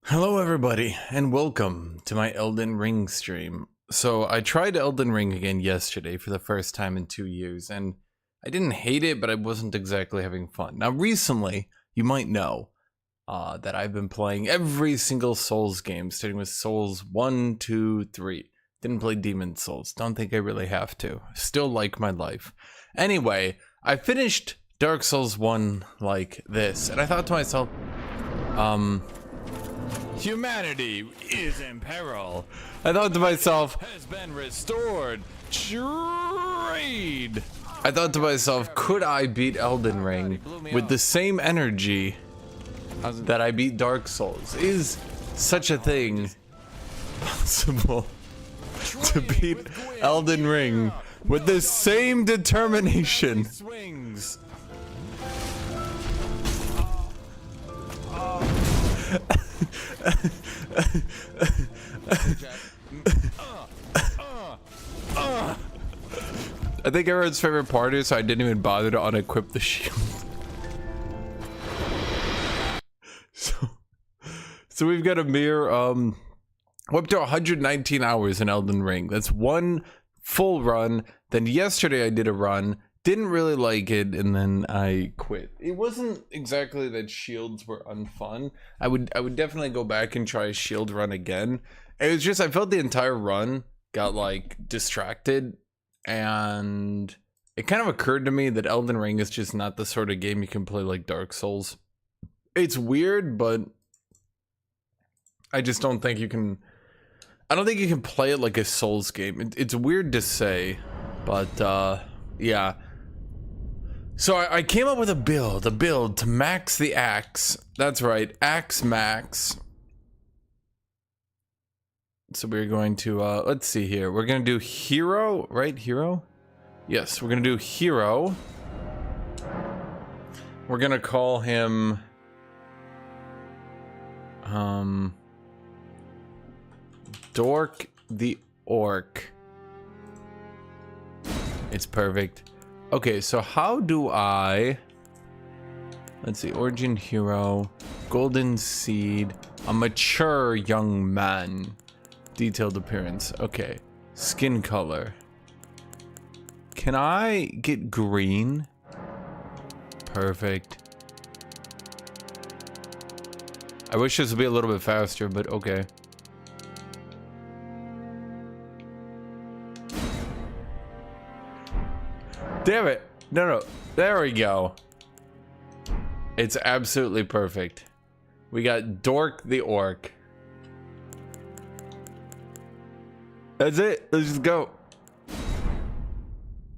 Hello everybody, and welcome to my Elden Ring stream. So I tried Elden Ring again yesterday for the first time in 2 years, and I didn't hate it, but I wasn't exactly having fun. Now recently, you might know that I've been playing every single Souls game, starting with Souls 1, 2, 3. Didn't play Demon Souls, don't think I really have to. Still like my life. Anyway, I finished Dark Souls 1 like this, and I thought to myself, humanity is in peril. I thought to myself, has been restored. Trade. I thought to myself, could I beat Elden Ring with the same energy that I beat Dark Souls? Is such a thing possible to beat Elden Ring with the same determination? I think everyone's favorite part is I didn't even bother to unequip the shield. So we've got a mere we're up to 119 hours in Elden Ring. That's one full run. Then yesterday I did a run, didn't really like it, and then I quit. It wasn't exactly that shields were unfun. I would definitely go back and try a shield run again. It was just I felt the entire run got like distracted, and it kind of occurred to me that Elden Ring is just not the sort of game you can play like Dark Souls. It's weird, but I just don't think you can. I don't think you can play it like a Souls game. It's weird to say, but yeah. So I came up with a build to max the axe. That's right, axe max. So we're going to, let's see here. We're going to do hero, right? Hero? Yes, we're going to do hero. We're going to call him, Dork the Orc. It's perfect. Okay, so how do I, let's see, origin hero, golden seed, a mature young man, detailed appearance. Okay, skin color. Can I get green? Perfect. I wish this would be a little bit faster, but okay. Damn it. No. There we go. It's absolutely perfect. We got Dork the Orc. That's it. Let's just go.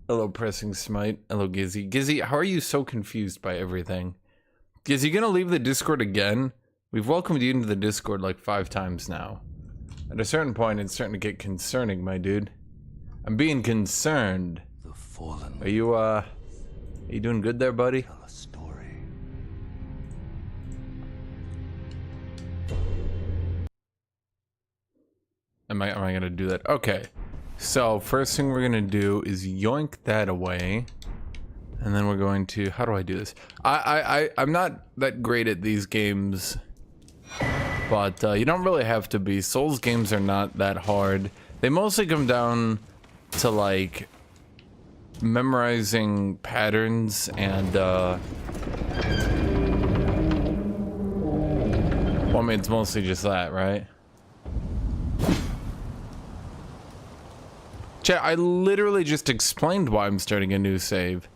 Hello, Pressing Smite. Hello, Gizzy. Gizzy, how are you so confused by everything? Gizzy, you gonna leave the Discord again? We've welcomed you into the Discord like 5 times now. At a certain point, it's starting to get concerning, my dude. I'm being concerned. Are you doing good there, buddy? Tell a story. Am I gonna do that? Okay. So first thing we're gonna do is yoink that away, and then we're going to. How do I do this? I'm not that great at these games, but you don't really have to be. Souls games are not that hard. They mostly come down to like memorizing patterns and well, I mean, it's mostly just that, right? Chat, I literally just explained why I'm starting a new save.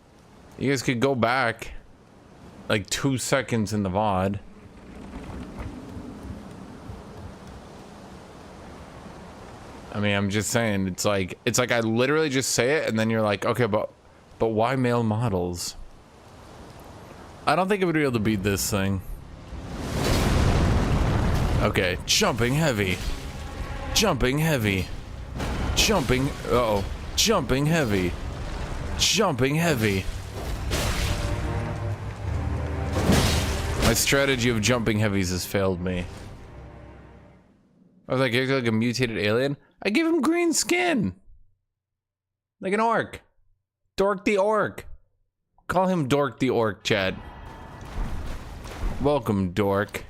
You guys could go back like 2 seconds in the VOD. I mean, I'm just saying, it's like I literally just say it and then you're like, okay, but why male models? I don't think I would be able to beat this thing. Okay, jumping heavy. Jumping heavy. Jumping, uh-oh. Jumping heavy. Jumping heavy. My strategy of jumping heavies has failed me. I was like a mutated alien. I gave him green skin. Like an orc. Dork the Orc. Call him Dork the Orc, Chad. Welcome, Dork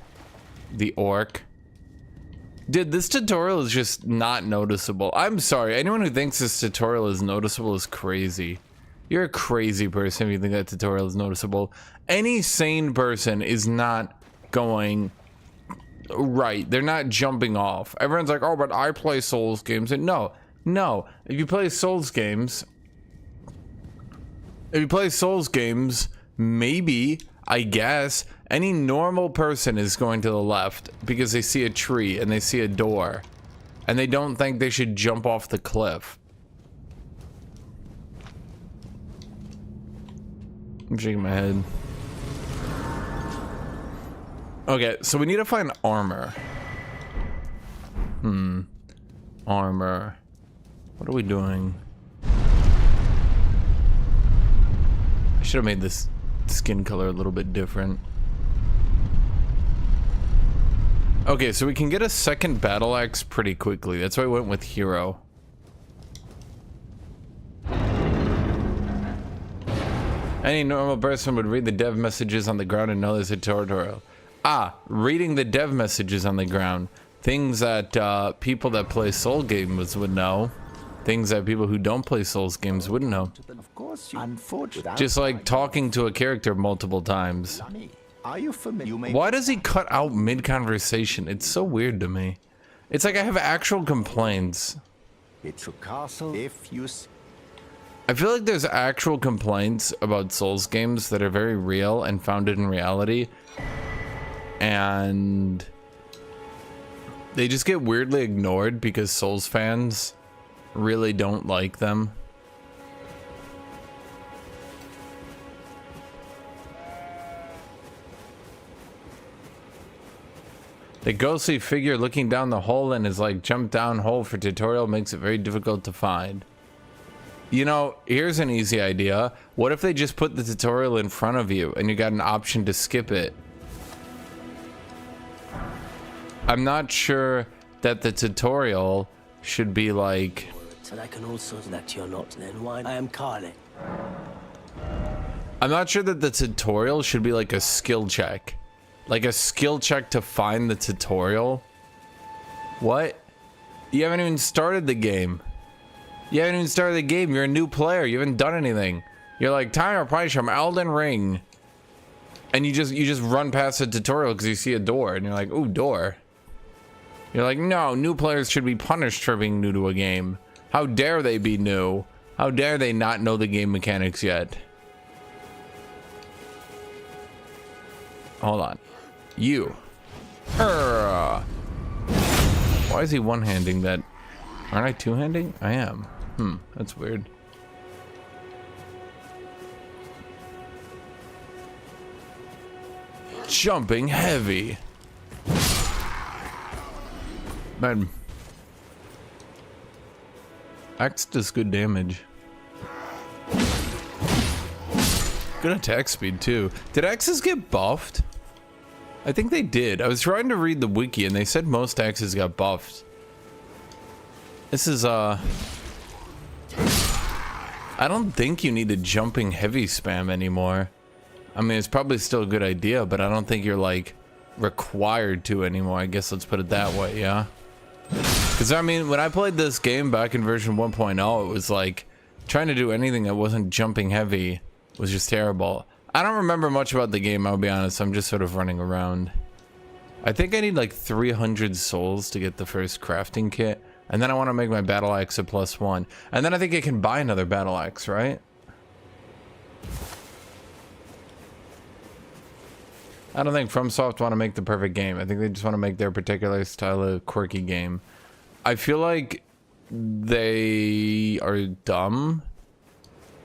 the Orc. Dude, this tutorial is just not noticeable. I'm sorry. Anyone who thinks this tutorial is noticeable is crazy. You're a crazy person if you think that tutorial is noticeable. Any sane person is not going right. They're not jumping off. Everyone's like, oh, but I play Souls games. And no. If you play Souls games, maybe, I guess, any normal person is going to the left because they see a tree and they see a door and they don't think they should jump off the cliff. I'm shaking my head. Okay, so we need to find armor. Armor. What are we doing? I should have made this skin color a little bit different. Okay, so we can get a second battle axe pretty quickly. That's why I went with hero. Any normal person would read the dev messages on the ground and know there's a tutorial. Ah, reading the dev messages on the ground. Things that people that play Soul games would know. Things that people who don't play Souls games wouldn't know. Of course, unfortunately. Just like talking to a character multiple times. Are you familiar? Why does he cut out mid-conversation? It's so weird to me. It's like I have actual complaints. It's a castle if you... I feel like there's actual complaints about Souls games that are very real and founded in reality. And they just get weirdly ignored because Souls fans really don't like them. The ghostly figure looking down the hole and is like, jump down hole for tutorial makes it very difficult to find. You know, here's an easy idea. What if they just put the tutorial in front of you and you got an option to skip it? I'm not sure that the tutorial should be like... And I can also that you're not then why I am Carly. I'm not sure that the tutorial should be like a skill check. Like a skill check to find the tutorial. What? You haven't even started the game. You're a new player. You haven't done anything. You're like, time to punish from Elden Ring. And you just run past the tutorial because you see a door and you're like, ooh, door. You're like, no, new players should be punished for being new to a game. How dare they be new? How dare they not know the game mechanics yet? Hold on. You. Why is he one-handing that? Aren't I two-handing? I am. That's weird. Jumping heavy. Man. Axe does good damage. Good attack speed too. Did axes get buffed? I think they did. I was trying to read the wiki and they said most axes got buffed. This is I don't think you need a jumping heavy spam anymore. I mean, it's probably still a good idea, but I don't think you're like required to anymore. I guess let's put it that way, yeah? Because I mean, when I played this game back in version 1.0, it was like trying to do anything that wasn't jumping heavy was just terrible. I don't remember much about the game, I'll be honest. I'm just sort of running around. I think I need like 300 souls to get the first crafting kit. And then I want to make my battle axe a +1. And then I think I can buy another battle axe, right? I don't think FromSoft want to make the perfect game. I think they just want to make their particular style of quirky game. I feel like they are dumb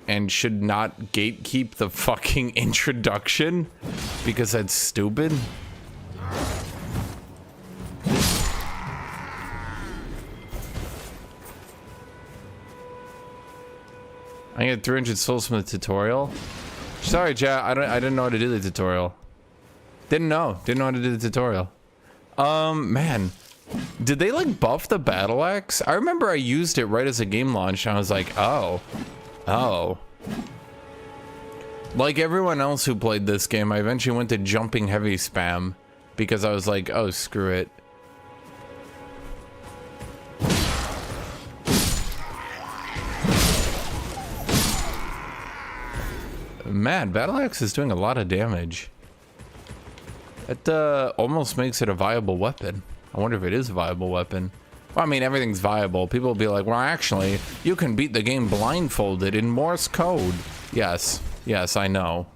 and should not gatekeep the fucking introduction because that's stupid. I get 300 souls from the tutorial. Sorry, chat. I didn't know how to do the tutorial. Didn't know how to do the tutorial. Man, did they like buff the battle axe? I remember I used it right as a game launched and I was like, oh. Like everyone else who played this game, I eventually went to jumping heavy spam because I was like, oh, screw it. Man, Battle Axe is doing a lot of damage. It almost makes it a viable weapon. I wonder if it is a viable weapon. Well, I mean, everything's viable. People will be like, well, actually, you can beat the game blindfolded in Morse code. Yes. Yes, I know.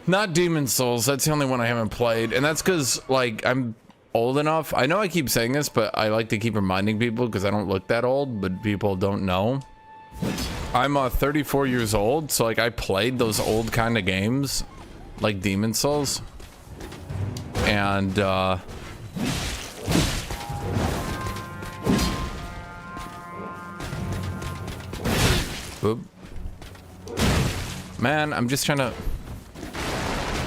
Not Demon's Souls. That's the only one I haven't played. And that's because, like, I'm old enough. I know I keep saying this, but I like to keep reminding people because I don't look that old, but people don't know. I'm 34 years old, so, like, I played those old kind of games, like Demon's Souls. And, Oop. Man, I'm just trying to...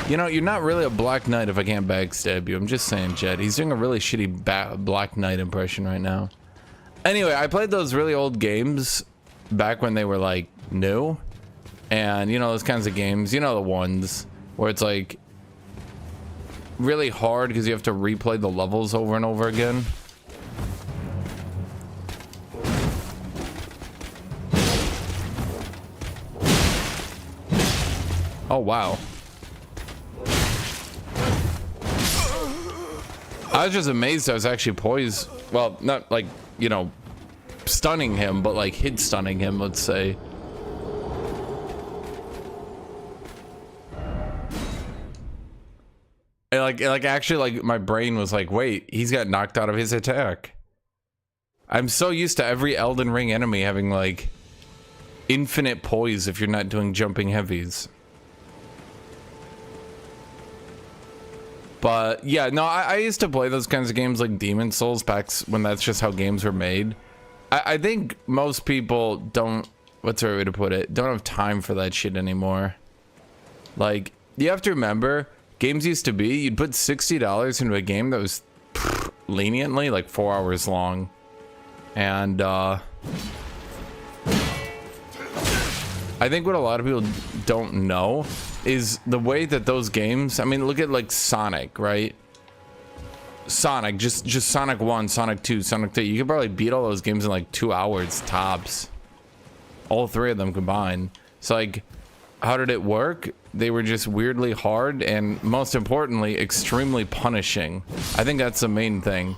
You know, you're not really a Black Knight if I can't backstab you. I'm just saying, Jed. He's doing a really shitty Black Knight impression right now. Anyway, I played those really old games back when they were, like, new. And, you know, those kinds of games. You know the ones where it's, like, really hard because you have to replay the levels over and over again. Oh, wow. I was just amazed I was actually poised. Well, not like, you know, stunning him, but like hit stunning him, let's say. And like actually like my brain was like, wait, he's got knocked out of his attack. I'm so used to every Elden Ring enemy having like infinite poise if you're not doing jumping heavies. But yeah, no, I used to play those kinds of games like Demon's Souls back when that's just how games were made. I think most people don't, what's the right way to put it, don't have time for that shit anymore. Like, you have to remember, games used to be, you'd put $60 into a game that was leniently like 4 hours long. And I think what a lot of people don't know is the way that those games, I mean, look at like Sonic, right? Sonic, just Sonic 1, Sonic 2, Sonic 3. You could probably beat all those games in like 2 hours tops. All three of them combined. So like, how did it work? They were just weirdly hard and most importantly, extremely punishing. I think that's the main thing.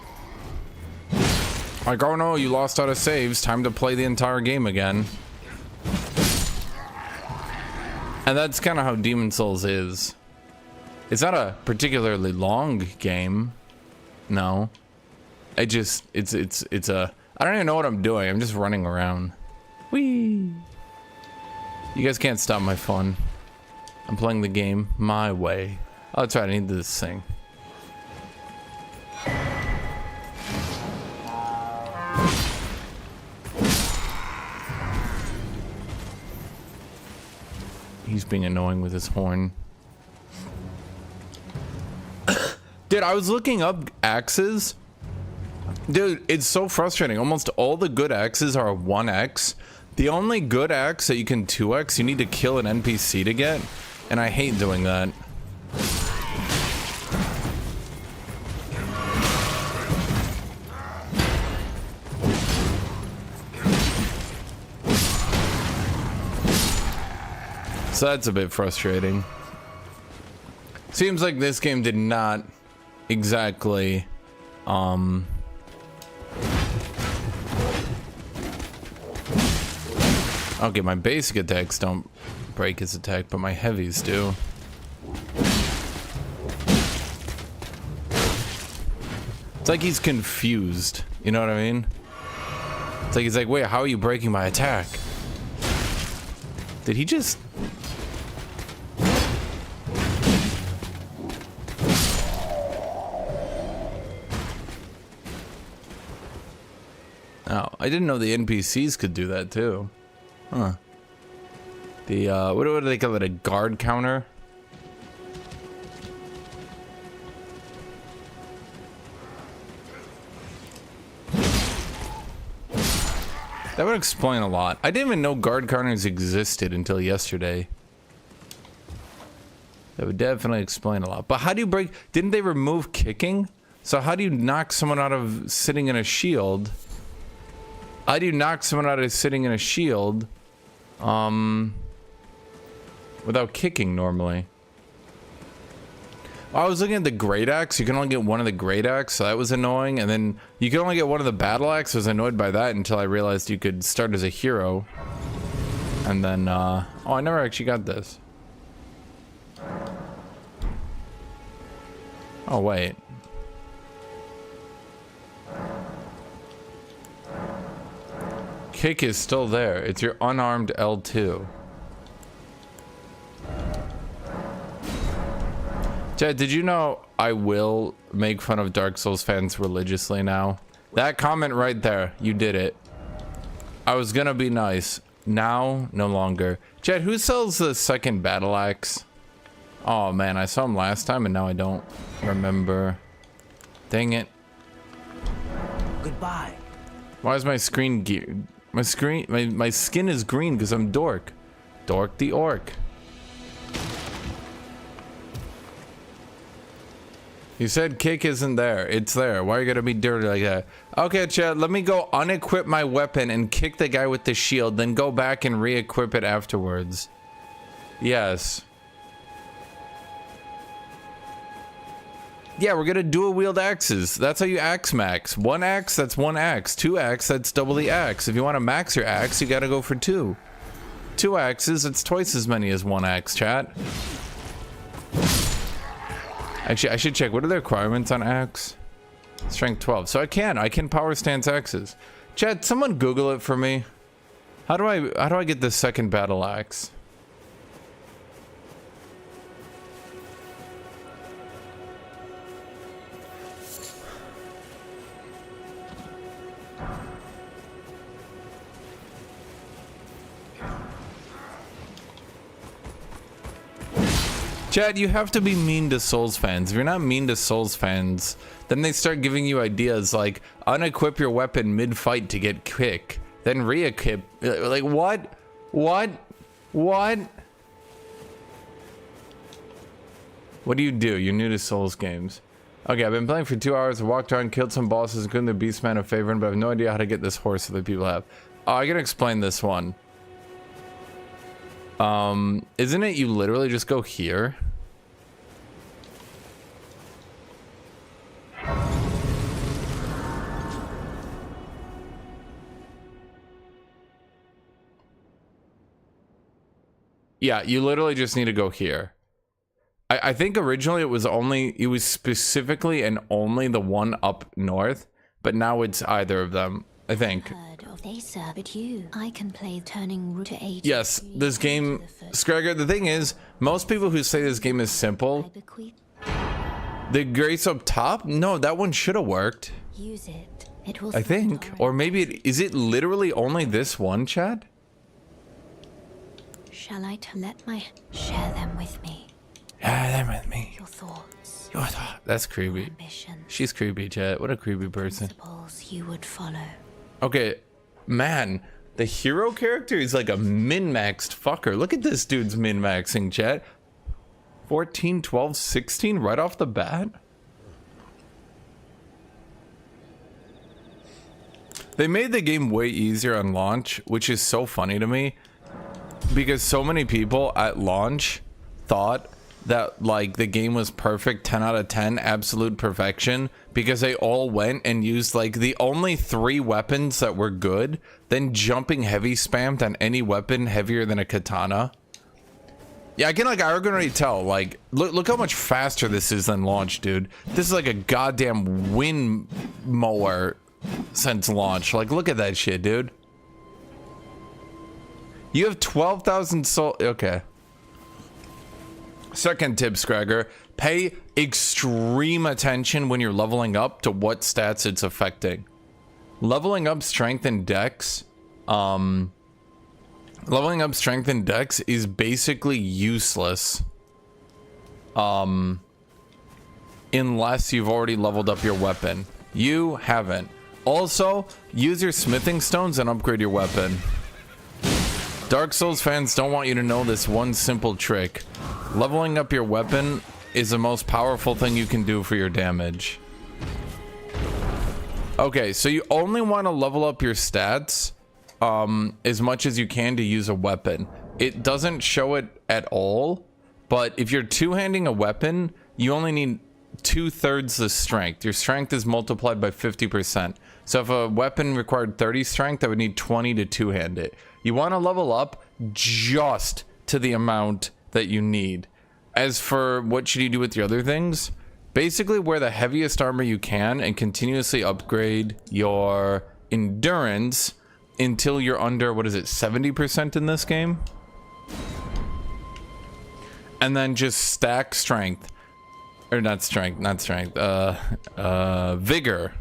Like, oh no, you lost out of saves. Time to play the entire game again. And that's kind of how Demon's Souls is. It's not a particularly long game. No. It's a... I don't even know what I'm doing. I'm just running around. Whee! You guys can't stop my fun. I'm playing the game my way. Oh, that's right. I need this thing. He's being annoying with his horn. Dude, I was looking up axes. Dude, it's so frustrating. Almost all the good axes are 1x. The only good axe that you can 2x, you need to kill an NPC to get. And I hate doing that. So that's a bit frustrating. Seems like this game did not exactly okay, my basic attacks don't break his attack, but my heavies do. It's like he's confused, you know what I mean? It's like he's like, wait, how are you breaking my attack? Did he just... Oh, I didn't know the NPCs could do that too. Huh. The, what do they call it? A guard counter? That would explain a lot. I didn't even know guard counters existed until yesterday. That would definitely explain a lot. But how do you break... Didn't they remove kicking? So how do you knock someone out of sitting in a shield? How do you knock someone out of sitting in a shield without kicking normally? I was looking at the great axe. You can only get one of the great axe, so that was annoying. And then you can only get one of the battle axe. I was annoyed by that until I realized you could start as a hero. And then, oh, I never actually got this. Oh, wait. Kick is still there. It's your unarmed L2. Chad, did you know I will make fun of Dark Souls fans religiously now? That comment right there, you did it. I was gonna be nice. Now, no longer. Chad, who sells the second battle axe? Oh man, I saw him last time and now I don't remember. Dang it. Goodbye. Why is my screen geared? My skin is green because I'm Dork. Dork the Orc. You said kick isn't there. It's there. Why are you gonna be dirty like that? Okay, Chad, let me go unequip my weapon and kick the guy with the shield, then go back and re-equip it afterwards. Yes. Yeah, we're gonna dual wield axes. That's how you axe max. One axe, that's one axe. Two axe, that's double the axe. If you want to max your axe, you gotta go for two. Two axes, it's twice as many as one axe, chat. Actually, I should check. What are the requirements on axe? Strength 12. So I can power stance axes. Chat, someone Google it for me. How do I get the second battle axe? Chad, you have to be mean to Souls fans. If you're not mean to Souls fans, then they start giving you ideas like unequip your weapon mid-fight to get kick, then re-equip. Like what? What? What? What do? You're new to Souls games. Okay, I've been playing for 2 hours. I walked around, killed some bosses, including the Beastman of Favorite, but I have no idea how to get this horse that people have. Oh, I can explain this one. Isn't it you literally just go here? Yeah, you literally just need to go here. I think originally it was specifically and only the one up north, but now it's either of them, I think. They serve it you. I can play turning root to 80. Yes, this game, Scragger, the thing is, most people who say this game is simple, the grace up top? No, that one should have worked. Use it. It will, I think. Or maybe is it literally only this one, Chad? Shall I share them with me? Share them with me. Your thoughts. Your thoughts. That's creepy. She's creepy, Chad. What a creepy person. Principles you would follow. Okay. Man, the hero character is like a min-maxed fucker. Look at this dude's min-maxing, chat. 14, 12, 16 right off the bat. They made the game way easier on launch, which is so funny to me. Because so many people at launch thought that like the game was perfect, 10 out of 10, absolute perfection, because they all went and used like the only 3 weapons that were good, then jumping heavy spammed on any weapon heavier than a katana. Yeah, I can already tell, like, look how much faster this is than launch, dude. This is like a goddamn wind mower since launch. Like, look at that shit, dude. You have 12,000 soul. Okay. Second tip, Scragger. Pay extreme attention when you're leveling up to what stats it's affecting. Leveling up strength and dex. Leveling up strength and dex is basically useless. Unless you've already leveled up your weapon. You haven't. Also, use your smithing stones and upgrade your weapon. Dark Souls fans don't want you to know this one simple trick. Leveling up your weapon is the most powerful thing you can do for your damage. Okay, so you only want to level up your stats as much as you can to use a weapon. It doesn't show it at all, but if you're two-handing a weapon, you only need 2/3 the strength. Your strength is multiplied by 50%. So if a weapon required 30 strength, I would need 20 to two-hand it. You want to level up just to the amount that you need. As for what should you do with your other things, basically wear the heaviest armor you can and continuously upgrade your endurance until you're under, what is it, 70% in this game? And then just stack strength. Or not strength, vigor.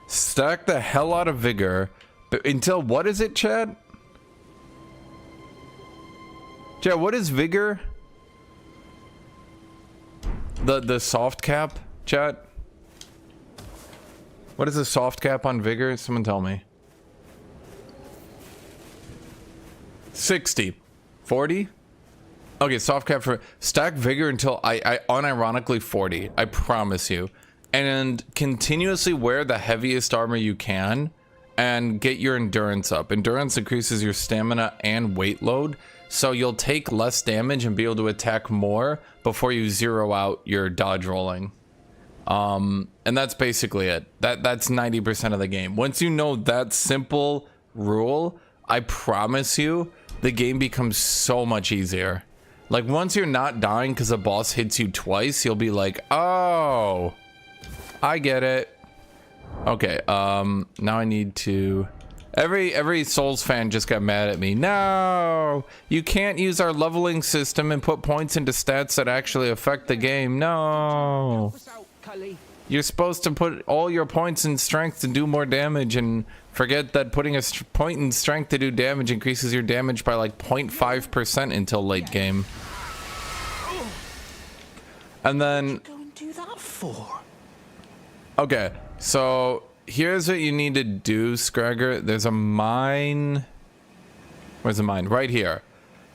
Stack the hell out of vigor until, what is it, Chad? Chad, what is vigor? The soft cap, chat? What is the soft cap on vigor? Someone tell me. 60. 40? Okay, soft cap for stack vigor until I unironically 40. I promise you. And continuously wear the heaviest armor you can and get your endurance up. Endurance increases your stamina and weight load, so you'll take less damage and be able to attack more before you zero out your dodge rolling. And that's basically it. That's 90% of the game. Once you know that simple rule, I promise you, the game becomes so much easier. Like, once you're not dying because a boss hits you twice, you'll be like, oh, I get it. Okay, now I need to... Every Souls fan just got mad at me. No, you can't use our leveling system and put points into stats that actually affect the game. No. You're supposed to put all your points in strength to do more damage, and forget that putting a point in strength to do damage increases your damage by like 0.5% until late game. And then... Go and do that for? Okay, so... here's what you need to do, Scragger. There's a mine. Where's the mine? Right here.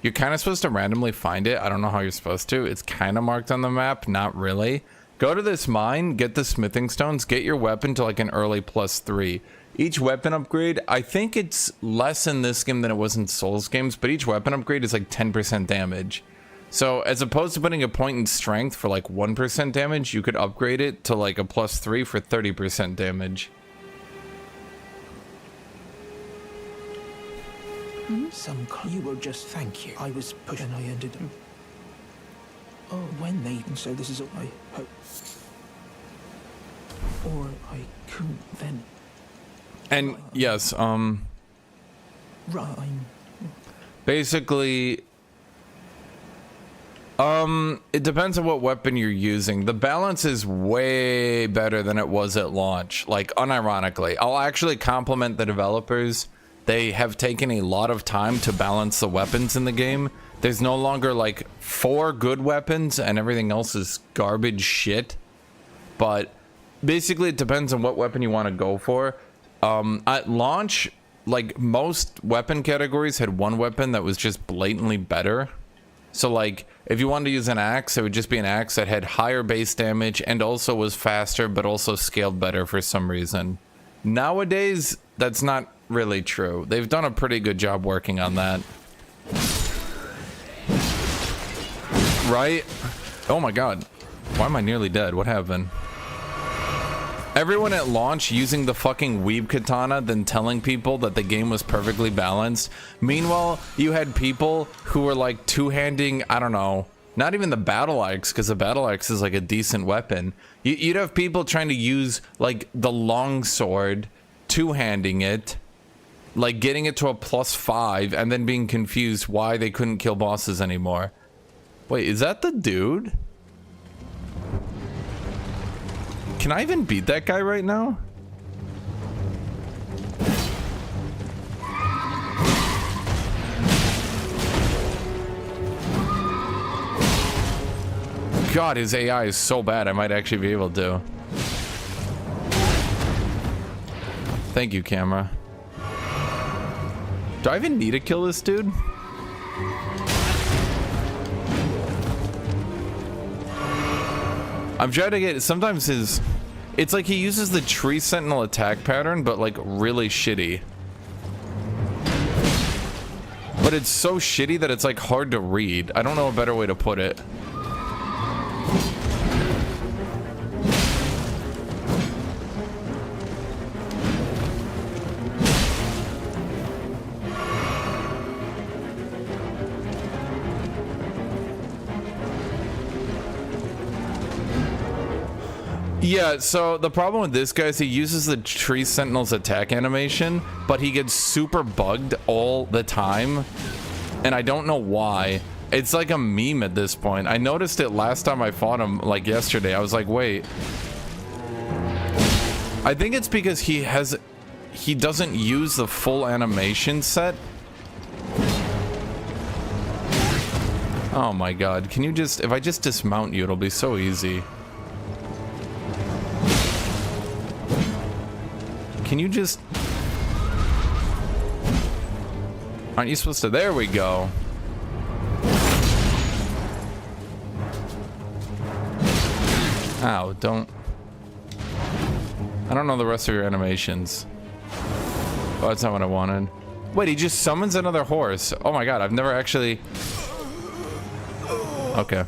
You're kind of supposed to randomly find it. I don't know how you're supposed to. It's kind of marked on the map. Not really. Go to this mine, get the smithing stones, get your weapon to like an early +3. Each weapon upgrade, I think it's less in this game than it was in Souls games, but each weapon upgrade is like 10% damage. So as opposed to putting a point in strength for like 1% damage, you could upgrade it to like a +3 for 30% damage. You were just, thank you. I was pushed and I ended up. Oh, when they, and so this is all I hope. Or I couldn't then. And yes, Rhyme. basically, it depends on what weapon you're using. The balance is way better than it was at launch, like unironically. I'll actually compliment the developers. They have taken a lot of time to balance the weapons in the game. There's no longer like 4 good weapons and everything else is garbage shit. But basically it depends on what weapon you want to go for. At launch, like most weapon categories had one weapon that was just blatantly better. So like if you wanted to use an axe, it would just be an axe that had higher base damage and also was faster but also scaled better for some reason. Nowadays, that's not really true. They've done a pretty good job working on that. Right? Oh my god. Why am I nearly dead? What happened? Everyone at launch using the fucking weeb katana, then telling people that the game was perfectly balanced. Meanwhile, you had people who were like two-handing, I don't know, not even the battle axe, because the battle axe is like a decent weapon. You'd have people trying to use like the long sword, two-handing it, like getting it to a +5, and then being confused why they couldn't kill bosses anymore. Wait, is that the dude? Can I even beat that guy right now? God, his AI is so bad, I might actually be able to. Thank you, camera. Do I even need to kill this dude? I'm trying to get, sometimes his It's like he uses the tree sentinel attack pattern, but like really shitty. But it's so shitty that it's like hard to read. I don't know a better way to put it. Yeah, so the problem with this guy is he uses the tree sentinel's attack animation, but he gets super bugged all the time, and I don't know why. It's like a meme at this point. I noticed it last time I fought him, like yesterday. I was like, wait. I think it's because he doesn't use the full animation set. Oh my god, can you just, if I just dismount you, it'll be so easy. Can you just... Aren't you supposed to... There we go. Ow, don't... I don't know the rest of your animations. Oh, that's not what I wanted. Wait, he just summons another horse. Oh my god, I've never actually... Okay.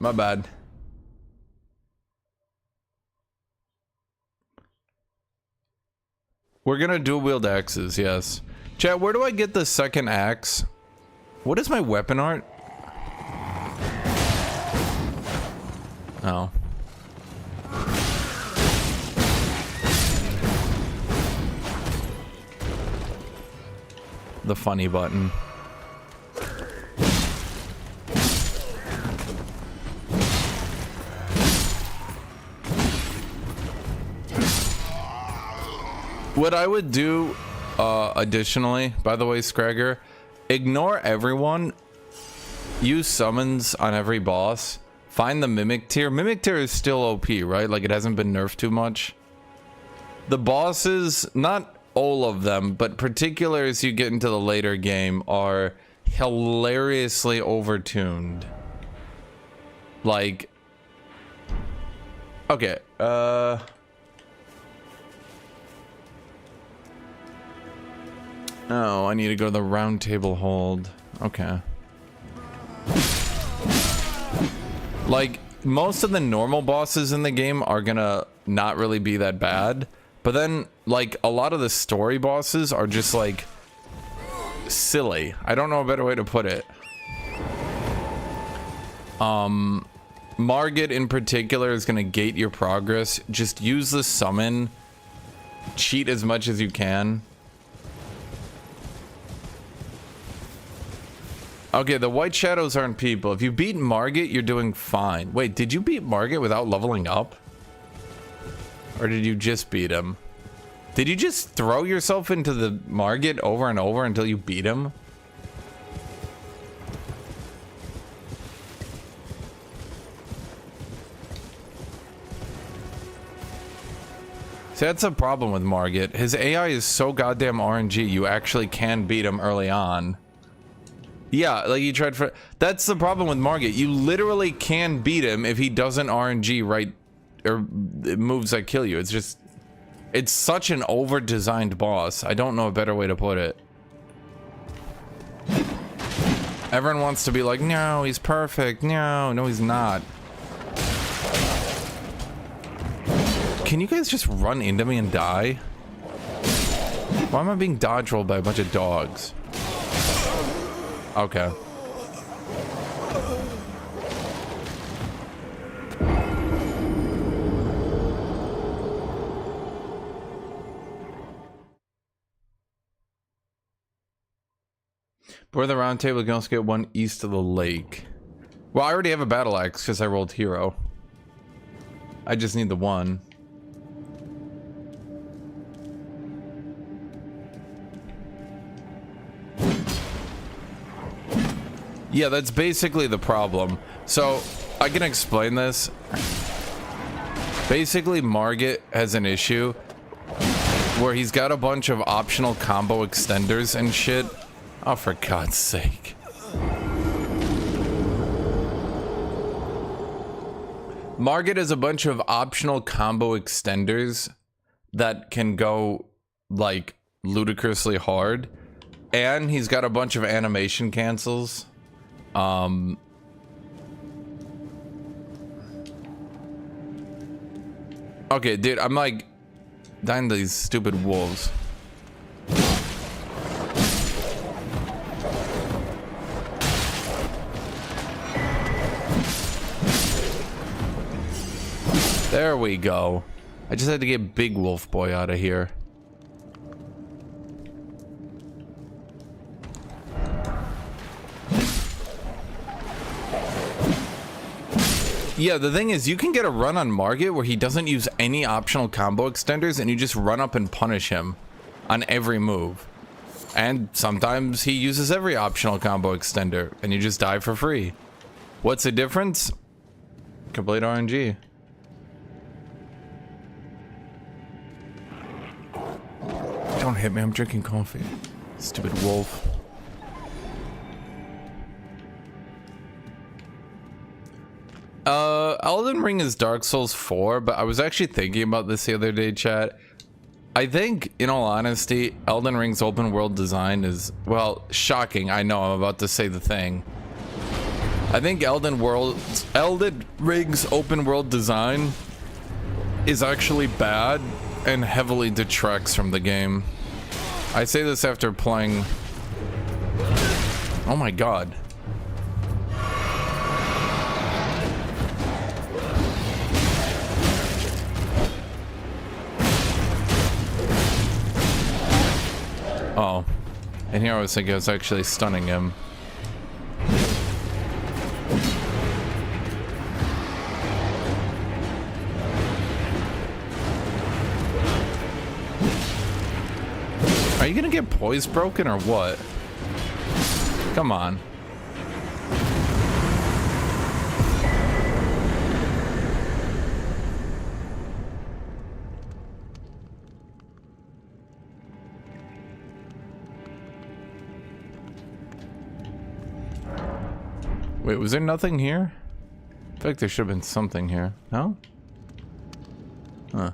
My bad. We're gonna dual wield axes, yes. Chat, where do I get the second axe? What is my weapon art? Oh. The funny button. What I would do, additionally, by the way, Scragger, ignore everyone. Use summons on every boss. Find the Mimic tier. Mimic tier is still OP, right? Like, it hasn't been nerfed too much. The bosses, not all of them, but particularly as you get into the later game, are hilariously overtuned. Like... Okay, Oh, I need to go to the round table hold. Okay. Like, most of the normal bosses in the game are gonna not really be that bad. But then, like, a lot of the story bosses are just, like, silly. I don't know a better way to put it. Marget in particular is gonna gate your progress. Just use the summon. Cheat as much as you can. Okay, the white shadows aren't people. If you beat Marget, you're doing fine. Wait, did you beat Marget without leveling up? Or did you just beat him? Did you just throw yourself into the Marget over and over until you beat him? See, that's a problem with Marget. His AI is so goddamn RNG, you actually can beat him early on. Yeah, like you tried for... That's the problem with Marget. You literally can beat him if he doesn't RNG right... Or moves that kill you. It's just... It's such an over-designed boss. I don't know a better way to put it. Everyone wants to be like, no, he's perfect. No, he's not. Can you guys just run into me and die? Why am I being dodge rolled by a bunch of dogs? Okay. Before the round table, you can also get one east of the lake. Well, I already have a battle axe because I rolled hero. I just need the one. Yeah, that's basically the problem. So, I can explain this. Basically, Marget has an issue. where he's got a bunch of optional combo extenders and shit. Oh, for God's sake. Marget has a bunch of optional combo extenders that can go, like, ludicrously hard. And he's got a bunch of animation cancels. Okay, dude, I'm like dying to these stupid wolves. There we go. I just had to get Big Wolf Boy out of here. Yeah, the thing is, you can get a run on Marget where he doesn't use any optional combo extenders and you just run up and punish him on every move. And sometimes he uses every optional combo extender and you just die for free. What's the difference? Complete RNG. Don't hit me, I'm drinking coffee. Stupid wolf. Elden Ring is Dark Souls 4, but I was actually thinking about this the other day, chat. I think, in all honesty, Elden Ring's open world design is, well, shocking. I know, I'm about to say the thing. I think Elden Ring's open world design is actually bad and heavily detracts from the game. I say this after playing... Oh my god. Oh, and here I was thinking I was actually stunning him. Are you gonna get poise broken or what? Come on. Wait, was there nothing here? I feel like there should have been something here. No? Huh.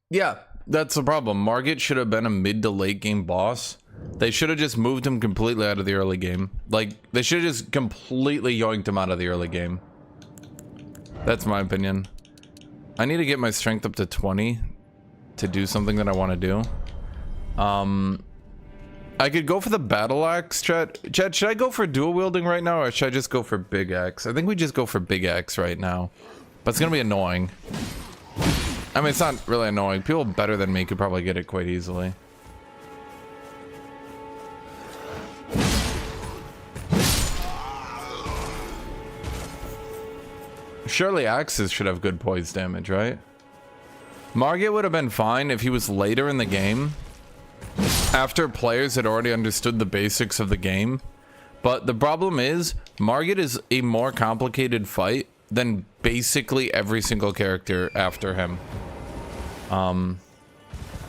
Yeah, that's the problem. Marget should have been a mid to late game boss. They should have just moved him completely out of the early game. Like, they should have just completely yoinked him out of the early game. That's my opinion. I need to get my strength up to 20 to do something that I want to do. I could go for the battle axe, Chet. Should I go for dual wielding right now, or should I just go for big axe? I think we just go for big axe right now. But it's gonna be annoying. I mean, it's not really annoying. People better than me could probably get it quite easily. Surely axes should have good poise damage, right? Marget would have been fine if he was later in the game, after players had already understood the basics of the game. But the problem is, Marget is a more complicated fight than basically every single character after him.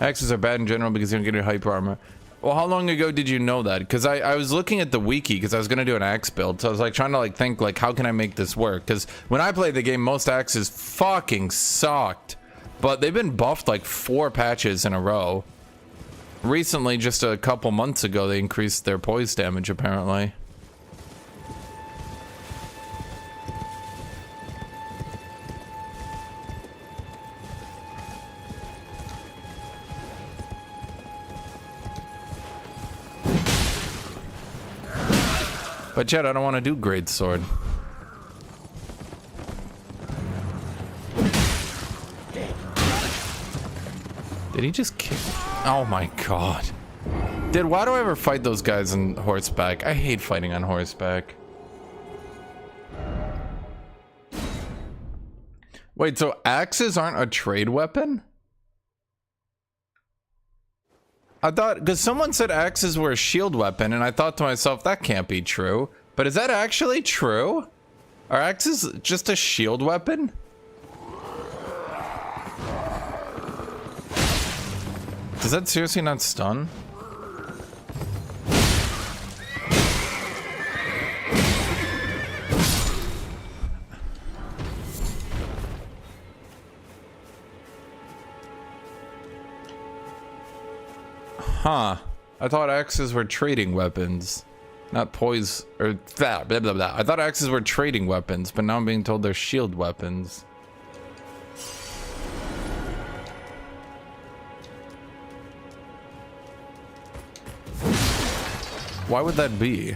Axes are bad in general because you don't get your hyper armor. Well, how long ago did you know that? Because I was looking at the wiki because I was gonna do an axe build, so I was like trying to like think like how can I make this work? Because when I played the game, most axes fucking sucked, but they've been buffed like 4 patches in a row. Recently, just a couple months ago, they increased their poise damage apparently. But Chad, I don't want to do great sword. Did he just kick? Oh my god. Dude, why do I ever fight those guys on horseback? I hate fighting on horseback. Wait, so axes aren't a trade weapon? I thought, because someone said axes were a shield weapon, and I thought to myself, that can't be true. But is that actually true? Are axes just a shield weapon? Does that seriously not stun? Huh. I thought axes were trading weapons. Not poise or blah, blah, blah, blah. I thought axes were trading weapons, but now I'm being told they're shield weapons. Why would that be?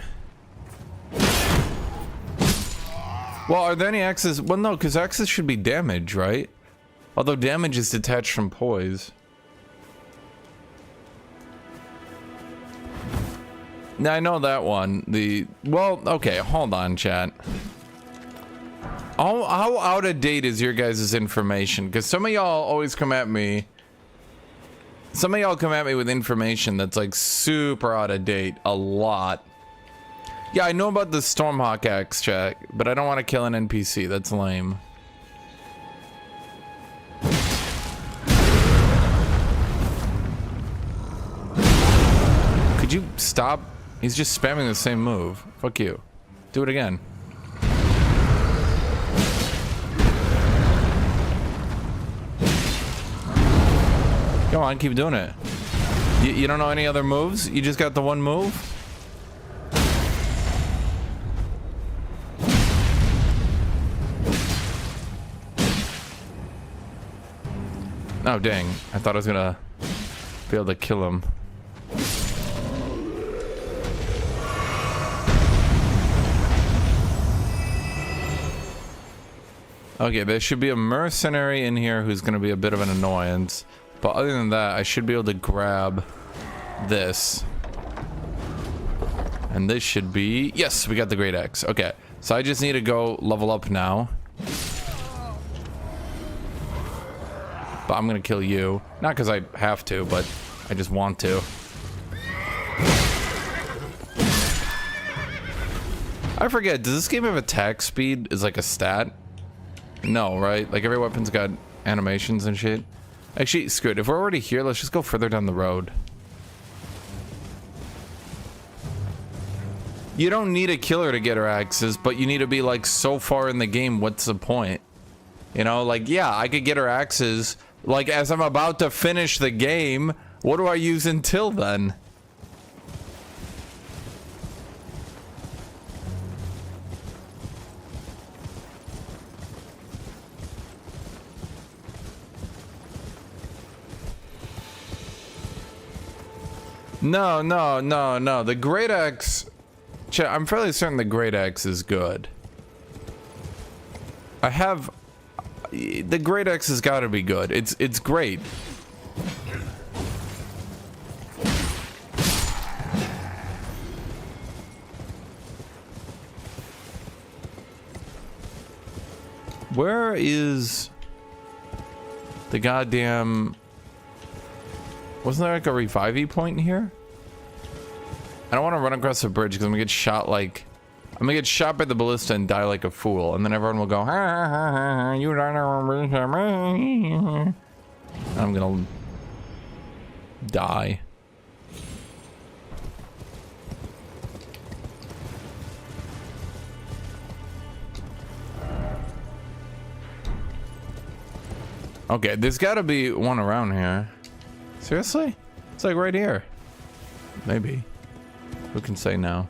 Well, are there any axes? Well, no, because axes should be damage, right? Although damage is detached from poise. Now, I know that one. Well, okay, hold on, chat. How out of date is your guys' information? Because some of y'all always come at me. Some of y'all come at me with information that's like super out of date. A lot. Yeah, I know about the Stormhawk axe, chat, but I don't want to kill an NPC. That's lame. Could you stop? He's just spamming the same move. Fuck you. Do it again. Come on, keep doing it. You don't know any other moves? You just got the one move? Oh, dang. I thought I was gonna be able to kill him. Okay, there should be a mercenary in here who's going to be a bit of an annoyance. But other than that, I should be able to grab this. And this should be... Yes, we got the Great Axe. Okay, so I just need to go level up now. But I'm going to kill you. Not because I have to, but I just want to. I forget, does this game have attack speed as like a stat? No, right? Like every weapon's got animations and shit. Actually, screw it. If we're already here, let's just go further down the road. You don't need a killer to get her axes, but you need to be like so far in the game, what's the point? You know, like, yeah, I could get her axes. Like, as I'm about to finish the game, what do I use until then? No, no, no, no. The Great Axe... I'm fairly certain the Great Axe is good. I have... The Great Axe has got to be good. It's great. Where is... the goddamn... Wasn't there like a revivey point in here? I don't want to run across the bridge because I'm gonna get shot like... I'm gonna get shot by the ballista and die like a fool. And then everyone will go, ha, ha, ha, ha, you don't know. And I'm gonna... die. Okay, there's gotta be one around here. Seriously? It's like right here. Maybe. Who can say no?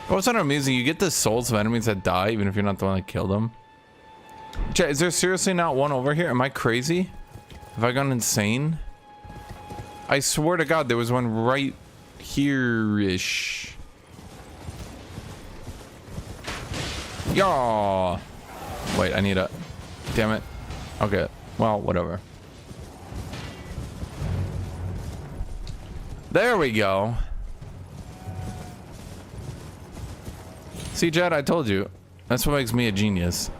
Oh, it's not amazing. You get the souls of enemies that die, even if you're not the one that killed them. Chat, is there seriously not one over here? Am I crazy? Have I gone insane? I swear to God, there was one right here-ish. Yaw! Wait, I need a... Damn it. Okay, well, whatever. There we go. See, Jed, I told you. That's what makes me a genius.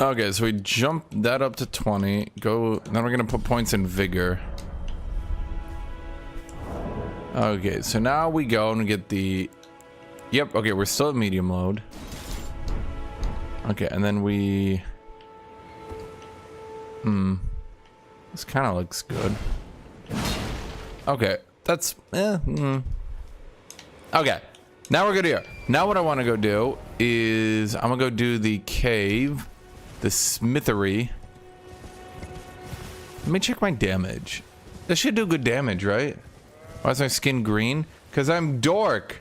Okay, so we jump that up to 20. Go. Then we're gonna put points in vigor. Okay, so now we go and get the. Yep. Okay, we're still at medium load. Okay, and then we. This kind of looks good. Okay, that's. Okay, now we're good here. Now what I want to go do is I'm gonna go do the cave. The smithery. Let me check my damage. This should do good damage, right? Why is my skin green? Because I'm Dork.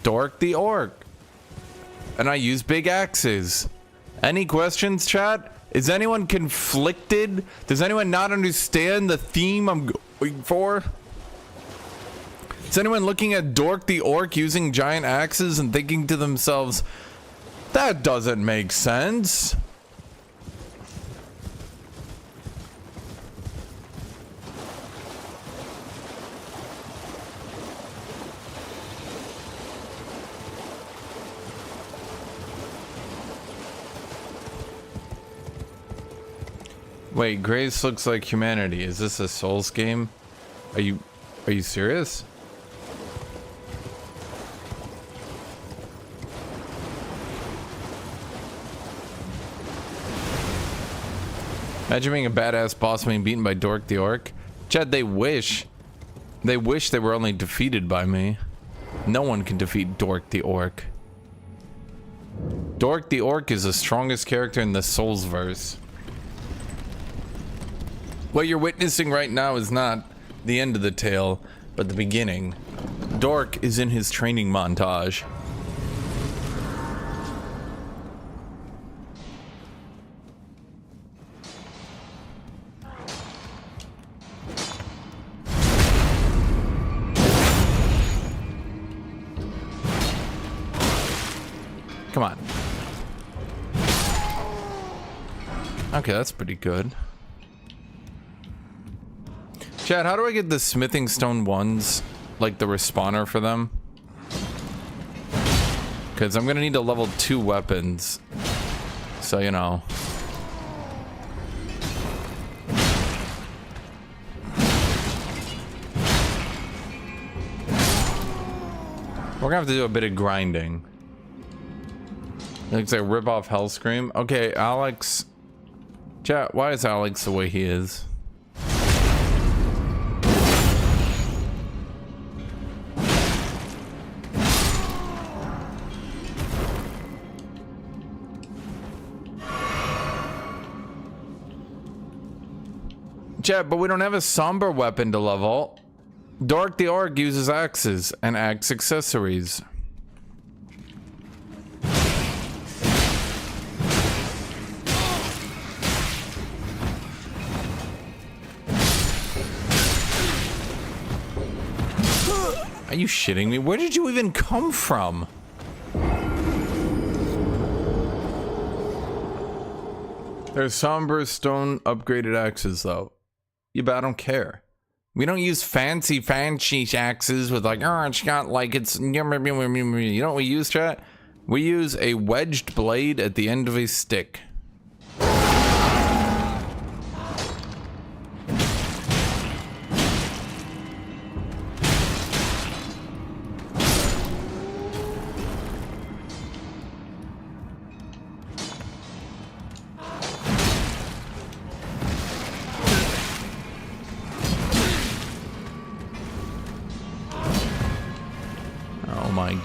Dork the Orc. And I use big axes. Any questions, chat? Is anyone conflicted? Does anyone not understand the theme I'm going for? Is anyone looking at Dork the Orc using giant axes and thinking to themselves, that doesn't make sense? Wait, Grace looks like humanity. Is this a Souls game? Are you serious? Imagine being a badass boss being beaten by Dork the Orc. Chad, they wish they were only defeated by me. No one can defeat Dork the Orc. Dork the Orc is the strongest character in the Soulsverse. What you're witnessing right now is not the end of the tale, but the beginning. Dork is in his training montage. Come on. Okay, that's pretty good. Chad, how do I get the smithing stone ones, like the respawner for them? Because I'm gonna need to level 2 weapons. So, you know. We're gonna have to do a bit of grinding. Looks like rip off Hellscream. Okay, Alex. Chat, why is Alex the way he is? Chat, but we don't have a somber weapon to level. Dork the Orc uses axes and axe accessories. Are you shitting me? Where did you even come from? There's somber stone upgraded axes though. Yeah, but I don't care. We don't use fancy axes with like, oh, it's got like it's. You know what we use, chat? We use a wedged blade at the end of a stick.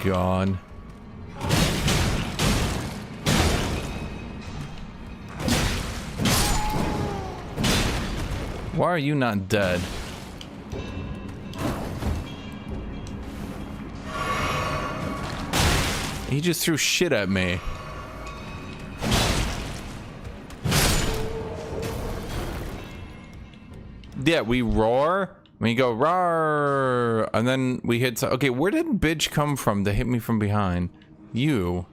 God. Why are you not dead? He just threw shit at me. Yeah, we roar. We go roar, and then we hit. Okay, where did bitch come from to hit me from behind? You.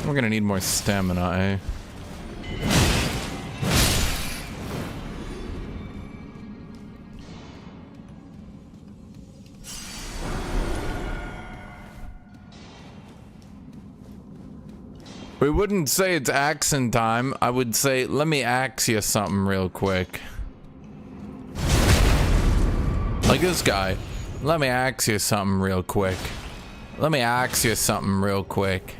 We're gonna need more stamina, eh? We wouldn't say it's axing time. I would say, let me axe you something real quick. Like this guy. Let me axe you something real quick. Let me axe you something real quick.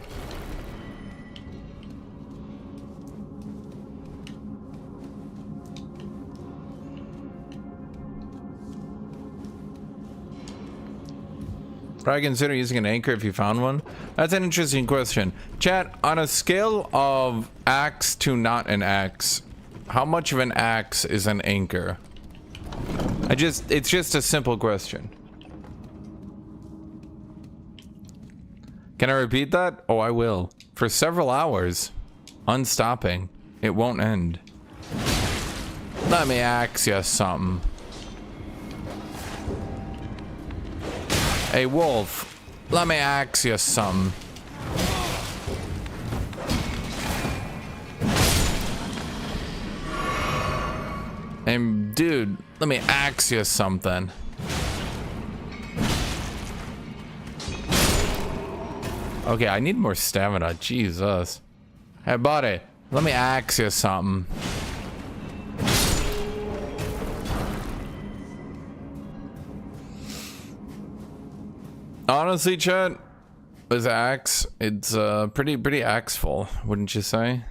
Probably consider using an anchor if you found one. That's an interesting question. Chat, on a scale of axe to not an axe, how much of an axe is an anchor? It's just a simple question. Can I repeat that? Oh, I will. For several hours. Unstopping. It won't end. Let me axe you something. Hey, wolf. Let me axe you something. And dude, let me axe you something. Okay, I need more stamina. Jesus. Hey, buddy, let me axe you something. Honestly, chat, this axe, it's pretty axeful, wouldn't you say?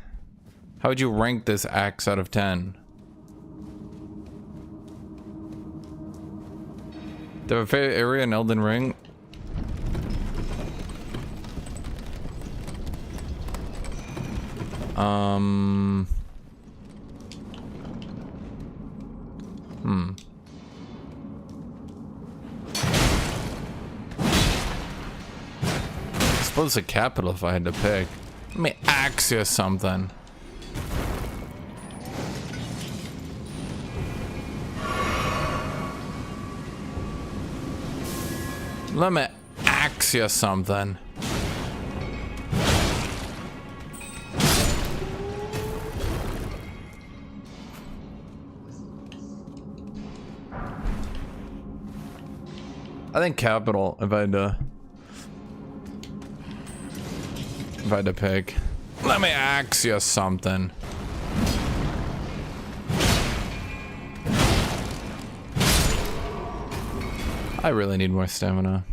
How would you rank this axe out of 10? Do you have a favorite area in Elden Ring? I suppose the capital if I had to pick. Let me axe you something. Let me axe you something. I think capital if I had to pick. Let me axe you something. I really need more stamina.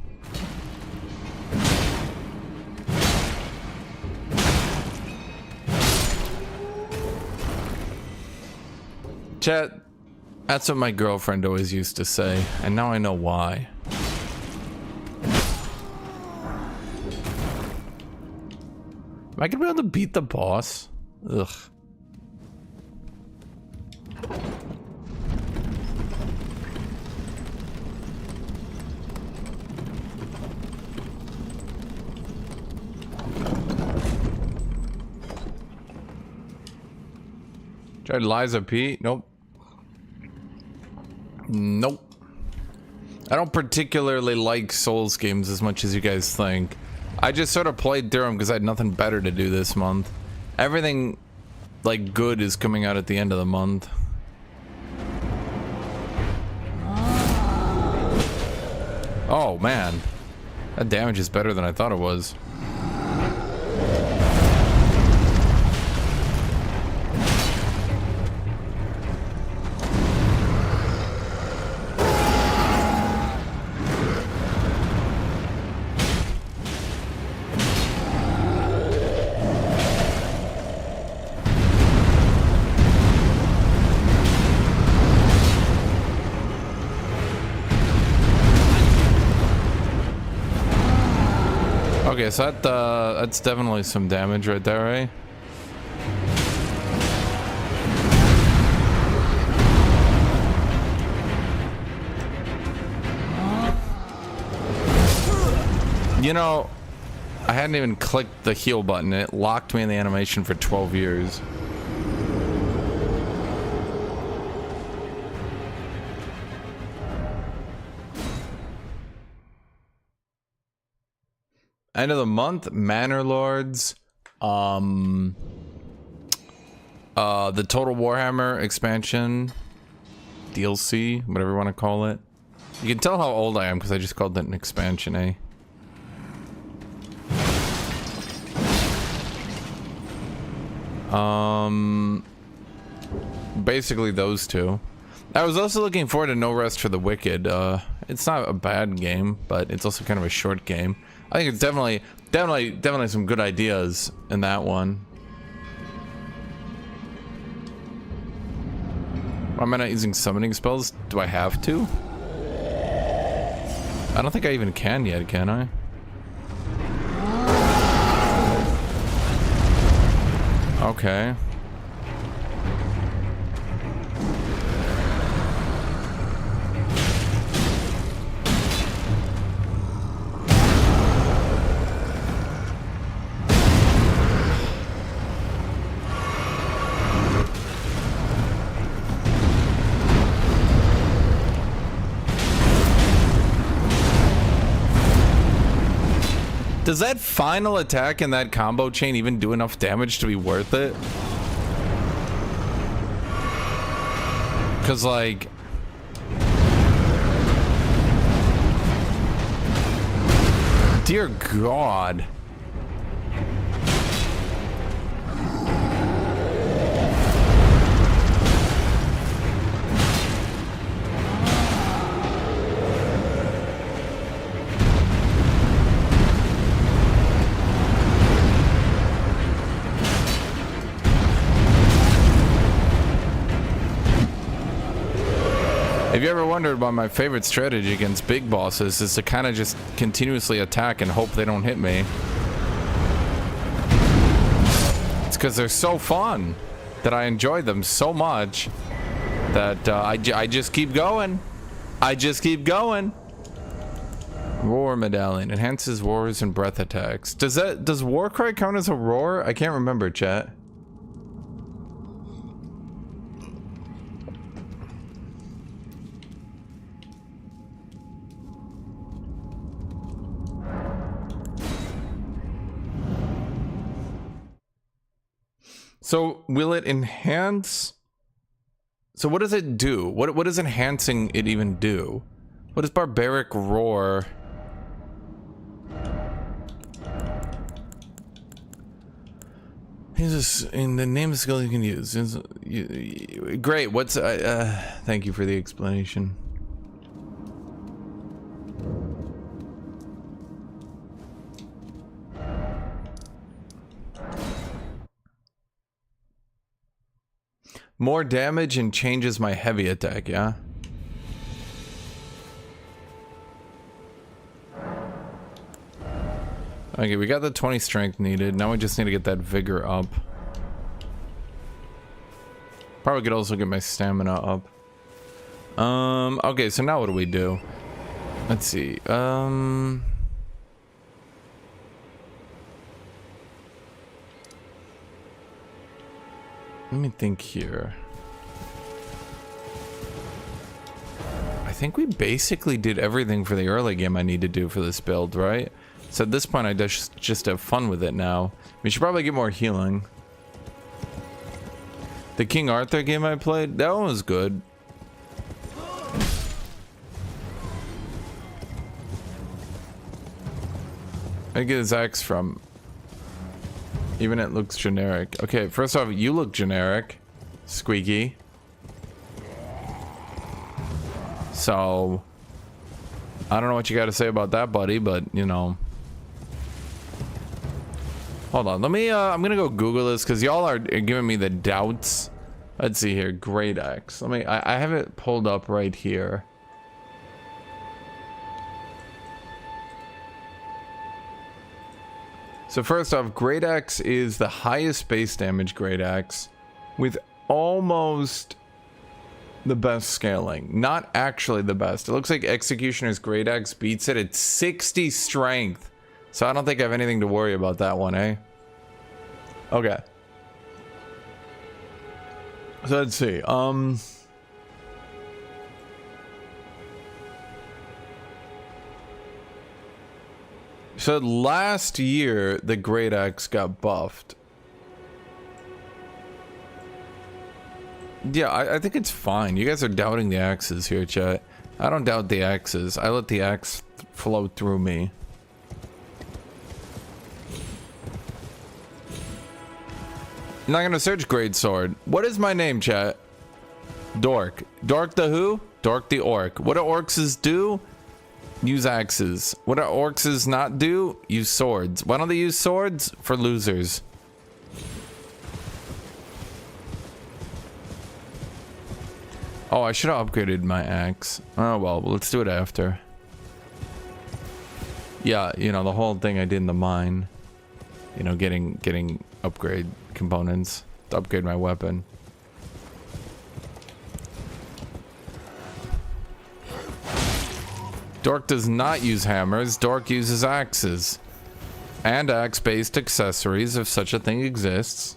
Chat, that's what my girlfriend always used to say, and now I know why. Am I gonna be able to beat the boss? Ugh. Tried Liza P? Nope. Nope. I don't particularly like Souls games as much as you guys think. I just sort of played through them because I had nothing better to do this month. Everything, like, good is coming out at the end of the month. Oh, man. That damage is better than I thought it was. Okay, so that's definitely some damage right there, eh? You know, I hadn't even clicked the heal button. It locked me in the animation for 12 years. End of the month, Manor Lords, the Total Warhammer expansion, DLC, whatever you want to call it. You can tell how old I am because I just called that an expansion, eh? Basically those two. I was also looking forward to No Rest for the Wicked. It's not a bad game, but it's also kind of a short game. I think it's definitely some good ideas in that one. Am I not using summoning spells? Do I have to? I don't think I even can yet, can I? Okay. Does that final attack in that combo chain even do enough damage to be worth it? Because, like... Dear God. Have you ever wondered about my favorite strategy against big bosses is to kind of just continuously attack and hope they don't hit me? It's because they're so fun that I enjoy them so much that I just keep going. I just keep going. Roar medallion enhances roars and breath attacks. Does Warcry count as a roar? I can't remember, chat. So will it enhance? So what does it do? What does enhancing it even do? What does barbaric roar? Here's in the name of skill you can use. Great. What's thank you for the explanation. More damage and changes my heavy attack, yeah? Okay, we got the 20 strength needed. Now we just need to get that vigor up. Probably could also get my stamina up. Okay, so now what do we do? Let's see. Let me think here. I think we basically did everything for the early game I need to do for this build, right? So at this point, I just have fun with it now. We should probably get more healing. The King Arthur game I played, that one was good. I get his axe from. Even it looks generic. Okay, first off, you look generic, Squeaky. So, I don't know what you got to say about that, buddy, but, you know. Hold on, let me, I'm gonna go Google this, because y'all are giving me the doubts. Let's see here, Great Axe. Let me, I have it pulled up right here. So first off, Great Axe is the highest base damage Great Axe with almost the best scaling. Not actually the best. It looks like Executioner's Great Axe beats it at 60 strength. So I don't think I have anything to worry about that one, eh? Okay. So let's see. So last year, the Great Axe got buffed. Yeah, I think it's fine. You guys are doubting the axes here, chat. I don't doubt the axes. I let the axe flow through me. I'm not gonna search great sword. What is my name, chat? Dork. Dork the who? Dork the orc. What do orcs do? Use axes. What do orcs not do? Use swords. Why don't they use swords? For losers. Oh, I should have upgraded my axe. Oh well, let's do it after. Yeah, you know, the whole thing I did in the mine. You know, getting upgrade components to upgrade my weapon. Dork does not use hammers. Dork uses axes. And axe-based accessories, if such a thing exists.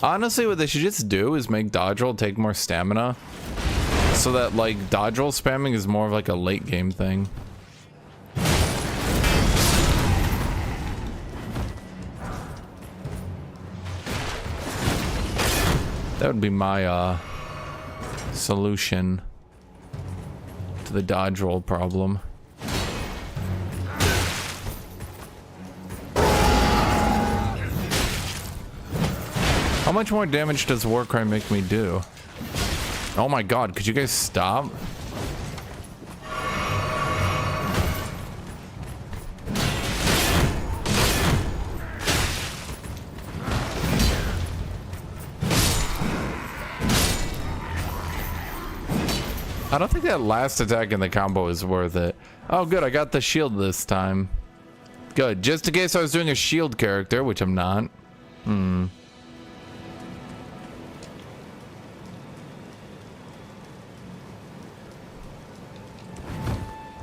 Honestly, what they should just do is make dodge roll take more stamina, so that like dodge roll spamming is more of like a late game thing. That would be my solution to the dodge roll problem. How much more damage does Warcry make me do? Oh my god, could you guys stop? I don't think that last attack in the combo is worth it. Oh good, I got the shield this time. Good, just in case I was doing a shield character, which I'm not.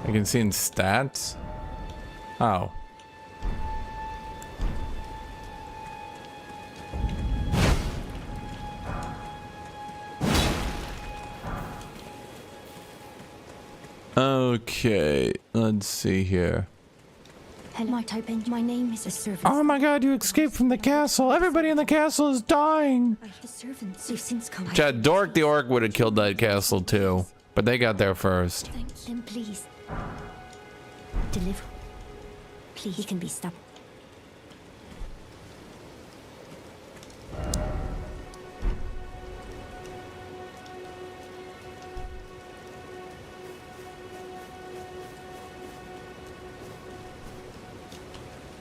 I can see in stats. Oh. Okay, let's see here. Hello, might open. My name is a servant. Oh my god, you escaped from the castle. Everybody in the castle is dying. The servants who've since come. Chad, Dork the orc would have killed that castle too, but they got there first. Thank him, please. Deliver. Please, he can be stopped.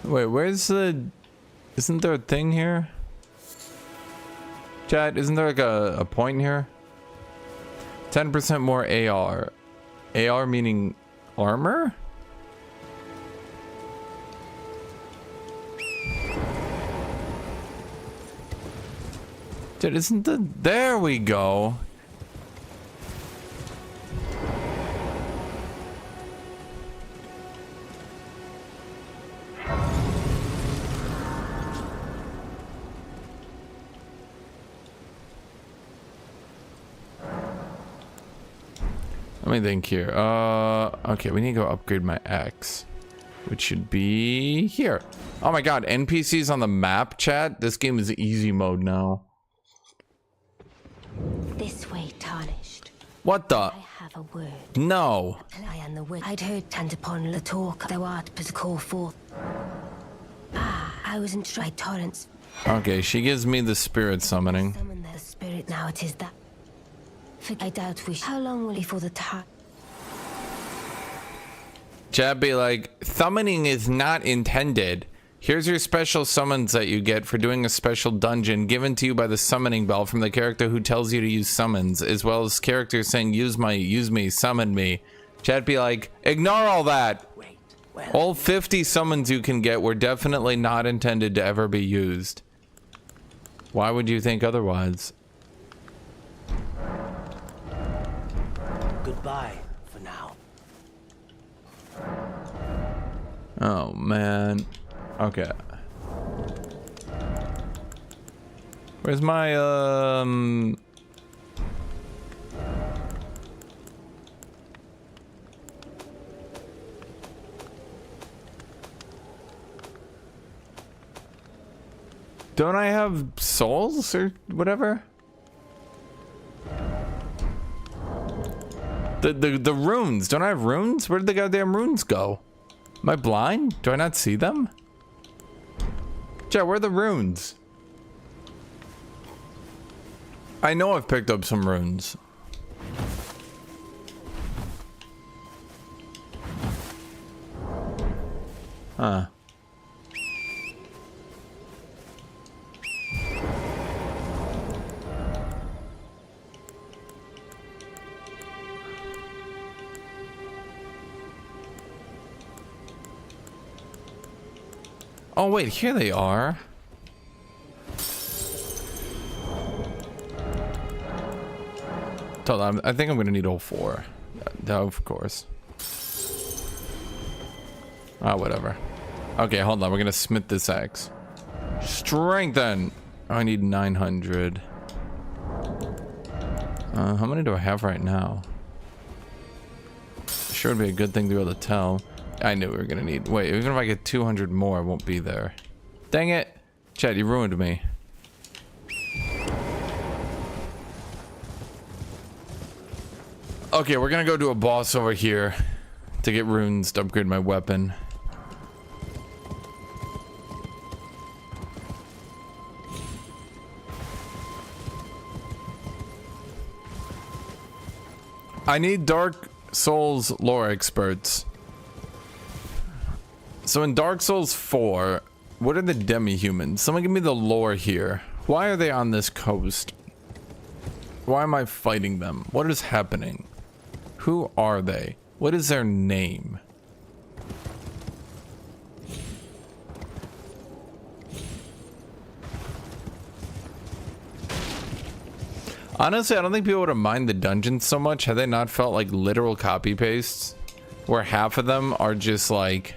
Wait, where's the... Isn't there a thing here? Chad, isn't there like a point here? 10% more AR. AR meaning armor? Dude, isn't the... There we go. Let me think here. Okay, we need to go upgrade my axe, which should be here. Oh my god, NPCs on the map, chat? This game is easy mode now. This way, tarnished. What the? I have a word. No. I am the word. I'd heard and upon the talk thou art but to call forth. Ah, I was in tried torrents. Okay, she gives me the spirit summoning. Summon the spirit now it is that. I doubt we. How long will it for the time? Chat be like, summoning is not intended. Here's your special summons that you get for doing a special dungeon given to you by the summoning bell from the character who tells you to use summons, as well as characters saying use me, summon me. Chat be like, ignore all that. All 50 summons you can get were definitely not intended to ever be used. Why would you think otherwise? Goodbye for now. Oh man. Okay. Where's my Don't I have souls or whatever? The runes. Don't I have runes? Where did the goddamn runes go? Am I blind? Do I not see them? Chat, where are the runes? I know I've picked up some runes. Huh. Oh wait, here they are. I think I'm gonna need all 4. Of course. Ah, whatever. Okay, hold on. We're gonna smith this axe. Strengthen. Oh, I need 900. How many do I have right now? Sure would be a good thing to be able to tell. I knew we were gonna need. Wait, even if I get 200 more, I won't be there. Dang it, Chad! You ruined me. Okay, we're gonna go to a boss over here to get runes to upgrade my weapon. I need Dark Souls lore experts. So in Dark Souls 4, what are the demi-humans? Someone give me the lore here. Why are they on this coast? Why am I fighting them? What is happening? Who are they? What is their name? Honestly, I don't think people would have minded the dungeons so much had they not felt like literal copy pastes, where half of them are just like,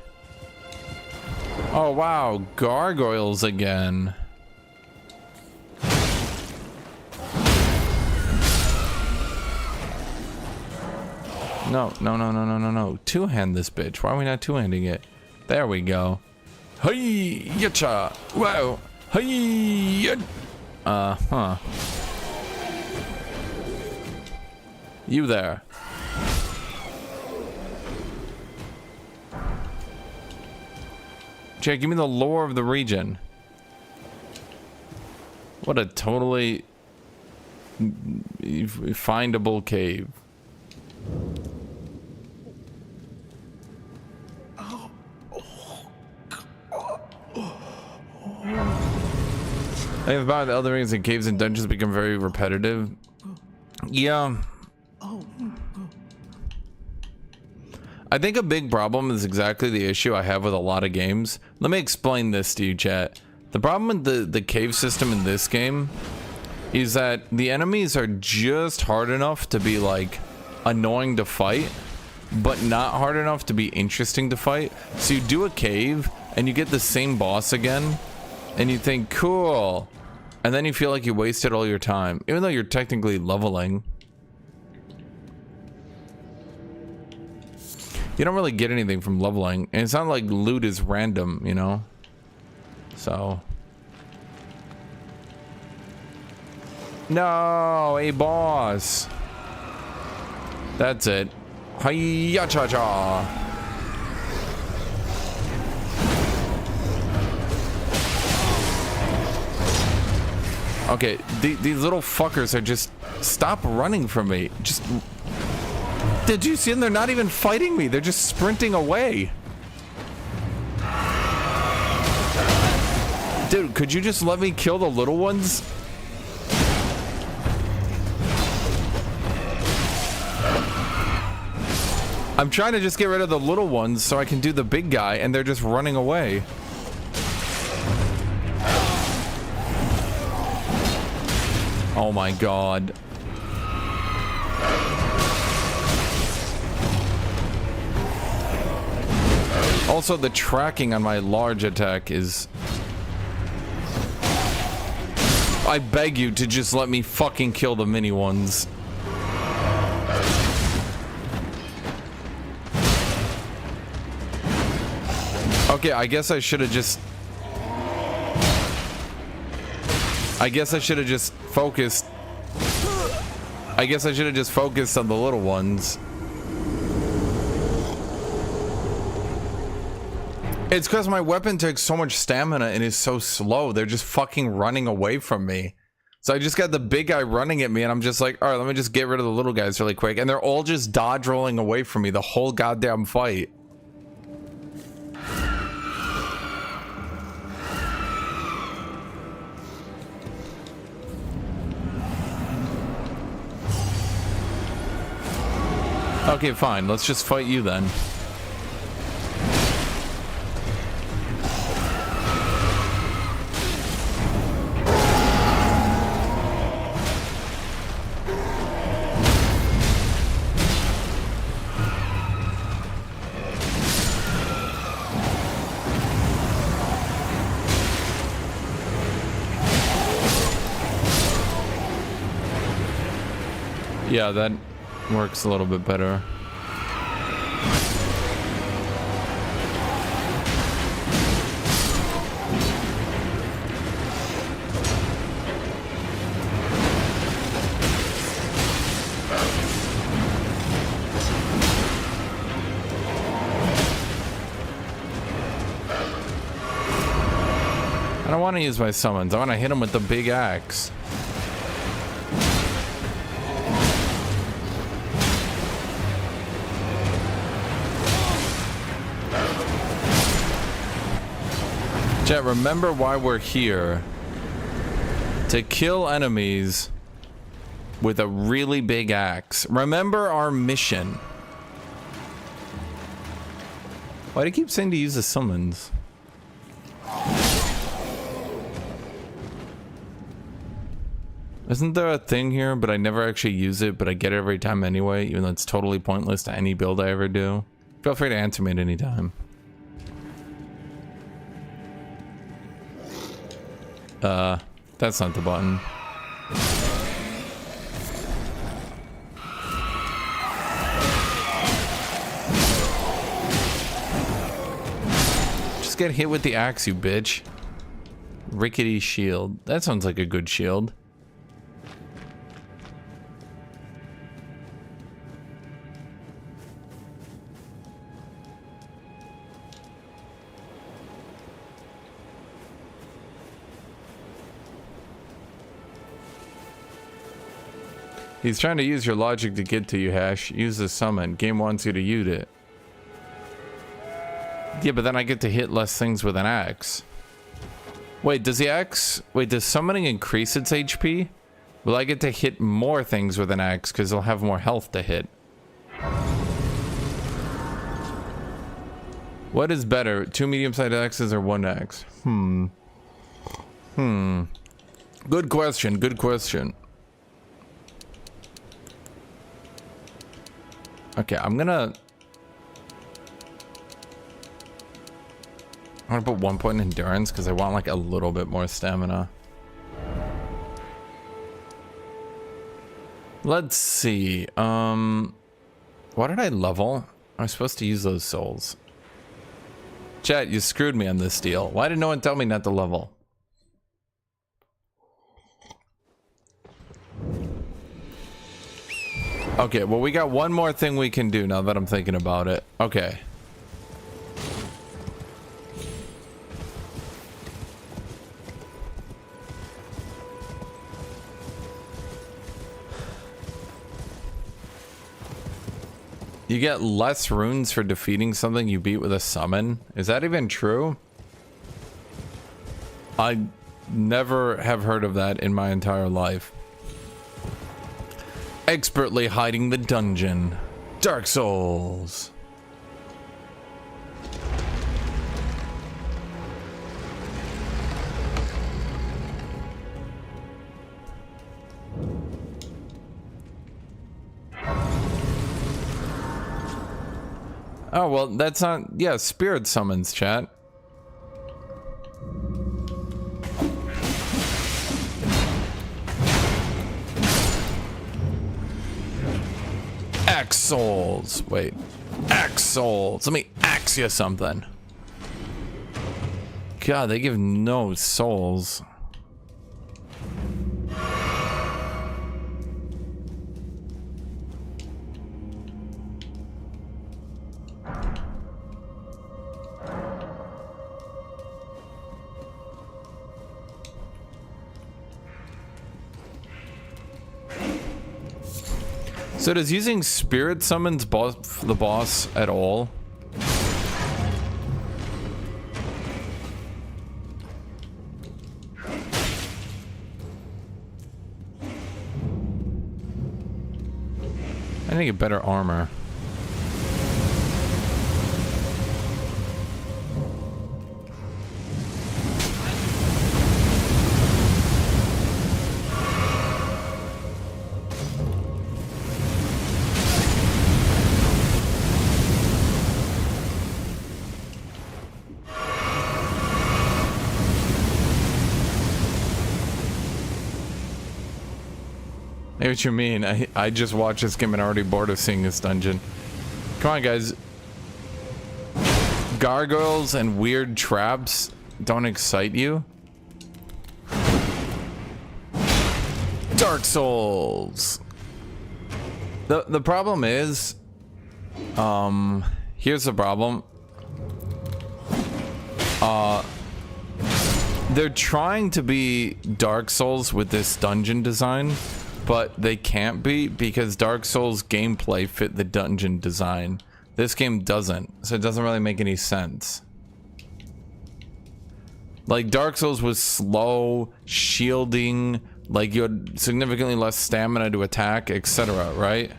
oh wow, gargoyles again. No. Two-hand this bitch. Why are we not two-handing it? There we go. Hey, yacha. Wow. Hey. Huh. You there. Jay, give me the lore of the region. What a totally findable cave. I think about the other rings and caves and dungeons become very repetitive. Yeah. I think a big problem is exactly the issue I have with a lot of games. Let me explain this to you, chat. The problem with the cave system in this game is that the enemies are just hard enough to be like annoying to fight, but not hard enough to be interesting to fight. So you do a cave and you get the same boss again and you think, cool, and then you feel like you wasted all your time, even though you're technically leveling. You don't really get anything from leveling, and it's not like loot is random, you know? So. No, a boss. That's it. Hiya cha cha. Okay, these little fuckers are just, stop running from me. Just, did you see them? They're not even fighting me. They're just sprinting away. Dude, could you just let me kill the little ones? I'm trying to just get rid of the little ones so I can do the big guy, and they're just running away. Oh my god. Also, the tracking on my large attack is... I beg you to just let me fucking kill the mini ones. Okay, I guess I should have just... I guess I should have just focused. I guess I should have just focused on the little ones. It's because my weapon takes so much stamina and is so slow. They're just fucking running away from me. So I just got the big guy running at me and I'm just like, all right, let me just get rid of the little guys really quick. And they're all just dodge rolling away from me the whole goddamn fight. Okay, fine. Let's just fight you then. Yeah, that works a little bit better. I don't want to use my summons. I want to hit him with the big axe. Chat, remember why we're here. To kill enemies with a really big axe. Remember our mission. Why do you keep saying to use the summons? Isn't there a thing here, but I never actually use it, but I get it every time anyway, even though it's totally pointless to any build I ever do? Feel free to answer me at any time. That's not the button. Just get hit with the axe, you bitch. Rickety shield. That sounds like a good shield. He's trying to use your logic to get to you, Hash. Use the summon. Game wants you to use it. Yeah, but then I get to hit less things with an axe. Wait, does the axe... Wait, does summoning increase its HP? Will I get to hit more things with an axe because they'll have more health to hit? What is better? 2 medium-sized axes or 1 axe? Good question, good question. Okay, I'm gonna put 1 point in endurance because I want like a little bit more stamina. Let's see. What did I level? I was supposed to use those souls. Chat, you screwed me on this deal. Why did no one tell me not to level? Okay, well, we got one more thing we can do now that I'm thinking about it. Okay. You get less runes for defeating something you beat with a summon? Is that even true? I never have heard of that in my entire life. Expertly hiding the dungeon. Dark Souls. Oh, well, that's not... Yeah, spirit summons, chat. Axe souls. Wait. Axe souls. Let me axe you something. God, they give no souls. So does using spirit summons buff the boss at all? I need to get better armor. I know what you mean. I just watched this game and already bored of seeing this dungeon. Come on, guys. Gargoyles and weird traps don't excite you? Dark Souls. The problem is, here's the problem. They're trying to be Dark Souls with this dungeon design, but they can't be because Dark Souls gameplay fit the dungeon design. This game doesn't, so it doesn't really make any sense. Like, Dark Souls was slow, shielding, like you had significantly less stamina to attack, etc., right?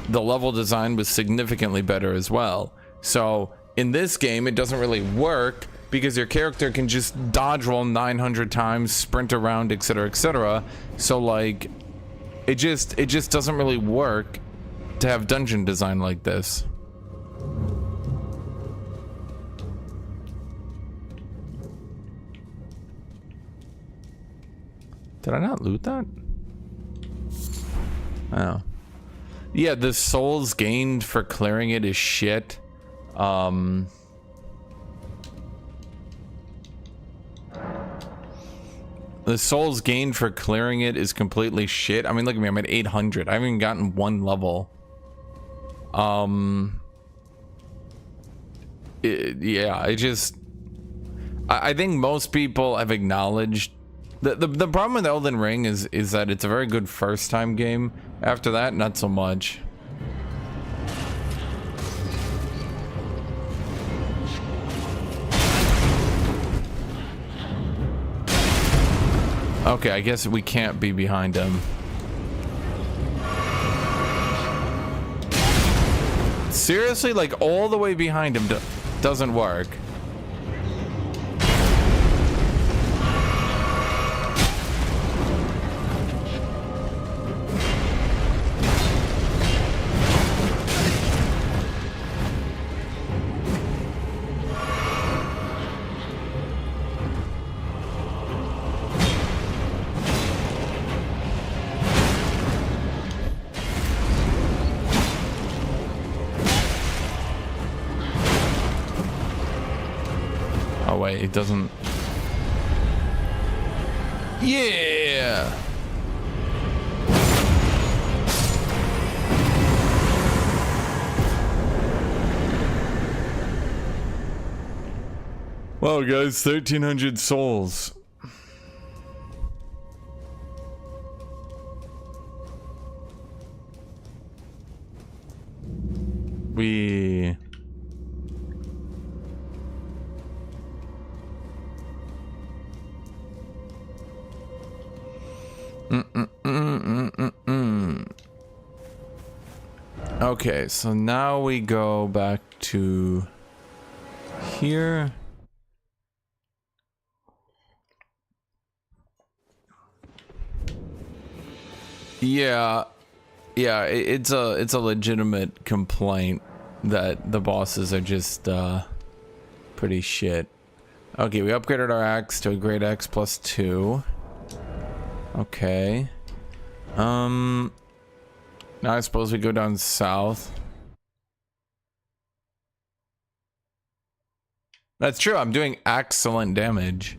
The level design was significantly better as well. So in this game, it doesn't really work because your character can just dodge roll 900 times, sprint around, etc., etc. So like, it just doesn't really work to have dungeon design like this. Did I not loot that? Oh. Yeah, the souls gained for clearing it is shit. The souls gained for clearing it is completely shit. I mean, look at me, I'm at 800. I haven't even gotten one level. I think most people have acknowledged the problem with Elden Ring is that it's a very good first time game. After that, not so much. Okay, I guess we can't be behind him. Seriously, like all the way behind him doesn't work. It doesn't. Yeah. Wow, guys, 1,300 souls. We. Okay, so now we go back to here. Yeah, it's a legitimate complaint that the bosses are just pretty shit. Okay, we upgraded our axe to a great axe +2. Okay. Now I suppose we go down south. That's true, I'm doing excellent damage.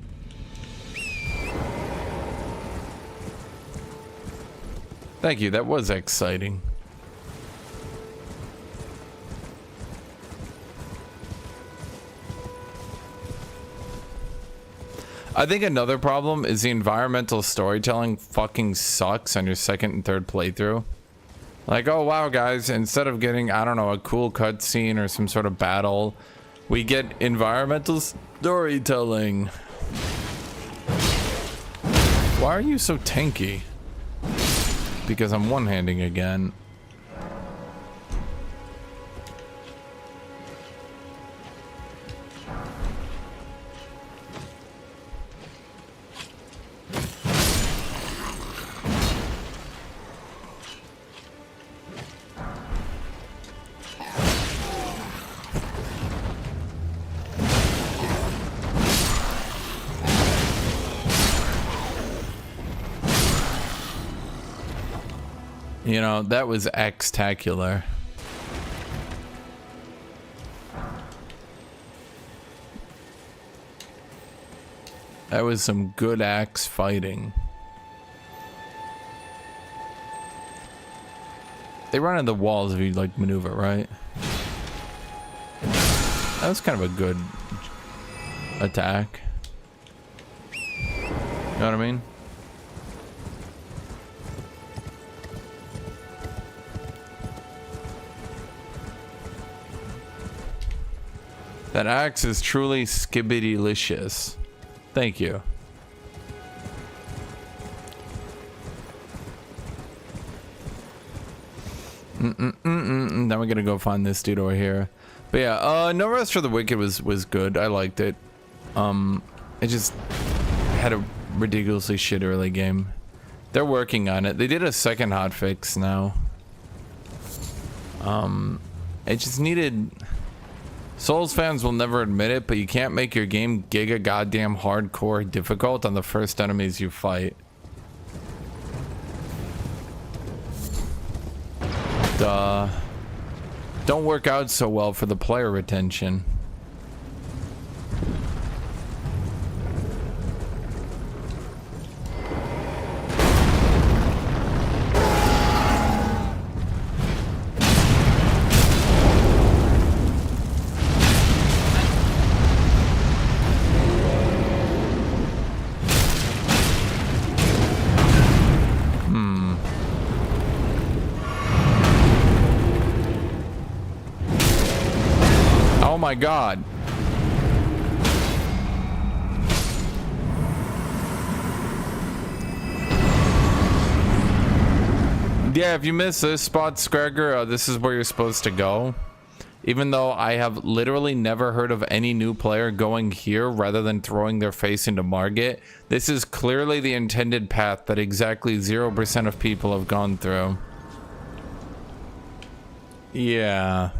Thank you, that was exciting. I think another problem is the environmental storytelling fucking sucks on your second and third playthrough. Like, oh wow, guys, instead of getting, I don't know, a cool cutscene or some sort of battle, we get environmental storytelling. Why are you so tanky? Because I'm one-handing again. You know, that was X-tacular. That was some good axe fighting. They run into the walls if you like maneuver, right? That was kind of a good attack. You know what I mean? That axe is truly skibbity-licious. Thank you. Now we're gonna go find this dude over here. But yeah, No Rest for the Wicked was good. I liked it. It just had a ridiculously shit early game. They're working on it. They did a second hotfix now. It just needed... Souls fans will never admit it, but you can't make your game giga goddamn hardcore difficult on the first enemies you fight. Duh. Don't work out so well for the player retention. Oh my god. Yeah, if you miss this spot, Scragger, this is where you're supposed to go. Even though I have literally never heard of any new player going here rather than throwing their face into Marget, this is clearly the intended path that exactly 0% of people have gone through. Yeah.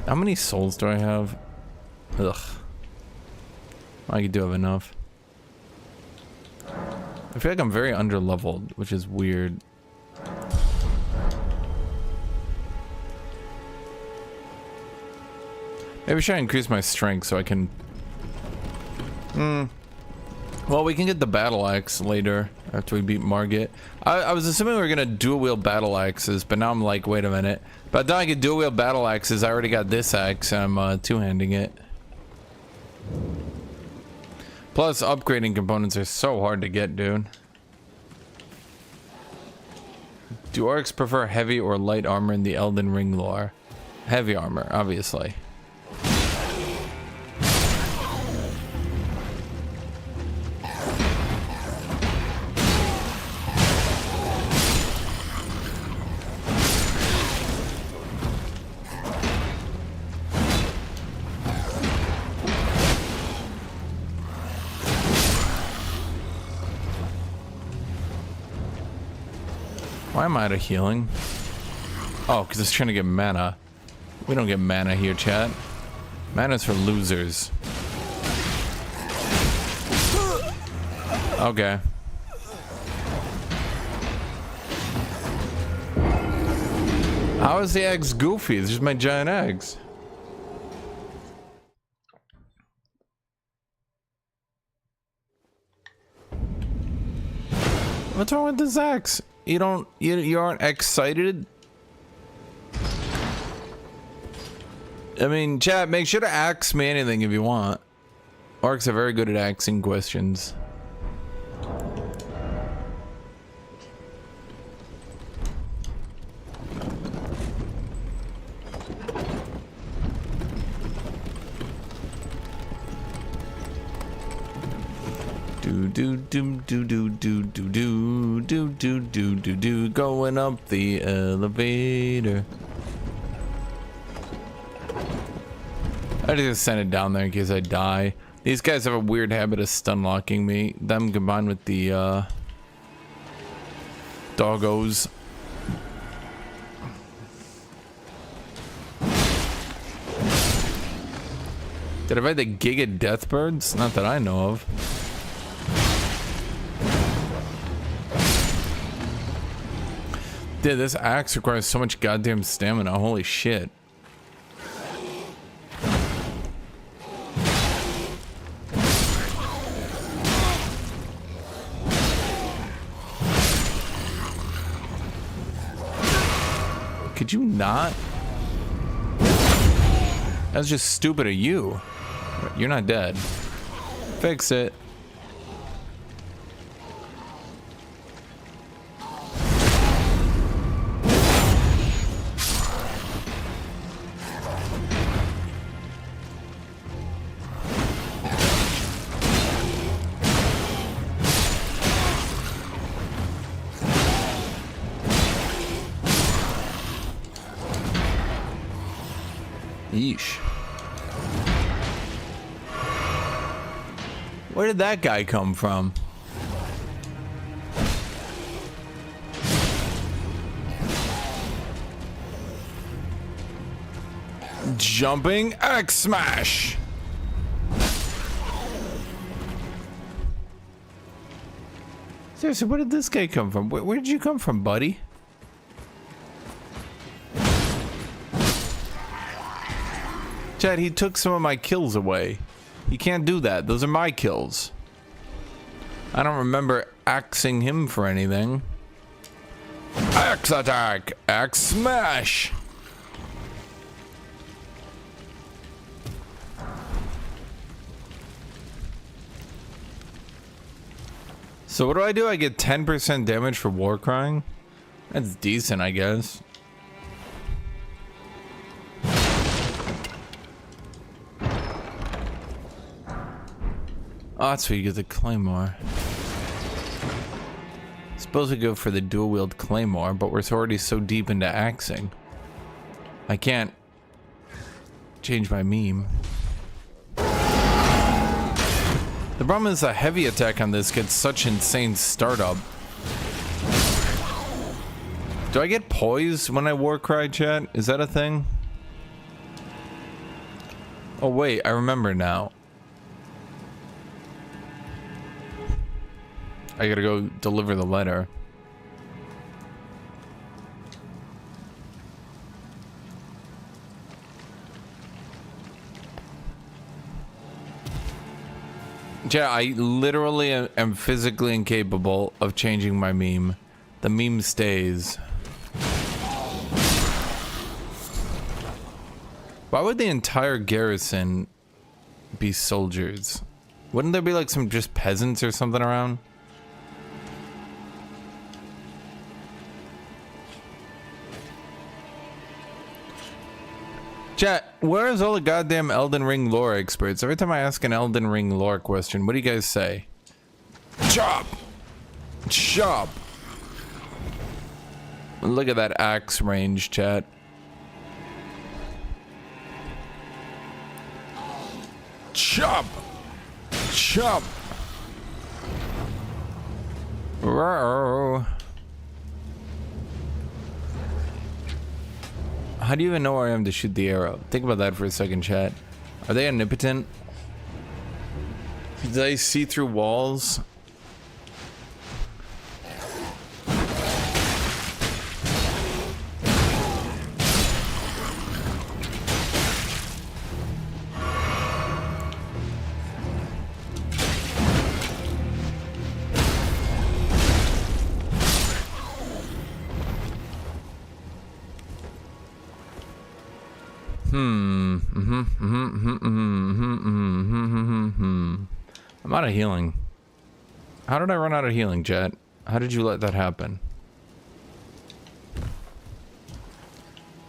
How many souls do I have? Ugh. I do have enough. I feel like I'm very underleveled, which is weird. Maybe I should increase my strength so I can... Well, we can get the battle axe later after we beat Marget. I was assuming we were gonna dual wield battle axes, but now I'm like, wait a minute. By the time I get dual wield battle axes, I already got this axe and I'm two-handing it. Plus, upgrading components are so hard to get, dude. Do orcs prefer heavy or light armor in the Elden Ring lore? Heavy armor, obviously. Why am I out of healing? Oh, because it's trying to get mana. We don't get mana here, chat. Mana's for losers. Okay. How is the eggs goofy? It's just my giant eggs. What's wrong with this axe? You aren't excited? I mean, chat, make sure to ask me anything if you want. Orcs are very good at asking questions. Do do do do do do do do do do do do do going up the elevator. I just send it down there in case I die. These guys have a weird habit of stun locking me. Them combined with the doggos. Did I buy the Giga Deathbirds? Not that I know of. Dude, this axe requires so much goddamn stamina. Holy shit. Could you not? That's just stupid of you. You're not dead. Fix it. Yeesh. Where did that guy come from? Jumping axe smash. Seriously, where did this guy come from? Where did you come from, buddy? Chad, he took some of my kills away. You can't do that. Those are my kills. I don't remember axing him for anything. Axe attack! Axe smash! So what do? I get 10% damage for war crying? That's decent, I guess. Oh, that's where you get the claymore. Suppose we go for the dual wield claymore, but we're already so deep into axing. I can't change my meme. The problem is a heavy attack on this gets such insane startup. Do I get poised when I war cry, chat? Is that a thing? Oh wait, I remember now. I gotta go deliver the letter. Yeah, I literally am physically incapable of changing my meme. The meme stays. Why would the entire garrison be soldiers? Wouldn't there be like some just peasants or something around? Chat, where is all the goddamn Elden Ring lore experts? Every time I ask an Elden Ring lore question, what do you guys say? Chop! Chop! Look at that axe range, chat. Chop! Chop! Row. How do you even know where I am to shoot the arrow? Think about that for a second, chat. Are they omnipotent? Do they see through walls? I'm out of healing. How did I run out of healing, Jet? How did you let that happen?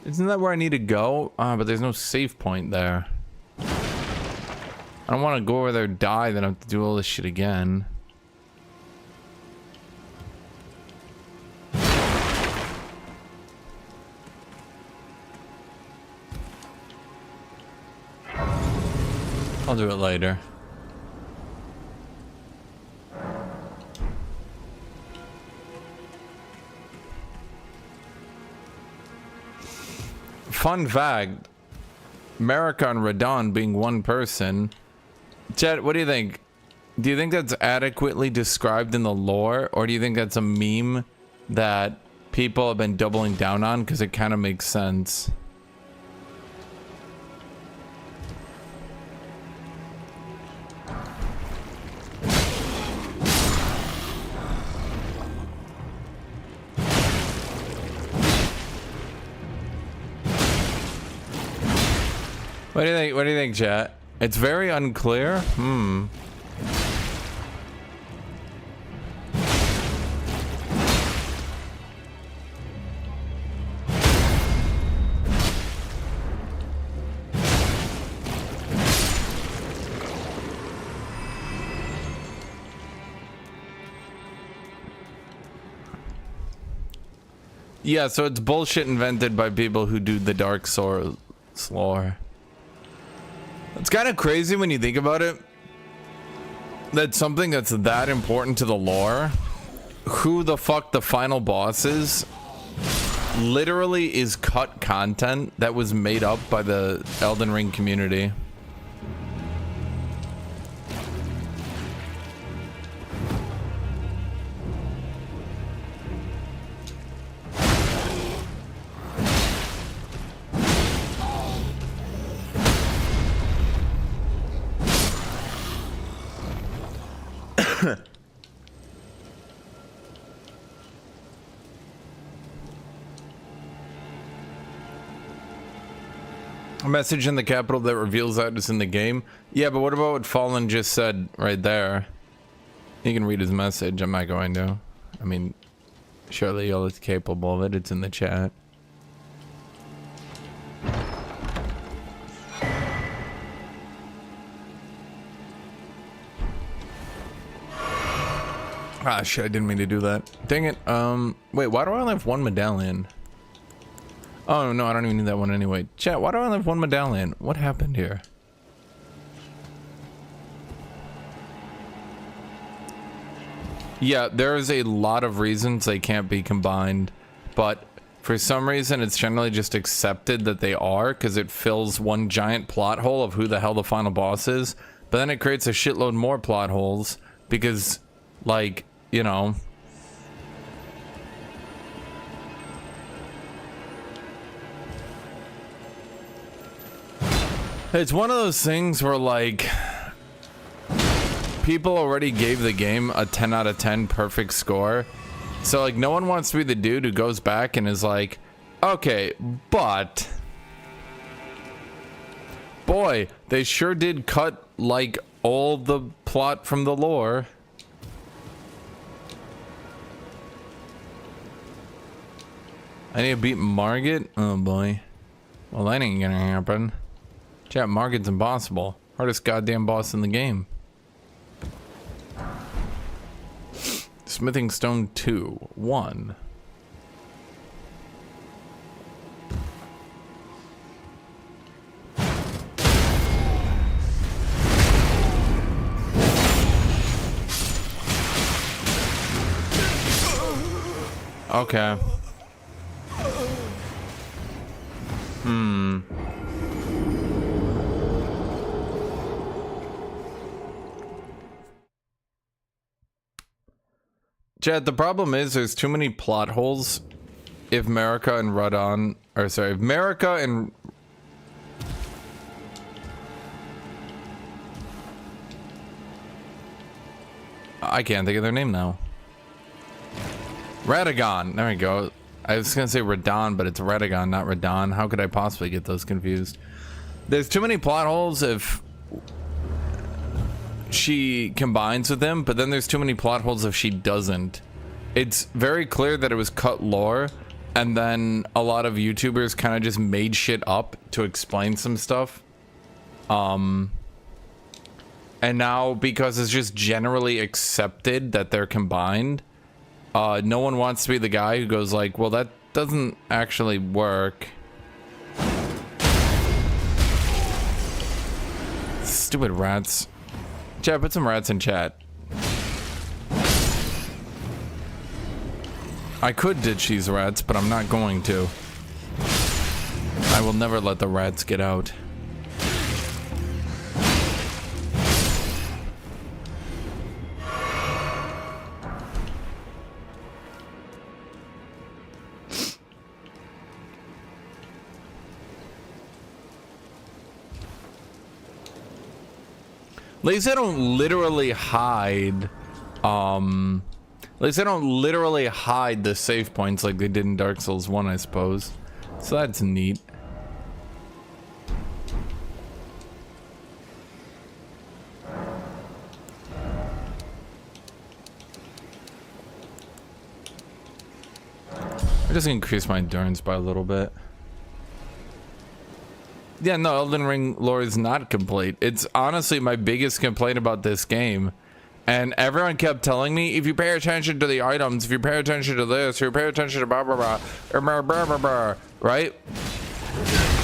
Isn't that where I need to go? But there's no save point there. I don't want to go over there, die, then I have to do all this shit again. I'll do it later. Fun fact, America and Radon being one person. Chet, what do you think? Do you think that's adequately described in the lore, or do you think that's a meme that people have been doubling down on because it kind of makes sense? What do you think? What do you think, chat? It's very unclear. Yeah, so it's bullshit invented by people who do the Dark Souls lore. It's kind of crazy when you think about it, that something that's that important to the lore, who the fuck the final boss is, literally is cut content that was made up by the Elden Ring community. A message in the capital that reveals that is in the game. Yeah, but what about what Fallen just said right there? You can read his message. I'm not going to. I mean, surely y'all is capable of it. It's in the chat. Ah, shit, I didn't mean to do that. Dang it. Wait, why do I only have one medallion? Oh, no, I don't even need that one anyway. Chat, why do I only have one medallion? What happened here? Yeah, there's a lot of reasons they can't be combined, but for some reason it's generally just accepted that they are, because it fills one giant plot hole of who the hell the final boss is, but then it creates a shitload more plot holes, because, like, you know... It's one of those things where, like, people already gave the game a 10 out of 10 perfect score. So, like, no one wants to be the dude who goes back and is like, okay, but... boy, they sure did cut, like, all the plot from the lore. I need to beat Marget? Oh, boy. Well, that ain't gonna happen. Chat, Marget's impossible. Hardest goddamn boss in the game. Smithing Stone 2. 1. Okay. Chad, the problem is there's too many plot holes if Marika and Radon, or sorry, if Marika and... I can't think of their name now. Radagon, there we go. I was gonna say Radon, but it's Radagon, not Radon. How could I possibly get those confused? There's too many plot holes if she combines with him, but then there's too many plot holes if she doesn't. It's very clear that it was cut lore, and then a lot of YouTubers kind of just made shit up to explain some stuff. And now, because it's just generally accepted that they're combined, no one wants to be the guy who goes like, well, that doesn't actually work. Stupid rats. Chat, put some rats in chat. I could ditch these rats, but I'm not going to. I will never let the rats get out. At least I don't literally hide, at least I don't literally hide the save points like they did in Dark Souls 1, I suppose. So that's neat. I just increased my endurance by a little bit. Yeah, no, Elden Ring lore is not complete. It's honestly my biggest complaint about this game. And everyone kept telling me, if you pay attention to the items, if you pay attention to this, if you pay attention to blah, blah, blah, blah, blah, blah, blah, right?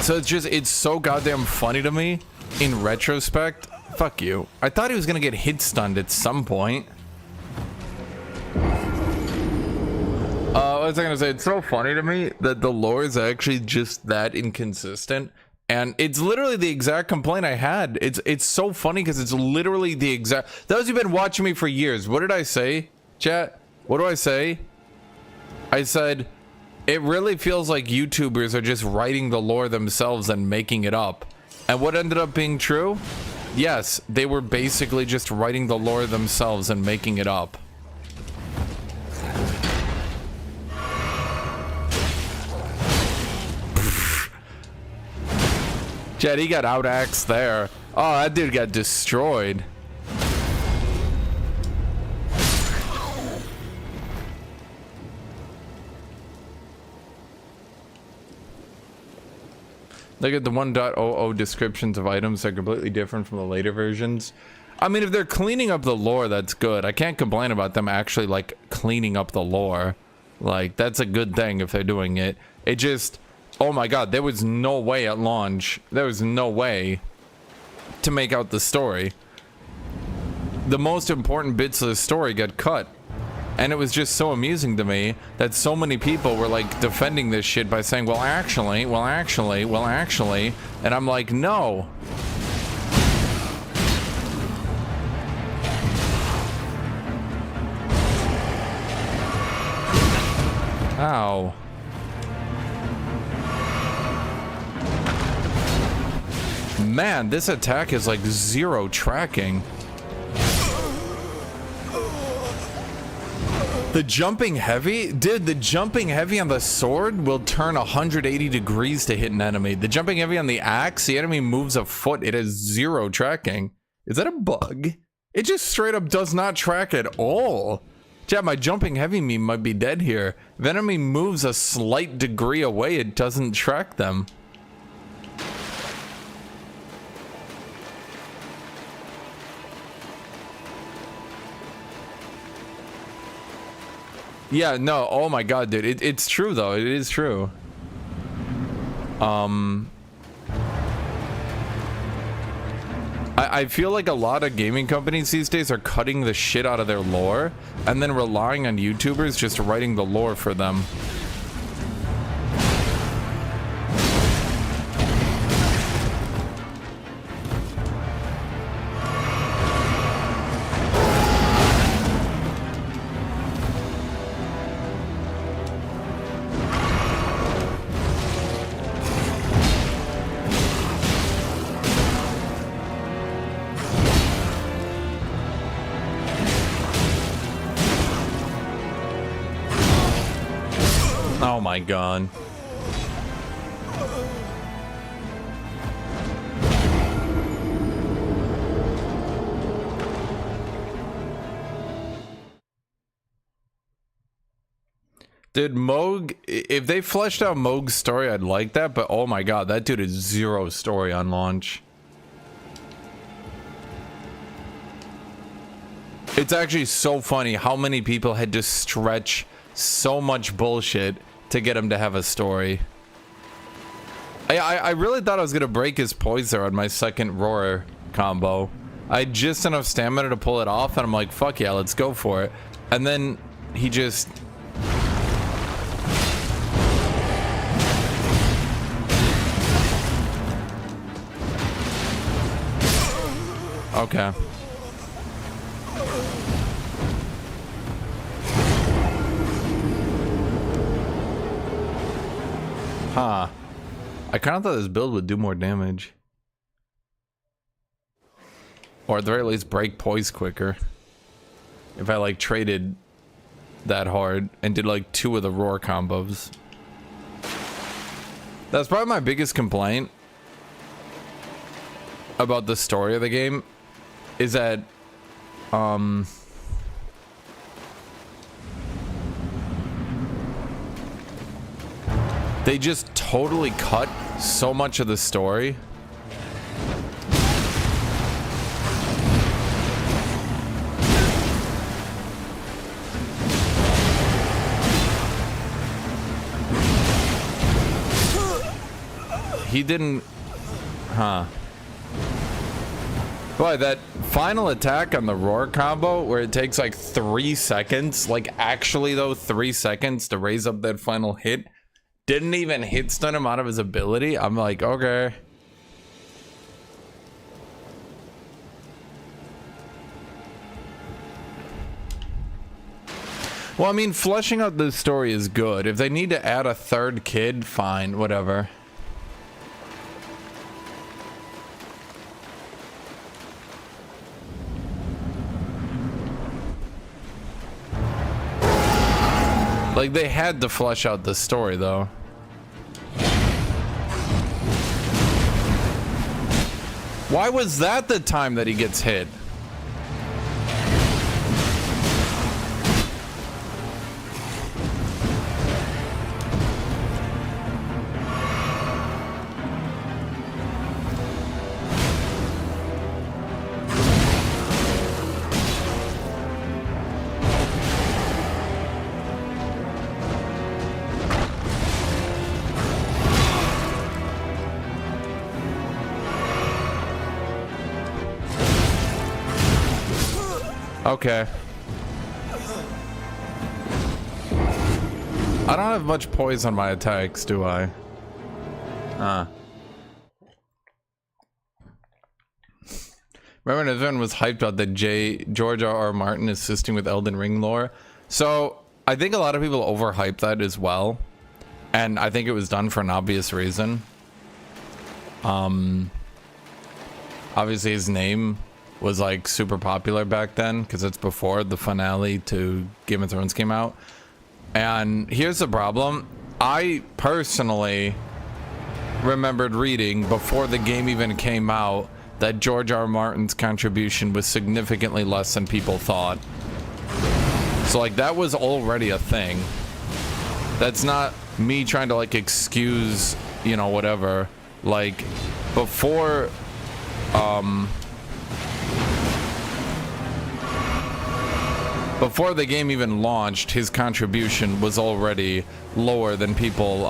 So it's so goddamn funny to me in retrospect. Fuck you. I thought he was gonna get hit stunned at some point. What was I gonna say? It's so funny to me that the lore is actually just that inconsistent. And it's literally the exact complaint I had. It's so funny because it's literally the exact... Those who've been watching me for years, what did I say, chat? What do I say? I said, it really feels like YouTubers are just writing the lore themselves and making it up. And what ended up being true? Yes, they were basically just writing the lore themselves and making it up. Jet, he got out-axed there. Oh, that dude got destroyed. Look at the 1.00 descriptions of items that are completely different from the later versions. I mean, if they're cleaning up the lore, that's good. I can't complain about them actually, like, cleaning up the lore. Like, that's a good thing if they're doing it. It just... Oh my god, there was no way at launch. There was no way to make out the story. The most important bits of the story got cut. And it was just so amusing to me that so many people were like defending this shit by saying, well actually, well actually, well actually. And I'm like, no. Ow. Man, this attack is like zero tracking. The jumping heavy? Dude, the jumping heavy on the sword will turn 180 degrees to hit an enemy. The jumping heavy on the axe, the enemy moves a foot. It has zero tracking. Is that a bug? It just straight up does not track at all. Yeah, my jumping heavy meme might be dead here. If enemy moves a slight degree away, it doesn't track them. Yeah, no, oh my god, dude. It's true, though. It is true. I feel like a lot of gaming companies these days are cutting the shit out of their lore and then relying on YouTubers just writing the lore for them. Oh my god. Dude, Moog, if they fleshed out Moog's story, I'd like that, but oh my god, that dude is zero story on launch. It's actually so funny how many people had to stretch so much bullshit to get him to have a story. I really thought I was gonna break his poise there on my second roar, combo. I had just enough stamina to pull it off, and I'm like, fuck yeah, let's go for it. And then he just... Okay. Huh. I kind of thought this build would do more damage. Or at the very least break poise quicker. If I like traded that hard and did like 2 of the roar combos. That's probably my biggest complaint about the story of the game, is that they just totally cut so much of the story. He didn't... Huh. Boy, that final attack on the roar combo where it takes like 3 seconds, like actually though 3 seconds to raise up that final hit, didn't even hit stun him out of his ability. I'm like, okay. Well, I mean, fleshing out this story is good. If they need to add a 3rd kid, fine, whatever. Like, they had to flesh out the story, though. Why was that the time that he gets hit? Okay. I don't have much poise on my attacks, do I? Remember when everyone was hyped out that George R.R. Martin assisting with Elden Ring lore? So, I think a lot of people overhype that as well. And I think it was done for an obvious reason. Obviously his name was like super popular back then because it's before the finale to Game of Thrones came out. And here's the problem. I personally remembered reading before the game even came out that George R. R. Martin's contribution was significantly less than people thought. So like that was already a thing. That's not me trying to like excuse, you know, whatever. Like before before the game even launched, his contribution was already lower than people,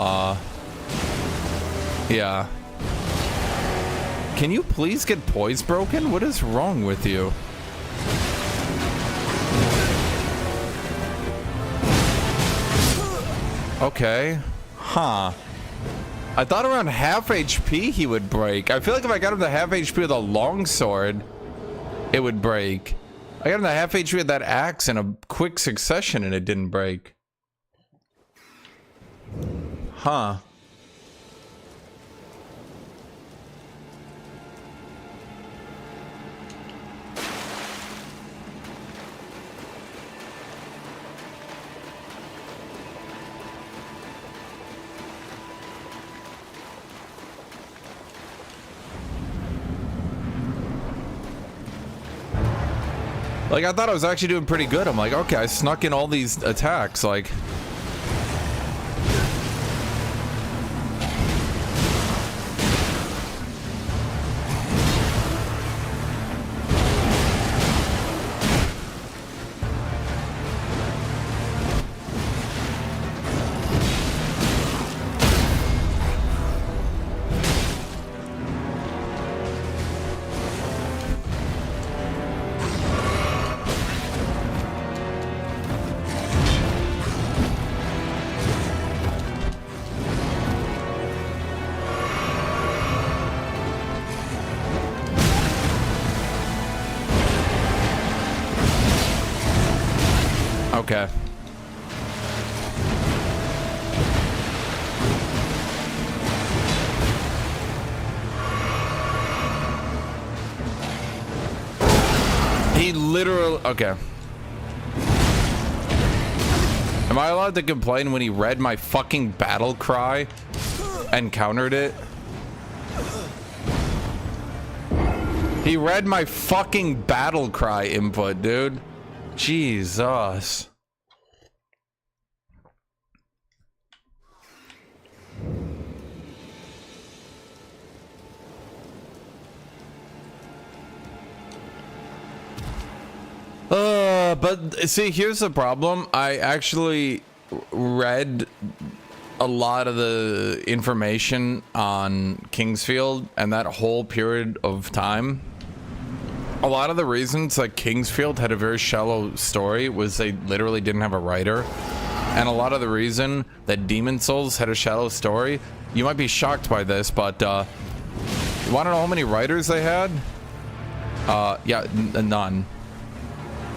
yeah. Can you please get poise broken? What is wrong with you? Okay. Huh. I thought around half HP he would break. I feel like if I got him to half HP with a longsword, it would break. I got him to half HP with that axe in a quick succession and it didn't break. Huh. Like, I thought I was actually doing pretty good. I'm like, okay, I snuck in all these attacks, like... Okay. He literally... Okay. Am I allowed to complain when he read my fucking battle cry and countered it? He read my fucking battle cry input, dude. Jesus. But see, here's the problem. I actually read a lot of the information on Kingsfield and that whole period of time. A lot of the reasons that Kingsfield had a very shallow story was they literally didn't have a writer. And a lot of the reason that Demon Souls had a shallow story, you might be shocked by this, but you want to know how many writers they had? Yeah, none.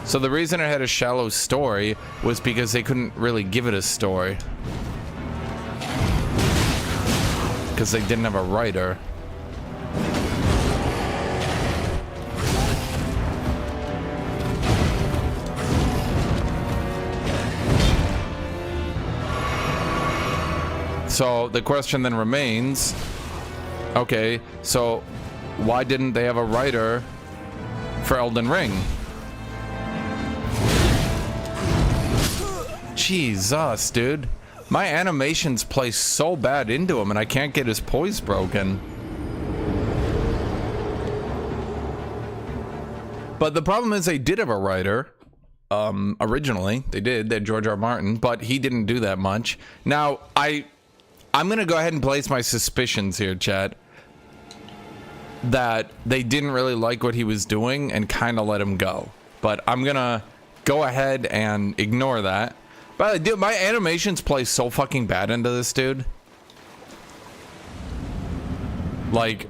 So the reason it had a shallow story was because they couldn't really give it a story. Because they didn't have a writer. So the question then remains, okay, so why didn't they have a writer for Elden Ring? Jesus, dude. My animations play so bad into him and I can't get his poise broken. But the problem is they did have a writer. Originally, they had George R. Martin, but he didn't do that much. Now, I'm gonna go ahead and place my suspicions here, chat, that they didn't really like what he was doing and kind of let him go. But I'm gonna go ahead and ignore that. But dude, my animations play so fucking bad into this, dude. Like,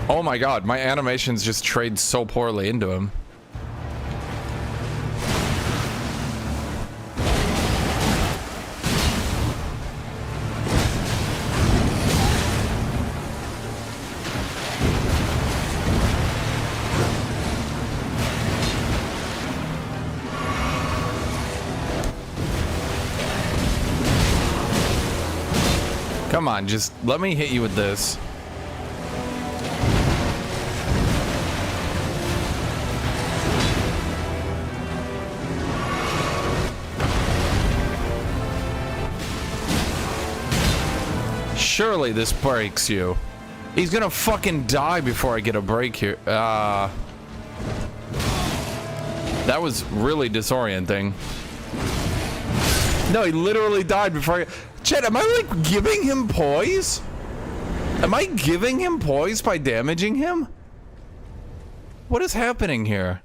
oh my god, my animations just trade so poorly into him. Come on, just let me hit you with this. Surely this breaks you. He's gonna fucking die before I get a break here. That was really disorienting. No, he literally died before I... Chet, am I like giving him poise? Am I giving him poise by damaging him? What is happening here?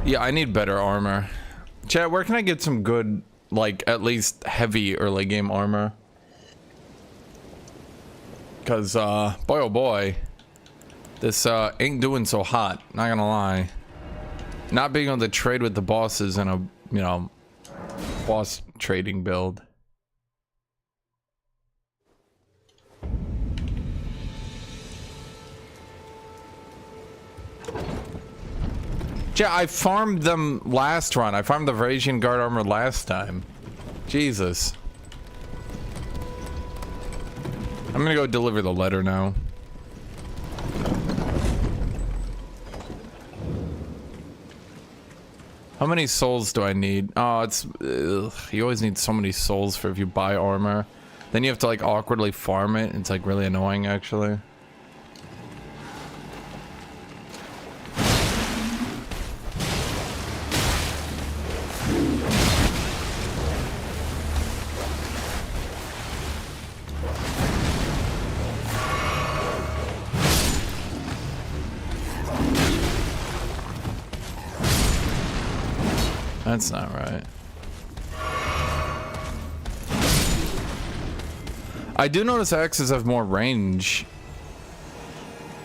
Yeah, I need better armor. Chat, where can I get some good, like, at least heavy early game armor? Because, boy oh boy, this ain't doing so hot, not gonna lie. Not being able to trade with the bosses in a, you know, boss trading build. Yeah, I farmed them last run. I farmed the Varasian guard armor last time. Jesus. I'm gonna go deliver the letter now. How many souls do I need? Oh, it's... ugh, you always need so many souls for if you buy armor. Then you have to like awkwardly farm it. It's like really annoying actually. That's not right. I do notice axes have more range.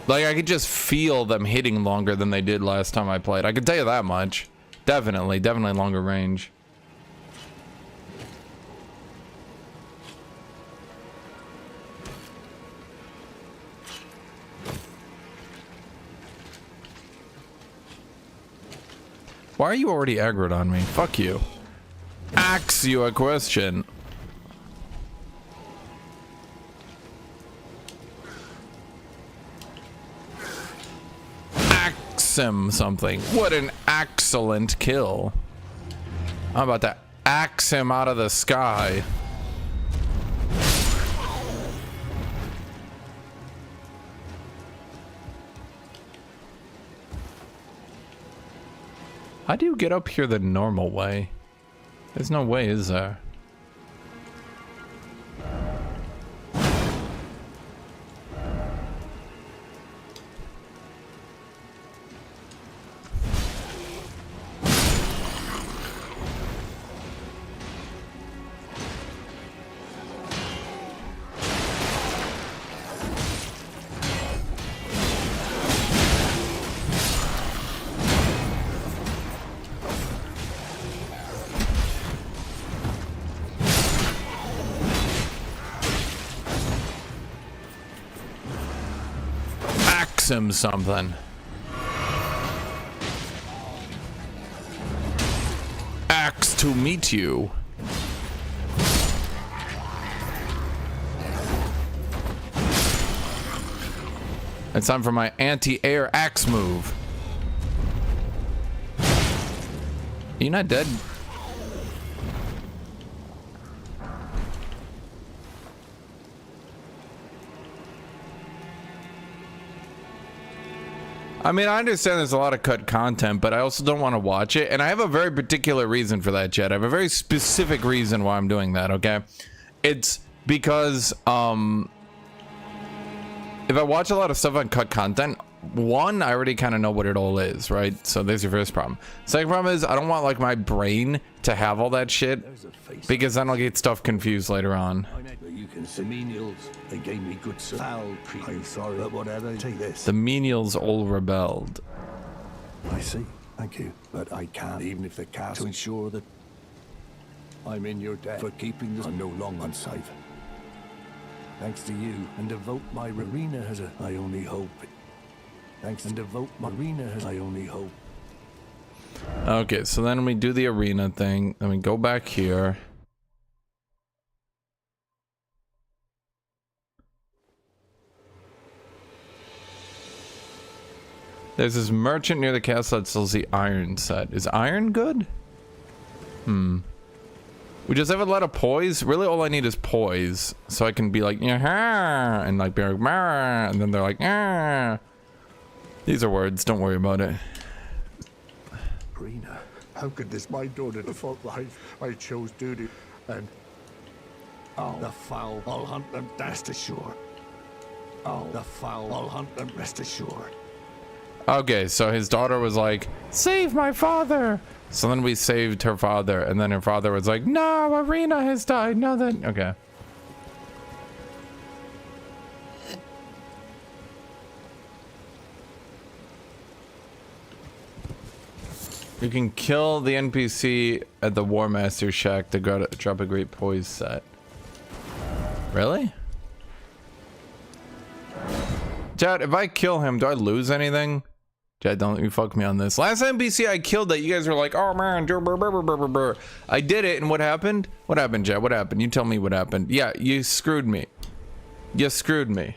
Like, I could just feel them hitting longer than they did last time I played. I can tell you that much. Definitely longer range. Why are you already aggroed on me? Fuck you. Ask you a question. Axe him something. What an excellent kill. I'm about to axe him out of the sky. How do you get up here the normal way? There's no way, is there? Him something. Axe to meet you. It's time for my anti-air axe move. Are you not dead? I mean, I understand there's a lot of cut content, but I also don't want to watch it. And I have a very particular reason for that, Jed. I have a very specific reason why I'm doing that, okay? It's because, if I watch a lot of stuff on cut content, one, I already kind of know what it all is, right? So there's your first problem. Second problem is I don't want, like, my brain to have all that shit, because then I'll get stuff confused later on. You can see menials. They gave me good foul treatment. I'm sorry, but whatever. Take this. The menials all rebelled. I see. Thank you. But I can't, even if the cast, to ensure that I'm in your debt for keeping this no longer unsafe. Thanks to you, and devote my arena as a I only hope. Thanks and devote my arena as I only hope. Okay, so then we do the arena thing. Then we go back here. There's this merchant near the castle that sells the iron set. Is iron good? We just have a lot of poise. Really, all I need is poise, so I can be like, yeah, and like be like, Mah, and then they're like, yeah. These are words. Don't worry about it. Rena, how could this my daughter default life? I chose duty, and oh, the foul! I'll hunt them. Rest assured. Oh, the foul! I'll hunt them. Rest assured. Okay, so his daughter was like, save my father. So then we saved her father, and then her father was like, no, Arena has died. No, then okay. You can kill the NPC at the War Master Shack to drop a great poise set. Really? Chad, if I kill him, do I lose anything? Chad, don't you fuck me on this. Last NPC I killed that you guys were like, oh man, I did it, and what happened? What happened, Chad? What happened? You tell me what happened. Yeah, you screwed me. You screwed me.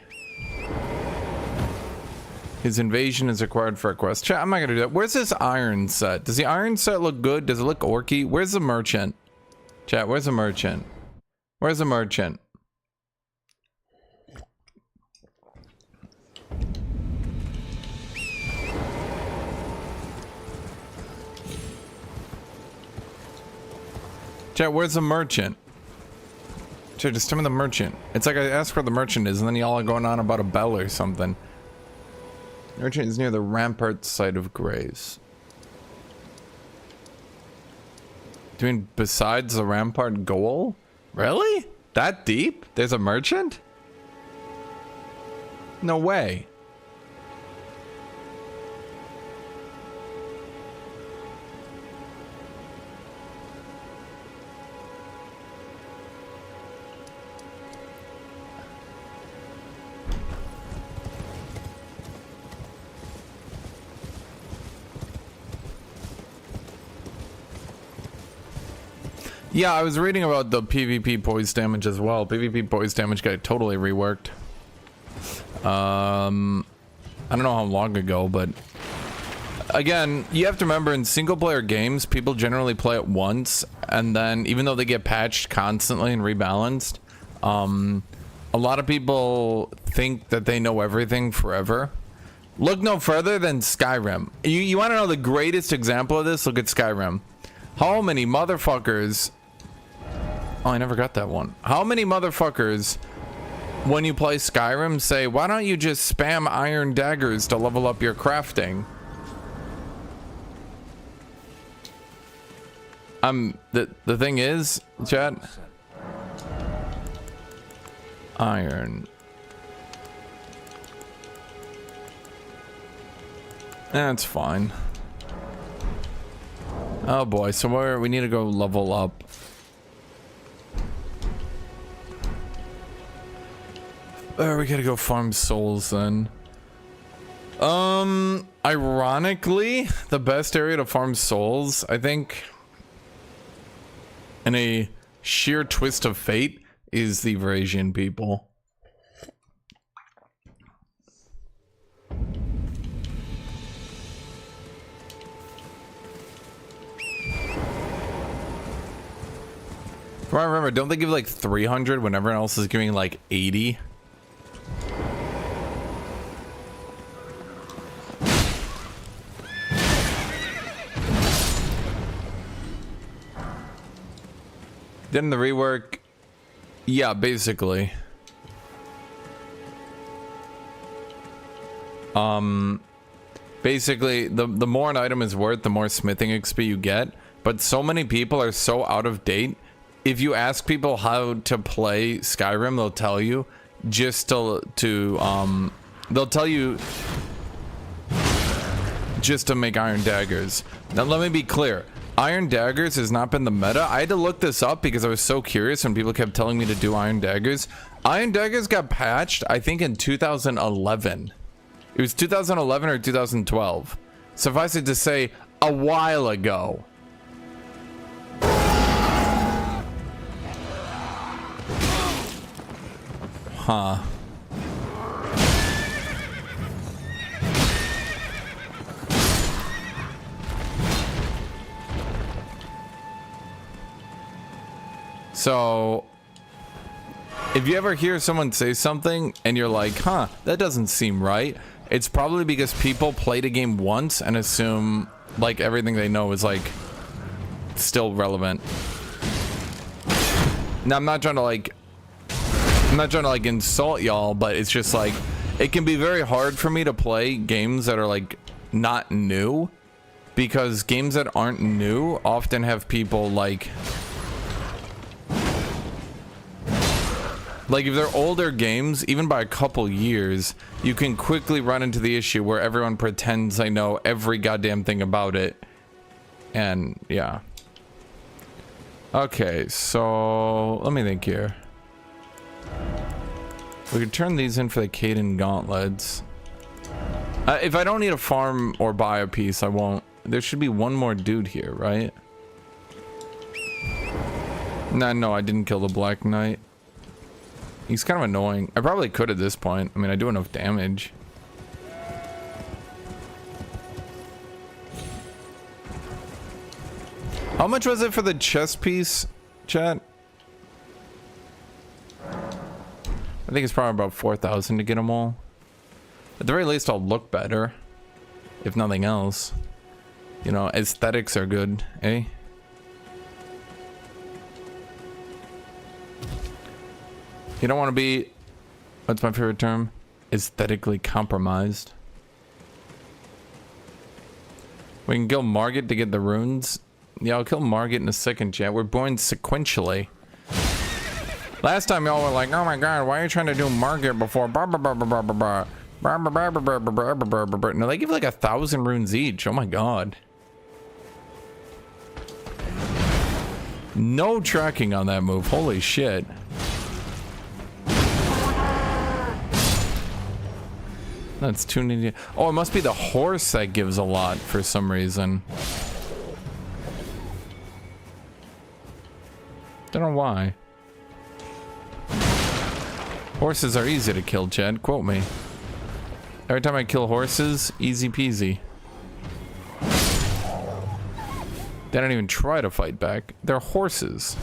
His invasion is required for a quest. Chat, I'm not gonna do that. Where's this iron set? Does the iron set look good? Does it look orky? Where's the merchant? Chat, where's the merchant? Where's the merchant? Chat, where's the merchant? Chat, just tell me the merchant. It's like I asked where the merchant is, and then y'all are going on about a bell or something. Merchant is near the rampart site of Grace. Doing besides the rampart goal? Really? That deep? There's a merchant? No way. Yeah, I was reading about the PvP poise damage as well. PvP poise damage got totally reworked. I don't know how long ago, but again, you have to remember in single player games, people generally play it once, and then even though they get patched constantly and rebalanced, a lot of people think that they know everything forever. Look no further than Skyrim. You want to know the greatest example of this? Look at Skyrim. How many motherfuckers... Oh, I never got that one. How many motherfuckers, when you play Skyrim, say, why don't you just spam iron daggers to level up your crafting? The thing is, chat, iron. That's fine. Oh boy, so we need to go level up. We gotta go farm souls then. Ironically, the best area to farm souls, I think, in a sheer twist of fate, is the Eurasian people. From what I remember, don't they give like 300 when everyone else is giving like 80? Didn't the rework? Yeah, basically. Basically, the more an item is worth, the more smithing XP you get. But so many people are so out of date. If you ask people how to play Skyrim, they'll tell you they'll tell you just to make iron daggers. Now let me be clear. Iron daggers has not been the meta. I had to look this up because I was so curious when people kept telling me to do iron daggers. Iron daggers got patched, I think, in 2011. It was 2011 or 2012. Suffice it to say, a while ago. Huh. So, if you ever hear someone say something and you're like, huh, that doesn't seem right, it's probably because people played a game once and assume like everything they know is like still relevant. Now, I'm not trying to like insult y'all, but it's just like, it can be very hard for me to play games that are like not new, because games that aren't new often have people like if they're older games, even by a couple years, you can quickly run into the issue where everyone pretends they know every goddamn thing about it. And yeah. Okay, so let me think here. We could turn these in for the Caden gauntlets. If I don't need a farm or buy a piece, I won't. There should be one more dude here, right? Nah, no, I didn't kill the Black Knight. He's kind of annoying. I probably could at this point. I mean, I do enough damage. How much was it for the chest piece, chat? I think it's probably about 4,000 to get them all. At the very least, I'll look better, if nothing else. You know, aesthetics are good, eh? You don't want to be, what's my favorite term? Aesthetically compromised. We can kill Marget to get the runes. Yeah, I'll kill Marget in a second, chat. We're born sequentially. Last time y'all were like, oh my god, why are you trying to do Marget before? No, they give like 1,000 runes each. Oh my god. No tracking on that move. Holy shit. That's 290. Oh, it must be the horse that gives a lot for some reason. Don't know why. Horses are easy to kill, Chad. Quote me. Every time I kill horses, easy peasy. They don't even try to fight back. They're horses.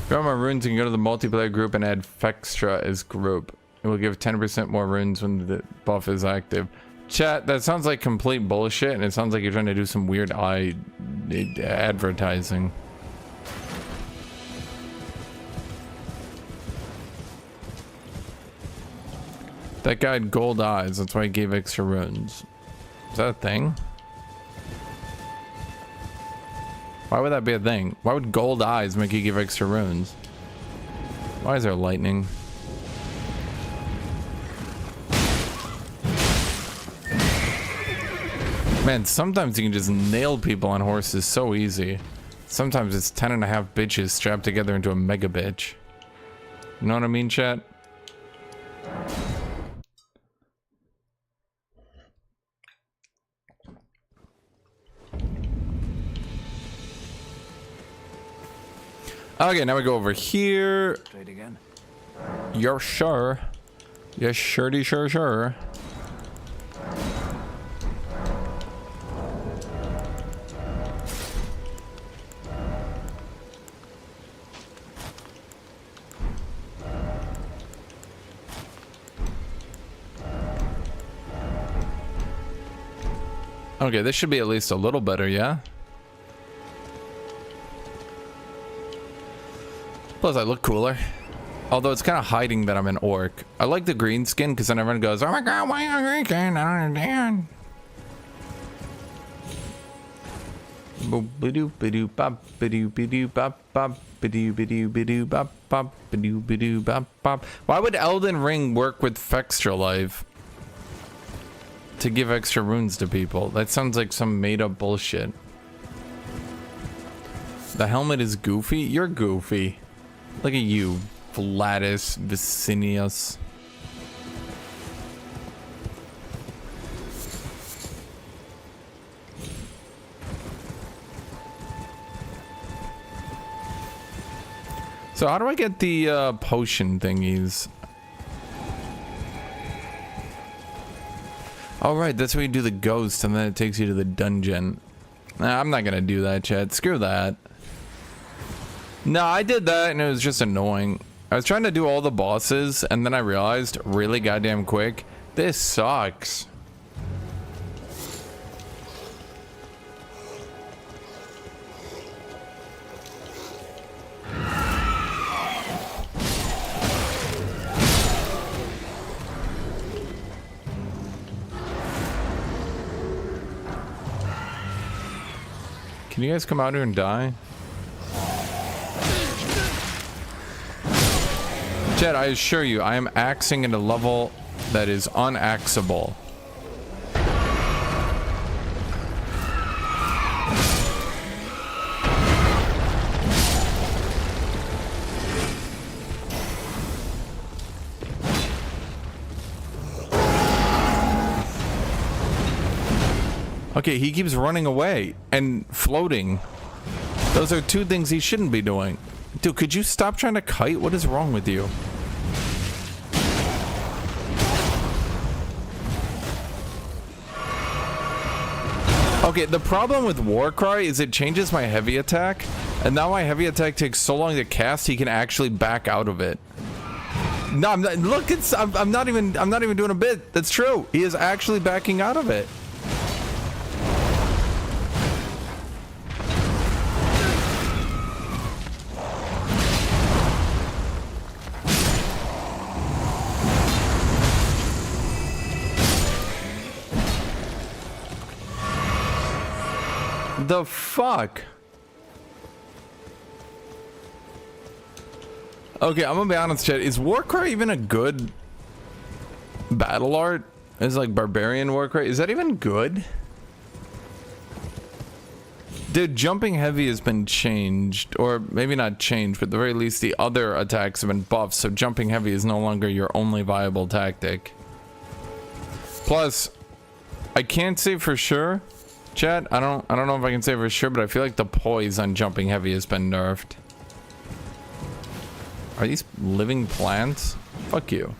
Grab my runes and go to the multiplayer group and add Fextra as group. It will give 10% more runes when the buff is active. Chat, that sounds like complete bullshit, and it sounds like you're trying to do some weird advertising. That guy had gold eyes, that's why he gave extra runes. Is that a thing? Why would that be a thing? Why would gold eyes make you give extra runes? Why is there lightning? Man, sometimes you can just nail people on horses so easy. Sometimes it's 10.5 bitches strapped together into a mega bitch. You know what I mean, chat? Okay, now we go over here. Trade again. You're sure. Yes, surety, sure. Okay, this should be at least a little better, yeah? Plus, I look cooler. Although it's kind of hiding that I'm an orc. I like the green skin because then everyone goes, oh my god, why are you green skin? I don't understand. Why would Elden Ring work with Fextra Life? To give extra runes to people? That sounds like some made up bullshit. The helmet is goofy? You're goofy. Look at you, Vladis Vicinius. So how do I get the potion thingies? Oh right, that's where you do the ghost and then it takes you to the dungeon. Nah, I'm not gonna do that, chat. Screw that. No, I did that and it was just annoying. I was trying to do all the bosses and then I realized really goddamn quick, this sucks. Can you guys come out here and die? Chat, I assure you, I am axing at a level that is unaxable. Okay, he keeps running away and floating. Those are two things he shouldn't be doing. Dude, could you stop trying to kite? What is wrong with you? Okay, the problem with Warcry is it changes my heavy attack, and now my heavy attack takes so long to cast he can actually back out of it. No, I'm not, look, I'm not even doing a bit. That's true. He is actually backing out of it. The fuck? Okay, I'm gonna be honest, chat. Is Warcry even a good battle art? Is like Barbarian Warcry? Is that even good? Dude, jumping heavy has been changed, or maybe not changed, but at the very least the other attacks have been buffed, so jumping heavy is no longer your only viable tactic. Plus, I can't say for sure, chat. I don't know if I can say for sure, but I feel like the poise on jumping heavy has been nerfed. Are these living plants? Fuck you.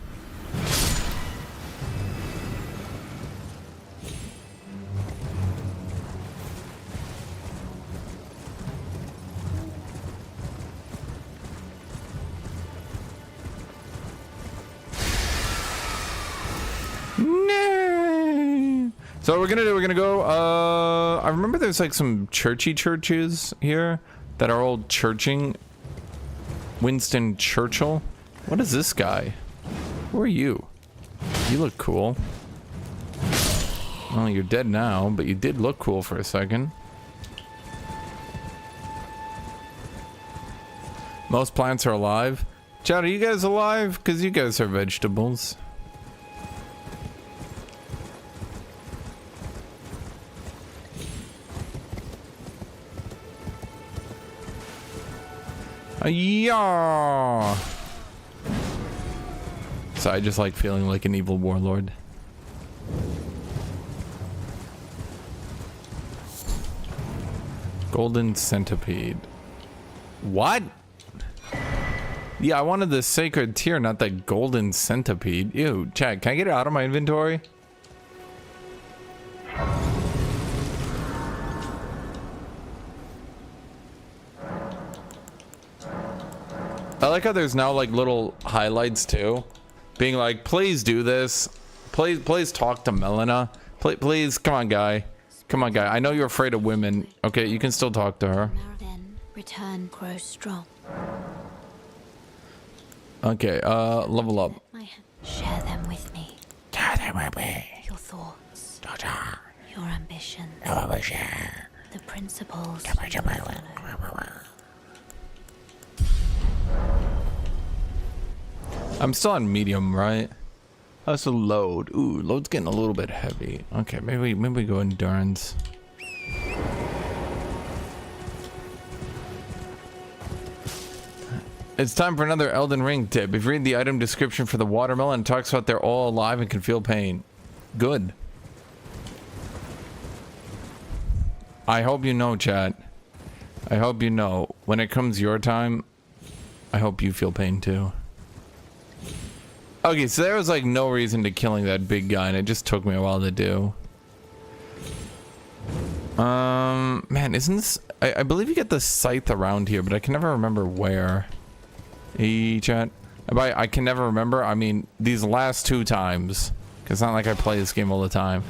No. So what we're gonna do, we're gonna go, I remember there's like some churchy churches here that are all churching. Winston Churchill? What is this guy? Who are you? You look cool. Well, you're dead now, but you did look cool for a second. Most plants are alive. Chad, are you guys alive? Because you guys are vegetables. Yeah. So I just like feeling like an evil warlord. Golden centipede. What? Yeah, I wanted the sacred tear, not the golden centipede. Ew, Chad, can I get it out of my inventory? I like how there's now like little highlights too, being like, please do this, please talk to Melina, please, come on guy, I know you're afraid of women, okay, you can still talk to her. Then return grows strong. Okay, level up. Share them with me. Your thoughts, your ambitions, the principles you follow. I'm still on medium, right? That's a load. Ooh, load's getting a little bit heavy. Okay, maybe we go endurance. It's time for another Elden Ring tip. If you read the item description for the watermelon, it talks about they're all alive and can feel pain. Good. I hope you know, chat. I hope you know. When it comes your time, I hope you feel pain too. Okay, so there was like no reason to killing that big guy, and it just took me a while to do. Man, isn't this... I believe you get the scythe around here, but I can never remember where. Hey, chat. By I can never remember, I mean these last two times. Because it's not like I play this game all the time.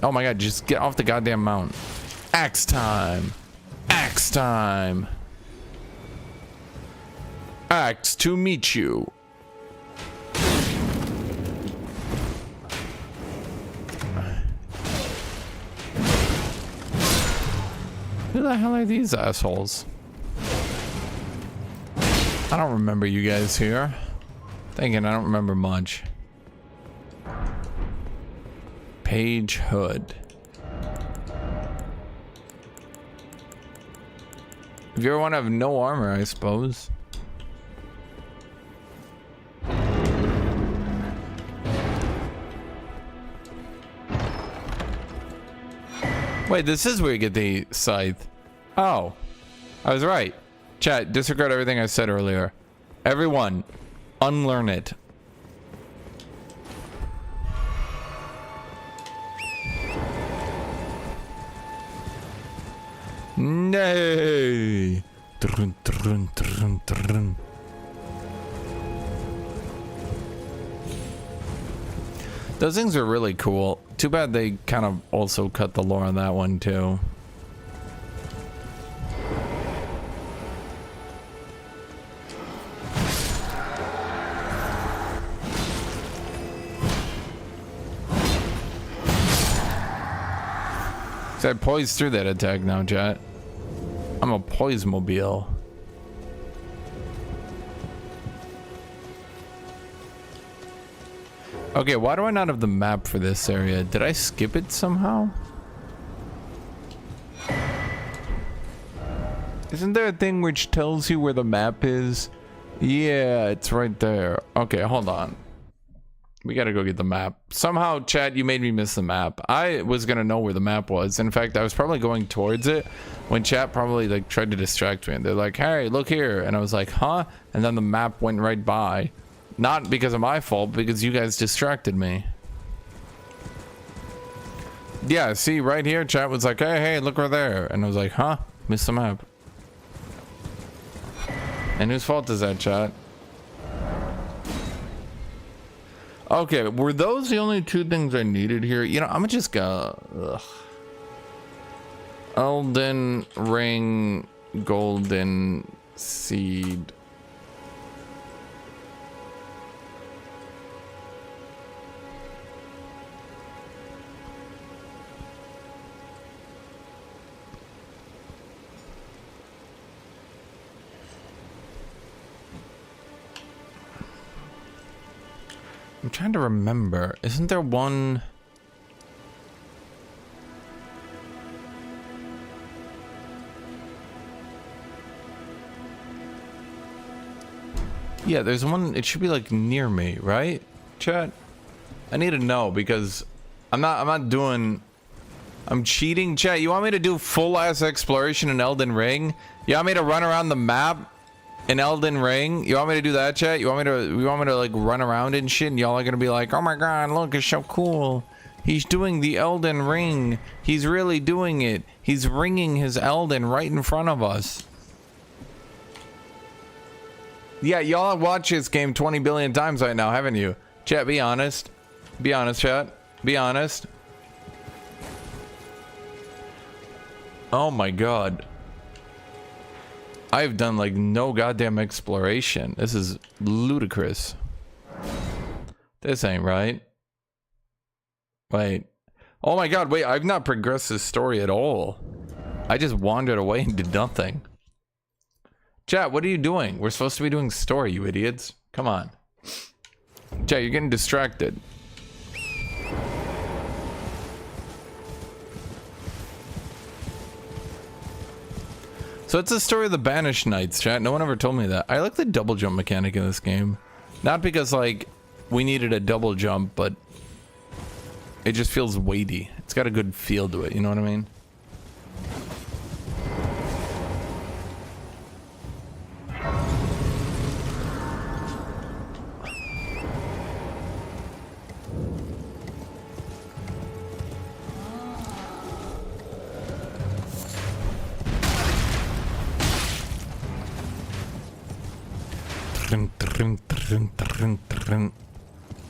Oh my god, just get off the goddamn mount. Axe time. Axe time. Axe to meet you. Who the hell are these assholes? I don't remember you guys here. Thinking I don't remember much. Page Hood. If you ever want to have no armor, I suppose. Wait, this is where you get the scythe. Oh, I was right. Chat, disregard everything I said earlier. Everyone, unlearn it. Nay. Drun, drun, drun, drun. Those things are really cool. Too bad they kind of also cut the lore on that one too. So I poised through that attack now, chat. I'm a poise mobile. Okay, why do I not have the map for this area? Did I skip it somehow? Isn't there a thing which tells you where the map is? Yeah, it's right there. Okay, hold on. We gotta go get the map. Somehow, chat, you made me miss the map. I was gonna know where the map was. In fact, I was probably going towards it when chat probably like tried to distract me. And they're like, hey, look here. And I was like, huh? And then the map went right by. Not because of my fault, because you guys distracted me. Yeah, see, right here, chat was like, hey, look right there. And I was like, huh? Missed the map. And whose fault is that, chat? Okay, were those the only two things I needed here? You know, I'm gonna just go... Ugh. Elden Ring, Golden Seed. I'm trying to remember. Isn't there one? Yeah, there's one. It should be like near me, right? Chat. I need to know because I'm not doing. I'm cheating. Chat. You want me to do full ass exploration in Elden Ring? You want me to run around the map? In Elden Ring, you want me to do that, chat? You want me to like run around and shit, and y'all are gonna be like, oh my god, look, it's so cool. He's doing the Elden Ring. He's really doing it. He's ringing his Elden right in front of us. Yeah, y'all have watched this game 20 billion times right now, haven't you? Chat, be honest. Be honest, chat. Be honest. Oh my god. I've done like no goddamn exploration. This is ludicrous. This ain't right. Wait. Oh my god, wait, I've not progressed this story at all. I just wandered away and did nothing. Chat, what are you doing? We're supposed to be doing story, you idiots. Come on. Chat, you're getting distracted. So it's the story of the Banished Knights, chat. No one ever told me that. I like the double jump mechanic in this game. Not because, like, we needed a double jump, but it just feels weighty. It's got a good feel to it, you know what I mean?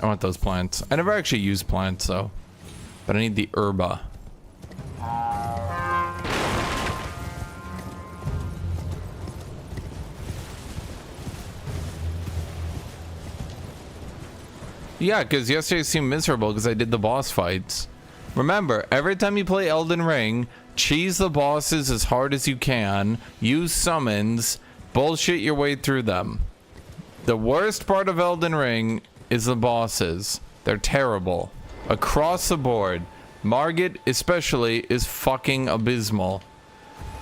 I want those plants. I never actually use plants though, but I need the herba. Yeah, because yesterday seemed miserable because I did the boss fights. Remember, every time you play Elden Ring, cheese the bosses as hard as you can, use summons, bullshit your way through them. The worst part of Elden Ring is the bosses. They're terrible. Across the board. Marget especially is fucking abysmal.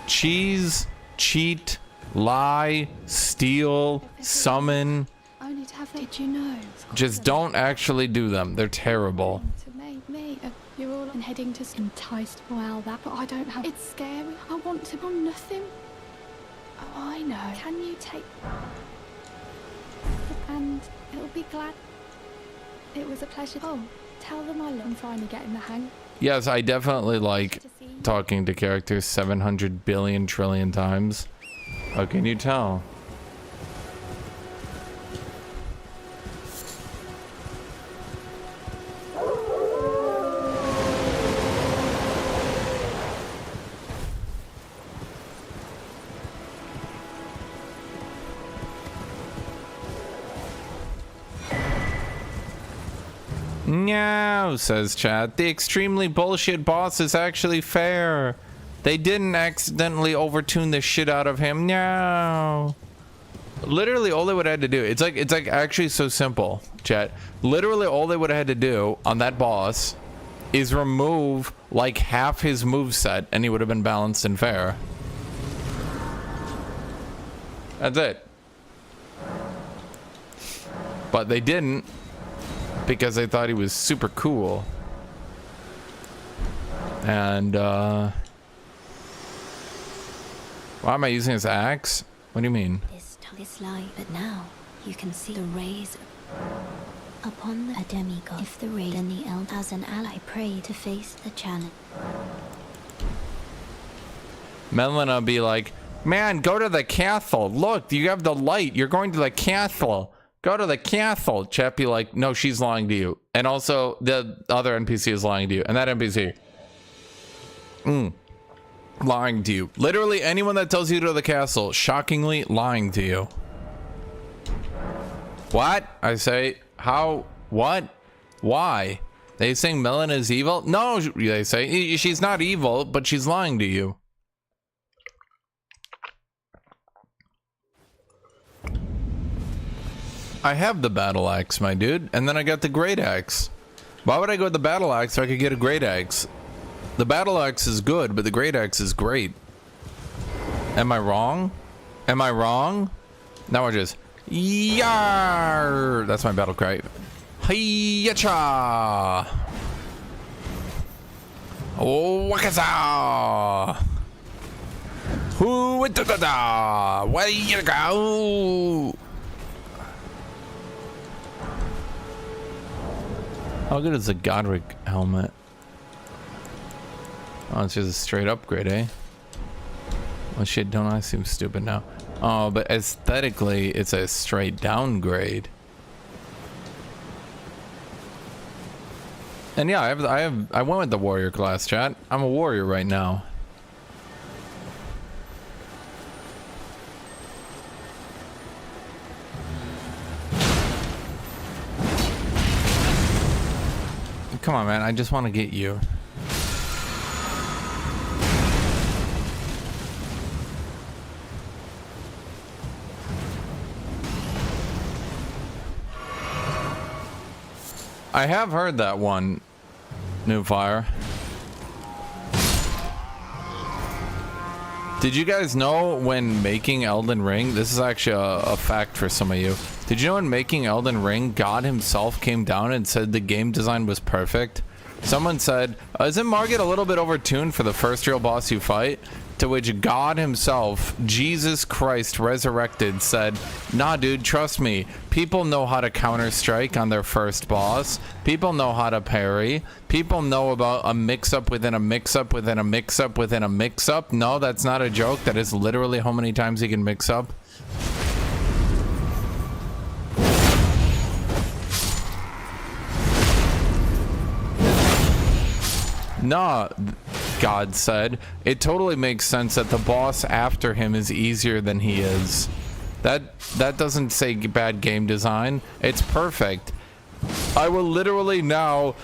Cheese, cheat, lie, steal, summon. Only to have that. Did you know? Just don't actually do them. They're terrible. To me, you're all heading to enticed. Well, that, but I don't have. It's scary. I want to do nothing. Oh, I know. Can you take? And it'll be glad. It was a pleasure. Oh, tell them I love. I'm finally getting the hang. Yes, I definitely like talking to characters 700 billion trillion times. How can you tell? No, says chat. The extremely bullshit boss is actually fair. They didn't accidentally overtune the shit out of him. No. Literally all they would have had to do, it's like actually so simple, chat. Literally all they would have had to do on that boss is remove like half his moveset and he would have been balanced and fair. That's it. But they didn't because they thought he was super cool. And why am I using his axe? What do you mean? This light, but now you can see the rays upon a demigod. If the ray and the Elden as an ally pray to face the challenge. Melina be like, man, go to the castle. Look, you have the light. You're going to the castle. Go to the castle. Chat be like, no, she's lying to you. And also the other NPC is lying to you. And that NPC. Lying to you. Literally anyone that tells you to go to the castle, shockingly lying to you. What? I say, how? What? Why? They saying Melina is evil? No, they say she's not evil, but she's lying to you. I have the battle axe, my dude, and then I got the great axe. Why would I go with the battle axe so I could get a great axe? The battle axe is good, but the great axe is great. Am I wrong? Am I wrong? Now we're just yar. That's my battle cry. Hiyacha. Oh, wakaza. Who da da da? Where you go? How good is the Godric helmet? Oh, it's just a straight upgrade, eh? Well, shit, don't I seem stupid now? Oh, but aesthetically, it's a straight downgrade. And yeah, I went with the warrior class, chat. I'm a warrior right now. Come on, man. I just want to get you. I have heard that one, New Fire. Did you guys know when making Elden Ring, this is actually a fact for some of you. Did you know when making Elden Ring, God himself came down and said the game design was perfect? Someone said, isn't Marget a little bit overtuned for the first real boss you fight? To which God himself, Jesus Christ resurrected, said, nah dude, trust me, people know how to counter-strike on their first boss, people know how to parry, people know about a mix-up within a mix-up within a mix-up within a mix-up. No, that's not a joke, that is literally how many times you can mix up. Nah, God said, it totally makes sense that the boss after him is easier than he is. That doesn't say bad game design. It's perfect. I will literally now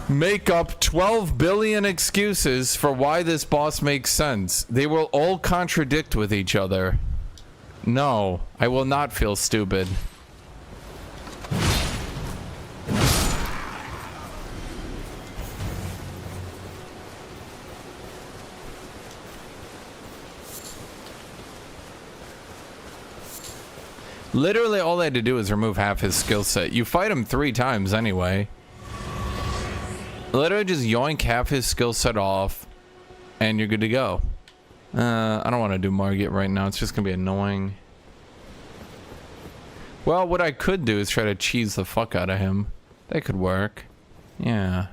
make up 12 billion excuses for why this boss makes sense. They will all contradict with each other. No, I will not feel stupid. Literally all they had to do is remove half his skill set. You fight him 3 times anyway. Literally just yoink half his skill set off and you're good to go. I don't want to do Marget right now. It's just gonna be annoying. Well, what I could do is try to cheese the fuck out of him. That could work. Yeah.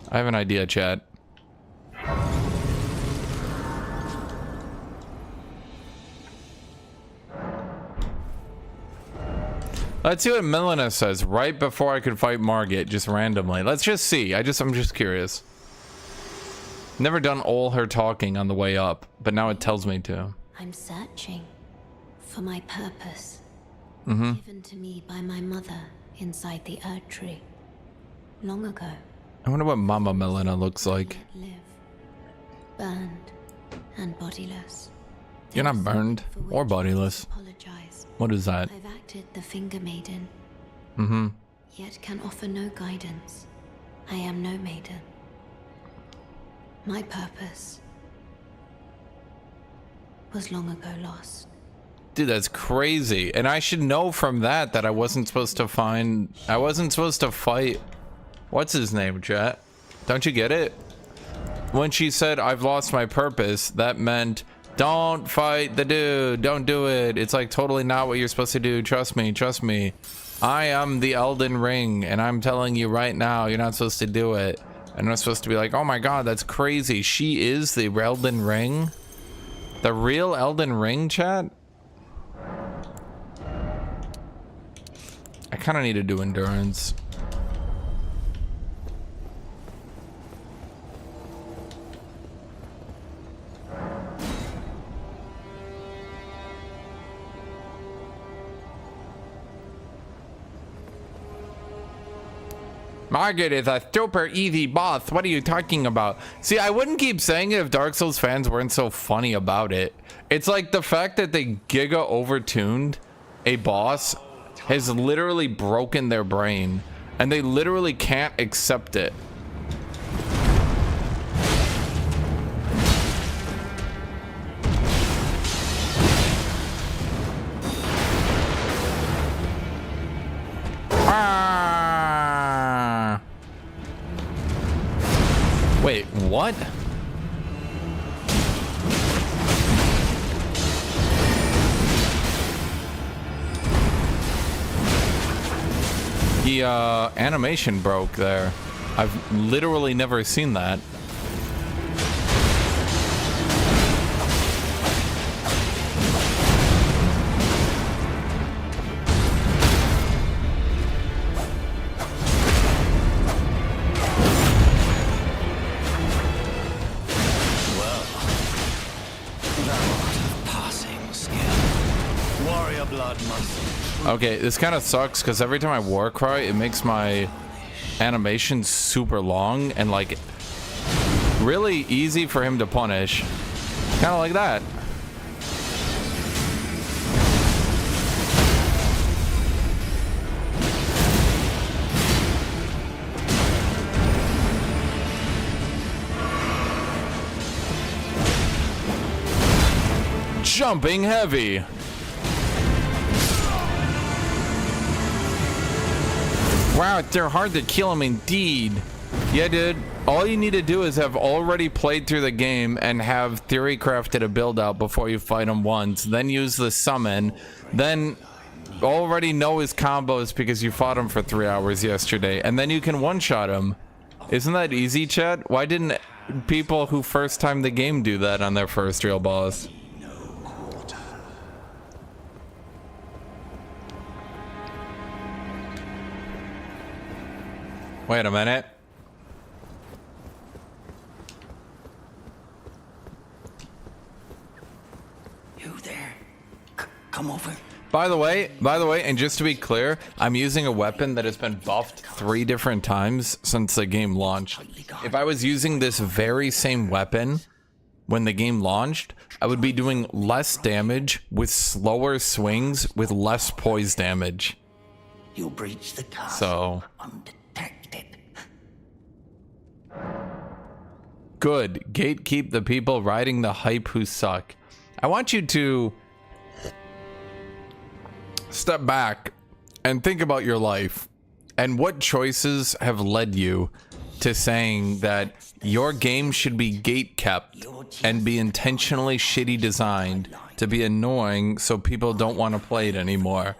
I have an idea, chat. Let's see what Melina says right before I could fight Marget, just randomly. Let's just see. I'm just curious. Never done all her talking on the way up, but now it tells me to. I'm searching for my purpose, given to me by my mother inside the Earth Tree. long ago. I wonder what Mama Melina looks like. Live, burned, and bodiless. You're not burned or bodiless. Apologize. What is that? I've acted the finger maiden. Mm-hmm. Yet can offer no guidance. I am no maiden. My purpose was long ago lost. Dude, that's crazy. And I should know from that I wasn't supposed to fight. What's his name, chat? Don't you get it? When she said, I've lost my purpose, that meant don't fight the dude. Don't do it. It's like totally not what you're supposed to do. Trust me. Trust me. I am the Elden Ring, and I'm telling you right now, you're not supposed to do it. And I'm supposed to be like, oh my god, that's crazy. She is the Elden Ring? The real Elden Ring, chat? I kind of need to do endurance. Marget is a super easy boss. What are you talking about? See, I wouldn't keep saying it if Dark Souls fans weren't so funny about it. It's like the fact that they giga overtuned a boss has literally broken their brain, and they literally can't accept it. Wait, what? The animation broke there. I've literally never seen that. Okay, this kind of sucks because every time I war cry, it makes my animation super long and like really easy for him to punish. Kind of like that. Jumping heavy. Wow, they're hard to kill them indeed. Yeah, dude. All you need to do is have already played through the game and have theory crafted a build out before you fight him once. Then use the summon. Then already know his combos because you fought him for 3 hours yesterday. And then you can one-shot him. Isn't that easy, chat? Why didn't people who first time the game do that on their first real boss? Wait a minute. You there? Come over. By the way, and just to be clear, I'm using a weapon that has been buffed 3 different times since the game launched. If I was using this very same weapon when the game launched, I would be doing less damage with slower swings with less poise damage. You'll breach the castle So undetected. good. Gatekeep the people riding the hype who suck. I want you to step back and think about your life and what choices have led you to saying that your game should be gate kept and be intentionally shitty designed to be annoying so people don't want to play it anymore.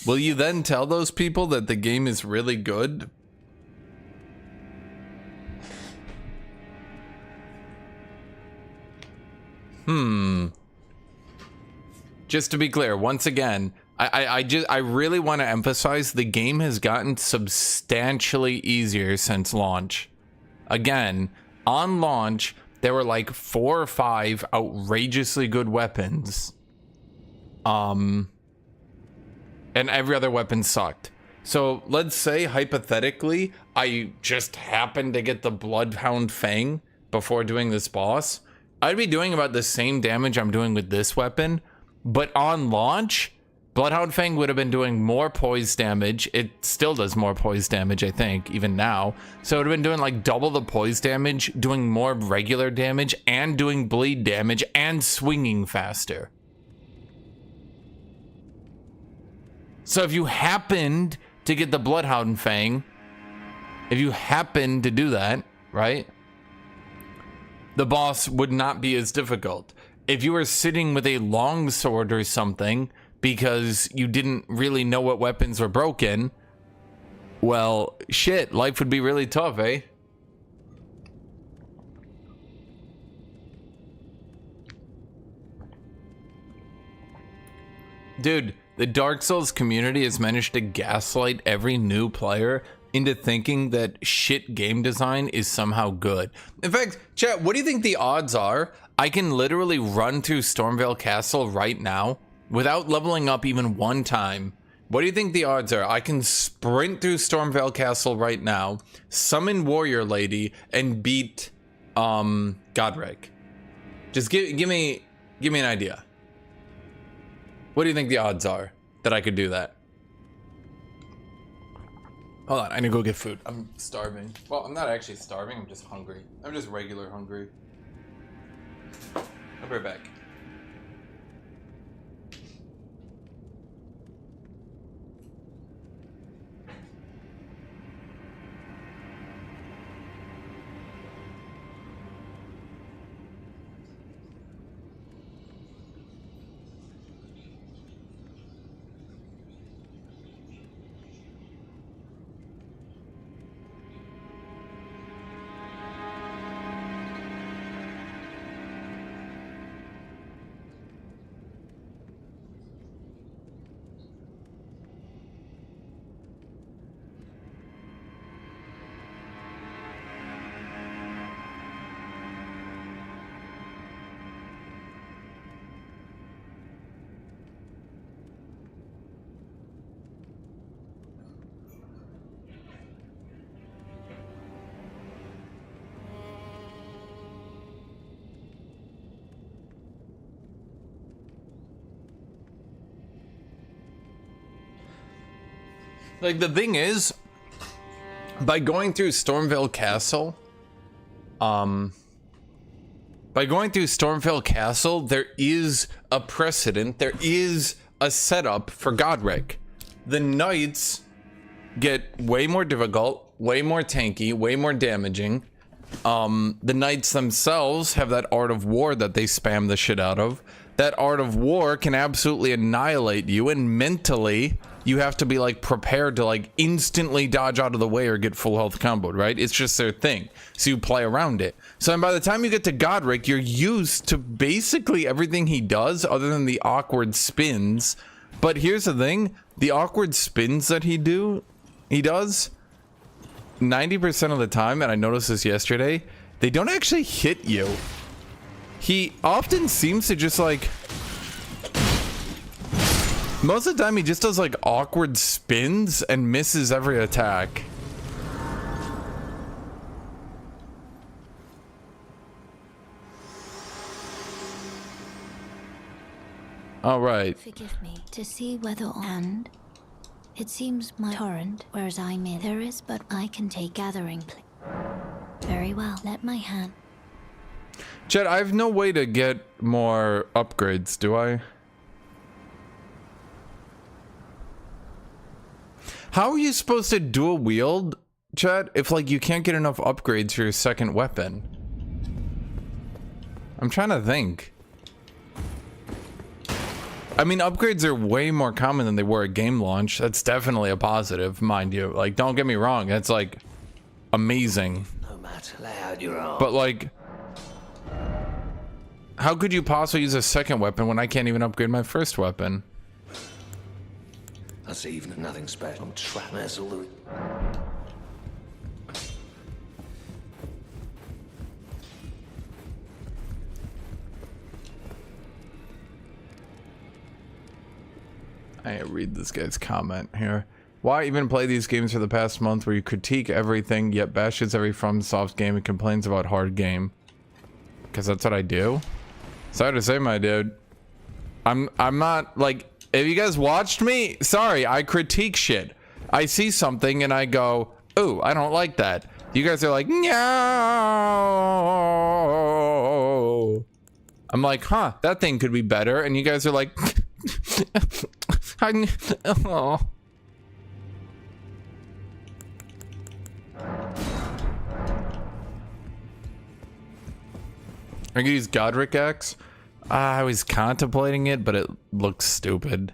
Will you then tell those people that the game is really good? Just to be clear, once again, I really want to emphasize the game has gotten substantially easier since launch. Again, on launch, there were like 4 or 5 outrageously good weapons. And every other weapon sucked. So let's say hypothetically, I just happened to get the Bloodhound Fang before doing this boss, I'd be doing about the same damage I'm doing with this weapon, but on launch, Bloodhound Fang would have been doing more poise damage. It still does more poise damage, I think, even now. So it would have been doing like double the poise damage, doing more regular damage, and doing bleed damage, and swinging faster. So if you happened to get the Bloodhound Fang, if you happened to do that, right, the boss would not be as difficult. If you were sitting with a longsword or something because you didn't really know what weapons were broken, well, shit, life would be really tough, eh? Dude, the Dark Souls community has managed to gaslight every new player into thinking that shit game design is somehow good. In fact, chat, what do you think the odds are I can literally run through Stormveil Castle right now without leveling up even one time? What do you think the odds are I can sprint through Stormveil Castle right now, summon Warrior Lady, and beat Godric? Just give me an idea. What do you think the odds are that I could do that? Hold on, I need to go get food. I'm starving. Well, I'm not actually starving, I'm just hungry. I'm just regular hungry. I'll be right back. Like, the thing is, by going through Stormveil Castle, there is a precedent, there is a setup for Godric. The knights get way more difficult, way more tanky, way more damaging. The knights themselves have that art of war that they spam the shit out of. That art of war can absolutely annihilate you, and mentally you have to be like prepared to like instantly dodge out of the way or get full health comboed, right? It's just their thing. So you play around it. So by the time you get to Godric, you're used to basically everything he does other than the awkward spins. But here's the thing, the awkward spins that he does 90% of the time, and I noticed this yesterday, they don't actually hit you. He often seems to just like, most of the time he just does like awkward spins and misses every attack. All right. Forgive me to see whether and it seems my torrent, whereas I'm in, there is but I can take gathering. Very well, let my hand. Chet, I have no way to get more upgrades, do I? How are you supposed to dual wield, Chet, if like you can't get enough upgrades for your second weapon? I'm trying to think. I mean, upgrades are way more common than they were at game launch. That's definitely a positive, mind you. Like, don't get me wrong, that's like amazing. No matter how loud you are. But like, how could you possibly use a second weapon when I can't even upgrade my first weapon? That's even nothing special. I'm trapped. That's all the... I read this guy's comment here. Why even play these games for the past month where you critique everything yet bashes every FromSoft game and complains about hard game? Because that's what I do. Sorry to say, my dude. I'm not like, if you guys watched me, sorry, I critique shit. I see something and I go, ooh, I don't like that. You guys are like, no. I'm like, huh, that thing could be better. And you guys are like, oh. I could use Godric Axe. I was contemplating it, but it looks stupid.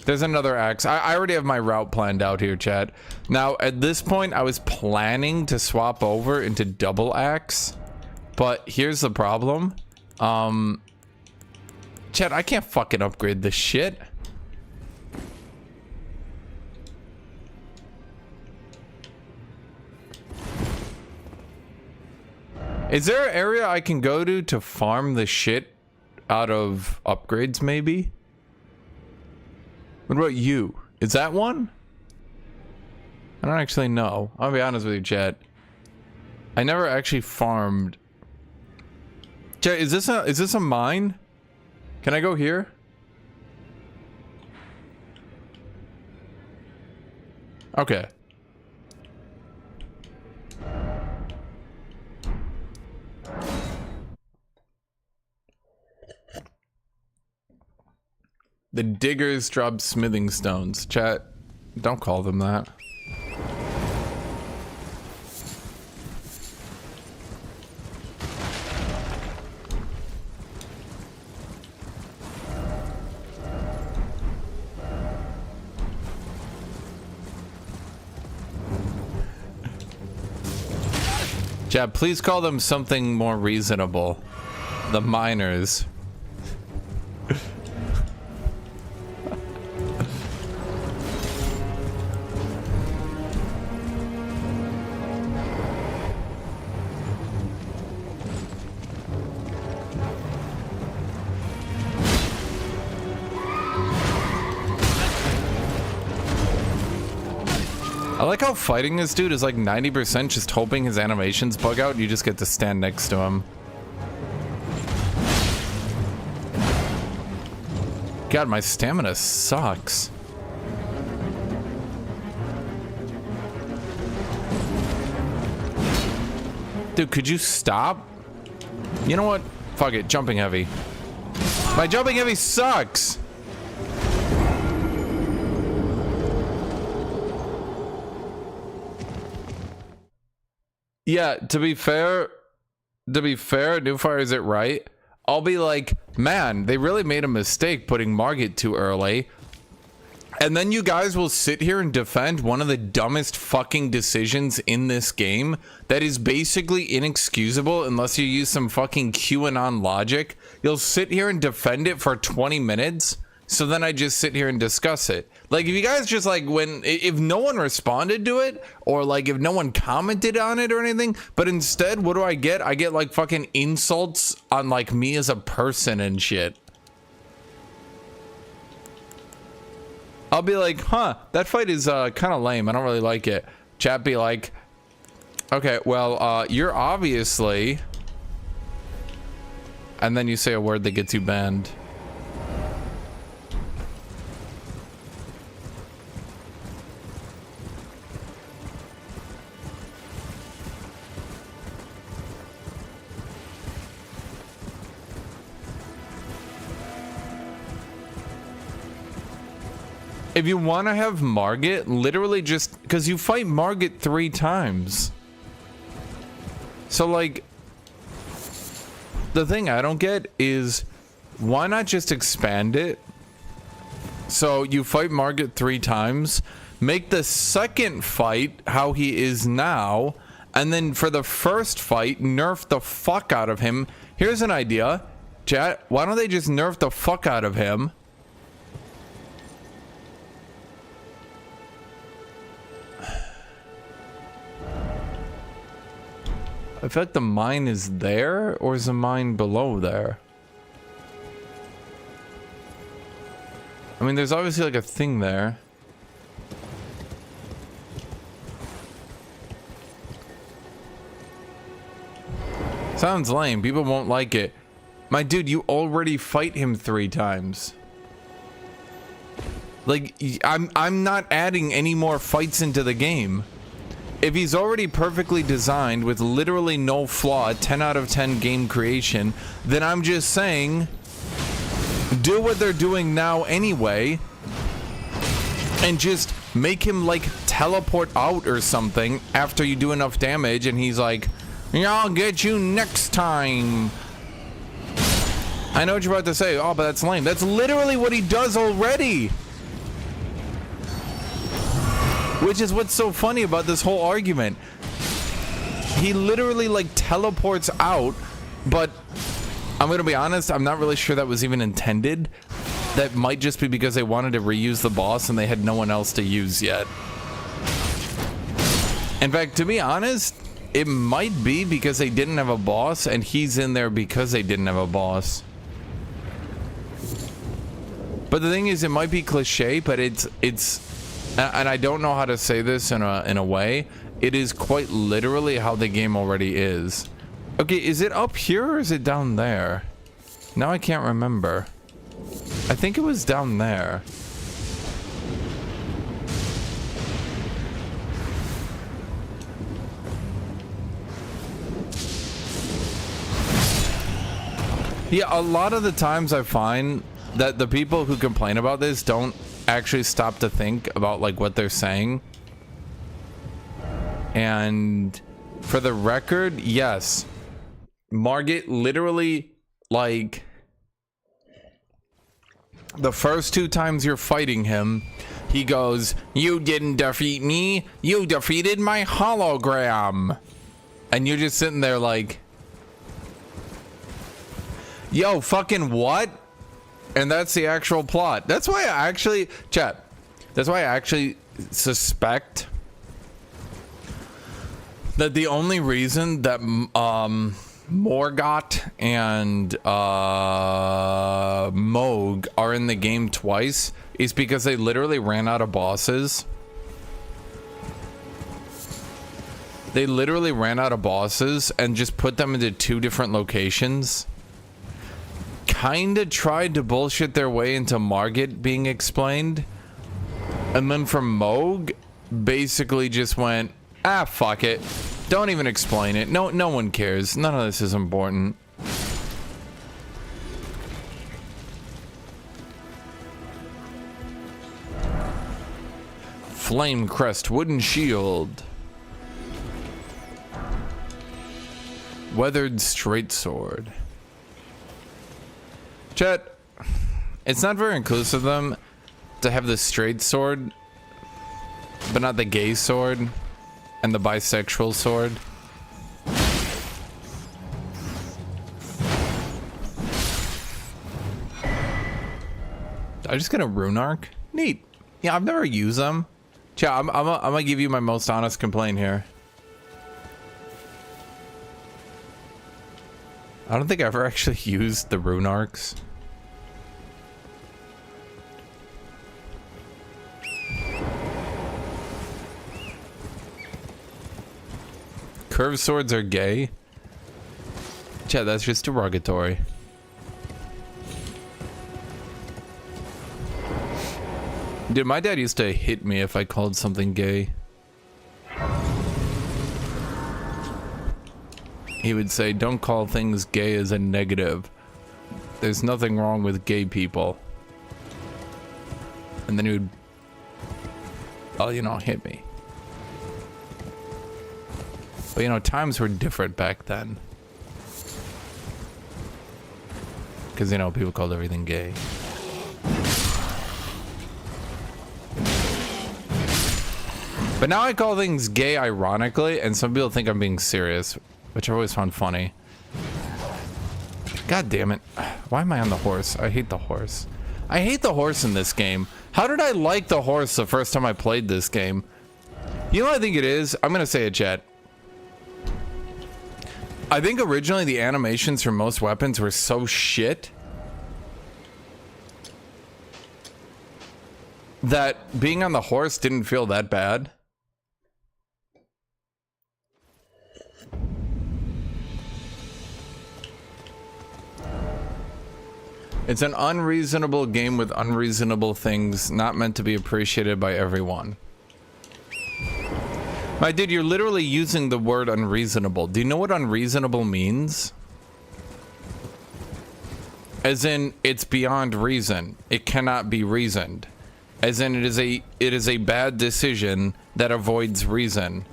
There's another axe. I already have my route planned out here, chat. Now, at this point, I was planning to swap over into double axe. But here's the problem. Chat, I can't fucking upgrade this shit. Is there an area I can go to farm the shit out of upgrades, maybe? What about you? Is that one? I don't actually know. I'll be honest with you, chat. I never actually farmed. Chat, is this a mine? Can I go here? Okay. The diggers drop smithing stones. Chat, don't call them that. Chat, please call them something more reasonable. The miners. I like how fighting this dude is like 90% just hoping his animations bug out and you just get to stand next to him. God, my stamina sucks. Dude, could you stop? You know what? Fuck it, jumping heavy. My jumping heavy sucks! Yeah, to be fair, Newfire is it right? I'll be like, man, they really made a mistake putting Marget too early. And then you guys will sit here and defend one of the dumbest fucking decisions in this game that is basically inexcusable unless you use some fucking QAnon logic. You'll sit here and defend it for 20 minutes. So then I just sit here and discuss it. Like, if you guys just like, if no one responded to it, or like if no one commented on it or anything, but instead, what do I get? I get like fucking insults on like me as a person and shit. I'll be like, huh, that fight is kind of lame. I don't really like it. Chat be like, okay, well, you're obviously, and then you say a word that gets you banned. If you want to have Marget, literally just because you fight Marget 3 times. So like, the thing I don't get is why not just expand it? So you fight Marget 3 times, make the second fight how he is now, and then for the first fight, nerf the fuck out of him. Here's an idea, chat. Why don't they just nerf the fuck out of him? I feel like the mine is there, or is the mine below there? I mean, there's obviously like a thing there. Sounds lame. People won't like it. My dude, you already fight him 3 times. Like, I'm not adding any more fights into the game. If he's already perfectly designed with literally no flaw, 10 out of 10 game creation, then I'm just saying, do what they're doing now anyway, and just make him like teleport out or something after you do enough damage, and he's like, yeah, I'll get you next time. I know what you're about to say. Oh, but that's lame. That's literally what he does already. Which is what's so funny about this whole argument. He literally like teleports out, but I'm gonna be honest, I'm not really sure that was even intended. That might just be because they wanted to reuse the boss and they had no one else to use yet. In fact, to be honest, it might be because they didn't have a boss and he's in there because they didn't have a boss. But the thing is, it might be cliche, but it's and I don't know how to say this in a way. It is quite literally how the game already is. Okay, is it up here or is it down there? Now I can't remember. I think it was down there. Yeah, a lot of the times I find that the people who complain about this don't actually stop to think about like what they're saying. And for the record, yes, Marget literally, like, the first 2 times you're fighting him, he goes, you didn't defeat me, you defeated my hologram. And you're just sitting there like, yo, fucking what? And that's the actual plot. That's why I actually, chat, that's why I actually suspect that the only reason that Marget and Moog are in the game twice is because they literally ran out of bosses. They literally ran out of bosses and just put them into 2 different locations. Kinda tried to bullshit their way into Marget being explained, and then from Moog basically just went, ah, fuck it, don't even explain it, no one cares, none of this is important. Flame crest, wooden shield, weathered straight sword. Chat, it's not very inclusive of them to have the straight sword, but not the gay sword and the bisexual sword. I just get a rune arc? Neat. Yeah, I've never used them. Chat, I'm gonna give you my most honest complaint here. I don't think I ever actually used the rune arcs. Curved swords are gay? Chad, that's just derogatory. Dude, my dad used to hit me if I called something gay. He would say, don't call things gay as a negative. There's nothing wrong with gay people. And then he would, well, you know, hit me. But, you know, times were different back then. Because, you know, people called everything gay. But now I call things gay ironically, and some people think I'm being serious, which I always found funny. God damn it. Why am I on the horse? I hate the horse. I hate the horse in this game. How did I like the horse the first time I played this game? You know what I think it is? I'm gonna say it, chat. I think originally the animations for most weapons were so shit that being on the horse didn't feel that bad. It's an unreasonable game with unreasonable things, not meant to be appreciated by everyone. My dude, you're literally using the word unreasonable. Do you know what unreasonable means? As in, it's beyond reason. It cannot be reasoned. As in, it is a bad decision that avoids reason.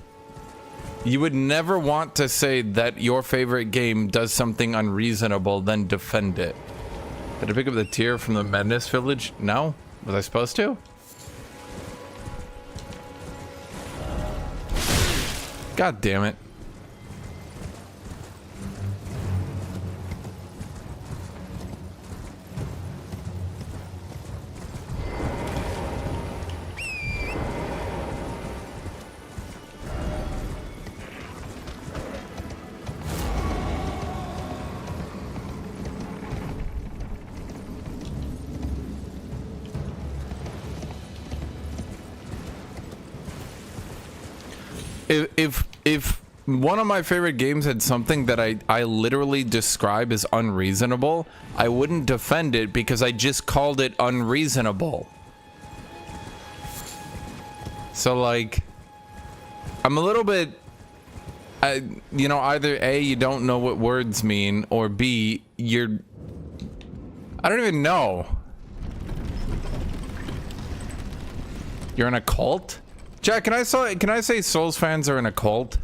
You would never want to say that your favorite game does something unreasonable, then defend it. Did I pick up the tear from the Madness Village? No? Was I supposed to? God damn it. If one of my favorite games had something that I literally describe as unreasonable, I wouldn't defend it because I just called it unreasonable. So like, I'm a little bit, you know, either A, you don't know what words mean, or B, I don't even know. You're in a cult? Jack, can I say Souls fans are in a cult?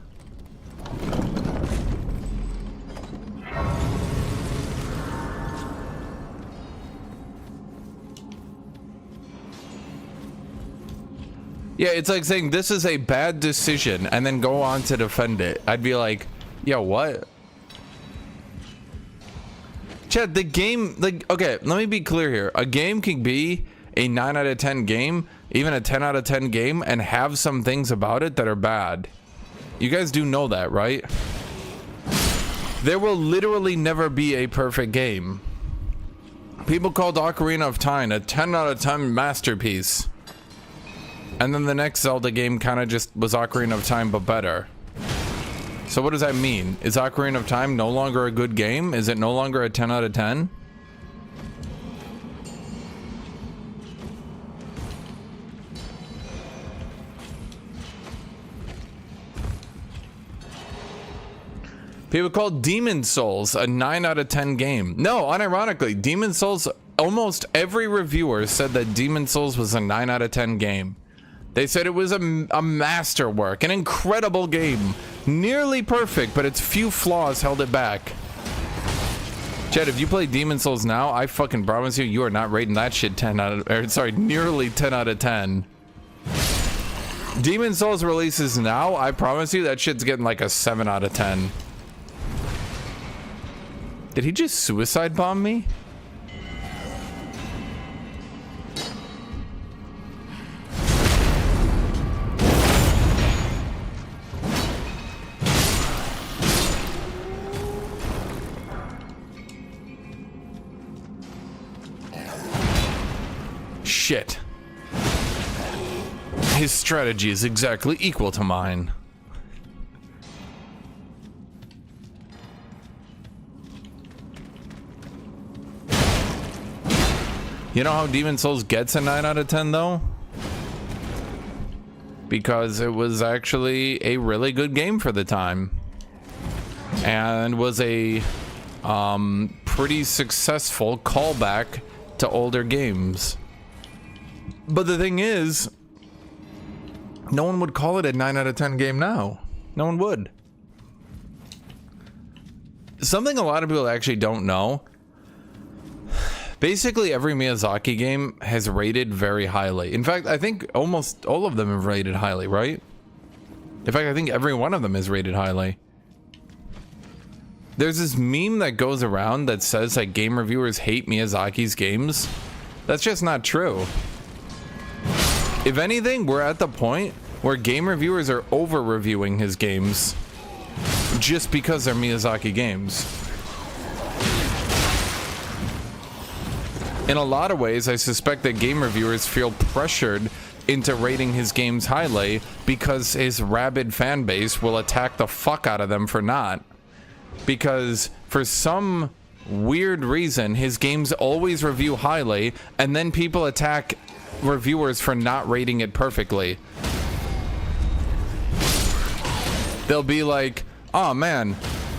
Yeah, it's like saying this is a bad decision and then go on to defend it. I'd be like, yo, what? Chad, the game, like, okay, let me be clear here. A game can be a 9 out of 10 game, even a 10 out of 10 game, and have some things about it that are bad. You guys do know that, right? There will literally never be a perfect game. People called Ocarina of Time a 10 out of 10 masterpiece. And then the next Zelda game kind of just was Ocarina of Time, but better. So what does that mean? Is Ocarina of Time no longer a good game? Is it no longer a 10 out of 10? People call Demon Souls a 9 out of 10 game. No, unironically, Demon Souls, almost every reviewer said that Demon Souls was a 9 out of 10 game. They said it was a masterwork, an incredible game. Nearly perfect, but its few flaws held it back. Chad, if you play Demon Souls now, I fucking promise you, you are not rating that shit 10 out of, or sorry, nearly 10 out of 10. Demon Souls releases now, I promise you, that shit's getting like a 7 out of 10. Did he just suicide bomb me? Shit. His strategy is exactly equal to mine. You know how Demon Souls gets a 9 out of 10 though? Because it was actually a really good game for the time. And was a pretty successful callback to older games. But the thing is, no one would call it a 9 out of 10 game now. No one would. Something a lot of people actually don't know. Basically, every Miyazaki game has rated very highly. In fact, I think almost all of them have rated highly, right? In fact, I think every one of them is rated highly. There's this meme that goes around that says that game reviewers hate Miyazaki's games. That's just not true. If anything, we're at the point where game reviewers are over-reviewing his games just because they're Miyazaki games. In a lot of ways, I suspect that game reviewers feel pressured into rating his games highly because his rabid fan base will attack the fuck out of them for not. Because for some weird reason, his games always review highly, and then people attack reviewers for not rating it perfectly. They'll be like, oh man,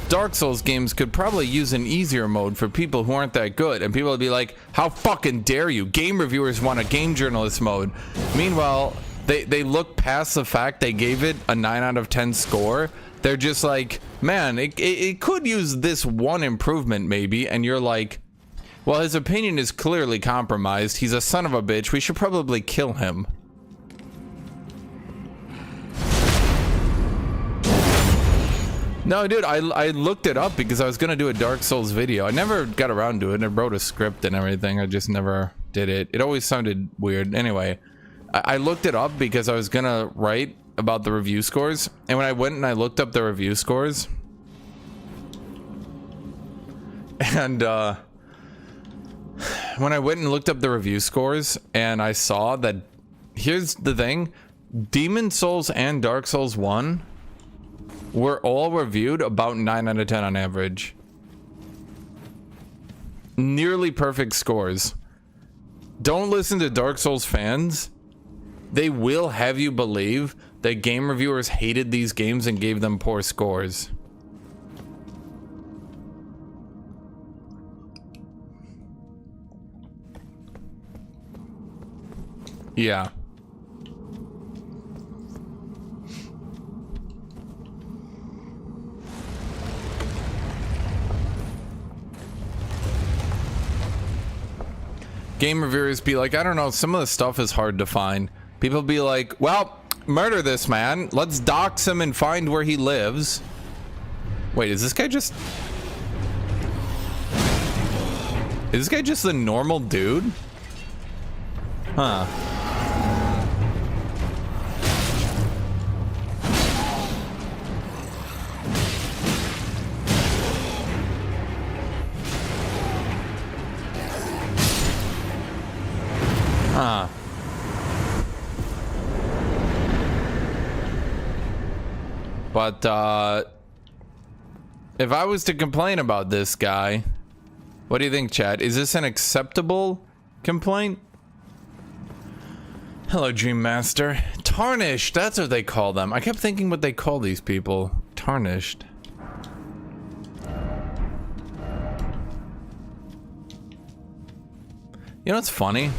Dark Souls games could probably use an easier mode for people who aren't that good. And people will be like, how fucking dare you? Game reviewers want a game journalist mode. Meanwhile, they look past the fact they gave it a 9 out of 10 score. They're just like, man, it could use this one improvement maybe. And you're like, well, his opinion is clearly compromised. He's a son of a bitch. We should probably kill him. No, dude, I looked it up because I was gonna do a Dark Souls video. I never got around to it, and I wrote a script and everything. I just never did it. It always sounded weird. Anyway, I looked it up because I was gonna write about the review scores. And when I went and I looked up the review scores, and when I went and looked up the review scores, and I saw that, here's the thing, Demon Souls and Dark Souls 1 were all reviewed about 9 out of 10 on average. Nearly perfect scores. Don't listen to Dark Souls fans. They will have you believe that game reviewers hated these games and gave them poor scores. Yeah. Game reviewers be like, I don't know, some of the stuff is hard to find. People be like, well, murder this man. Let's dox him and find where he lives. Wait, is this guy just... Is this guy just a normal dude? Huh. Huh. But, if I was to complain about this guy, what do you think, chat? Is this an acceptable complaint? Hello, Dream Master. Tarnished, that's what they call them. I kept thinking what they call these people. Tarnished. You know what's funny?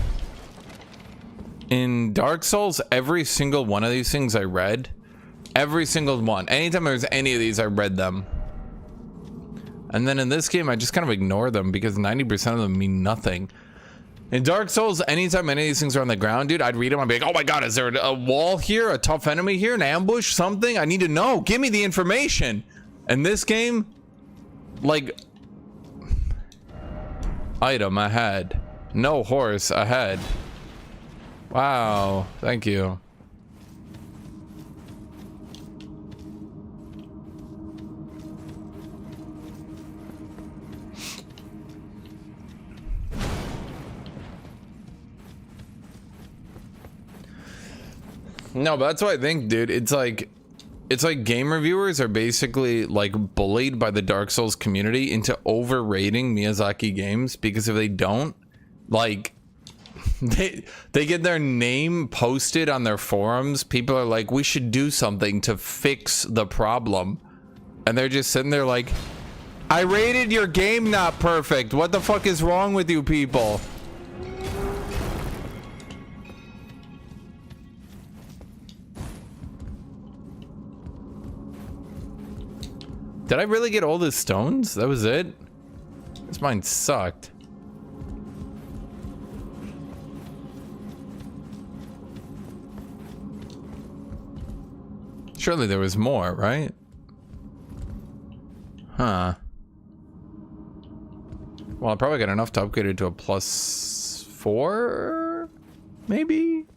In Dark Souls, every single one of these things I read. Every single one. Anytime there was any of these, I read them. And then in this game, I just kind of ignore them because 90% of them mean nothing. In Dark Souls, anytime any of these things are on the ground, dude, I'd read them. I'd be like, oh my god, is there a wall here? A tough enemy here? An ambush? Something? I need to know. Give me the information. In this game, like... Item ahead. No horse ahead. Wow, thank you. No, but that's what I think, dude. It's like game reviewers are basically like bullied by the Dark Souls community into overrating Miyazaki games, because if they don't, like, they get their name posted on their forums. People are like, we should do something to fix the problem, and they're just sitting there like, I rated your game not perfect. What the fuck is wrong with you people? Did I really get all the stones? That was it? This mine sucked. Surely there was more, right? Huh. Well, I probably got enough to upgrade it to a +4? Maybe?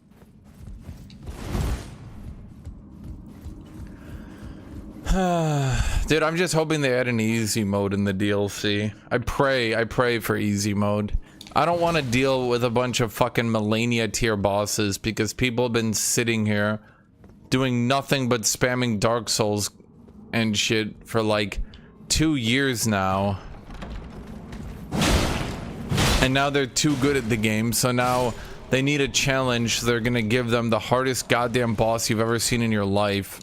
Dude, I'm just hoping they add an easy mode in the DLC. I pray for easy mode. I don't want to deal with a bunch of fucking Millennia tier bosses because people have been sitting here doing nothing but spamming Dark Souls and shit for like 2 years now. And now they're too good at the game, so now they need a challenge. So they're gonna give them the hardest goddamn boss you've ever seen in your life.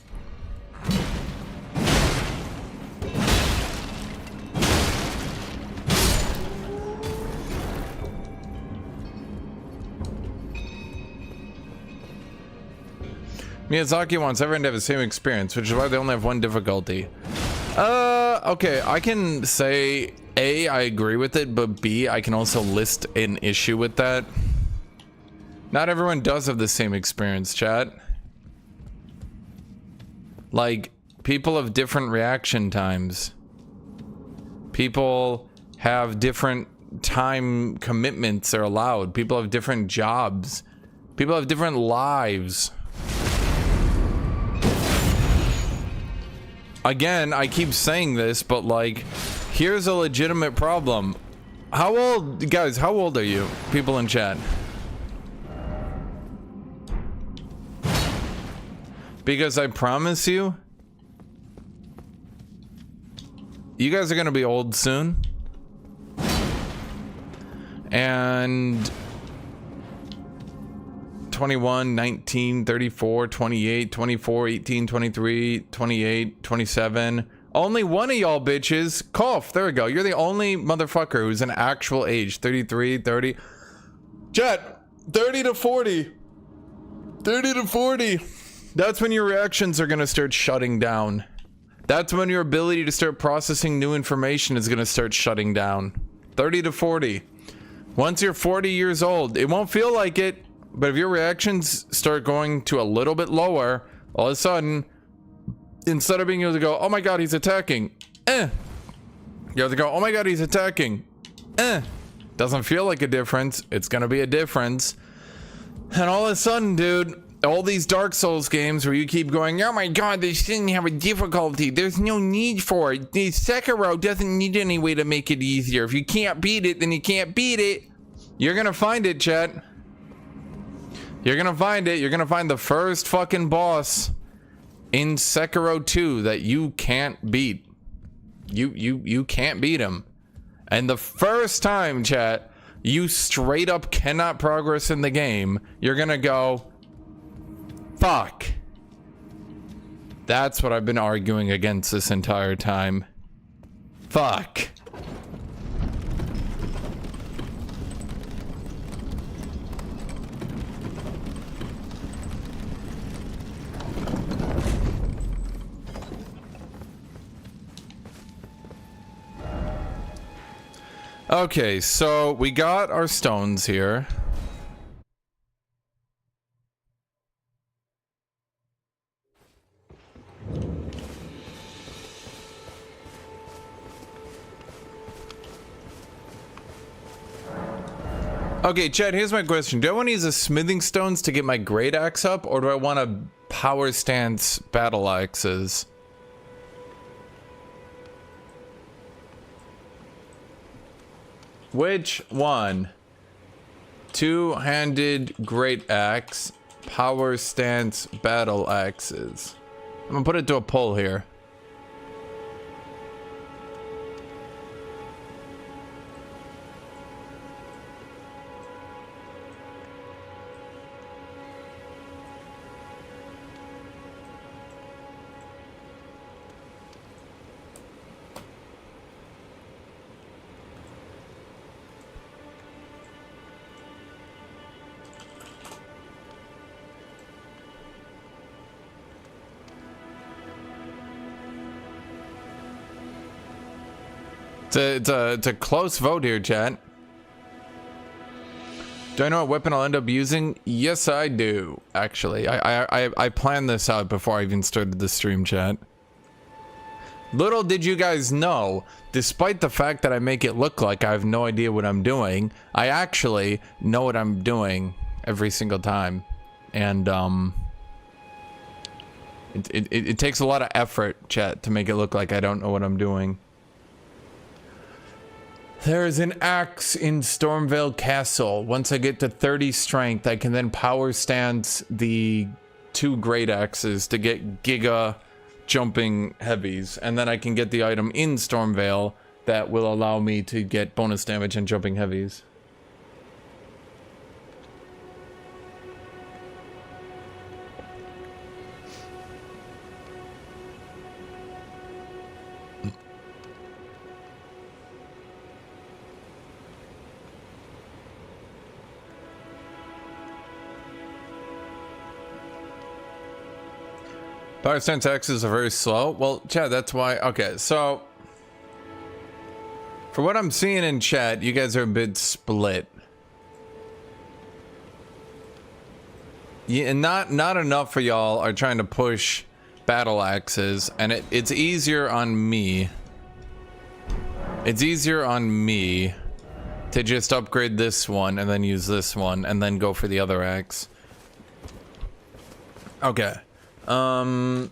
Miyazaki wants everyone to have the same experience, which is why they only have one difficulty. Okay, I can say A, I agree with it, but B, I can also list an issue with that. Not everyone does have the same experience, chat. Like, people have different reaction times. People have different time commitments are allowed. People have different jobs. People have different lives. Again, I keep saying this, but like, here's a legitimate problem. How old, guys, how old are you? People in chat. Because I promise you, you guys are gonna be old soon. And 21, 19, 34, 28, 24, 18, 23, 28, 27. Only one of y'all bitches. Cough. There we go. You're the only motherfucker who's an actual age. 33, 30. Chat. 30 to 40. 30 to 40. That's when your reactions are going to start shutting down. That's when your ability to start processing new information is going to start shutting down. 30 to 40. Once you're 40 years old, it won't feel like it. But if your reactions start going to a little bit lower, all of a sudden, instead of being able to go, oh my god, he's attacking, you have to go, oh my god, he's attacking, doesn't feel like a difference. It's gonna be a difference. And all of a sudden, dude, all these Dark Souls games where you keep going, oh my god, this didn't have a difficulty. There's no need for it. The Sekiro doesn't need any way to make it easier. If you can't beat it, then you can't beat it. You're gonna find it, chat. You're gonna find it. You're gonna find the first fucking boss in Sekiro 2 that you can't beat. You can't beat him. And the first time, chat, you straight up cannot progress in the game, you're gonna go, fuck. That's what I've been arguing against this entire time. Fuck. Okay, so we got our stones here. Okay, Chad, here's my question. Do I want to use the smithing stones to get my great axe up, or do I want to power stance battle axes? Which one? Two-handed great axe, power stance battle axes. I'm gonna put it to a poll here. It's a close vote here, chat. Do I know what weapon I'll end up using? Yes, I do. Actually, I planned this out before I even started the stream, chat. Little did you guys know, despite the fact that I make it look like I have no idea what I'm doing, I actually know what I'm doing every single time, and it takes a lot of effort, chat, to make it look like I don't know what I'm doing. There is an axe in Stormvale Castle. Once I get to 30 strength, I can then power stance the 2 great axes to get giga jumping heavies. And then I can get the item in Stormvale that will allow me to get bonus damage and jumping heavies. Power stance axes are very slow. Well, chat, that's why. Okay, so for what I'm seeing in chat, you guys are a bit split. Yeah, and not enough for y'all are trying to push battle axes, and it's easier on me. It's easier on me to just upgrade this one and then use this one and then go for the other axe. Okay. Give me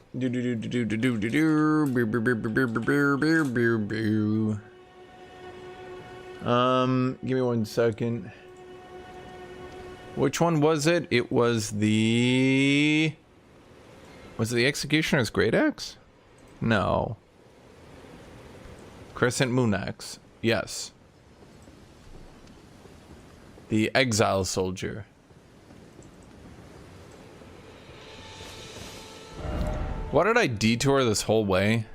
1 second. Which one was it? It was the... Was it the Executioner's Great Axe? No. Crescent Moon Axe. Yes. The Exile Soldier. Why did I detour this whole way?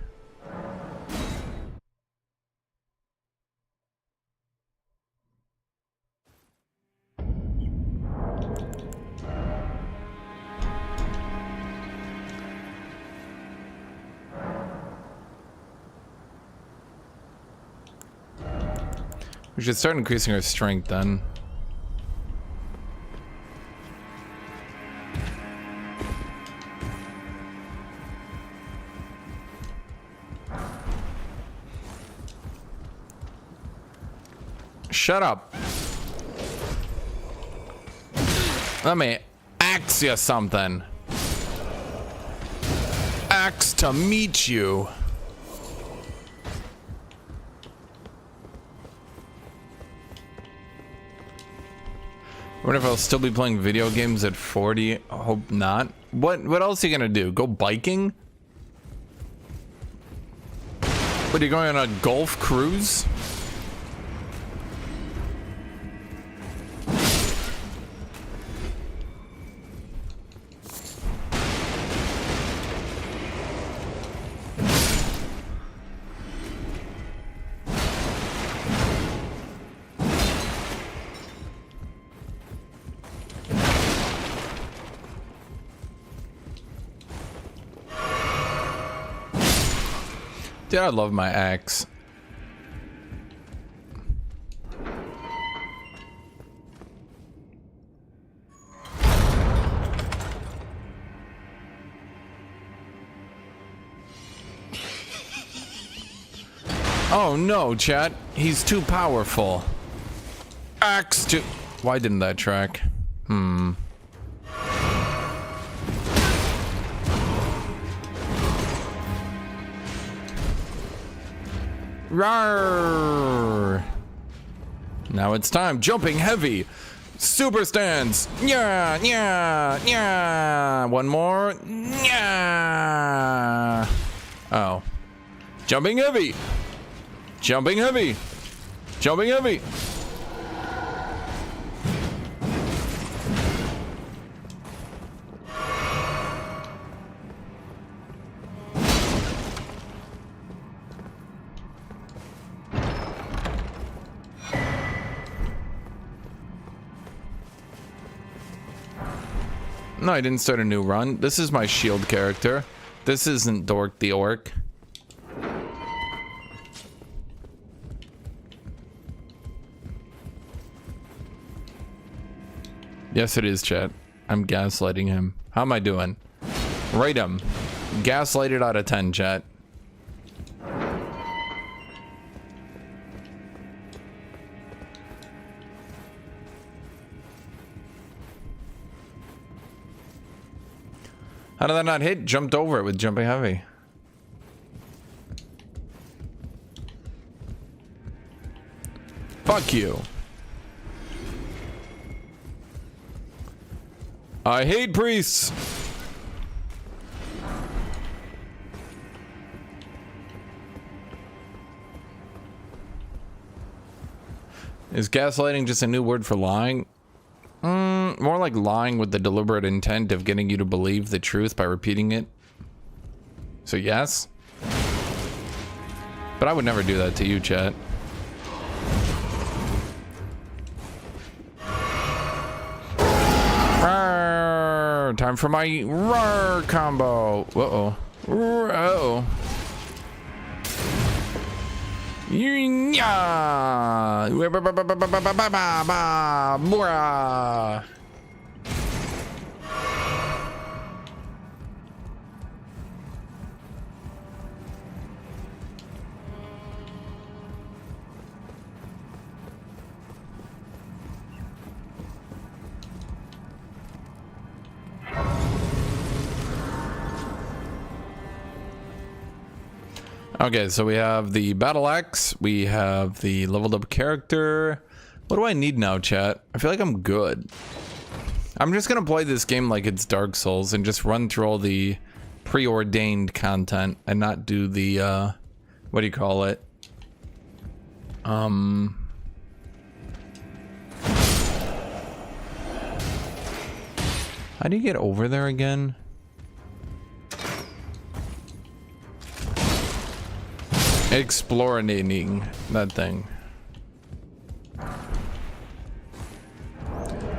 We should start increasing our strength then. Shut up. Let me axe you something. Axe to meet you. I wonder if I'll still be playing video games at 40. I hope not. What else are you gonna do? Go biking? What, are you going on a golf cruise? Dude, I love my axe. Oh no, chat. He's too powerful. Axe to... Why didn't that track? Rawr. Now it's time. Jumping heavy. Super stance. Yeah, yeah, yeah. One more. Yeah. Oh. Jumping heavy. Jumping heavy. Jumping heavy. No, I didn't start a new run. This is my shield character. This isn't Dork the Orc. Yes, it is, chat. I'm gaslighting him. How am I doing? Rate him. Gaslighted out of 10, chat. How did that not hit? Jumped over it with jumping heavy. Fuck you. I hate priests. Is gaslighting just a new word for lying? More like lying with the deliberate intent of getting you to believe the truth by repeating it. So yes. But I would never do that to you, chat. Arrgh, Time for my roar combo. Uh-oh. Uh-oh. Yeah. Okay, so we have the battle axe, we have the leveled up character. What do I need now, chat? I feel like I'm good. I'm just gonna play this game like it's Dark Souls and just run through all the preordained content and not do the, what do you call it? How do you get over there again? Explorating that thing.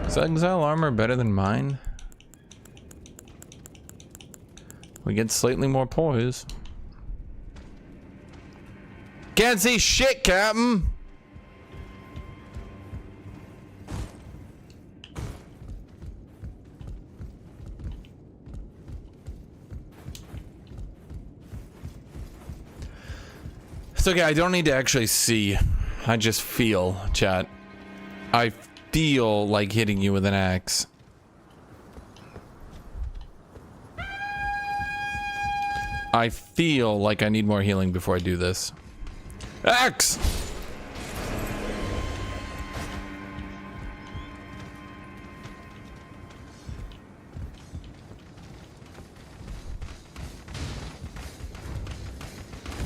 Is exile armor better than mine? We get slightly more poise. Can't see shit, Captain. It's okay, I don't need to actually see. I just feel, chat. I feel like hitting you with an axe. I feel like I need more healing before I do this. Axe!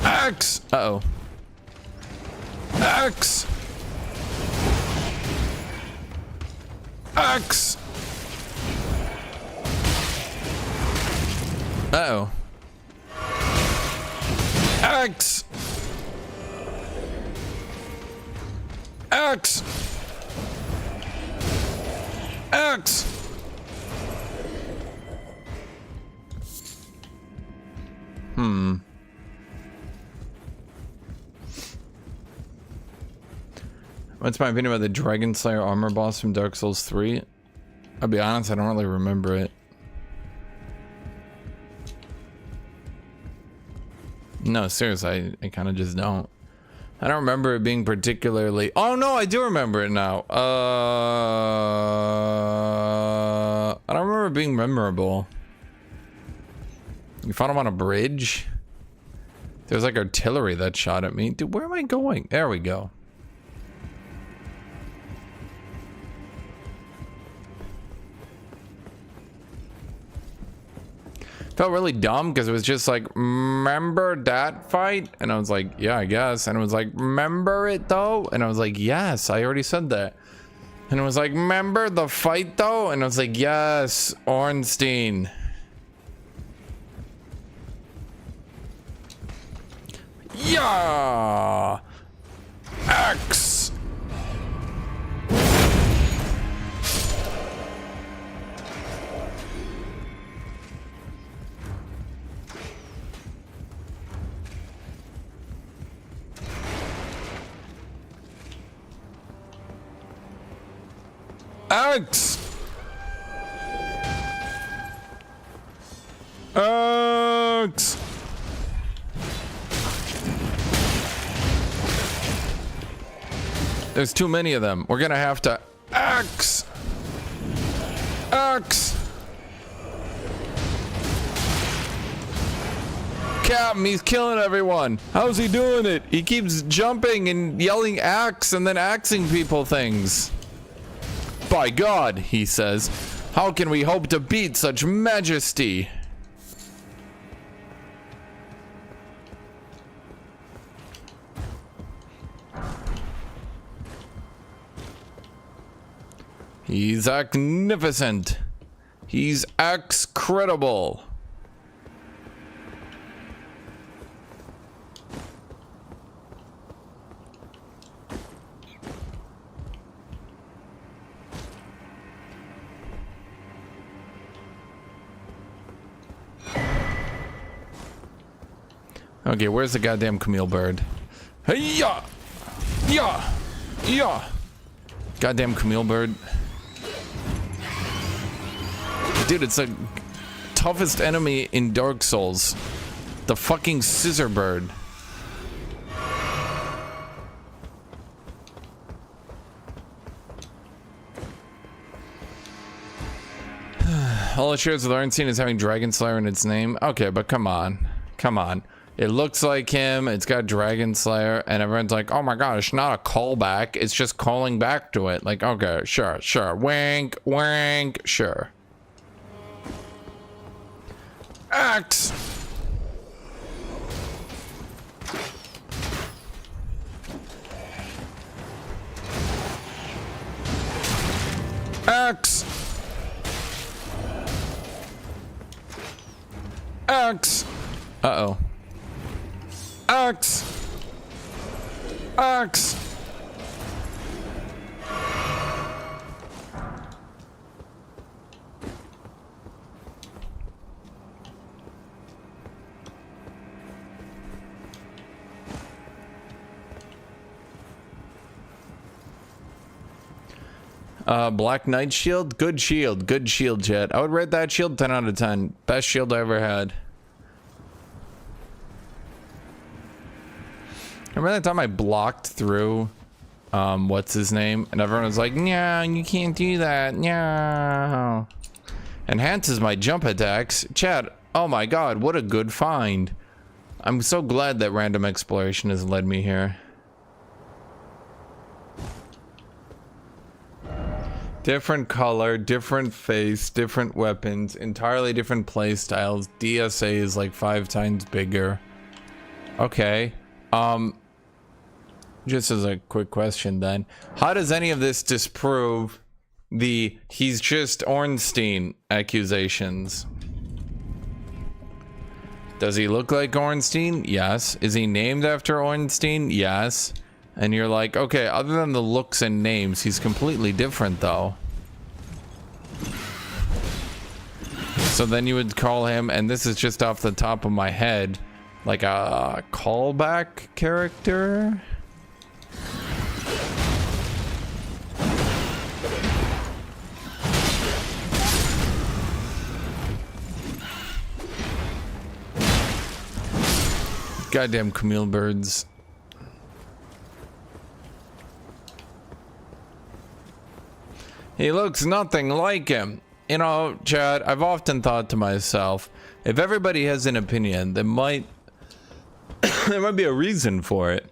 Axe! Uh-oh. Axe! Axe! Uh-oh. Axe! Axe! Axe! What's my opinion about the Dragon Slayer armor boss from Dark Souls 3? I'll be honest, I don't really remember it. No, seriously, I kind of just don't. I don't remember it being particularly... Oh no, I do remember it now. I don't remember it being memorable. You found him on a bridge? There's like artillery that shot at me. Dude, where am I going? There we go. Felt really dumb because it was just like, remember that fight? And I was like, yeah, I guess. And it was like, remember it though? And I was like, yes, I already said that. And it was like, remember the fight though? And I was like, yes, Ornstein. Yeah! Axe! Axe! Axe! There's too many of them. We're gonna have to axe! Axe! Captain, he's killing everyone. How's he doing it? He keeps jumping and yelling axe and then axing people things. By God, he says, how can we hope to beat such majesty? He's magnificent. He's credible. Okay, where's the goddamn Camille bird? Hey-ya! Yeah! Yeah! Goddamn Camille bird. Dude, it's the toughest enemy in Dark Souls. The fucking scissor bird. All it shares with Ornstein is having Dragon Slayer in its name. Okay, but come on. Come on. It looks like him, it's got Dragon Slayer, and everyone's like, oh my god, it's not a callback, it's just calling back to it. Like, okay, sure, sure. Wink, wink, sure. Axe! Axe! Axe! Uh-oh. Axe! Axe! Black Knight shield? Good shield. Good shield, chat. I would rate that shield 10 out of 10. Best shield I ever had. Remember that time I blocked through, what's his name? And everyone was like, no, you can't do that, no. Enhances my jump attacks. Chat, oh my god, what a good find. I'm so glad that random exploration has led me here. Different color, different face, different weapons, entirely different play styles. DSA is like 5 times bigger. Okay. Just as a quick question then, how does any of this disprove the he's just Ornstein accusations? Does he look like Ornstein? Yes. Is he named after Ornstein? Yes. And you're like, okay, other than the looks and names, he's completely different though. So then you would call him, and this is just off the top of my head, like a callback character? Goddamn Camille birds. He looks nothing like him. You know, Chad, I've often thought to myself, if everybody has an opinion, there might there might be a reason for it.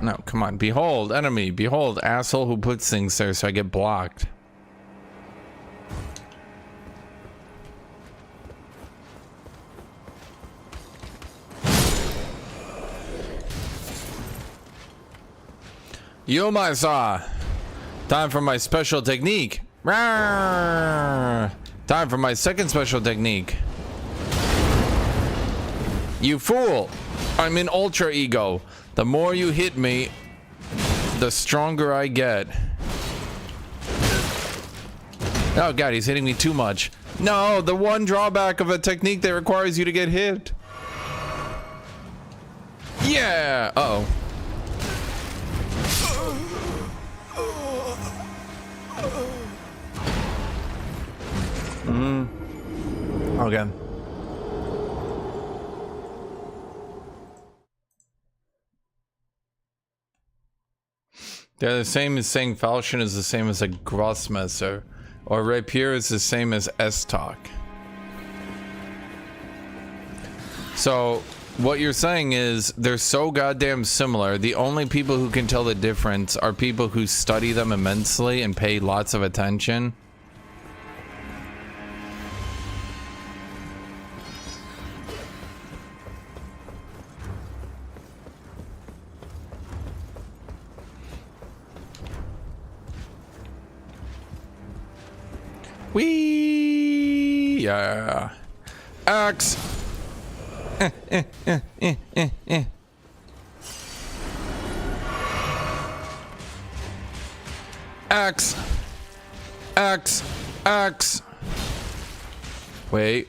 No, come on. Behold, enemy. Behold, asshole who puts things there so I get blocked. Yo, my saw. Time for my special technique. Rawr. Time for my second special technique. You fool. I'm in ultra ego. The more you hit me, the stronger I get. Oh god, he's hitting me too much. No, the one drawback of a technique that requires you to get hit. Yeah. Uh-oh. Okay. They're the same as saying Falchion is the same as a Grossmesser, or Rapier is the same as S-Talk. So, what you're saying is, they're so goddamn similar, the only people who can tell the difference are people who study them immensely and pay lots of attention. Wee! Yeah. Axe! X. X. X. Wait.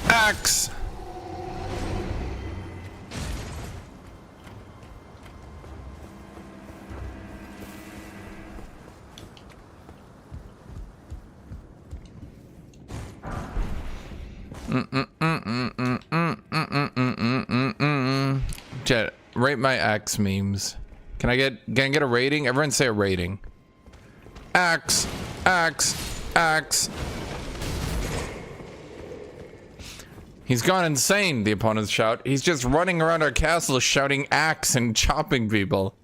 X. Jet, rate my X memes. Can I get a rating? Everyone say a rating. X. He's gone insane, the opponents shout. He's just running around our castle shouting axe and chopping people.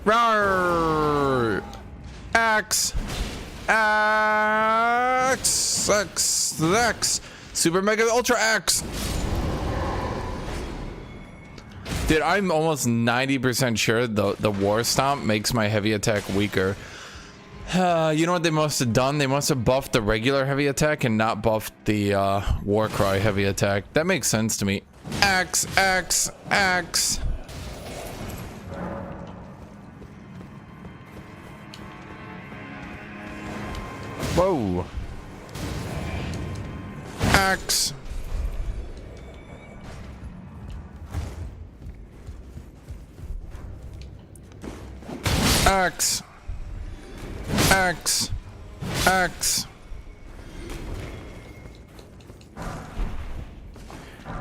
Rawr! X. Super Mega Ultra X. Dude, I'm almost 90% sure the War Stomp makes my heavy attack weaker. You know what they must have done? They must have buffed the regular heavy attack and not buffed the War Cry heavy attack. That makes sense to me. X. Whoa. X. X. X. X.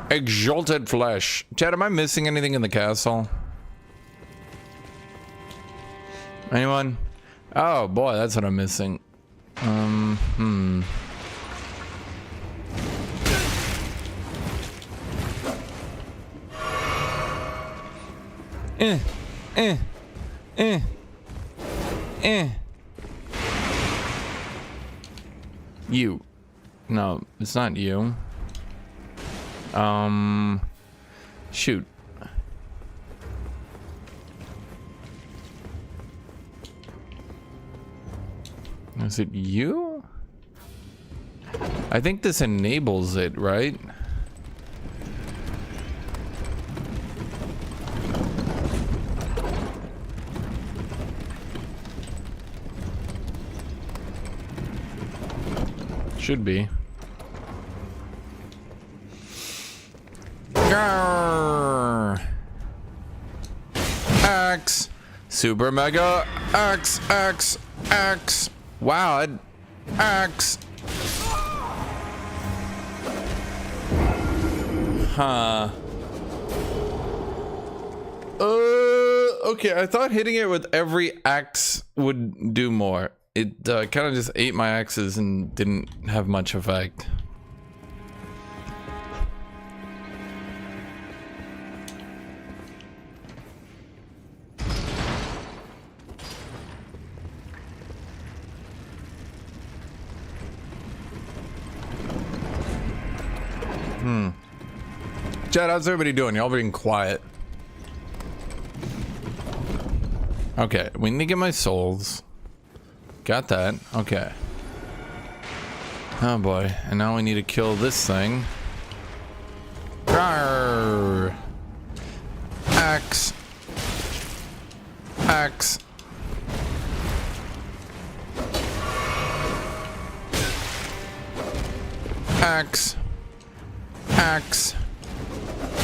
Exalted flesh. Chad, am I missing anything in the castle? Anyone? Oh boy, that's what I'm missing. You. No, it's not you. Shoot. Is it you? I think this enables it, right? Should be. Grrr. X. Super Mega X. Wow, X. Huh. Okay, I thought hitting it with every axe would do more. It kind of just ate my axes and didn't have much effect. Chad, how's everybody doing? Y'all being quiet. Okay, we need to get my souls. Got that. Okay. Oh boy. And now we need to kill this thing. Rawr. Axe. Axe. Axe. Axe.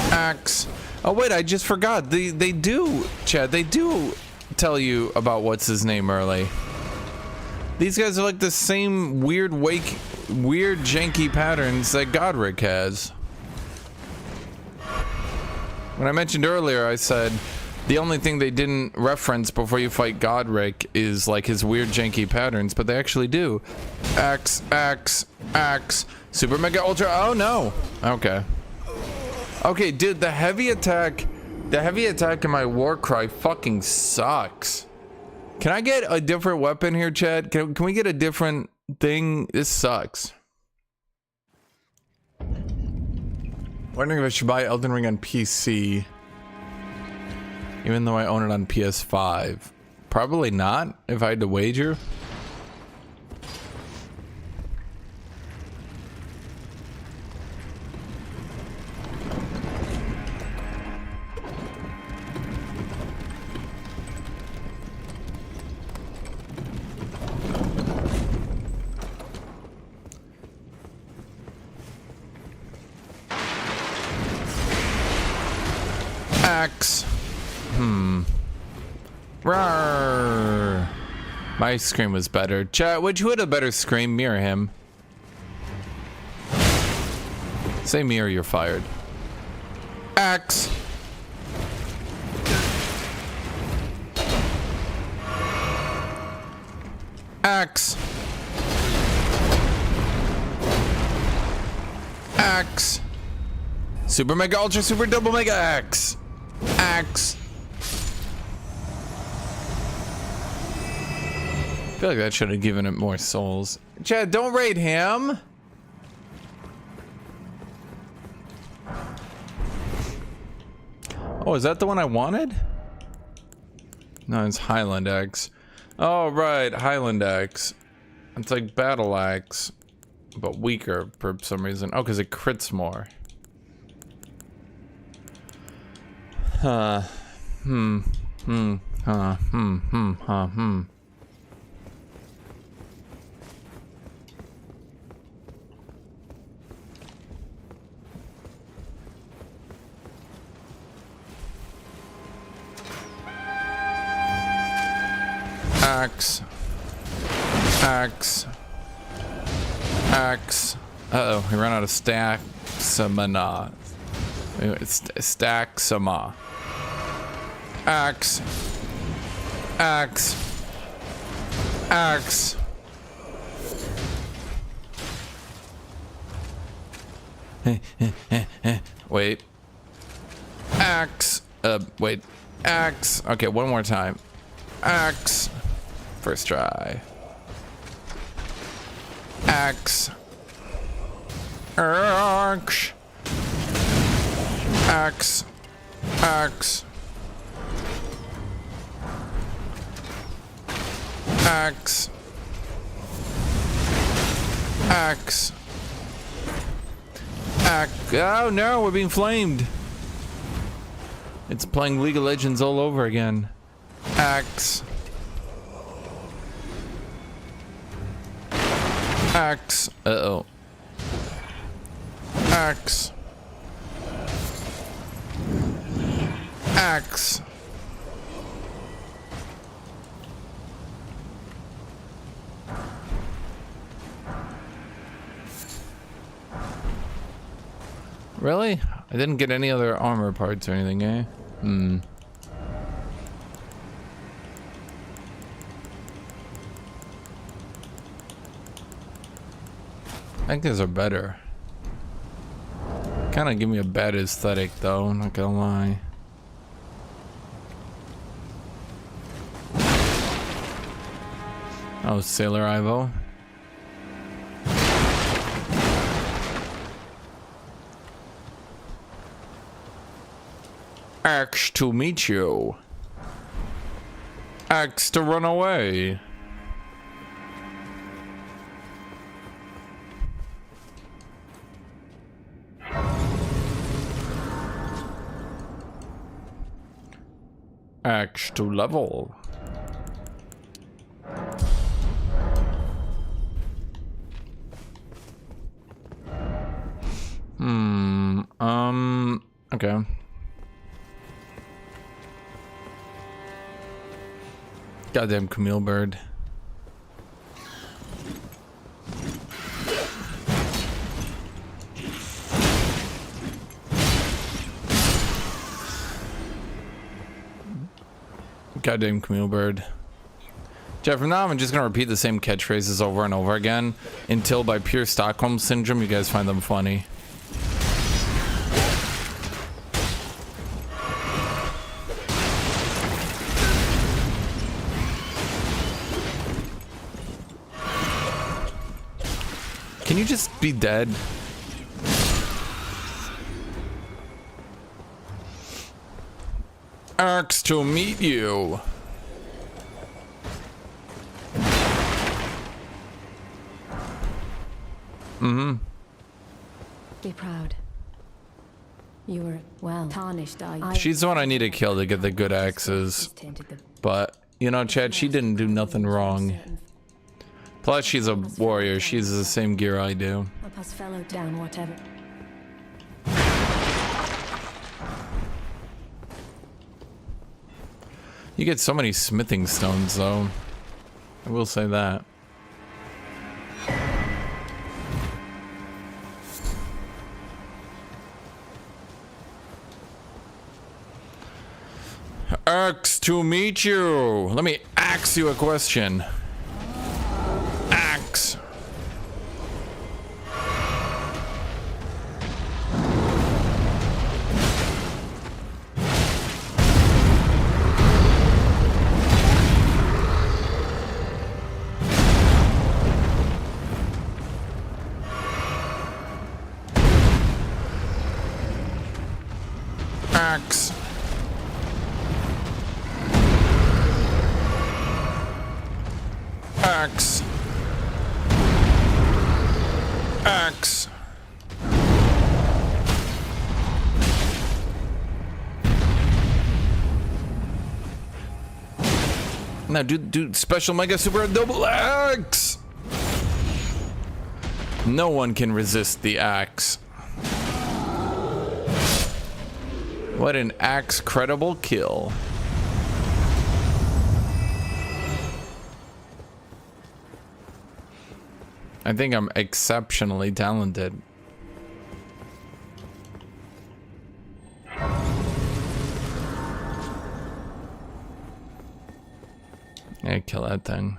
Axe. Oh wait, I just forgot. They do, Chad, they do tell you about what's his name early. These guys are like the same weird janky patterns that Godric has. When I mentioned earlier, I said the only thing they didn't reference before you fight Godric is like his weird janky patterns, but they actually do. Axe, axe, axe. Super Mega Ultra. Oh no. Okay. Okay, dude, the heavy attack in my War Cry fucking sucks. Can I get a different weapon here, Chad? Can we get a different thing? This sucks. Wondering if I should buy Elden Ring on PC, even though I own it on PS5. Probably not, if I had to wager. Axe. Rawr. My scream was better. Chat, would you hit a better scream? Mirror him. Say mirror, you're fired. Axe. Axe. Axe. Super mega ultra super double mega axe. Axe. I feel like that should have given it more souls. Chad, don't raid him. Oh, is that the one I wanted? No, it's Highland Axe. Oh, right, Highland Axe. It's like Battle Axe, but weaker for some reason. Oh, because it crits more. Axe. Axe. Axe. Uh-oh, we ran out of stack-sama. It's stack-sama. Axe. Axe. Axe. Wait. Axe. Wait. Axe. Okay, one more time. Axe. First try. Axe. Axe. Axe. Axe. Axe. Axe. Axe. Oh no, we're being flamed. It's playing League of Legends all over again. Axe. Axe. Uh-oh. Axe. Axe. Really? I didn't get any other armor parts or anything, eh? I think these are better. Kind of give me a bad aesthetic though, not gonna lie. Oh, Sailor Ivo. Axe to meet you. Axe to run away. Axe to level. Okay. Goddamn Camille bird. Goddamn Camille bird. Jeff, from now on, I'm just gonna repeat the same catchphrases over and over again until by pure Stockholm syndrome you guys find them funny. Can you just be dead? Axe to meet you. Be proud. You were, well, tarnished. She's the one I need to kill to get the good axes. But, you know, Chad, she didn't do nothing wrong. Plus, she's a warrior. She uses the same gear I do. I'll pass fellow down, whatever. You get so many smithing stones, though. I will say that. Axe to meet you. Let me ask you a question. Axe. Axe. Axe. Axe. Now do special mega super double axe. No one can resist the axe. What an axe credible kill. I think I'm exceptionally talented. Yeah, kill that thing.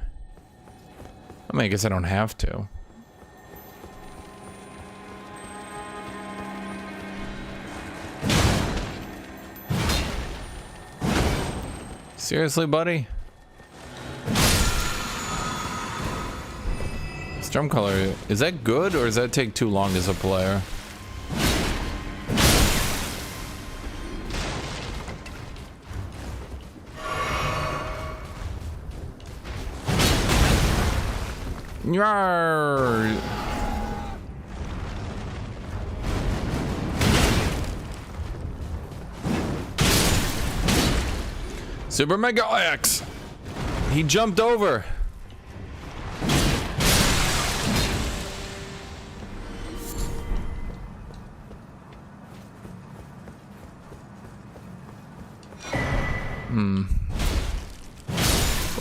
I mean, I guess I don't have to. Seriously, buddy? Drum color, is that good or does that take too long as a player? Yarr. Super Mega X. He jumped over.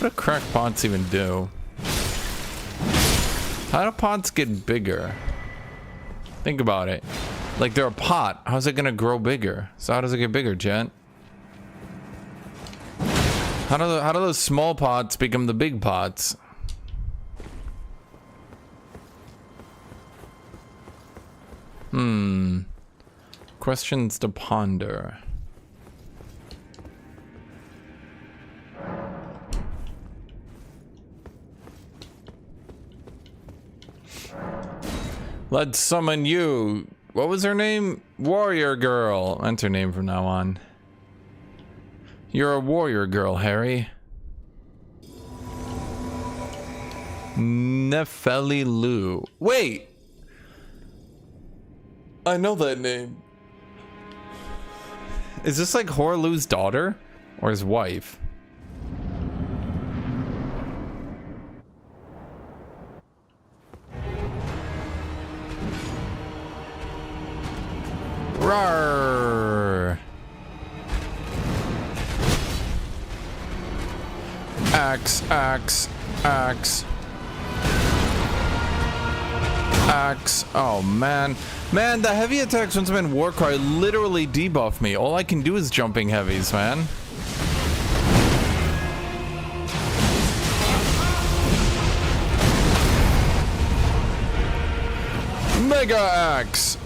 What do crack pots even do? How do pots get bigger? Think about it. Like they're a pot. How's it gonna grow bigger? So how does it get bigger, Jet? How do those small pots become the big pots? Questions to ponder. Let's summon you. What was her name? Warrior Girl. That's her name from now on. You're a warrior girl, Harry. Nefeli Lu. Wait! I know that name. Is this like Horlu's daughter? Or his wife? Rawr. Axe, axe, axe. Axe. Oh man. Man, the heavy attacks once I'm in Warcry literally debuff me. All I can do is jumping heavies, man. Mega Axe.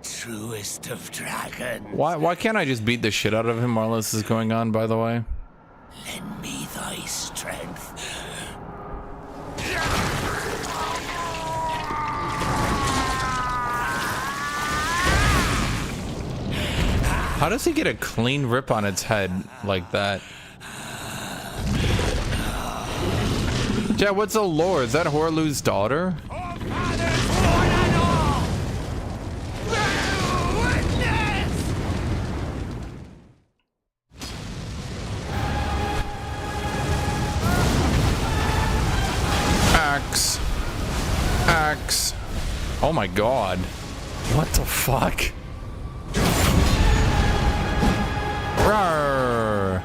Truest of dragons. Why can't I just beat the shit out of him while this is going on, by the way? Lend me thy strength. How does he get a clean rip on its head like that? Yeah, what's a lore? Is that Horlu's daughter? Axe. Axe. Oh my god. What the fuck? Rawr.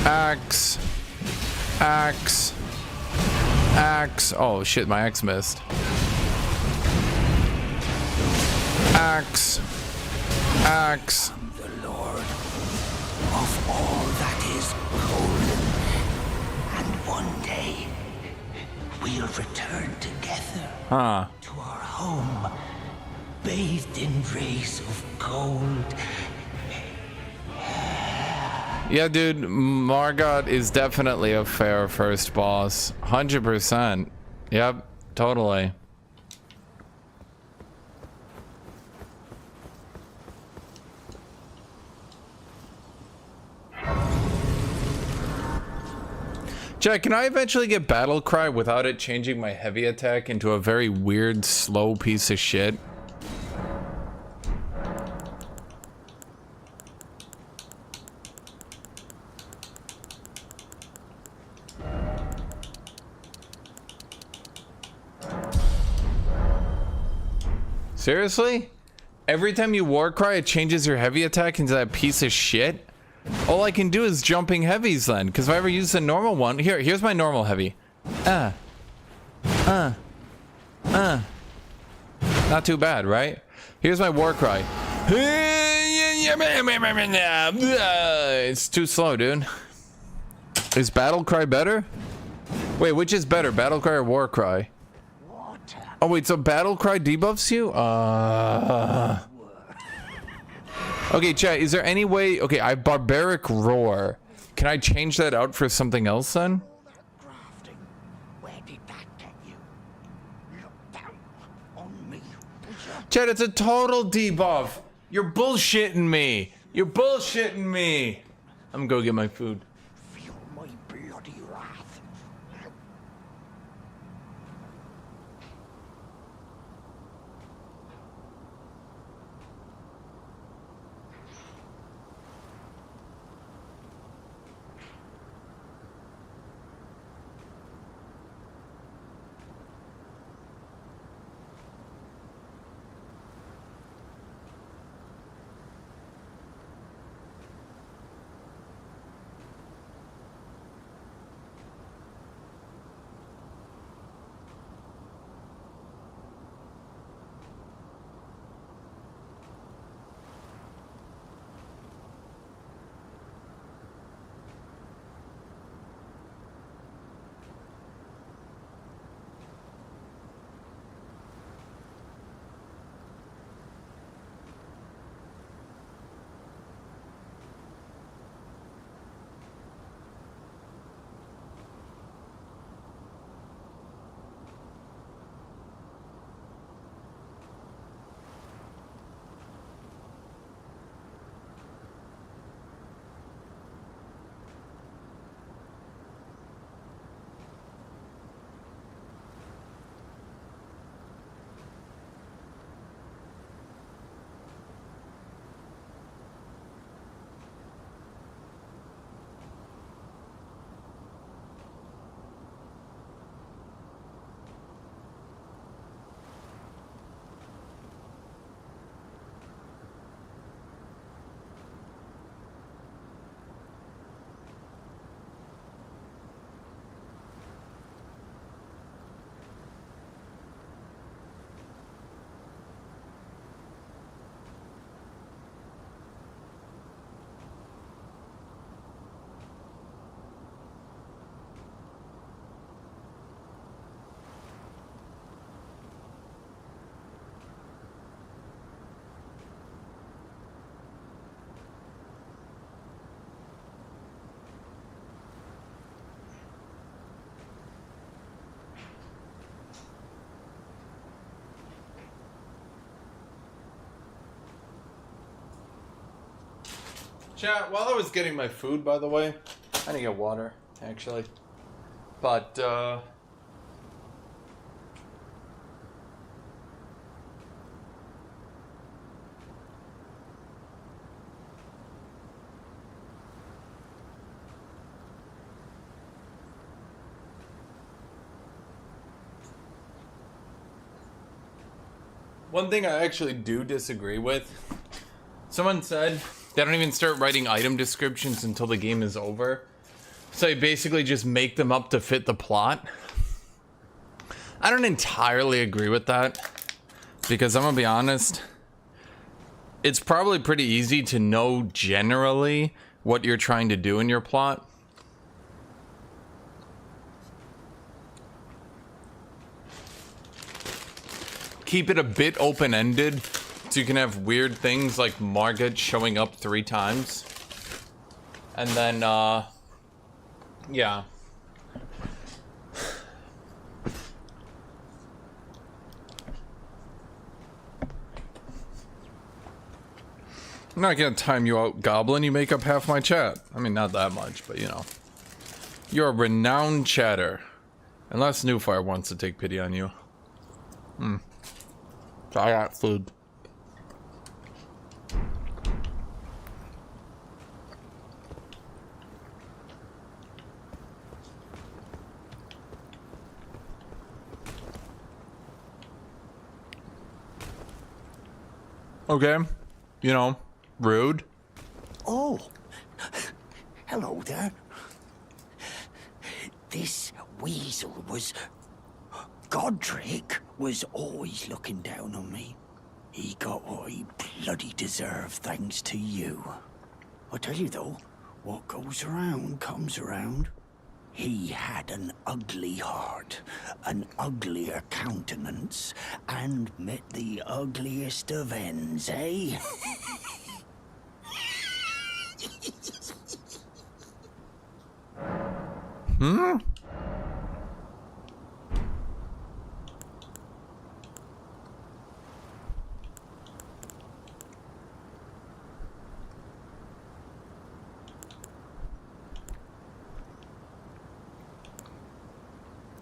Axe. Axe. Axe. Oh shit, my axe missed. Axe. Axe. The Lord of all that is golden. And one day, we'll return together Huh. to our home, bathed in rays of gold. Yeah, dude, Margot is definitely a fair first boss. 100%. Yep, totally. Jack, can I eventually get Battle Cry without it changing my heavy attack into a very weird, slow piece of shit? Seriously? Every time you war cry, it changes your heavy attack into that piece of shit? All I can do is jumping heavies then, because if I ever use the normal one, here's my normal heavy. Not too bad, right? Here's my war cry. It's too slow, dude. Is Battle Cry better? Wait, which is better, Battle Cry or War Cry? Oh wait, so Battle Cry debuffs you? Okay, chat, is there any way... Okay, I have Barbaric Roar. Can I change that out for something else then? Chat, it's a total debuff. You're bullshitting me. You're bullshitting me. I'm gonna go get my food. Feel my bloody wrath. Chat, while I was getting my food, by the way, I need to get water, actually. But, one thing I actually do disagree with, someone said they don't even start writing item descriptions until the game is over. So you basically just make them up to fit the plot. I don't entirely agree with that, because I'm gonna be honest, it's probably pretty easy to know generally what you're trying to do in your plot. Keep it a bit open-ended, so you can have weird things like Marget showing up 3 times. And then, yeah. I'm not gonna time you out, Goblin. You make up half my chat. I mean, not that much, but you know. You're a renowned chatter. Unless Newfire wants to take pity on you. So I got food. Okay, you know, rude. Oh, hello there. This weasel was... Godric was always looking down on me. He got what he bloody deserved thanks to you. I tell you though, what goes around comes around. He had an ugly heart, an uglier countenance, and met the ugliest of ends, eh? Hmm?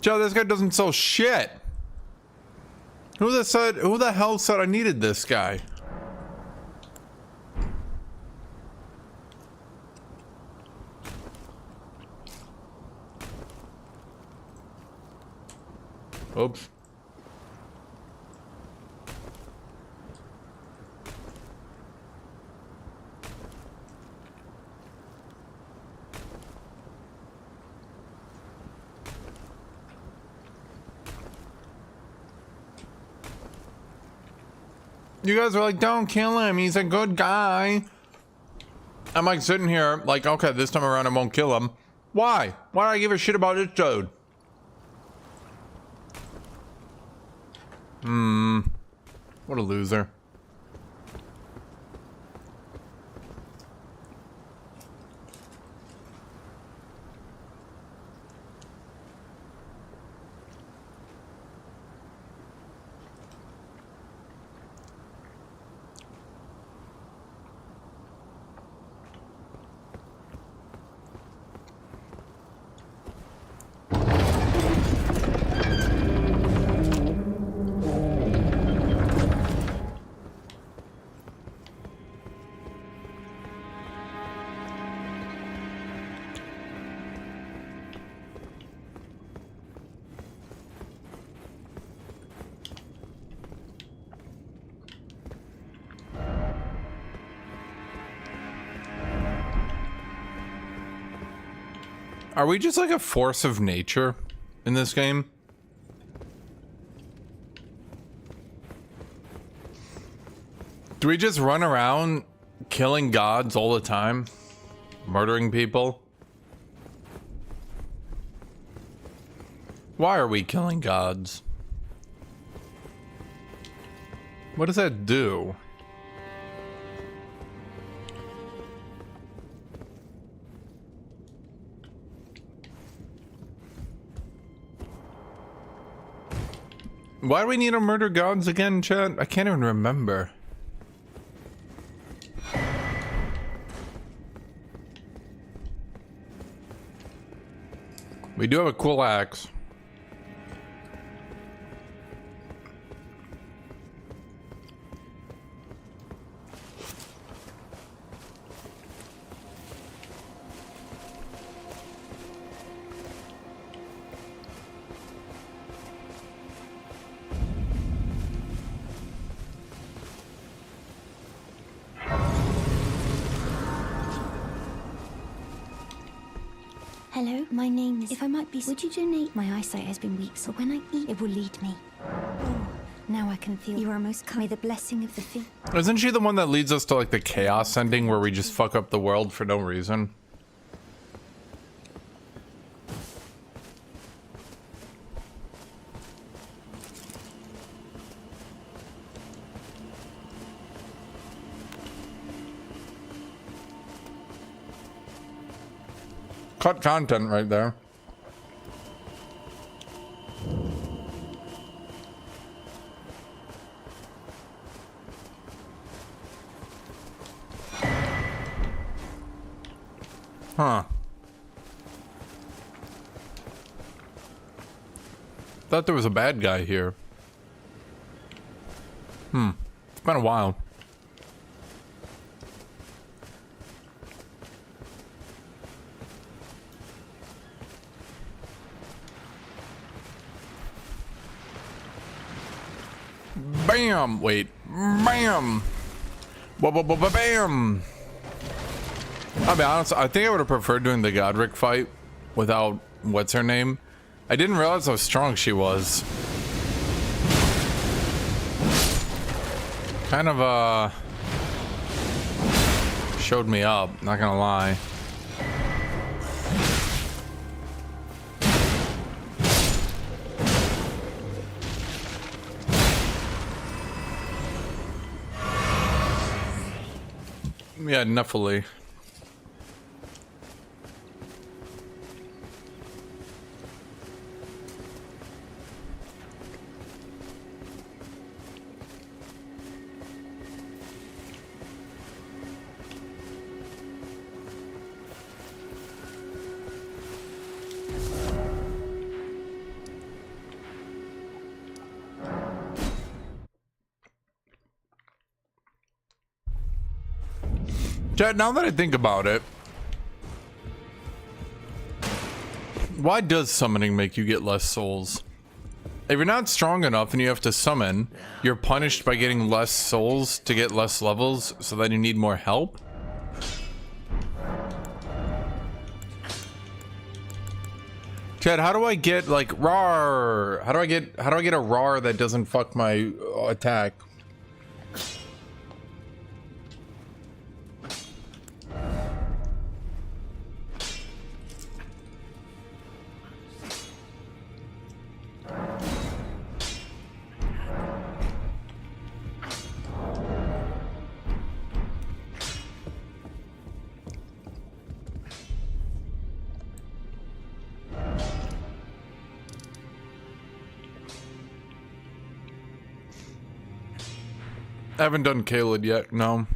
Joe, this guy doesn't sell shit. Who the hell said I needed this guy? Oops. You guys are like, don't kill him, he's a good guy. I'm like sitting here like, okay, this time around I won't kill him. Why? Why do I give a shit about this dude? What a loser. Are we just like a force of nature in this game? Do we just run around killing gods all the time? Murdering people? Why are we killing gods? What does that do? Why do we need to murder gods again, chat? I can't even remember. We do have a cool axe. Hello, my name is... If I might be... Would you donate? My eyesight has been weak, so when I eat, it will lead me. Oh, now I can feel... You are most kind. May the blessing of the fig... Isn't she the one that leads us to like the chaos ending where we just fuck up the world for no reason? Cut content right there. Huh. Thought there was a bad guy here. It's been a while. Bam! Wait. Bam! Bam! I'll be honest, I think I would have preferred doing the Godric fight without what's her name. I didn't realize how strong she was. Kind of showed me up, not gonna lie. Yeah, Nephilim. Chat, now that I think about it, why does summoning make you get less souls? If you're not strong enough and you have to summon, you're punished by getting less souls to get less levels, so then you need more help? Chat, how do I get like rawr? How do I get a rawr that doesn't fuck my attack? I haven't done Caled yet, no.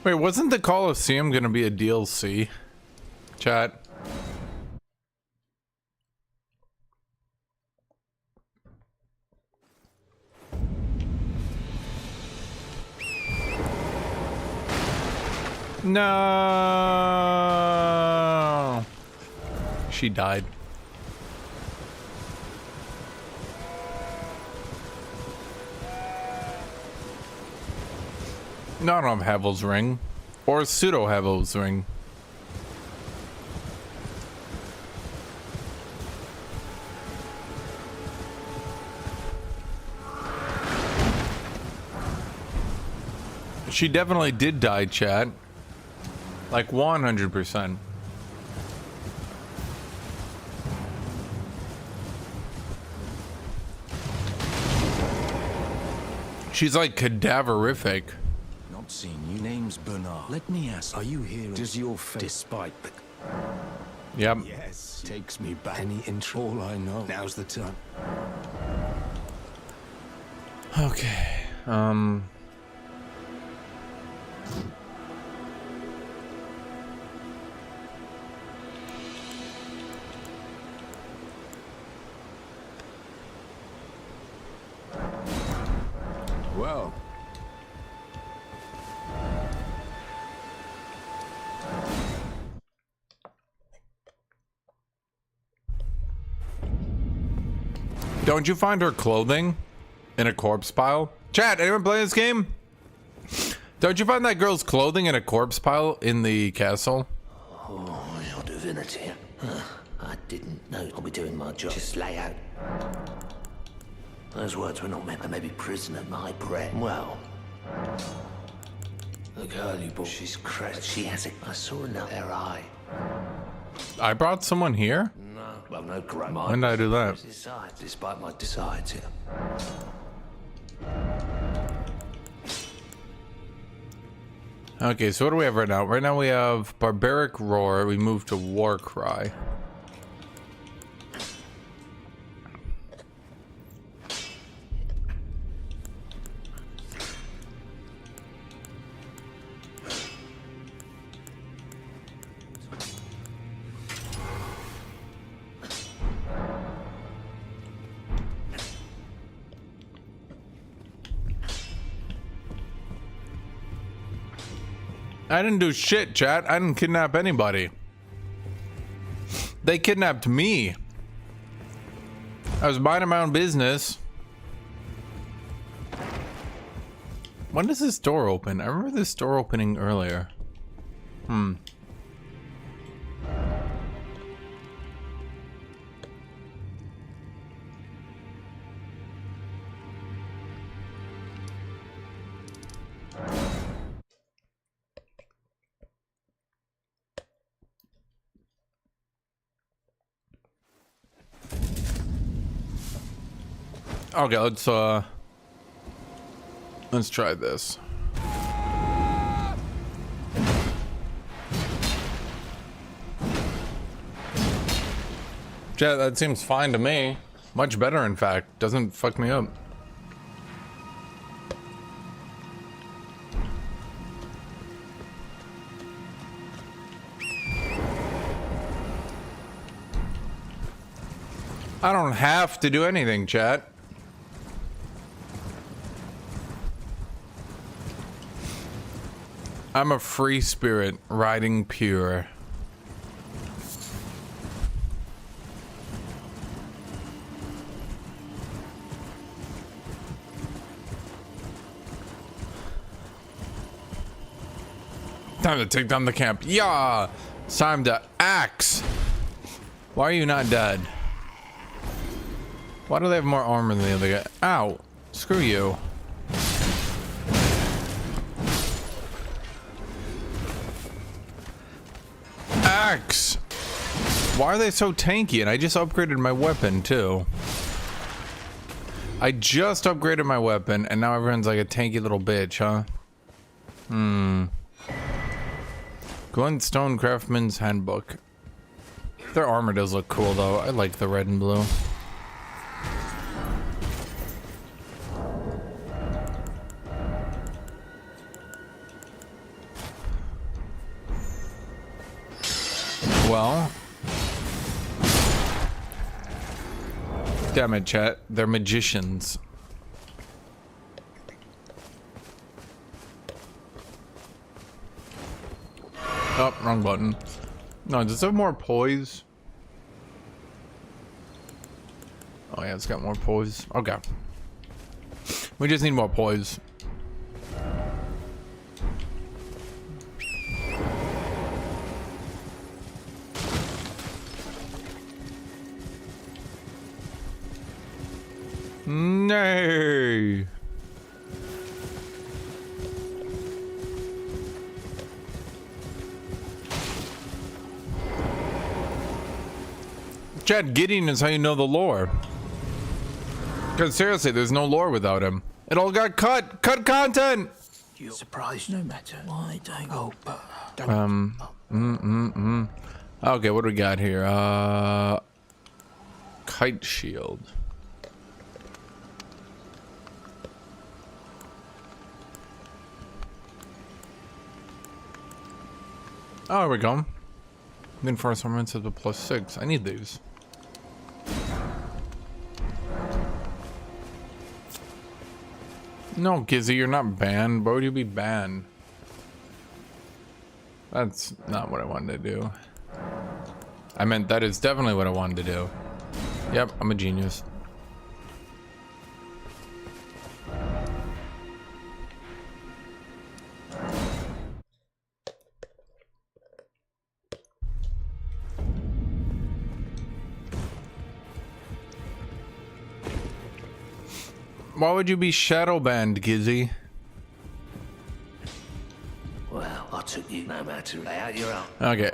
Wait, wasn't the Colosseum gonna be a DLC? Chat. No. She died. No, I don't have Havel's ring. Or pseudo Havel's ring. She definitely did die, chat. Like 100%. She's like cadaverific. not seen you. Name's Bernard. Let me ask, are you here? Does your face, despite the... Yep. Yes, takes me back. Any intro, all I know. Now's the time. Okay. Well. Don't you find her clothing in a corpse pile? Chat, anyone play this game? Don't you find that girl's clothing in a corpse pile in the castle? Oh, your divinity. I didn't know I'll be doing my job. Just lay out. Those words were not meant. I may be prisoner, my bread. Well, the girl you brought, she's crazy. She has a... I saw her eye. I brought someone here? No, well, no great. When did I do that? Despite my decides here. Okay, so what do we have right now? Right now we have Barbaric Roar. We move to War Cry. I didn't do shit, chat. I didn't kidnap anybody. They kidnapped me. I was minding my own business. When does this door open? I remember this door opening earlier. Okay, let's try this. Yeah, that seems fine to me. Much better, in fact. Doesn't fuck me up. I don't have to do anything, chat. I'm a free spirit riding pure. Time to take down the camp. Yeah! It's time to axe. Why are you not dead? Why do they have more armor than the other guy? Ow! Screw you. Axe! Why are they so tanky? And I just upgraded my weapon too. I just upgraded my weapon and now everyone's like a tanky little bitch, huh? Glintstone Craftsman's Handbook. Their armor does look cool though. I like the red and blue. Well, damn it, chat. They're magicians. Oh, wrong button. No, does it have more poise? Oh yeah, it's got more poise. Okay. We just need more poise. Nay. Chad, Gideon is how you know the lore. Because seriously, there's no lore without him. It all got cut. Cut content. you're surprised. No matter why, don't. Oh, but don't. Okay, what do we got here? Kite shield. Oh, there we go. Reinforced armaments at the +6. I need these. No, Gizzy, you're not banned. Why would you be banned? That's not what I wanted to do. I meant that is definitely what I wanted to do. Yep, I'm a genius. Why would you be shadow banned, Gizzy? Well, I took you no matter. Lay out your own.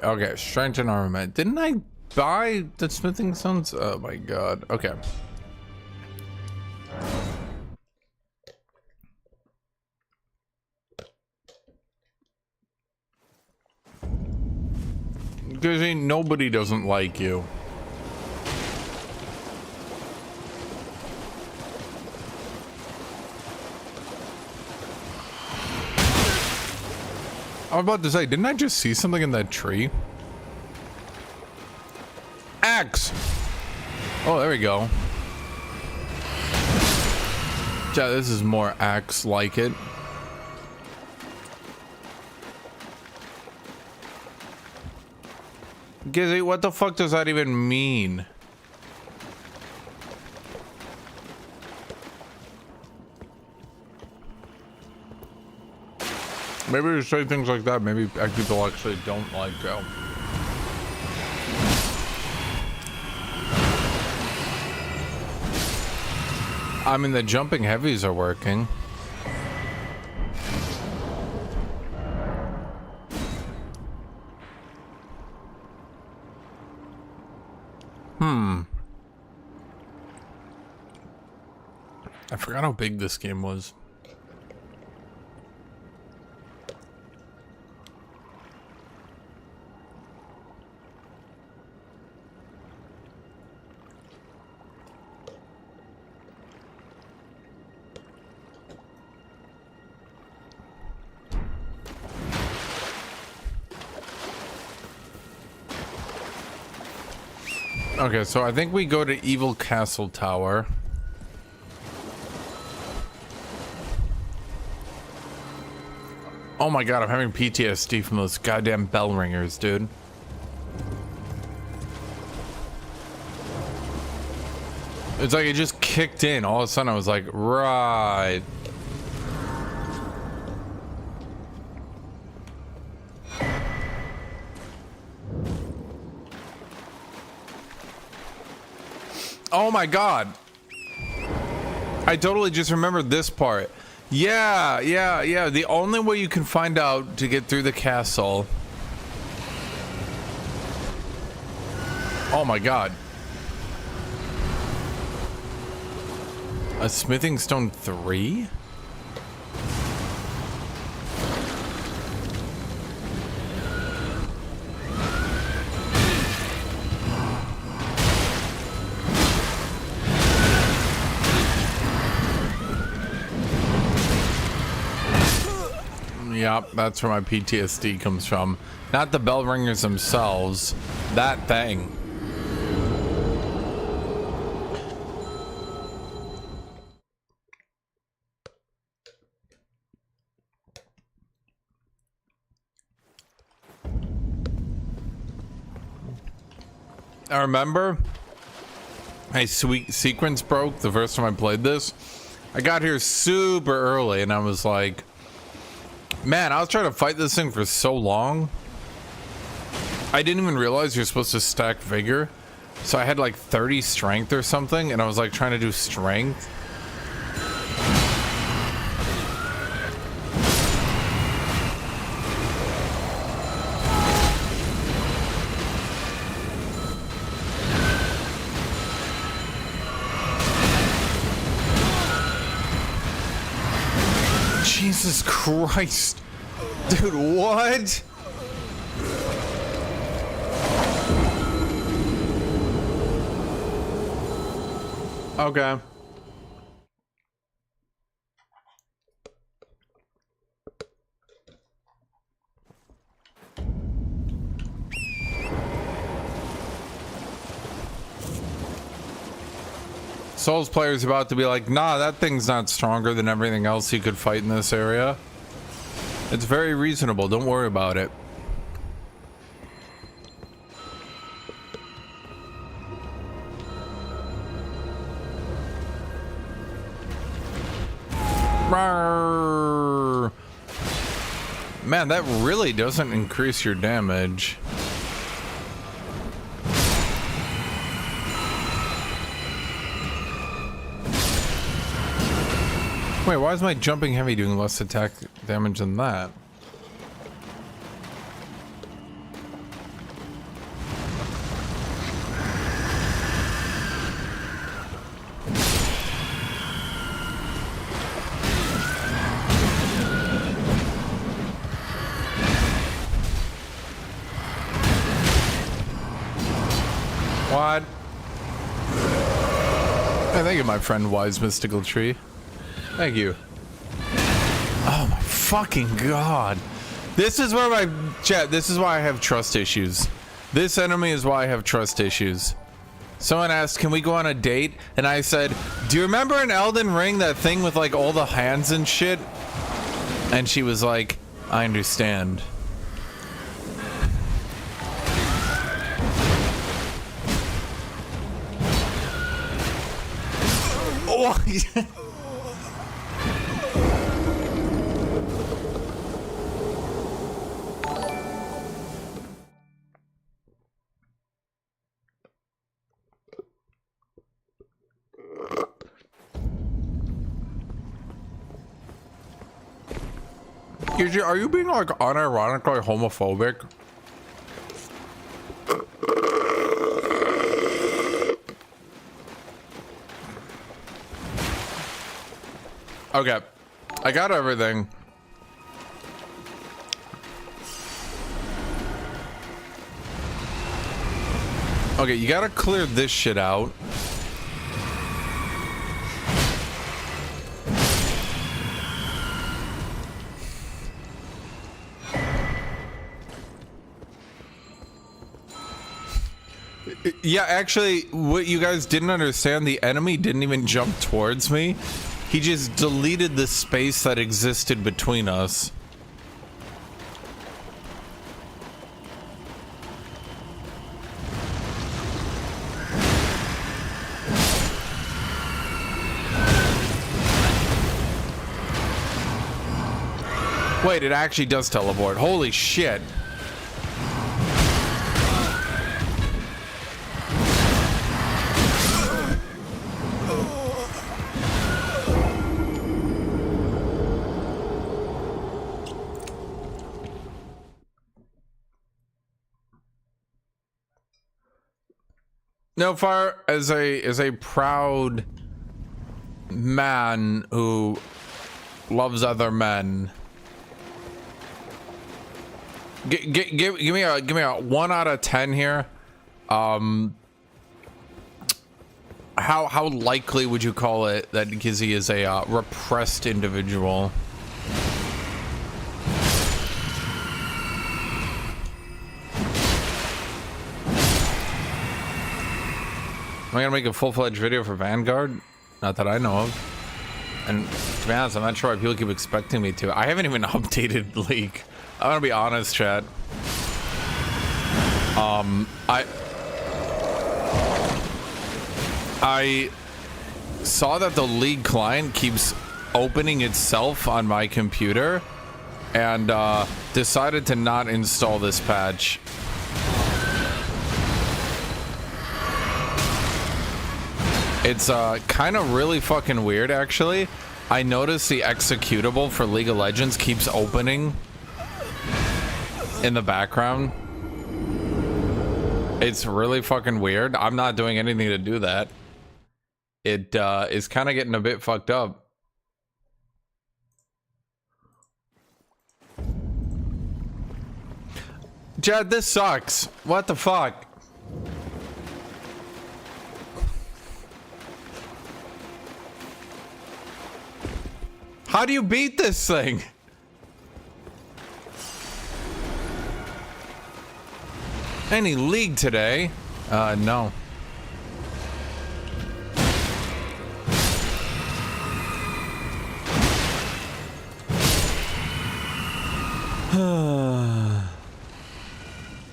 Okay. Strength and armament. Didn't I buy the smithing stones? Oh my god. Okay. Gizzy, nobody doesn't like you. I was about to say, didn't I just see something in that tree? Axe! Oh, there we go. Yeah, this is more axe like it. Gizzy, what the fuck does that even mean? Maybe you say things like that. Maybe people actually don't like Joe. I mean, the jumping heavies are working. I forgot how big this game was. Okay, so I think we go to Evil Castle Tower. Oh my god, I'm having PTSD from those goddamn bell ringers, dude. It's like it just kicked in. All of a sudden I was like, right. Oh my god. I totally just remembered this part. Yeah. The only way you can find out to get through the castle. Oh my god. A smithing stone 3? Yep, that's where my PTSD comes from. Not the bell ringers themselves. That thing. I remember my sweet sequence broke the first time I played this. I got here super early and I was like, man, I was trying to fight this thing for so long. I didn't even realize you're supposed to stack vigor. So I had like 30 strength or something, and I was like trying to do strength. Jesus Jesus Christ. Dude, what? Okay. Souls players about to be like, nah, that thing's not stronger than everything else you could fight in this area. It's very reasonable, don't worry about it. Rawr. Man, that really doesn't increase your damage. Wait, why is my jumping heavy doing less attack damage than that? What? Hey, thank you, my friend Wise Mystical Tree. Thank you. Oh my fucking god. This is where my chat, this is why I have trust issues. This enemy is why I have trust issues. Someone asked, can we go on a date? And I said, do you remember in Elden Ring that thing with like all the hands and shit? And she was like, I understand. Oh, are you being like unironically homophobic? Okay, I got everything. Okay, you gotta clear this shit out. Yeah, actually, what you guys didn't understand, the enemy didn't even jump towards me. He just deleted the space that existed between us. Wait, it actually does teleport. Holy shit. No, Fire, as a proud man who loves other men, give me a 1 out of 10 here. How likely would you call it that Gizzy is a repressed individual? Am I gonna make a full-fledged video for Vanguard? Not that I know of. And to be honest, I'm not sure why people keep expecting me to. I haven't even updated League. I'm gonna be honest, chat. I saw that the League client keeps opening itself on my computer and decided to not install this patch. It's kind of really fucking weird, actually. I noticed the executable for League of Legends keeps opening in the background. It's really fucking weird. I'm not doing anything to do that. It is kind of getting a bit fucked up. Chad, this sucks. What the fuck? How do you beat this thing? Any league today? No.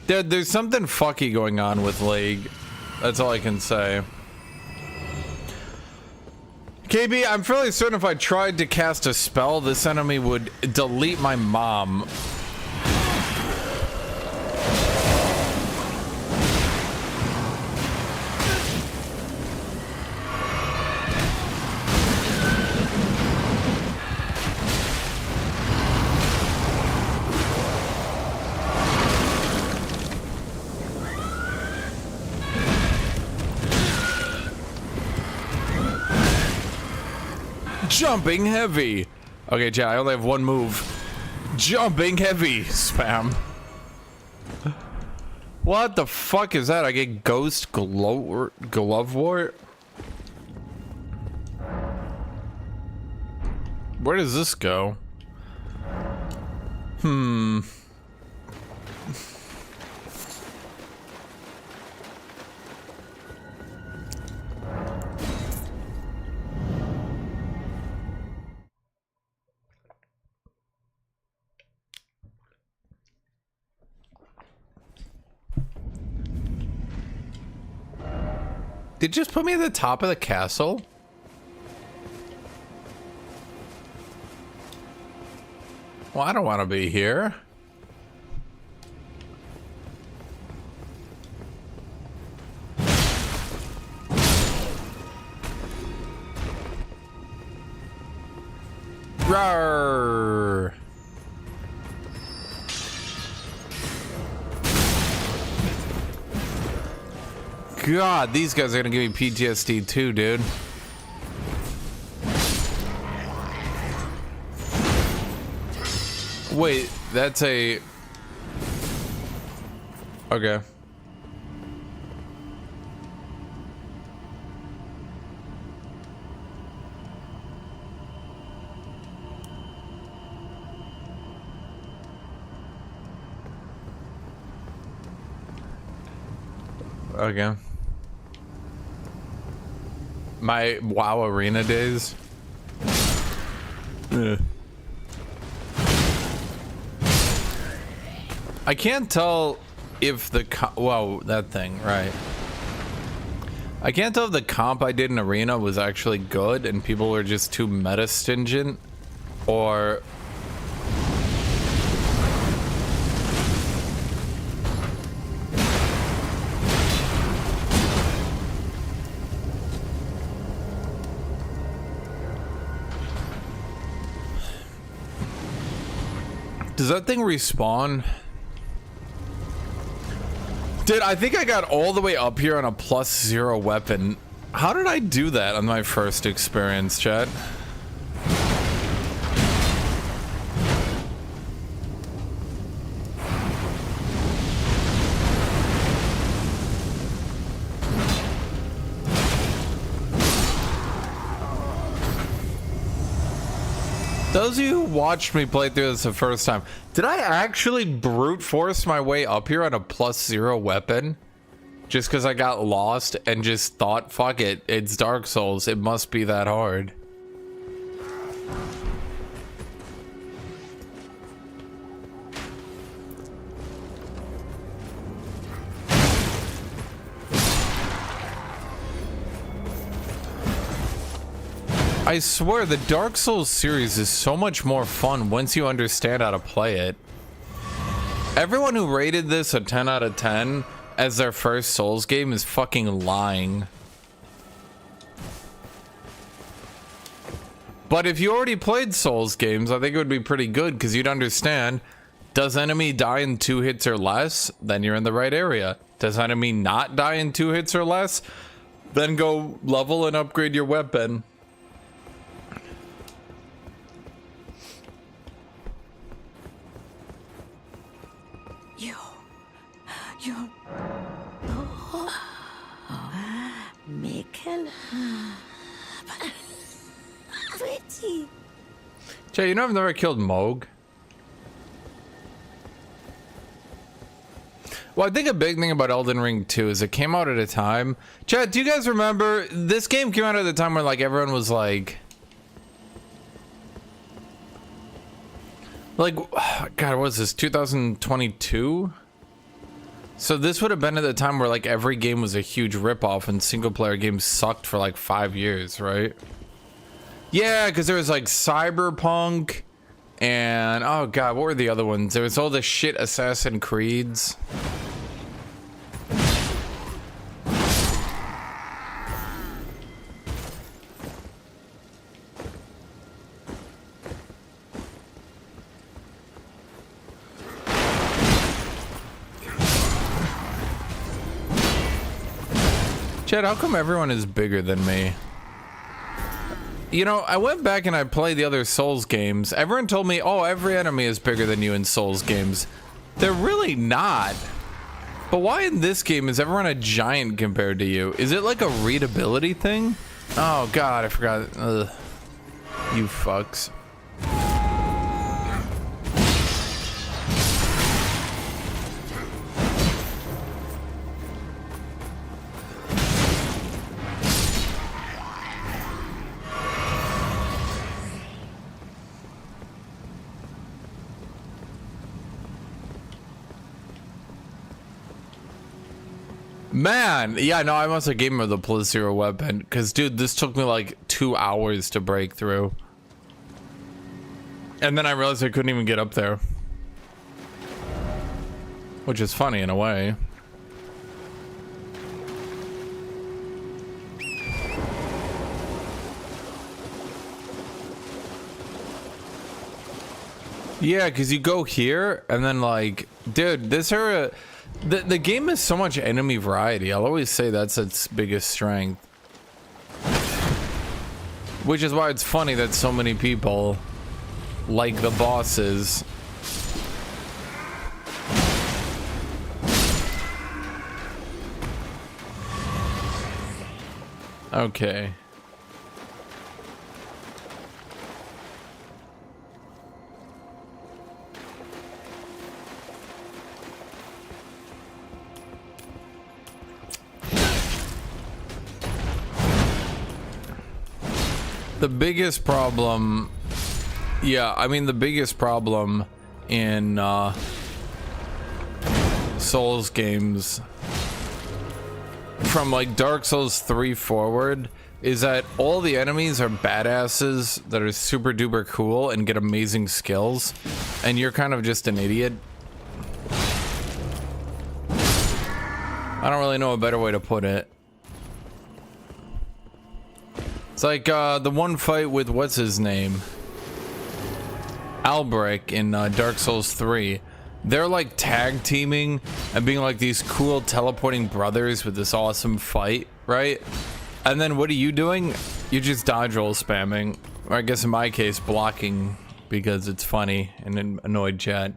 Dude, there's something fucky going on with League. That's all I can say. KB, I'm fairly certain if I tried to cast a spell, this enemy would delete my mom. Jumping heavy. Okay, chat, I only have one move. Jumping heavy. Spam. What the fuck is that? I get ghost glove wart? Where does this go? Did it just put me at the top of the castle? Well, I don't want to be here. Rawr. God, these guys are gonna give me PTSD too, dude. Wait, that's a... Okay. Okay. My WoW Arena days. Ugh. I can't tell if the whoa, that thing, right. I can't tell if the comp I did in Arena was actually good and people were just too meta stingent, or does that thing respawn? Dude, I think I got all the way up here on a +0 weapon. How did I do that on my first experience, chat? Those of you who watched me play through this the first time, did I actually brute force my way up here on a +0 weapon? Just because I got lost and just thought, fuck it, it's Dark Souls, it must be that hard. I swear, the Dark Souls series is so much more fun once you understand how to play it. Everyone who rated this a 10 out of 10 as their first Souls game is fucking lying. But if you already played Souls games, I think it would be pretty good because you'd understand, does enemy die in 2 hits or less? Then you're in the right area. Does enemy not die in 2 hits or less? Then go level and upgrade your weapon. Pretty. Jay, you know I've never killed Moog. Well, I think a big thing about Elden Ring 2 is it came out at a time. Chat, do you guys remember this game came out at a time where like everyone was like, God, what was this, 2022? So this would have been at the time where like every game was a huge ripoff and single player games sucked for like 5 years, right? Yeah, because there was like Cyberpunk and oh god, what were the other ones? There was all the shit Assassin's Creeds. Chad, how come everyone is bigger than me? You know, I went back and I played the other Souls games. Everyone told me, oh, every enemy is bigger than you in Souls games. They're really not. But why in this game is everyone a giant compared to you? Is it like a readability thing? Oh god, I forgot. Ugh. You fucks. Man, yeah, no, I must have gave him the Plissiro weapon. Because, dude, this took me like 2 hours to break through. And then I realized I couldn't even get up there. Which is funny in a way. Yeah, because you go here, and then like, dude, this area... The game has so much enemy variety. I'll always say that's its biggest strength. Which is why it's funny that so many people like the bosses. Okay. The biggest problem, yeah, I mean the biggest problem in Souls games from like Dark Souls 3 forward is that all the enemies are badasses that are super duper cool and get amazing skills, and you're kind of just an idiot. I don't really know a better way to put it. It's like the one fight with what's his name, Albrecht in Dark Souls 3. They're like tag teaming and being like these cool teleporting brothers with this awesome fight, right? And then what are you doing? You're just dodge roll spamming, or I guess in my case blocking because it's funny and annoyed chat.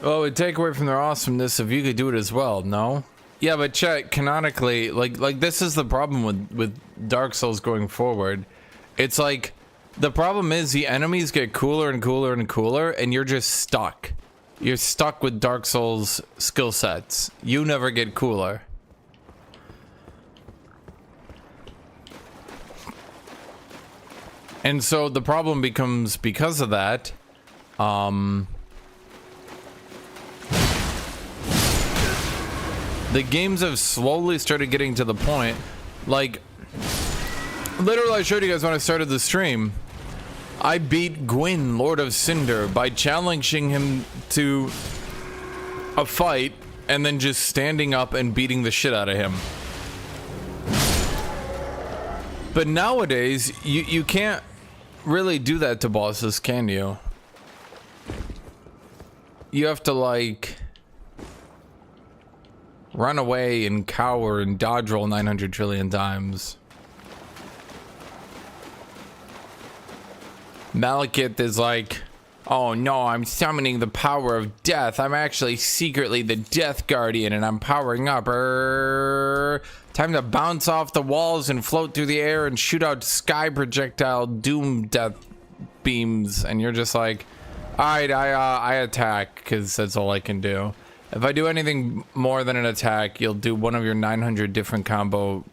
Well, it would take away from their awesomeness if you could do it as well, no? Yeah, but chat, canonically, like this is the problem with Dark Souls going forward. It's like, the problem is the enemies get cooler and cooler and cooler, and you're just stuck. You're stuck with Dark Souls skill sets. You never get cooler. And so the problem becomes, because of that, the games have slowly started getting to the point, like, literally I showed you guys when I started the stream, I beat Gwyn, Lord of Cinder, by challenging him to a fight and then just standing up and beating the shit out of him. But nowadays, you can't really do that to bosses, can you? You have to, like, run away and cower and dodge roll 900 trillion times. Marget is like, oh no, I'm summoning the power of death. I'm actually secretly the Death Guardian and I'm powering up. Time to bounce off the walls and float through the air and shoot out sky projectile doom death beams. And you're just like, alright, I attack because that's all I can do. If I do anything more than an attack, you'll do one of your 900 different combo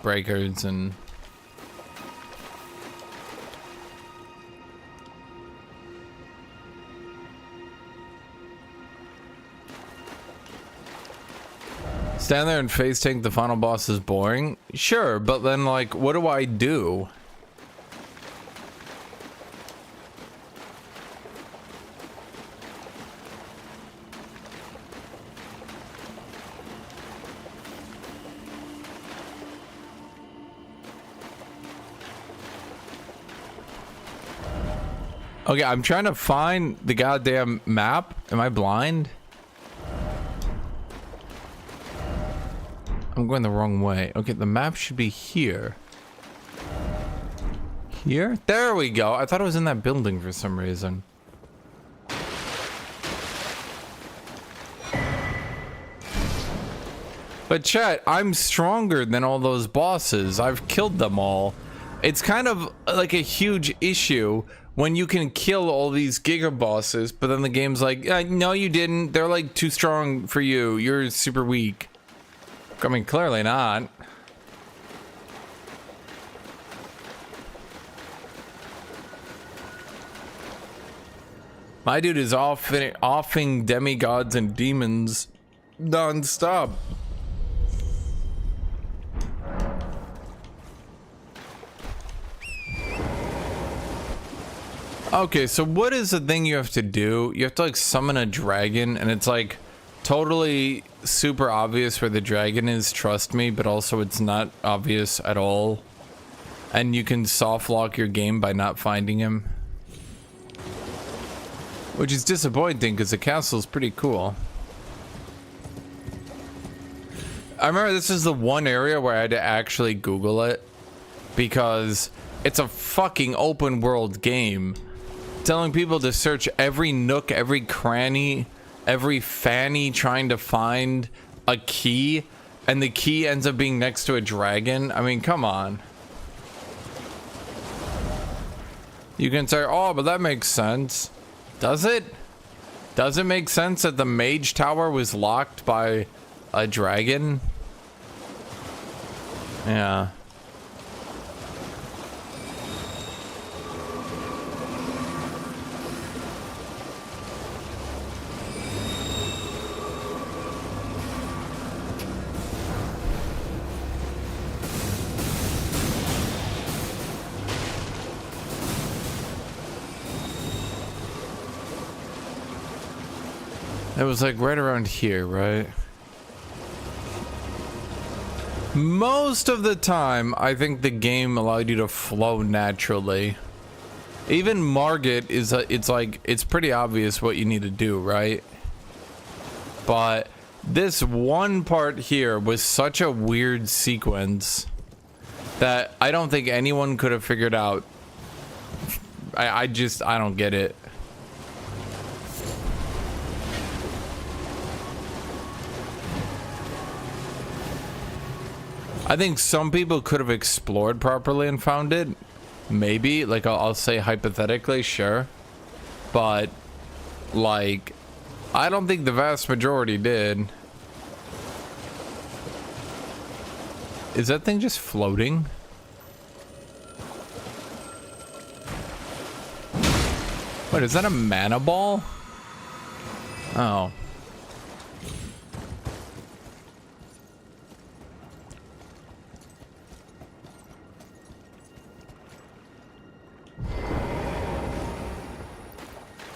breakers and... Stand there and face tank the final boss is boring? Sure, but then, like, what do I do? Okay, I'm trying to find the goddamn map. Am I blind? I'm going the wrong way. Okay, the map should be here. Here? There we go. I thought it was in that building for some reason. But chat, I'm stronger than all those bosses. I've killed them all. It's kind of like a huge issue when you can kill all these giga bosses, but then the game's like, no you didn't. They're like too strong for you. You're super weak. I mean, clearly not. My dude is offing demigods and demons non-stop. Okay, so what is the thing you have to do? You have to like summon a dragon, and it's like totally super obvious where the dragon is, trust me, but also it's not obvious at all. And you can soft lock your game by not finding him. Which is disappointing because the castle is pretty cool. I remember this is the one area where I had to actually Google it because it's a fucking open world game. Telling people to search every nook, every cranny, every fanny trying to find a key, and the key ends up being next to a dragon. I mean, come on. You can say, oh, but that makes sense. Does it? Does it make sense that the mage tower was locked by a dragon? Yeah. It was like right around here, right? Most of the time, I think the game allowed you to flow naturally. Even Marget is it's pretty obvious what you need to do, right? But this one part here was such a weird sequence that I don't think anyone could have figured out. I don't get it. I think some people could have explored properly and found it. Maybe, like I'll say hypothetically, sure. But, like, I don't think the vast majority did. Is that thing just floating? Wait, is that a mana ball? Oh.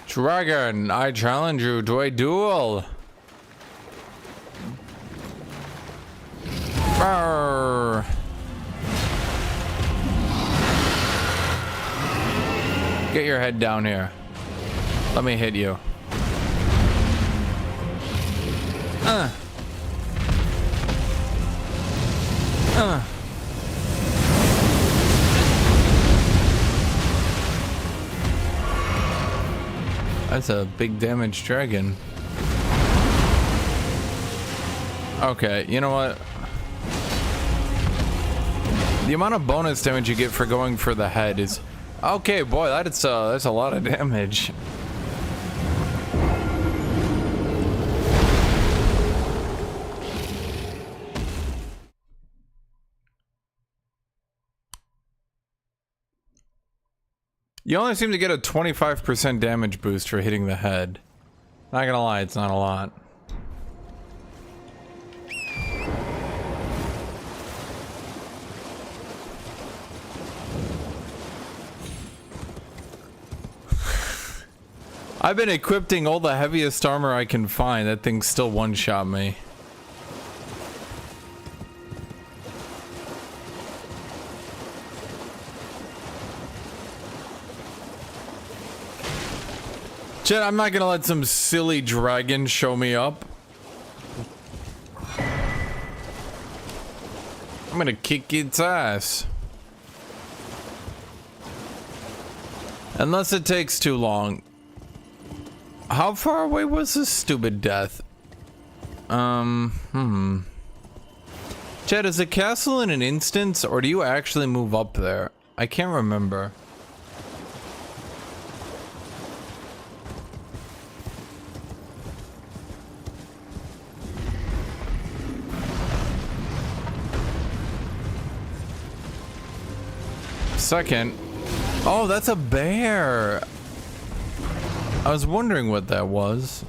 Dragon, I challenge you to a duel. Arr. Get your head down here. Let me hit you. That's a big damage dragon. Okay, you know what? The amount of bonus damage you get for going for the head is... Okay, boy, that's a lot of damage. You only seem to get a 25% damage boost for hitting the head. Not gonna lie, it's not a lot. I've been equipping all the heaviest armor I can find. That thing still one-shot me. Chet, I'm not gonna let some silly dragon show me up. I'm gonna kick its ass. Unless it takes too long. How far away was this stupid death? Chet, is the castle in an instance, or do you actually move up there? I can't remember. Second. Oh, that's a bear. I was wondering what that was.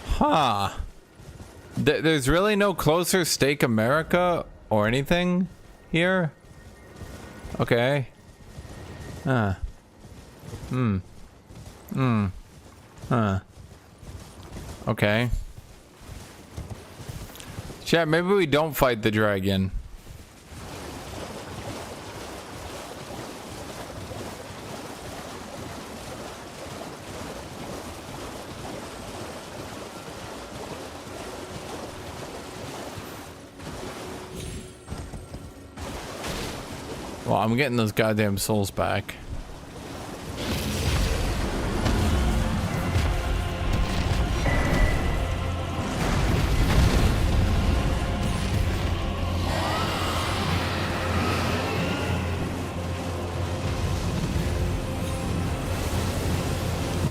Huh. There's really no closer Stake America or anything here? Okay. Huh. Huh. Okay. Chat, maybe we don't fight the dragon. Well, I'm getting those goddamn souls back.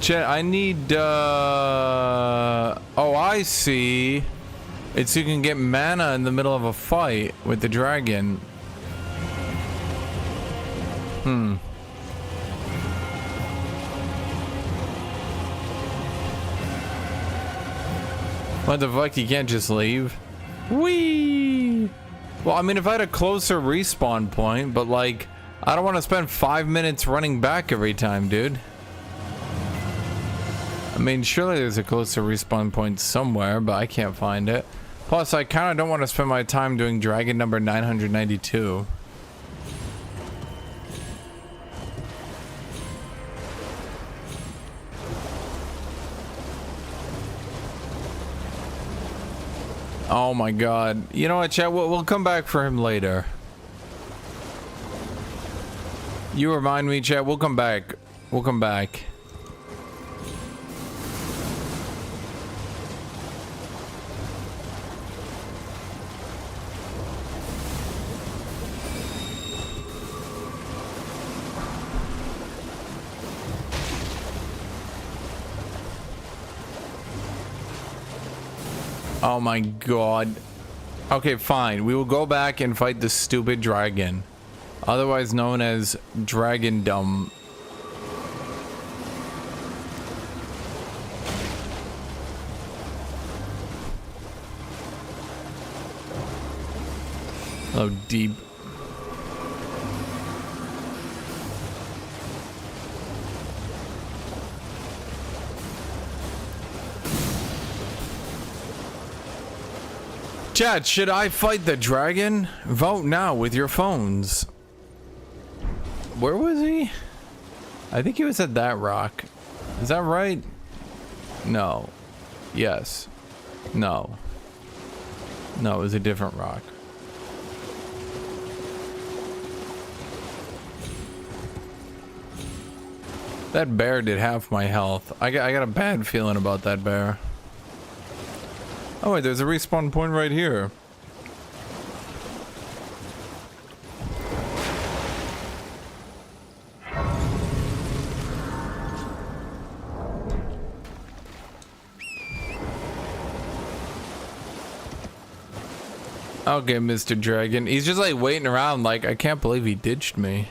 Chat, I need, oh, I see. It's so you can get mana in the middle of a fight with the dragon. What the fuck? You can't just leave? Whee! Well, I mean, if I had a closer respawn point, but like, I don't want to spend 5 minutes running back every time, dude. I mean, surely there's a closer respawn point somewhere, but I can't find it. Plus, I kind of don't want to spend my time doing dragon number 992. Oh my god. You know what, chat? We'll come back for him later. You remind me, chat. We'll come back. We'll come back. Oh my god. Okay, fine. We will go back and fight the stupid dragon. Otherwise known as Dragon Dumb. Oh, deep. Chat, should I fight the dragon? Vote now with your phones. Where was he? I think he was at that rock. Is that right? No. Yes. No. No, it was a different rock. That bear did half my health. I got a bad feeling about that bear. Oh wait, there's a respawn point right here. Okay, Mr. Dragon. He's just like waiting around like, I can't believe he ditched me.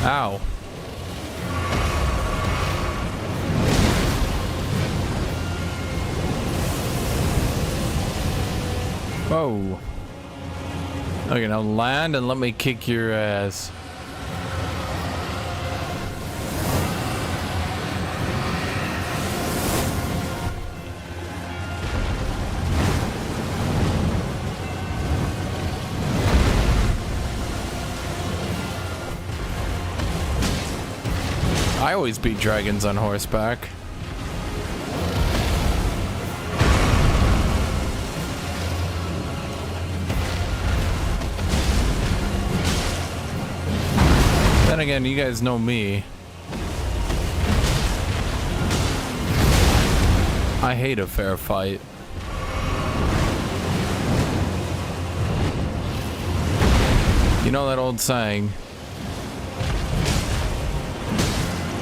Ow. Whoa. Okay, now land and let me kick your ass. I always beat dragons on horseback. Then again, you guys know me. I hate a fair fight. You know that old saying,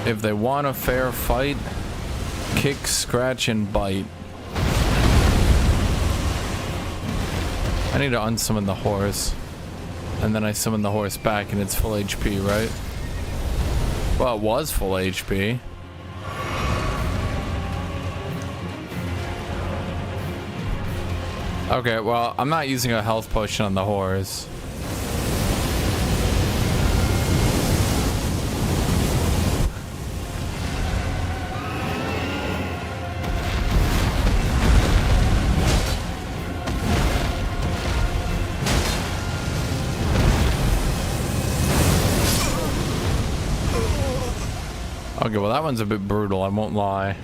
if they want a fair fight, kick, scratch, and bite. I need to unsummon the horse. And then I summon the horse back and it's full HP, right? Well, it was full HP. Okay, well, I'm not using a health potion on the horse. Okay, well that one's a bit brutal, I won't lie.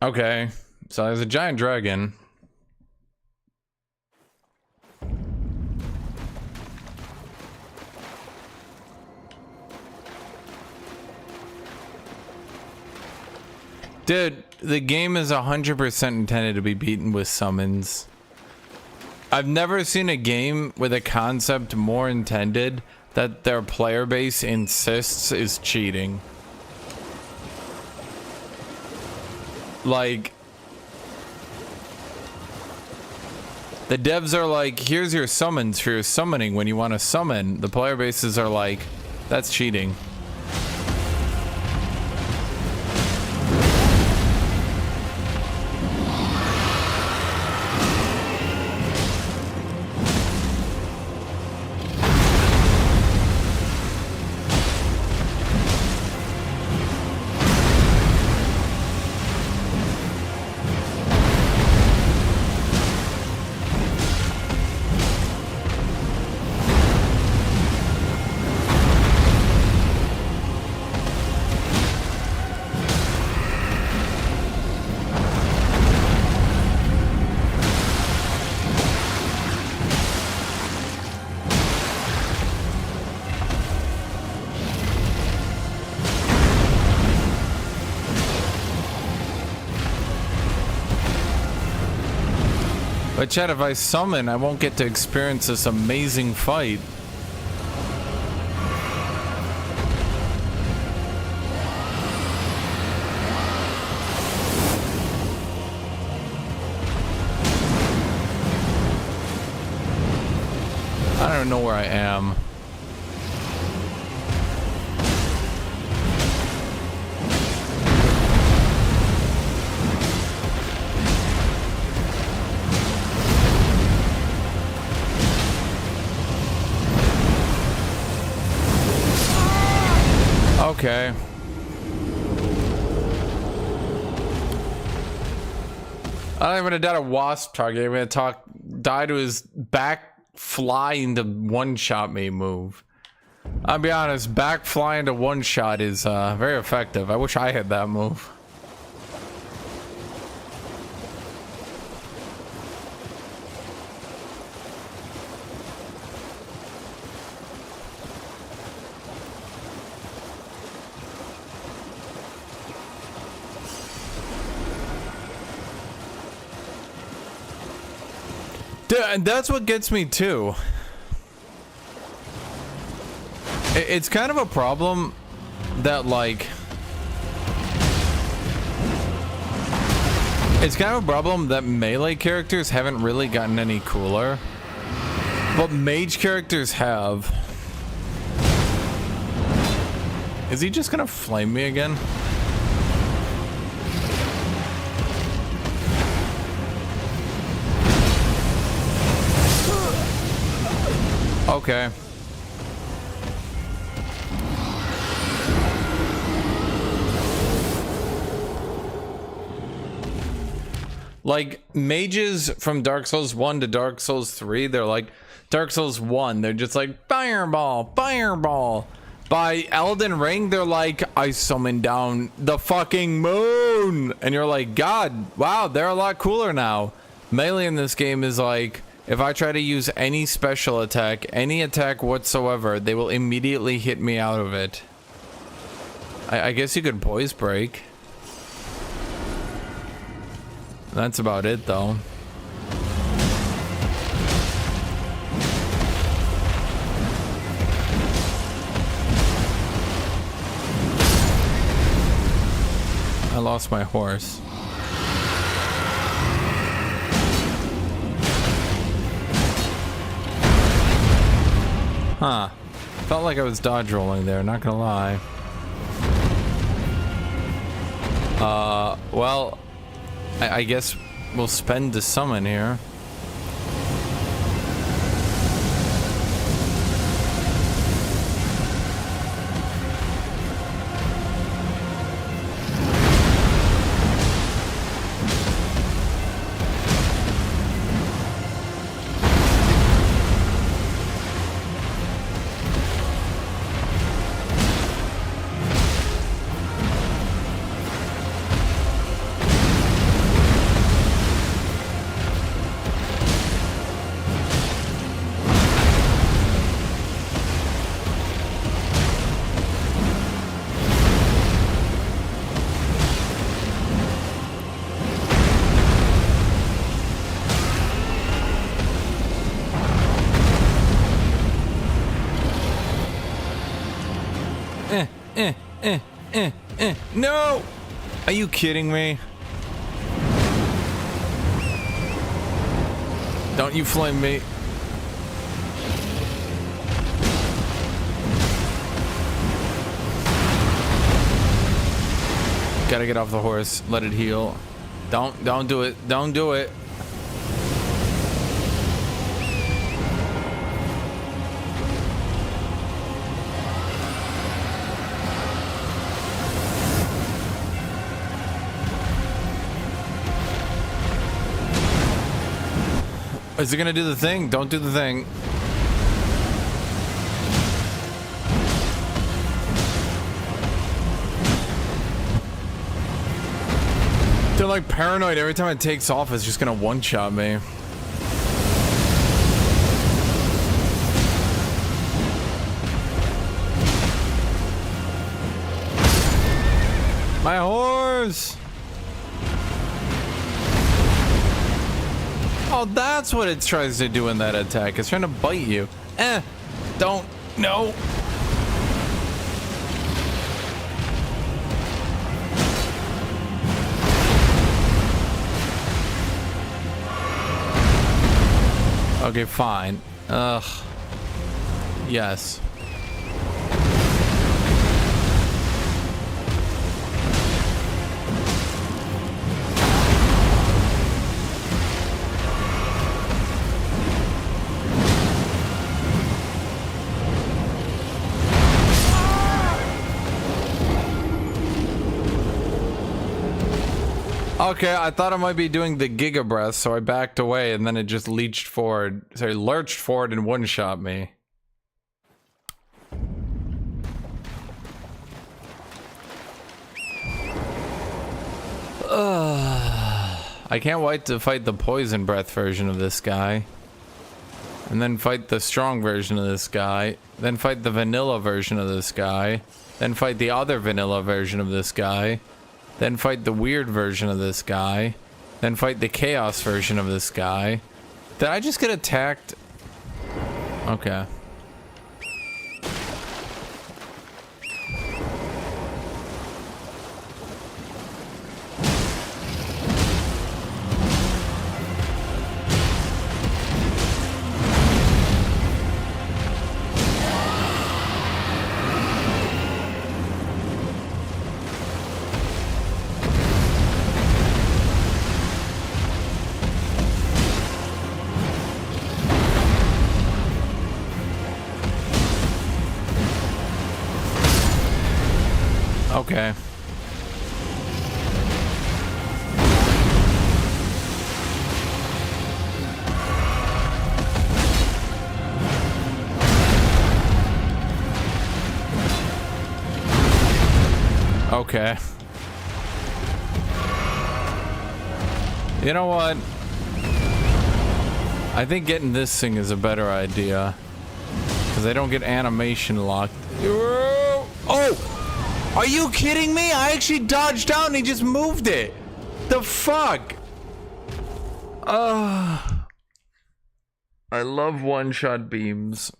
Okay, so there's a giant dragon. Dude, the game is 100% intended to be beaten with summons. I've never seen a game with a concept more intended that their player base insists is cheating. Like, the devs are like, here's your summons for your summoning when you want to summon. The player bases are like, that's cheating. But chat, if I summon, I won't get to experience this amazing fight. don't know where I am. Okay. I don't even died a wasp target. I'm gonna die to his back fly into one shot me move. I'll be honest, back fly into one shot is very effective. I wish I had that move. And that's what gets me too. It's kind of a problem that like melee characters haven't really gotten any cooler, but mage characters have. Is he just gonna flame me again? Okay. Like mages from Dark Souls 1 to Dark Souls 3, they're like Dark Souls 1, they're just like fireball, fireball. By Elden Ring, they're like, I summon down the fucking moon. And you're like, God, wow, they're a lot cooler now. Melee in this game is like, if I try to use any special attack, any attack whatsoever, they will immediately hit me out of it. I guess you could poise break. That's about it, though. I lost my horse. Huh. Felt like I was dodge rolling there, not gonna lie. Well, I guess we'll spend the summon here. No! Are you kidding me? Don't you flame me. Gotta get off the horse. Let it heal. Don't do it. Don't do it. Is it gonna do the thing? Don't do the thing. They're like paranoid. Every time it takes off, it's just gonna one-shot me. My horse! Oh, that's what it tries to do in that attack. It's trying to bite you. Don't. No. Okay, fine. Ugh. Yes. Okay, I thought I might be doing the Giga Breath, so I backed away and then it just lurched forward and one-shot me. I can't wait to fight the Poison Breath version of this guy. And then fight the strong version of this guy. Then fight the vanilla version of this guy. Then fight the other vanilla version of this guy. Then fight the weird version of this guy. Then fight the chaos version of this guy. Did I just get attacked? Okay. Okay. Okay. You know what? I think getting this thing is a better idea. Because I don't get animation locked. Oh! Are you kidding me? I actually dodged down and he just moved it. The fuck? I love one-shot beams.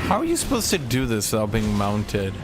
How are you supposed to do this without being mounted?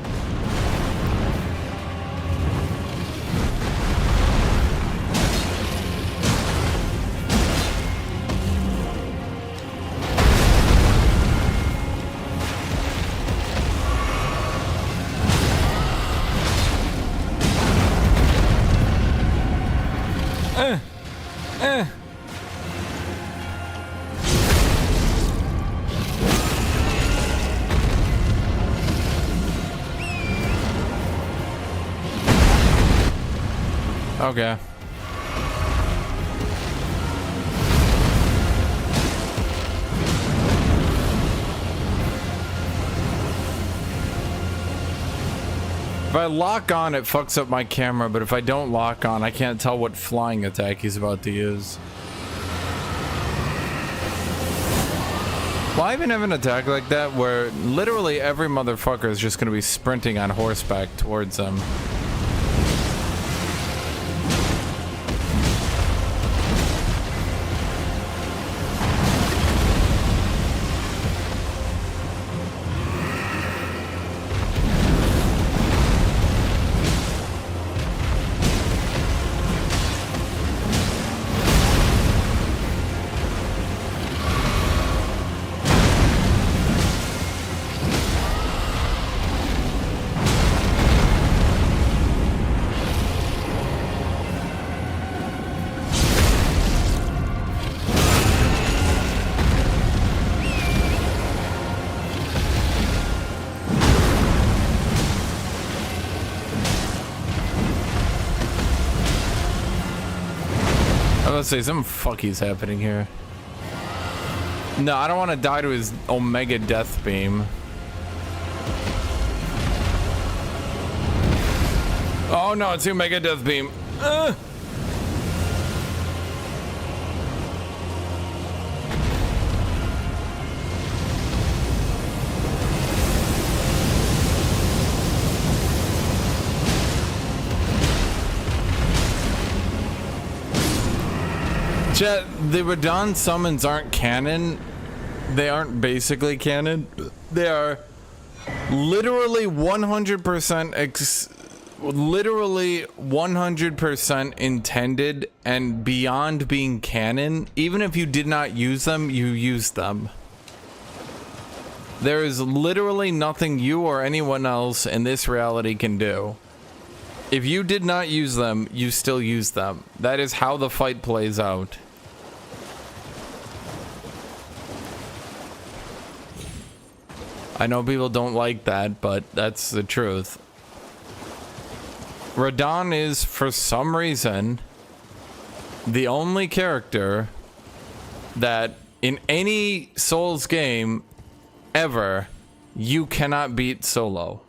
Okay. If I lock on, it fucks up my camera, but if I don't lock on, I can't tell what flying attack he's about to use. Well, I even have an attack like that where literally every motherfucker is just gonna be sprinting on horseback towards them. Let's say some fucky's happening here. No, I don't want to die to his Omega Death Beam. Oh no, it's your Mega Death Beam. Chat, the Radon summons aren't canon. They aren't basically canon. They are literally 100% literally 100% intended and beyond being canon. Even if you did not use them, you used them. There is literally nothing you or anyone else in this reality can do. If you did not use them, you still use them. That is how the fight plays out. I know people don't like that, but that's the truth. Radon is, for some reason, the only character that in any Souls game ever you cannot beat solo.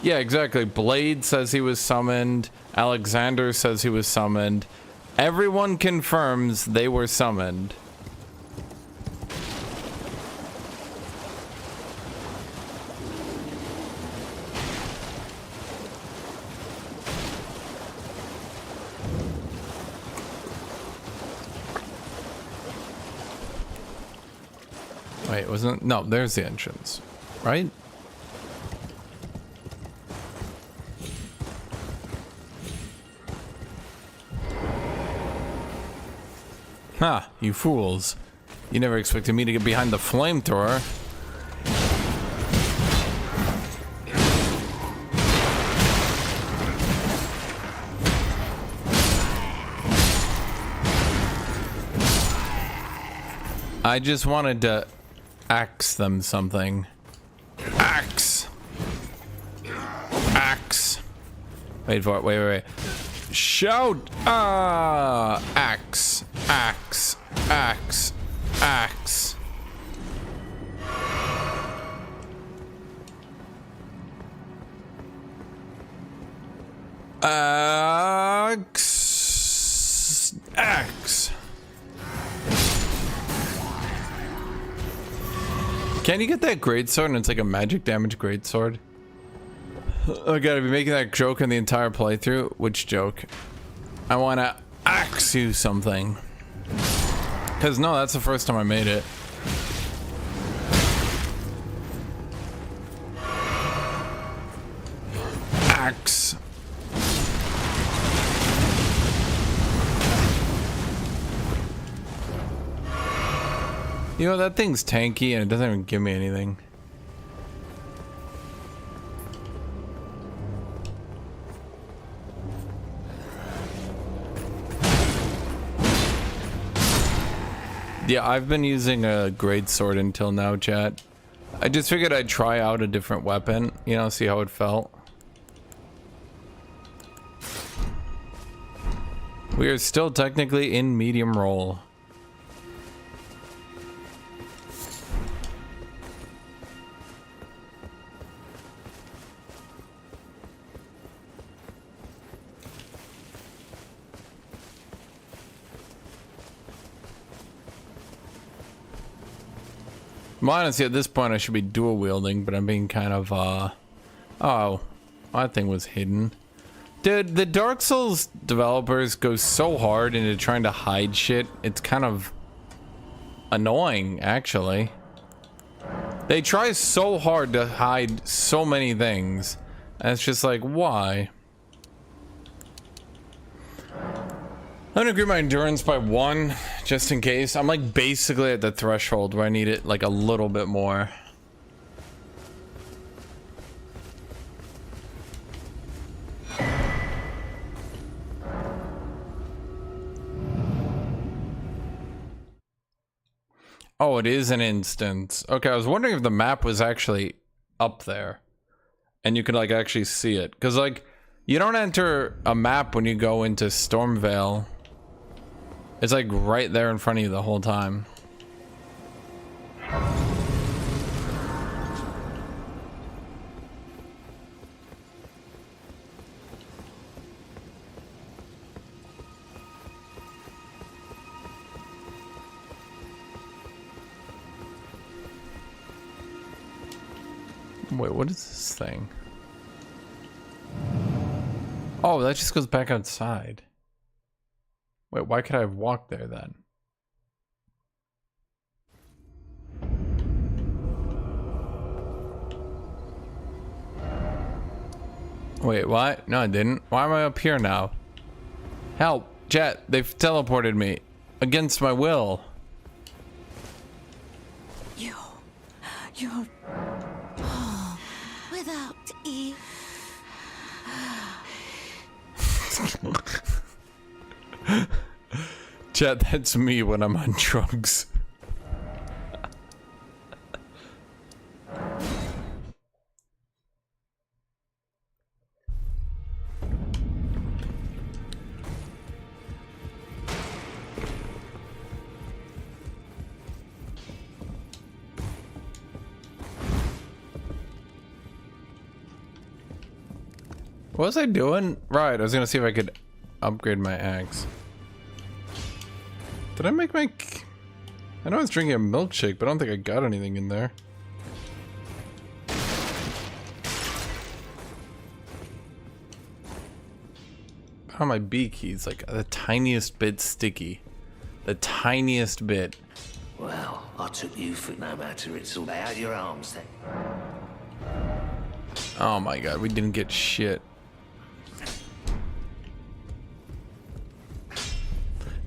Yeah, exactly. Blade says he was summoned. Alexander says he was summoned. Everyone confirms they were summoned. Wait, wasn't... No, there's the entrance. Right? Ha, you fools. You never expected me to get behind the flamethrower. I just wanted to axe them something. Axe! Axe! Wait for it, wait. Shout! Ah! Axe! Axe! Axe! Axe! Axe! Axe! Can you get that greatsword and it's like a magic damage greatsword? I gotta be making that joke in the entire playthrough. Which joke? I wanna axe you something. Cause no, that's the first time I made it. Axe. You know, that thing's tanky and it doesn't even give me anything. Yeah, I've been using a greatsword until now, chat. I just figured I'd try out a different weapon, you know, see how it felt. We are still technically in medium roll. Honestly, at this point, I should be dual wielding, but I'm being kind of, oh, that thing was hidden. Dude, the Dark Souls developers go so hard into trying to hide shit. It's kind of annoying, actually. They try so hard to hide so many things. And it's just like, why? I'm gonna increase my endurance by 1, just in case. I'm like basically at the threshold where I need it like a little bit more. Oh, it is an instance. Okay, I was wondering if the map was actually up there. And you could like actually see it. Because like, you don't enter a map when you go into Stormvale. It's like right there in front of you the whole time. Wait, what is this thing? Oh, that just goes back outside. Wait, why could I have walked there then? Wait, what? No, I didn't. Why am I up here now? Help! Jet, they've teleported me. Against my will. You're... without Eve. Chat, that's me when I'm on drugs. What was I doing? Right, I was gonna see if I could upgrade my axe. Did I make my... I know I was drinking a milkshake, but I don't think I got anything in there. Oh, my B key's like the tiniest bit sticky. The tiniest bit. Well, I took you for no matter. It's all out your arms then. Oh my god, we didn't get shit.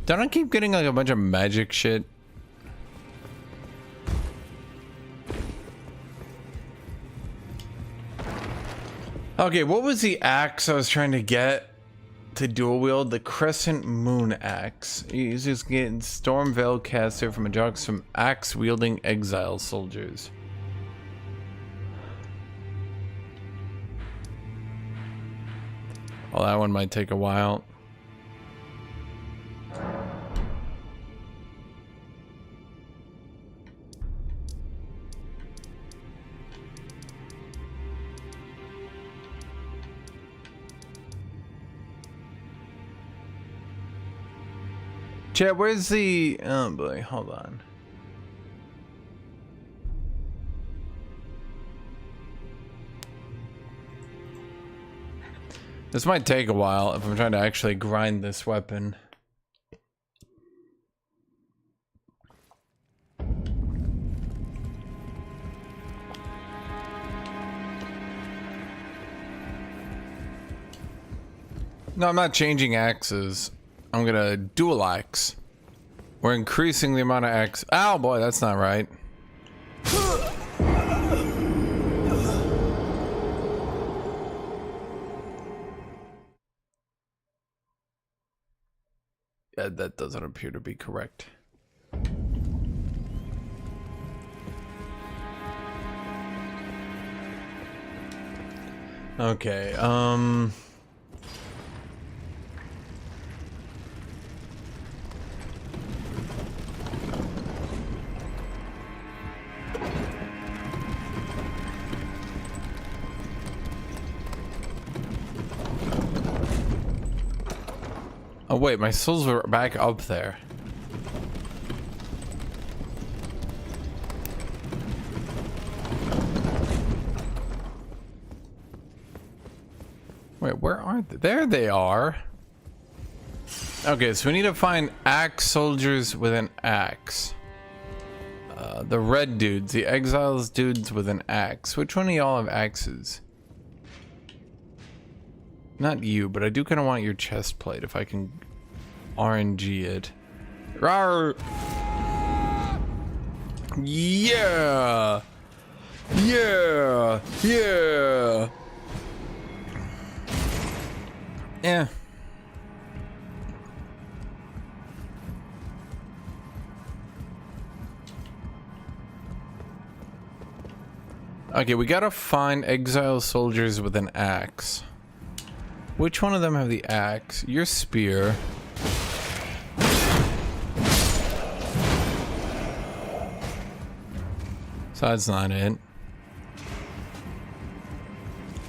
Don't I keep getting like a bunch of magic shit? Okay, what was the axe I was trying to get to dual wield? The Crescent Moon Axe. You just get Stormveil caster from a jocks from axe wielding exile soldiers. Well, that one might take a while. Chat, where's the... oh boy, hold on. This might take a while if I'm trying to actually grind this weapon. No, I'm not changing axes. I'm gonna dual axe. We're increasing the amount of axe. Oh boy, that's not right. Yeah, that doesn't appear to be correct. Okay, oh wait, my souls were back up there. Wait, where are they? There they are. Okay, so we need to find axe soldiers with an axe. The red dudes, the exiles dudes with an axe. Which one of y'all have axes? Not you, but I do kind of want your chest plate if I can RNG it. Rawr! Yeah! Yeah! Yeah! Yeah. Okay, we gotta find exile soldiers with an axe. Which one of them have the axe? Your spear. So that's not it.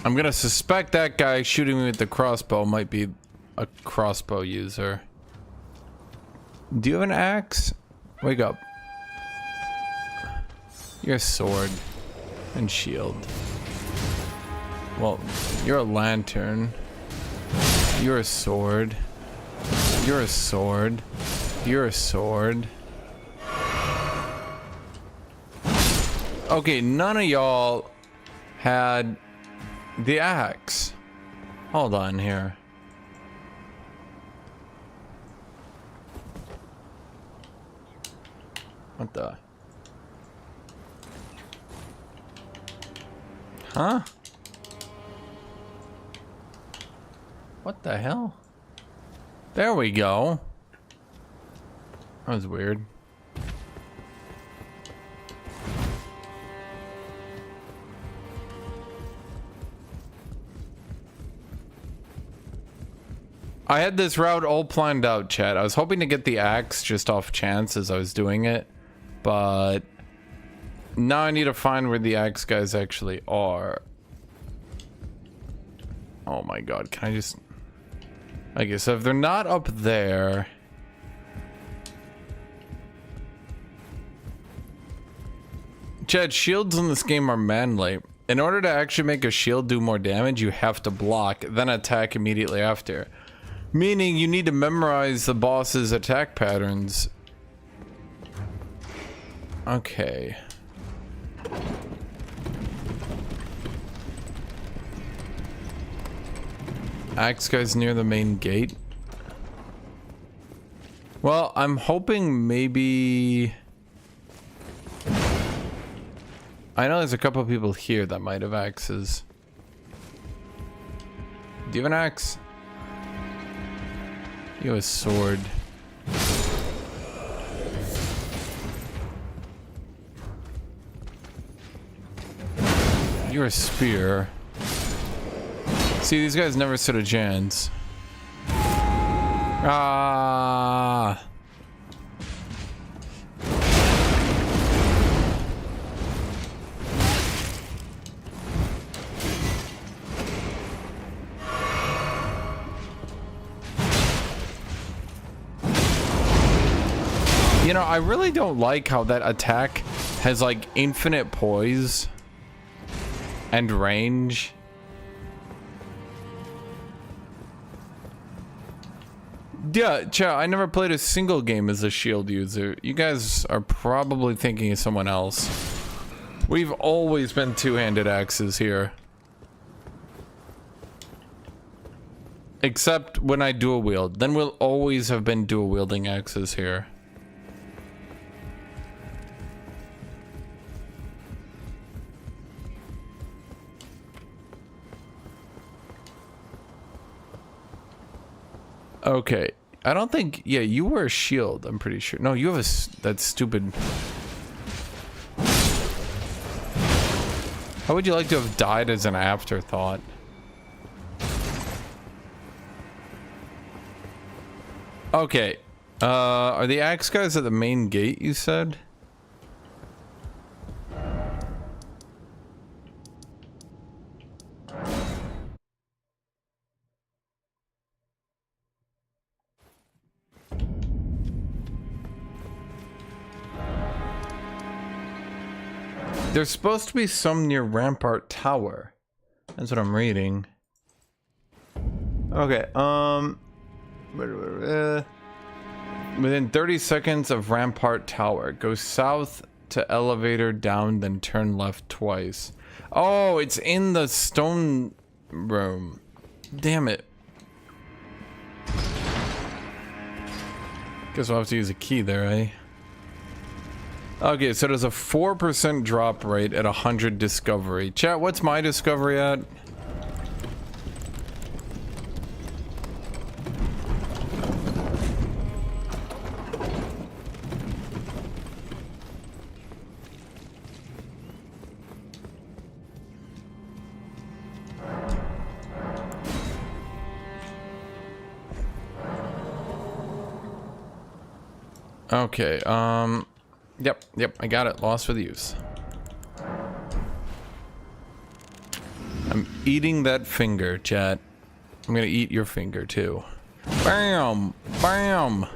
I'm gonna suspect that guy shooting me with the crossbow might be a crossbow user. Do you have an axe? Wake up. Your sword and shield. Well, you're a lantern. You're a sword. You're a sword. You're a sword. Okay, none of y'all had the axe. Hold on here. What the? Huh? What the hell? There we go. That was weird. I had this route all planned out, chat. I was hoping to get the axe just off chance as I was doing it, but now I need to find where the axe guys actually are. Oh my god, can I just... Okay, so if they're not up there... Chat, shields in this game are manly. In order to actually make a shield do more damage, you have to block, then attack immediately after. Meaning you need to memorize the boss's attack patterns. Okay. Axe guy's near the main gate. Well, I'm hoping maybe... I know there's a couple of people here that might have axes. Do you have an axe? You have a sword. You're a spear. See, these guys never stood a chance. Ah. You know, I really don't like how that attack has like infinite poise and range. Yeah, chat, I never played a single game as a shield user. You guys are probably thinking of someone else. We've always been two-handed axes here. Except when I dual wield. Then we'll always have been dual wielding axes here. Okay, I don't think, yeah, you were a shield, I'm pretty sure. No, you have a, that stupid... How would you like to have died as an afterthought? Okay, are the axe guys at the main gate, you said? There's supposed to be some near Rampart Tower. That's what I'm reading. Okay, within 30 seconds of Rampart Tower, go south to elevator down, then turn left twice. Oh, it's in the stone room. Damn it. Guess we'll have to use a key there, eh? Okay, so there's a 4% drop rate at 100 discovery. Chat, what's my discovery at? Okay, Yep, I got it. Lost with use. I'm eating that finger, chat. I'm gonna eat your finger too. Bam! Bam!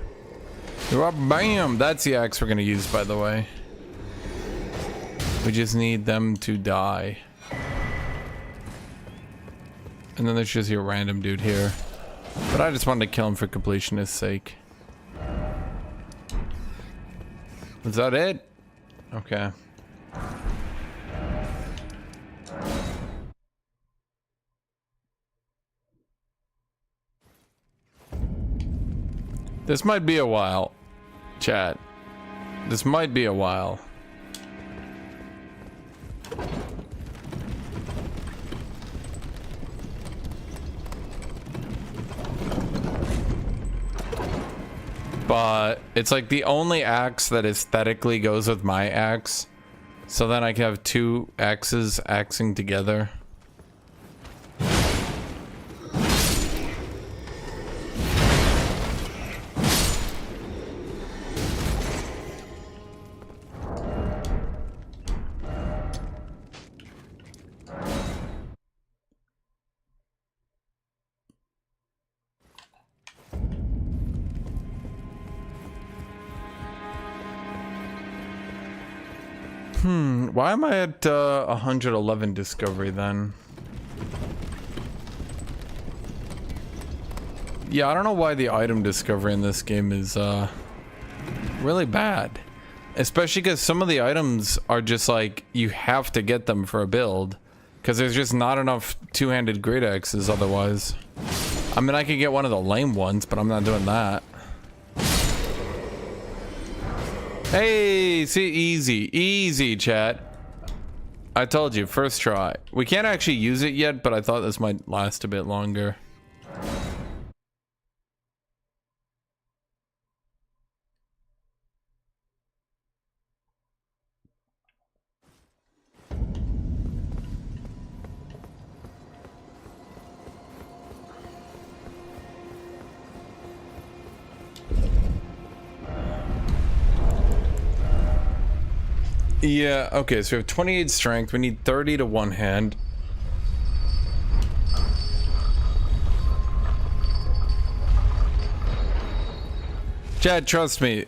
Bam! That's the axe we're gonna use, by the way. We just need them to die. And then there's just your random dude here. But I just wanted to kill him for completionist's sake. Is that it? Okay. This might be a while, chat. This might be a while. But it's like the only axe that aesthetically goes with my axe. So then I can have two axes axing together. Why am I at 111 discovery then? Yeah, I don't know why the item discovery in this game is really bad. Especially because some of the items are just like, you have to get them for a build. Because there's just not enough two-handed great axes otherwise. I mean, I could get one of the lame ones, but I'm not doing that. Hey, see, easy, chat. I told you, first try. We can't actually use it yet, but I thought this might last a bit longer. Yeah, okay, so we have 28 strength. We need 30 to one hand. Chad, trust me.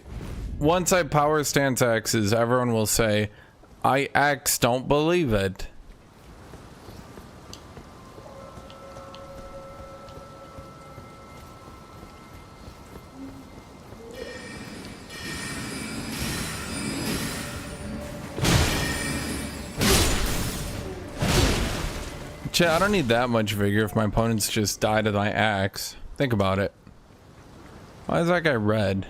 Once I power stance axes, everyone will say, I axe don't believe it. Chat, I don't need that much vigor if my opponents just die to my axe. Think about it. Why is that guy red?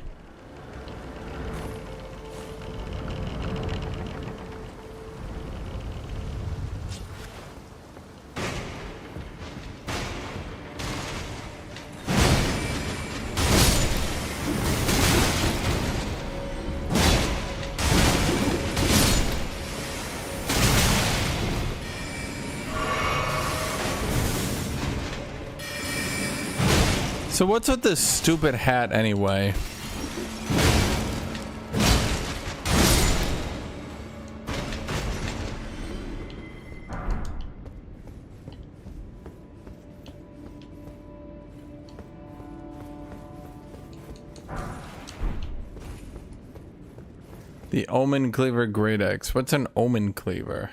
So what's with this stupid hat anyway? The Omen Cleaver Great Axe. What's an Omen Cleaver?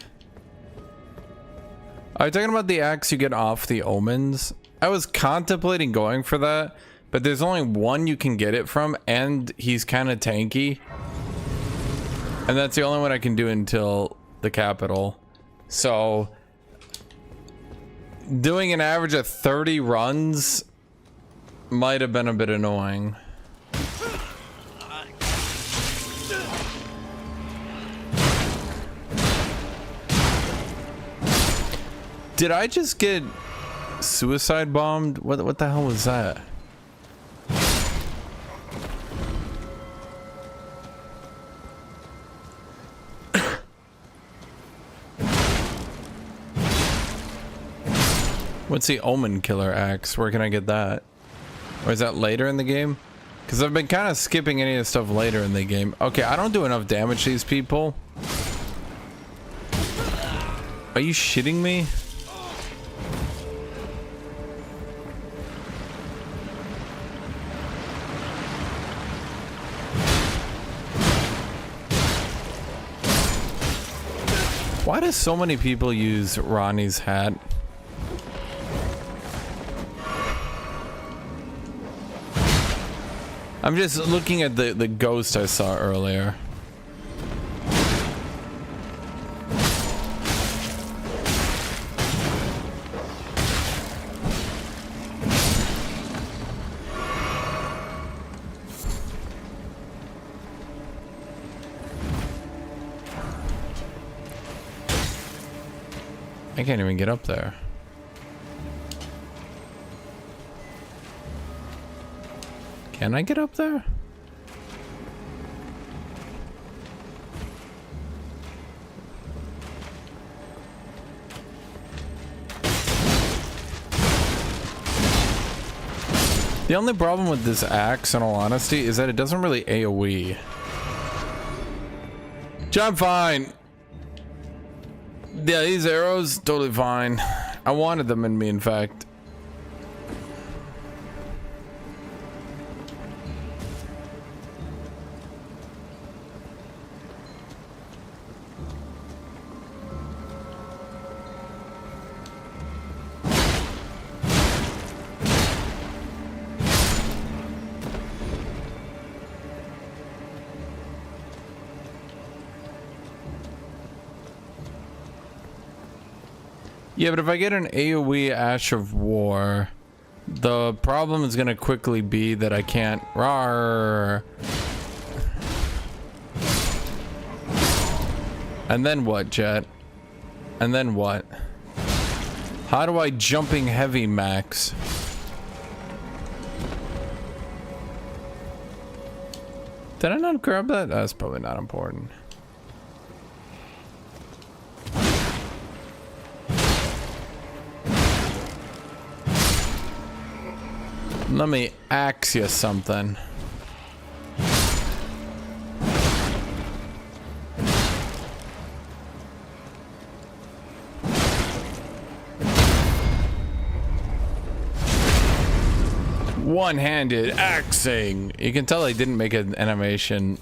Are you talking about the axe you get off the omens? I was contemplating going for that, but there's only one you can get it from, and he's kind of tanky. And that's the only one I can do until the capital. So, doing an average of 30 runs might have been a bit annoying. Did I just get suicide bombed? What the hell was that? What's the Omen Killer Axe? Where can I get that? Or is that later in the game? Because I've been kind of skipping any of the stuff later in the game. Okay, I don't do enough damage to these people. Are you shitting me? Why do so many people use Ronnie's hat? I'm just looking at the ghost I saw earlier. I can't even get up there. Can I get up there? The only problem with this axe, in all honesty, is that it doesn't really AoE. Jump fine. Yeah, these arrows, totally fine. I wanted them in me, in fact. Yeah, but if I get an AoE Ash of War, the problem is gonna quickly be that I can't. Rawr. And then what, chat? And then what? How do I jumping heavy max? Did I not grab that? That's probably not important. Let me axe you something. One-handed axing. You can tell I didn't make an animation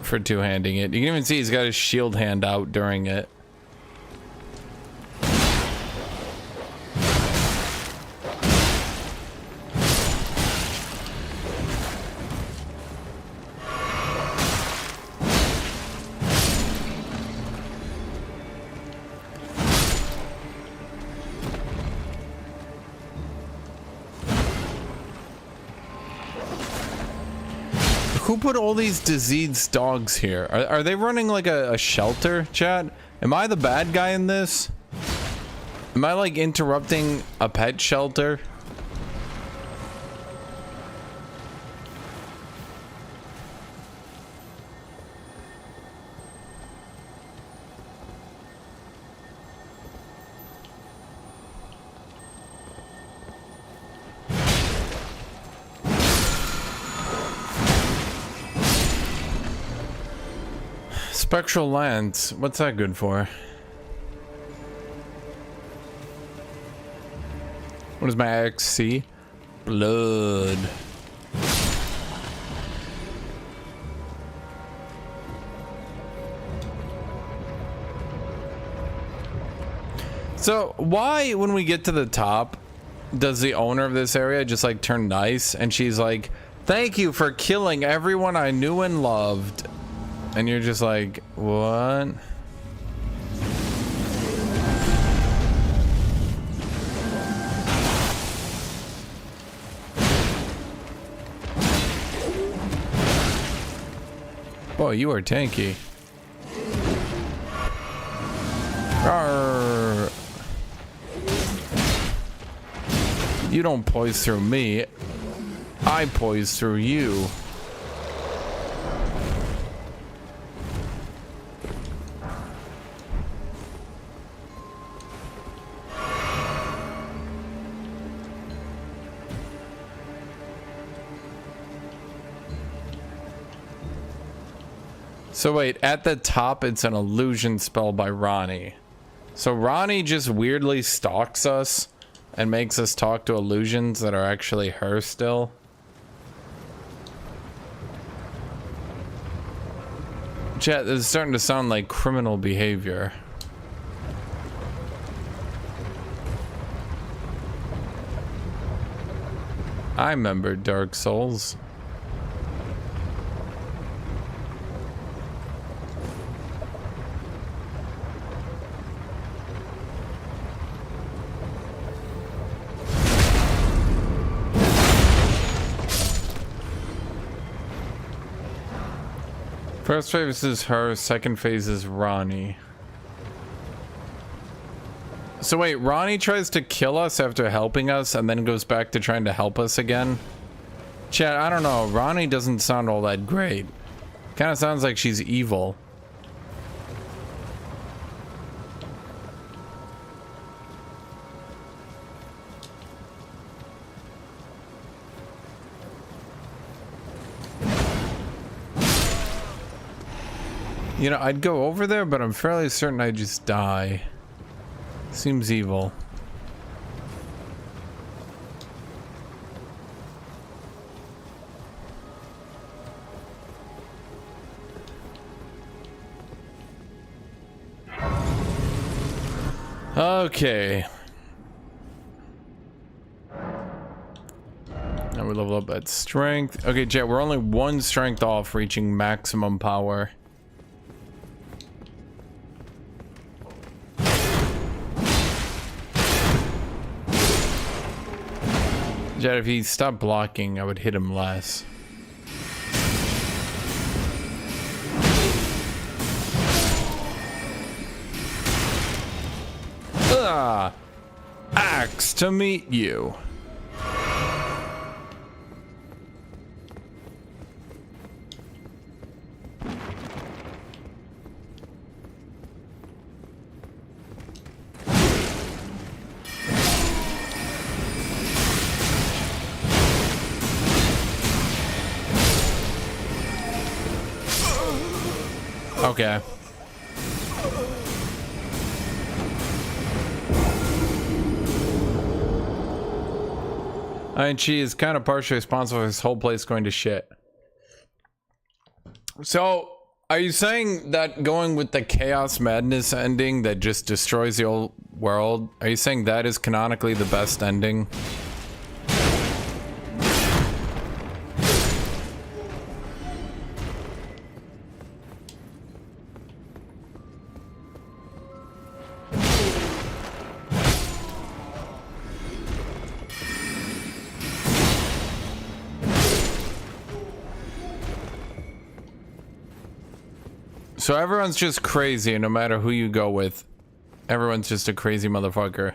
for two-handing it. You can even see he's got his shield hand out during it. Who put all these diseased dogs here? Are they running like a shelter, chat? Am I the bad guy in this? Am I like interrupting a pet shelter? Spectral lance, what's that good for? What does my XC? Blood. So why, when we get to the top, does the owner of this area just like turn nice and she's like, thank you for killing everyone I knew and loved? And you're just like, what? Boy, you are tanky. Arr. You don't poise through me. I poise through you. So wait, at the top it's an illusion spell by Ronnie. So Ronnie just weirdly stalks us and makes us talk to illusions that are actually her still. Chat, this is starting to sound like criminal behavior. I remember Dark Souls. First phase is her, second phase is Ronnie. So wait, Ronnie tries to kill us after helping us and then goes back to trying to help us again? Chat, I don't know. Ronnie doesn't sound all that great. Kind of sounds like she's evil. You know, I'd go over there, but I'm fairly certain I'd just die. Seems evil. Okay. Now we level up at strength. Okay, Jet, we're only one strength off reaching maximum power. Jet, if he stopped blocking, I would hit him less. Ah, axe to meet you. Okay. And she is kind of partially responsible for this whole place going to shit. So, are you saying that going with the Chaos Madness ending that just destroys the old world, are you saying that is canonically the best ending? So everyone's just crazy, and no matter who you go with, everyone's just a crazy motherfucker.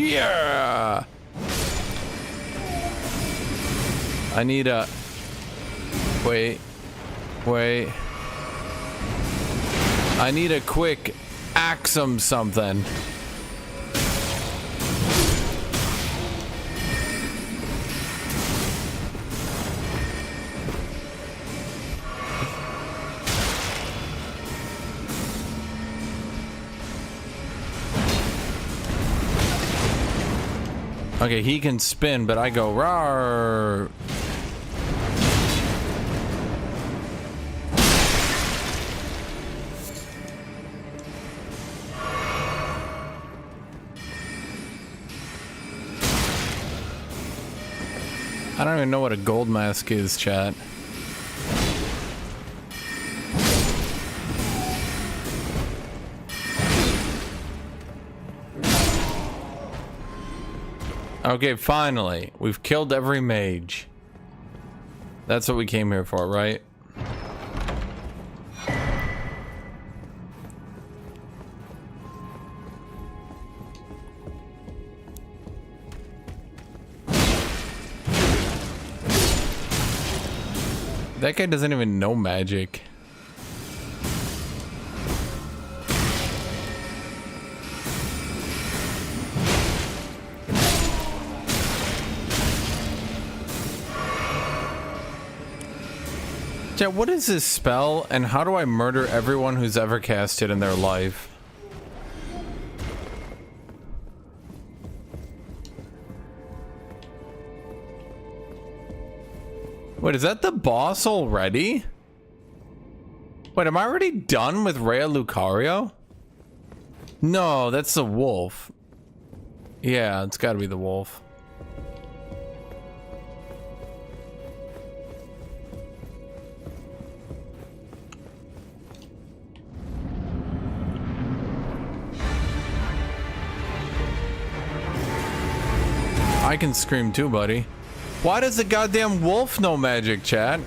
Yeah. I need a... Wait. I need a quick axe 'em something. Okay, he can spin, but I go rawr. I don't even know what a gold mask is, chat. Okay, finally. We've killed every mage. That's what we came here for, right? That guy doesn't even know magic. Yeah, what is this spell, and how do I murder everyone who's ever cast it in their life? Wait, is that the boss already? Wait, am I already done with Rhea Lucario? No, that's the wolf. Yeah, it's gotta be the wolf. I can scream too, buddy. Why does the goddamn wolf know magic, chat? You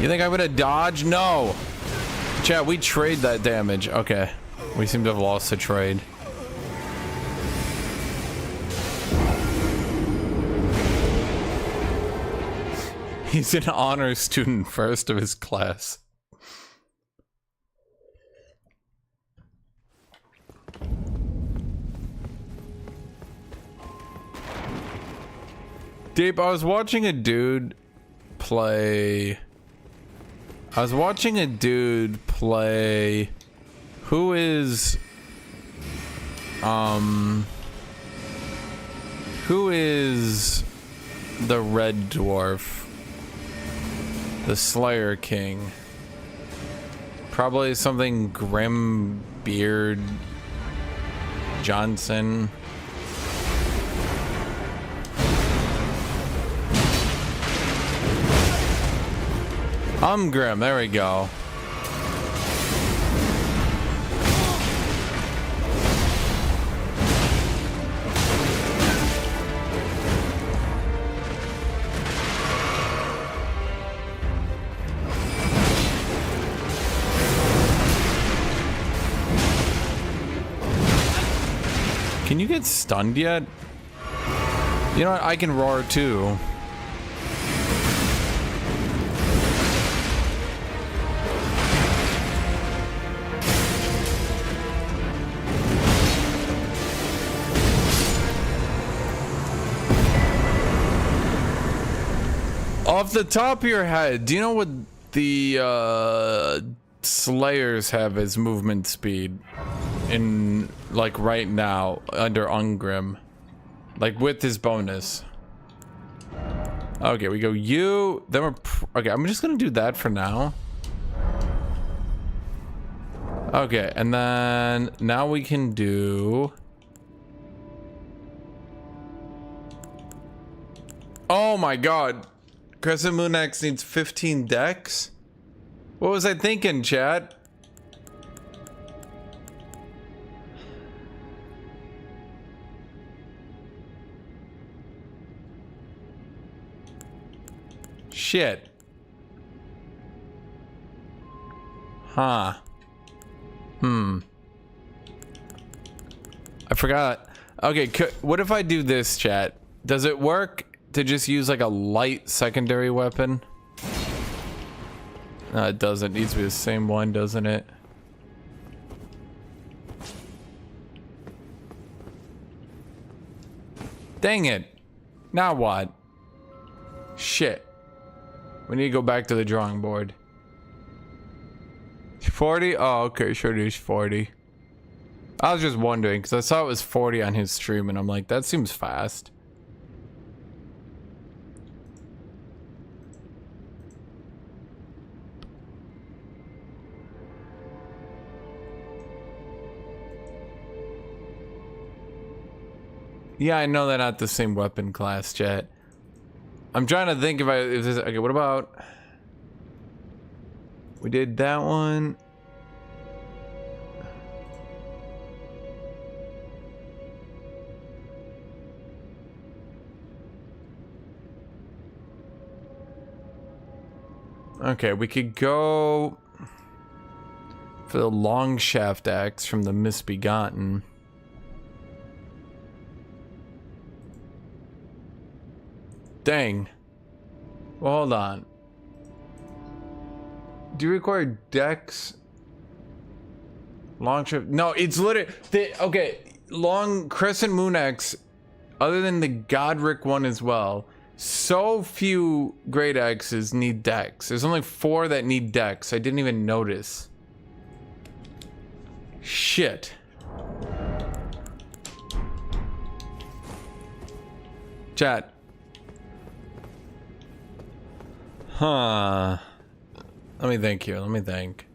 think I'm gonna dodge? No. Chat, we trade that damage. Okay. We seem to have lost the trade. He's an honor student, first of his class. Deep, I was watching a dude play... Who is... Who is the red dwarf? The Slayer King. Probably something Grim Beard Johnson. Grim, there we go. Can you get stunned yet? You know what? I can roar too. Off the top of your head, do you know what the Slayers have as movement speed in, like, right now under Ungrim, like with his bonus? Okay, we go you, then we're okay. I'm just gonna do that for now. Okay, and then now we can do. Oh my god. Crescent Moon X needs 15 dex? What was I thinking, chat? Shit. Huh. I forgot. Okay, what if I do this, chat? Does it work to just use like a light secondary weapon? No, it doesn't. It needs to be the same one, doesn't it? Dang it. Now what? Shit. We need to go back to the drawing board. 40? Oh, okay, sure it is 40. I was just wondering, because I saw it was 40 on his stream, and I'm like, that seems fast. Yeah, I know they're not the same weapon class, chat. I'm trying to think if this, okay, what about... We did that one. Okay, we could go for the long shaft axe from the Misbegotten. Dang. Well, hold on. Do you require dex? Long trip? No, it's literally okay. Long Crescent Moon X, other than the Godric one as well. So few great axes need dex. There's only 4 that need dex. I didn't even notice. Shit. Chat. Huh. Let me think here. Let me think.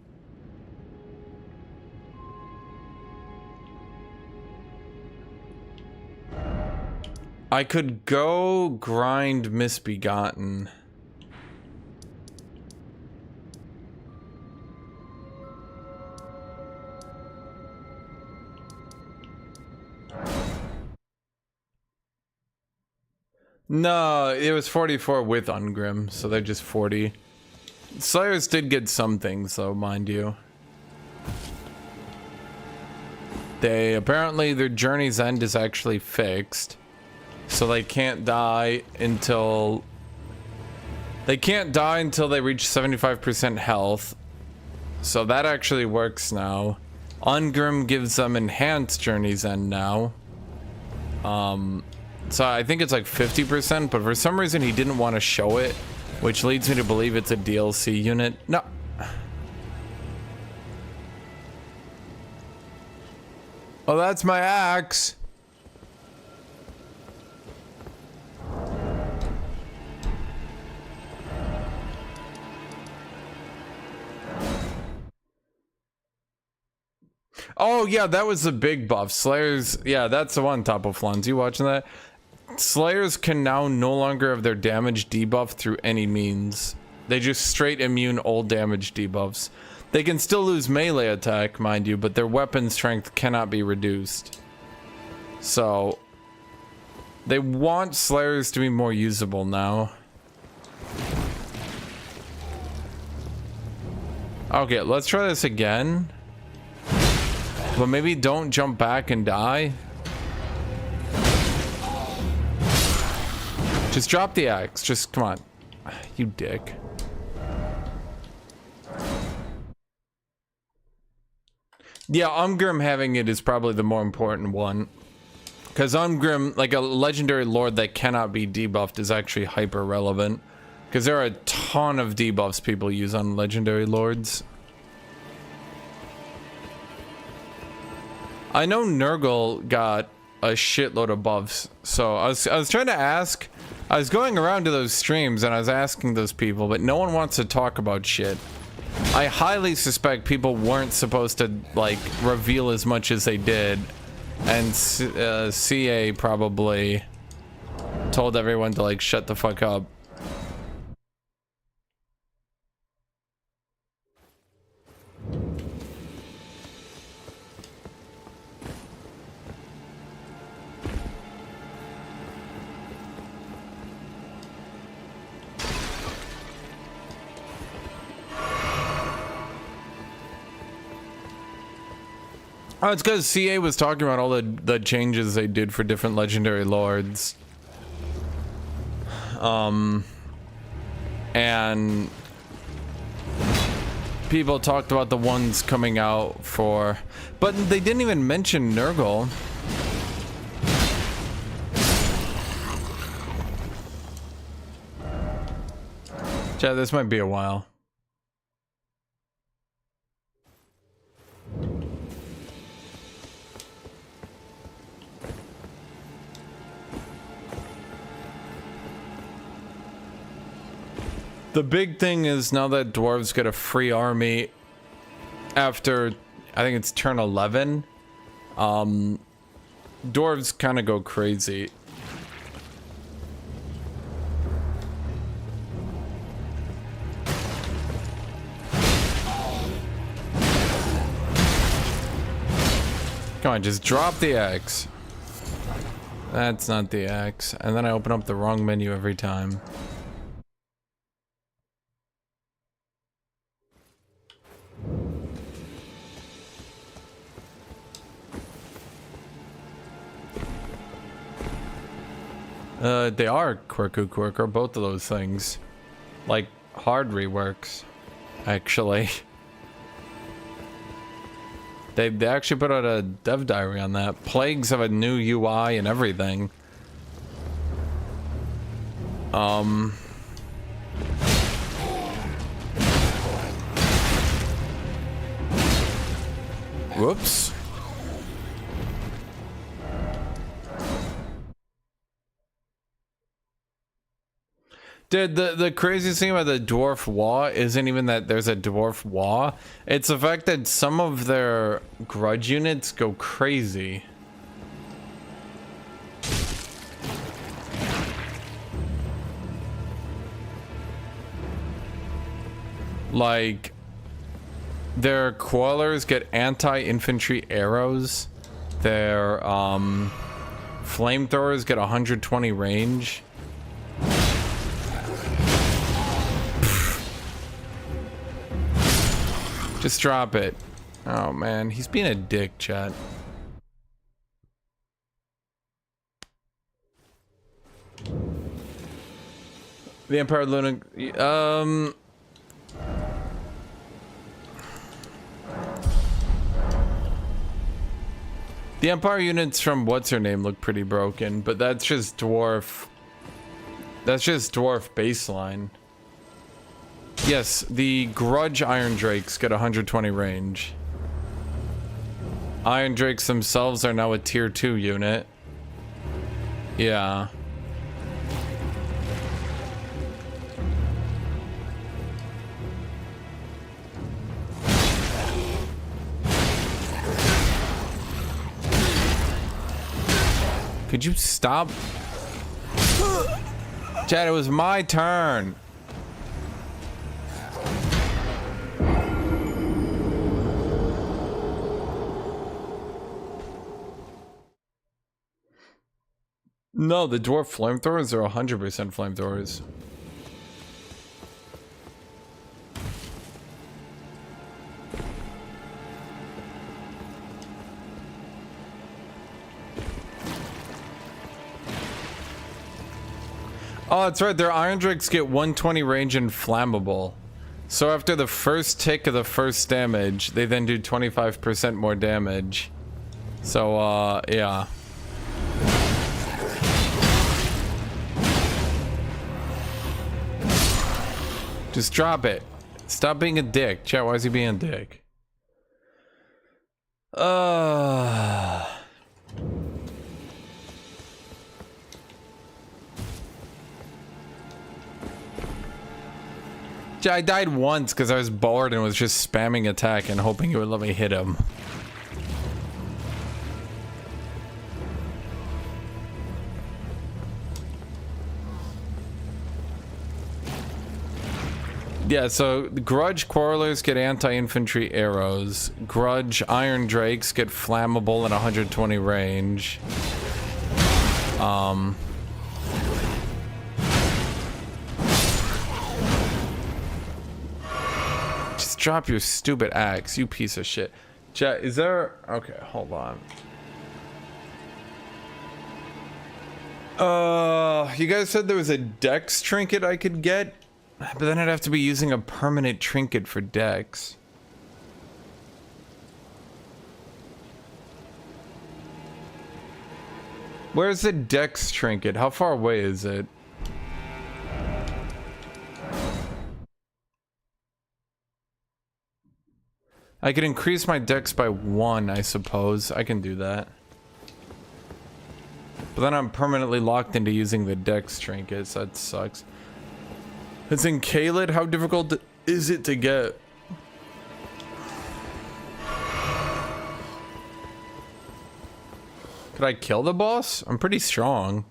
I could go grind Misbegotten. No, it was 44 with Ungrim, so they're just 40. Slayers did get some things, though, mind you. They apparently their journey's end is actually fixed, so they can't die until they reach 75% health. So that actually works now. Ungrim gives them enhanced journey's end now. So I think it's like 50%, but for some reason he didn't want to show it, which leads me to believe it's a DLC unit. No. Oh, that's my axe. Oh yeah, that was the big buff. Slayers, yeah, that's the one, Top of Flans. You watching that? Slayers can now no longer have their damage debuff through any means. They just straight immune all damage debuffs. They can still lose melee attack, mind you, but their weapon strength cannot be reduced. So they want Slayers to be more usable now. Okay, let's try this again. But maybe don't jump back and die. Just drop the axe. Just come on. You dick. Yeah, Ungrim having it is probably the more important one. Because Ungrim, like a legendary lord that cannot be debuffed, is actually hyper relevant. Because there are a ton of debuffs people use on legendary lords. I know Nurgle got a shitload of buffs, so I was trying to ask. I was going around to those streams and I was asking those people, but no one wants to talk about shit. I highly suspect people weren't supposed to like reveal as much as they did, and CA probably told everyone to like shut the fuck up. Oh, it's because CA was talking about all the changes they did for different legendary lords. And people talked about the ones coming out for, but they didn't even mention Nurgle. Chad, this might be a while. The big thing is now that dwarves get a free army after, I think it's turn 11, dwarves kind of go crazy. Come on, just drop the axe. That's not the axe. And then I open up the wrong menu every time. They are Quirk, or both of those things. Like, hard reworks, actually. They actually put out a dev diary on that. Plagues have a new UI and everything. Whoops. Dude, the craziest thing about the dwarf Wa isn't even that there's a dwarf Wa. It's the fact that some of their grudge units go crazy. Like, their coilers get anti-infantry arrows. Their flamethrowers get 120 range. Just drop it. Oh man, he's being a dick, chat. The Empire Luna, the Empire units from what's her name look pretty broken, but that's just dwarf. That's just dwarf baseline. Yes, the Grudge Iron Drakes get 120 range. Iron Drakes themselves are now a tier 2 unit. Yeah. Could you stop? Chad, it was my turn. No, the dwarf flamethrowers are 100% flamethrowers. Oh, that's right. Their Iron Drakes get 120 range and flammable. So after the first tick of the first damage, they then do 25% more damage. So, yeah. Just drop it. Stop being a dick. Chat, why is he being a dick? I died once because I was bored and was just spamming attack and hoping it would let me hit him. Yeah, so Grudge Quarrelers get anti-infantry arrows. Grudge Iron Drakes get flammable and 120 range. Just drop your stupid axe, you piece of shit. Chat, is there... Okay, hold on. You guys said there was a dex trinket I could get? But then I'd have to be using a permanent trinket for dex. Where's the dex trinket? How far away is it? I could increase my dex by 1, I suppose. I can do that. But then I'm permanently locked into using the dex trinkets. That sucks. It's in Kaled. How difficult is it to get? Could I kill the boss? I'm pretty strong.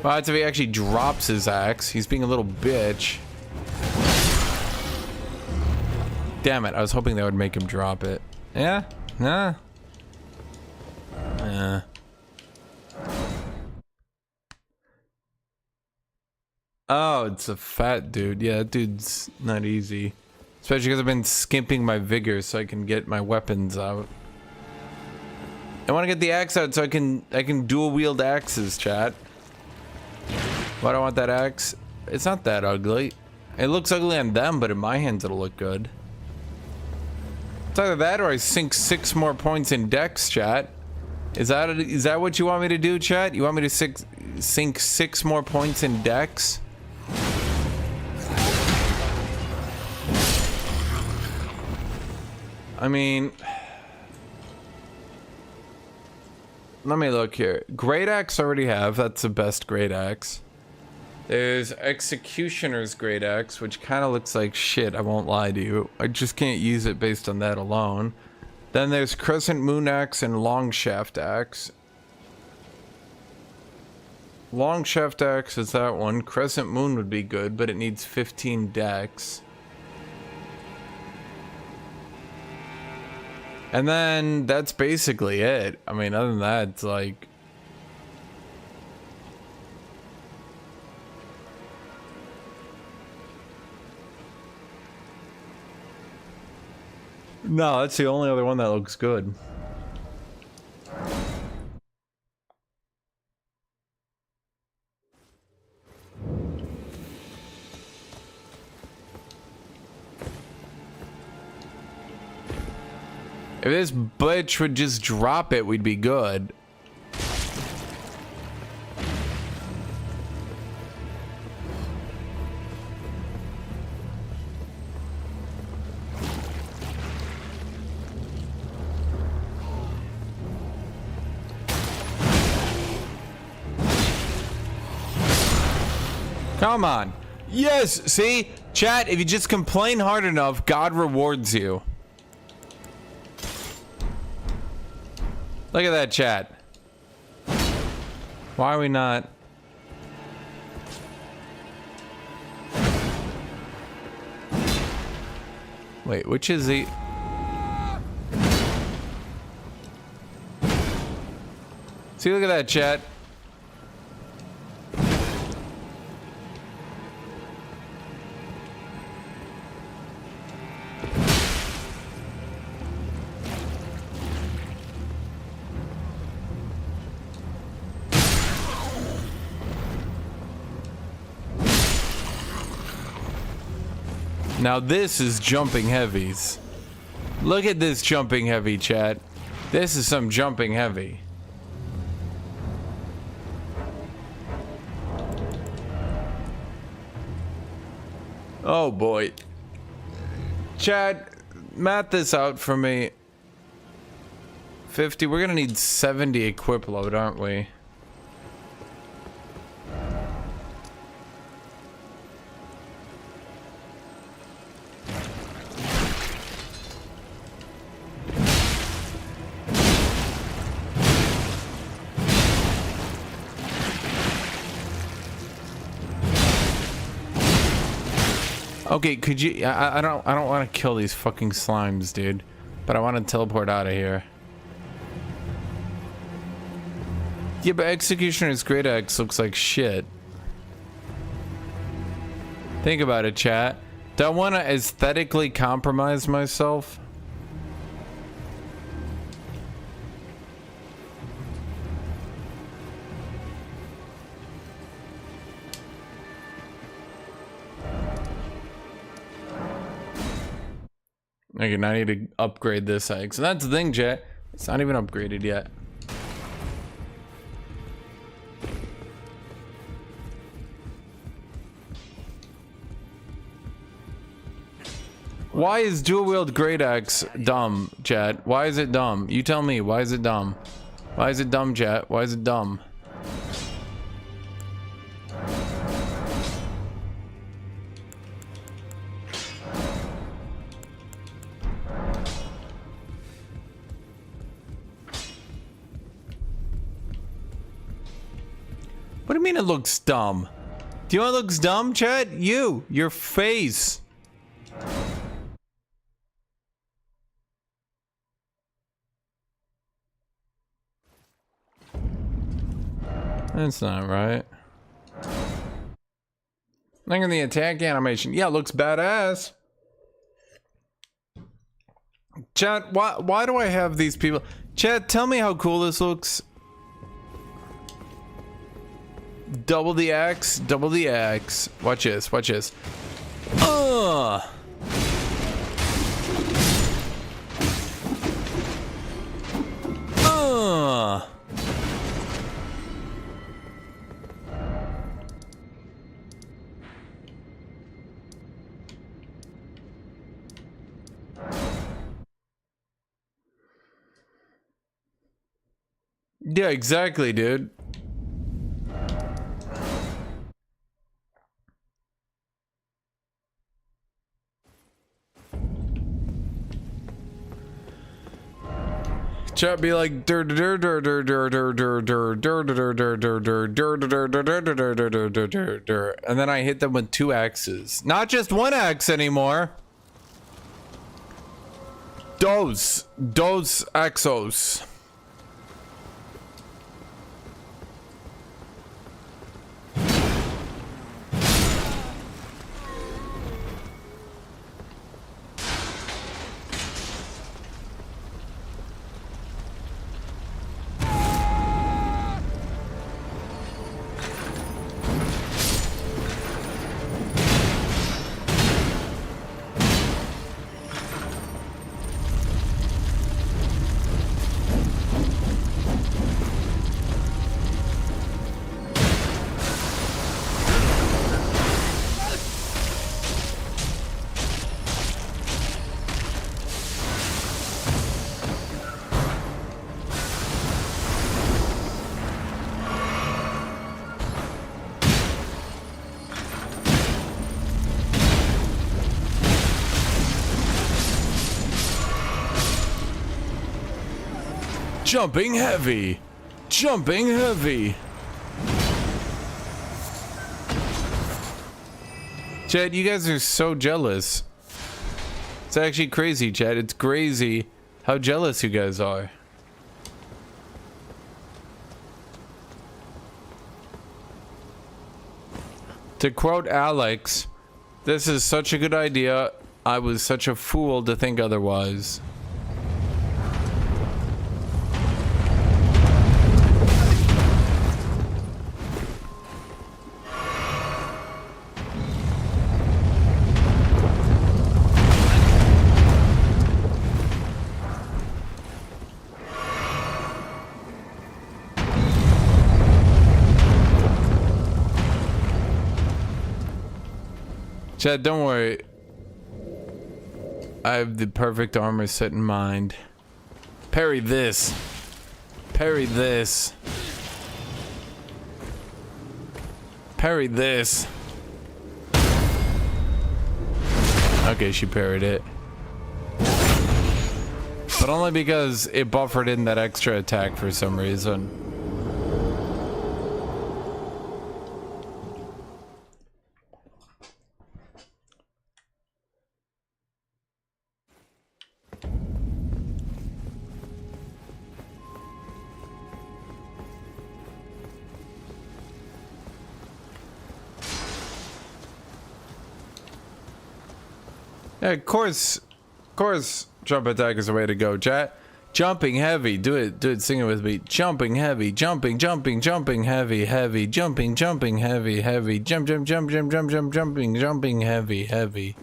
Well, that's if he actually drops his axe. He's being a little bitch. Damn it, I was hoping that would make him drop it. Yeah? Nah. Yeah. Oh, it's a fat dude. Yeah, that dude's not easy. Especially because I've been skimping my vigor so I can get my weapons out. I want to get the axe out so I can dual wield axes, chat. Why do I want that axe? It's not that ugly. It looks ugly on them, but in my hands it'll look good. It's either that or I sink 6 more points in dex, chat. Is that what you want me to do, chat? You want me to sink 6 more points in dex? I mean, let me look here. Great Axe I already have. That's the best Great Axe. There's Executioner's Great Axe, which kind of looks like shit, I won't lie to you. I just can't use it based on that alone. Then there's Crescent Moon Axe and Long Shaft Axe. Long shaft axe is that one. Crescent moon would be good, but it needs 15 dex. And then that's basically it. I mean, other than that, it's like... No, that's the only other one that looks good. If this bitch would just drop it, we'd be good. Come on. Yes, see? Chat, if you just complain hard enough, God rewards you. Look at that, chat. Why are we not? Wait, which is the... See, look at that, chat. Now this is jumping heavies. Look at this jumping heavy, chat. This is some jumping heavy. Oh boy. Chat, math this out for me. 50, we're gonna need 70 equip load, aren't we? Okay, could you? I don't want to kill these fucking slimes, dude. But I want to teleport out of here. Yeah, but Executioner's Great Axe looks like shit. Think about it, chat. Do I want to aesthetically compromise myself? Okay, now I need to upgrade this axe. And that's the thing, chat. It's not even upgraded yet. Why is dual wield great axe dumb, chat? Why is it dumb? You tell me. Why is it dumb? Why is it dumb, chat? Why is it dumb? What do you mean it looks dumb? Do you know what looks dumb, chat? You, your face. That's not right. Look at the attack animation. Yeah, it looks badass. Chat, why do I have these people? Chat, tell me how cool this looks. Double the axe, double the axe. Watch this, watch this. Yeah, exactly, dude. Chat be like and then I hit them with 2 axes. Not just 1 axe anymore. Dos axos. Jumping heavy. Jumping heavy. Chad, you guys are so jealous. It's actually crazy, Chad. It's crazy how jealous you guys are. To quote Alex, this is such a good idea. I was such a fool to think otherwise. Chad, don't worry. I have the perfect armor set in mind. Parry this. Parry this. Parry this. Okay, she parried it. But only because it buffered in that extra attack for some reason. Yeah, of course, jump attack is the way to go, chat. Jumping heavy, do it, sing it with me. Jumping heavy, jumping heavy, heavy, jumping heavy, heavy, jumping heavy.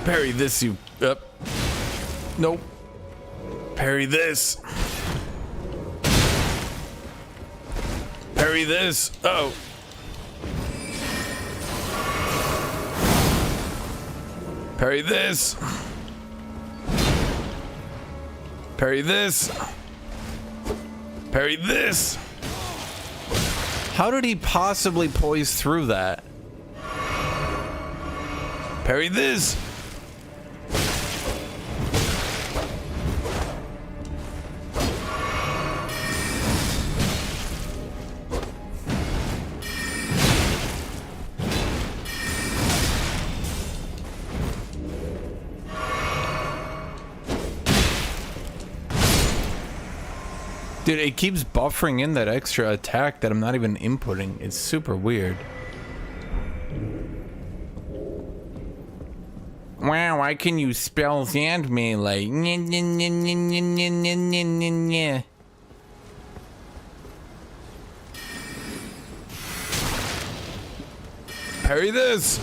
Parry this, you nope. Parry this. Parry this. Oh. Parry this. Parry this. Parry this. How did he possibly poise through that? Parry this. Dude, it keeps buffering in that extra attack that I'm not even inputting. It's super weird. Wow, why can you spell and melee? Parry this!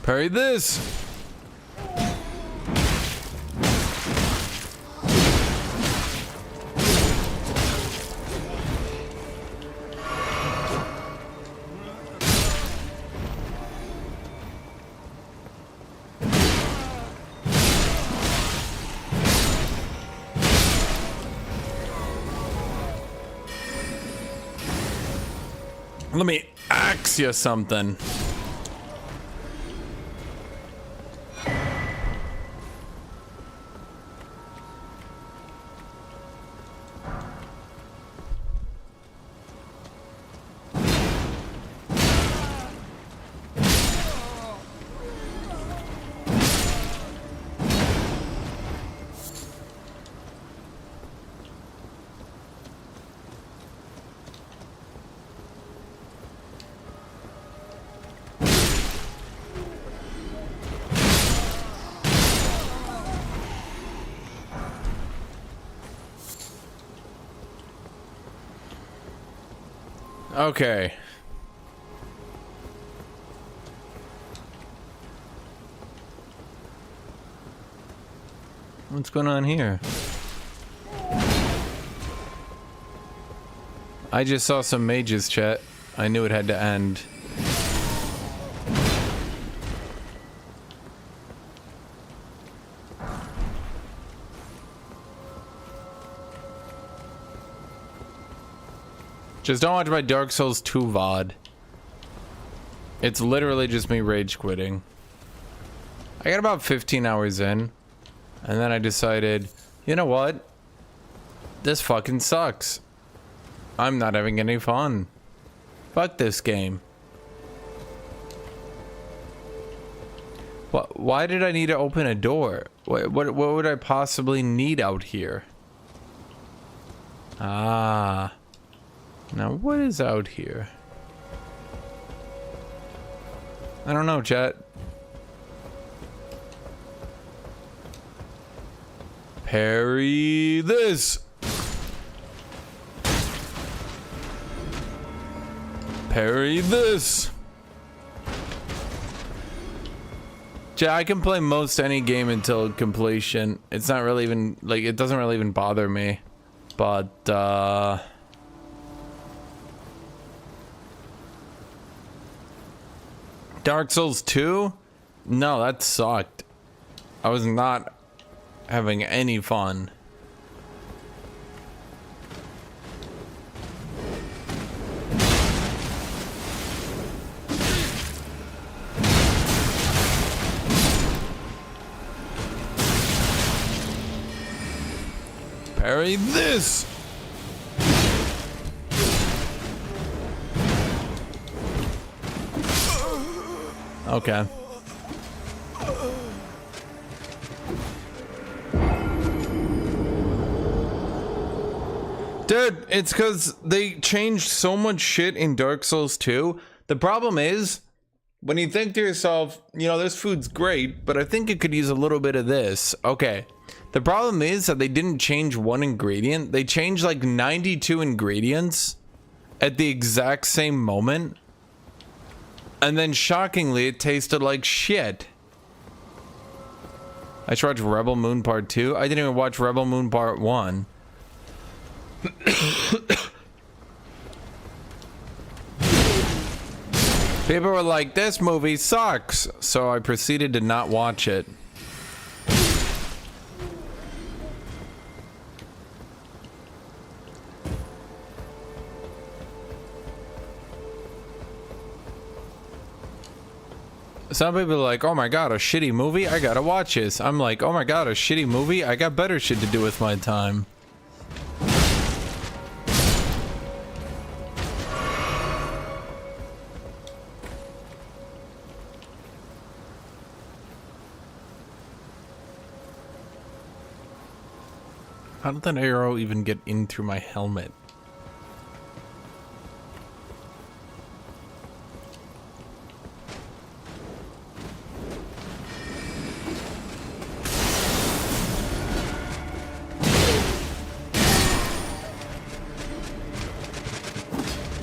Parry this. Let me ask you something. Okay. What's going on here? I just saw some mages, chat. I knew it had to end. Just don't watch my Dark Souls 2 VOD. It's literally just me rage quitting. I got about 15 hours in, and then I decided, you know what? This fucking sucks. I'm not having any fun. Fuck this game. Why did I need to open a door? What would I possibly need out here? Ah. Now, what is out here? I don't know, chat. Parry this. Parry this. Chat, I can play most any game until completion. It's not really even, like, it doesn't really even bother me. But, Dark Souls 2? No, that sucked. I was not having any fun. Parry this! Okay. Dude, it's because they changed so much shit in Dark Souls 2. The problem is, when you think to yourself, you know, this food's great, but I think it could use a little bit of this. Okay. The problem is that they didn't change one ingredient. They changed like 92 ingredients at the exact same moment. And then shockingly, it tasted like shit. I should watch Rebel Moon Part 2. I didn't even watch Rebel Moon Part 1. People were like, this movie sucks. So I proceeded to not watch it. Some people are like, oh my god, a shitty movie? I gotta watch this. I'm like, oh my god, a shitty movie? I got better shit to do with my time. How did that arrow even get in through my helmet?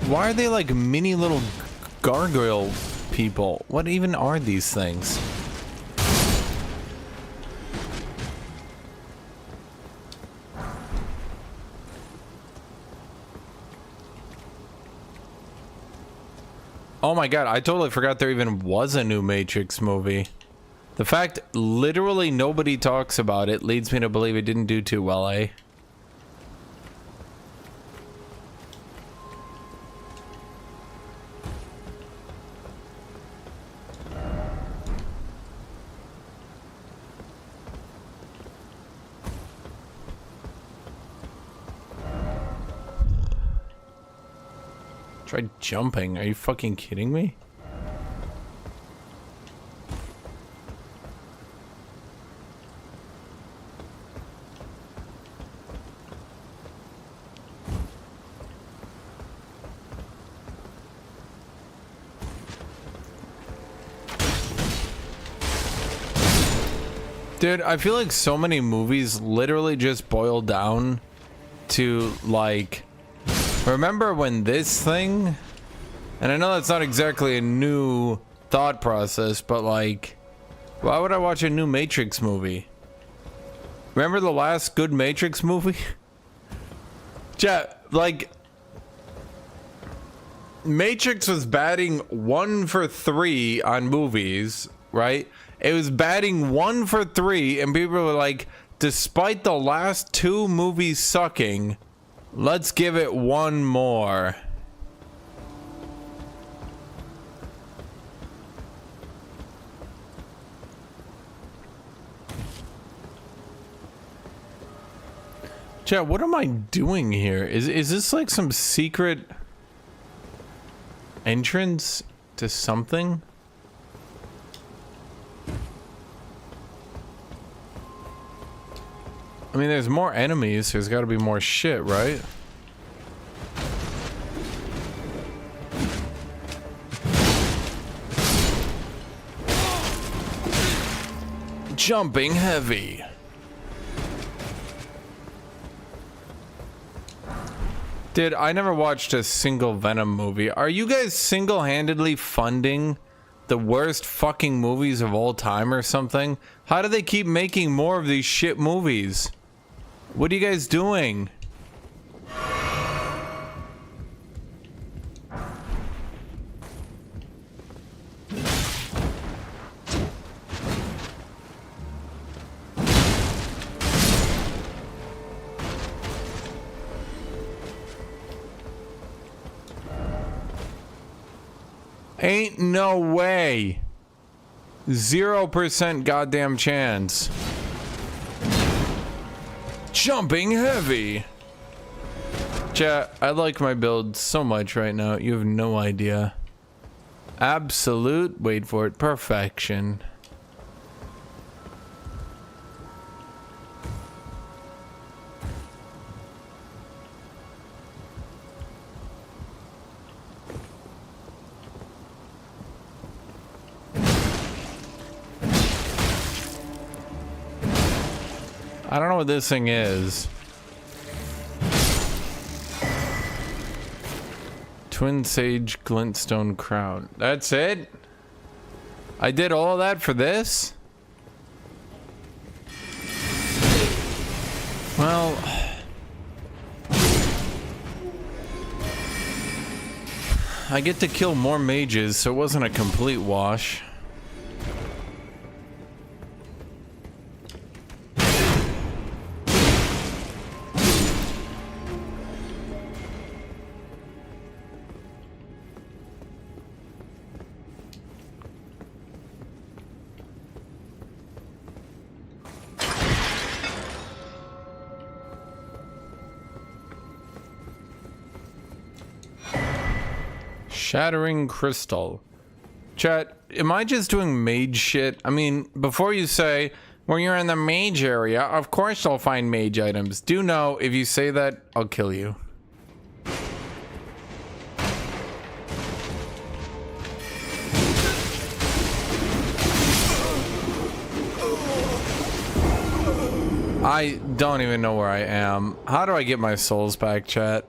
Why are they like mini little gargoyle people. What even are these things? Oh my god, I totally forgot there even was a new Matrix movie. The fact literally nobody talks about it leads me to believe it didn't do too well, eh? Try jumping. Are you fucking kidding me? Dude, I feel like so many movies literally just boil down to like, remember when this thing, and I know that's not exactly a new thought process, but like, why would I watch a new Matrix movie? Remember the last good Matrix movie? Chat, like, Matrix was batting 1 for 3 on movies, right? It was batting 1 for 3, and people were like, despite the last 2 movies sucking, let's give it 1 more. Chat, what am I doing here? Is this like some secret entrance to something? I mean, there's more enemies. There's got to be more shit, right? Jumping heavy. Dude, I never watched a single Venom movie. Are you guys single-handedly funding the worst fucking movies of all time or something? How do they keep making more of these shit movies? What are you guys doing? Ain't no way. 0% goddamn chance. Jumping heavy. Chat, I like my build so much right now. You have no idea. Absolute, wait for it, perfection. I don't know what this thing is. Twin Sage Glintstone Crown. That's it? I did all that for this? Well... I get to kill more mages, so it wasn't a complete wash. Shattering Crystal. Chat, am I just doing mage shit? I mean, before you say, when you're in the mage area, of course you'll find mage items. Do know, if you say that, I'll kill you. I don't even know where I am. How do I get my souls back, chat?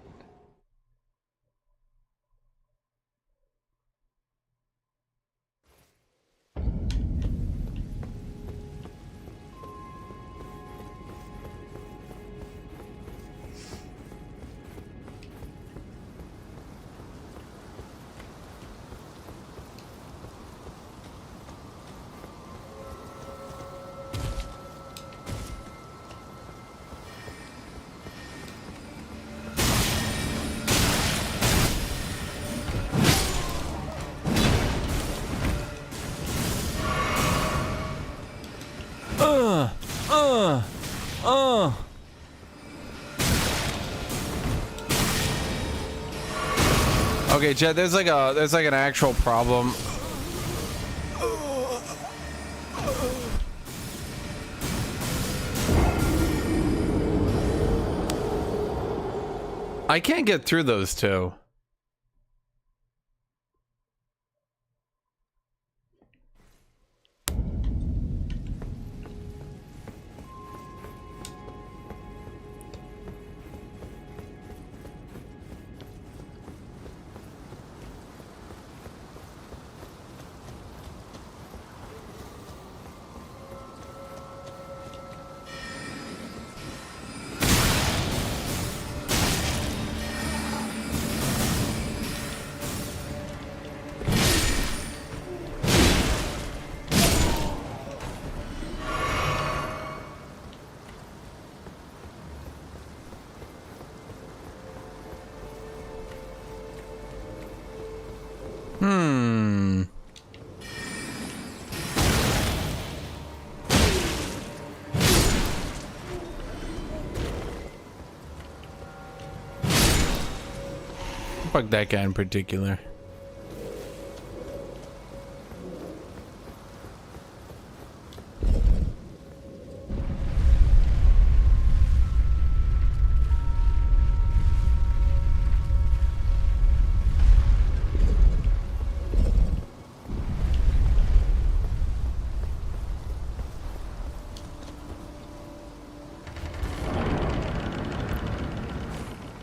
Okay, Chad, there's like an actual problem. I can't get through those two. Fuck that guy in particular.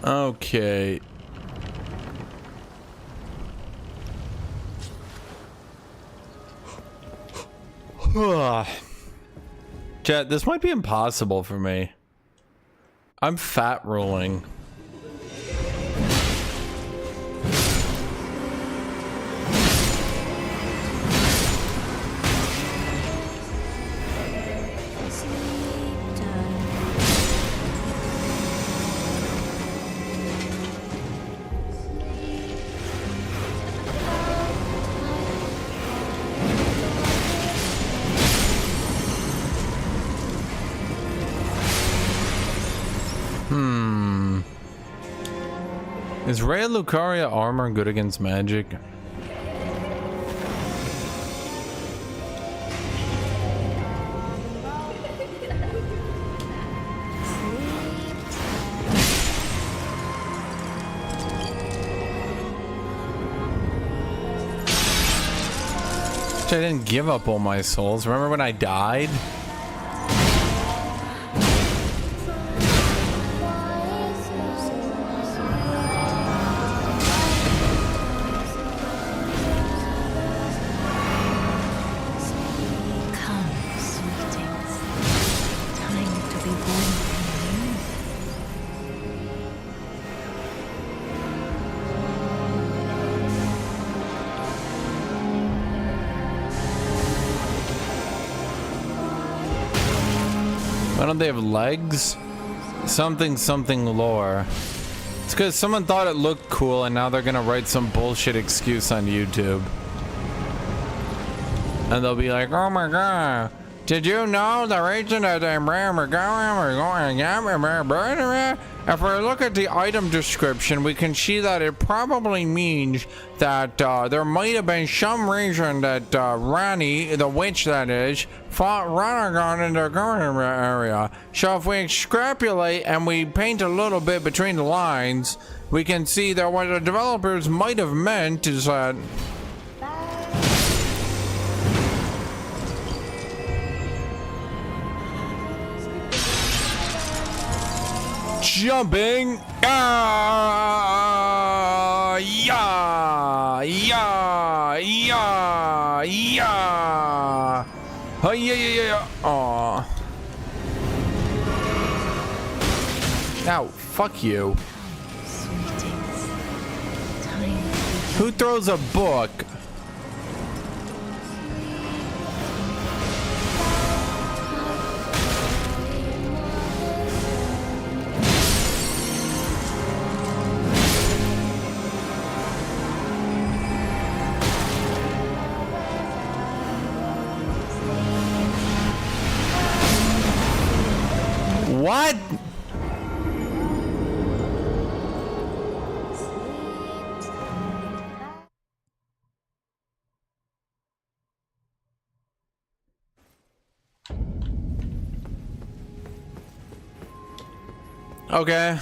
Okay. Chat, this might be impossible for me. I'm fat rolling. Is Rhea Lucaria armor good against magic? I didn't give up all my souls. Remember when I died? Why don't they have legs? Something lore. It's because someone thought it looked cool and now they're gonna write some bullshit excuse on YouTube. And they'll be like, oh my god, did you know the reason that if we look at the item description, we can see that it probably means that there might have been some reason that Rani, the witch that is, fought Radon in the garden area. So if we extrapolate and we paint a little bit between the lines, we can see that what the developers might have meant is that jumping. Yeah, yeah, yeah, yeah. Oh, yeah. Aw. Ow, fuck you. Who throws a book? What? Okay.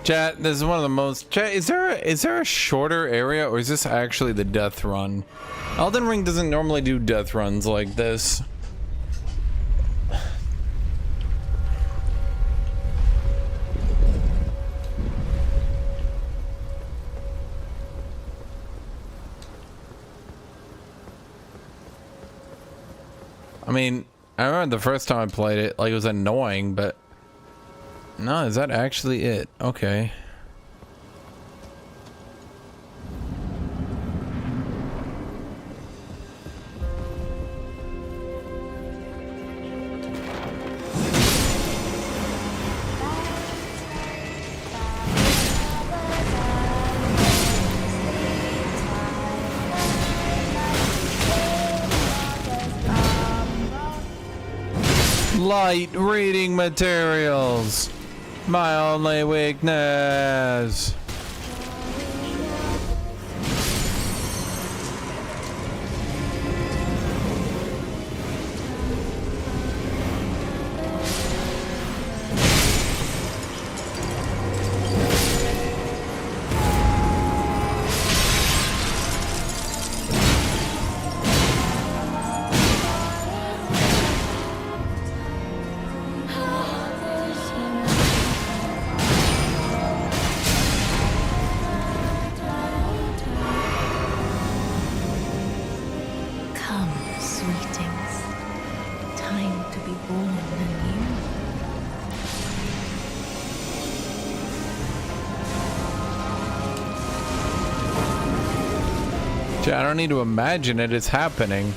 Chat, this is one of the most... Chat, is there a shorter area, or is this actually the death run? Elden Ring doesn't normally do death runs like this. I mean, I remember the first time I played it, like, it was annoying, but... No, is that actually it? Okay. Light reading materials. My only weakness. I don't need to imagine it, it's happening.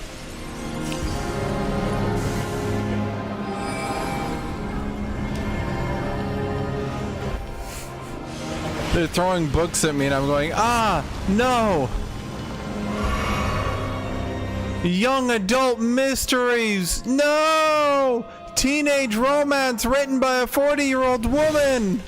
They're throwing books at me and I'm going, ah, no! Young adult mysteries, no! Teenage romance written by a 40-year-old woman!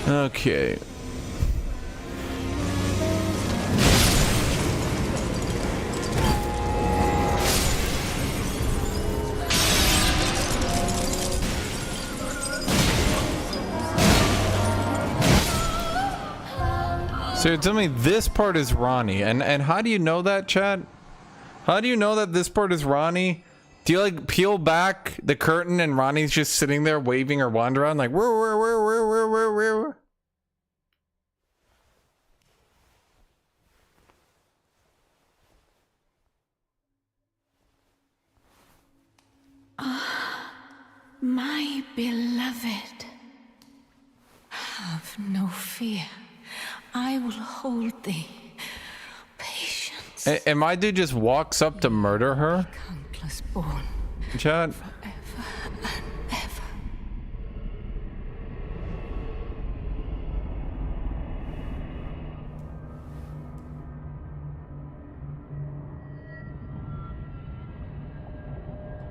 Okay. So you're telling me this part is Ronnie, and how do you know that, chat? How do you know that this part is Ronnie? Do you like peel back the curtain and Ronnie's just sitting there waving her wand around like where? My beloved, have no fear. I will hold thee. Patience. And my dude just walks up to murder her? Countless born. Chat. Forever and ever.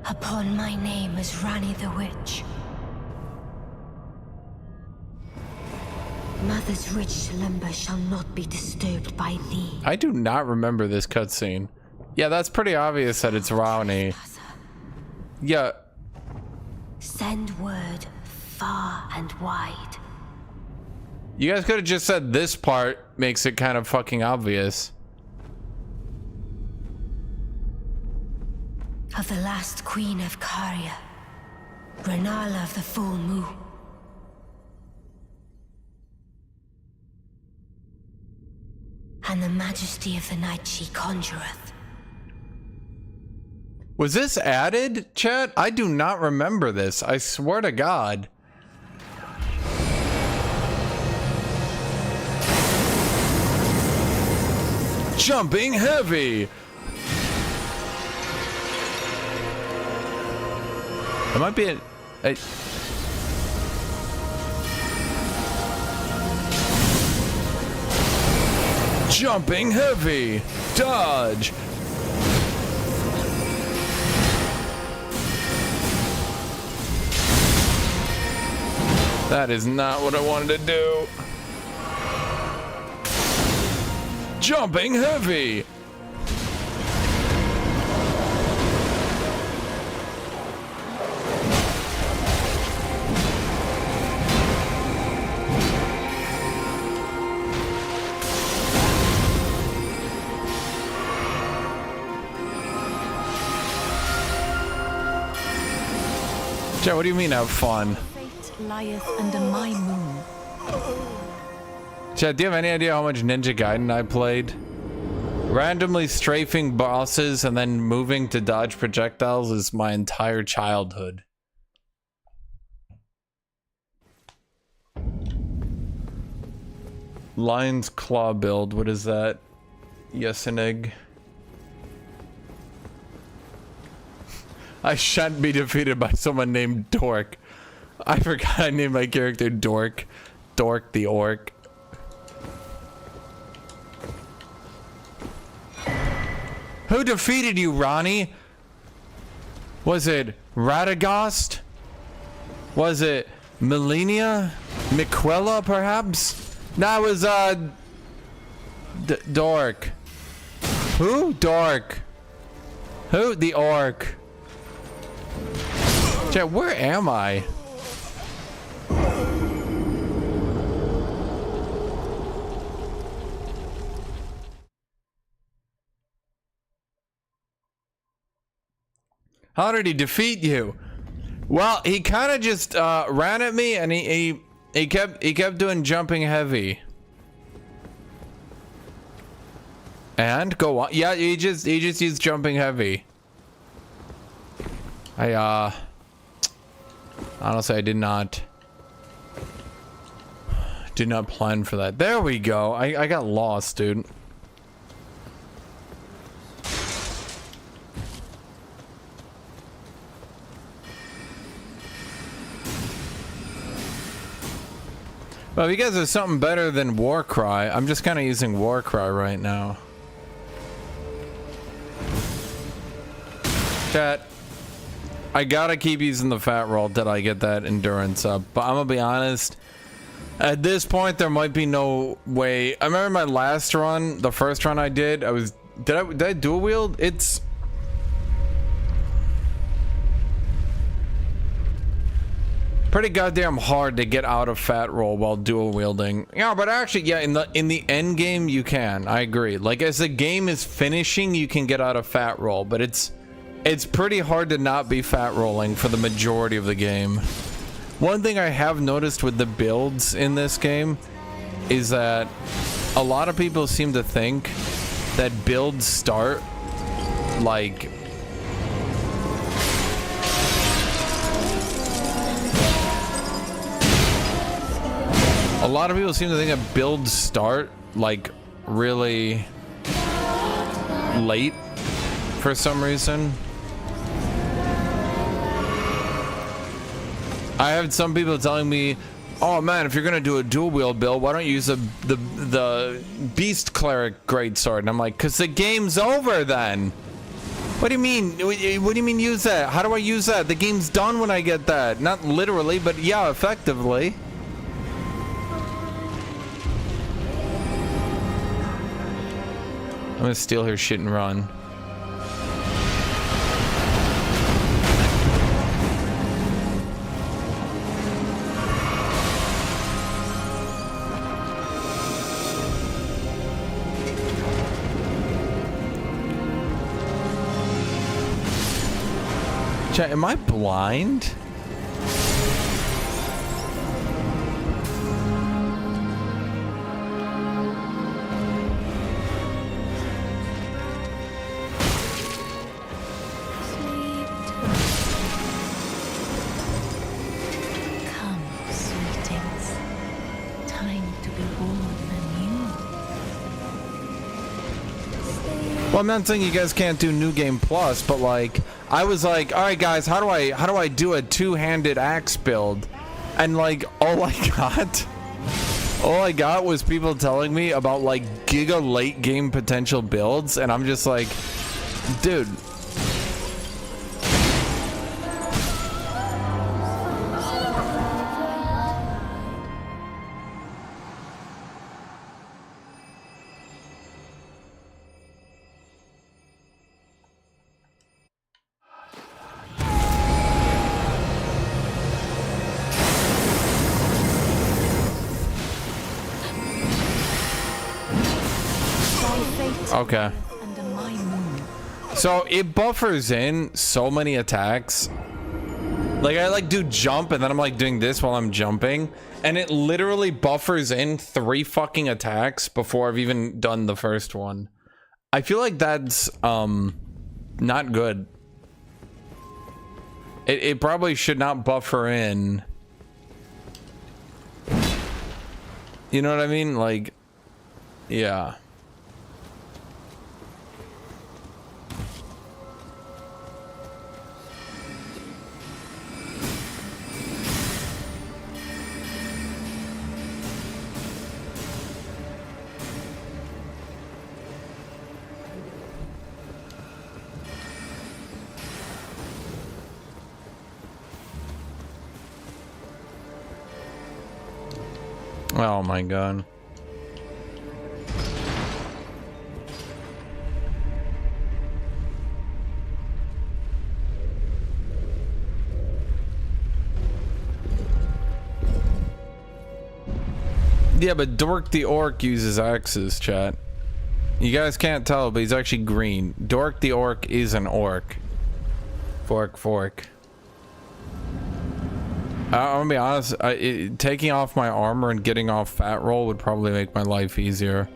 Upon my name as Rani the Witch. Mother's rich slumber shall not be disturbed by thee. I do not remember this cutscene. Yeah, that's pretty obvious that it's Ronnie. Yeah. Send word far and wide. You guys could have just said this part makes it kind of fucking obvious. of the last queen of Caria, Renala of the full moon. And the majesty of the night she conjureth. Was this added, chat? I do not remember this. I swear to God. Jumping heavy. It might be a jumping heavy. Dodge. That is not what I wanted to do. Jumping heavy. Joe, what do you mean have fun? Lieth under my moon. Chad, do you have any idea how much Ninja Gaiden I played? Randomly strafing bosses and then moving to dodge projectiles is my entire childhood. Lion's Claw build, what is that? Yesenig. I shan't be defeated by someone named Dork. I forgot I named my character Dork. Dork the Orc. Who defeated you, Ronnie? Was it Radagast? Was it Melania? Miquella, perhaps? No, it was, Dork. Who? Dork. Who? The Orc. Chat, where am I? How did he defeat you? Well, he kind of just ran at me, and he kept doing jumping heavy. And go on. Yeah, he just used jumping heavy. Honestly, I did not plan for that. There we go. I got lost, dude. Well, if you guys have something better than Warcry, I'm just kind of using Warcry right now. Chat, I gotta keep using the fat roll till I get that endurance up. But I'm gonna be honest, at this point there might be no way. I remember my last run, the first run I did, did I dual wield? It's pretty goddamn hard to get out of fat roll while dual wielding. Yeah, but actually, yeah, in the end game you can. I agree. Like as the game is finishing, you can get out of fat roll, but it's pretty hard to not be fat rolling for the majority of the game. One thing I have noticed with the builds in this game is that a lot of people seem to think that builds start like a lot of people seem to think that builds start like really late for some reason. I have some people telling me, oh man, if you're gonna do a dual wield build, why don't you use the beast cleric greatsword? And I'm like, cause the game's over then. What do you mean? What do you mean use that? How do I use that? The game's done when I get that. Not literally, but yeah, effectively. I'm gonna steal her shit and run. Chat, am I blind? Come, sweetings. Time to be born anew. Well, I'm not saying you guys can't do New Game Plus, but like, I was like, all right, guys, how do I do a two-handed axe build? And like, all I got was people telling me about like giga late game potential builds, and I'm just like, dude. Okay. So it buffers in so many attacks. Like I like do jump and then I'm like doing this while I'm jumping, and it literally buffers in 3 fucking attacks before I've even done the first one. I feel like that's not good. It probably should not buffer in. You know what I mean? Like, yeah. Oh my god. Yeah, but Dork the Orc uses axes, chat. You guys can't tell, but he's actually green. Dork the Orc is an orc. Fork. I'm gonna be honest, taking off my armor and getting off fat roll would probably make my life easier.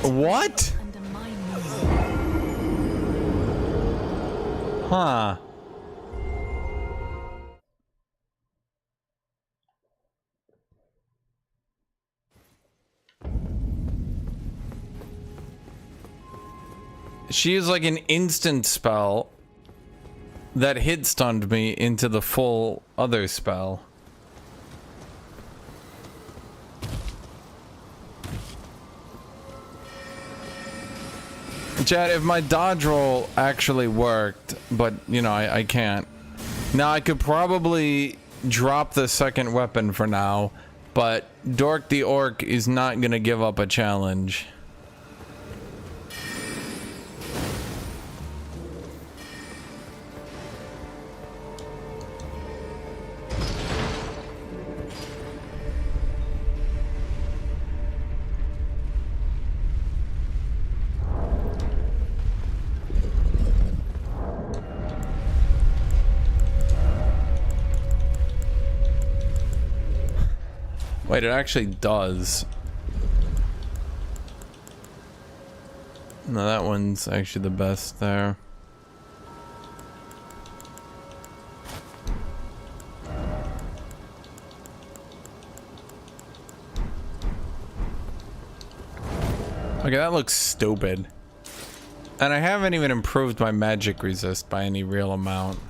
What? Huh. She is like an instant spell that hit stunned me into the full other spell. Chad, if my dodge roll actually worked, but you know, I can't. Now I could probably drop the second weapon for now, but Dork the Orc is not gonna give up a challenge. Wait, it actually does. No, that one's actually the best there. Okay, that looks stupid. And I haven't even improved my magic resist by any real amount.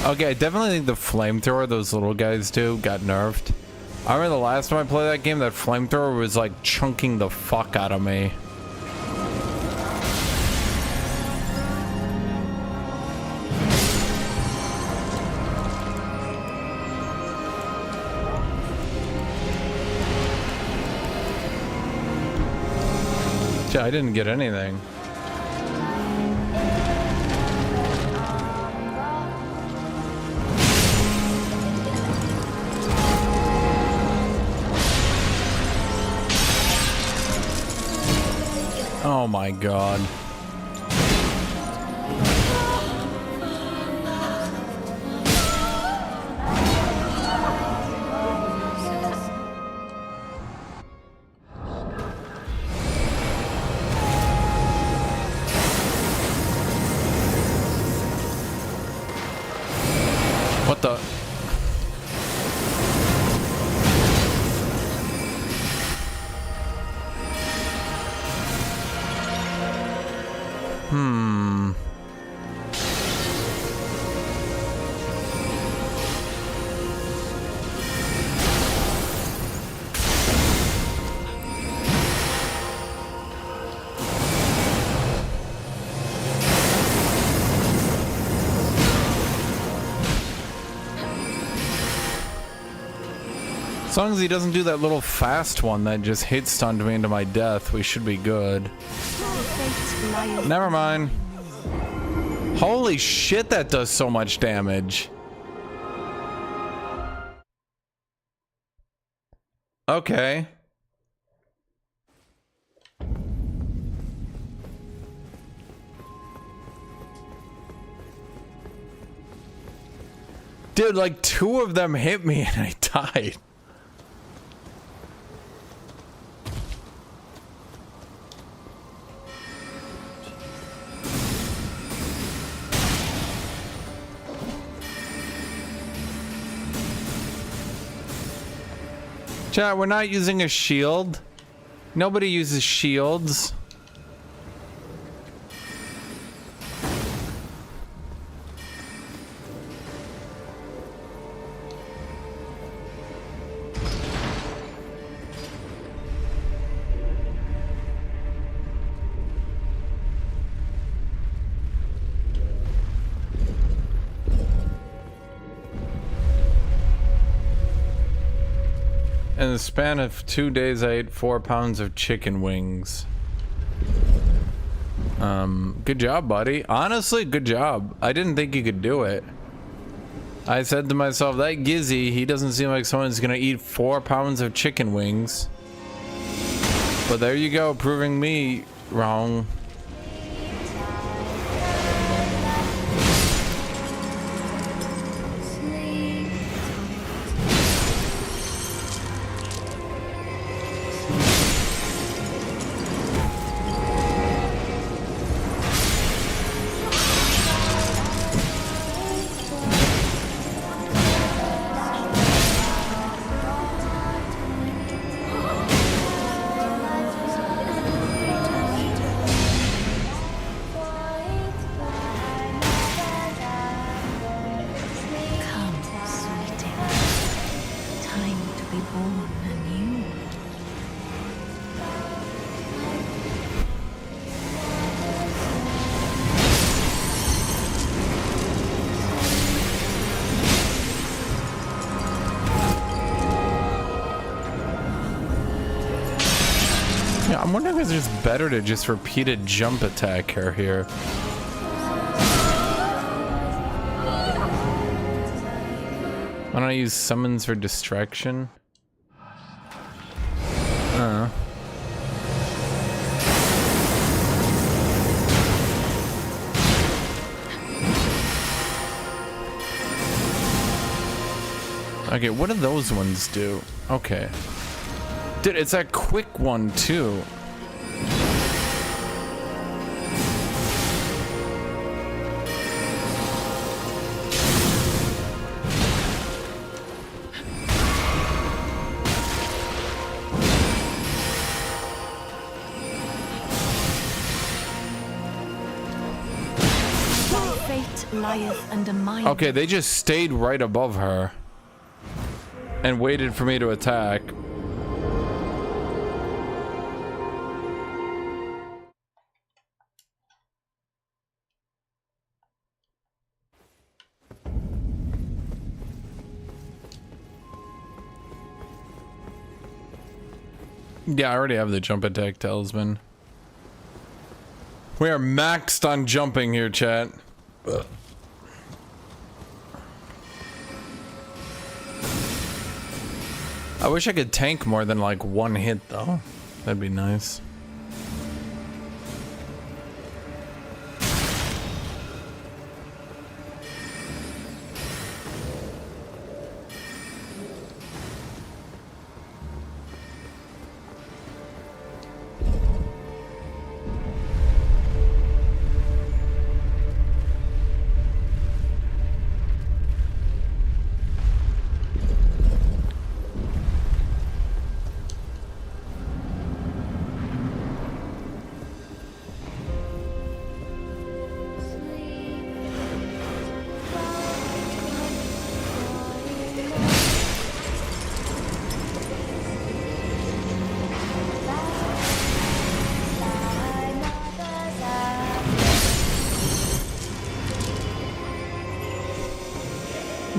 Okay, I definitely think the flamethrower those little guys do got nerfed. I remember the last time I played that game, that flamethrower was like chunking the fuck out of me. Yeah, I didn't get anything. Oh my god. What the? As long as he doesn't do that little fast one that just hit stunned me into my death, we should be good. Never mind. Holy shit, that does so much damage. Okay. Dude, like 2 of them hit me and I died. Chat, we're not using a shield. Nobody uses shields. In the span of 2 days, I ate 4 pounds of chicken wings. Good job, buddy. Honestly, good job. I didn't think you could do it. I said to myself, that Gizzy, he doesn't seem like someone who's gonna eat 4 pounds of chicken wings. But there you go, proving me wrong. I'm wondering if it's just better to just repeat a jump attack her here. Why don't I use summons for distraction? Okay, what do those ones do? Okay. Dude, it's that quick one too. Okay, they just stayed right above her and waited for me to attack. Yeah, I already have the jump attack talisman. We are maxed on jumping here, chat. Ugh. I wish I could tank more than like one hit though. That'd be nice.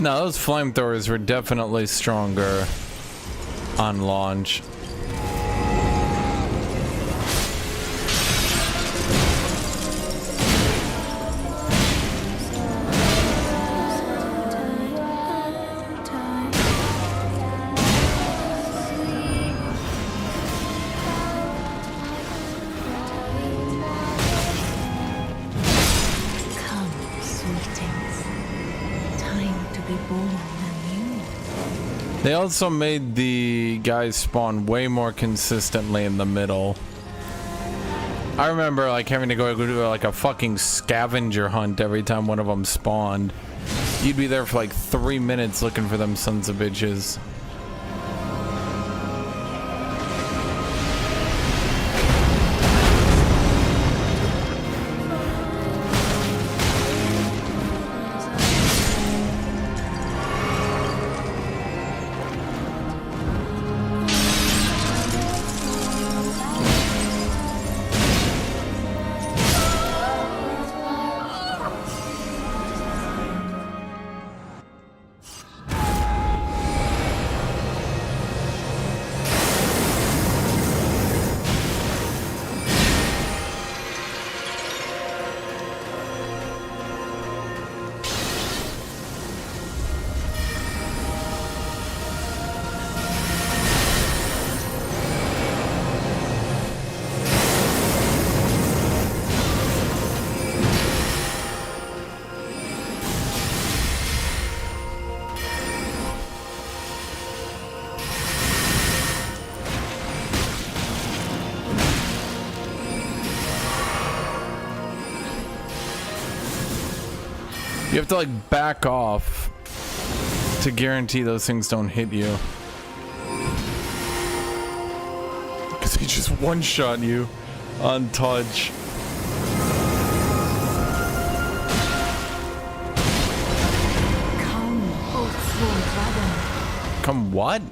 No, those flamethrowers were definitely stronger on launch. They also made the guys spawn way more consistently in the middle. I remember like having to go do like a fucking scavenger hunt every time one of them spawned. You'd be there for like 3 minutes looking for them sons of bitches. You have to like back off to guarantee those things don't hit you. Because he just one-shot you on touch. Come, oath-sworn Radon. Come what?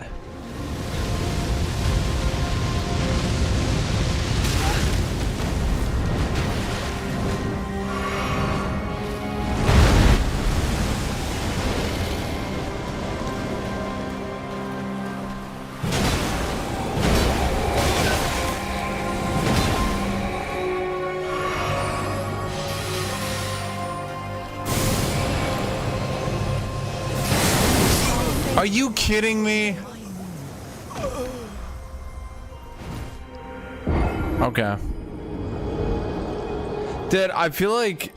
Are you kidding me? Okay. Dude, I feel like...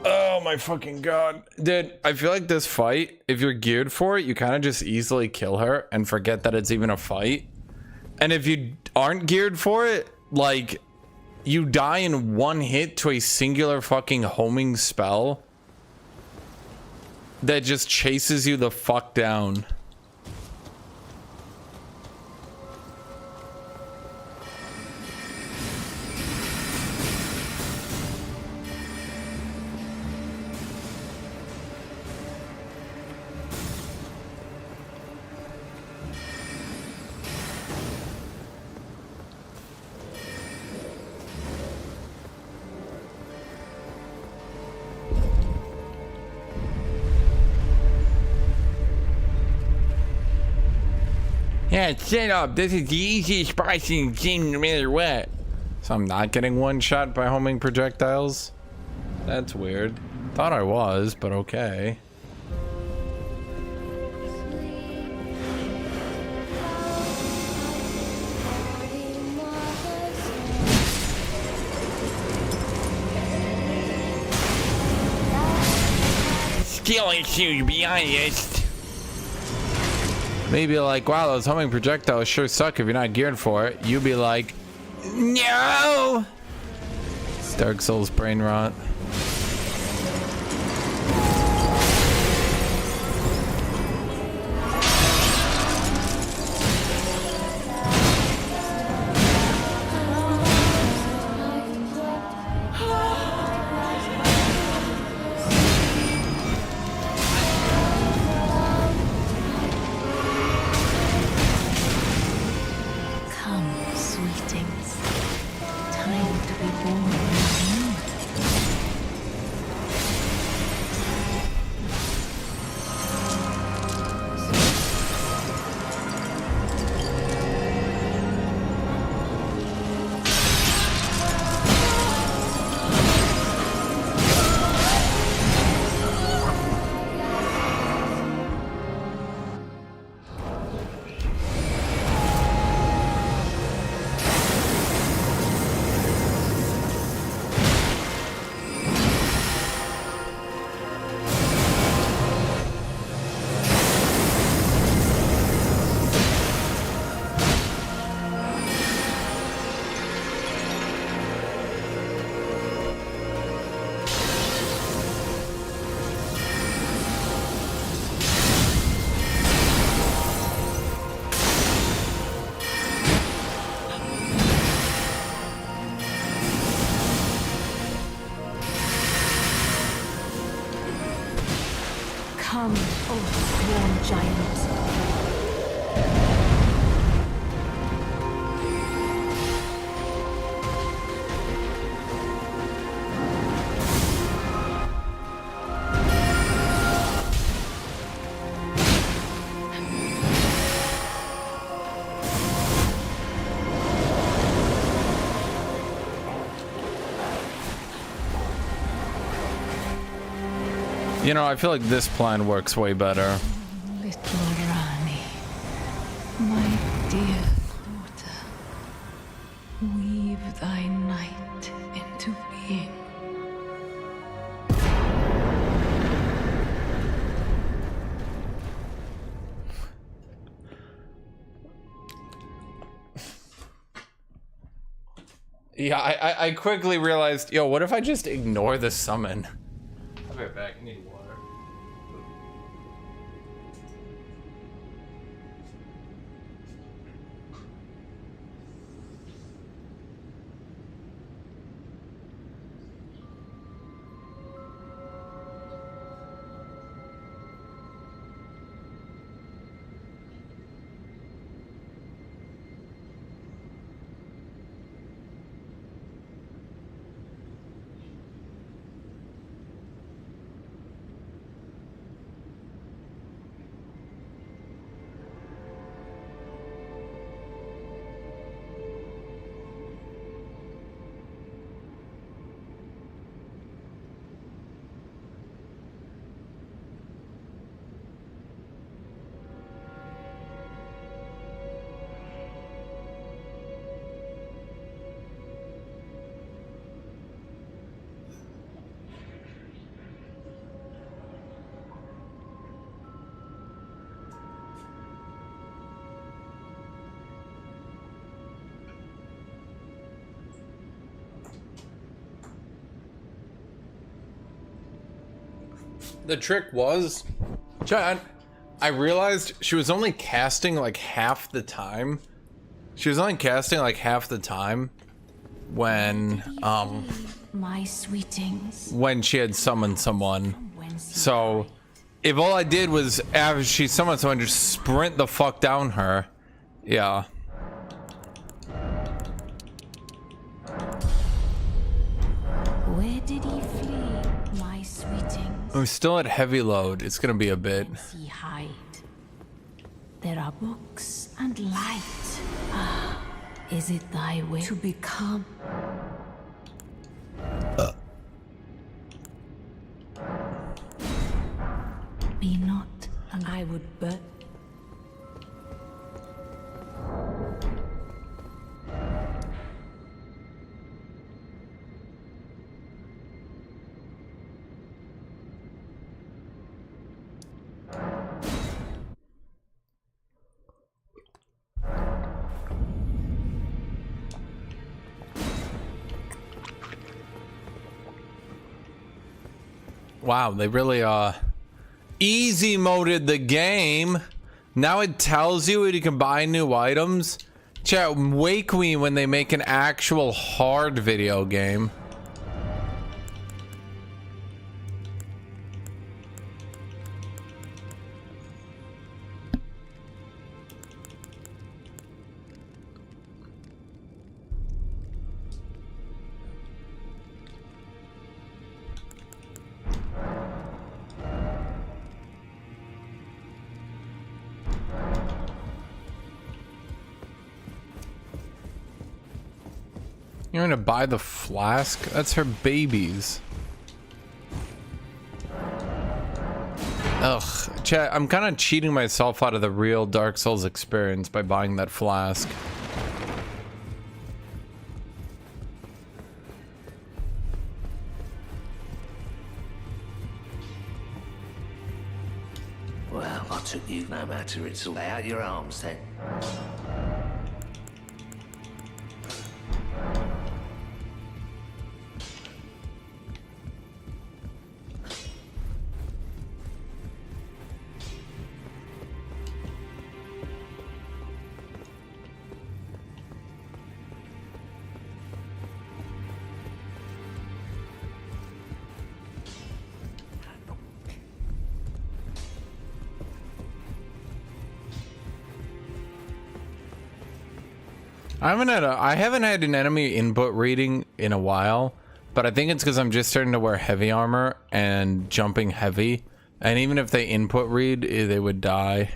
Oh my fucking god. Dude, I feel like this fight, if you're geared for it, you kind of just easily kill her and forget that it's even a fight. And if you aren't geared for it, like, you die in one hit to a singular fucking homing spell that just chases you the fuck down. Yeah, shut up. This is the easiest spice in the game no matter what. So I'm not getting one shot by homing projectiles? That's weird. Thought I was, but okay. Skill issue, to be honest. Maybe like, wow, those homing projectiles sure suck if you're not geared for it. You'd be like, no! Dark Souls brain rot. Come, oath-sworn giant. You know, I feel like this plan works way better. Little Rani, my dear daughter, weave thy night into being. Yeah, I quickly realized, yo, what if I just ignore the summon? be right back. I need water. The trick was, Chad, I realized she was only casting like half the time. She was only casting like half the time when my sweetings, when she had summoned someone. So if all I did was after she summoned someone, just sprint the fuck down her. Yeah. Where did he flee, my sweetings? I'm still at heavy load. It's gonna be a bit. He hide. There are books and light. Ah, is it thy way to become? Be not, and I would burn. Wow, they really easy moded the game. Now it tells you you can buy new items. Chat, wake me when they make an actual hard video game. You're gonna buy the flask? That's her babies. Ugh, chat, I'm kind of cheating myself out of the real Dark Souls experience by buying that flask. Well, I took you no matter, it's all out your arms then. I haven't had an enemy input reading in a while, but I think it's because I'm just starting to wear heavy armor and jumping heavy, and even if they input read, they would die.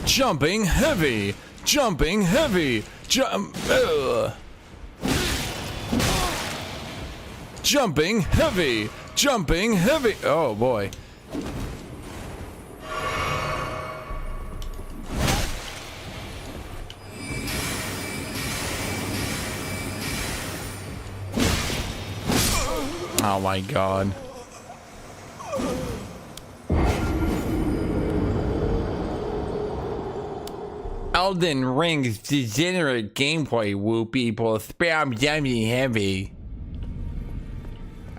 Jumping heavy, jumping heavy, jumping heavy, jumping heavy. Oh boy. Oh my god. Elden Ring's degenerate gameplay, woo people. Spam yummy heavy.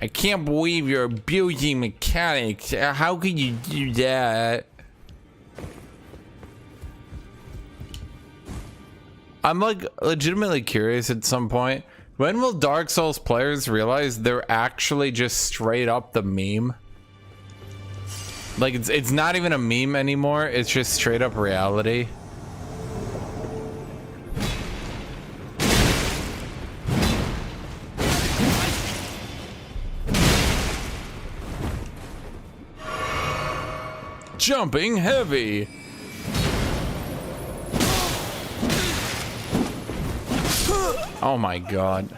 I can't believe you're abusing mechanics. How could you do that? I'm like legitimately curious at some point. When will Dark Souls players realize they're actually just straight up the meme? Like it's not even a meme anymore. It's just straight up reality. Jumping heavy. Oh my god.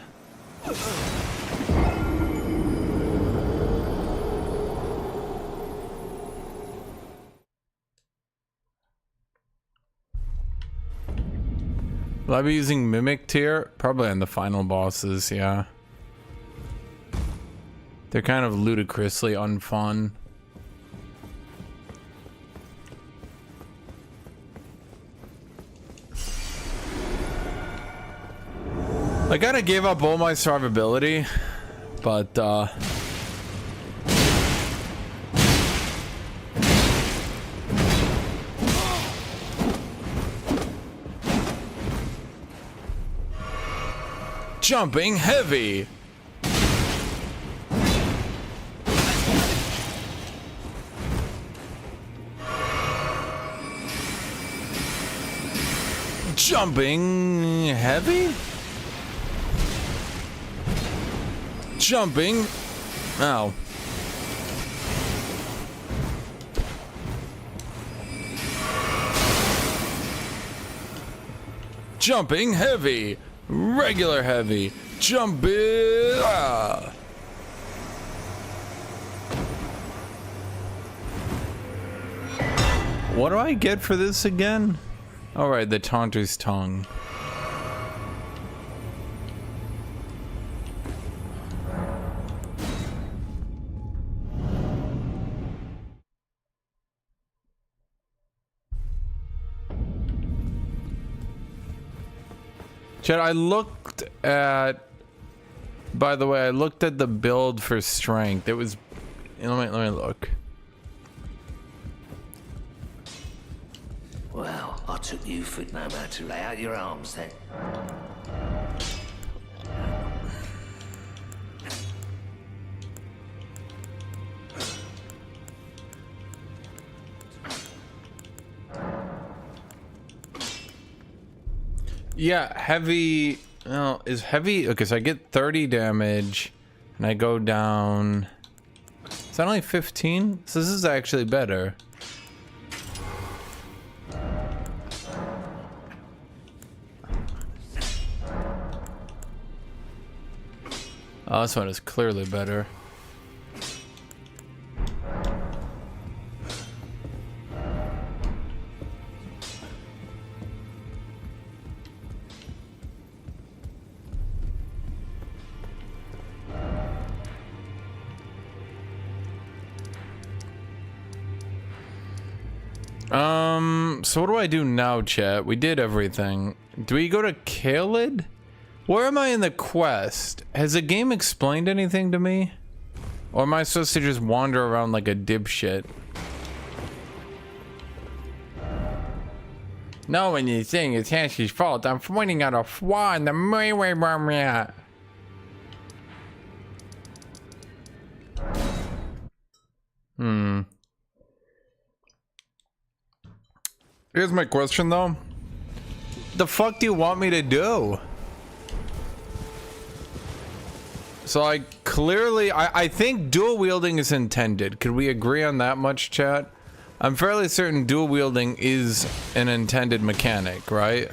Will I be using Mimic tier? Probably on the final bosses, yeah. They're kind of ludicrously unfun. I kinda gave up all my survivability, but jumping heavy. Jumping heavy? Jumping. Oh. Jumping heavy. Regular heavy. Jumping. Ah. What do I get for this again? All right, the Taunter's Tongue. Chad, I looked at, by the way, I looked at the build for strength. It was, let me look. Well, I took you for no matter to lay out your arms then. Yeah, heavy. Oh, is heavy? Okay, so I get 30 damage, and I go down. Is that only 15? So this is actually better. Oh, this one is clearly better. So what do I do now, chat? We did everything. Do we go to Kaled? Where am I in the quest? Has the game explained anything to me? Or am I supposed to just wander around like a dipshit? No, when you're saying it's Hansky's fault, I'm pointing out a flaw in the way. Here's my question though. The fuck do you want me to do? So I clearly, I think dual wielding is intended. Could we agree on that much, chat? I'm fairly certain dual wielding is an intended mechanic, right?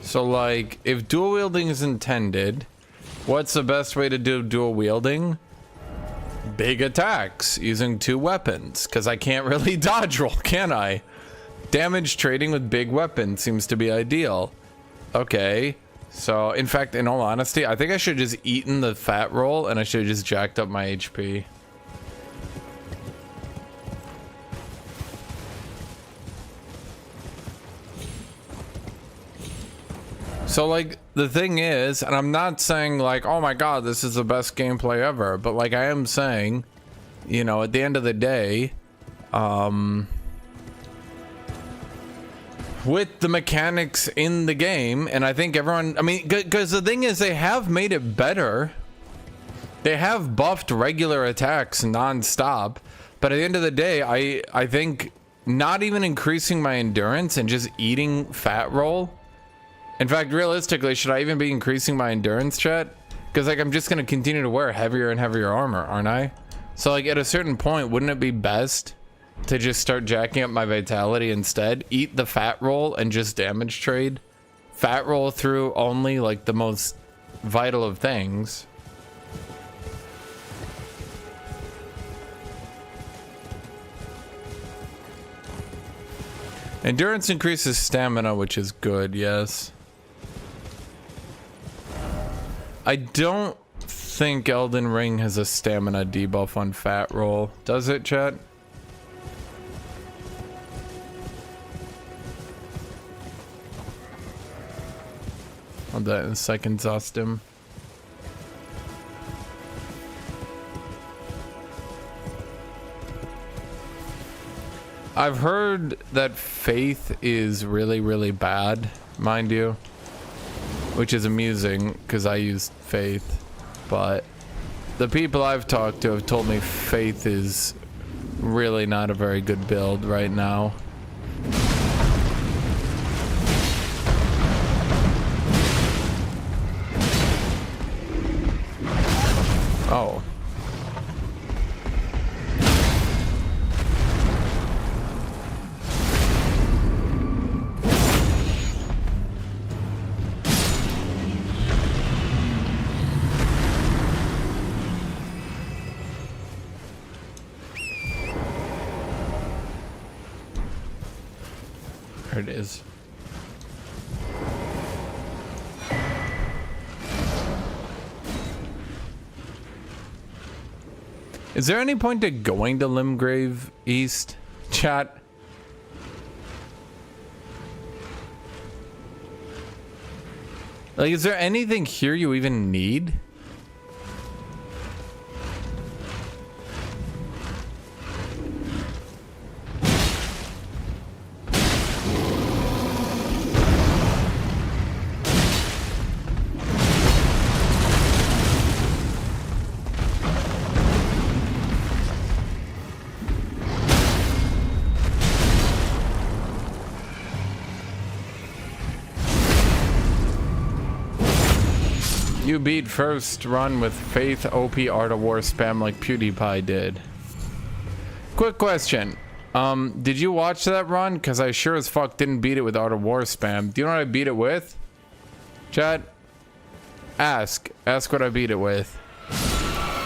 So like, if dual wielding is intended, what's the best way to do dual wielding? Big attacks using two weapons, because I can't really dodge roll, can I? Damage trading with big weapons seems to be ideal. Okay, So, in fact, in all honesty, I think I should have just eaten the fat roll and I should have just jacked up my HP. So, like, the thing is, and I'm not saying, like, oh my god, this is the best gameplay ever, but, like, I am saying, you know, at the end of the day, with the mechanics in the game, and I think everyone, I mean, because the thing is, they have made it better. They have buffed regular attacks non-stop, but at the end of the day, I think not even increasing my endurance and just eating fat roll. In fact, realistically, should I even be increasing my endurance, chat? Because, like, I'm just going to continue to wear heavier and heavier armor, aren't I? So, like, at a certain point, wouldn't it be best to just start jacking up my vitality instead? Eat the fat roll and just damage trade? Fat roll through only, like, the most vital of things. Endurance increases stamina, which is good, yes. I don't think Elden Ring has a stamina debuff on fat roll. Does it, chat? I'll do that in a second, exhaust him. I've heard that faith is really, really bad, mind you. Which is amusing, because I use faith. But the people I've talked to have told me faith is really not a very good build right now. Oh. There it is. Is there any point to going to Limgrave East, chat? Like, is there anything here you even need? You beat first run with Faith OP Art of War spam like PewDiePie did. Quick question. Did you watch that run? Because I sure as fuck didn't beat it with Art of War spam. Do you know what I beat it with? Chat? Ask what I beat it with.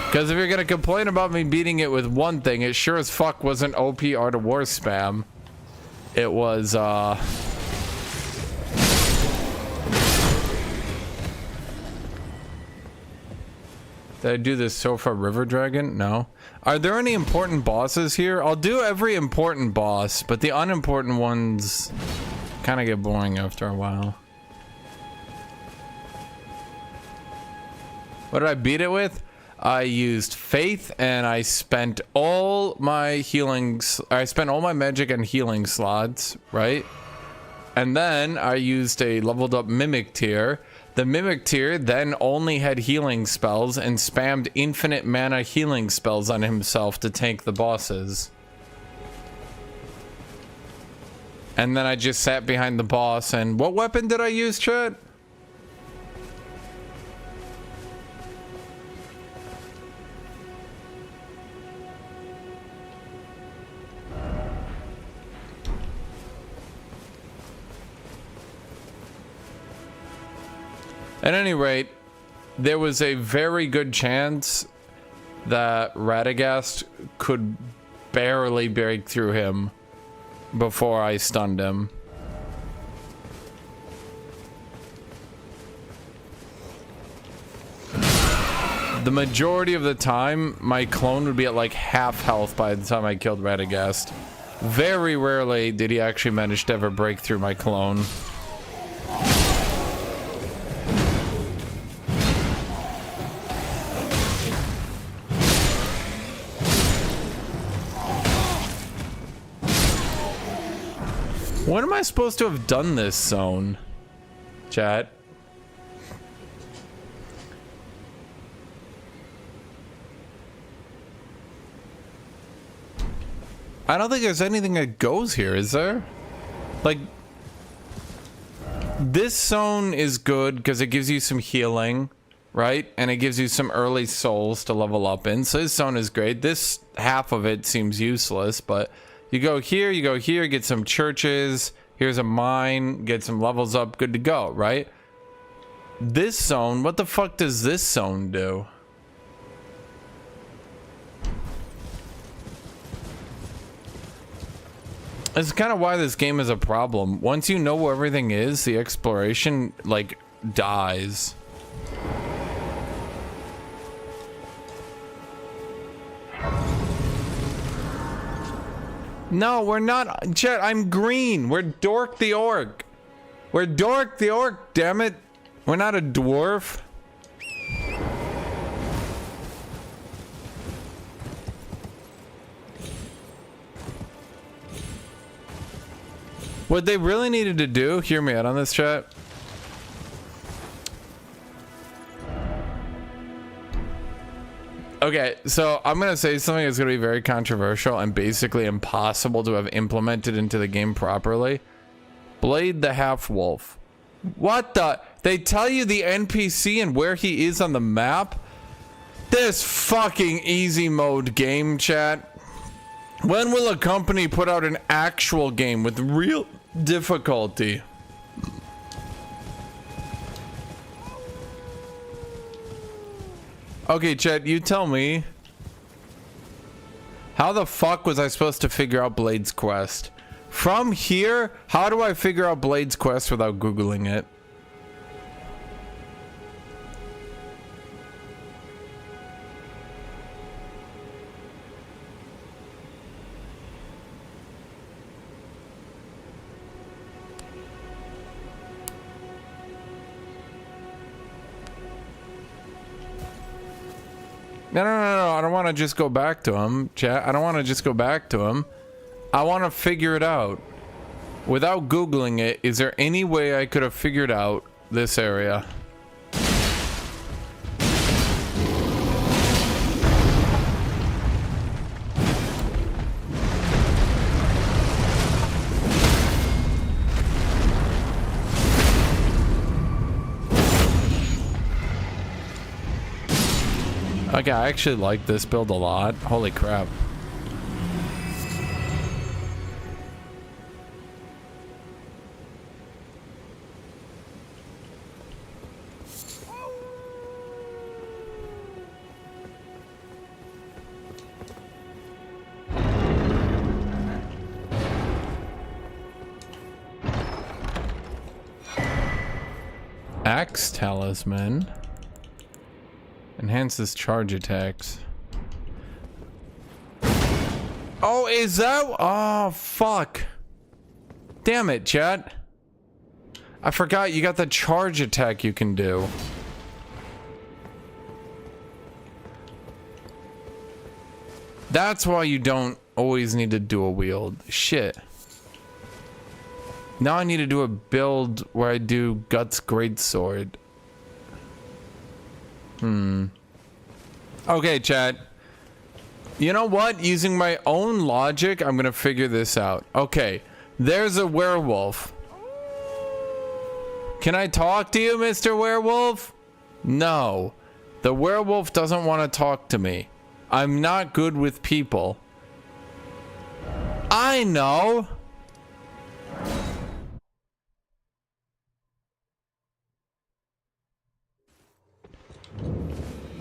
Because if you're gonna complain about me beating it with one thing, it sure as fuck wasn't OP Art of War spam. It was, Did I do this Sofa River Dragon? No. Are there any important bosses here? I'll do every important boss, but the unimportant ones kind of get boring after a while. What did I beat it with? I used Faith and I spent all my healings. I spent all my magic and healing slots, right? And then I used a leveled up Mimic tier. The Mimic tier then only had healing spells and spammed infinite mana healing spells on himself to tank the bosses. And then I just sat behind the boss and what weapon did I use, chat? At any rate, there was a very good chance that Radagast could barely break through him before I stunned him. the majority of the time, my clone would be at like half health by the time I killed Radagast. Very rarely did he actually manage to ever break through my clone. When am I supposed to have done this zone, chat? I don't think there's anything that goes here, is there? Like, this zone is good because it gives you some healing, right? And it gives you some early souls to level up in. So this zone is great. This half of it seems useless, but you go here, get some churches. Here's a mine, get some levels up, good to go, right? This zone, what the fuck does this zone do? It's kind of why this game is a problem. Once you know where everything is, the exploration, like, dies. No, we're not. Chet, I'm green. We're Dork the Orc. We're Dork the Orc, damn it. We're not a dwarf. What they really needed to do, hear me out on this, chat. Okay, so I'm gonna say something that's gonna be very controversial and basically impossible to have implemented into the game properly. Blade the half-wolf. What the? They tell you the NPC and where he is on the map? This fucking easy mode game, chat. When will a company put out an actual game with real difficulty? Okay, chat, you tell me. How the fuck was I supposed to figure out Blade's quest? From here, how do I figure out Blade's quest without Googling it? No, I don't want to just go back to him, chat. I don't want to just go back to him. I want to figure it out. Without Googling it, is there any way I could have figured out this area? Okay, I actually like this build a lot. Holy crap. Axe talisman. Enhances charge attacks. Oh, is that? Oh, fuck. Damn it, chat. I forgot you got the charge attack you can do. That's why you don't always need to dual wield. Shit. Now I need to do a build where I do Guts Greatsword. Okay, chat. You know what? Using my own logic, I'm gonna figure this out. Okay, there's a werewolf. Can I talk to you, Mr. Werewolf? No. The werewolf doesn't want to talk to me. I'm not good with people. I know.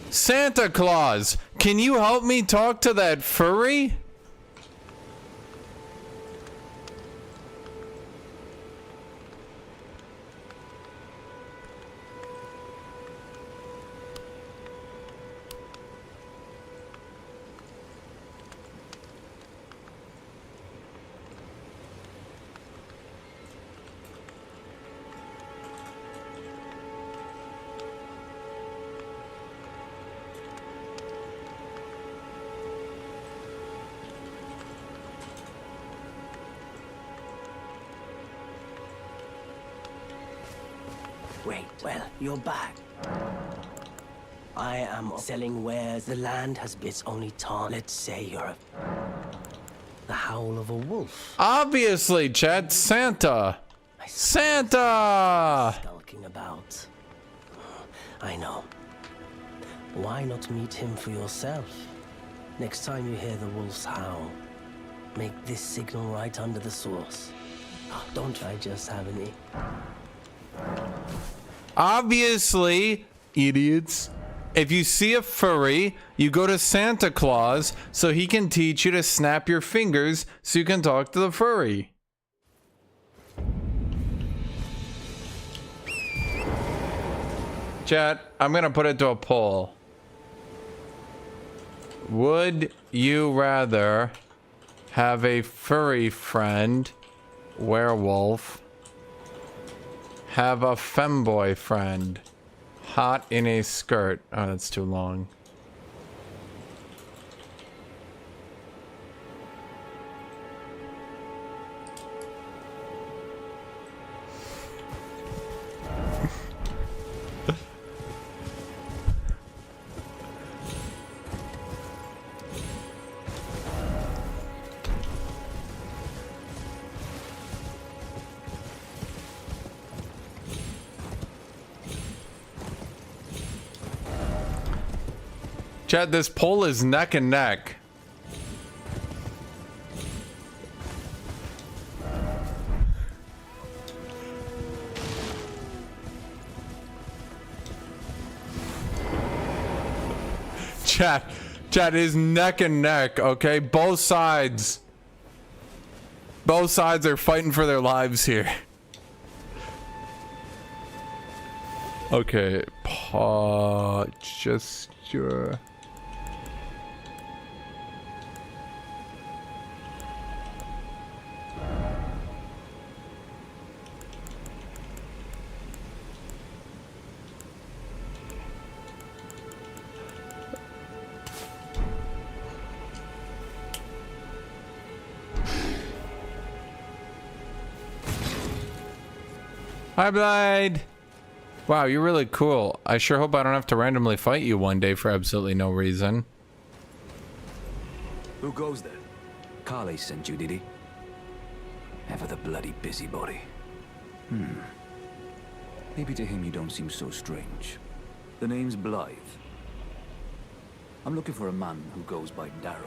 Santa Claus, can you help me talk to that furry? Great. Well, you're back. I am selling wares. The land has its only time. Let's say you're the howl of a wolf. Obviously, Chad. Santa. Santa! Skulking about. I know. Why not meet him for yourself? Next time you hear the wolf's howl, make this signal right under the source. Don't I just have any? Obviously, idiots. If you see a furry, you go to Santa Claus so he can teach you to snap your fingers so you can talk to the furry. Chat, I'm gonna put it to a poll. Would you rather have a furry friend, werewolf, have a femboy friend, hot in a skirt? Oh, that's too long. Chad, this poll is neck and neck. Chat is neck and neck, okay? Both sides are fighting for their lives here. Okay, gesture. Hi, Blade. Wow, you're really cool. I sure hope I don't have to randomly fight you one day for absolutely no reason. Who goes there? Carly sent you, did he? Ever the bloody busybody. Maybe to him you don't seem so strange. The name's Blythe. I'm looking for a man who goes by Darrowell.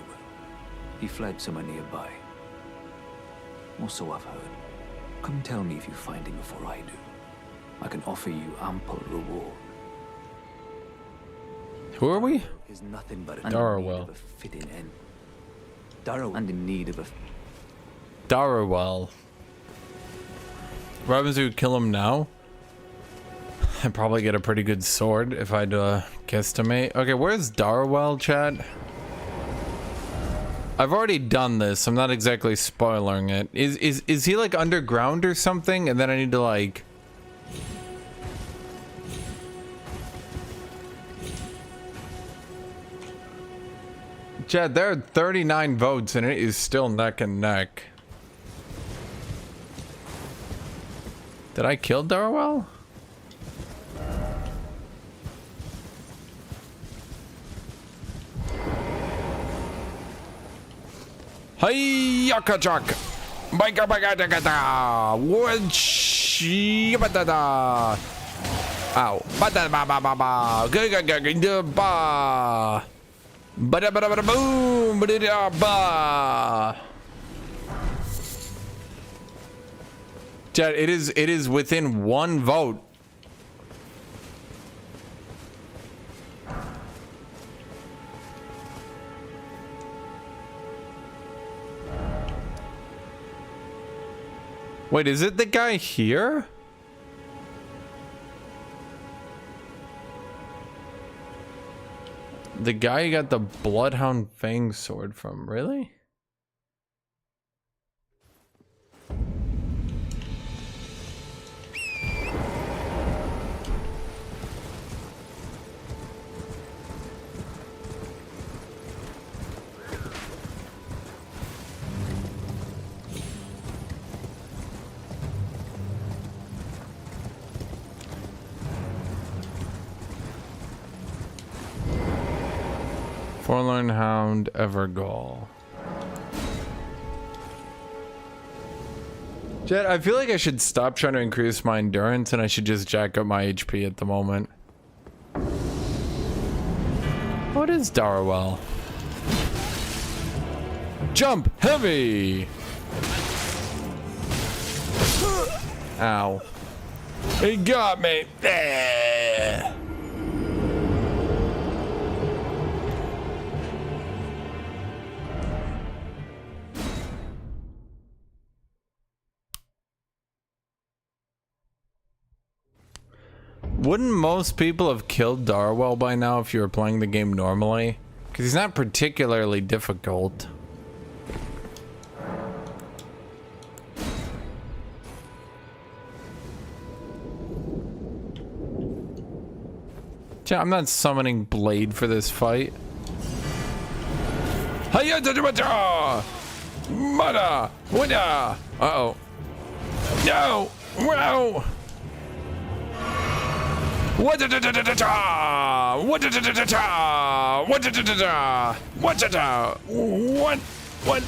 He fled somewhere nearby. Or so I've heard. Come tell me if you find him before I do. I can offer you ample reward. Who are we? Is nothing but Darrowell. a fitting end. Darrowell and in need of a Darrowell. What happens if you kill him now? I'd probably get a pretty good sword if I'd guesstimate. Okay, where's Darrowell, Chad? I've already done this. I'm not exactly spoiling it. Is he like underground or something? And then I need to like... Chad, there are 39 votes and it is still neck and neck. Did I kill Darrowell? Hi-ya-ka-chak! Ba-ga-ba-ga-da-ga-da! Wa-chi-ba-da-da! Ow. Ba-da-ba-ba-ba-ba! Ga-ga-ga-ga-da-ba! Ba-da-ba-da-ba-da-boom! Ba-da-da-ba! Chad, it is within one vote. Wait, is it the guy here? The guy you got the Bloodhound Fang sword from, really? Forlorn Hound Evergall. Jet, I feel like I should stop trying to increase my endurance and I should just jack up my HP at the moment. What is Darwell? Jump heavy! Ow. He got me! Wouldn't most people have killed Darwell by now if you were playing the game normally? Because he's not particularly difficult. I'm not summoning Blade for this fight. Uh-oh. No! Wow! What?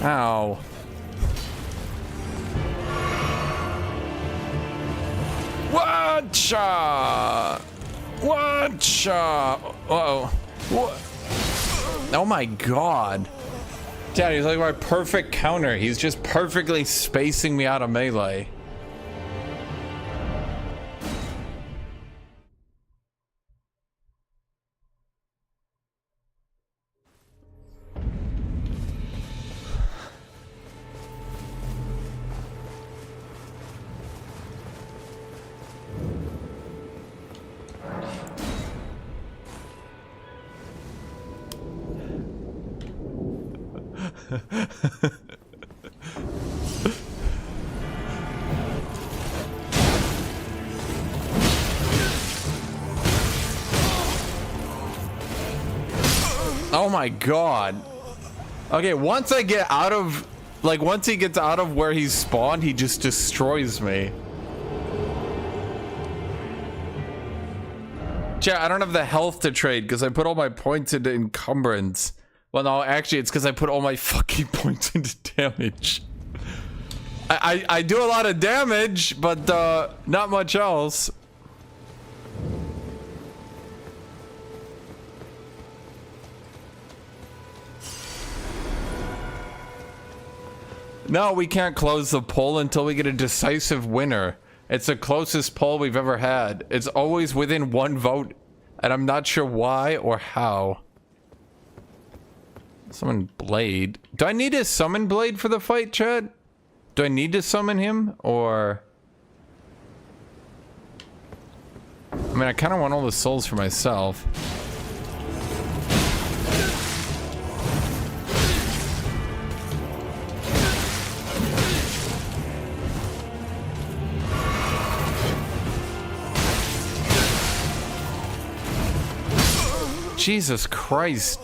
Ow. Watcha! Watcha! Uh-oh. What? Oh my god. Dad, he's like my perfect counter. He's just perfectly spacing me out of melee. Oh my god. Okay, once I get out of, like, once he gets out of where he's spawned, he just destroys me. Chat, I don't have the health to trade because I put all my points into encumbrance. Well, no, actually, it's because I put all my fucking points into damage. I do a lot of damage, but not much else. No, we can't close the poll until we get a decisive winner. It's the closest poll we've ever had. It's always within one vote, and I'm not sure why or how. Summon Blade. Do I need to summon Blade for the fight, Chad? Do I need to summon him, or... I mean, I kind of want all the souls for myself. Jesus Christ.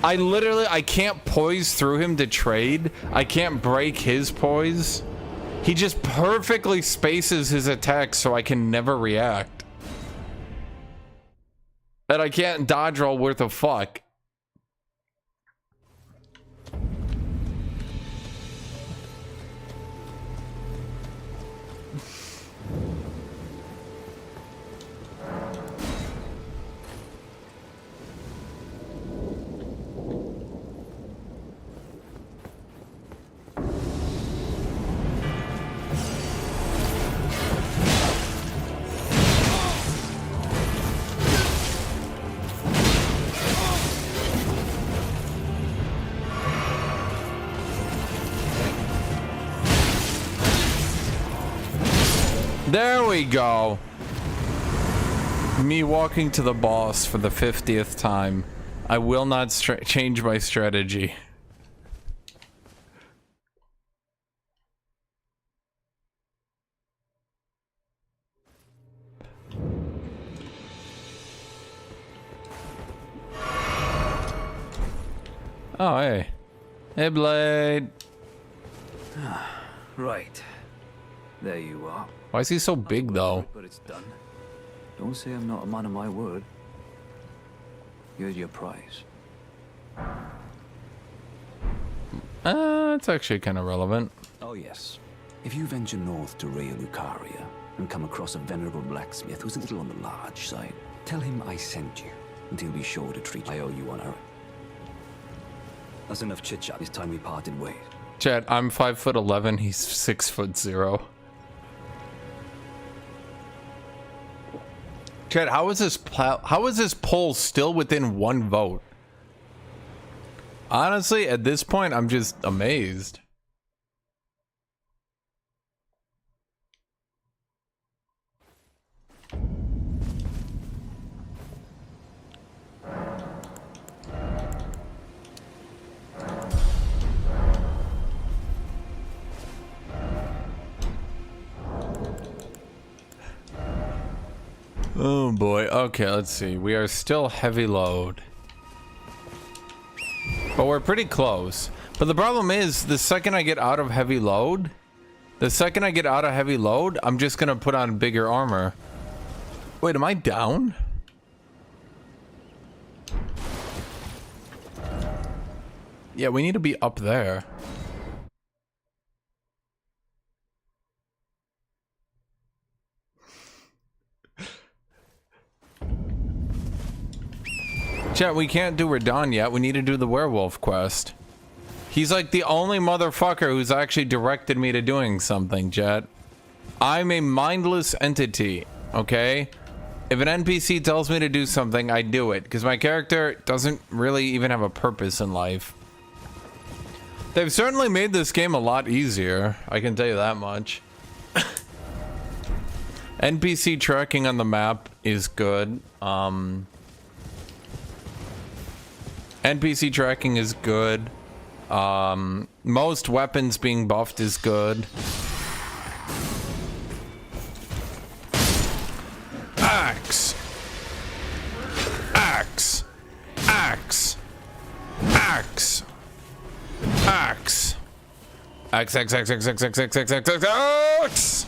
I can't poise through him to trade. I can't break his poise. He just perfectly spaces his attacks so I can never react. And I can't dodge roll worth a fuck. There we go. Me walking to the boss for the 50th time. I will not change my strategy. Oh, hey. Hey, Blade. Right. There you are. Why is he so big, though? But it's done. Don't say I'm not a man of my word. Here's your prize. It's actually kind of relevant. Oh yes. If you venture north to Raya Lucaria and come across a venerable blacksmith who's a little on the large side, tell him I sent you, and he'll be sure to treat you. I owe you one, Aaron. That's enough chit-chat. It's time we parted ways. Chat, I'm 5'11", he's 6'0". Chat, how is this poll still within 1 vote? Honestly, at this point, I'm just amazed. Oh boy. Okay, let's see. We are still heavy load. But we're pretty close. But the problem is, the second I get out of heavy load, I'm just gonna put on bigger armor. Wait, am I down? Yeah, we need to be up there. Chat, we can't do Radon yet. We need to do the werewolf quest. He's like the only motherfucker who's actually directed me to doing something, chat. I'm a mindless entity, okay? If an NPC tells me to do something, I do it. Because my character doesn't really even have a purpose in life. They've certainly made this game a lot easier. I can tell you that much. NPC tracking on the map is good. NPC tracking is good. Most weapons being buffed is good. Axe. Axe. Axe. Axe. Axe. Axe, axe, axe, axe, axe, axe, axe, axe, axe, axe, axe.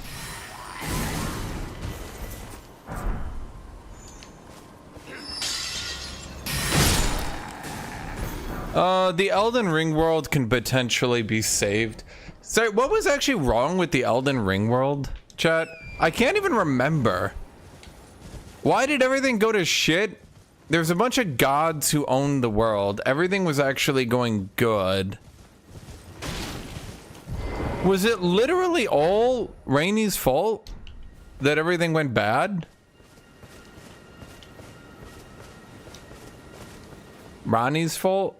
The Elden Ring world can potentially be saved. Sorry, what was actually wrong with the Elden Ring world, chat? I can't even remember. Why did everything go to shit? There's a bunch of gods who owned the world. Everything was actually going good. Was it literally all Rainy's fault that everything went bad? Ronnie's fault?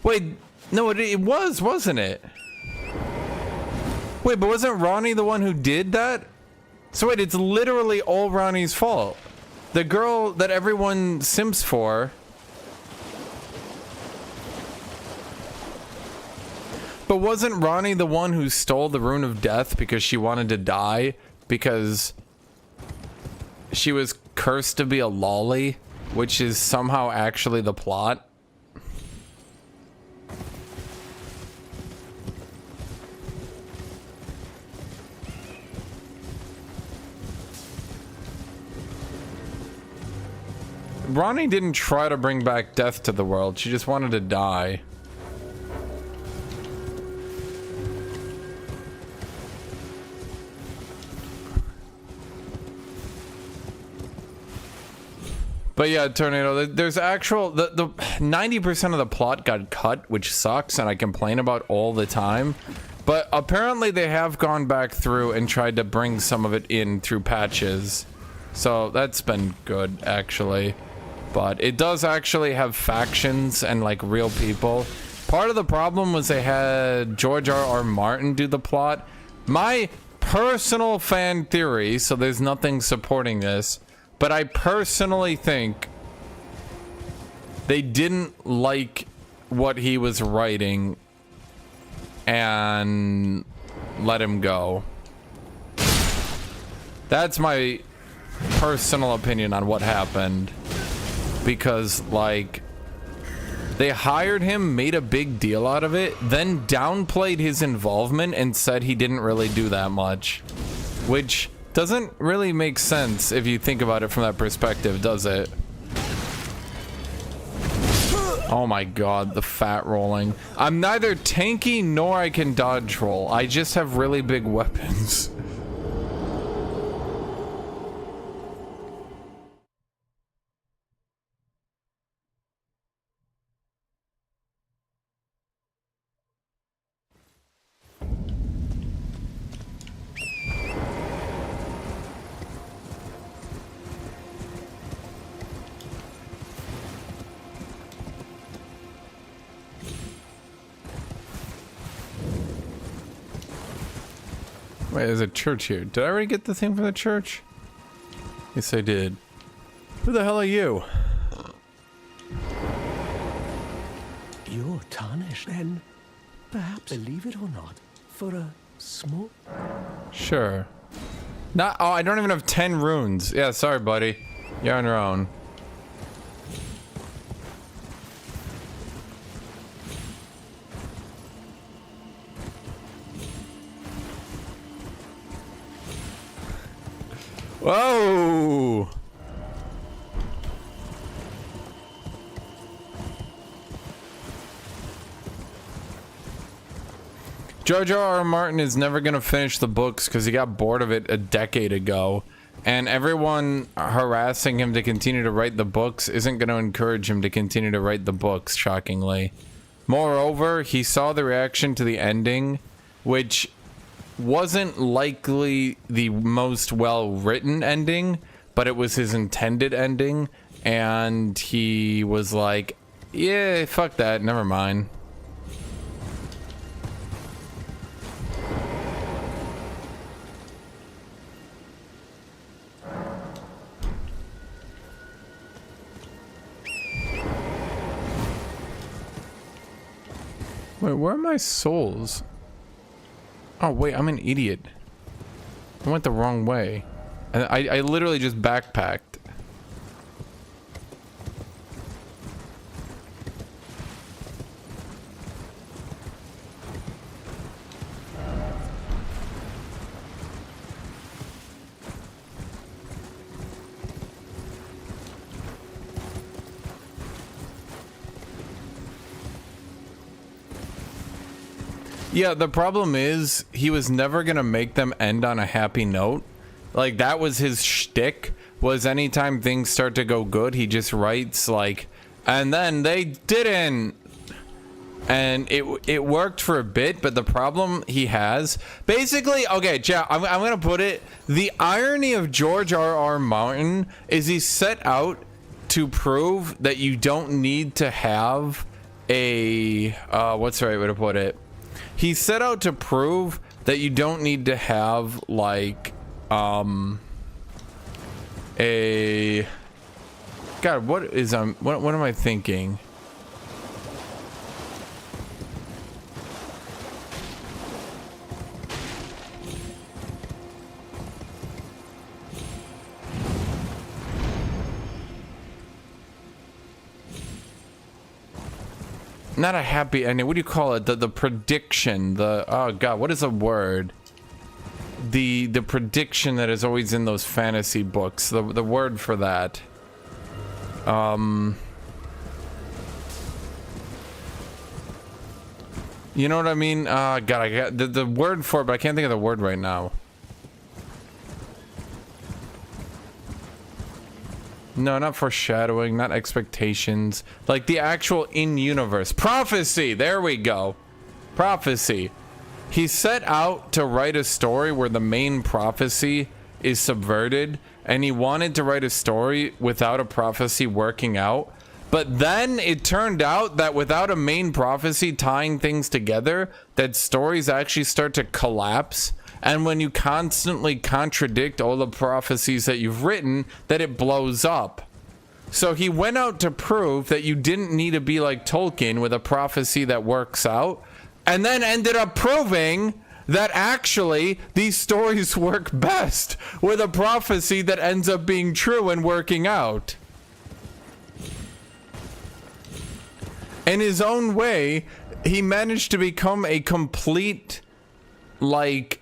Wait, no, it was, wasn't it? Wait, but wasn't Ronnie the one who did that? So wait, it's literally all Ronnie's fault. The girl that everyone simps for. But wasn't Ronnie the one who stole the Rune of Death because she wanted to die? Because she was cursed to be a lolly, which is somehow actually the plot. Ronnie didn't try to bring back death to the world. She just wanted to die. But yeah, Tornado, there's actual... The 90% of the plot got cut, which sucks, and I complain about all the time. But apparently they have gone back through and tried to bring some of it in through patches. So that's been good, actually. But it does actually have factions and like real people. Part of the problem was they had George R.R. Martin do the plot. My personal fan theory, so there's nothing supporting this, but I personally think they didn't like what he was writing and let him go. That's my personal opinion on what happened. Because, like, they hired him, made a big deal out of it, then downplayed his involvement and said he didn't really do that much. Which doesn't really make sense if you think about it from that perspective, does it? Oh my god, the fat rolling. I'm neither tanky nor I can dodge roll. I just have really big weapons. Wait, there's a church here. Did I already get the thing from the church? Yes, I did. Who the hell are you? You're tarnished, then. Perhaps, believe it or not, for a small... Sure. Not. Oh, I don't even have 10 runes. Yeah, sorry, buddy. You're on your own. Whoa! George R.R. Martin is never gonna finish the books because he got bored of it a decade ago, and everyone harassing him to continue to write the books isn't gonna encourage him to continue to write the books, shockingly. Moreover, he saw the reaction to the ending, which wasn't likely the most well-written ending, but it was his intended ending, and he was like, yeah, fuck that, never mind. Wait, where are my souls? Oh wait, I'm an idiot. I went the wrong way. And I literally just backpacked. Yeah, the problem is he was never gonna make them end on a happy note. Like, that was his shtick, was anytime things start to go good, he just writes like, and then they didn't. And it worked for a bit, but the problem he has, basically, okay, chat, I'm gonna put it, the irony of George R.R. Martin is he set out to prove that you don't need to have a, what's the right way to put it? He set out to prove that you don't need to have, like, a... God, what is, what am I thinking? Not a happy ending. What do you call it? The prediction. The oh god, what is a word? The prediction that is always in those fantasy books. The word for that. You know what I mean? God, I got the word for it, but I can't think of the word right now. No, not foreshadowing, not expectations. Like the actual in-universe. Prophecy! There we go. Prophecy. He set out to write a story where the main prophecy is subverted, and he wanted to write a story without a prophecy working out. But then it turned out that without a main prophecy tying things together, that stories actually start to collapse. And when you constantly contradict all the prophecies that you've written, that it blows up. So he went out to prove that you didn't need to be like Tolkien with a prophecy that works out, and then ended up proving that actually these stories work best with a prophecy that ends up being true and working out. In his own way, he managed to become a complete, like...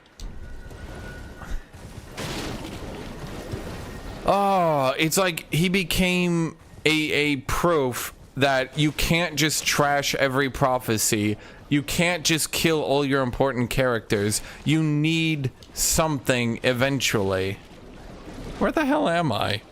Oh, it's like he became a proof that you can't just trash every prophecy. You can't just kill all your important characters. You need something eventually. Where the hell am I?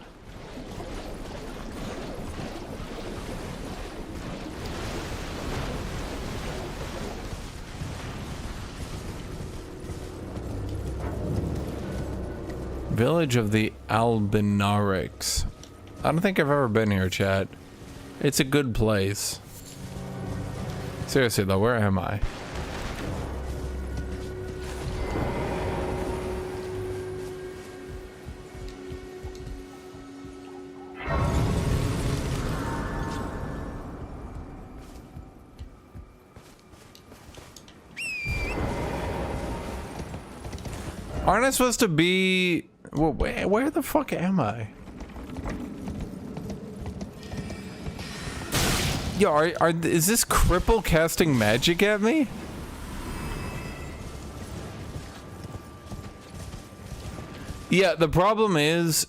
Village of the Albinarics. I don't think I've ever been here, chat. It's a good place. Seriously though, where am I? Aren't I supposed to be... Well, where the fuck am I? Yo, is this cripple casting magic at me? Yeah, the problem is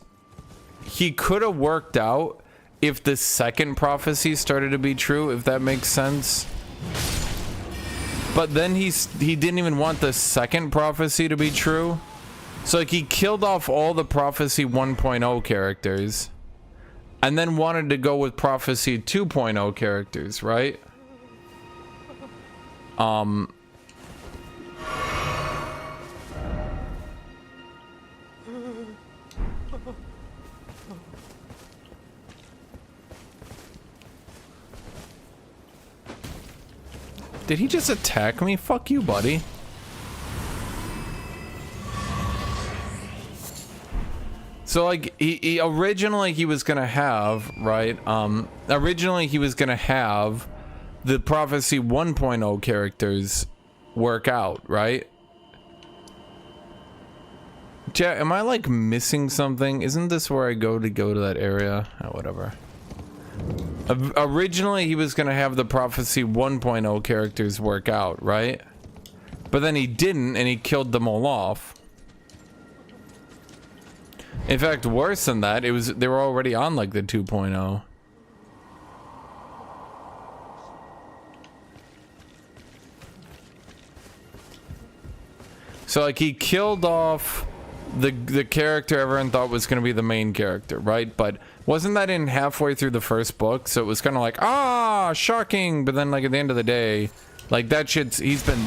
he could have worked out if the second prophecy started to be true, if that makes sense. But then he didn't even want the second prophecy to be true. So like he killed off all the prophecy 1.0 characters and then wanted to go with prophecy 2.0 characters, right? Did he just attack me? Fuck you, buddy. So like he originally he was gonna have, right? Originally he was gonna have the prophecy 1.0 characters work out, right? Chat, am I like missing something? Isn't this where I go to that area? Oh, whatever. Originally he was gonna have the prophecy 1.0 characters work out, right? But then he didn't, and he killed them all off. In fact, worse than that, they were already on like the 2.0. So like he killed off the character everyone thought was going to be the main character, right? But wasn't that in halfway through the first book? So it was kind of like, ah, shocking. But then like at the end of the day, like that shit's, he's been,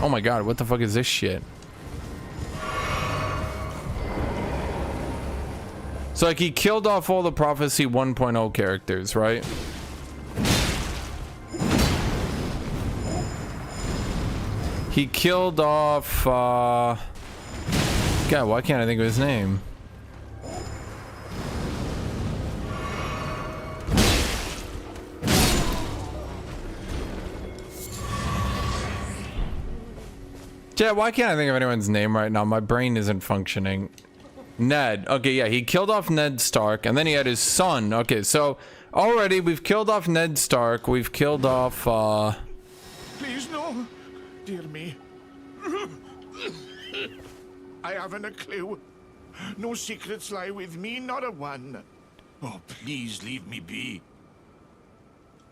oh my god, what the fuck is this shit? So like he killed off all the prophecy 1.0 characters, right? He killed off God, why can't I think of his name? Yeah, why can't I think of anyone's name right now? My brain isn't functioning. Ned. Okay, yeah, he killed off Ned Stark, and then he had his son. Okay, so already we've killed off Ned Stark. We've killed off, Please, no. Dear me. I haven't a clue. No secrets lie with me, not a one. Oh, please leave me be.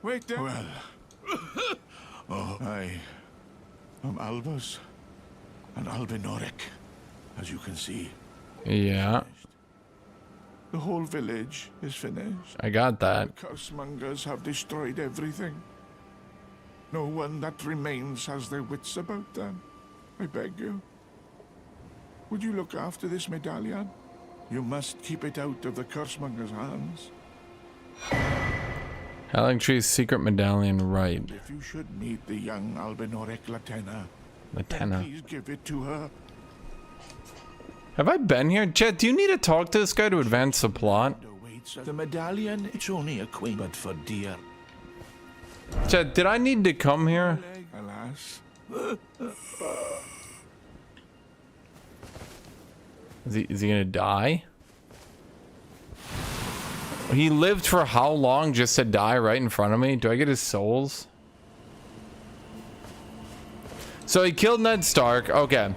Wait there. Well. Oh, I am Albus, an Albinoric, as you can see. Yeah. The whole village is finished. I got that. The cursemongers have destroyed everything. No one that remains has their wits about them. I beg you. Would you look after this medallion? You must keep it out of the cursemongers' hands. Howling Tree's secret medallion, right. If you should meet the young Albinoric Latena, please give it to her. Have I been here? Chet, do you need to talk to this guy to advance the plot? The medallion, it's only a queen, but for dear. Chet, did I need to come here? Alas. Is he gonna die? He lived for how long just to die right in front of me? Do I get his souls? So he killed Ned Stark. Okay.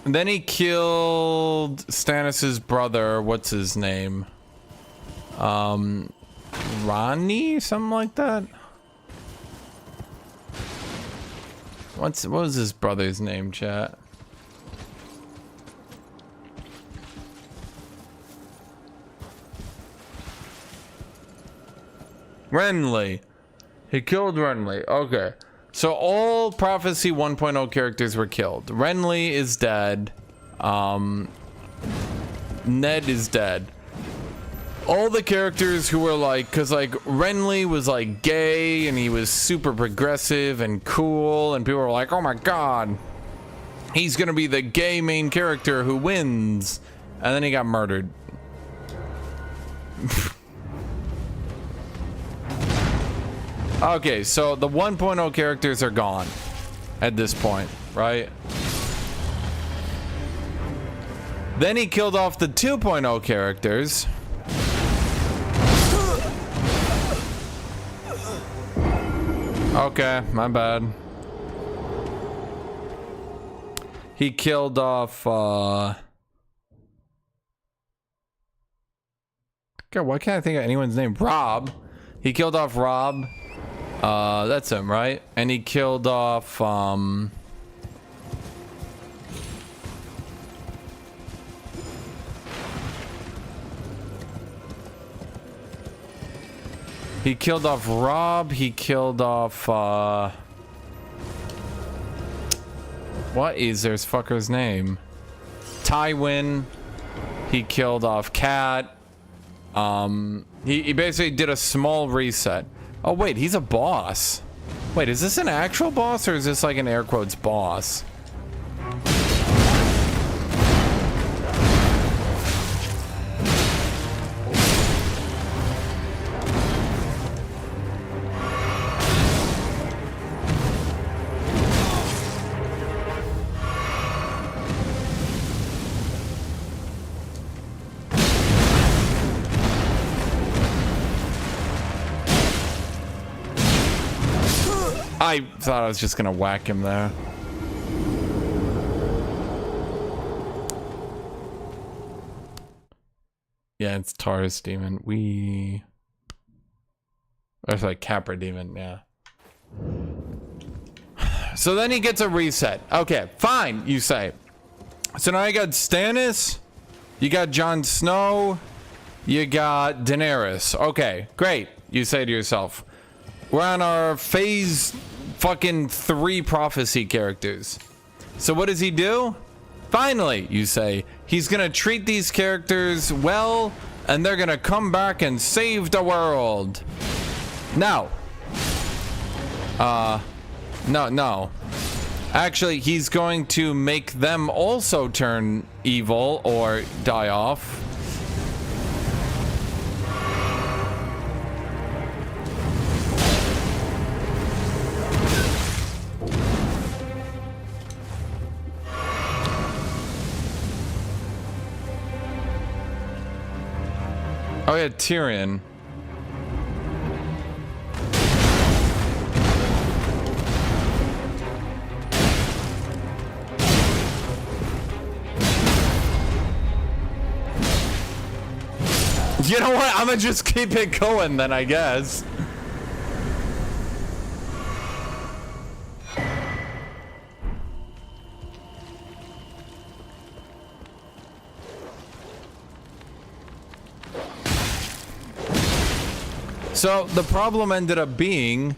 And then he killed Stannis's brother. What's his name? Ronnie, something like that. What was his brother's name, chat? Renly. He killed Renly. Okay. So all Prophecy 1.0 characters were killed. Renly is dead. Ned is dead. All the characters who were like, cause like Renly was like gay and he was super progressive and cool and people were like, oh my god, he's gonna be the gay main character who wins. And then he got murdered. Okay, so the 1.0 characters are gone at this point, right? Then he killed off the 2.0 characters. Okay, my bad. He killed off, God, why can't I think of anyone's name? Rob. He killed off Rob. That's him, right? And he killed off, he killed off Rob. He killed off, what is this fucker's name? Tywin. He killed off Cat. He basically did a small reset. Oh wait, he's a boss. Wait, is this an actual boss or is this like an air quotes boss? I thought I was just gonna whack him there. Yeah, it's Taurus Demon. It's like Capra Demon, yeah. So then he gets a reset. Okay, fine, you say. So now you got Stannis, you got Jon Snow, you got Daenerys. Okay, great, you say to yourself. We're on our phase fucking 3 prophecy characters. So what does he do? Finally, you say, he's gonna treat these characters well, and they're gonna come back and save the world. No. No. Actually, he's going to make them also turn evil or die off. Oh yeah, Tyrion. You know what? I'm gonna just keep it going then, I guess. So the problem ended up being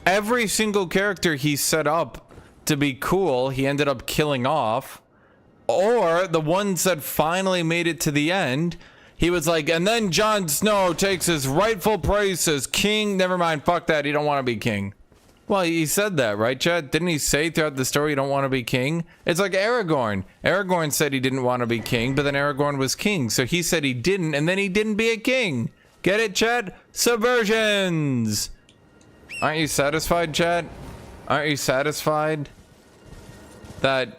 every single character he set up to be cool, he ended up killing off, or the ones that finally made it to the end, he was like, and then Jon Snow takes his rightful place as king. Never mind, fuck that, he don't want to be king. Well, he said that, right, Chad? Didn't he say throughout the story he don't want to be king? It's like Aragorn. Aragorn said he didn't want to be king, but then Aragorn was king, so he said he didn't, and then he didn't be a king. Get it, Chad? Subversions! Aren't you satisfied, Chad? Aren't you satisfied that...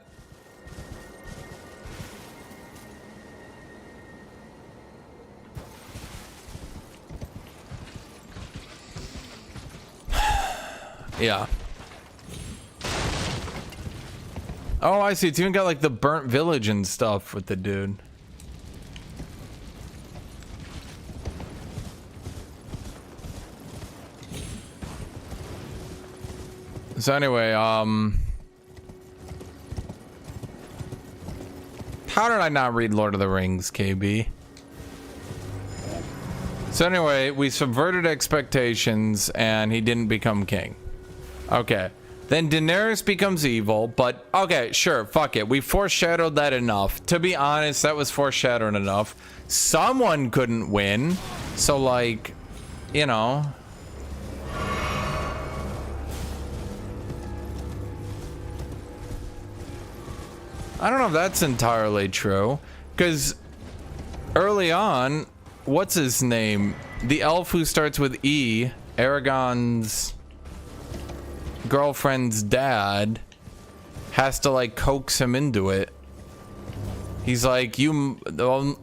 Yeah. Oh, I see. It's even got like the burnt village and stuff with the dude. So anyway, how did I not read Lord of the Rings, KB? So anyway, we subverted expectations and he didn't become king. Okay. Then Daenerys becomes evil, but okay, sure, fuck it. We foreshadowed that enough. To be honest, that was foreshadowed enough. Someone couldn't win. So like, you know. I don't know if that's entirely true. Because early on, what's his name? The elf who starts with E, Aragon's girlfriend's dad, has to like coax him into it. He's like, you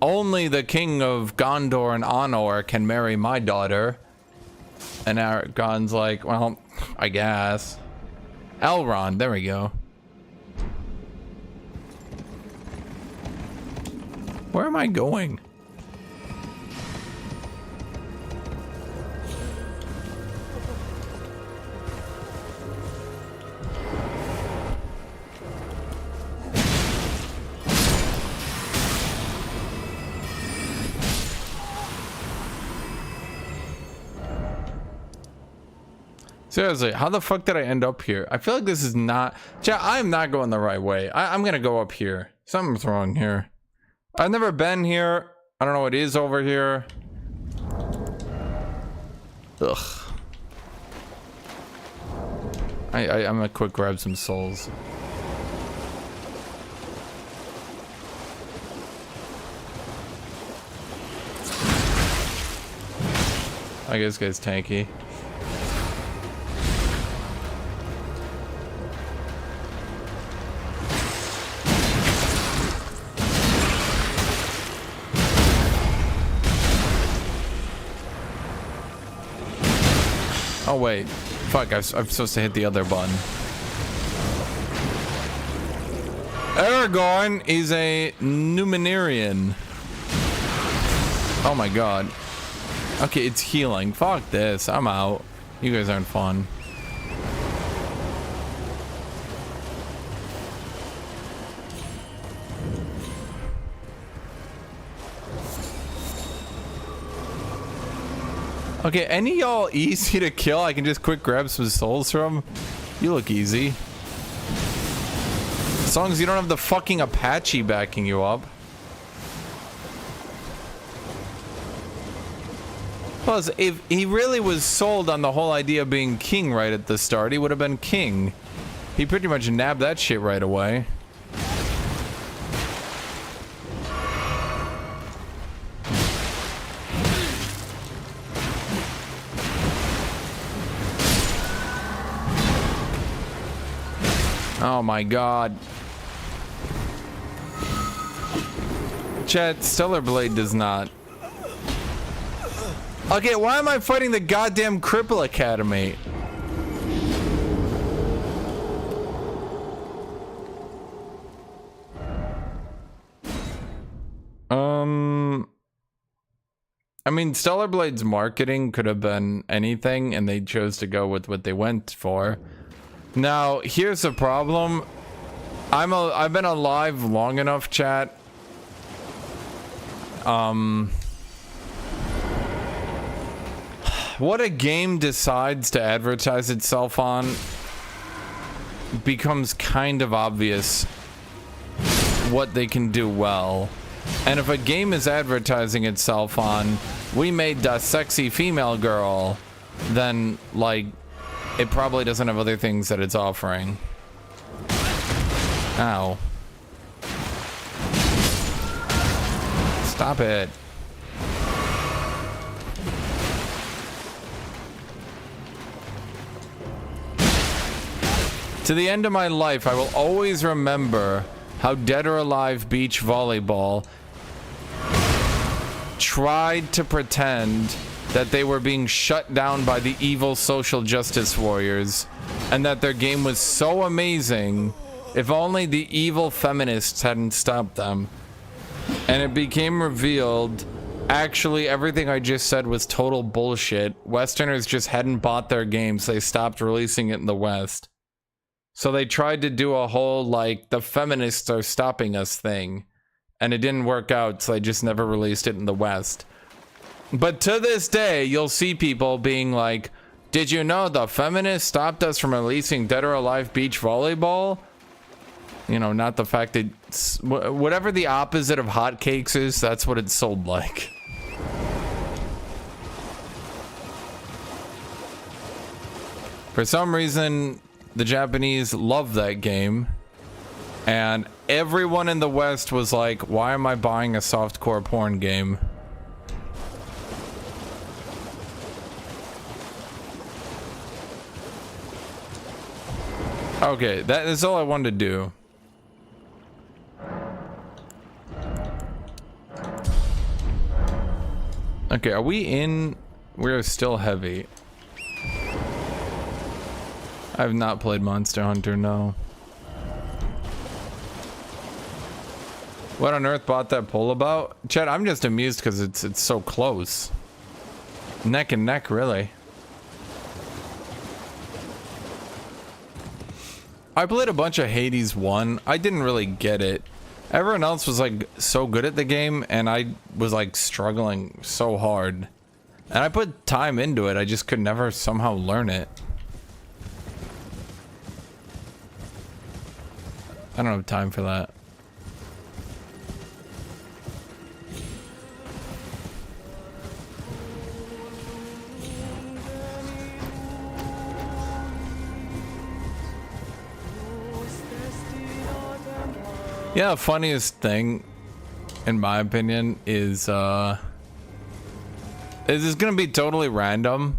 only the king of Gondor and Anor can marry my daughter. And Aragon's like, well, I guess. Elrond, there we go. Where am I going? Seriously, how the fuck did I end up here? I feel like this is not... Chat, I'm not going the right way. I'm gonna go up here. Something's wrong here. I've never been here. I don't know what is over here. Ugh. I'm gonna quick grab some souls. I guess this guy's tanky. Oh wait, fuck, I'm supposed to hit the other button. Aragorn is a Numenorian. Oh my god. Okay, it's healing. Fuck this, I'm out. You guys aren't fun. Okay, any y'all easy to kill? I can just quick grab some souls from? You look easy. As long as you don't have the fucking Apache backing you up. Plus, if he really was sold on the whole idea of being king right at the start, he would have been king. He pretty much nabbed that shit right away. Oh my god. Chat, Stellar Blade does not. Okay, why am I fighting the goddamn Cripple Academy? I mean, Stellar Blade's marketing could have been anything, and they chose to go with what they went for. Now, here's the problem. I've been alive long enough, chat. What a game decides to advertise itself on becomes kind of obvious what they can do well. And if a game is advertising itself on, we made the sexy female girl, then, like, it probably doesn't have other things that it's offering. Ow. Stop it. To the end of my life, I will always remember how Dead or Alive Beach Volleyball tried to pretend that they were being shut down by the evil social justice warriors, and that their game was so amazing, if only the evil feminists hadn't stopped them. And it became revealed, actually everything I just said was total bullshit. Westerners just hadn't bought their games, they stopped releasing it in the West. So they tried to do a whole, like, the feminists are stopping us thing. And it didn't work out, so they just never released it in the West. But to this day, you'll see people being like, did you know the feminists stopped us from releasing Dead or Alive Beach Volleyball? You know, not the fact that whatever the opposite of hotcakes is, that's what it's sold like. For some reason, the Japanese love that game. And everyone in the West was like, why am I buying a softcore porn game? Okay, that is all I wanted to do. Okay, are we in? We're still heavy. I have not played Monster Hunter, no. What on earth bought that poll about? Chad, I'm just amused because it's so close. Neck and neck, really. I played a bunch of Hades 1. I didn't really get it. Everyone else was like so good at the game and I was like struggling so hard. And I put time into it, I just could never somehow learn it. I don't have time for that. Yeah, the funniest thing, in my opinion, is this gonna be totally random.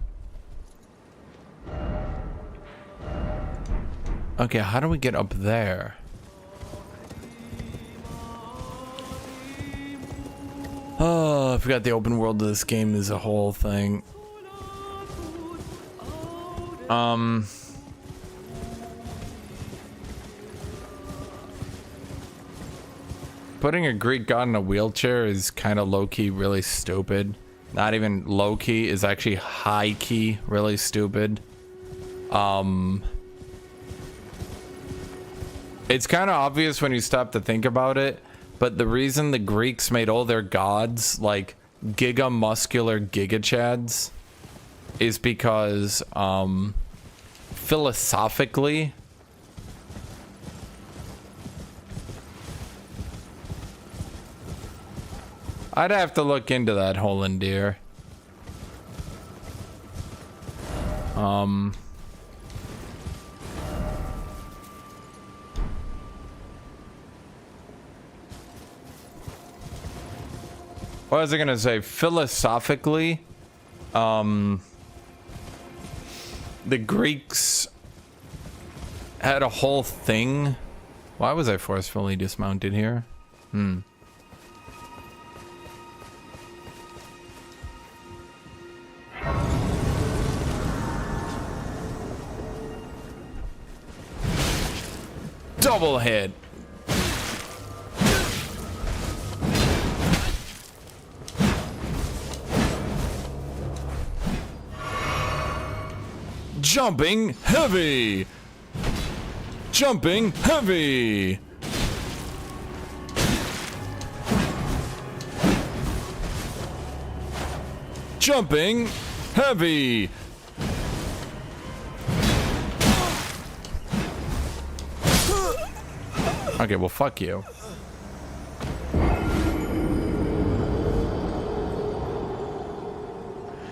Okay, how do we get up there? Oh, I forgot the open world of this game is a whole thing. Putting a Greek god in a wheelchair is kind of low-key really stupid. Not even low-key, is actually high-key really stupid. It's kind of obvious when you stop to think about it, but the reason the Greeks made all their gods like giga-muscular giga-chads is because, philosophically, I'd have to look into that whole endear. What was I gonna say? Philosophically, the Greeks had a whole thing. Why was I forcefully dismounted here? Double hit. Jumping heavy. Jumping heavy. Jumping heavy. Okay, well, fuck you.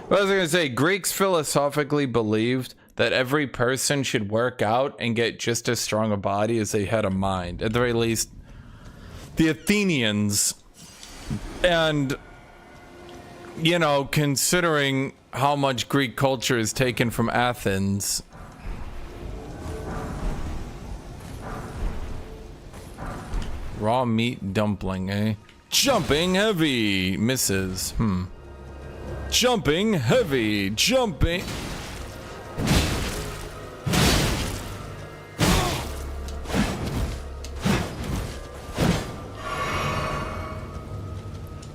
What was I gonna say? Greeks philosophically believed that every person should work out and get just as strong a body as they had a mind. At the very least, the Athenians. And, you know, considering how much Greek culture is taken from Athens, raw meat dumpling, eh? Jumping heavy. Misses. Jumping heavy. Jumping.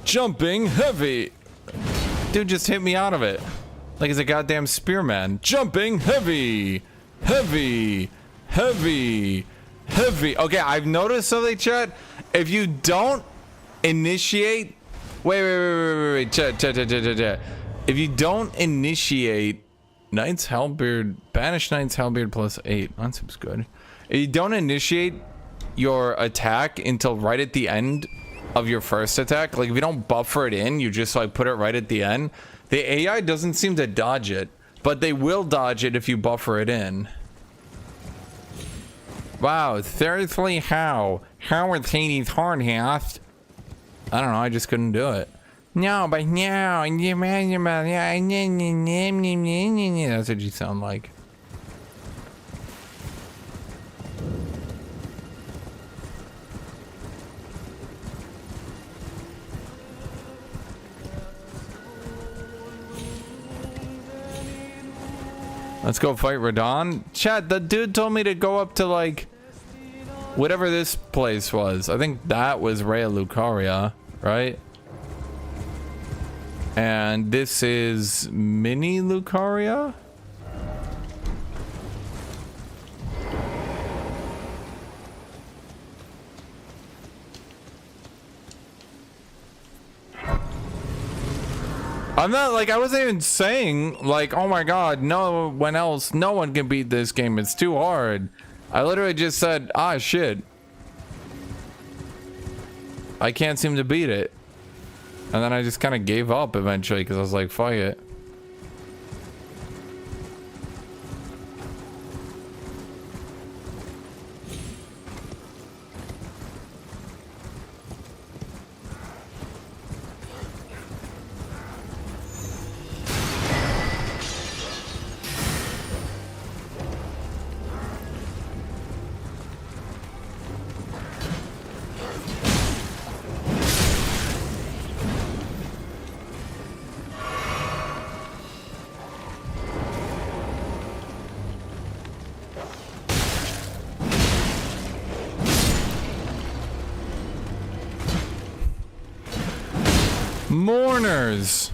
Jumping heavy. Dude just hit me out of it. Like he's a goddamn spearman. Jumping heavy. Heavy. Heavy. Okay, I've noticed something, chat. If you don't initiate... Wait. Chat. If you don't initiate... Knight's Halberd... Banish Knight's Halberd +8. That seems good. If you don't initiate your attack until right at the end of your first attack, like if you don't buffer it in, you just like put it right at the end, the AI doesn't seem to dodge it, but they will dodge it if you buffer it in. Wow, seriously, how is Hades hard, House? I don't know, I just couldn't do it. No, but no, that's what you sound like. Let's go fight Radon. Chat, the dude told me to go up to like whatever this place was. I think that was Rhea Lucaria, right? And this is Mini Lucaria? I'm not like, I wasn't even saying like, oh my god, no one can beat this game, it's too hard. I literally just said, ah shit, I can't seem to beat it. And then I just kind of gave up eventually because I was like, fuck it. Mourners,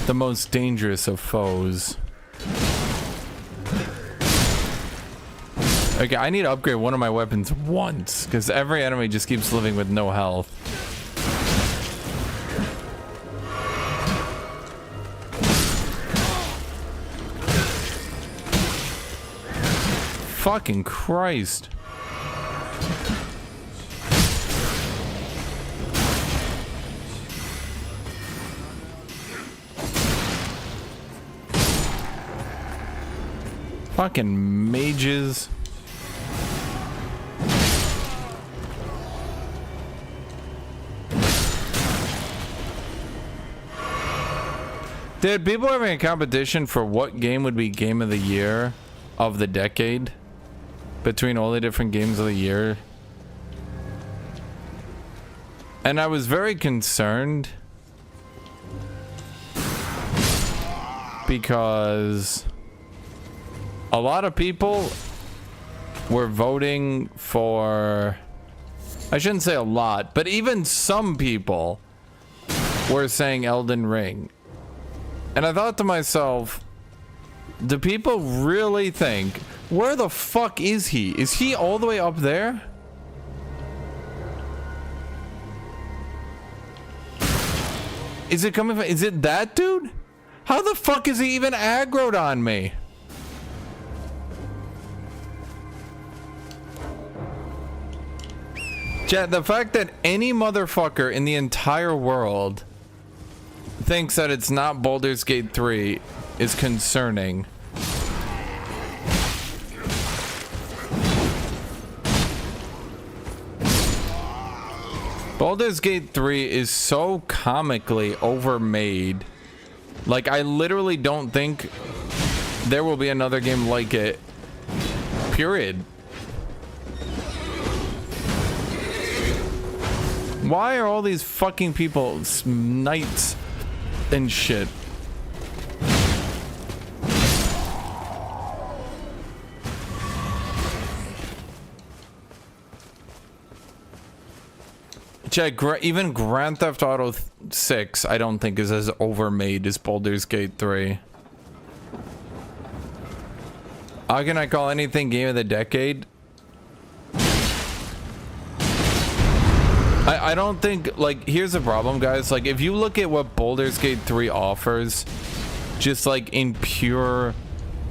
the most dangerous of foes. Okay, I need to upgrade one of my weapons once because every enemy just keeps living with no health. Fucking Christ. Fucking mages. Did people having a competition for what game would be game of the year of the decade between all the different games of the year? And I was very concerned because a lot of people were voting for, I shouldn't say a lot, but even some people were saying Elden Ring. And I thought to myself, do people really think, where the fuck is he? Is he all the way up there? Is it coming from, is it that dude? How the fuck is he even aggroed on me? Chat, the fact that any motherfucker in the entire world thinks that it's not Baldur's Gate 3 is concerning. Baldur's Gate 3 is so comically overmade. Like, I literally don't think there will be another game like it. Period. Why are all these fucking people knights and shit? Check, even Grand Theft Auto 6 I don't think is as overmade as Baldur's Gate 3. How can I call anything game of the decade? I don't think, like, here's the problem, guys. Like, if you look at what Baldur's Gate 3 offers, just like in pure,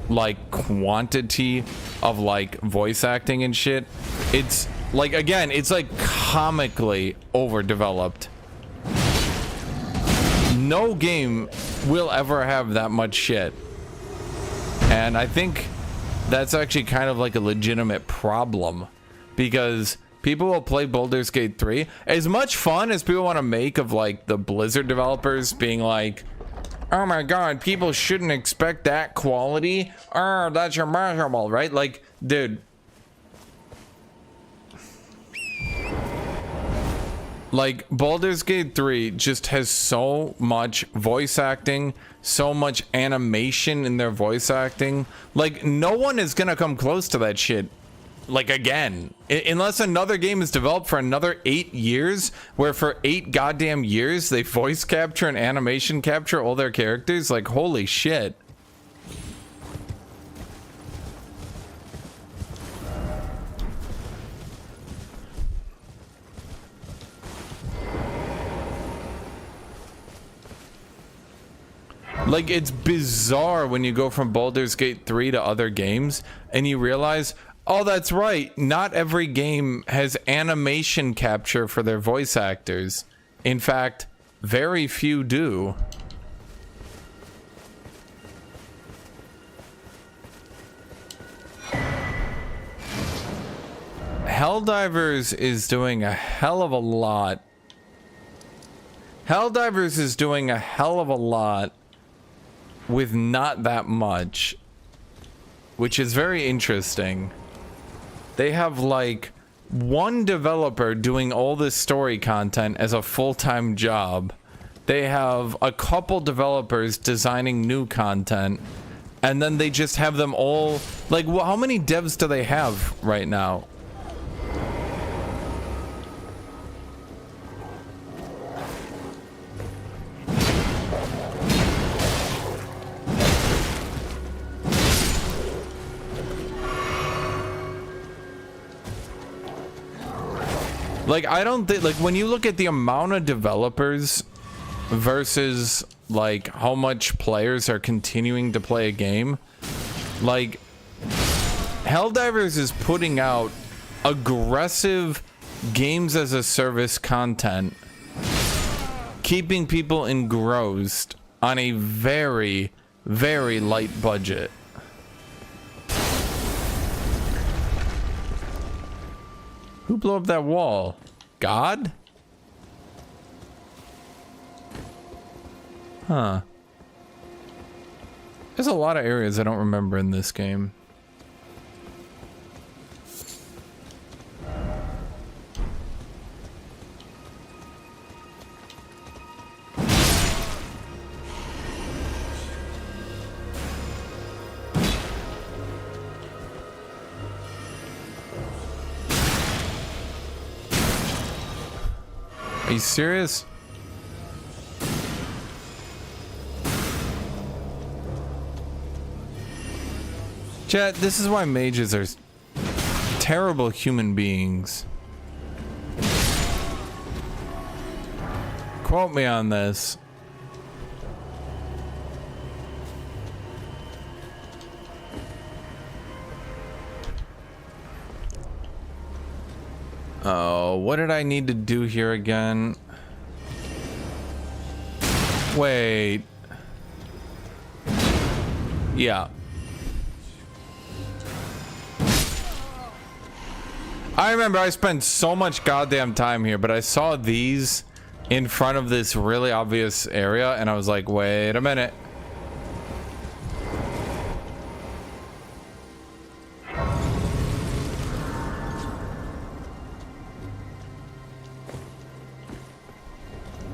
like, quantity of like voice acting and shit, it's like, again, it's like comically overdeveloped. No game will ever have that much shit. And I think that's actually kind of like a legitimate problem, because people will play Baldur's Gate 3. As much fun as people want to make of like the Blizzard developers being like, oh my god, people shouldn't expect that quality. Oh, that's your measurable, right? Like, dude. Like, Baldur's Gate 3 just has so much voice acting, so much animation in their voice acting. Like, no one is gonna come close to that shit. Like, again, unless another game is developed for another 8 years, where for 8 goddamn years they voice capture and animation capture all their characters. Like, holy shit. Like, it's bizarre when you go from Baldur's Gate 3 to other games and you realize, oh, that's right, not every game has animation capture for their voice actors. In fact, very few do. Helldivers is doing a hell of a lot. Helldivers is doing a hell of a lot with not that much, which is very interesting. They have like one developer doing all this story content as a full-time job. They have a couple developers designing new content, and then they just have them all like, well, how many devs do they have right now? Like, I don't think, like, when you look at the amount of developers versus like how much players are continuing to play a game, like, Helldivers is putting out aggressive games as a service content, keeping people engrossed on a very, very light budget. Who blew up that wall? God? Huh. There's a lot of areas I don't remember in this game. Are you serious? Chat, this is why mages are terrible human beings. Quote me on this. Oh, what did I need to do here again? Wait. Yeah. I remember I spent so much goddamn time here, but I saw these in front of this really obvious area, and I was like, wait a minute.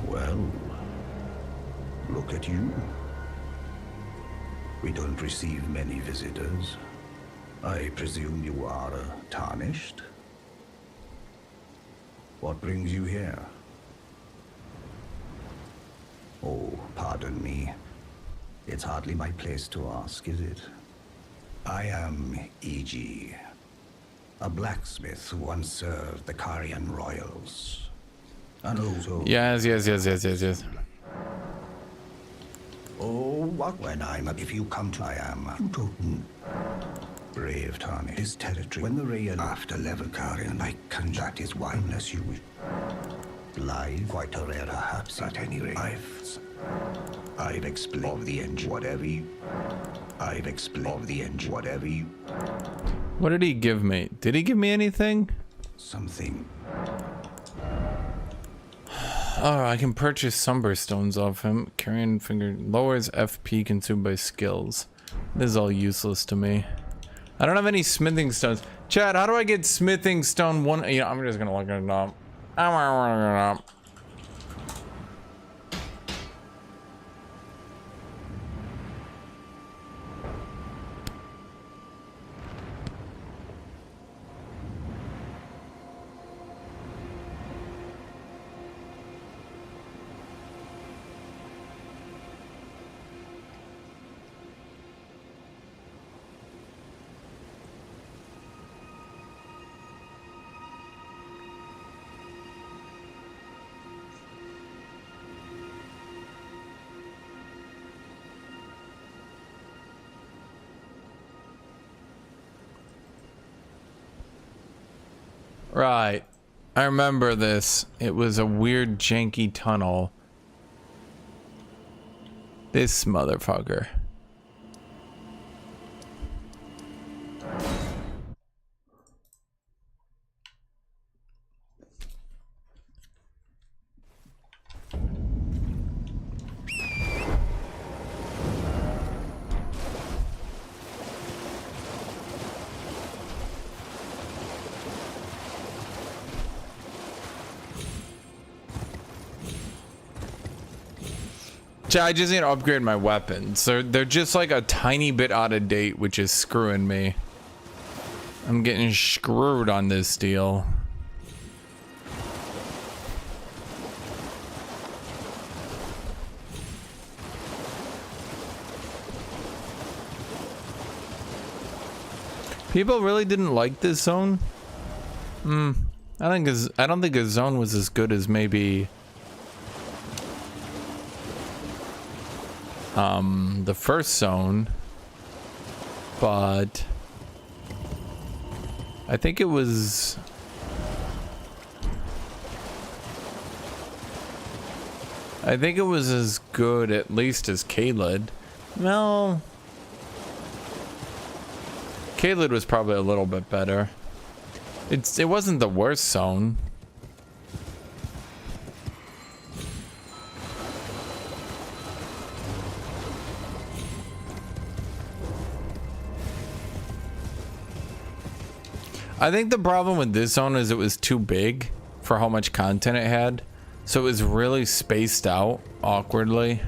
Well, look at you. We don't receive many visitors. I presume you are tarnished? What brings you here? Oh, pardon me. It's hardly my place to ask, is it? I am E.G., a blacksmith who once served the Carian royals. And also... Yes. Oh, what when if you come to I am... You don't... Brave Tawny, his territory. When the rain after level Carian, I can that is why unless you wish. Live, quite a rare perhaps at any rate. I've explained of the engine, whatever you... I've explained of the engine, whatever you... What did he give me? Did he give me anything? Something. Oh, I can purchase Somber Stones off him. Carrion Finger lowers FP consumed by skills. This is all useless to me. I don't have any smithing stones. Chad, how do I get smithing stone one? You know, I'm just gonna look it up. I'm gonna look it up. Right. I remember this. It was a weird janky tunnel. This motherfucker. I just need to upgrade my weapons. They're just like a tiny bit out of date, which is screwing me. I'm getting screwed on this deal. People really didn't like this zone. I don't think a zone was as good as maybe the first zone, but I think it was as good at least as Caelid. Well, Caelid was probably a little bit better. It wasn't the worst zone. I think the problem with this zone is it was too big for how much content it had. So it was really spaced out awkwardly.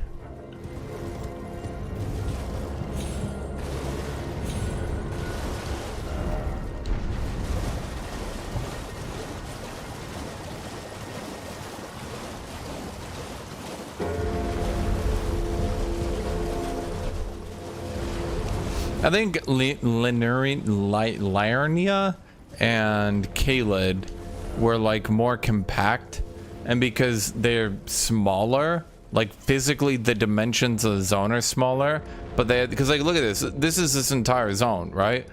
I think Liurnia and Caelid were like more compact, and because they're smaller, like physically the dimensions of the zone are smaller, but they, because like look at this is this entire zone, right?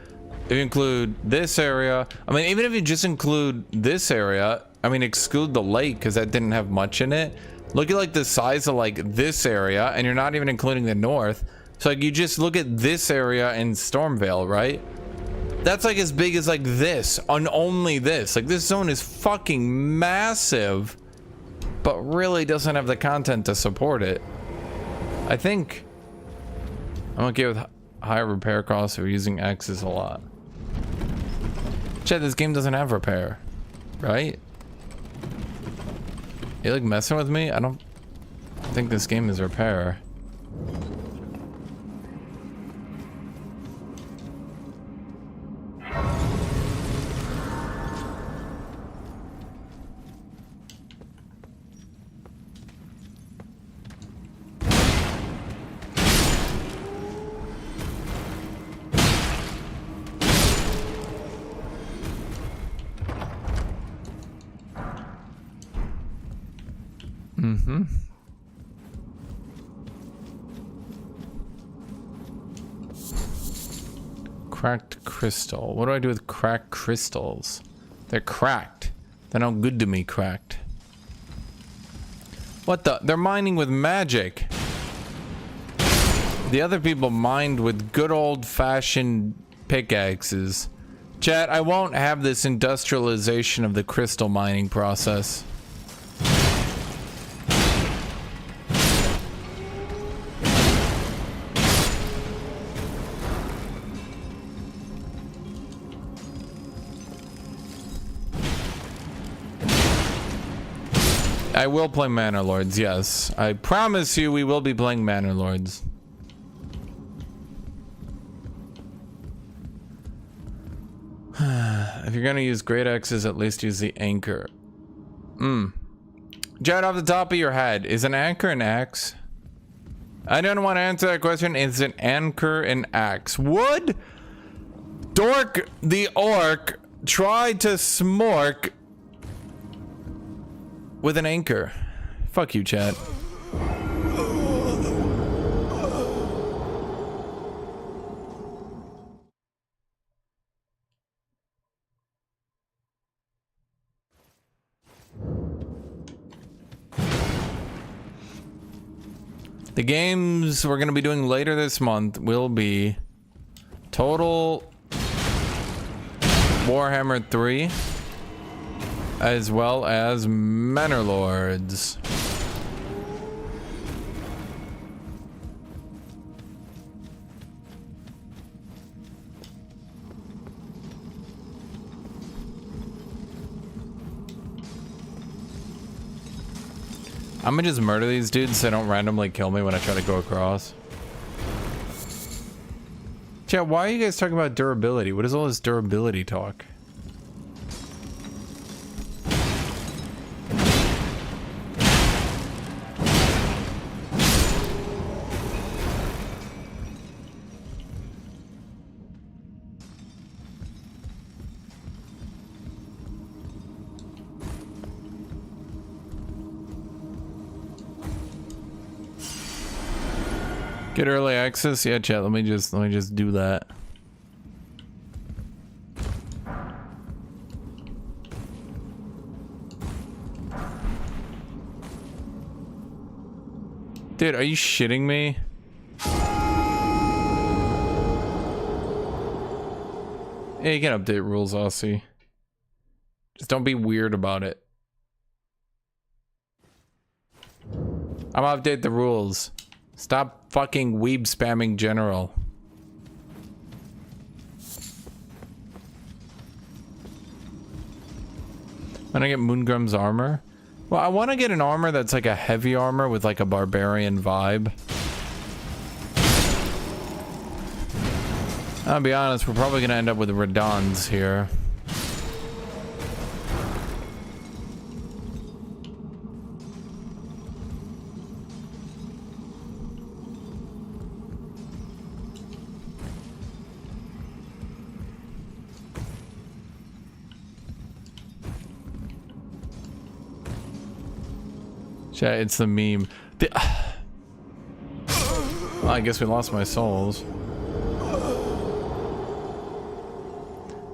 If you include this area, I mean even if you just include this area, I mean exclude the lake because that didn't have much in it, look at like the size of like this area, and you're not even including the north. So like you just look at this area in Stormvale, right? That's like as big as like this, on only this. Like this zone is fucking massive, but really doesn't have the content to support it. I think I'm okay with higher repair costs if we're using X's a lot. Chad, this game doesn't have repair, right? You like messing with me? I don't think this game is repair. Mm-hmm. Cracked crystal. What do I do with cracked crystals? They're cracked. They're no good to me, cracked. What the? They're mining with magic. The other people mined with good old-fashioned pickaxes. Chat, I won't have this industrialization of the crystal mining process. I will play Manor Lords, yes. I promise you we will be playing Manor Lords. If you're gonna use great axes, at least use the anchor. Jed, off the top of your head, is an anchor an axe? I don't want to answer that question. Is an anchor an axe? Would Dork the Orc try to smork with an anchor? Fuck you, chat. The games we're going to be doing later this month will be Total Warhammer 3, as well as Manor Lords. I'm gonna just murder these dudes so they don't randomly kill me when I try to go across. Chat, why are you guys talking about durability? What is all this durability talk? Get early access? Yeah, chat, let me just do that. Dude, are you shitting me? Yeah, you can update rules, Aussie. Just don't be weird about it. I'm gonna update the rules. Stop fucking weeb spamming general. When I get Moongrim's armor? Well, I want to get an armor that's like a heavy armor with like a barbarian vibe. I'll be honest, we're probably gonna end up with Radons here. Chat, it's the meme. Well, I guess we lost my souls.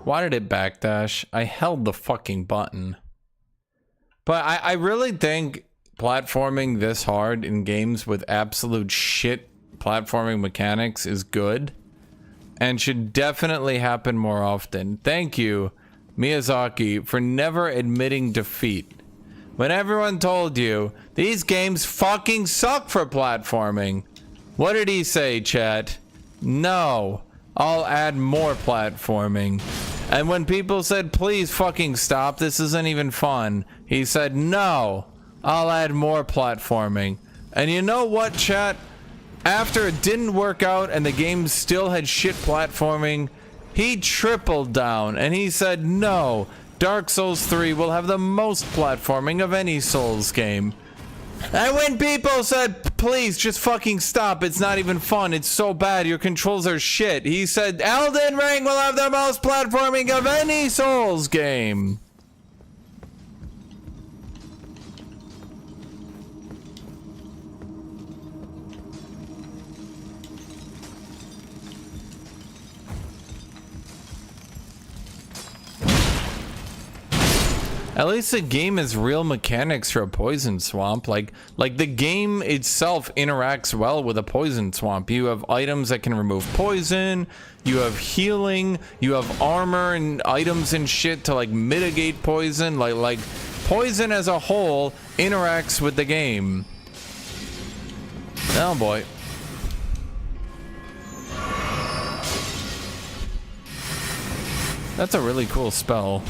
Why did it backdash? I held the fucking button. But I really think platforming this hard in games with absolute shit platforming mechanics is good. And should definitely happen more often. Thank you, Miyazaki, for never admitting defeat. When everyone told you, these games fucking suck for platforming. What did he say, chat? No, I'll add more platforming. And when people said, please fucking stop, this isn't even fun, he said, no, I'll add more platforming. And you know what, chat? After it didn't work out and the game still had shit platforming, he tripled down and he said, no, Dark Souls 3 will have the most platforming of any Souls game. And when people said, please just fucking stop, it's not even fun, it's so bad, your controls are shit, he said, Elden Ring will have the most platforming of any Souls game. At least the game has real mechanics for a poison swamp. Like the game itself interacts well with a poison swamp. You have items that can remove poison, you have healing, you have armor and items and shit to like mitigate poison. Like poison as a whole interacts with the game. Oh boy. That's a really cool spell.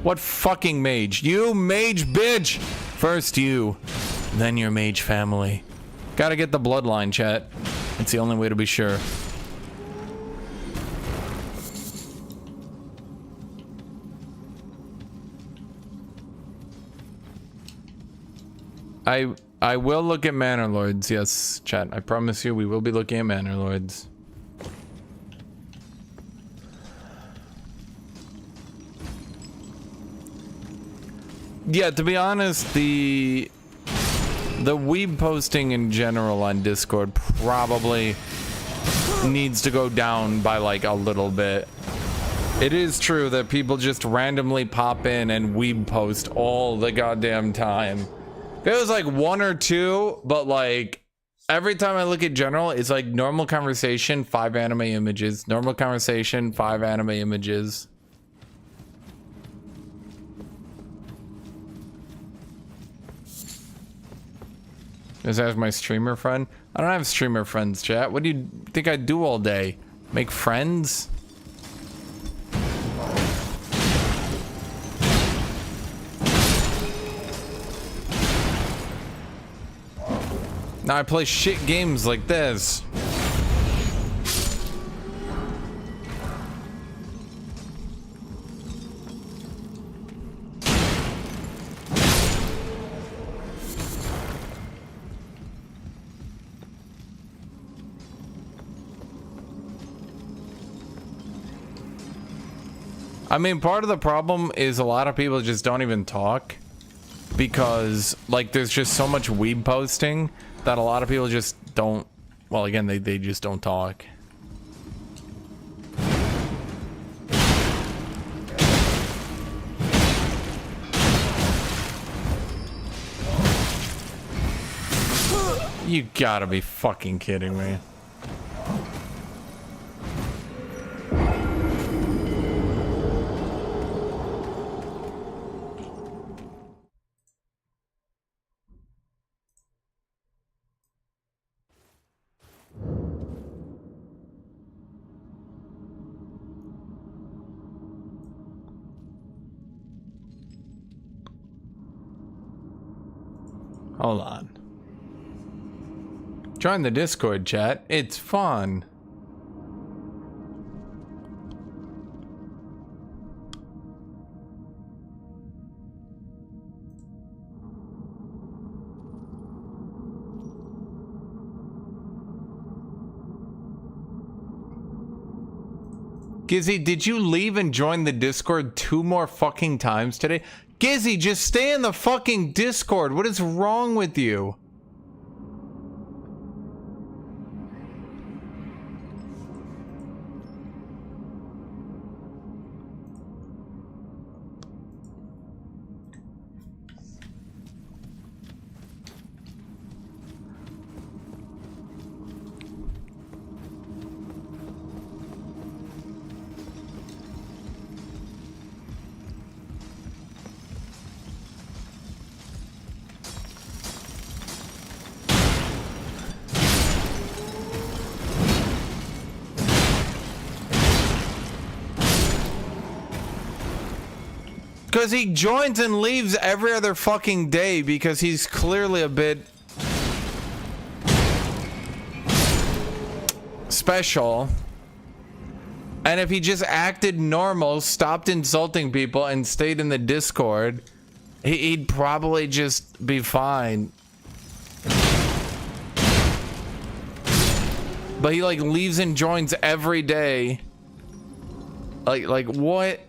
What fucking mage? You mage bitch! First you, then your mage family. Gotta get the bloodline, chat. It's the only way to be sure. I will look at Manor Lords, yes, chat. I promise you we will be looking at Manor Lords. Yeah, to be honest, the weeb posting in general on Discord probably needs to go down by like a little bit. It is true that people just randomly pop in and weeb post all the goddamn time. It was like one or two, but like every time I look at general, it's like normal conversation, 5 anime images, normal conversation, 5 anime images. Is that my streamer friend? I don't have streamer friends, chat. What do you think I do all day? Make friends? Now I play shit games like this. I mean, part of the problem is a lot of people just don't even talk because, like, there's just so much weeb posting that a lot of people just don't, well, again, they just don't talk. You gotta be fucking kidding me. Hold on. Join the Discord, chat. It's fun. Gizzy, did you leave and join the Discord 2 more fucking times today? Gizzy, just stay in the fucking Discord. What is wrong with you? Because he joins and leaves every other fucking day because he's clearly a bit special. And if he just acted normal, stopped insulting people, and stayed in the Discord, he'd probably just be fine. But he like leaves and joins every day. Like what?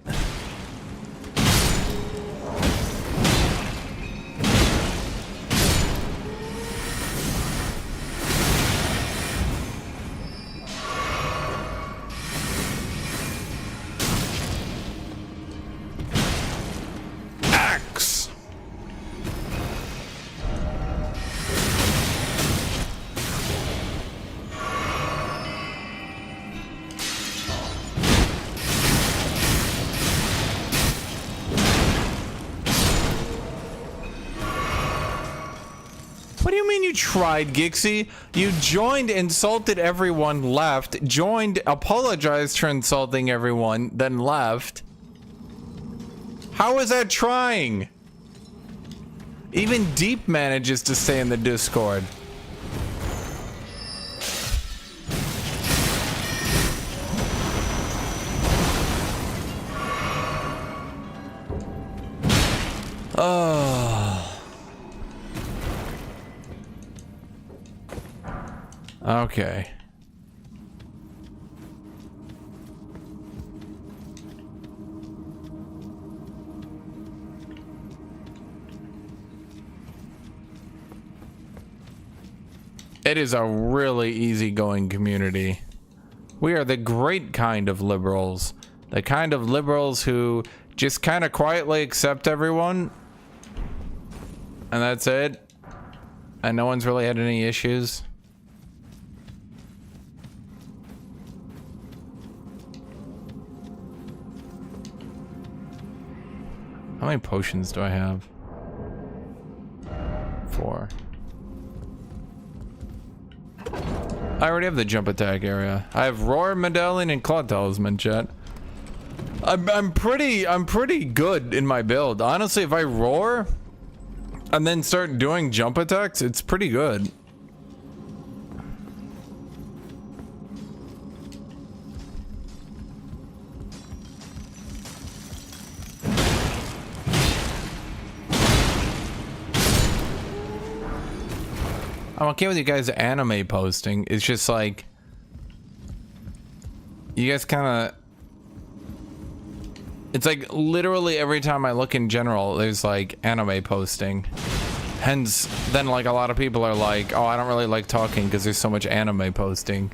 What do you mean you tried, Gixie? You joined, insulted everyone, left, joined, apologized for insulting everyone, then left. How is that trying? Even Deep manages to stay in the Discord. Oh. Okay. It is a really easygoing community. We are the great kind of liberals. The kind of liberals who just kind of quietly accept everyone. And that's it. And no one's really had any issues. How many potions do I have? 4. I already have the jump attack area. I have Roar, Medallion, and Claw Talisman, chat. I'm pretty good in my build. Honestly, if I roar and then start doing jump attacks, it's pretty good. I'm okay with you guys anime posting. It's just like you guys kind of, it's like literally every time I look in general, there's like anime posting. Hence, then like a lot of people are like, oh, I don't really like talking because there's so much anime posting.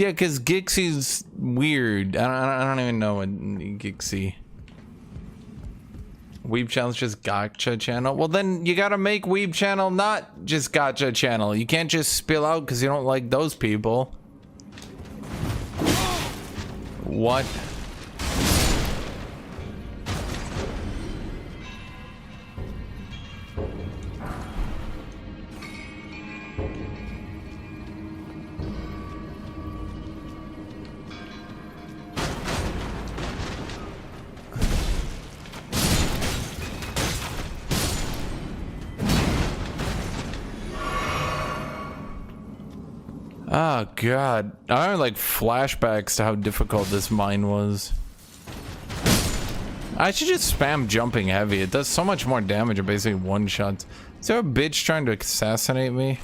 Yeah, because Gixie's weird. I don't even know what Gixie. Weeb channel's just gotcha channel. Well, then you gotta make Weeb channel not just gotcha channel. You can't just spill out because you don't like those people. What? Oh god, I have like flashbacks to how difficult this mine was. I should just spam jumping heavy. It does so much more damage. It basically one-shots. Is there a bitch trying to assassinate me?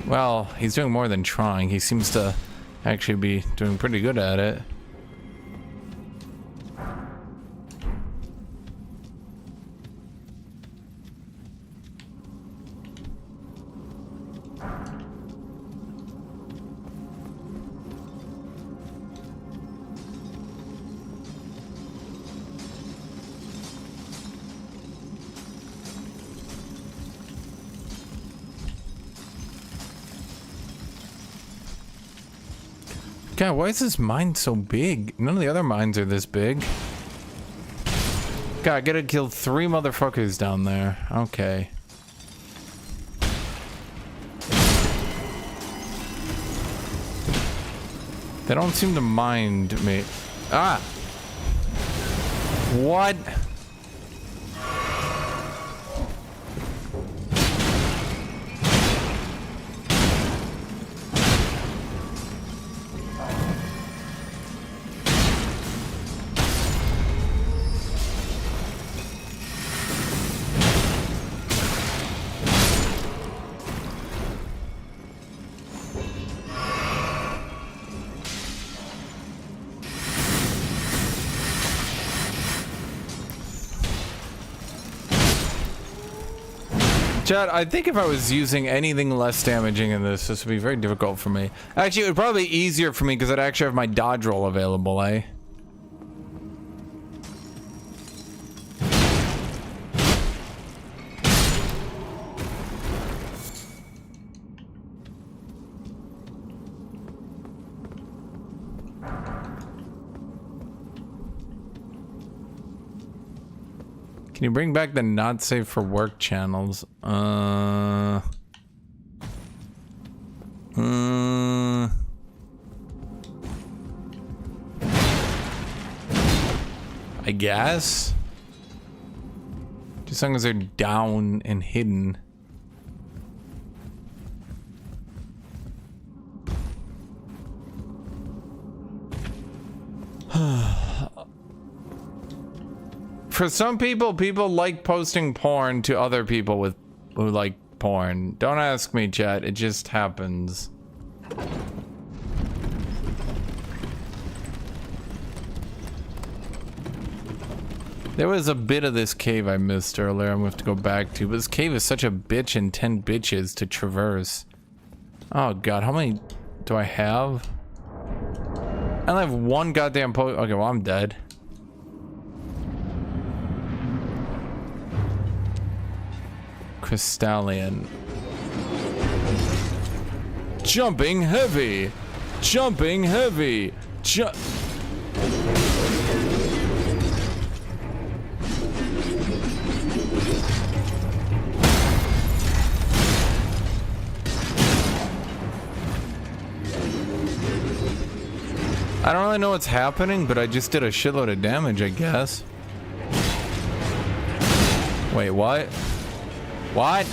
Well, he's doing more than trying. He seems to actually be doing pretty good at it. God, why is this mine so big? None of the other mines are this big. God, I gotta kill 3 motherfuckers down there. Okay. They don't seem to mind me. Ah! What? Chad, I think if I was using anything less damaging in this would be very difficult for me. Actually, it would probably be easier for me because I'd actually have my dodge roll available, eh? Can you bring back the not safe for work channels? I guess. As long as they're down and hidden. For some people like posting porn to other people who like porn. Don't ask me, chat. It just happens. There was a bit of this cave I missed earlier I'm gonna have to go back to, but this cave is such a bitch and 10 bitches to traverse. Oh god, how many do I have? I only have one goddamn okay, well I'm dead. Crystallian. Jumping heavy! Jumping heavy! I don't really know what's happening, but I just did a shitload of damage, I guess. Wait, what? What?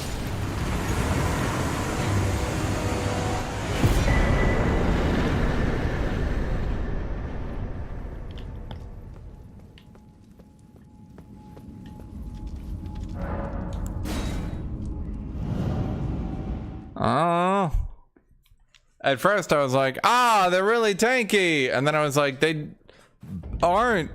Oh. At first I was like, ah, they're really tanky. And then I was like, they aren't.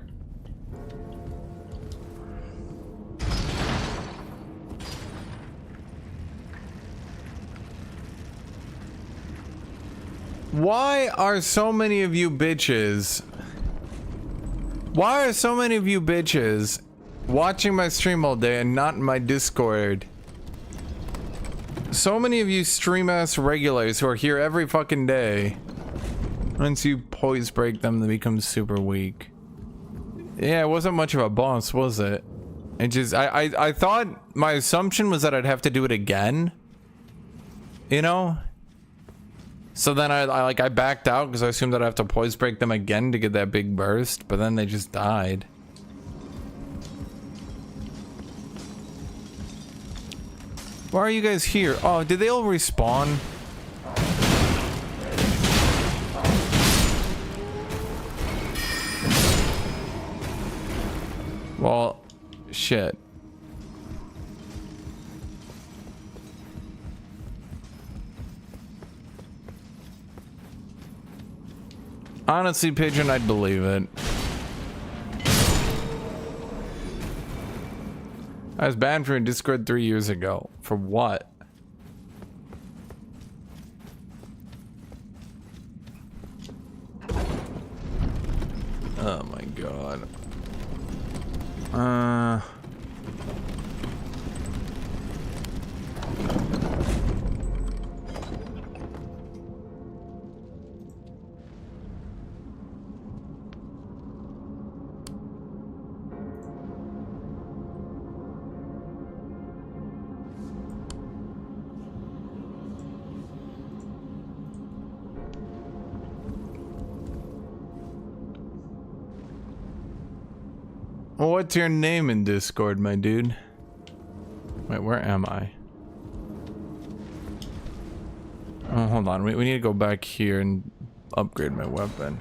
Why are so many of you bitches? Why are so many of you bitches watching my stream all day and not in my Discord? So many of you stream ass regulars who are here every fucking day. Once you poise break them, they become super weak. Yeah, it wasn't much of a boss, was it? It just, I thought my assumption was that I'd have to do it again. You know? So then I backed out because I assumed that I'd have to poise break them again to get that big burst, but then they just died. Why are you guys here? Oh, did they all respawn? Well, shit. Honestly, Pigeon, I'd believe it. I was banned from Discord 3 years ago. For what? Oh my god. Well, what's your name in Discord, my dude? Wait, where am I? Oh, hold on. We need to go back here and upgrade my weapon.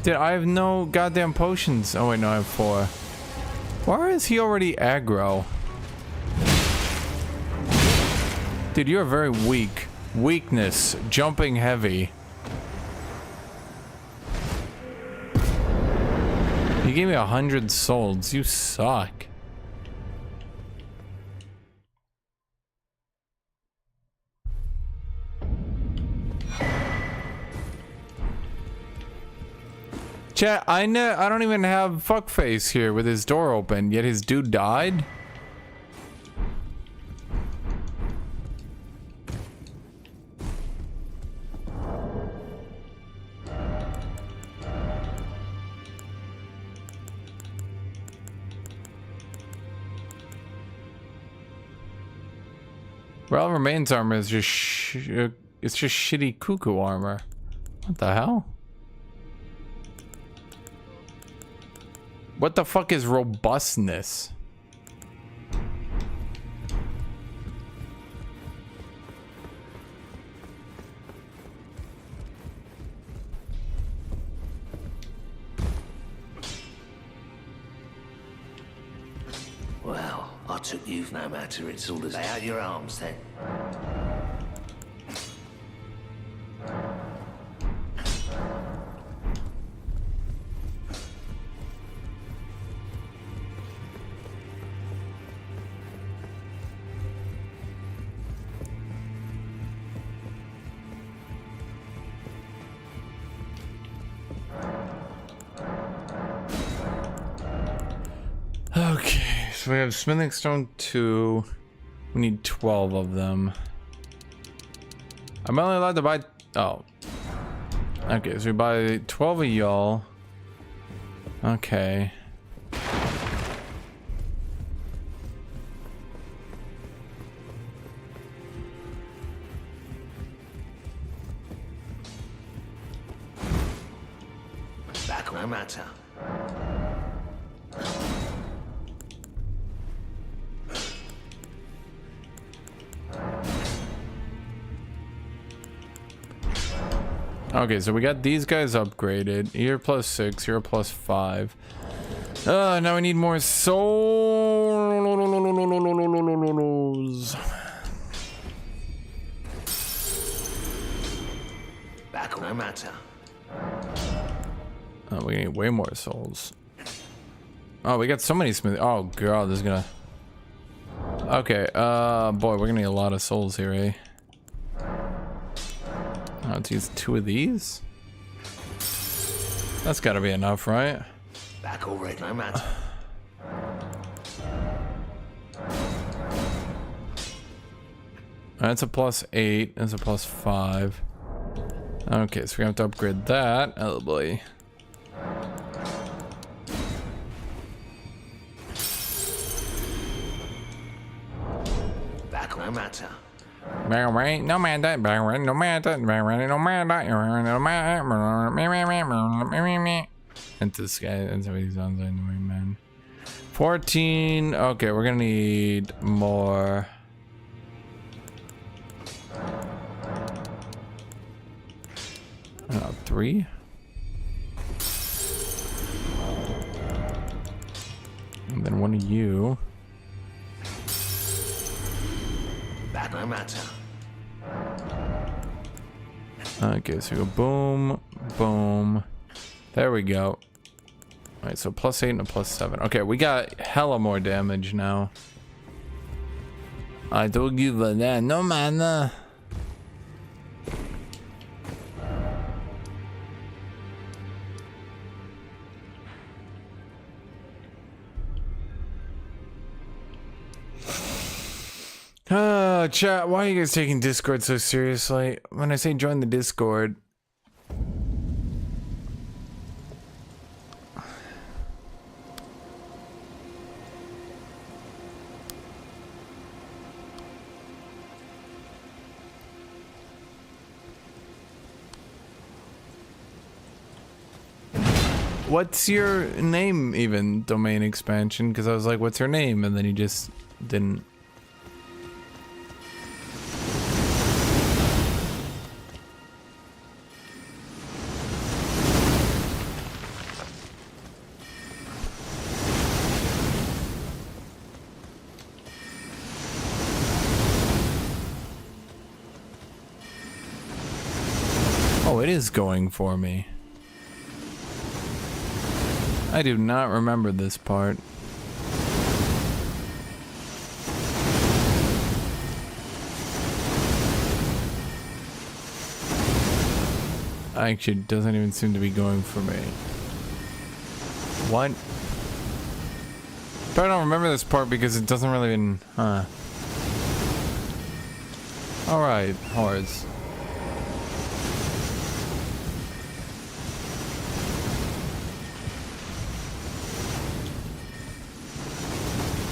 Dude, I have no goddamn potions. Oh wait, no, I have 4. Why is he already aggro? Dude, you're very weak. Weakness. Jumping heavy. You gave me 100 souls. You suck. Chat, I don't even have fuckface here with his door open, yet his dude died? Well, remains armor is just it's just shitty cuckoo armor. What the hell? What the fuck is robustness? Well, I took you no matter. It's all the lay out your arms then. Okay, so we have smithing stone 2. We need 12 of them. I'm only allowed to buy... Oh. Okay, so we buy 12 of y'all. Okay. Back no matter. Okay, so we got these guys upgraded. You're +6, you're +5. Now we need more souls. Back no matter. Oh, we need way more souls. Oh, we got so many smith. Oh god, this is gonna. Okay, boy, we're gonna need a lot of souls here, eh? Oh, let's use 2 of these. That's gotta be enough, right? Back already, no matter. That's a +8. That's a +5. Okay, so we have to upgrade that. Oh boy. Back no matter. No matter, no matter, no matter, no matter. Into this guy, that's what he sounds like, man. 14. Okay, we're gonna need more. I don't know, 3. And then one of you. Back no matter. Okay, so we go boom, boom. There we go. Alright, so +8 and a +7. Okay, we got hella more damage now. I don't give a damn, no man. Chat, why are you guys taking Discord so seriously? When I say join the Discord. What's your name even, domain expansion? Because I was like, what's her name? And then he just didn't. Oh, it is going for me. I do not remember this part. Actually, it doesn't even seem to be going for me. What? But I don't remember this part because it doesn't really even... Huh. Alright, whores.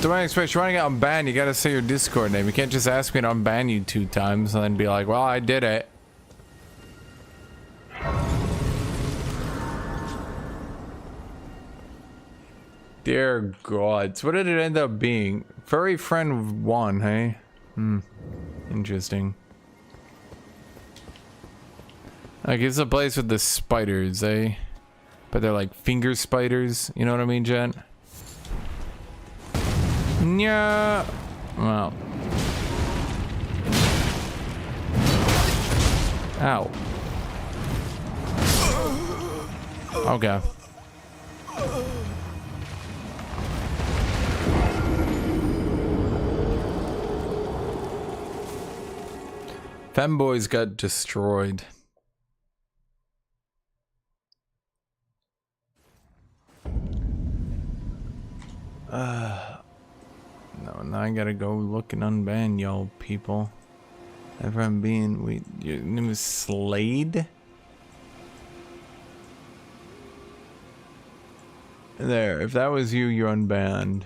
Do I expect you want to get unbanned? You gotta say your Discord name. You can't just ask me to unban you 2 times and then be like, well, I did it. Dear gods, what did it end up being? Furry friend 1, hey? Interesting. Like, it's a place with the spiders, eh? But they're like finger spiders, you know what I mean, Jen? Yeah. Well. Ow. Okay. Femboys got destroyed. No, now I gotta go look and unban y'all people. Everyone being, your name is Slade? There, if that was you, you're unbanned.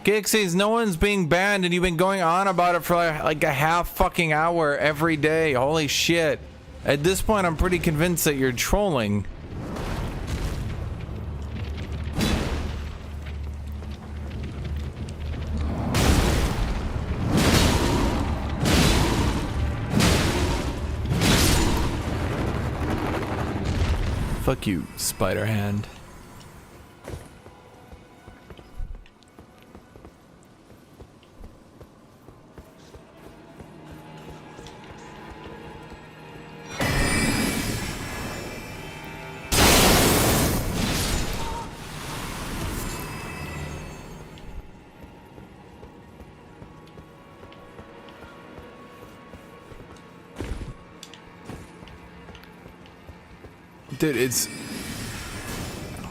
Gixies, no one's being banned and you've been going on about it for like a half fucking hour every day. Holy shit. At this point, I'm pretty convinced that you're trolling. Fuck you, Spider Hand. Dude, it's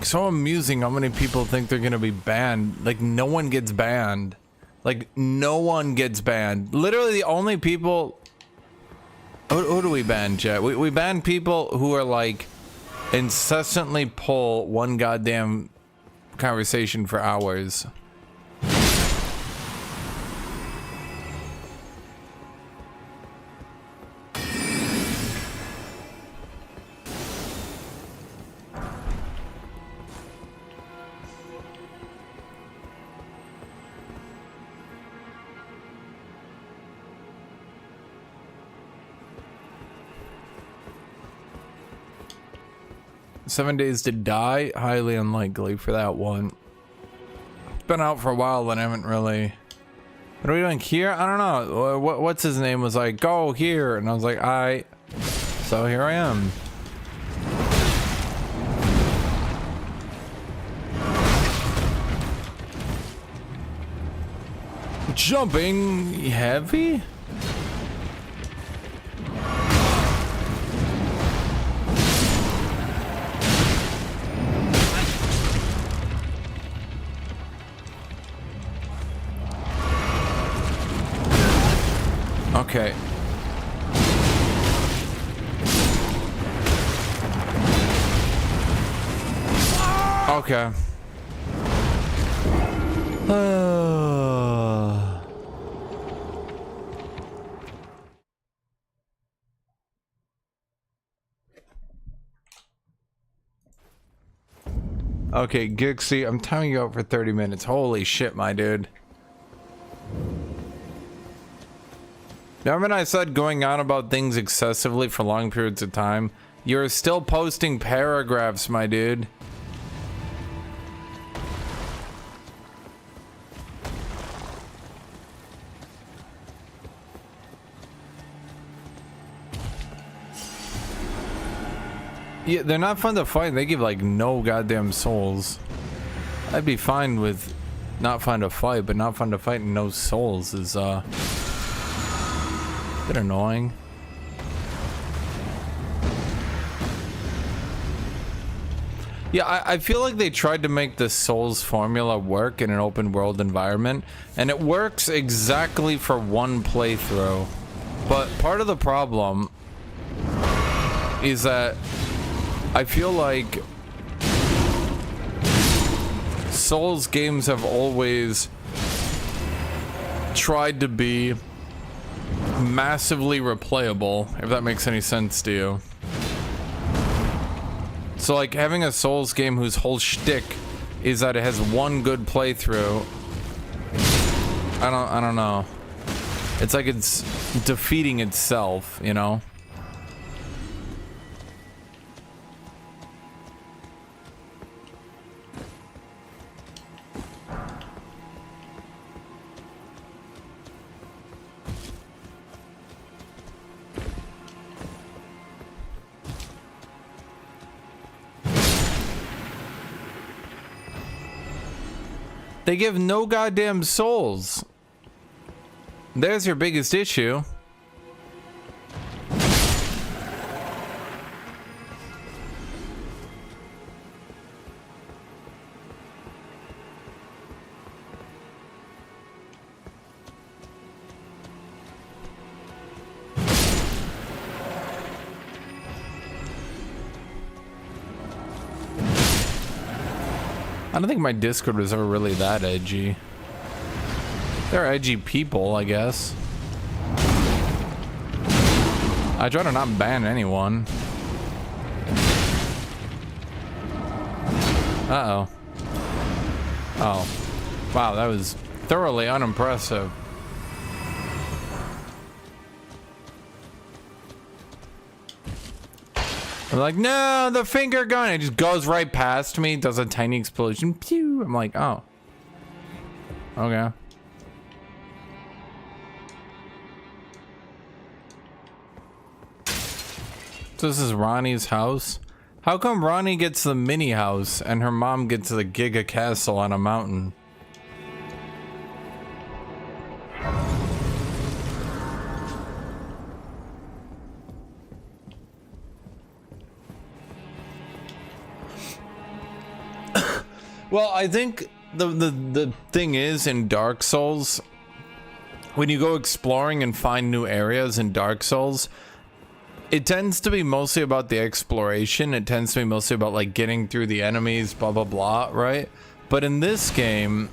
so amusing how many people think they're gonna be banned. Like, no one gets banned. Like, no one gets banned. Literally, the only people... Who do we ban, chat? We ban people who are, like, incessantly pull one goddamn conversation for hours. "7 Days to Die," highly unlikely for that one. It's been out for a while, and I haven't really... What are we doing here? I don't know. What's his name was like, go here, and I was like, alright. So here I am. Jumping heavy? Okay. Okay. Okay, Gixie, I'm timing you out for 30 minutes. Holy shit, my dude. Remember when I said going on about things excessively for long periods of time? You're still posting paragraphs, my dude. Yeah, they're not fun to fight. They give like no goddamn souls. I'd be fine with not fun to fight, but not fun to fight and no souls is a bit annoying. Yeah, I feel like they tried to make the Souls formula work in an open world environment, and it works exactly for one playthrough. But part of the problem is that I feel like Souls games have always tried to be massively replayable, if that makes any sense to you. So like having a Souls game whose whole shtick is that it has one good playthrough, I don't know. It's like it's defeating itself, you know? They give no goddamn souls. There's your biggest issue. I don't think my Discord was ever really that edgy. They're edgy people, I guess. I try to not ban anyone. Uh-oh. Oh. Wow, that was thoroughly unimpressive. I'm like, no, the finger gun. It just goes right past me, does a tiny explosion. Pew! I'm like, oh. Okay. So this is Ronnie's house. How come Ronnie gets the mini house and her mom gets the giga castle on a mountain? Well, I think the thing is in Dark Souls, when you go exploring and find new areas in Dark Souls, it tends to be mostly about the exploration. It tends to be mostly about like getting through the enemies, blah blah blah, right? But in this game,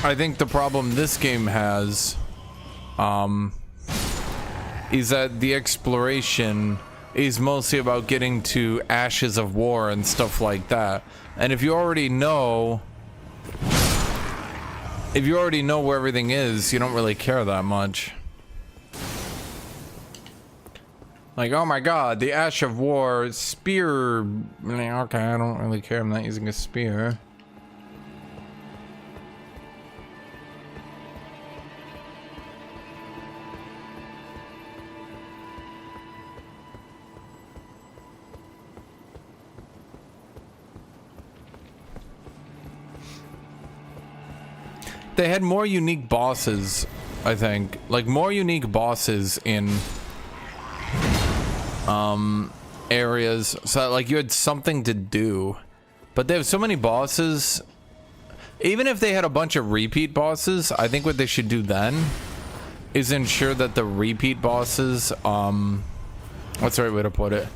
I think the problem this game has is that the exploration is mostly about getting to Ashes of War and stuff like that. And if you already know where everything is, you don't really care that much. Like, oh my god, the Ash of War spear. Okay, I don't really care. I'm not using a spear. They had more unique bosses, I think. Like, more unique bosses in areas, so that, like, you had something to do. But they have so many bosses. Even if they had a bunch of repeat bosses, I think what they should do then is ensure that the repeat bosses, what's the right way to put it?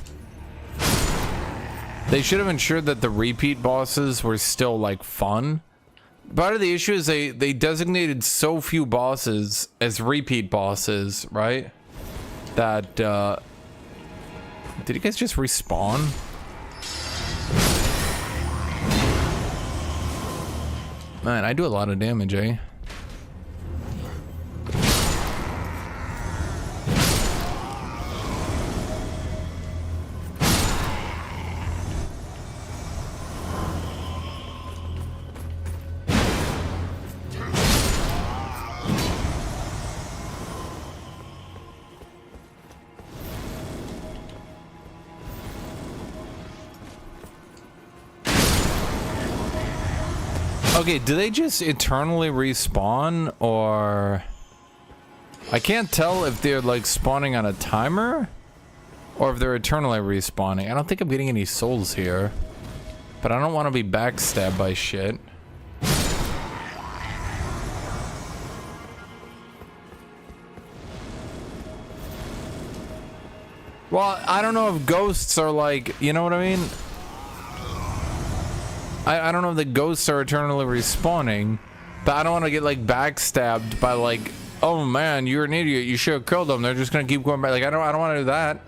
They should have ensured that the repeat bosses were still, like, fun. Part of the issue is they designated so few bosses as repeat bosses, right? That, did you guys just respawn? Man, I do a lot of damage, eh? Okay, do they just eternally respawn, or I can't tell if they're like spawning on a timer or if they're eternally respawning. I don't think I'm getting any souls here, but I don't want to be backstabbed by shit. Well, I don't know if ghosts are like, you know what I mean? I don't know if the ghosts are eternally respawning, but I don't want to get like backstabbed by like, oh man, you're an idiot, you should have killed them. They're just gonna keep going back. Like I don't want to do that.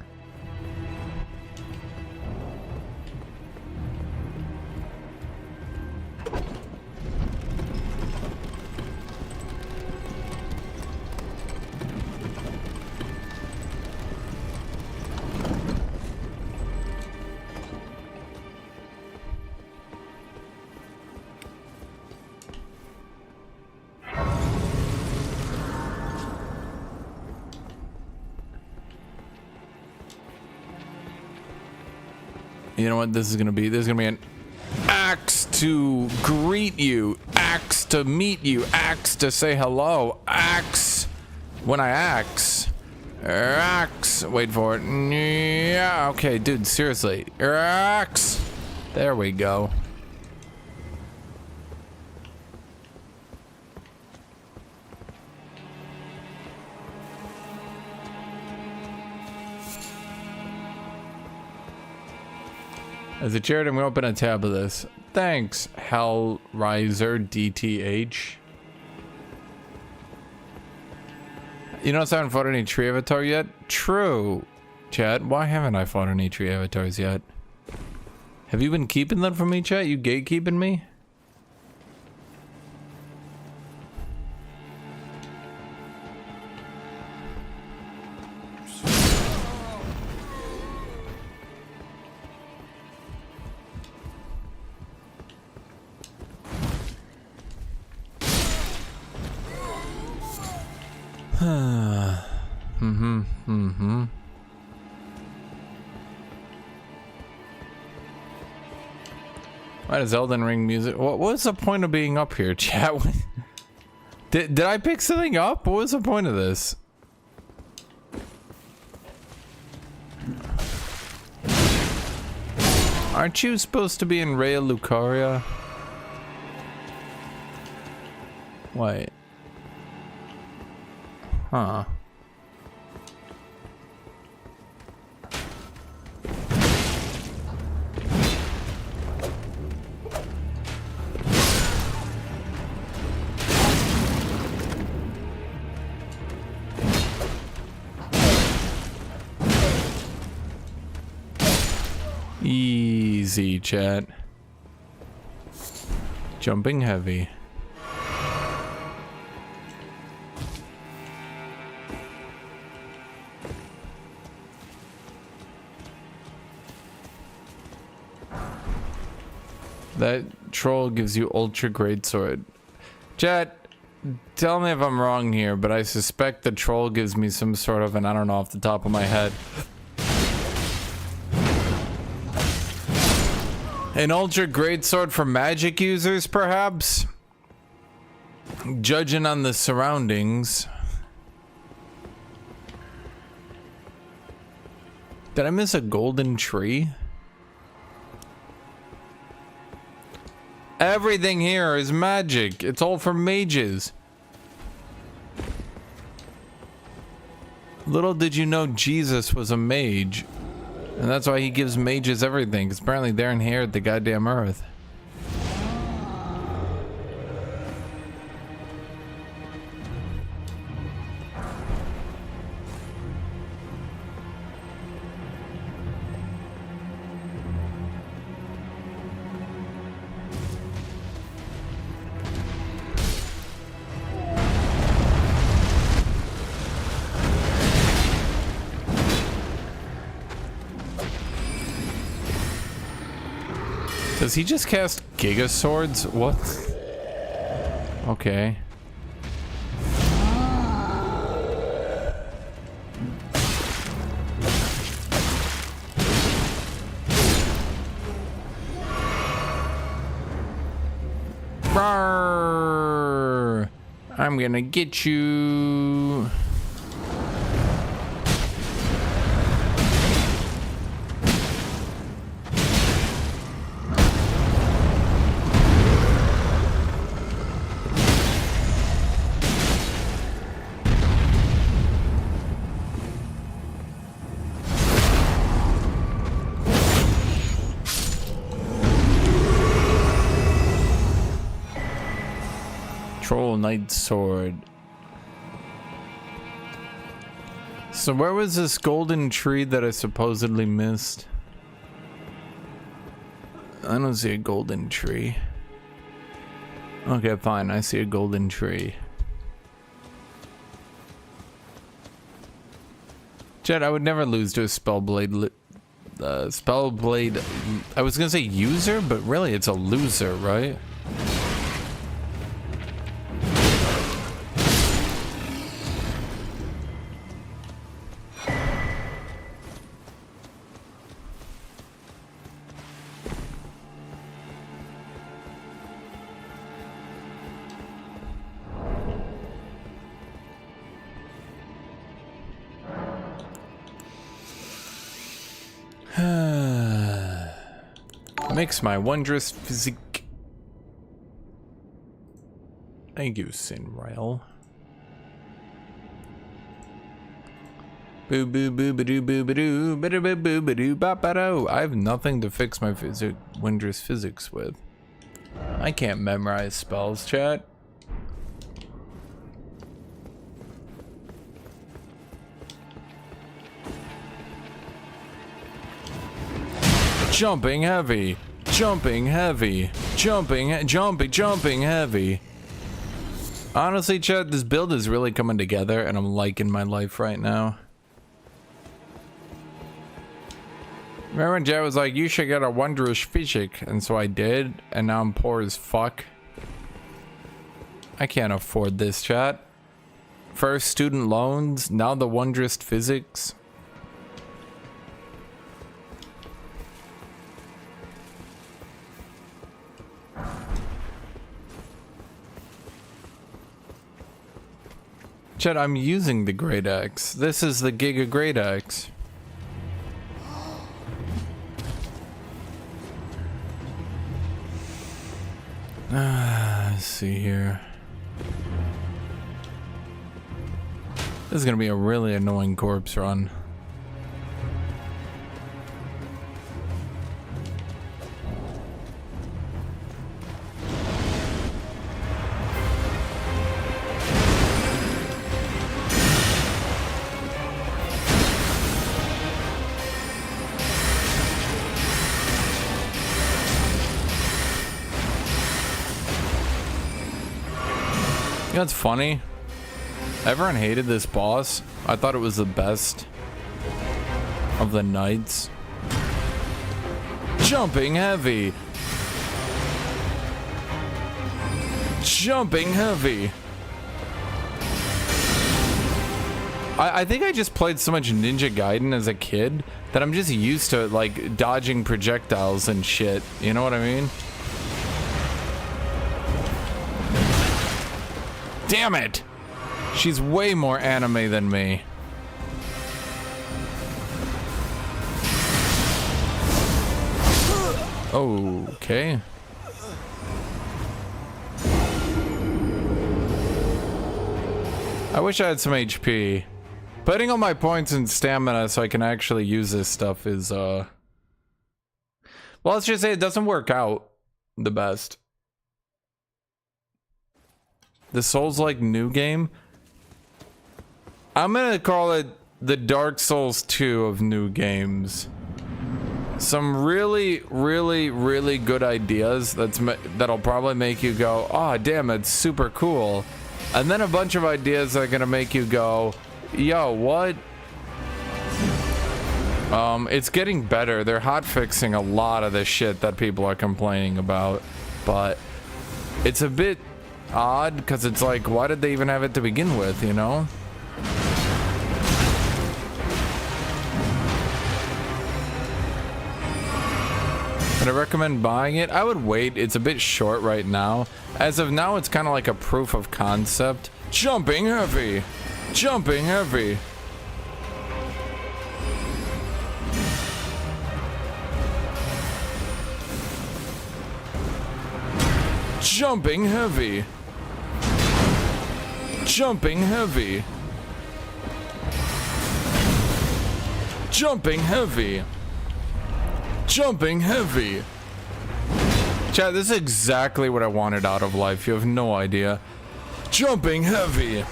You know what this is gonna be? There's gonna be an axe to greet you, axe to meet you, axe to say hello, axe when I axe. Axe. Wait for it. Yeah, okay, dude, seriously. Axe. There we go. As a charity, I'm gonna open a tab of this. Thanks, Hellraiser DTH. You notice I haven't fought any tree avatar yet? True, chat. Why haven't I fought any tree avatars yet? Have you been keeping them from me, chat? You gatekeeping me? Why does Elden Ring music? What was the point of being up here, chat? Did I pick something up? What was the point of this? Aren't you supposed to be in Raya Lucaria? Wait. Huh. Easy, chat. Jumping heavy. That troll gives you ultra great sword. Chat, tell me if I'm wrong here, but I suspect the troll gives me some sort of, and I don't know off the top of my head, an ultra great sword for magic users, perhaps? Judging on the surroundings. Did I miss a golden tree? Everything here is magic. It's all for mages. Little did you know Jesus was a mage. And that's why he gives mages everything, because apparently they're inherit the goddamn earth. Does he just cast Giga Swords? What? Okay. Rawr! I'm gonna get you. Troll Knight Sword. So where was this golden tree that I supposedly missed? I don't see a golden tree. Okay, fine. I see a golden tree. Chat, I would never lose to a Spellblade. Spellblade. I was gonna say user, but really it's a loser, right? Makes my wondrous physique. Thank you, Sinrail. Boo boo boo ba doo boo ba doo ba doo boo ba doo ba ba doo. I have nothing to fix my wondrous physics with. I can't memorize spells, chat. Jumping heavy, jumping heavy, jumping heavy. Honestly, chat, this build is really coming together and I'm liking my life right now. Remember when Jet was like, you should get a wondrous physic, and so I did, and now I'm poor as fuck. I can't afford this, chat. First student loans, now the wondrous physics. Chat, I'm using the Great Axe. This is the Giga Great Axe. Let's see here. This is gonna be a really annoying corpse run. You know what's funny? Everyone hated this boss. I thought it was the best of the knights. Jumping heavy. Jumping heavy. I think I just played so much Ninja Gaiden as a kid that I'm just used to like dodging projectiles and shit. You know what I mean? Damn it! She's way more anime than me. Okay. I wish I had some HP. Putting all my points in stamina so I can actually use this stuff is, well, let's just say it doesn't work out the best. The Souls-like new game? I'm gonna call it the Dark Souls 2 of new games. Some really good ideas that'll probably make you go, oh damn, it's super cool. And then a bunch of ideas that are gonna make you go, yo, what? It's getting better. They're hotfixing a lot of the shit that people are complaining about, but it's a bit odd because it's like, why did they even have it to begin with, you know? Would I recommend buying it? I would wait. It's a bit short right now. As of now, it's kind of like a proof of concept. Jumping heavy. Jumping heavy. Jumping heavy. Jumping heavy. Jumping heavy. Jumping heavy. Chat, this is exactly what I wanted out of life. You have no idea. Jumping heavy.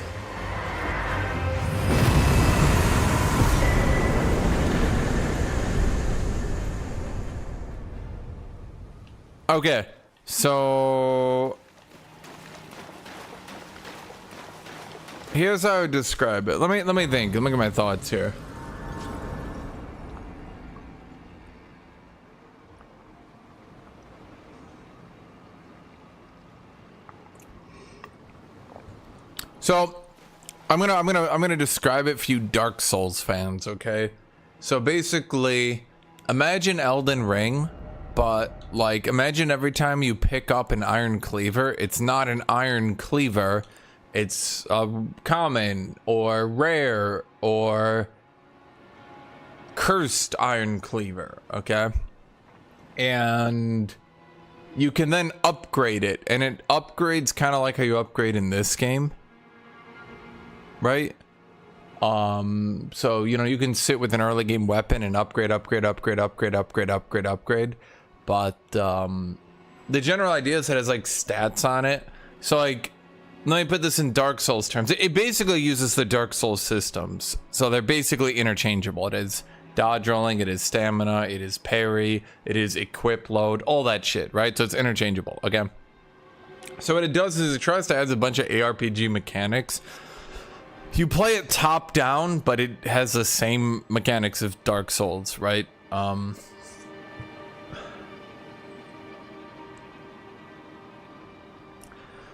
Okay, so here's how I would describe it. Let me think. Let me get my thoughts here. So I'm gonna describe it for you Dark Souls fans, okay? So basically, imagine Elden Ring, but like imagine every time you pick up an iron cleaver, it's not an iron cleaver, it's a common or rare or cursed iron cleaver, okay? And you can then upgrade it, and it upgrades kind of like how you upgrade in this game. Right? So, you know, you can sit with an early game weapon and upgrade. But, the general idea is that it has, like, stats on it. So, like, let me put this in Dark Souls terms. It basically uses the Dark Souls systems. So, they're basically interchangeable. It is dodge rolling, it is stamina, it is parry, it is equip load, all that shit, right? So, it's interchangeable, okay? So, what it does is it tries to add a bunch of ARPG mechanics. You play it top down, but it has the same mechanics of Dark Souls, right?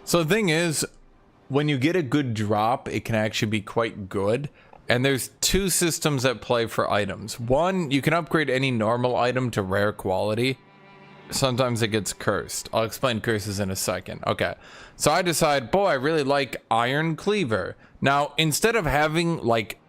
So the thing is, when you get a good drop, it can actually be quite good. And there's two systems at play for items. One, you can upgrade any normal item to rare quality. Sometimes it gets cursed. I'll explain curses in a second. Okay, so I decide, boy, I really like Iron Cleaver. Now, instead of having like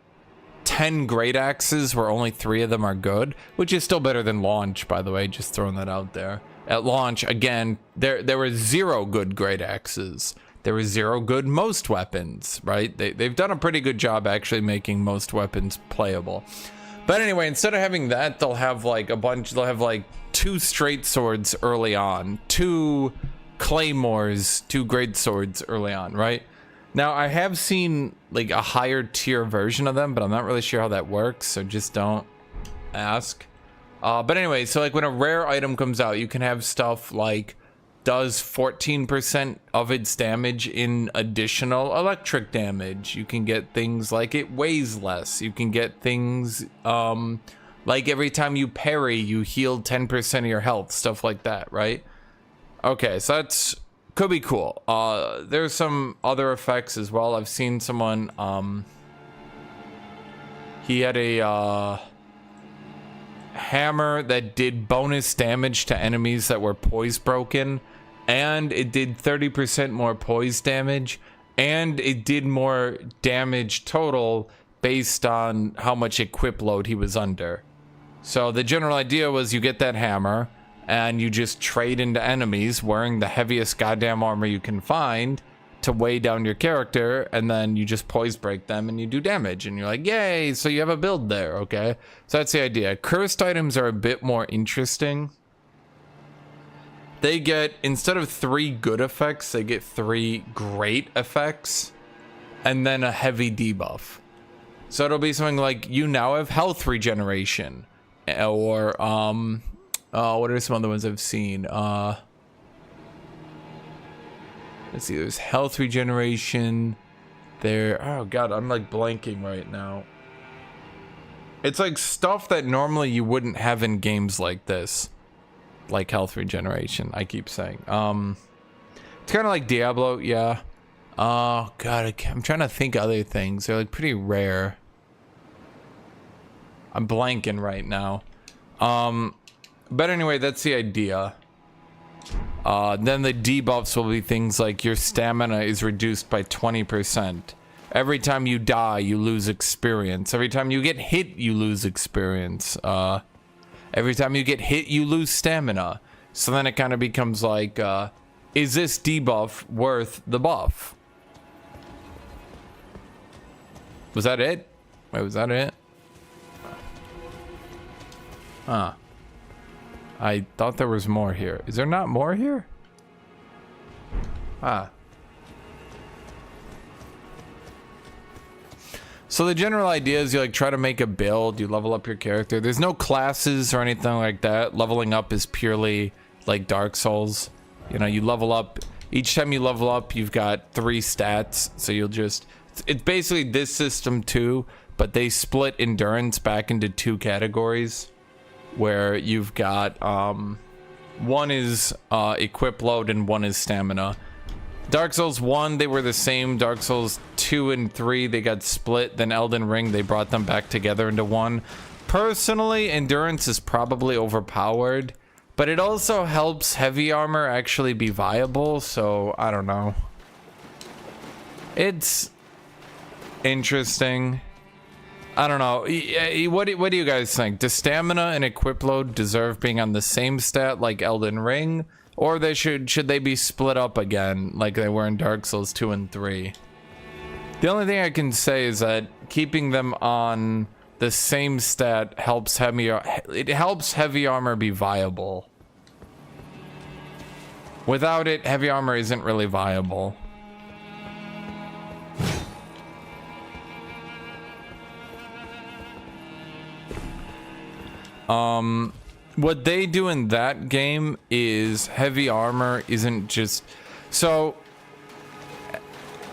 10 great axes where only 3 of them are good, which is still better than launch, by the way, just throwing that out there. At launch, again, there were 0 good great axes. There were 0 good most weapons, right? They've done a pretty good job actually making most weapons playable. But anyway, instead of having that, they'll have like they'll have like 2 straight swords early on, 2 claymores, 2 great swords early on, right? Now, I have seen like a higher tier version of them, but I'm not really sure how that works, so just don't ask. But anyway, so like when a rare item comes out, you can have stuff like does 14% of its damage in additional electric damage. You can get things like it weighs less. You can get things like every time you parry, you heal 10% of your health, stuff like that, right? Okay, so that's could be cool. There's some other effects as well. I've seen someone, he had a hammer that did bonus damage to enemies that were poise broken, and it did 30% more poise damage, and it did more damage total based on how much equip load he was under. So the general idea was you get that hammer and you just trade into enemies wearing the heaviest goddamn armor you can find to weigh down your character, and then you just poise break them and you do damage, and you're like, yay, so you have a build there, okay? So that's the idea. Cursed items are a bit more interesting. They get, instead of 3 good effects, they get 3 great effects, and then a heavy debuff. So it'll be something like, you now have health regeneration, or, what are some other ones I've seen? Let's see, there's health regeneration there. Oh god, I'm like blanking right now. It's like stuff that normally you wouldn't have in games like this. Like health regeneration, I keep saying. It's kind of like Diablo, yeah. Oh god, I'm trying to think of other things. They're like pretty rare. I'm blanking right now. But anyway, that's the idea. Then the debuffs will be things like your stamina is reduced by 20%. Every time you die, you lose experience. Every time you get hit, you lose experience. Every time you get hit, you lose stamina. So then it kind of becomes like, is this debuff worth the buff? Was that it? Wait, was that it? Huh. I thought there was more here. Is there not more here? Ah. So the general idea is you like try to make a build, you level up your character. There's no classes or anything like that. Leveling up is purely like Dark Souls. You know, you level up, each time you level up, you've got 3 stats. So you'll just, it's basically this system too, but they split endurance back into 2 categories where you've got, one is equip load and one is stamina. Dark Souls 1, they were the same. Dark Souls 2 and 3, they got split. Then Elden Ring, they brought them back together into one. Personally, endurance is probably overpowered, but it also helps heavy armor actually be viable, so I don't know. It's interesting. I don't know. What do you guys think? Does stamina and equip load deserve being on the same stat like Elden Ring? Or should they be split up again like they were in Dark Souls 2 and 3? The only thing I can say is that keeping them on the same stat helps heavy armor be viable. Without it, heavy armor isn't really viable. What they do in that game is heavy armor isn't just... So,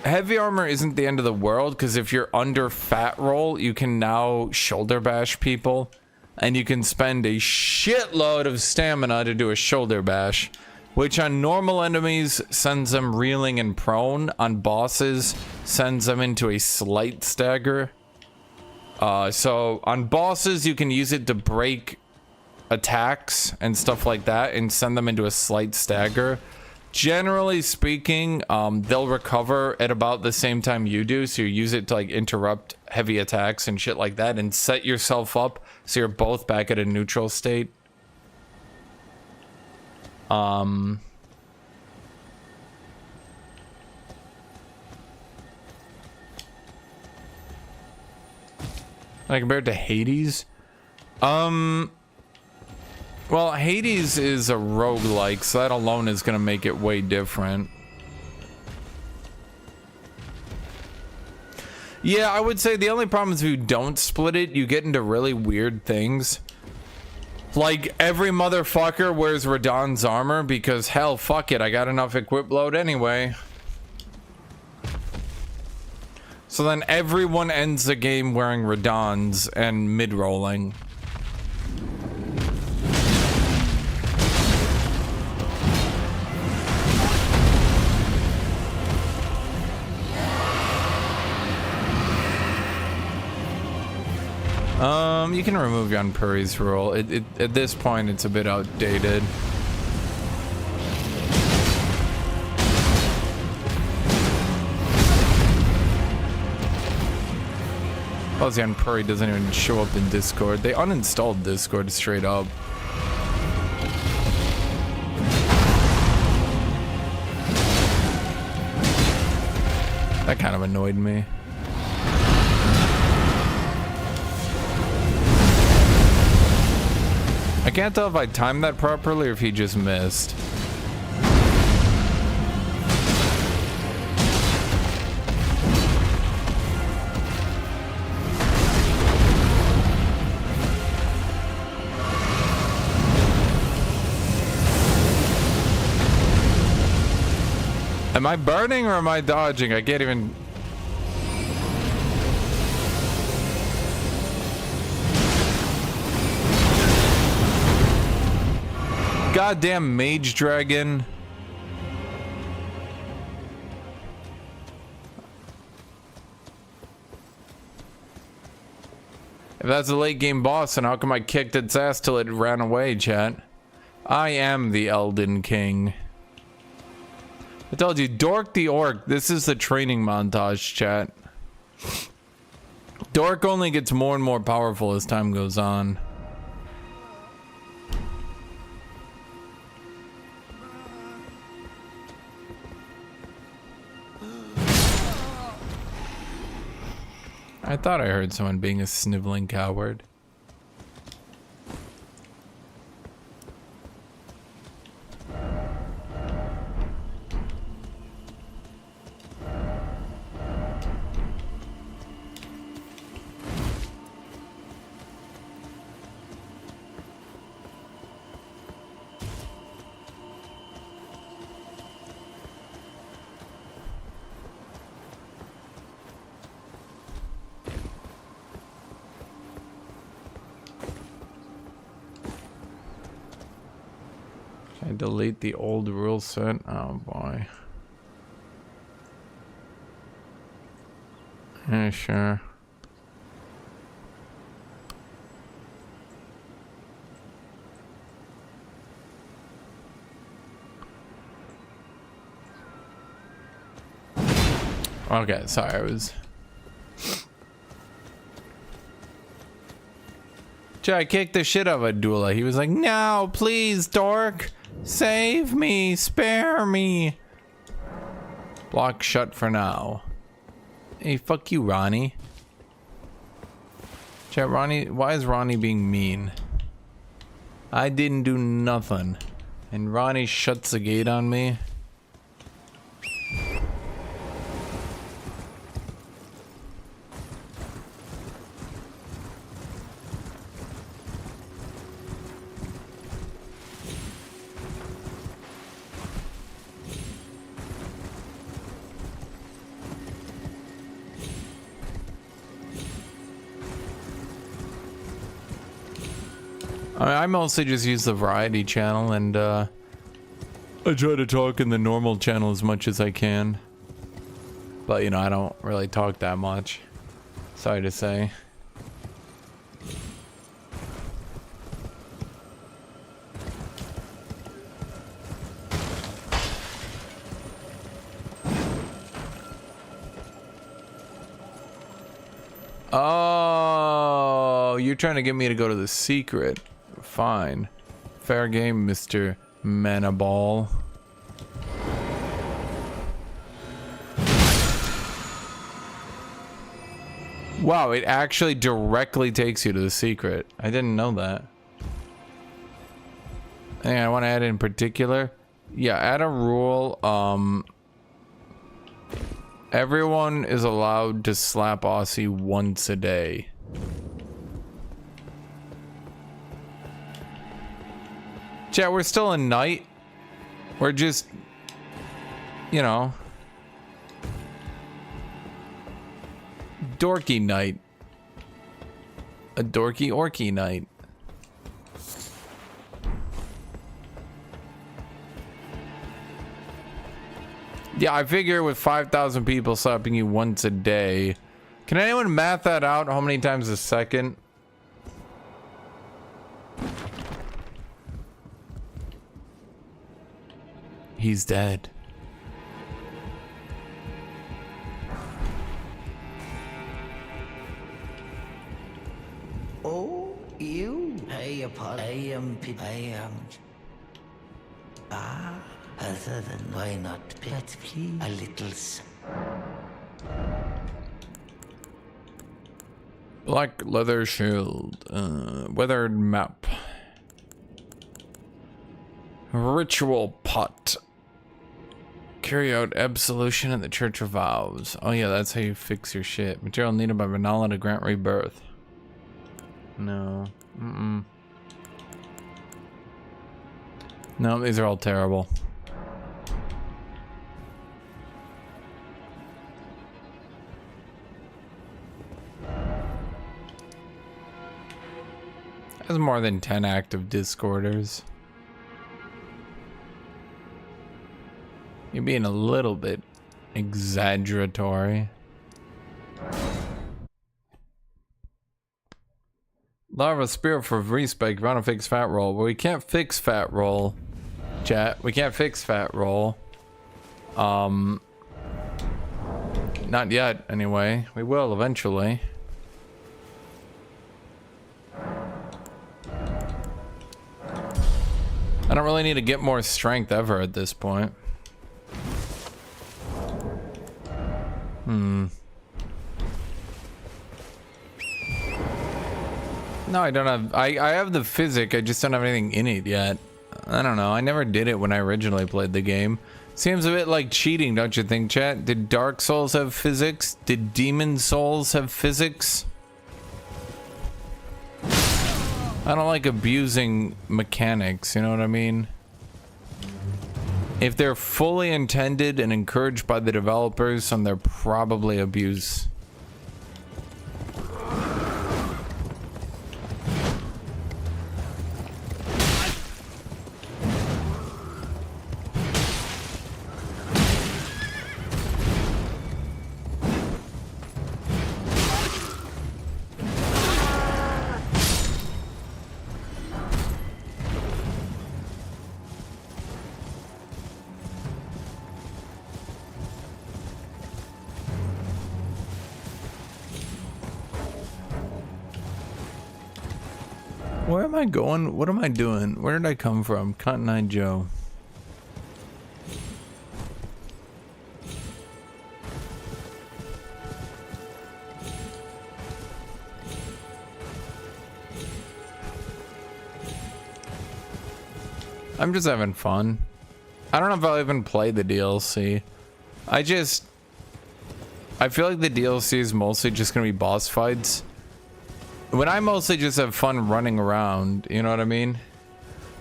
heavy armor isn't the end of the world, because if you're under fat roll, you can now shoulder bash people, and you can spend a shitload of stamina to do a shoulder bash, which on normal enemies sends them reeling and prone. On bosses, sends them into a slight stagger. So on bosses, you can use it to break attacks and stuff like that and send them into a slight stagger. Generally speaking, they'll recover at about the same time you do, so you use it to like interrupt heavy attacks and shit like that and set yourself up so you're both back at a neutral state. Like compared to Hades? Well, Hades is a roguelike, so that alone is going to make it way different. Yeah, I would say the only problem is if you don't split it, you get into really weird things. Like, every motherfucker wears Radon's armor because, hell, fuck it, I got enough equip load anyway. So then everyone ends the game wearing Radon's and mid-rolling. You can remove Yon Puri's rule. At this point, it's a bit outdated. Plus, Yon Puri doesn't even show up in Discord. They uninstalled Discord straight up. That kind of annoyed me. I can't tell if I timed that properly or if he just missed. Am I burning or am I dodging? I can't even... Goddamn mage dragon. If that's a late game boss, then how come I kicked its ass till it ran away, chat? I am the Elden King. I told you, Dork the Orc. This is the training montage, chat. Dork only gets more and more powerful as time goes on. I thought I heard someone being a sniveling coward. Can I delete the old rule set? Oh boy. Yeah, sure. Okay, sorry, I was... I kicked the shit out of Abdullah. He was like, no, please, dork. Save me, spare me. Block shut for now. Hey, fuck you, Ronnie. Chat, Ronnie, why is Ronnie being mean? I didn't do nothing. And Ronnie shuts the gate on me. I mostly just use the variety channel, and I try to talk in the normal channel as much as I can. But, you know, I don't really talk that much. Sorry to say. Oh, you're trying to get me to go to the secret. Fine. Fair game, Mr. Manaball. Wow, it actually directly takes you to the secret. I didn't know that. Hey, I want to add in particular. Yeah, add a rule. Everyone is allowed to slap Aussie once a day. Chat, we're still in night. We're just, you know, dorky night. A dorky orky night. Yeah, I figure with 5,000 people slapping you once a day. Can anyone math that out? How many times a second? He's dead. Oh, you? I other than why not? But please, a little. Black leather shield. Weathered map. Ritual pot. Carry out absolution at the Church of Vows. Oh yeah, that's how you fix your shit. Material needed by Vanilla to grant rebirth. No. No, these are all terrible. Has more than 10 active Discorders. You're being a little bit exaggeratory. Lava Spirit for respec. You want to fix fat roll? Well, we can't fix fat roll. Chat. We can't fix fat roll. Not yet, anyway. We will eventually. I don't really need to get more strength ever at this point. No, I don't have. I have the physic. I just don't have anything in it yet. I don't know. I never did it when I originally played the game. Seems a bit like cheating, don't you think, chat? Did Dark Souls have physics? Did Demon Souls have physics? I don't like abusing mechanics, you know what I mean? If they're fully intended and encouraged by the developers, then they're probably abuse. Where am I going? What am I doing? Where did I come from? Cotton Eye Joe. I'm just having fun. I don't know if I'll even play the DLC. I feel like the DLC is mostly just gonna be boss fights. When I mostly just have fun running around, you know what I mean?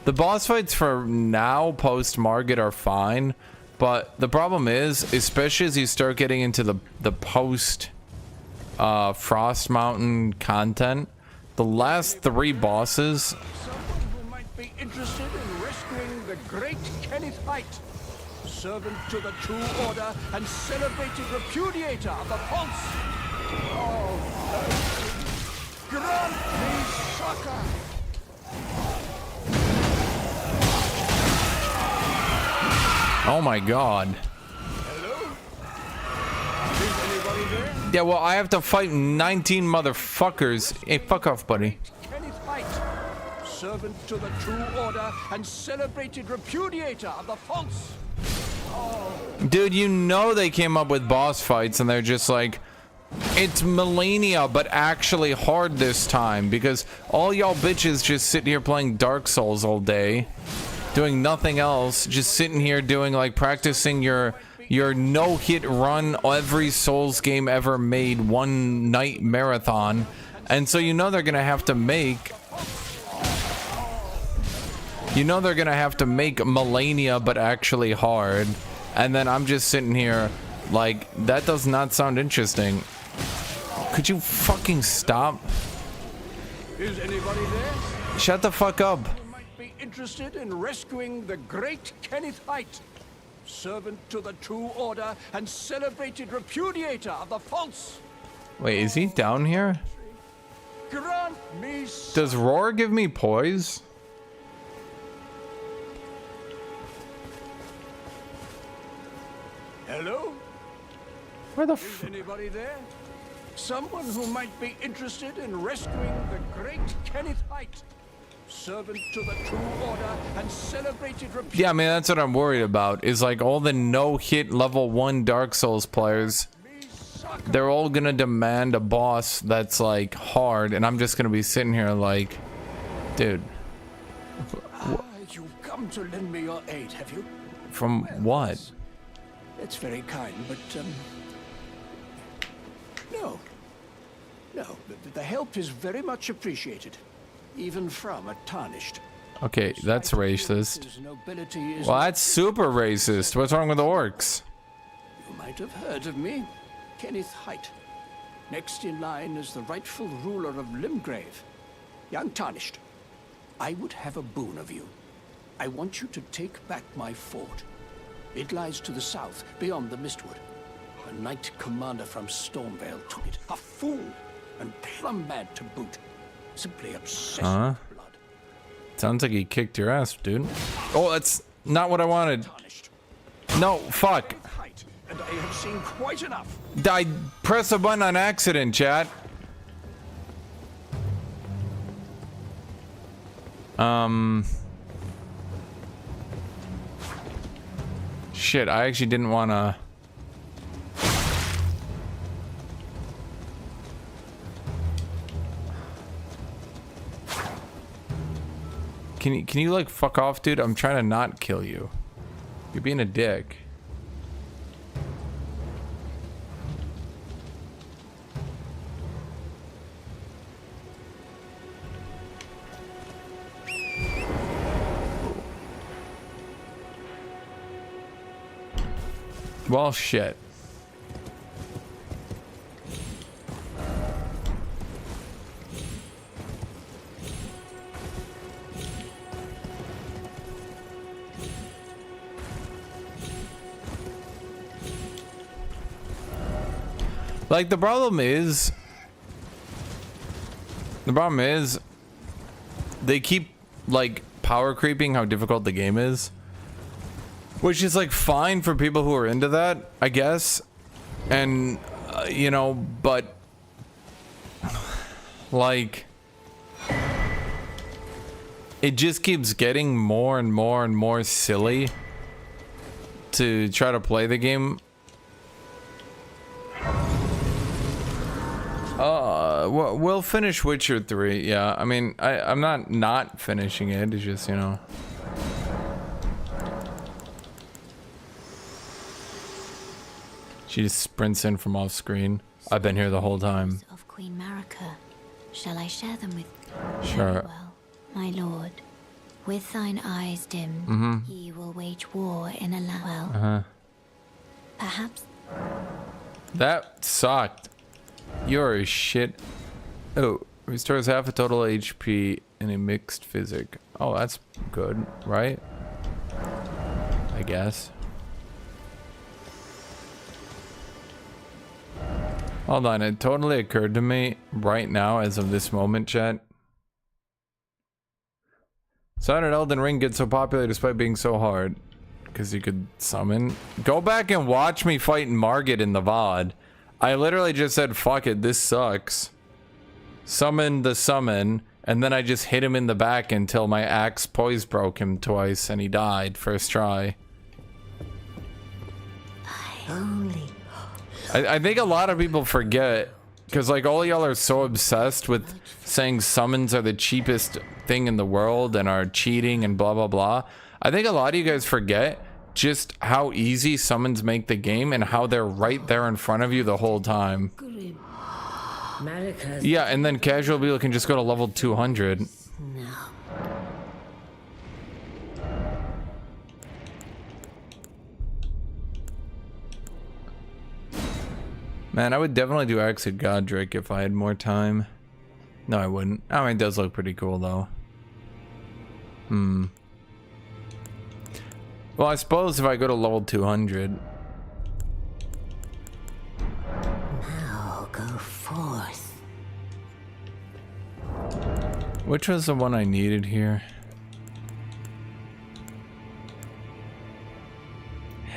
The boss fights for now, post Marget, are fine, but the problem is, especially as you start getting into the post Frost Mountain content, the last 3 bosses. Someone who might be interested in rescuing the great Kenneth Height, servant to the true order and celebrated repudiator of the false. Oh, grant me succor. Oh my god. Hello? Is anybody there? Yeah, well, I have to fight 19 motherfuckers. Hey, fuck off, buddy. Kenneth Height, servant to the true order and celebrated repudiator of the false. Dude, you know they came up with boss fights and they're just like, it's Millennia, but actually hard this time, because all y'all bitches just sitting here playing Dark Souls all day, doing nothing else, just sitting here doing, like, practicing your no-hit run every Souls game ever made one night marathon, and so you know they're gonna have to make Millennia, but actually hard, and then I'm just sitting here like, that does not sound interesting. Could you fucking stop? Is anybody there? Shut the fuck up. Who might be interested in rescuing the great Kenneth Height, servant to the true order and celebrated repudiator of the false. Wait, is he down here? Grant me. Does Roar give me poise? Hello? Where the Is anybody there? Someone who might be interested in rescuing the great Kenneth Height, servant to the true order and celebrated repudiator. Yeah, I mean, that's what I'm worried about, is like all the no-hit level 1 Dark Souls players, they're all gonna demand a boss that's like hard, and I'm just gonna be sitting here like, dude. You've come to lend me your aid, have you? From what? That's very kind, but no, the help is very much appreciated, even from a tarnished. Okay, that's racist. His nobility is Well, that's super racist. What's wrong with the orcs? You might have heard of me, Kenneth Height. Next in line is the rightful ruler of Limgrave, young Tarnished. I would have a boon of you. I want you to take back my fort. It lies to the south, beyond the Mistwood. A knight commander from Stormvale took it. A fool, and plumb mad to boot. Simply obsessed with blood. Sounds like he kicked your ass, dude. Oh, that's not what I wanted. No, fuck. And I have seen quite enough. I pressed a button on accident, chat. Shit, I actually didn't want to. Can you like fuck off, dude? I'm trying to not kill you. You're being a dick. Well, shit. Like, the problem is they keep like power creeping how difficult the game is, which is like fine for people who are into that, I guess, and you know, but like it just keeps getting more and more and more silly to try to play the game. We'll finish Witcher 3. Yeah, I mean, I'm not finishing it. It's just, you know. She just sprints in from off screen. I've been here the whole time. Of Queen Marika. Shall I share them with you? Sure. Very well, my lord. With thine eyes dimmed, he will wage war in a land. Well, perhaps. That sucked. You're a shit. Oh, restores half a total HP in a mixed physic. Oh, that's good, right? I guess. Hold on, it totally occurred to me right now, as of this moment, chat. So how did Elden Ring get so popular despite being so hard? Because you could summon. Go back and watch me fighting Marget in the VOD. I literally just said, fuck it, this sucks. Summon the summon, and then I just hit him in the back until my axe poise broke him twice and he died first try. I think a lot of people forget, because like all y'all are so obsessed with saying summons are the cheapest thing in the world and are cheating and blah blah blah. I think a lot of you guys forget just how easy summons make the game and how they're right there in front of you the whole time. Yeah, and then casual people can just go to level 200. Man, I would definitely do Exit Godric if I had more time. No, I wouldn't. I mean, it does look pretty cool, though. Well, I suppose if I go to level 200... Now go forth. Which was the one I needed here?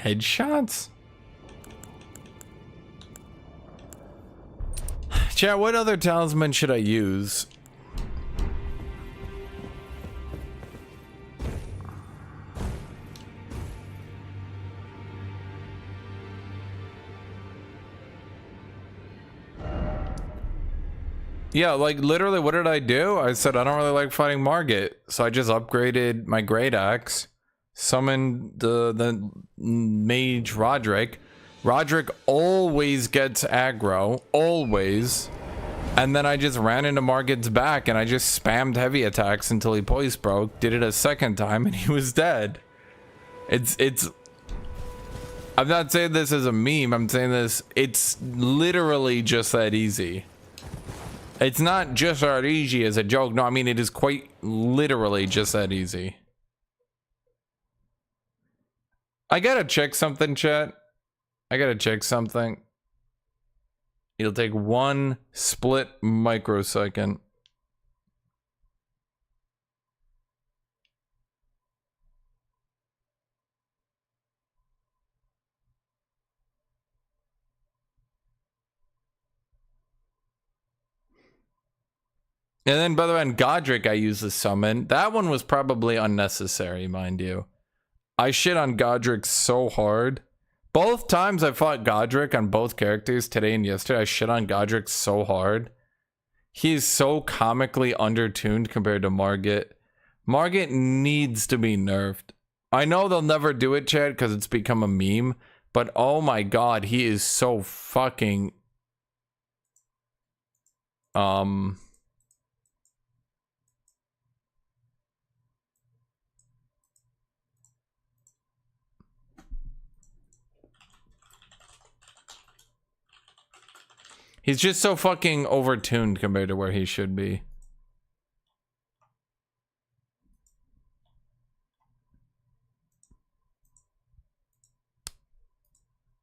Headshots? Chat, what other talisman should I use? Yeah, like literally what did I do? I said I don't really like fighting Marget, so I just upgraded my great axe, summoned the mage Roderick. Roderick always gets aggro, always. And then I just ran into Marget's back and I just spammed heavy attacks until he poise broke, did it a second time, and he was dead. It's I'm not saying this as a meme, I'm saying this, it's literally just that easy. It's not just that easy as a joke, no, I mean it is quite literally just that easy. I gotta check something, chat. I gotta check something. It'll take 1 split microsecond. And then, by the way, on Godric, I used the summon. That one was probably unnecessary, mind you. I shit on Godric so hard. Both times I fought Godric on both characters, today and yesterday, I shit on Godric so hard. He is so comically undertuned compared to Marget. Marget needs to be nerfed. I know they'll never do it, Chad, because it's become a meme. But oh my god, he is so fucking... He's just so fucking overtuned compared to where he should be.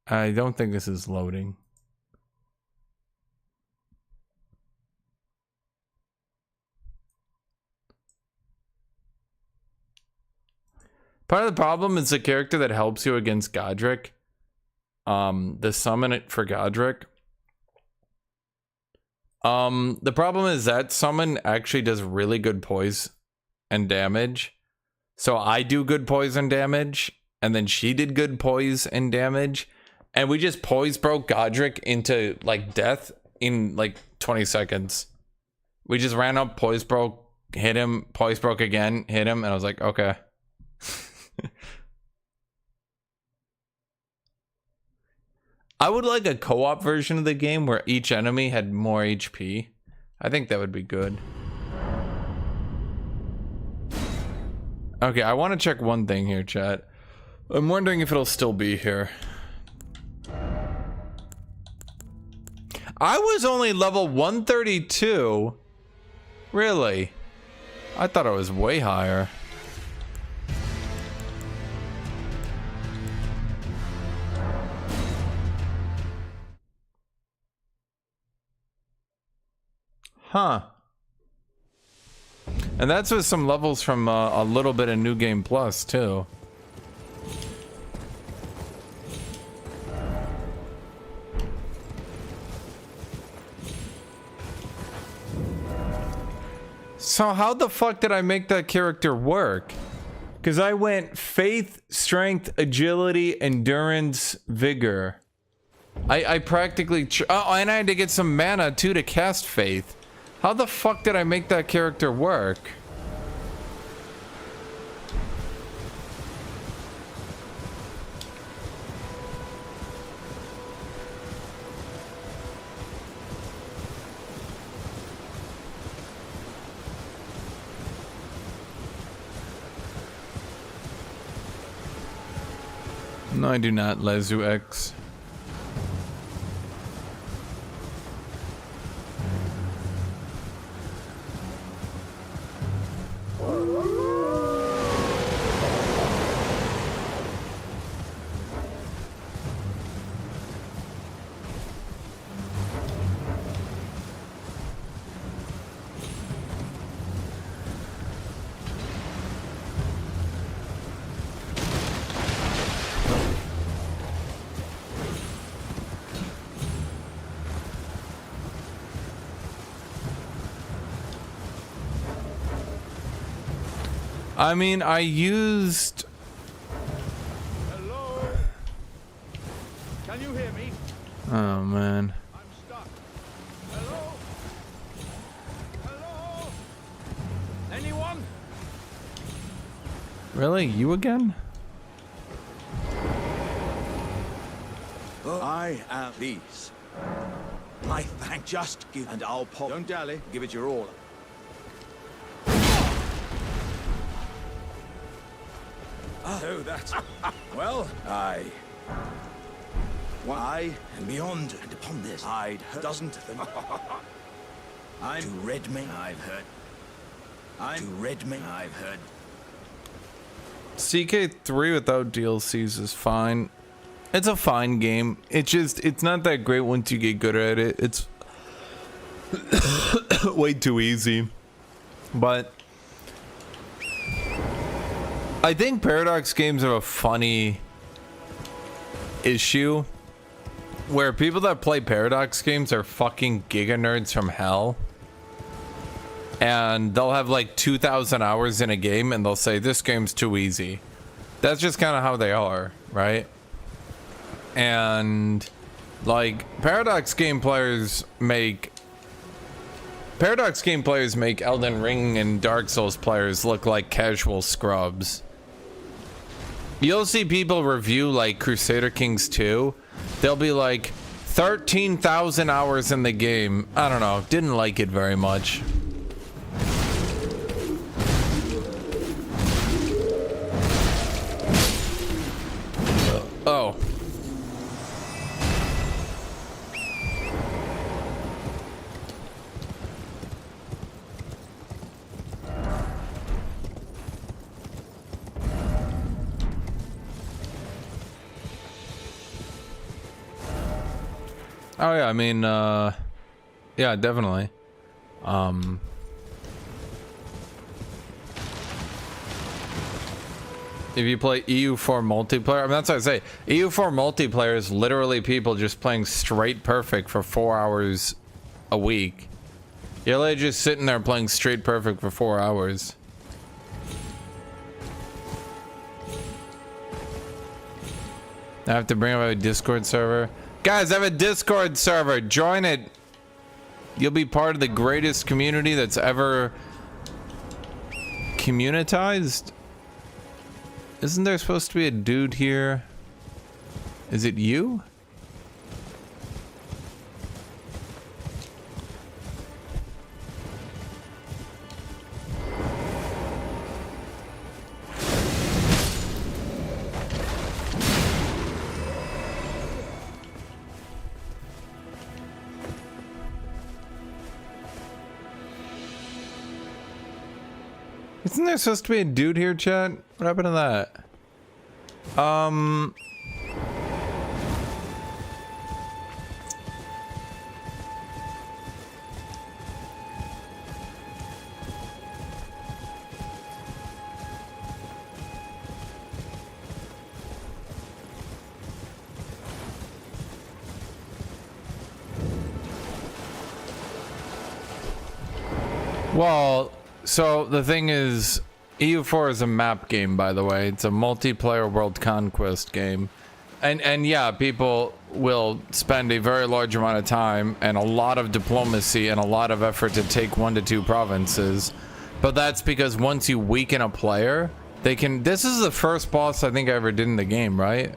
I don't think this is loading. Part of the problem is the character that helps you against Godric. The summon it for Godric. The problem is that summon actually does really good poise and damage. So I do good poison damage, and then she did good poise and damage, and we just poise broke Godric into like death in like 20 seconds. We just ran up, poise broke, hit him, poise broke again, hit him, and I was like, okay. I would like a co-op version of the game where each enemy had more HP. I think that would be good. Okay, I want to check one thing here, chat. I'm wondering if it'll still be here. I was only level 132. Really? I thought I was way higher. Huh. And that's with some levels from a little bit of New Game Plus, too. So how the fuck did I make that character work? Because I went faith, strength, agility, endurance, vigor. I practically... oh, and I had to get some mana, too, to cast faith. How the fuck did I make that character work? No, I do not, Lezu X. I mean, I used... Hello? Can you hear me? Oh, man. I'm stuck. Hello? Hello? Anyone? Really? You again? I am these. I thank just give and I'll pop. Don't dally. Give it your all. Oh, that's... well, I and beyond, and upon this, I'd heard doesn't think... I'm to red me, I've heard. I'm to red me, I've heard. CK3 without DLCs is fine. It's a fine game. It's just, it's not that great once you get good at it. It's way too easy. But I think Paradox games have a funny issue where people that play Paradox games are fucking giga nerds from hell. And they'll have like 2,000 hours in a game and they'll say, this game's too easy. That's just kind of how they are, right? And like Paradox game players make Elden Ring and Dark Souls players look like casual scrubs. You'll see people review like Crusader Kings 2. They'll be like 13,000 hours in the game. I don't know, didn't like it very much. Oh. Oh yeah, I mean, yeah, definitely. If you play EU4 multiplayer, I mean, that's what I say. EU4 multiplayer is literally people just playing straight perfect for 4 hours a week. You're like just sitting there playing straight perfect for 4 hours. I have to bring up a Discord server. Guys, I have a Discord server. Join it. You'll be part of the greatest community that's ever communitized. Isn't there supposed to be a dude here? Is it you? Isn't there supposed to be a dude here, chat? What happened to that? Well, so the thing is, EU4 is a map game, by the way. It's a multiplayer world conquest game. And yeah, people will spend a very large amount of time and a lot of diplomacy and a lot of effort to take 1 to 2 provinces. But that's because once you weaken a player, they can... This is the first boss I think I ever did in the game, right?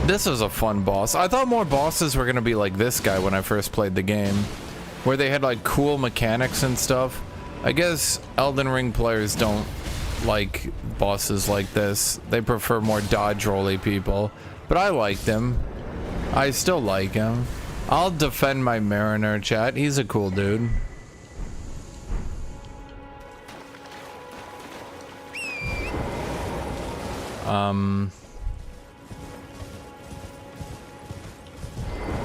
This was a fun boss. I thought more bosses were gonna be like this guy when I first played the game, where they had like cool mechanics and stuff. I guess Elden Ring players don't like bosses like this. They prefer more dodge rolly people, but I liked him. I still like him. I'll defend my Mariner, chat. He's a cool dude.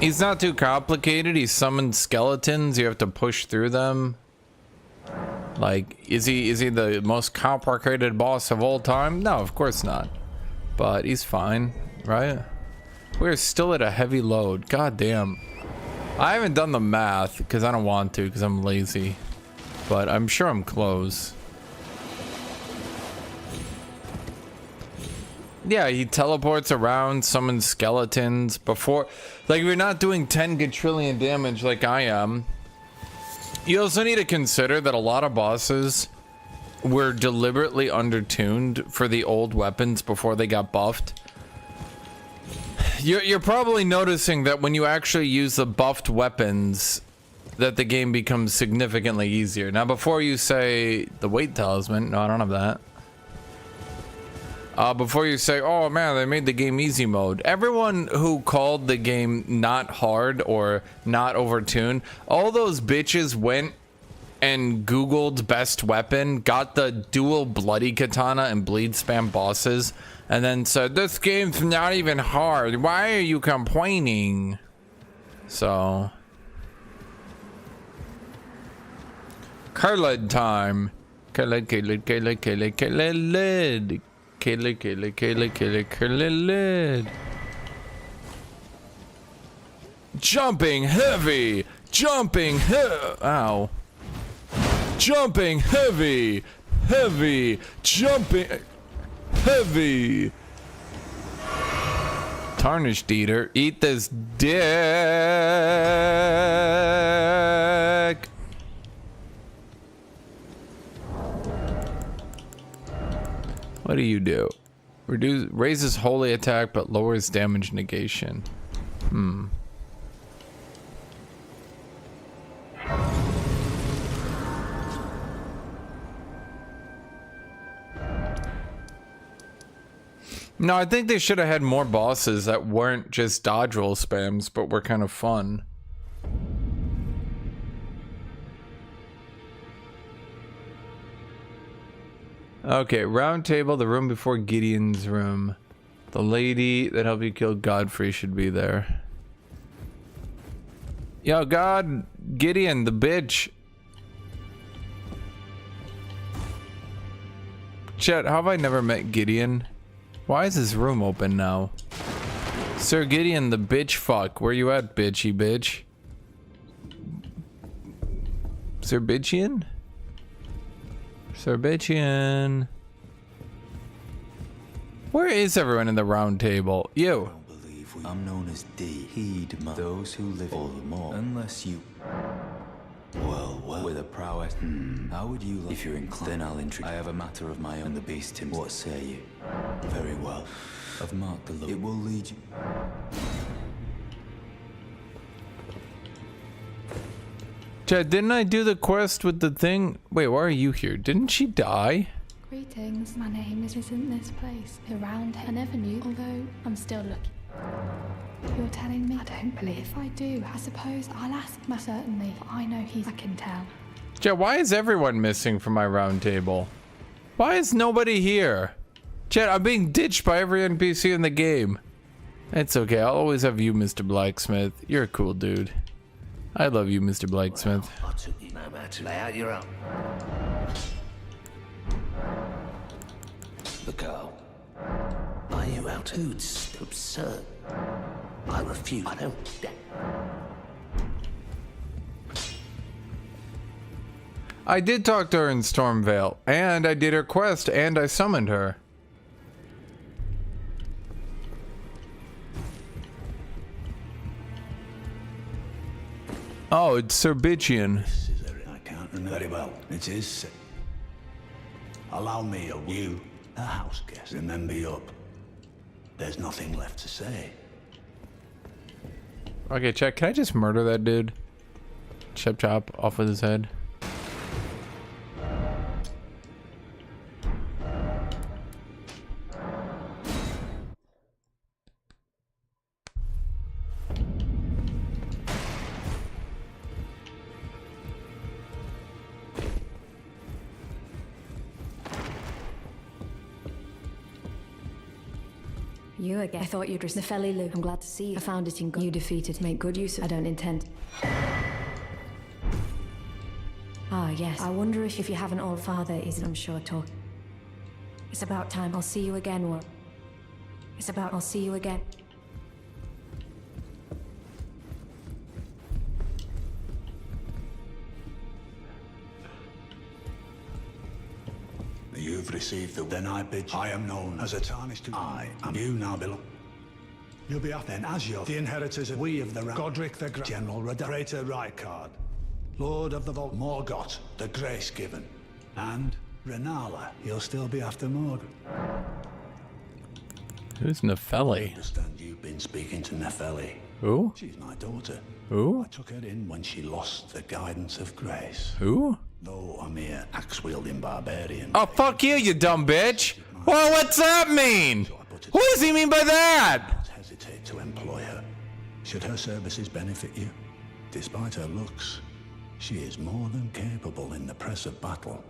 He's not too complicated. He summons skeletons. You have to push through them. Like, is he the most complicated boss of all time? No, of course not. But he's fine, right? We're still at a heavy load. God damn. I haven't done the math because I don't want to because I'm lazy. But I'm sure I'm close. Yeah, he teleports around, summons skeletons before... Like, if you're not doing 10 quadrillion damage like I am... You also need to consider that a lot of bosses were deliberately undertuned for the old weapons before they got buffed. You're probably noticing that when you actually use the buffed weapons, that the game becomes significantly easier. Now, before you say the weight talisman, no, I don't have that. Before you say, oh man, they made the game easy mode. Everyone who called the game not hard or not overtuned, all those bitches went and Googled best weapon, got the dual bloody katana and bleed spam bosses, and then said, this game's not even hard. Why are you complaining? So... Khaled time. Khaled. Khaled. Jumping heavy. Jumping ow. Jumping heavy. Heavy. Jumping heavy. Tarnished eater. Eat this dick. What do you do? Raises holy attack but lowers damage negation. No, I think they should have had more bosses that weren't just dodge roll spams but were kind of fun. Okay, round table, the room before Gideon's room. The lady that helped you kill Godfrey should be there. Yo, Gideon, the bitch. Chet, how have I never met Gideon? Why is his room open now? Sir Gideon, the bitch fuck. Where you at, bitchy bitch? Sir Bitchian? Sir Bitchian. Where is everyone in the round table? You. I'm known as D. Heed those who live all the more. Unless you... Well, with a prowess. How would you like... If you're inclined, then I'll introduce... I have a matter of my own, the beast himself. What say you? Very well. I've marked the look. It will lead you... Chad, didn't I do the quest with the thing? Wait, why are you here? Didn't she die? Greetings, my name isn't this place. Around here, I never knew, although I'm still looking. You're telling me? I don't believe. If I do, I suppose I'll ask my certainly. I know I can tell. Chad, why is everyone missing from my round table? Why is nobody here? Chad, I'm being ditched by every NPC in the game. It's okay, I'll always have you, Mr. Blacksmith. You're a cool dude. I love you, Mr. Blacksmith. I took you no matter. Lay out your own. The girl. Are you out? It's absurd. I refuse. I don't. I did talk to her in Stormvale, and I did her quest, and I summoned her. Oh, it's Serbichian. I can't remember very well. It is. Allow me, you, a house guest. Remember up. There's nothing left to say. Okay, check. Can I just murder that dude? Chop chop off with his head. You again. I thought you'd risk the felly Lou. I'm glad to see you. I found it in God. You defeated. Make good use of. I don't intend. Ah, yes. I wonder if you have an old father is I'm sure talk. It's about time. I'll see you again, War. It's about I'll see you again. You've received the... Then I bid you. I am known as a tarnished... I am... You now belong... You'll be up then as you're... The inheritors of... We of the... Godric the Great... General Radon... Praetor Rykard... Lord of the Vault... Morgot, the Grace Given... And... Renala. You'll still be after Marget. Who's Nepheli? I understand you've been speaking to Nepheli. Who? She's my daughter. Who? I took her in when she lost the guidance of grace. Who? Though a mere axe-wielding barbarian. Oh, fuck you, you dumb bitch! Well, what's that mean? What does he mean by that? Don't hesitate to employ her. Should her services benefit you? Despite her looks, she is more than capable in the press of battle.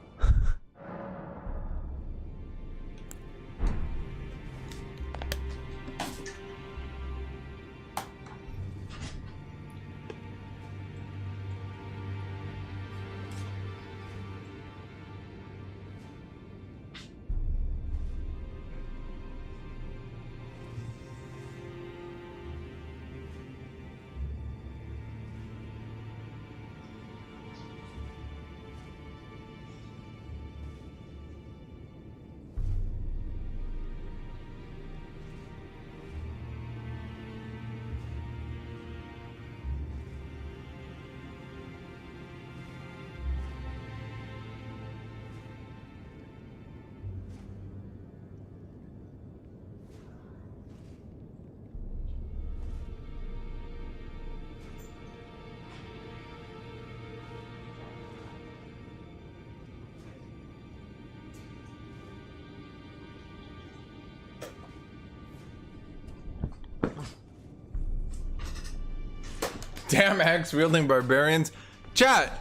Damn axe-wielding barbarians. Chat!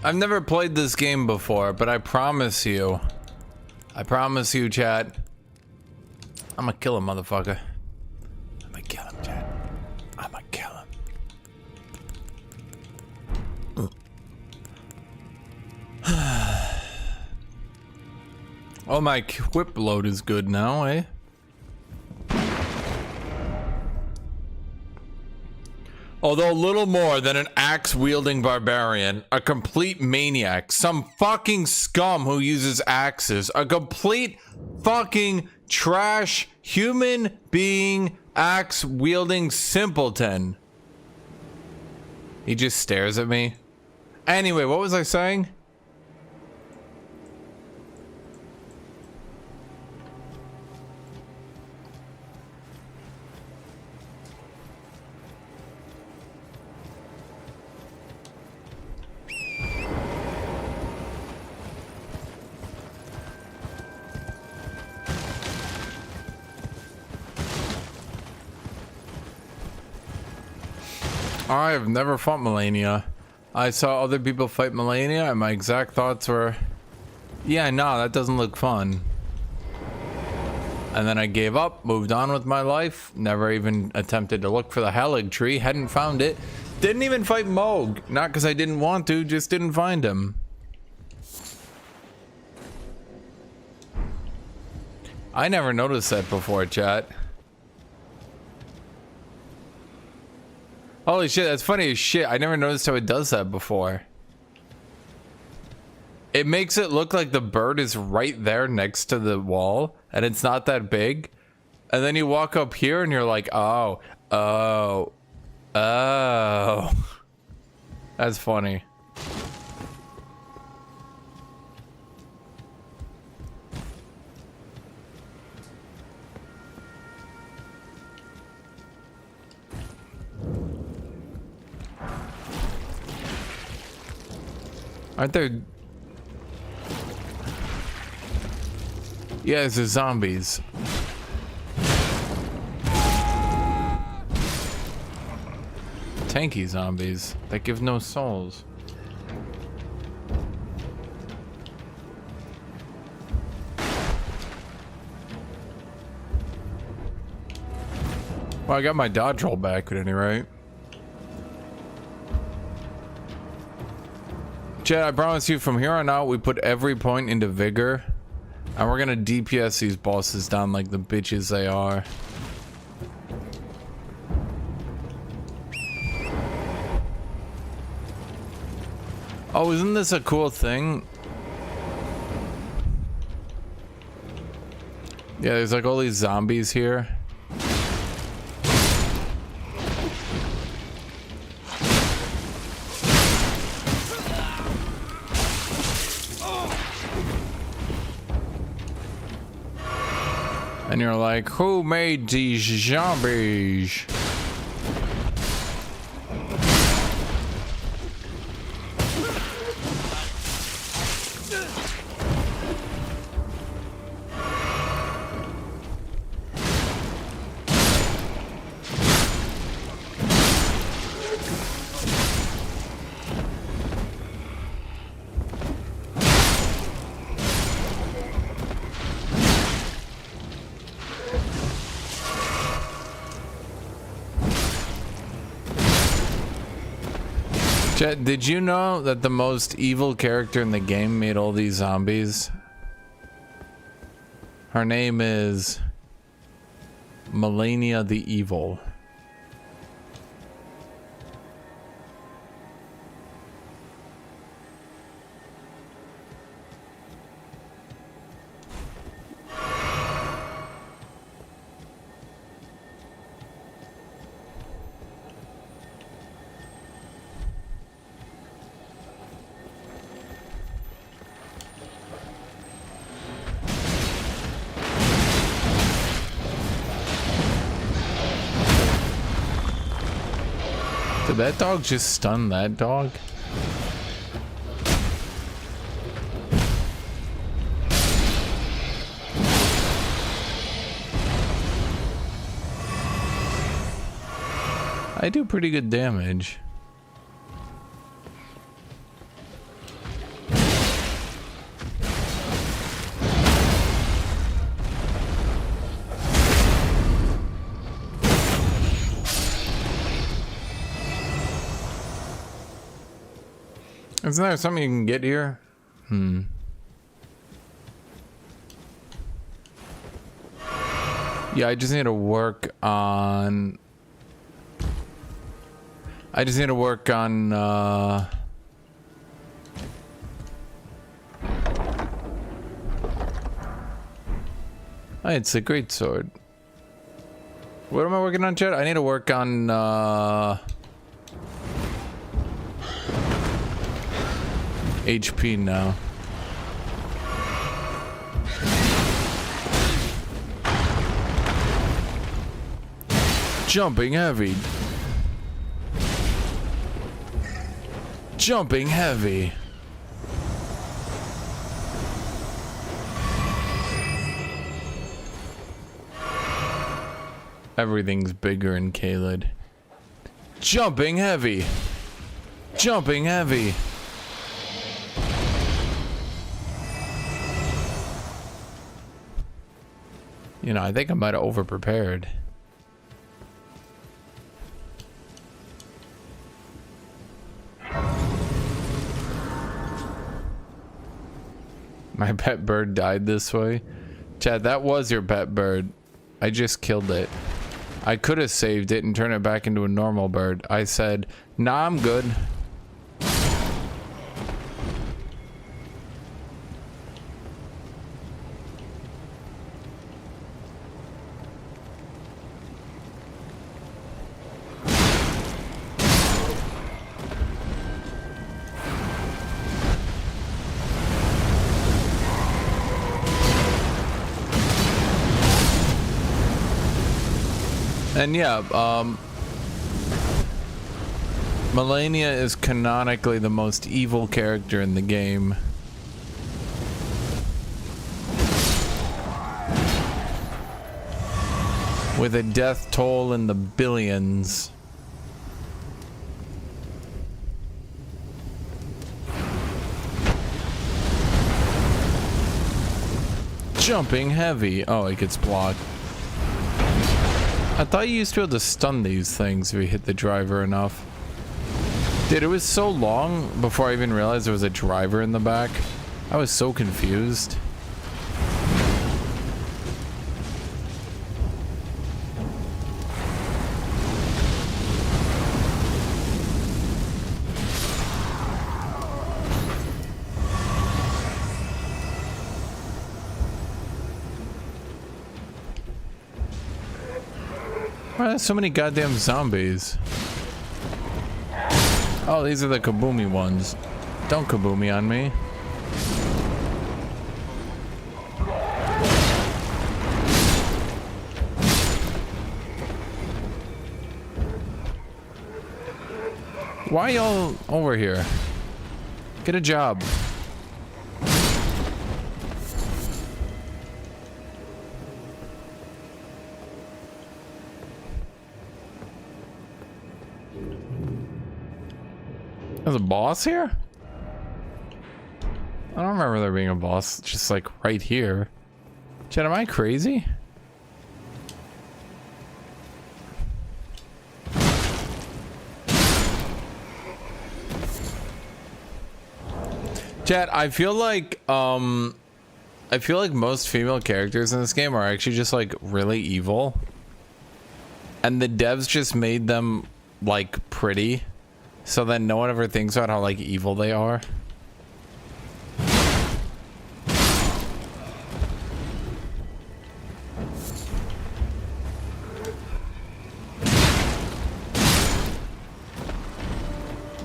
I've never played this game before, but I promise you, chat, I'm gonna kill a motherfucker. I'm gonna kill him, chat. I'm gonna kill him. Oh, my whip load is good now, eh? Although a little more than an axe-wielding barbarian, a complete maniac, some fucking scum who uses axes, a complete fucking trash human being axe-wielding simpleton. He just stares at me. Anyway, what was I saying? I have never fought Melania. I saw other people fight Melania and my exact thoughts were, yeah, no, that doesn't look fun. And then I gave up, moved on with my life, never even attempted to look for the Hellig tree, hadn't found it. Didn't even fight Moog, not because I didn't want to, just didn't find him. I never noticed that before, chat. Holy shit, that's funny as shit. I never noticed how it does that before. It makes it look like the bird is right there next to the wall, and it's not that big. And then you walk up here and you're like, oh, oh, oh. That's funny. Aren't there... Yeah, it's the zombies. Tanky zombies that give no souls. Well, I got my dodge roll back at any rate. Chad, I promise you from here on out we put every point into vigor and we're gonna DPS these bosses down like the bitches they are. Oh, isn't this a cool thing? Yeah, there's like all these zombies here. And you're like, who made these zombies? Chet, did you know that the most evil character in the game made all these zombies? Her name is Melania the Evil. Did that dog just stun that dog? I do pretty good damage. Isn't there something you can get here? Yeah, I just need to work on... I just need to work on oh, it's a great sword. What am I working on, Chad? I need to work on HP now. Jumping heavy. Jumping heavy. Everything's bigger in Caelid. Jumping heavy. Jumping heavy. You know, I think I might have over-prepared. My pet bird died this way. Chad, that was your pet bird. I just killed it. I could have saved it and turned it back into a normal bird. I said, nah, I'm good. And yeah, Melania is canonically the most evil character in the game. With a death toll in the billions. Jumping heavy. Oh, it gets blocked. I thought you used to be able to stun these things if you hit the driver enough. Dude, it was so long before I even realized there was a driver in the back. I was so confused. Why are there so many goddamn zombies? Oh, these are the kaboomy ones. Don't kaboomy on me. Why y'all over here? Get a job. There's a boss here? I don't remember there being a boss just like right here. Chad, am I crazy? Chad, I feel like most female characters in this game are actually just like really evil. And the devs just made them like pretty. So then no one ever thinks about how like evil they are.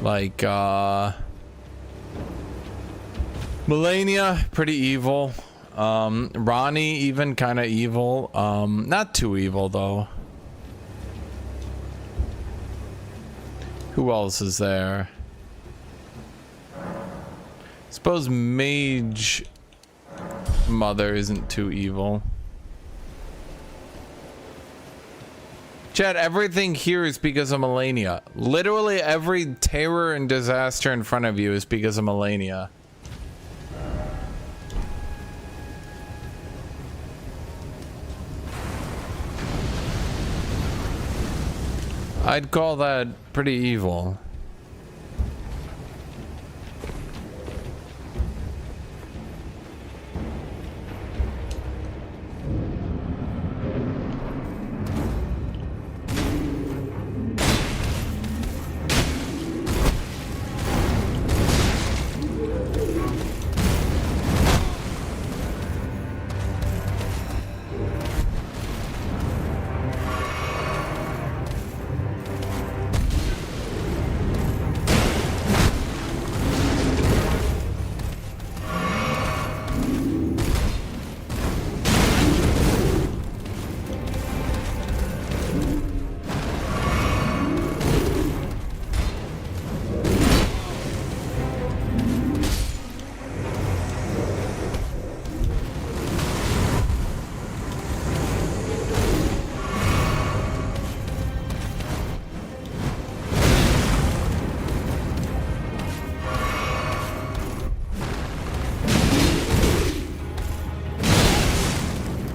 Like Melania, pretty evil. Ronnie, even kind of evil. Not too evil though. Who else is there? Suppose Mage Mother isn't too evil. Chad, everything here is because of Melania. Literally every terror and disaster in front of you is because of Melania. I'd call that pretty evil.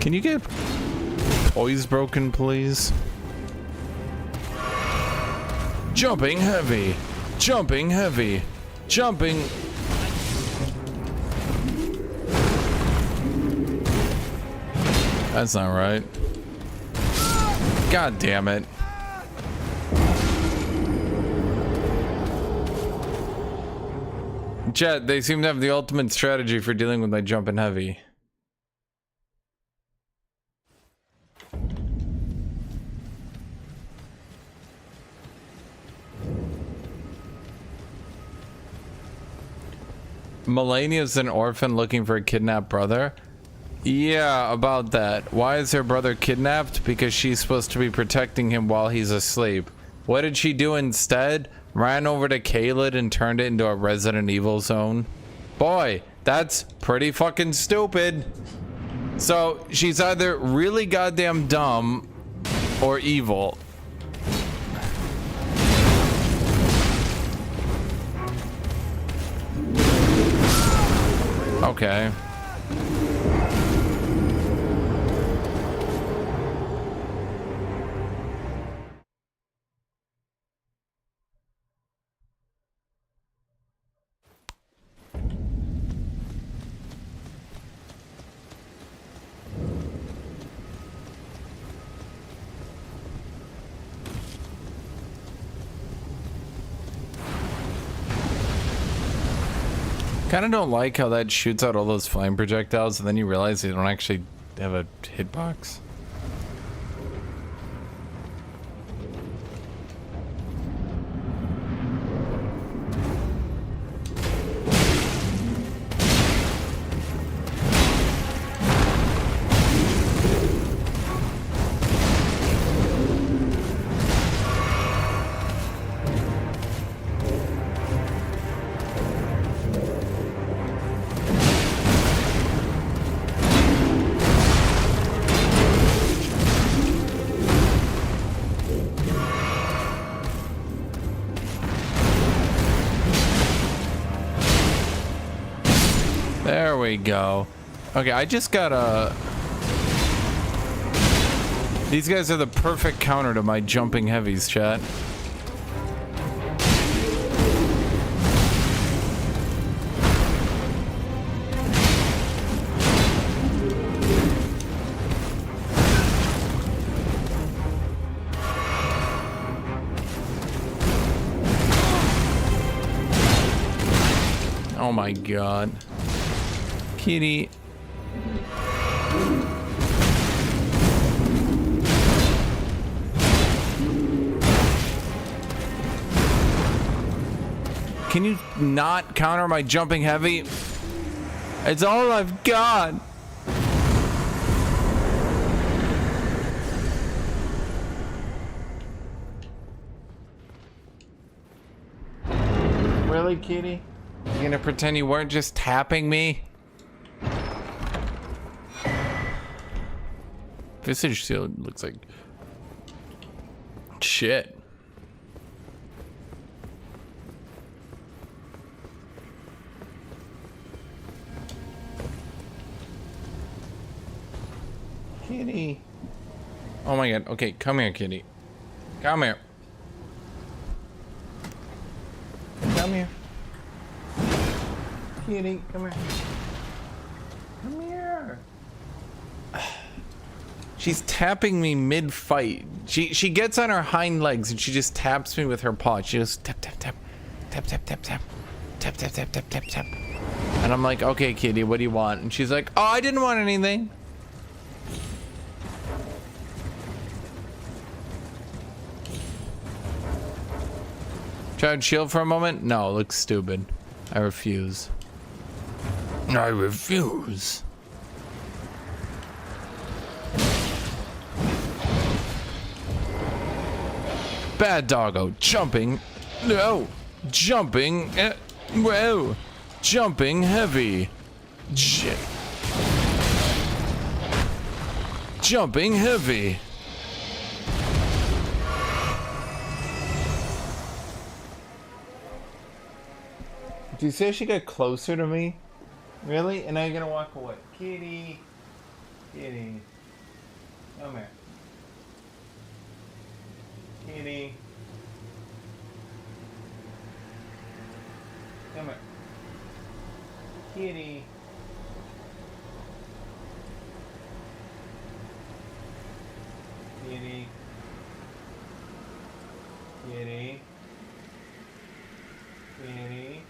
Can you get poise broken, please? Jumping heavy. Jumping heavy. Jumping. That's not right. God damn it. Chat, they seem to have the ultimate strategy for dealing with my jumping heavy. Melania's an orphan looking for a kidnapped brother. Yeah, about that. Why is her brother kidnapped? Because she's supposed to be protecting him while he's asleep. What did she do instead? Ran over to Caelid and turned it into a Resident Evil zone. Boy, that's pretty fucking stupid. So she's either really goddamn dumb or evil. Okay. Kind of don't like how that shoots out all those flame projectiles and then you realize they don't actually have a hitbox. There we go. Okay, I just got a... These guys are the perfect counter to my jumping heavies, chat. Oh my god. Kitty. Can you not counter my jumping heavy? It's all I've got. Really, Kitty? You gonna pretend you weren't just tapping me? Visage seal looks like shit. Kitty. Oh my god. Okay, come here, Kitty. Come here. Come here. Kitty, come here. Come here. She's tapping me mid-fight. She gets on her hind legs and she just taps me with her paw. She just tap tap tap tap tap tap tap tap tap tap tap tap tap. And I'm like, okay, Kitty, what do you want? And she's like, oh, I didn't want anything. Try to shield for a moment? No, it looks stupid. I refuse. I refuse. Bad doggo. Jumping. No. Jumping. Whoa. Jumping heavy. Jumping heavy. Do you say she got closer to me? Really? And now you're gonna walk away. Kitty. Kitty. Come here. Kitty. Come here. Kitty. Kitty. Kitty. Kitty.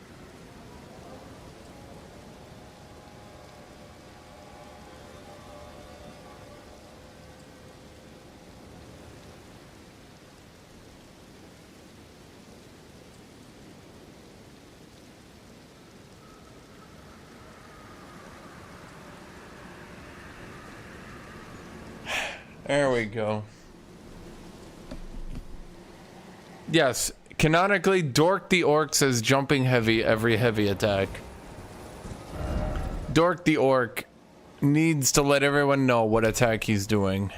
There we go. Yes, canonically, Dork the Orc says jumping heavy every heavy attack. Dork the Orc needs to let everyone know what attack he's doing.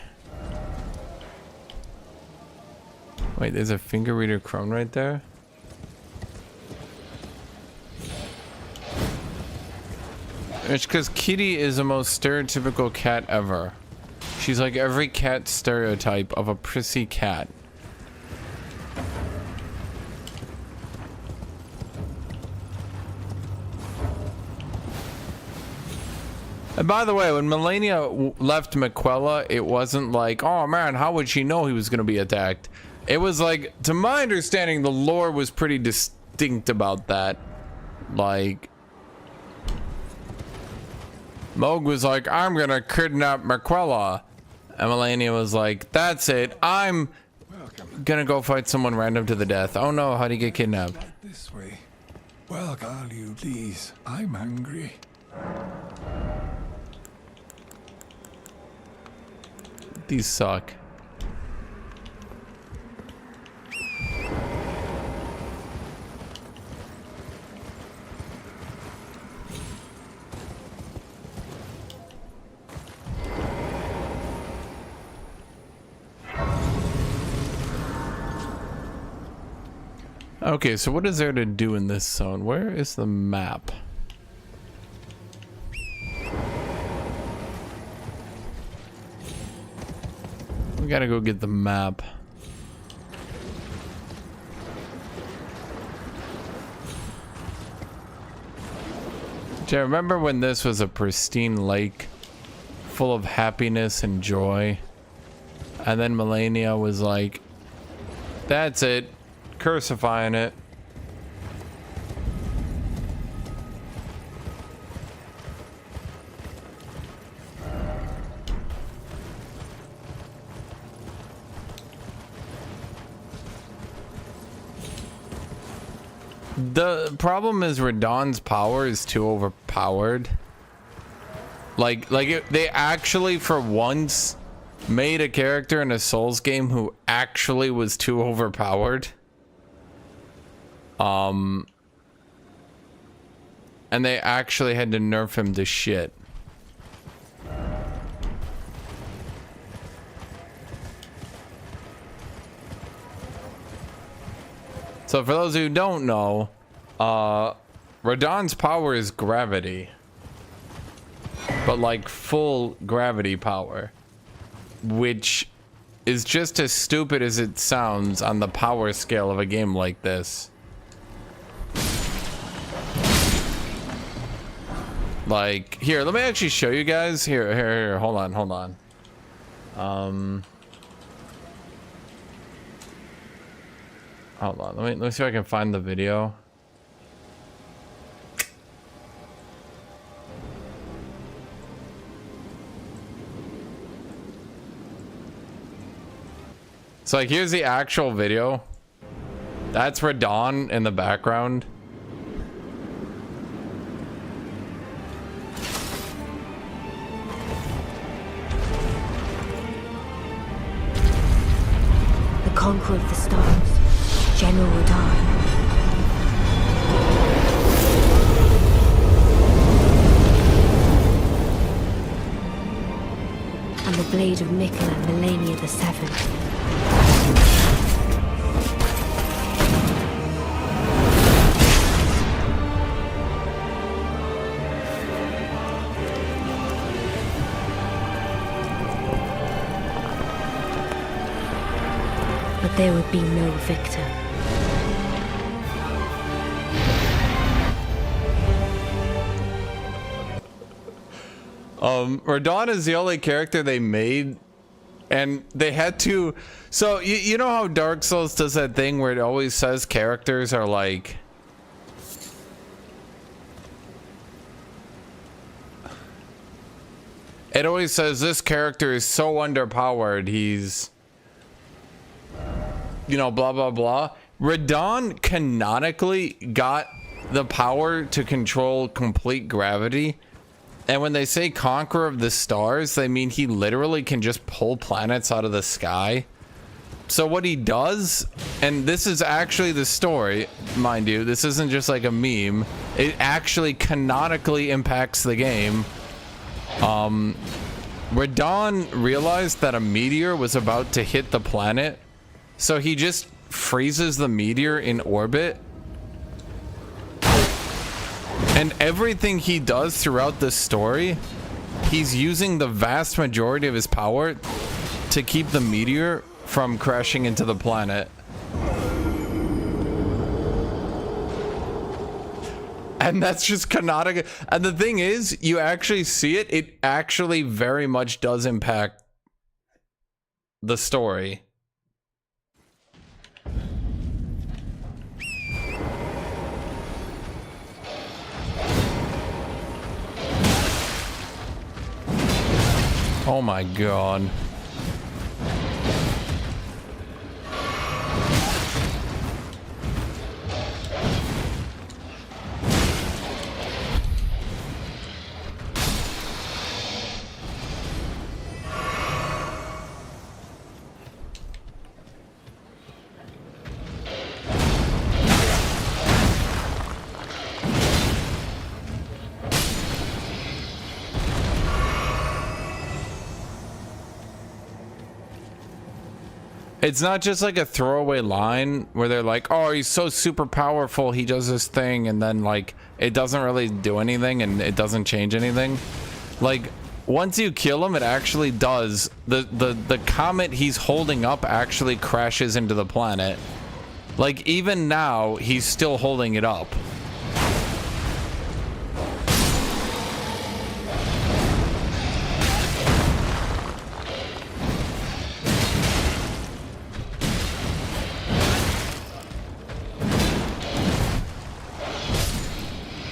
Wait, there's a finger reader crone right there? It's because Kitty is the most stereotypical cat ever. She's like every cat stereotype of a prissy cat. And by the way, when Melania left Miquella, it wasn't like, oh man, how would she know he was going to be attacked? It was like, to my understanding, the lore was pretty distinct about that. Like, Moog was like, I'm going to kidnap Miquella. And Melania was like, that's it. I'm going to go fight someone random to the death. Oh no, how'd he get kidnapped? Not this way. Well, call you please. I'm hungry. These suck. Okay, so what is there to do in this zone? Where is the map? We gotta go get the map. Do you remember when this was a pristine lake full of happiness and joy? And then Melania was like, that's it. Cursifying it. The problem is Radon's power is too overpowered. They actually for once made a character in a Souls game who actually was too overpowered. And they actually had to nerf him to shit. So for those who don't know, Radon's power is gravity. But like full gravity power. Which is just as stupid as it sounds on the power scale of a game like this. Like, here, let me actually show you guys. Here, hold on. Hold on, let me see if I can find the video. So like, here's the actual video. That's Radon in the background. Conqueror of the Stars, General Radon. And the blade of Mikkel and Melania the Seventh. there would be no victor. Radon is the only character they made, and they had to. So you know how Dark Souls does that thing where it always says characters are like, it always says this character is so underpowered, he's, you know, blah blah blah. Radon canonically got the power to control complete gravity. And when they say Conqueror of the Stars, they mean he literally can just pull planets out of the sky. So what he does, and this is actually the story, mind you, this isn't just like a meme, it actually canonically impacts the game. Radon realized that a meteor was about to hit the planet, so he just freezes the meteor in orbit. And everything he does throughout this story, he's using the vast majority of his power to keep the meteor from crashing into the planet. And that's just canonical. And the thing is, you actually see it, it actually very much does impact the story. Oh my god. It's not just like a throwaway line where they're like, oh, he's so super powerful, he does this thing, and then like it doesn't really do anything and it doesn't change anything. Like once you kill him, it actually does. The comet he's holding up actually crashes into the planet. Like even now he's still holding it up.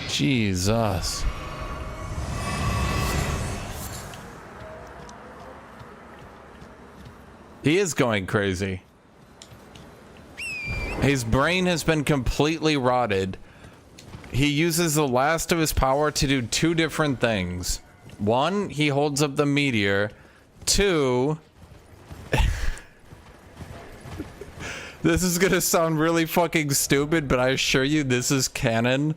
Jesus. He is going crazy. His brain has been completely rotted. He uses the last of his power to do two different things. One, he holds up the meteor. Two, this is gonna sound really fucking stupid, but I assure you this is canon.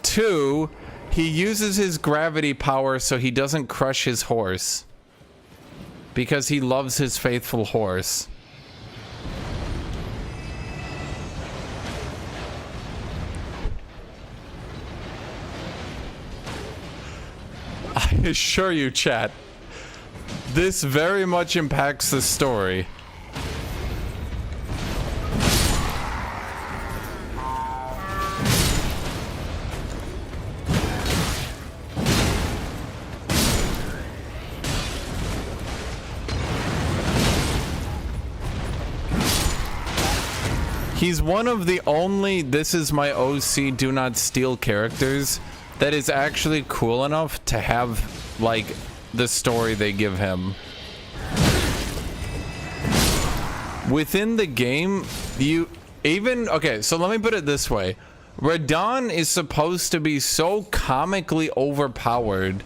Two, he uses his gravity power so he doesn't crush his horse. Because he loves his faithful horse. I assure you, chat, this very much impacts the story. He's one of the only "this is my OC, do not steal" characters that is actually cool enough to have like the story they give him. Within the game, you even, okay, so let me put it this way. Radon is supposed to be so comically overpowered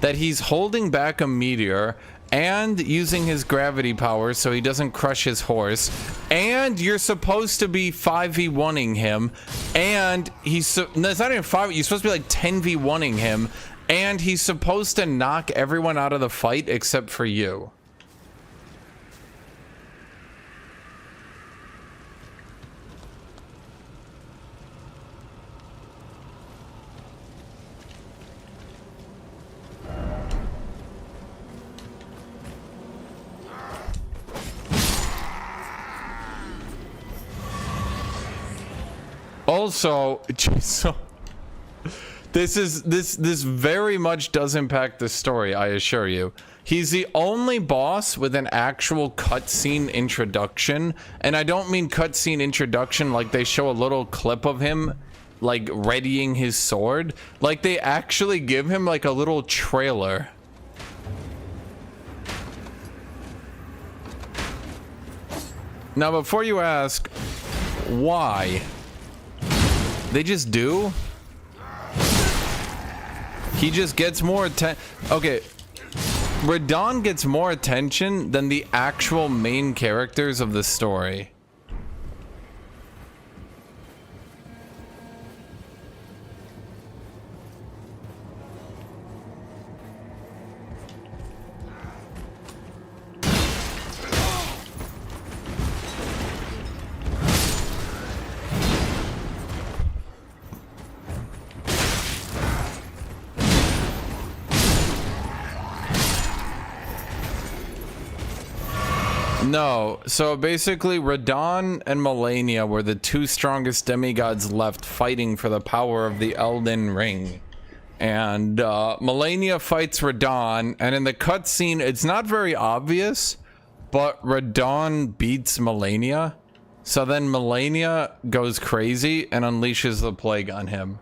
that he's holding back a meteor and using his gravity power so he doesn't crush his horse, and you're supposed to be 5v1ing him, and he's no, it's not even 5, you're supposed to be like 10v1ing him, and he's supposed to knock everyone out of the fight except for you. Also, so this very much does impact the story, I assure you. He's the only boss with an actual cutscene introduction, and I don't mean cutscene introduction like they show a little clip of him like readying his sword. Like they actually give him like a little trailer. Now, before you ask why, they just do. He just gets more attention. Okay, Radon gets more attention than the actual main characters of the story. No, so basically Radon and Malenia were the two strongest demigods left fighting for the power of the Elden Ring. And Malenia fights Radon, and in the cutscene it's not very obvious, but Radon beats Malenia. So then Malenia goes crazy and unleashes the plague on him.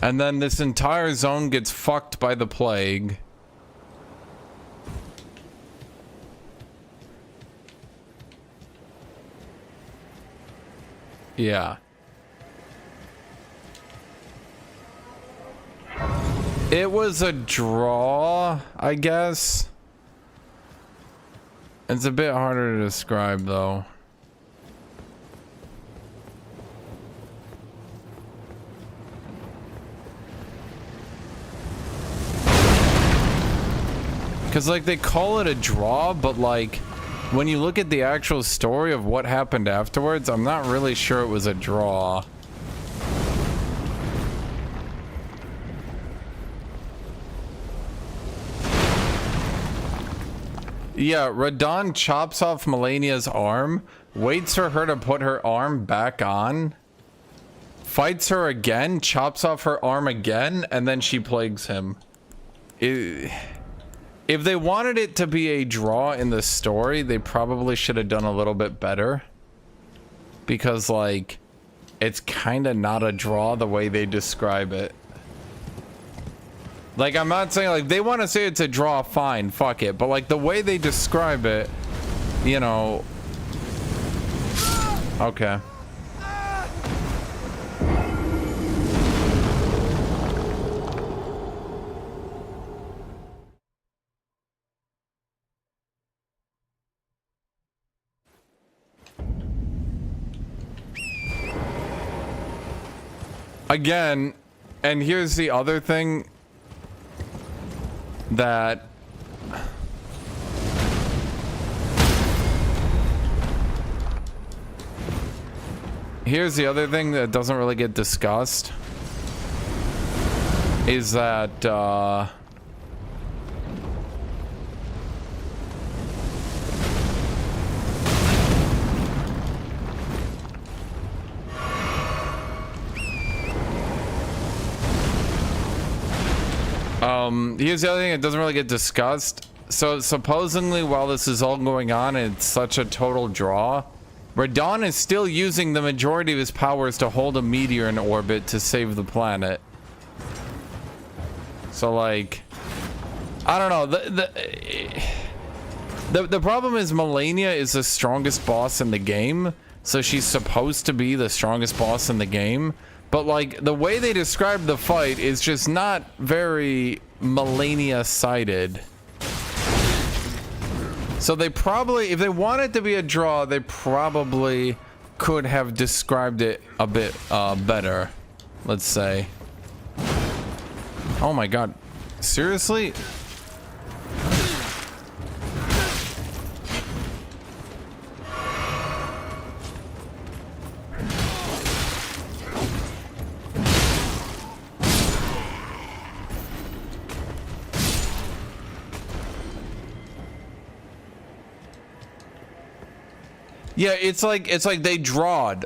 And then this entire zone gets fucked by the plague. Yeah. It was a draw, I guess. It's a bit harder to describe, though. Because, like, they call it a draw, but, like, when you look at the actual story of what happened afterwards, I'm not really sure it was a draw. Yeah, Radon chops off Malenia's arm, waits for her to put her arm back on, fights her again, chops off her arm again, and then she plagues him. If they wanted it to be a draw in the story, they probably should have done a little bit better. Because, like, it's kind of not a draw the way they describe it. Like, I'm not saying, like, they want to say it's a draw, fine, fuck it. But, like, the way they describe it, you know... Okay. Again, and here's the other thing that doesn't really get discussed is that here's the other thing that doesn't really get discussed. So supposedly while this is all going on and it's such a total draw, Radon is still using the majority of his powers to hold a meteor in orbit to save the planet. So, like, I don't know. The problem is Malenia is the strongest boss in the game, so she's supposed to be the strongest boss in the game. But, like, the way they describe the fight is just not very Malenia-sided. So they probably, if they wanted to be a draw, they probably could have described it a bit better, let's say. Oh my god. Seriously? Yeah, it's like they drawed.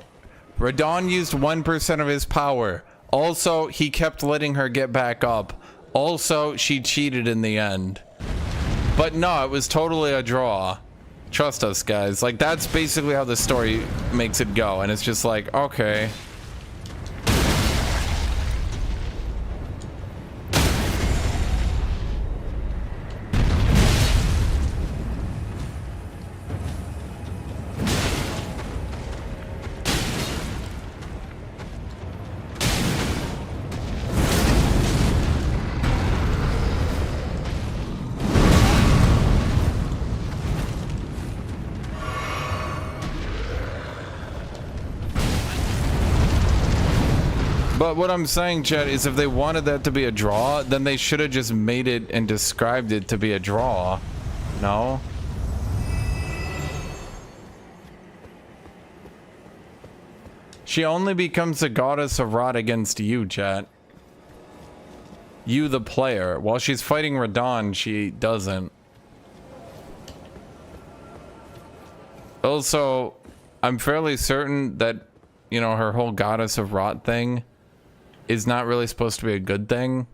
Radon used 1% of his power. Also, he kept letting her get back up. Also, she cheated in the end. But no, it was totally a draw. Trust us, guys. Like, that's basically how the story makes it go. And it's just like, okay. But what I'm saying, Chet, is if they wanted that to be a draw, then they should have just made it and described it to be a draw. No? She only becomes a goddess of rot against you, Chet. You, the player. While she's fighting Radon, she doesn't. Also, I'm fairly certain that, you know, her whole goddess of rot thing is not really supposed to be a good thing.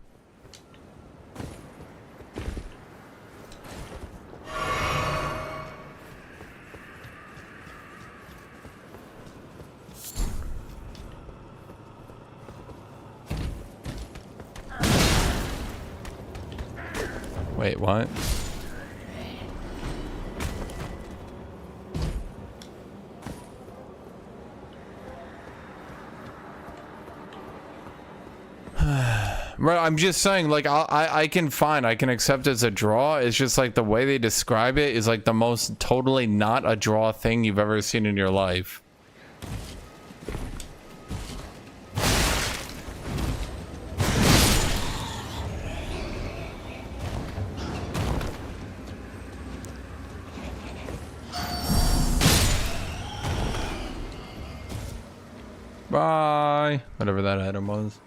Wait, what? Right, I'm just saying, like, I can accept as a draw. It's just like the way they describe it is like the most totally not a draw thing you've ever seen in your life. Bye. Whatever that item was.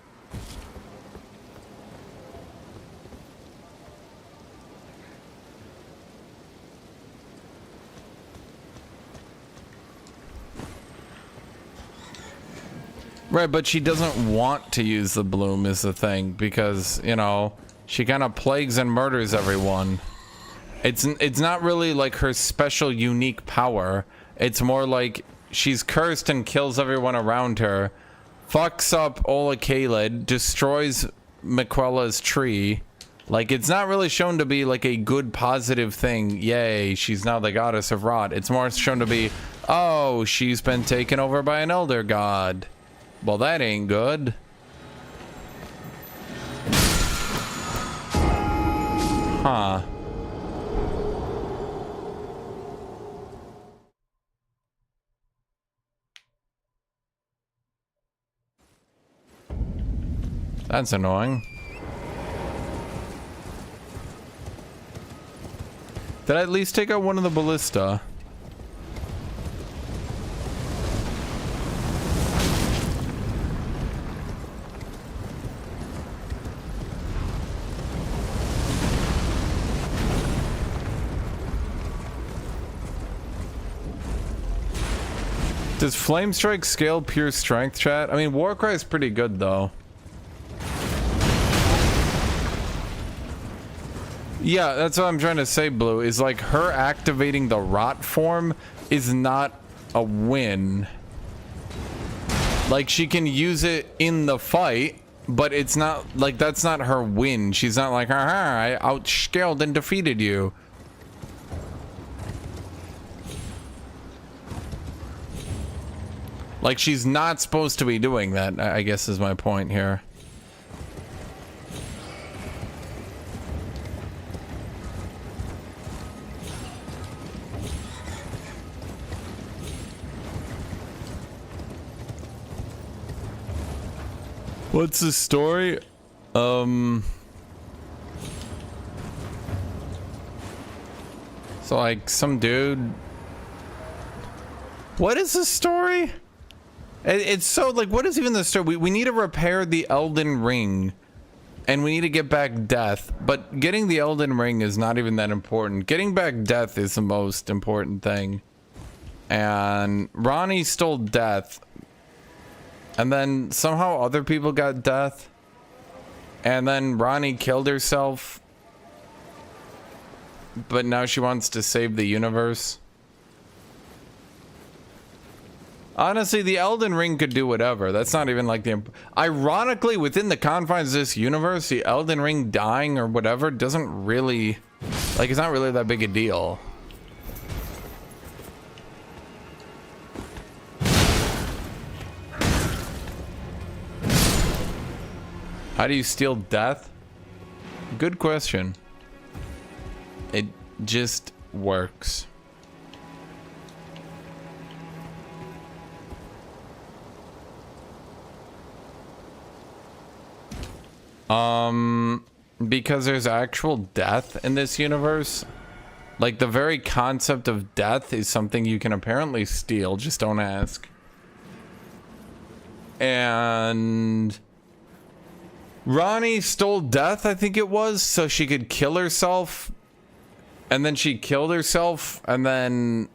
Right, but she doesn't want to use the bloom is the thing, because, you know, she kind of plagues and murders everyone. It's not really like her special unique power. It's more like she's cursed and kills everyone around her, fucks up Ola Kaled, destroys Miquella's tree. Like, it's not really shown to be like a good positive thing. Yay, she's now the goddess of rot. It's more shown to be, oh, she's been taken over by an elder god. Well, that ain't good. Huh. That's annoying. Did I at least take out one of the ballista? Does Flame Strike scale pure strength, chat? I mean, Warcry is pretty good, though. Yeah, that's what I'm trying to say, Blue, is like her activating the rot form is not a win. Like, she can use it in the fight, but it's not, like, that's not her win. She's not like, haha, I outscaled and defeated you. Like, she's not supposed to be doing that, I guess is my point here. What's the story? So like some dude. What is the story? It's so like, what is even the story? We need to repair the Elden Ring, and we need to get back Death. But getting the Elden Ring is not even that important. Getting back Death is the most important thing. and Ronnie stole death, and then somehow other people got death, and then Ronnie killed herself, but now she wants to save the universe. Honestly, the Elden Ring could do whatever. That's not even like the... Ironically, within the confines of this universe, the Elden Ring dying or whatever doesn't really... Like, it's not really that big a deal. How do you steal death? Good question. It just works. Because there's actual death in this universe. Like, the very concept of death is something you can apparently steal, just don't ask. And Ronnie stole death, I think it was, so she could kill herself. And then she killed herself, and then...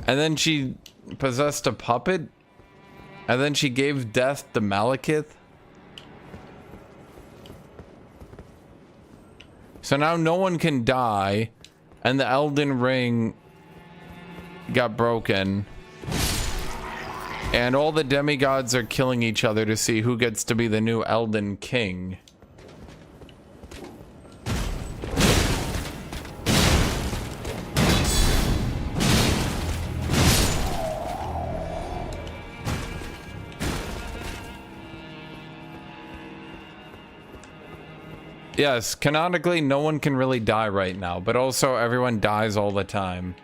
And then she possessed a puppet. And then she gave death to Malekith. So now no one can die. And the Elden Ring got broken. And all the demigods are killing each other to see who gets to be the new Elden King. Yes, canonically, no one can really die right now, but also everyone dies all the time.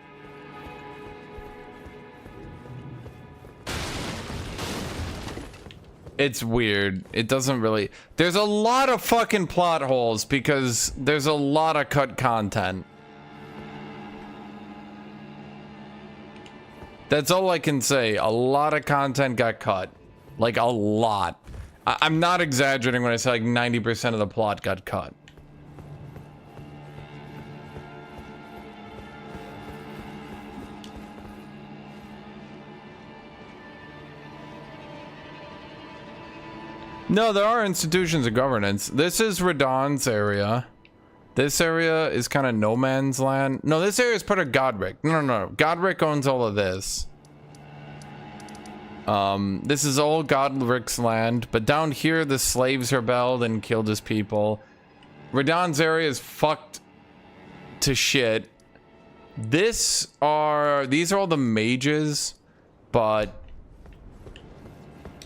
It's weird. It doesn't really... There's a lot of fucking plot holes because there's a lot of cut content. That's all I can say. A lot of content got cut. Like, a lot. I'm not exaggerating when I say like 90% of the plot got cut. No, there are institutions of governance. This is Radon's area. This area is kind of no man's land. No, this area is part of Godric. No. Godric owns all of this. This is all Godric's land, but down here the slaves rebelled and killed his people. Radon's area is fucked to shit. These are all the mages, but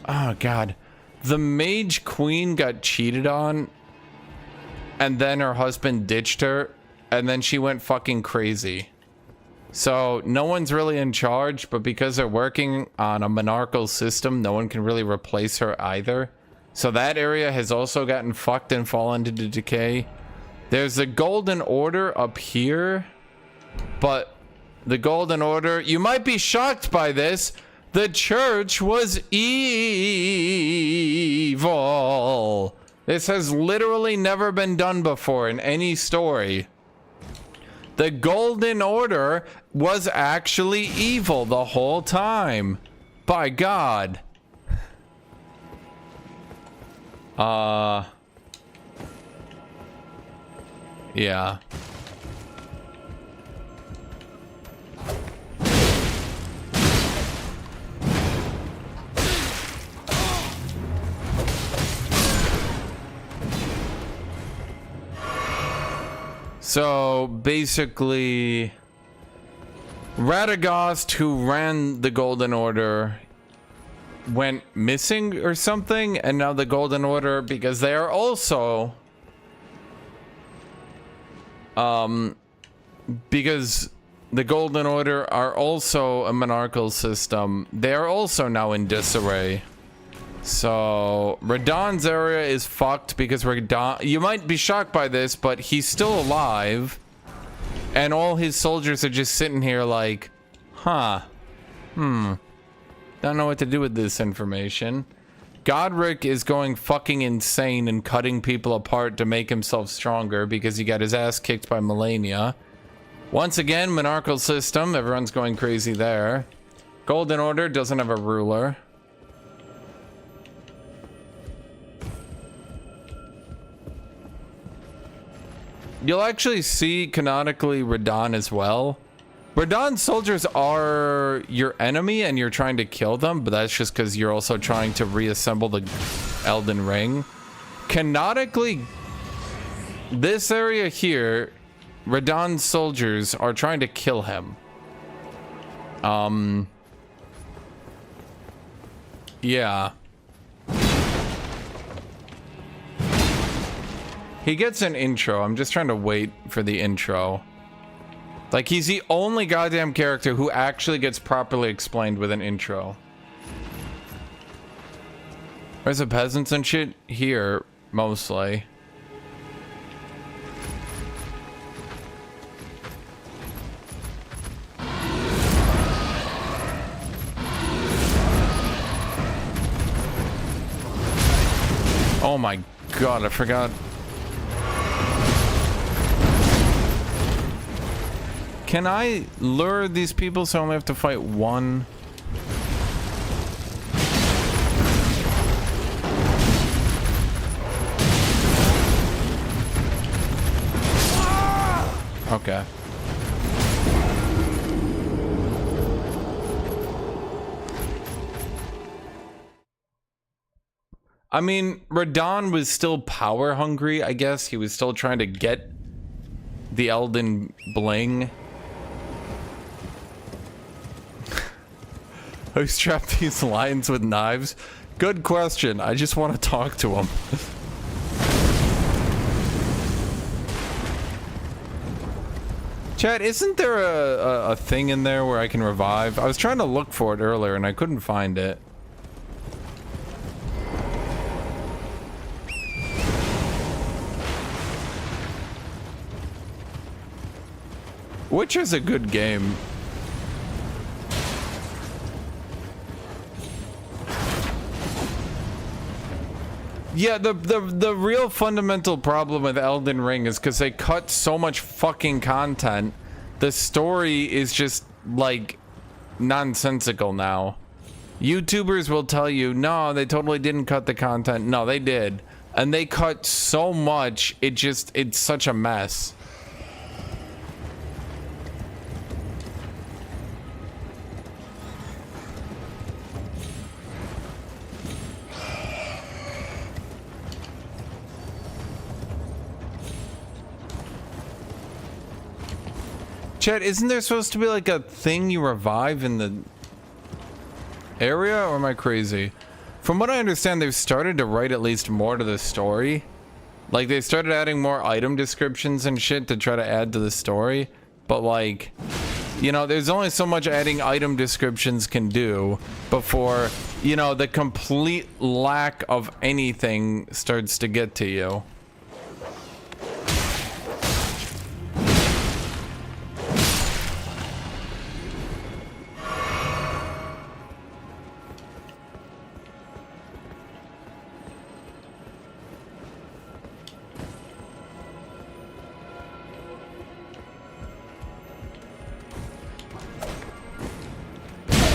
oh god. The mage queen got cheated on, and then her husband ditched her, and then she went fucking crazy. So no one's really in charge, but because they're working on a monarchical system, no one can really replace her either. So that area has also gotten fucked and fallen into decay. There's the Golden Order up here, but the Golden Order, you might be shocked by this, the church was evil. This has literally never been done before in any story. The Golden Order was actually evil the whole time. By God. Yeah. So basically, Radagast, who ran the Golden Order, went missing or something, and now the Golden Order, because they are also because the Golden Order are also a monarchical system, they are also now in disarray. So Radon's area is fucked because Radon, you might be shocked by this, but he's still alive, and all his soldiers are just sitting here like, don't know what to do with this information. Godric is going fucking insane and cutting people apart to make himself stronger because he got his ass kicked by Melania. Once again, monarchical system. Everyone's going crazy there. Golden Order doesn't have a ruler. You'll actually see canonically Radon as well. Radon soldiers are your enemy and you're trying to kill them, but that's just because you're also trying to reassemble the Elden Ring. Canonically, this area here, Radon's soldiers are trying to kill him. Yeah. He gets an intro. I'm just trying to wait for the intro. Like, he's the only goddamn character who actually gets properly explained with an intro. There's the peasants and shit here, mostly. Oh my god, I forgot. Can I lure these people so I only have to fight one? Okay. I mean, Radon was still power hungry, I guess. He was still trying to get the Elden bling. Who strapped these lions with knives? Good question. I just want to talk to him. Chat, isn't there a thing in there where I can revive? I was trying to look for it earlier and I couldn't find it. Witcher's a good game. Yeah, the real fundamental problem with Elden Ring is because they cut so much fucking content. The story is just, like, nonsensical now. YouTubers will tell you, no, they totally didn't cut the content. No, they did. And they cut so much, it's such a mess. Chat, isn't there supposed to be like a thing you revive in the area, or am I crazy? From what I understand, they've started to write at least more to the story. Like, they started adding more item descriptions and shit to try to add to the story. But like, you know, there's only so much adding item descriptions can do before, you know, the complete lack of anything starts to get to you.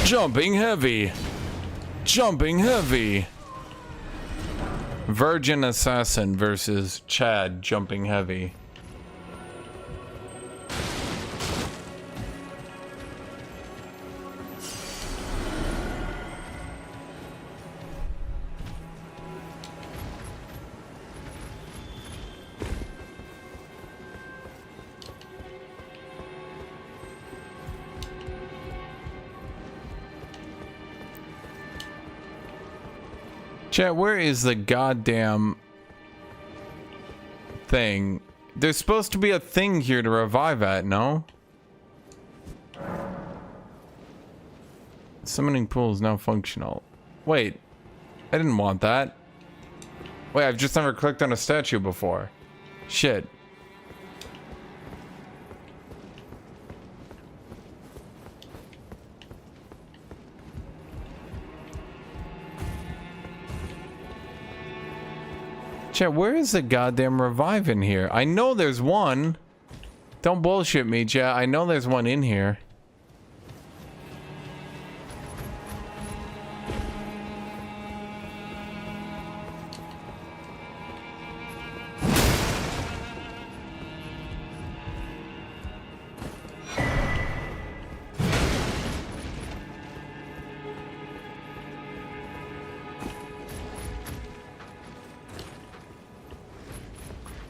Jumping heavy. Jumping heavy. Virgin Assassin versus Chad jumping heavy. Chat, where is the goddamn thing? There's supposed to be a thing here to revive at, no? Summoning pool is now functional. Wait, I didn't want that. Wait, I've just never clicked on a statue before. Shit. Chat, where is the goddamn revive in here? I know there's one. Don't bullshit me, chat. I know there's one in here.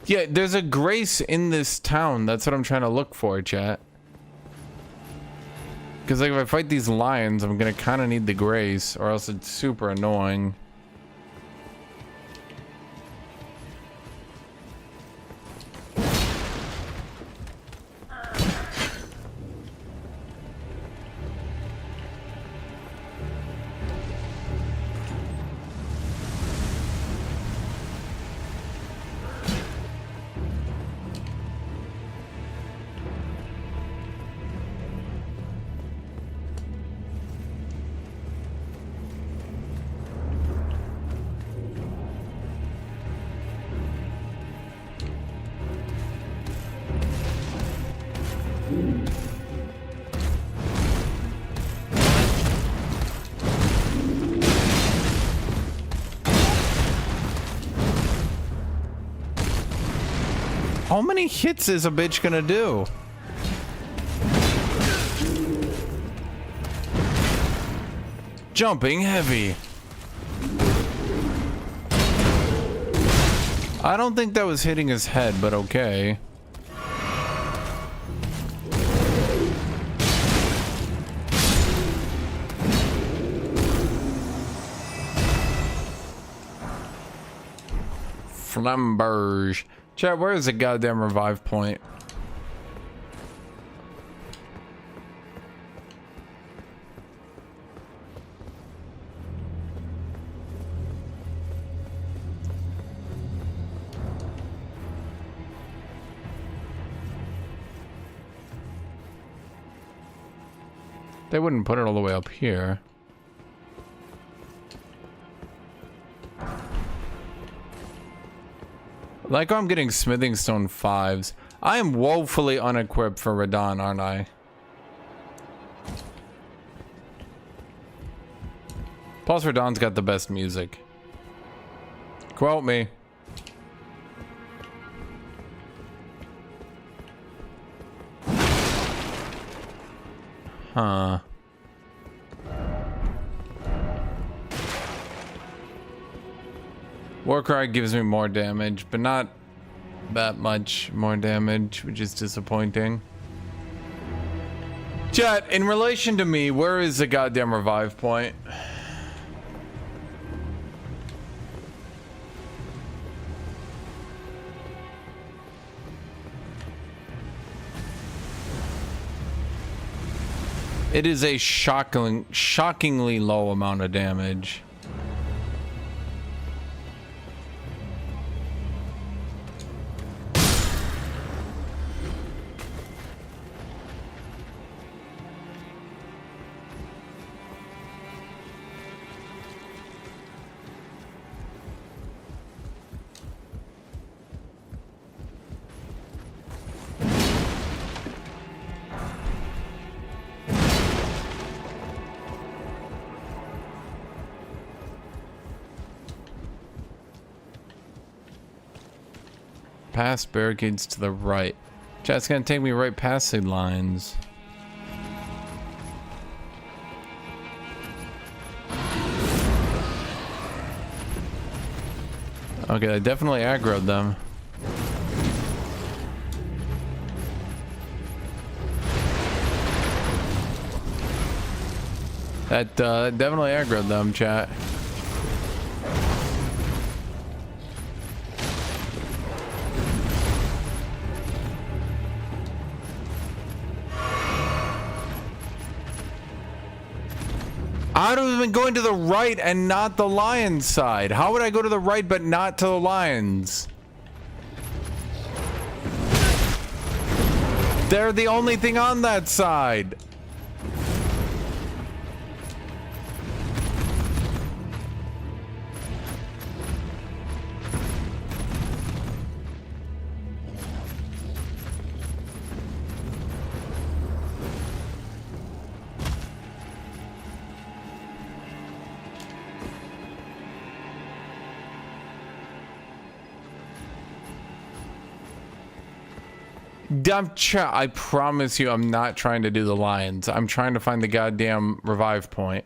Yeah, there's a grace in this town. That's what I'm trying to look for, chat. Because like if I fight these lions, I'm gonna kind of need the grace, or else it's super annoying. How many hits is a bitch gonna do? Jumping heavy. I don't think that was hitting his head, but okay. Flamberge. Chat, where is the goddamn revive point? They wouldn't put it all the way up here. Like I'm getting smithing stone 5s. I am woefully unequipped for Radon, aren't I? Plus Radon's got the best music. Quote me. Huh. Warcry gives me more damage, but not that much more damage, which is disappointing. Chat, in relation to me, where is the goddamn revive point? It is a shockingly low amount of damage. Past barricades to the right. Chat's gonna take me right past the lines. Okay, I definitely aggroed them. That definitely aggroed them, chat. I would have been going to the right and not the lion's side. How would I go to the right but not to the lions? They're the only thing on that side. I promise you I'm not trying to do the lions. I'm trying to find the goddamn revive point.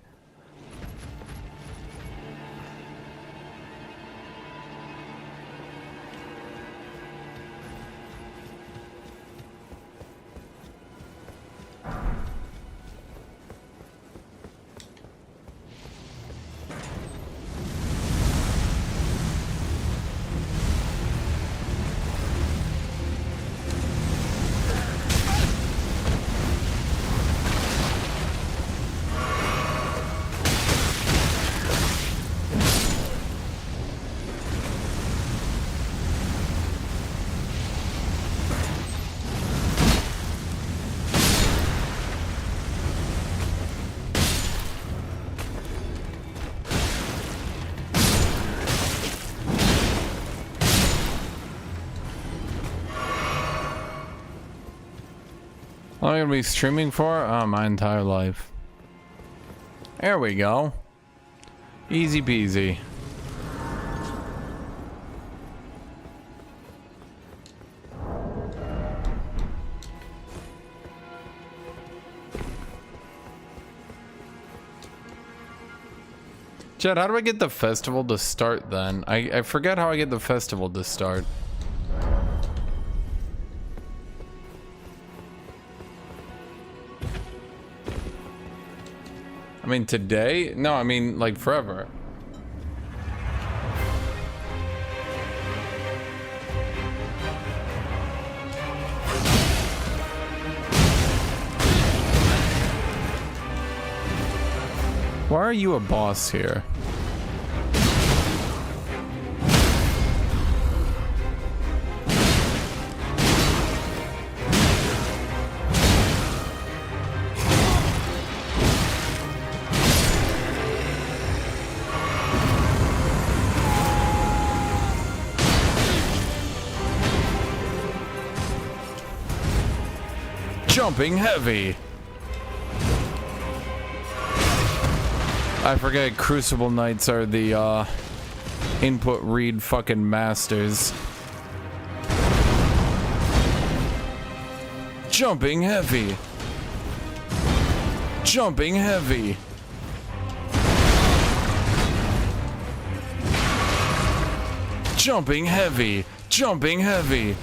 How long am I gonna be streaming for? Oh, my entire life. There we go. Easy peasy. Chad, how do I get the festival to start then? I forget how I get the festival to start. I mean, today? No, I mean, like, forever. Why are you a boss here? Jumping heavy. I forget Crucible Knights are the input read fucking masters. Jumping heavy. Jumping heavy. Jumping heavy. Jumping heavy.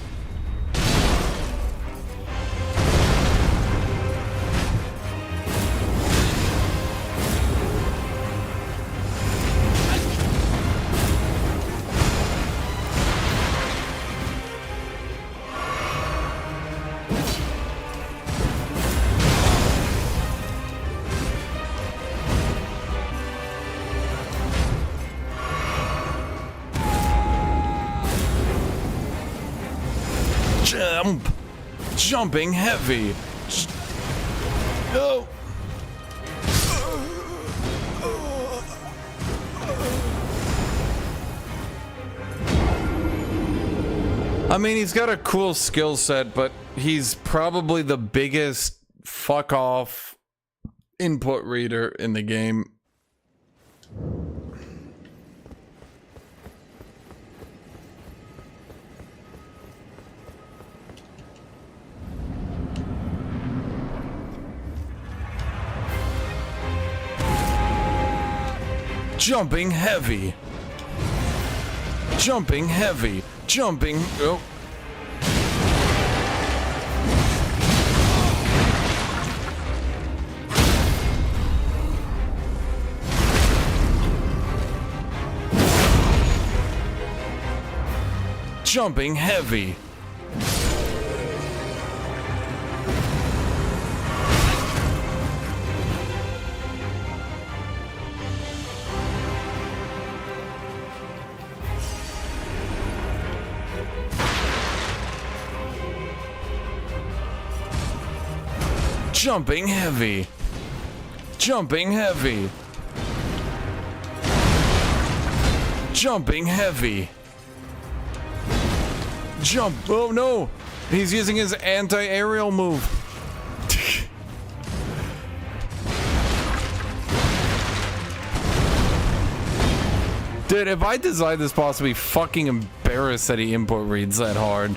Jumping heavy. No. I mean, he's got a cool skill set, but he's probably the biggest fuck off input reader in the game. Jumping heavy. Jumping heavy. Jumping. Oh. Jumping heavy. Jumping heavy. Jumping heavy. Jumping heavy. Jump. Oh no. He's using his anti-aerial move. Dude, if I designed this boss, I'd be fucking embarrassed that he input reads that hard.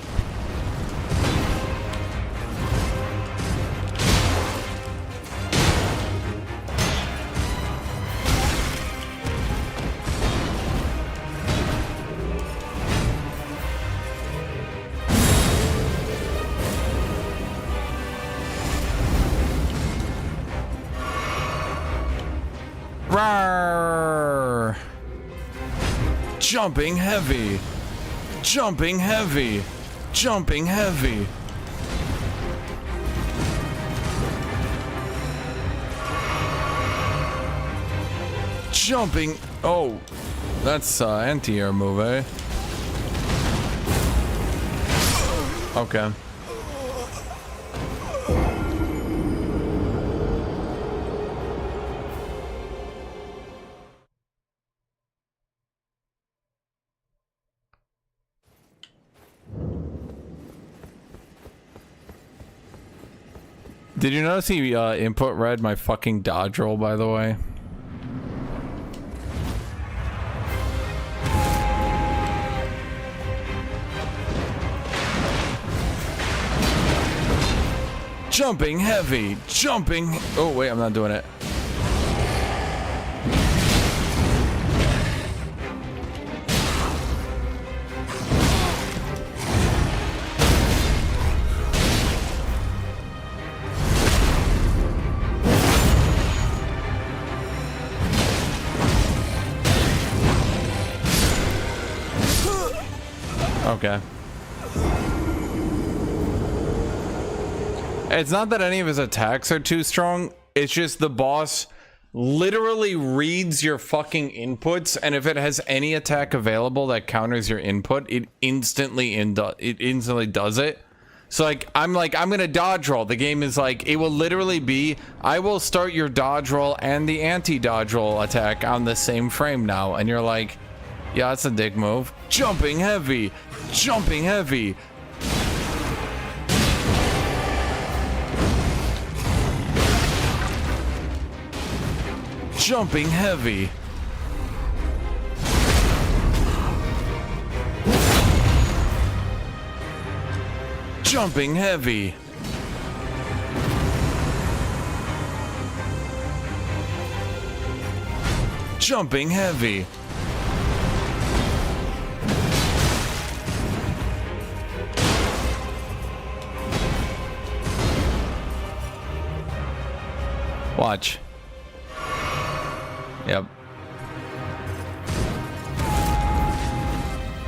Jumping heavy. Jumping heavy. Jumping heavy. Jumping. Oh, that's anti-air move, eh? Okay. Did you notice he input read my fucking dodge roll, by the way? Jumping heavy, jumping. Oh wait, I'm not doing it. Okay. It's not that any of his attacks are too strong. It's just the boss literally reads your fucking inputs, and if it has any attack available that counters your input, it instantly does it. So like I'm gonna dodge roll. The game is like, it will literally be, I will start your dodge roll and the anti-dodge roll attack on the same frame now, and you're like, yeah, that's a dick move. Jumping heavy, jumping heavy. Jumping heavy. Jumping heavy. Jumping heavy. Watch. Yep.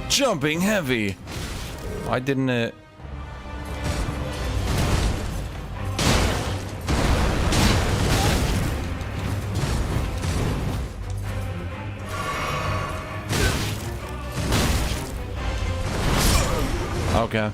Jumping heavy. Why didn't it? Okay.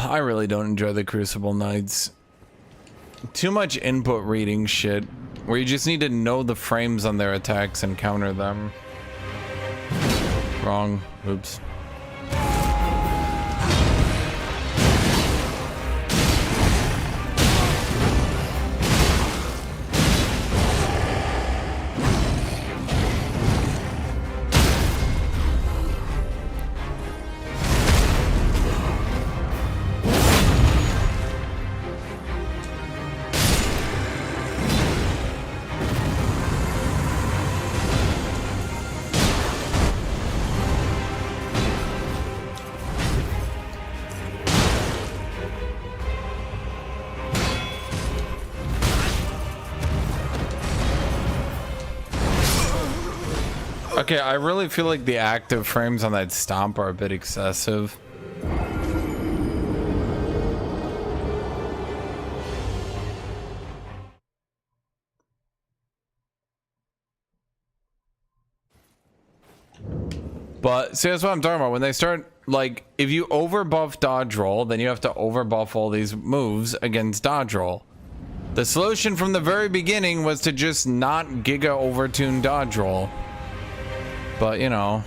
I really don't enjoy the Crucible Knights. Too much input reading shit, where you just need to know the frames on their attacks and counter them. Wrong. Oops. Okay, I really feel like the active frames on that stomp are a bit excessive. But see, that's what I'm talking about. When they start, like, if you overbuff dodge roll, then you have to overbuff all these moves against dodge roll. The solution from the very beginning was to just not giga overtune dodge roll. But, you know.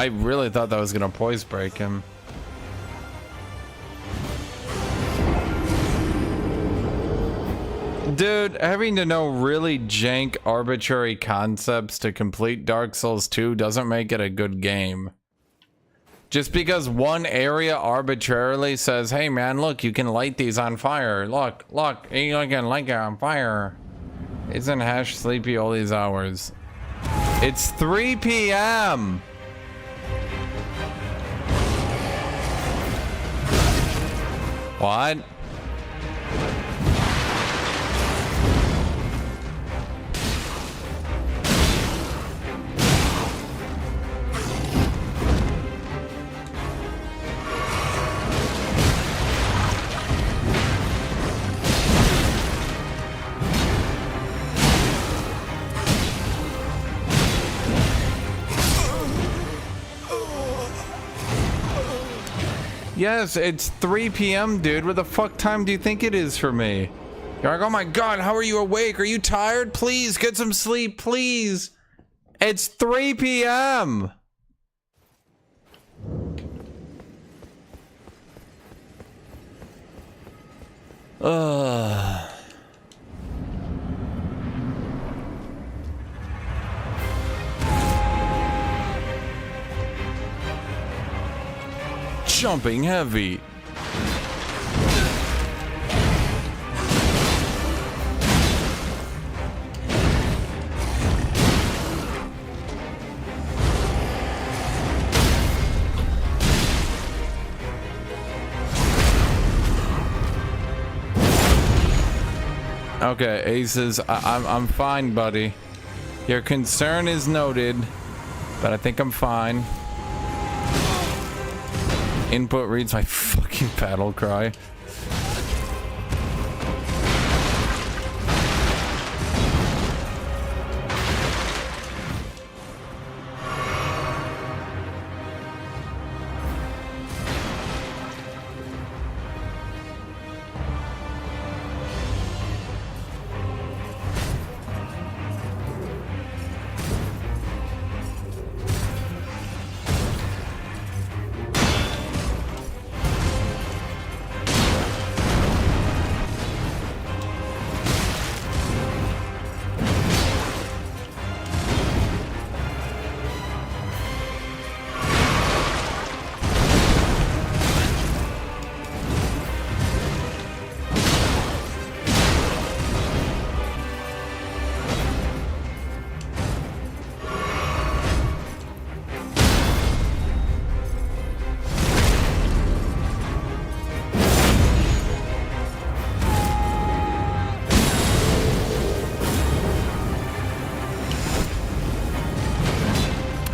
I really thought that was gonna poise break him. Dude, having to know really jank arbitrary concepts to complete Dark Souls 2 doesn't make it a good game. Just because one area arbitrarily says, hey man, look, you can light these on fire. Look, you can light it on fire. Isn't Hash sleepy all these hours? It's 3 p.m. What? Yes, it's 3 p.m., dude. What the fuck time do you think it is for me? You're like, oh my god, how are you awake? Are you tired? Please, get some sleep, please. It's 3 p.m. Ugh. Jumping heavy. Okay, Aces, I'm fine, buddy. Your concern is noted, but I think I'm fine. Input reads my fucking battle cry.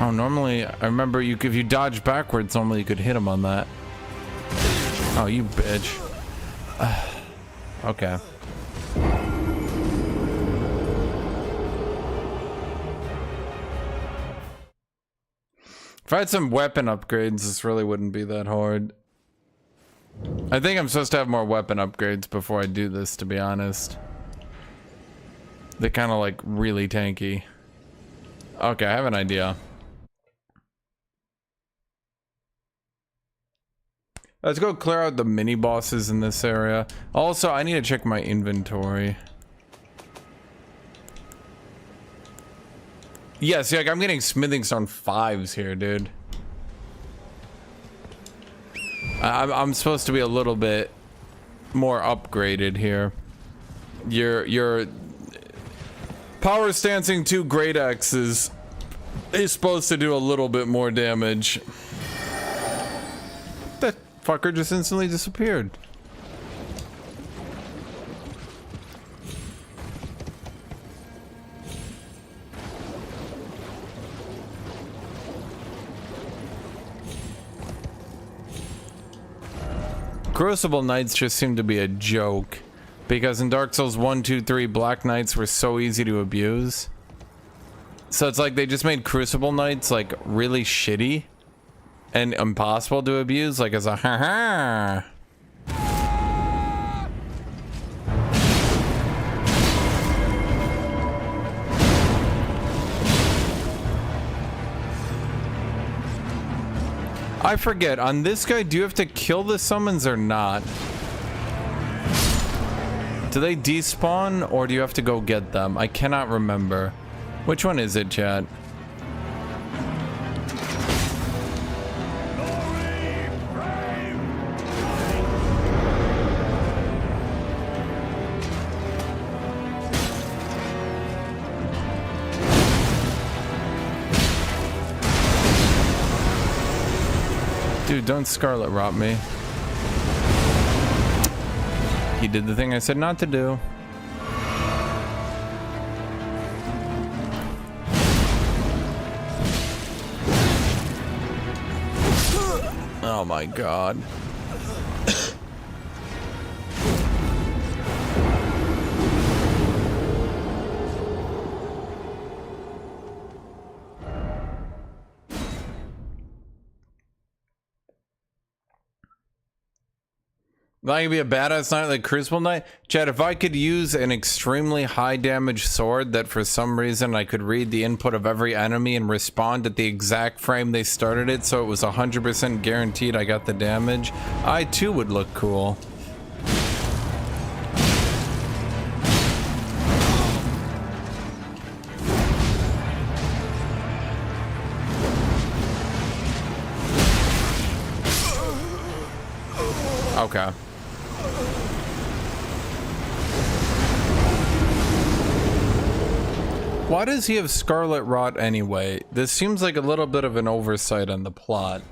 Oh, normally, I remember if you dodge backwards, normally you could hit him on that. Oh, you bitch. Okay. If I had some weapon upgrades, this really wouldn't be that hard. I think I'm supposed to have more weapon upgrades before I do this, to be honest. They're kind of like really tanky. Okay, I have an idea. Let's go clear out the mini bosses in this area. Also, I need to check my inventory. Yeah, see, like I'm getting smithing stone 5s here, dude. I'm supposed to be a little bit more upgraded here. Your power stancing 2 great axes is supposed to do a little bit more damage. That fucker just instantly disappeared. Crucible Knights just seem to be a joke, because in Dark Souls 1, 2, 3, Black Knights were so easy to abuse. So it's like they just made Crucible Knights like really shitty and impossible to abuse, like as a haha. I forget, on this guy, do you have to kill the summons or not? Do they despawn or do you have to go get them? I cannot remember. Which one is it, chat? Dude, don't Scarlet Rot me. He did the thing I said not to do. Oh my god. That could be a badass knight like Crucible Knight. Chad, if I could use an extremely high damage sword that for some reason I could read the input of every enemy and respond at the exact frame they started it, so it was 100% guaranteed I got the damage, I too would look cool. Okay. Why does he have Scarlet Rot anyway? This seems like a little bit of an oversight on the plot.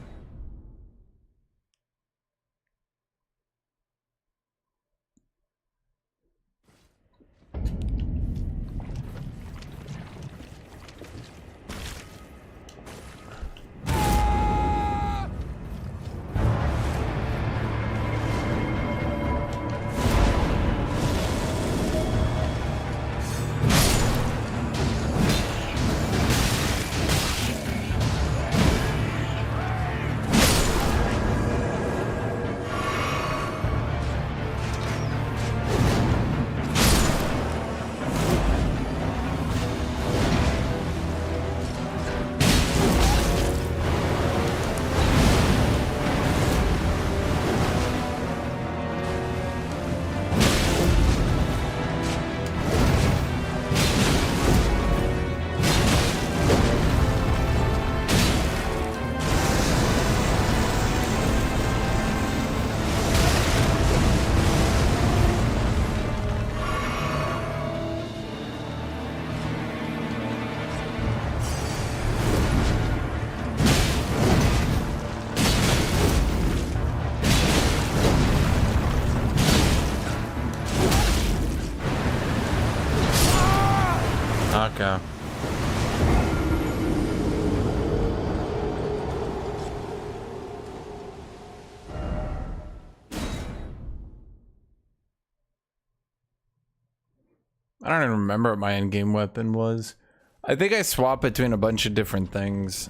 Okay. I don't even remember what my endgame weapon was. I think I swapped between a bunch of different things.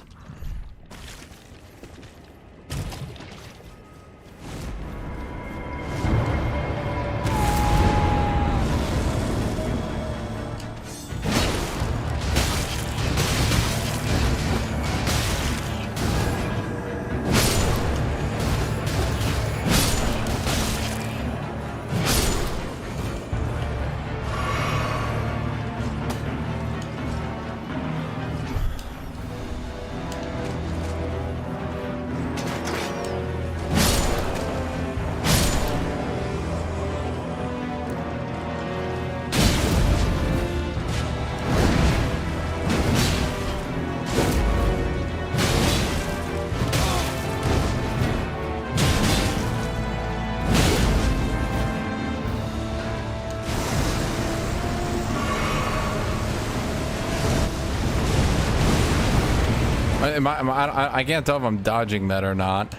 I can't tell if I'm dodging that or not.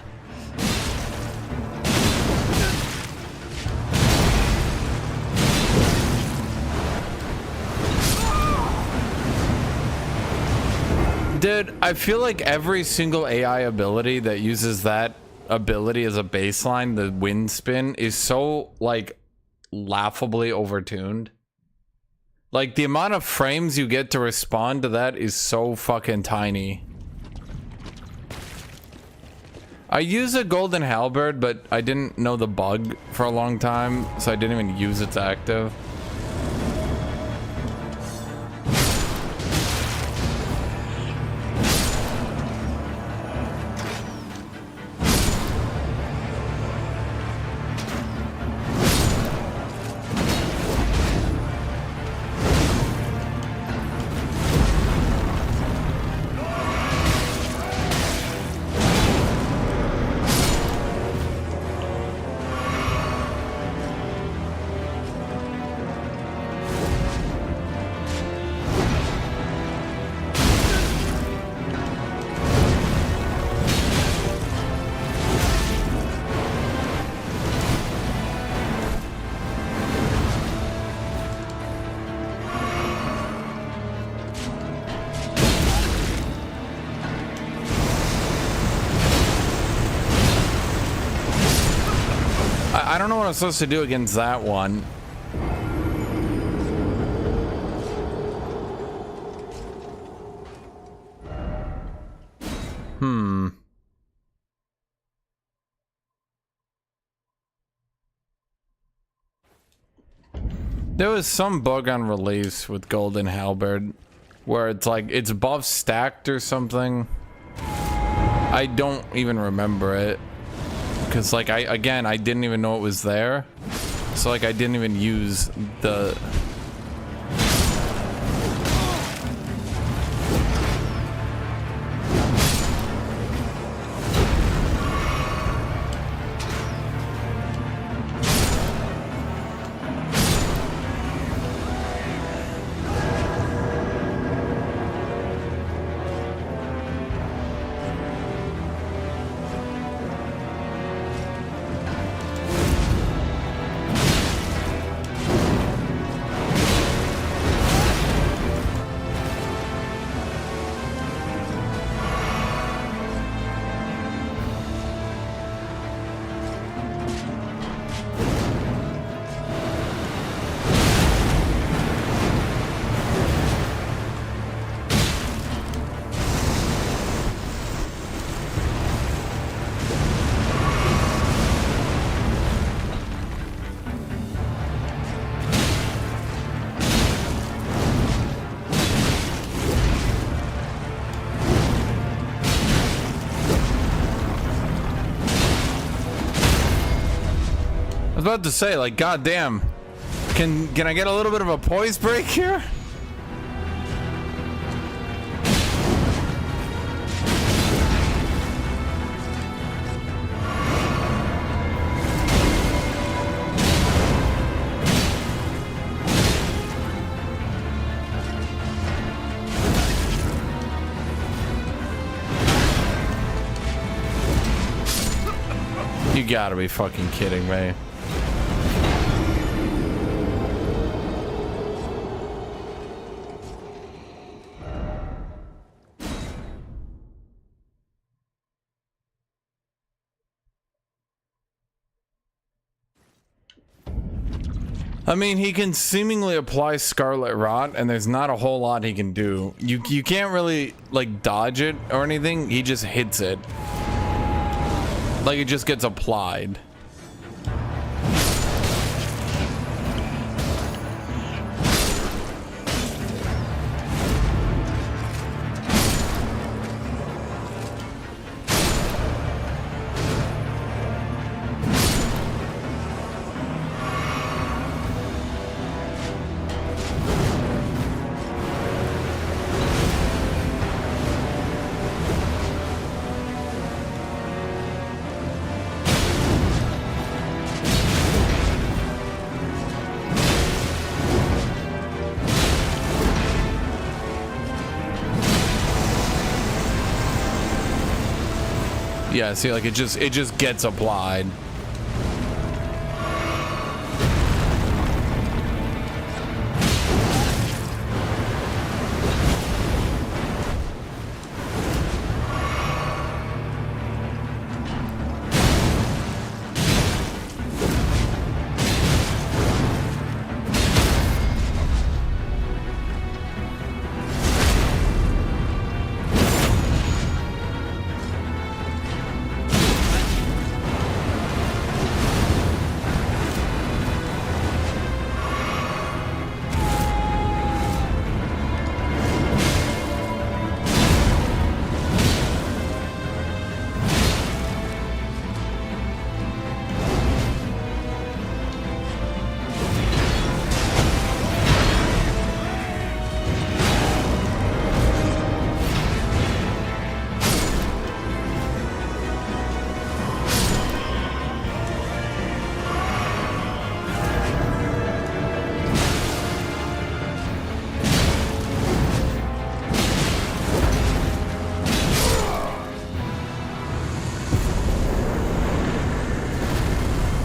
Dude, I feel like every single AI ability that uses that ability as a baseline, the wind spin, is so, like, laughably overtuned. Like, the amount of frames you get to respond to that is so fucking tiny. I use a golden halberd, but I didn't know the bug for a long time, so I didn't even use its active. I don't know what I'm supposed to do against that one. There was some bug on release with Golden Halberd where it's like it's buff stacked or something. I don't even remember it because like I didn't even know it was there, so like I didn't even use the I was about to say, like, goddamn, can I get a little bit of a poise break here? You gotta be fucking kidding me. I mean, he can seemingly apply Scarlet Rot, and there's not a whole lot he can do. You can't really, like, dodge it or anything. He just hits it. Like, it just gets applied. Yeah, see, like it just gets applied.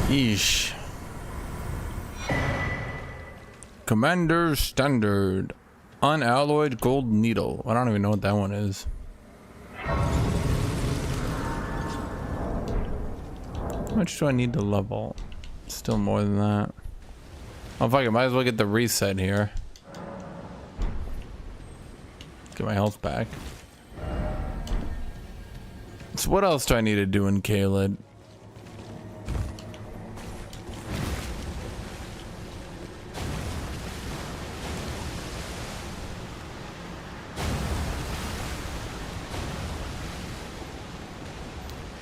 Yeesh. Commander Standard. Unalloyed gold needle. I don't even know what that one is. How much do I need to level? Still more than that. Oh fuck it, might as well get the reset here. Get my health back. So what else do I need to do in Caelid?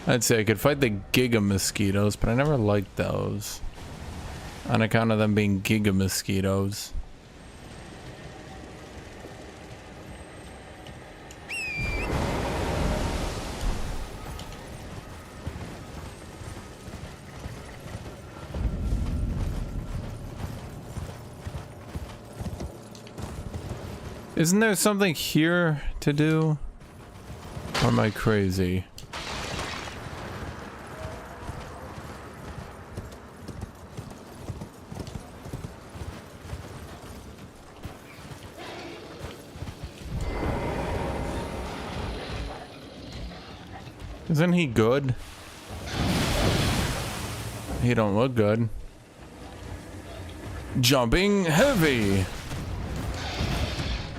I'd say I could fight the Giga Mosquitoes, but I never liked those. On account of them being Giga Mosquitoes. Isn't there something here to do? Or am I crazy? Isn't he good? He don't look good. Jumping heavy.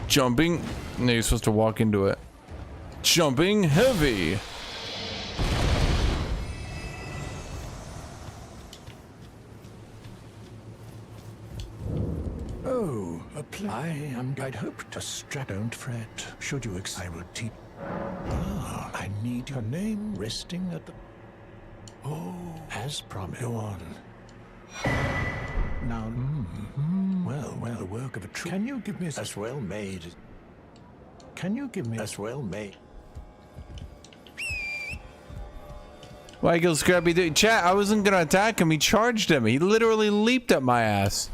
Jumping. No, you're supposed to walk into it. Jumping heavy. Oh, I'd hoped to don't fret. Should you I will teach. Ah, I need your name resting at the. Oh, as promised. Go on. Now, well, the work of a true. Can you give me as well made? Can you give me as well made? Weigel Scrappy dude. Chat, I wasn't gonna attack him, he charged him. He literally leaped at my ass.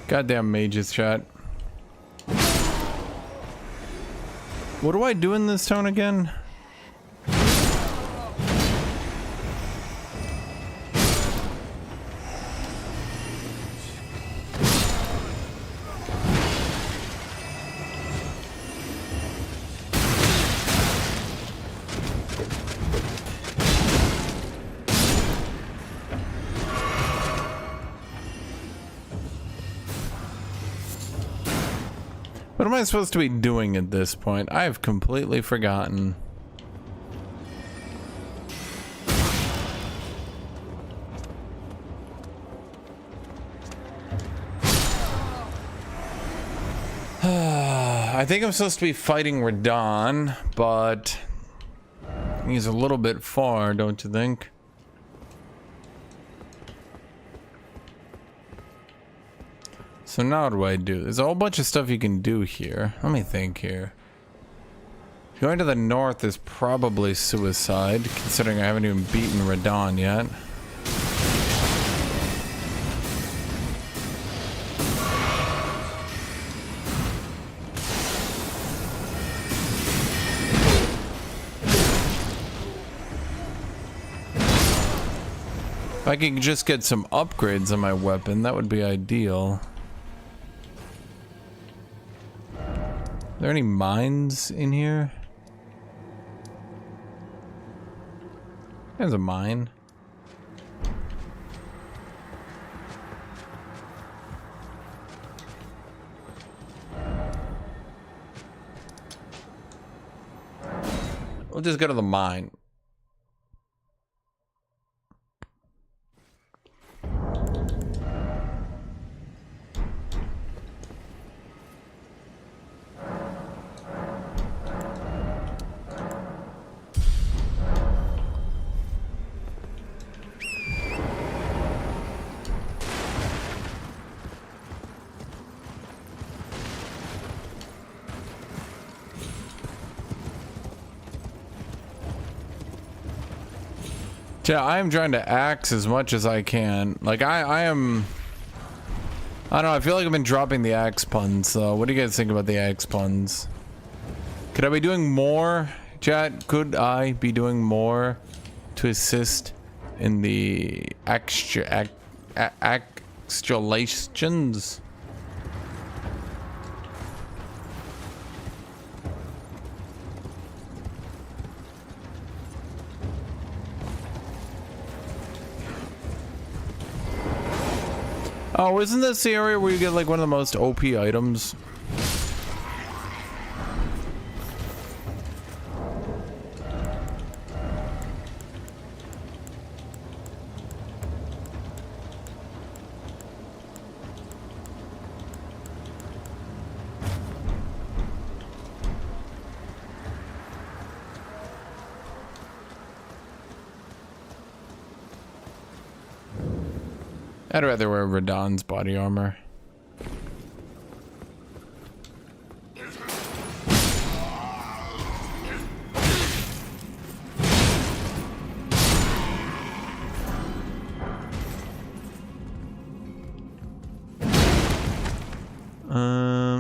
Goddamn mages, chat. What do I do in this tone again? What am I supposed to be doing at this point? I have completely forgotten. I think I'm supposed to be fighting Radon, but he's a little bit far, don't you think? So now what do I do? There's a whole bunch of stuff you can do here. Let me think here. Going to the north is probably suicide, considering I haven't even beaten Radon yet. If I could just get some upgrades on my weapon, that would be ideal. Are there any mines in here? There's a mine. We'll just go to the mine. Yeah, I am trying to axe as much as I can. Like, I don't know, I feel like I've been dropping the axe puns, so what do you guys think about the axe puns? Could I be doing more, chat? Could I be doing more to assist in the extralations? Oh, isn't this the area where you get like one of the most OP items? I'd rather wear Radon's body armor.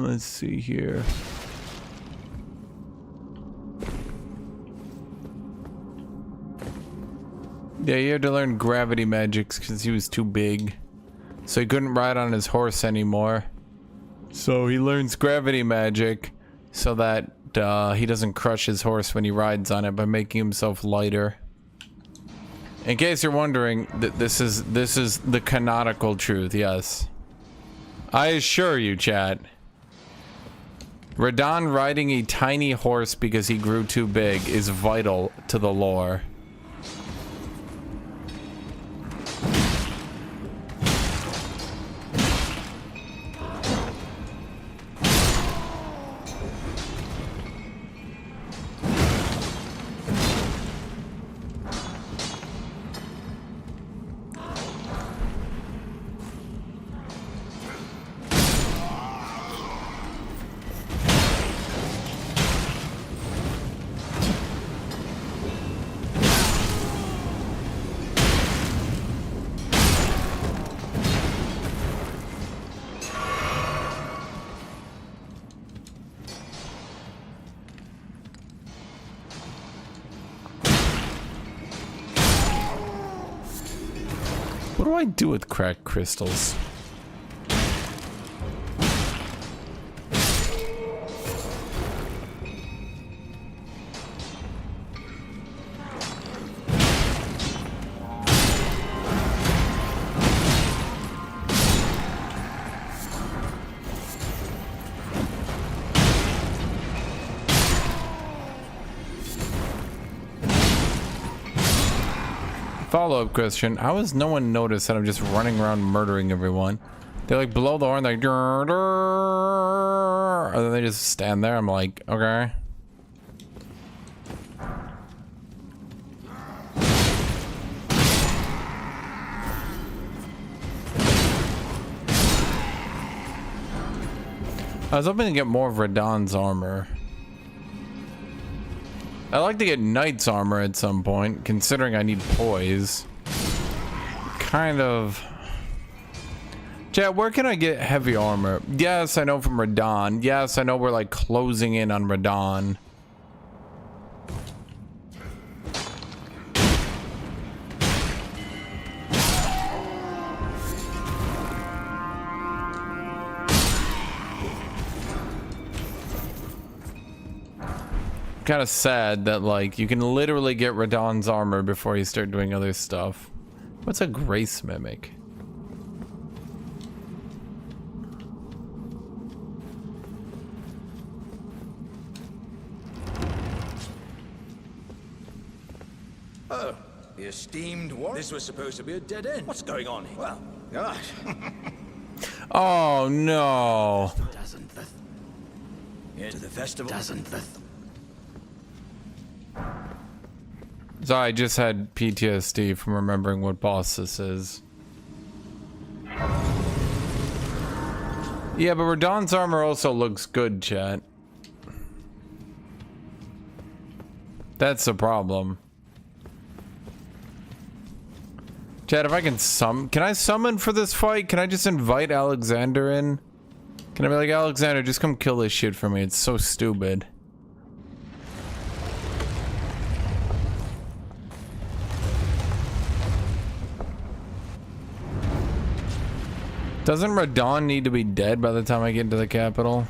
Let's see here. Yeah, you had to learn gravity magics because he was too big. So he couldn't ride on his horse anymore. So he learns gravity magic so that he doesn't crush his horse when he rides on it by making himself lighter. In case you're wondering, this is the canonical truth, yes. I assure you, chat. Radon riding a tiny horse because he grew too big is vital to the lore. What do I do with cracked crystals? Follow-up question: how has no one noticed that I'm just running around murdering everyone? They like blow the horn, like, and then they just stand there. I'm like, okay. I was hoping to get more of Radon's armor. I'd like to get Knight's armor at some point, considering I need poise. Kind of. Chat, where can I get heavy armor? Yes, I know from Radon. Yes, I know we're like closing in on Radon. Kind of sad that like you can literally get Radon's armor before you start doing other stuff. What's a grace mimic? Oh, the esteemed one. This was supposed to be a dead end. What's going on here? Well, gosh. Oh no. Into the festival. So I just had PTSD from remembering what boss this is. Yeah, but Radon's armor also looks good, chat. That's the problem. Chad, if I can can I summon for this fight? Can I just invite Alexander in? Can I be like, Alexander, just come kill this shit for me? It's so stupid. Doesn't Radon need to be dead by the time I get into the capital?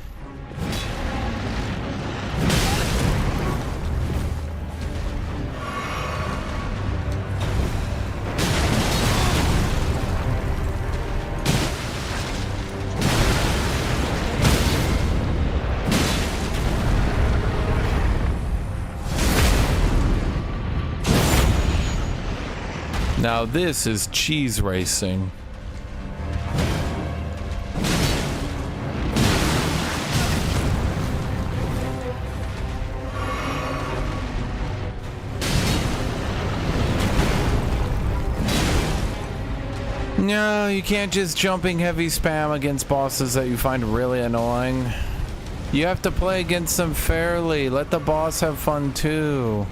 Now this is cheese racing. No, you can't just jumping heavy spam against bosses that you find really annoying. You have to play against them fairly. Let the boss have fun too.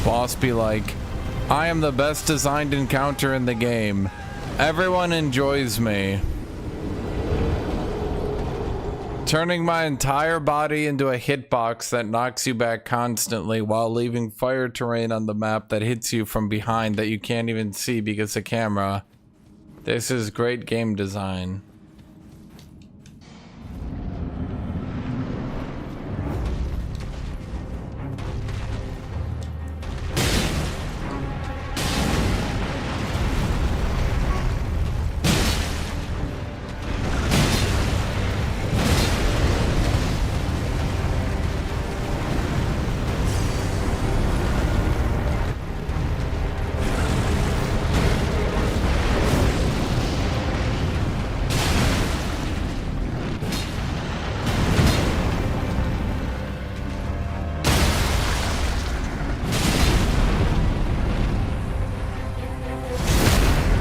Boss be like, I am the best designed encounter in the game. Everyone enjoys me. Turning my entire body into a hitbox that knocks you back constantly while leaving fire terrain on the map that hits you from behind that you can't even see because of camera. This is great game design.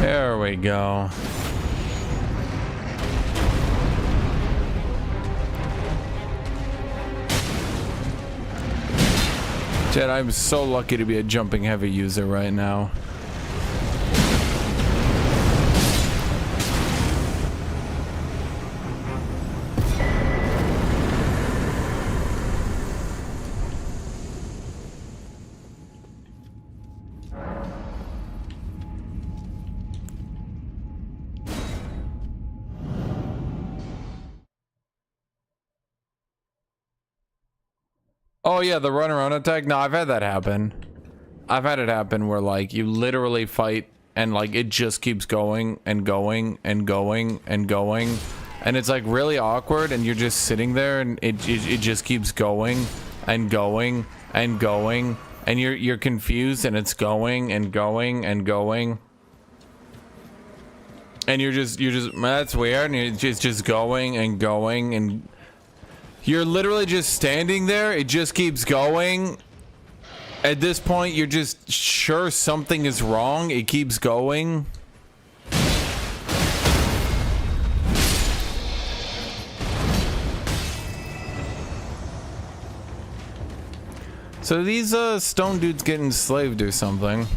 There we go. Jed, I'm so lucky to be a jumping heavy user right now. Oh yeah, the run around attack. No, I've had that happen. I've had it happen where like you literally fight and like it just keeps going and going and going and going, and it's like really awkward, and you're just sitting there and it just keeps going and going and going, and you're confused, and it's going and going and going, and you're just that's weird, and it's just going and going, and you're literally just standing there. It just keeps going. At this point, you're just sure something is wrong. It keeps going. So these stone dudes get enslaved or something.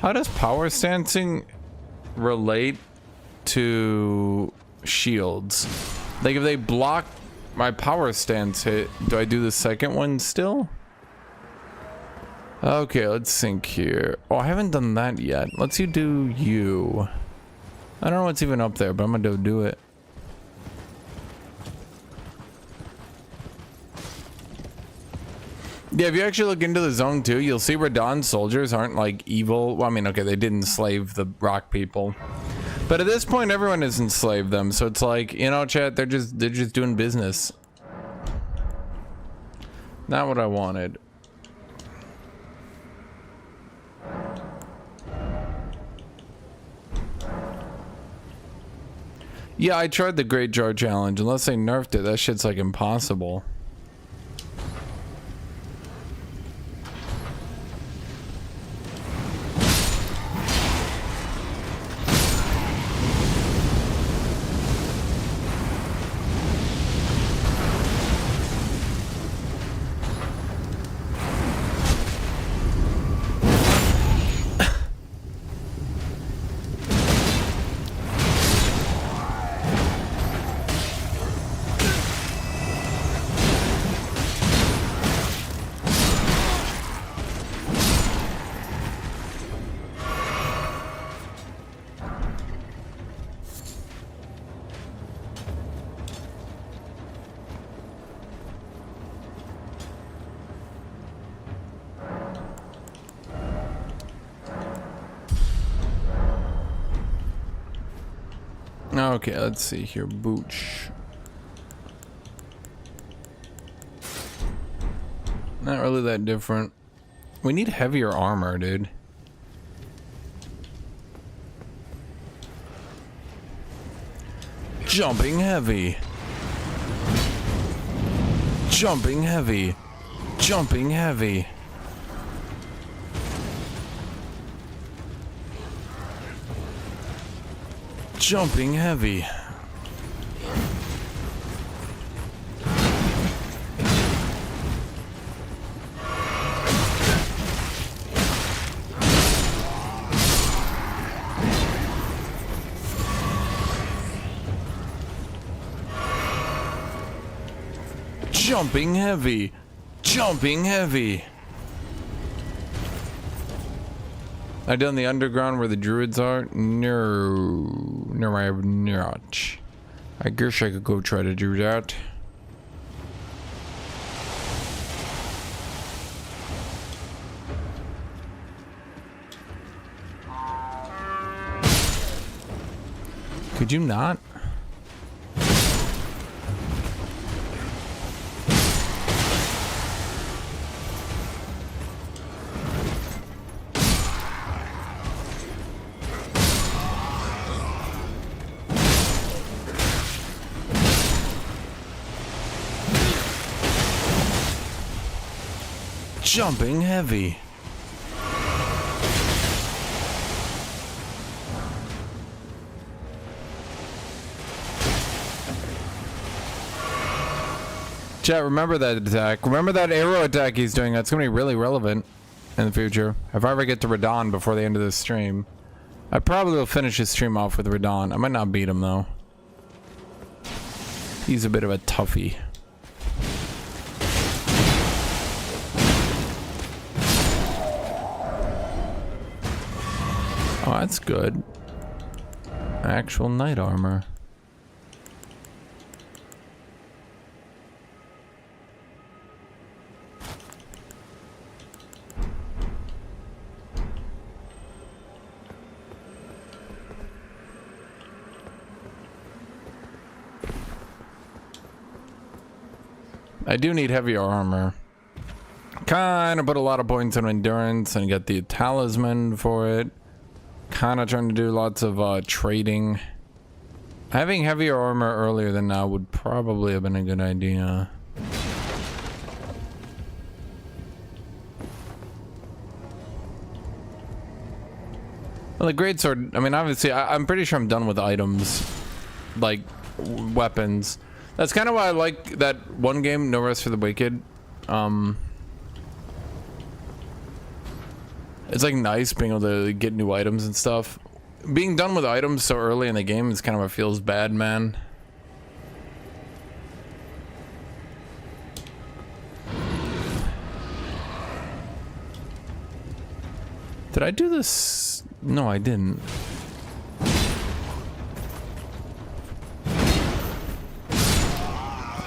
How does power stancing relate to shields? Like if they block my power stance hit, do I do the second one still? Okay, let's sync here. Oh, I haven't done that yet. Let's you do you. I don't know what's even up there, but I'm gonna go do it. Yeah, if you actually look into the zone too, you'll see Radon soldiers aren't like evil. Well, I mean, okay, they did enslave the rock people, but at this point, everyone has enslaved them. So it's like, you know, chat, they're just doing business. Not what I wanted. Yeah, I tried the Great Jar Challenge. Unless they nerfed it, that shit's like impossible. Okay, let's see here. Booch. Not really that different. We need heavier armor, dude. Jumping heavy. Jumping heavy. Jumping heavy. Jumping heavy. Jumping heavy. Jumping heavy. I done the underground where the druids are? No, I have not. I guess I could go try to do that. Could you not? Jumping heavy. Chat, remember that attack. Remember that arrow attack he's doing. That's going to be really relevant in the future. If I ever get to Radon before the end of this stream, I probably will finish his stream off with Radon. I might not beat him though. He's a bit of a toughie. Oh, that's good. Actual knight armor. I do need heavier armor. Kind of put a lot of points on endurance and get the talisman for it. Kind of trying to do lots of trading. Having heavier armor earlier than now would probably have been a good idea. Well, the greatsword, I mean, obviously, I'm pretty sure I'm done with items. Like, weapons. That's kind of why I like that one game, No Rest for the Wicked. It's like nice being able to get new items and stuff. Being done with items so early in the game is kind of what feels bad, man. Did I do this? No, I didn't.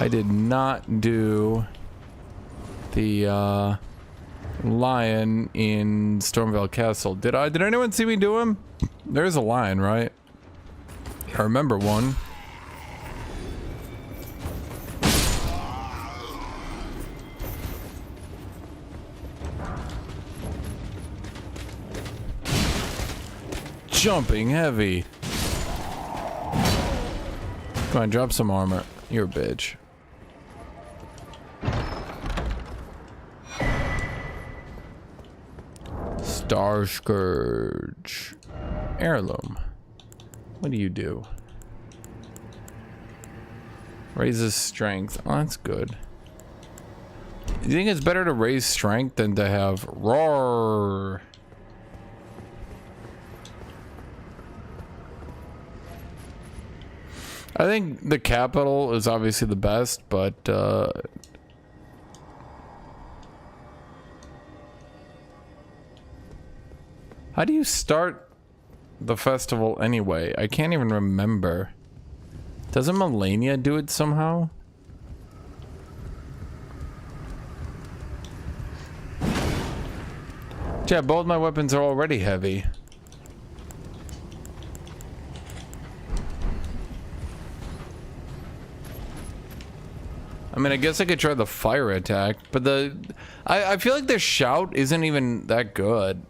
I did not do the lion in Stormvale Castle. Did I? Did anyone see me do him? There's a lion, right? I remember one. Jumping heavy. Come on, drop some armor. You're a bitch. Star Scourge. Heirloom. What do you do? Raises strength. Oh, that's good. You think it's better to raise strength than to have roar? I think the capital is obviously the best, but how do you start the festival anyway? I can't even remember. Doesn't Melania do it somehow? Yeah, both my weapons are already heavy. I mean, I guess I could try the fire attack, but I feel like the shout isn't even that good.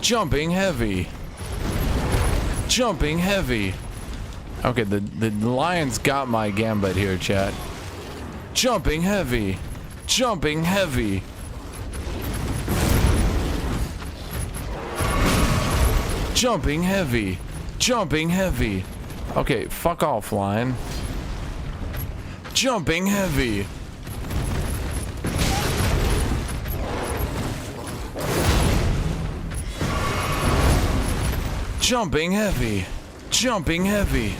Jumping heavy. Jumping heavy. Okay, the lion's got my gambit here, chat. Jumping heavy. Jumping heavy. Jumping heavy. Jumping heavy. Okay, fuck off, lion. Jumping heavy. Jumping heavy. Jumping heavy.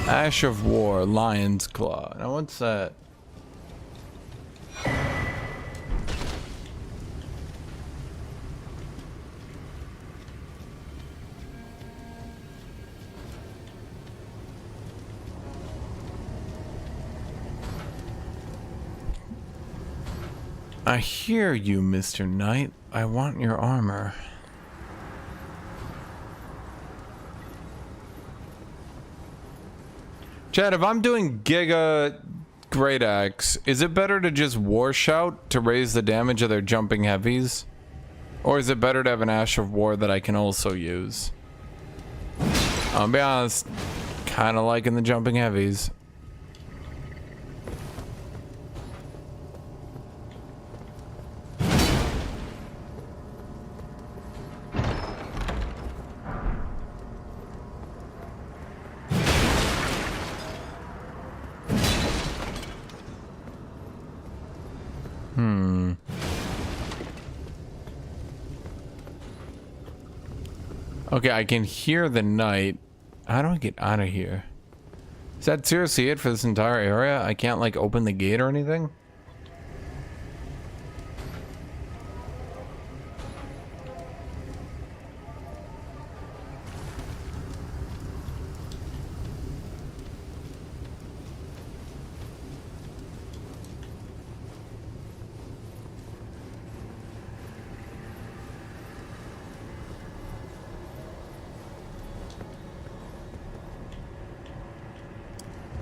Ash of War, Lion's Claw. Now what's that? I hear you, Mr. Knight. I want your armor. Chad, if I'm doing Giga Great Axe, is it better to just War Shout to raise the damage of their jumping heavies? Or is it better to have an Ash of War that I can also use? I'll be honest, kind of liking the jumping heavies. Okay, I can hear the knight. How do I get out of here? Is that seriously it for this entire area? I can't like open the gate or anything?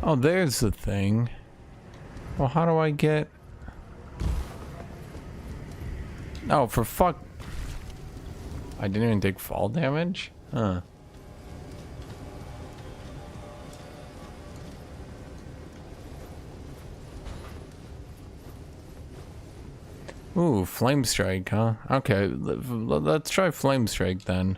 Oh, there's the thing. Well, how do I get... Oh, for fuck... I didn't even take fall damage? Huh. Ooh, Flame Strike, huh? Okay, let's try Flame Strike then.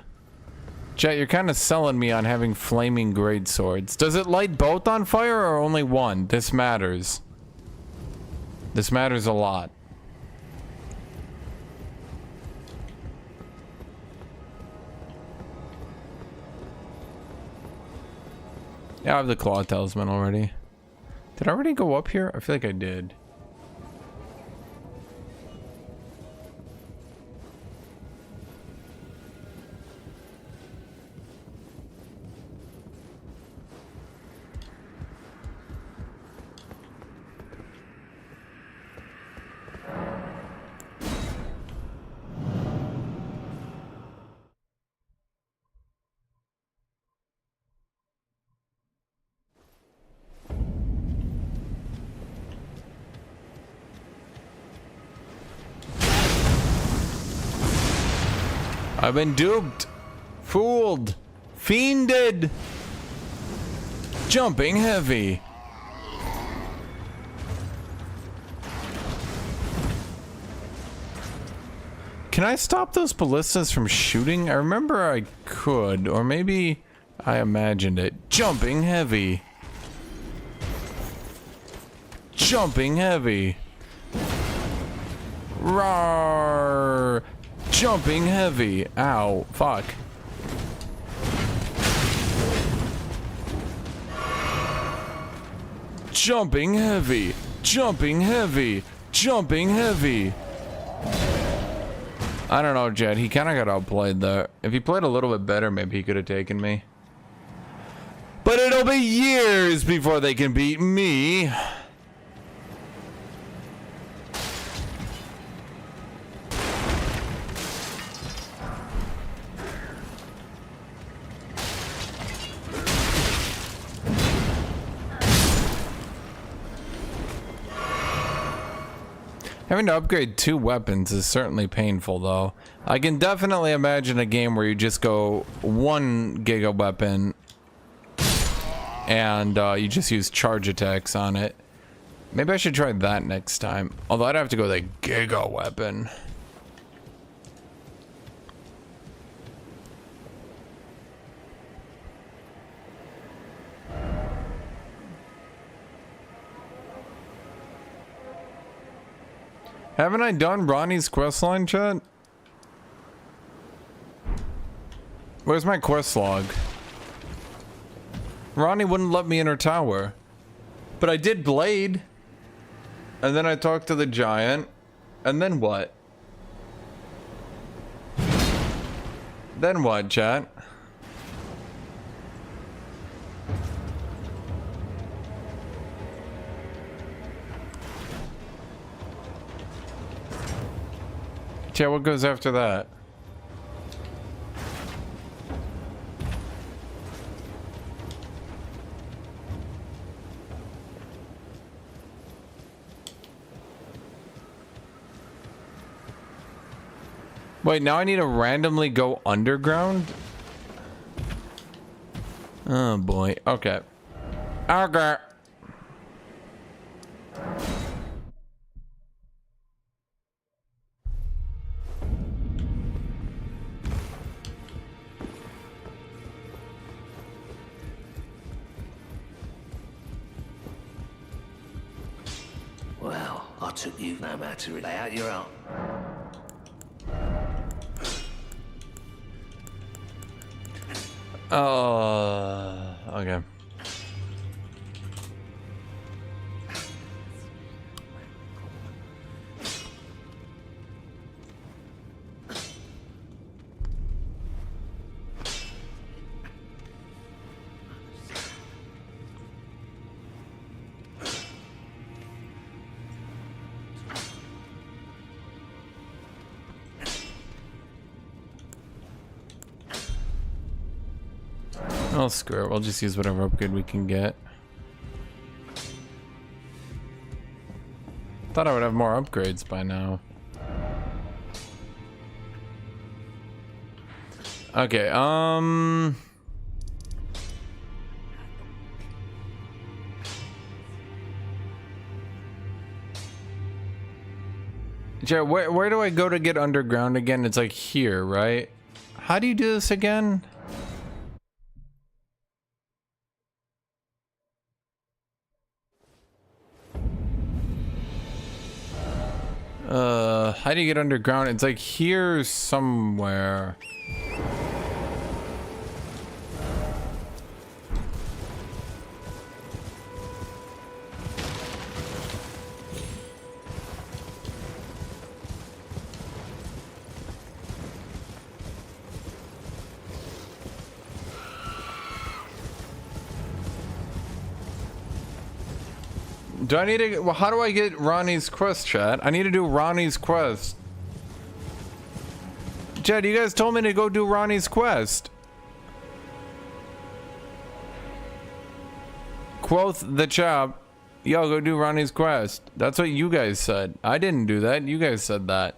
Chat, you're kind of selling me on having flaming great swords. Does it light both on fire or only one? This matters. This matters a lot. Yeah, I have the Claw Talisman already. Did I already go up here? I feel like I did. I've been duped, fooled, fiended. Jumping heavy. Can I stop those ballistas from shooting? I remember I could, or maybe I imagined it. Jumping heavy. Jumping heavy. Roar. Jumping heavy. Ow. Fuck. Jumping heavy. Jumping heavy. Jumping heavy. I don't know, Jed. He kind of got outplayed there. If he played a little bit better, maybe he could have taken me. But it'll be years before they can beat me. Having to upgrade 2 weapons is certainly painful, though. I can definitely imagine a game where you just go 1 giga weapon and you just use charge attacks on it. Maybe I should try that next time. Although I'd have to go with a giga weapon. Haven't I done Ronnie's questline, chat? Where's my quest log? Ronnie wouldn't let me in her tower. But I did Blade. And then I talked to the giant. And then what? Then what, chat? Yeah, what goes after that? Wait, now I need to randomly go underground? Oh boy. Okay. Okay. Well, I took you no matter. Lay out your arm. Okay. Oh, screw it. We'll just use whatever upgrade we can get. Thought I would have more upgrades by now. Okay, Jared, where do I go to get underground again? It's like here, right? How do you do this again? How do you get underground? It's like here somewhere. Do I need to? Well, how do I get Ronnie's quest, chat? I need to do Ronnie's quest. Chat, you guys told me to go do Ronnie's quest. Quoth the chap. Yo, go do Ronnie's quest. That's what you guys said. I didn't do that. You guys said that.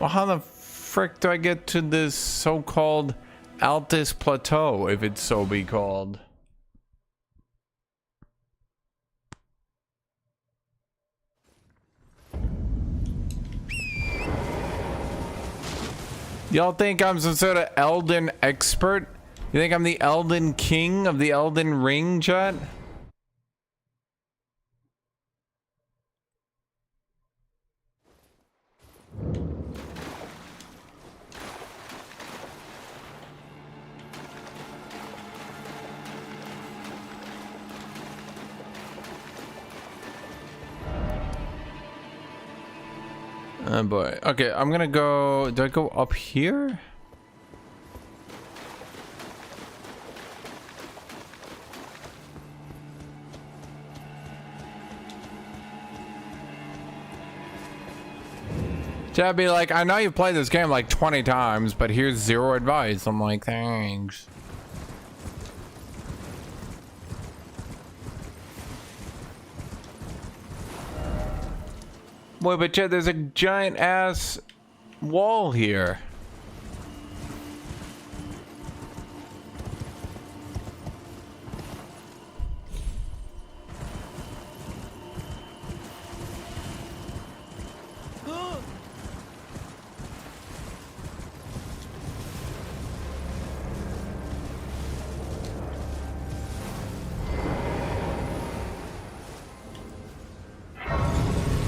Well, how the frick do I get to this so-called Altus Plateau, if it's so be called? Y'all think I'm some sort of Elden expert? You think I'm the Elden King of the Elden Ring, chat? Oh boy. Okay, I'm gonna go. Do I go up here? Chad be like, I know you've played this game like 20 times, but here's 0 advice. I'm like, thanks. Wait, but Chad, there's a giant ass wall here.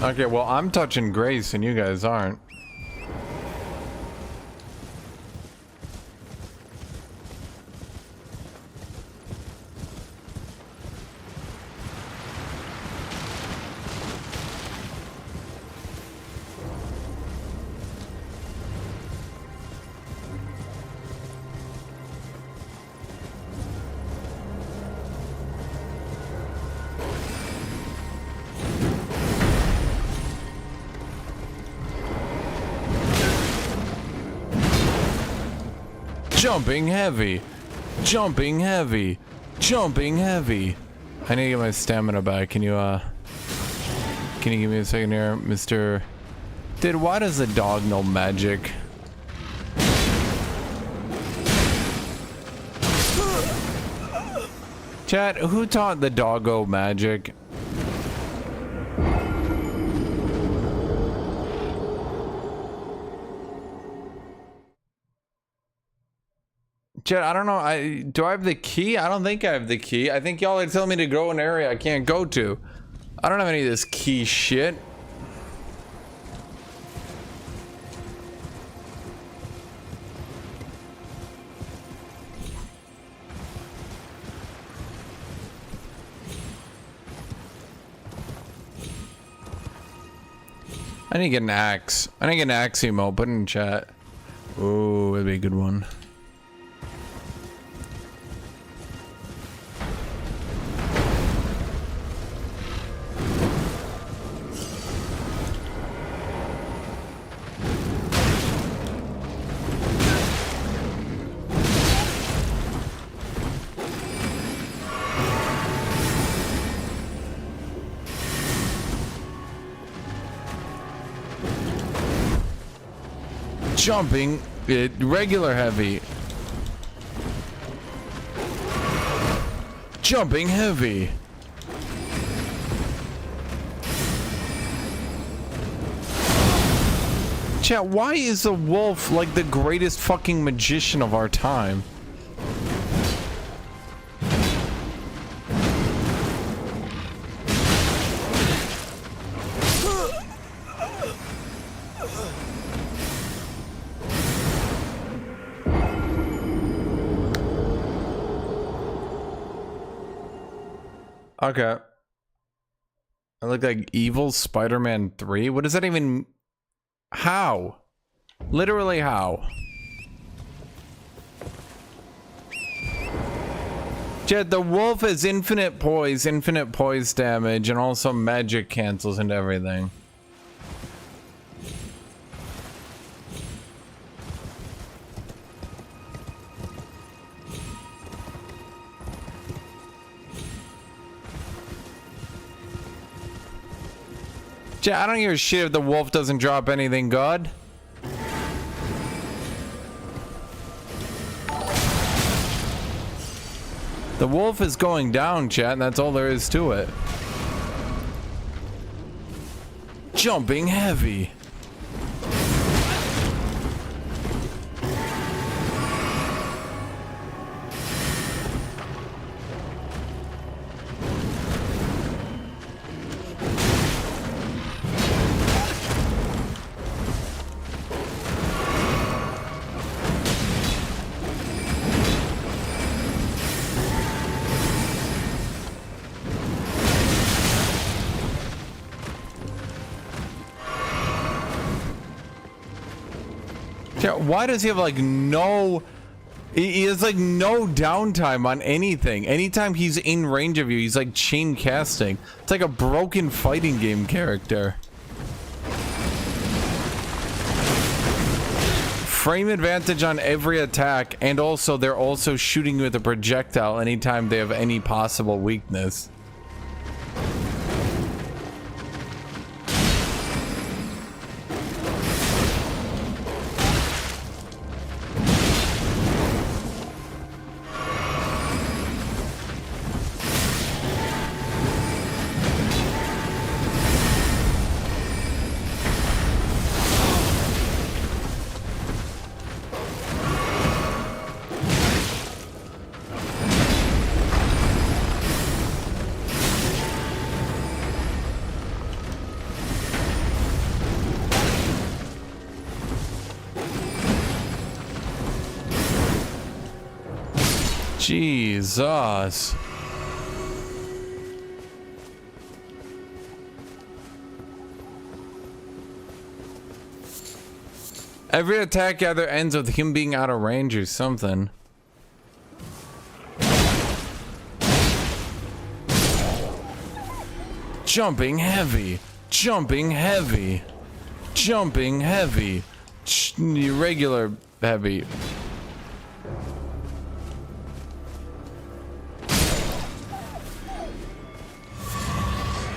Okay, well, I'm touching Grace and you guys aren't. Jumping heavy, jumping heavy, jumping heavy. I need to get my stamina back. Can you give me a second here, Mr. Dude, why does the dog know magic? Chat, who taught the doggo magic? Chat, I don't know. Do I have the key? I don't think I have the key. I think y'all are telling me to go an area I can't go to. I don't have any of this key shit. I need to get an axe. I need to get an axe emote. Put it in chat. Ooh, that'd be a good one. Jumping, regular heavy. Jumping heavy. Chat, why is the wolf like the greatest fucking magician of our time? Okay. I look like evil Spider-Man 3? What does that even... How? Literally how? Jed, the wolf has infinite poise damage, and also magic cancels into everything. I don't give a shit if the wolf doesn't drop anything good. The wolf is going down, chat, and that's all there is to it. Jumping heavy. Why does he have like no... He has like no downtime on anything. Anytime he's in range of you, he's like chain casting. It's like a broken fighting game character. Frame advantage on every attack, and also they're also shooting you with a projectile anytime they have any possible weakness. Jesus. Every attack either ends with him being out of range or something. Jumping heavy. Jumping heavy. Jumping heavy. Regular heavy.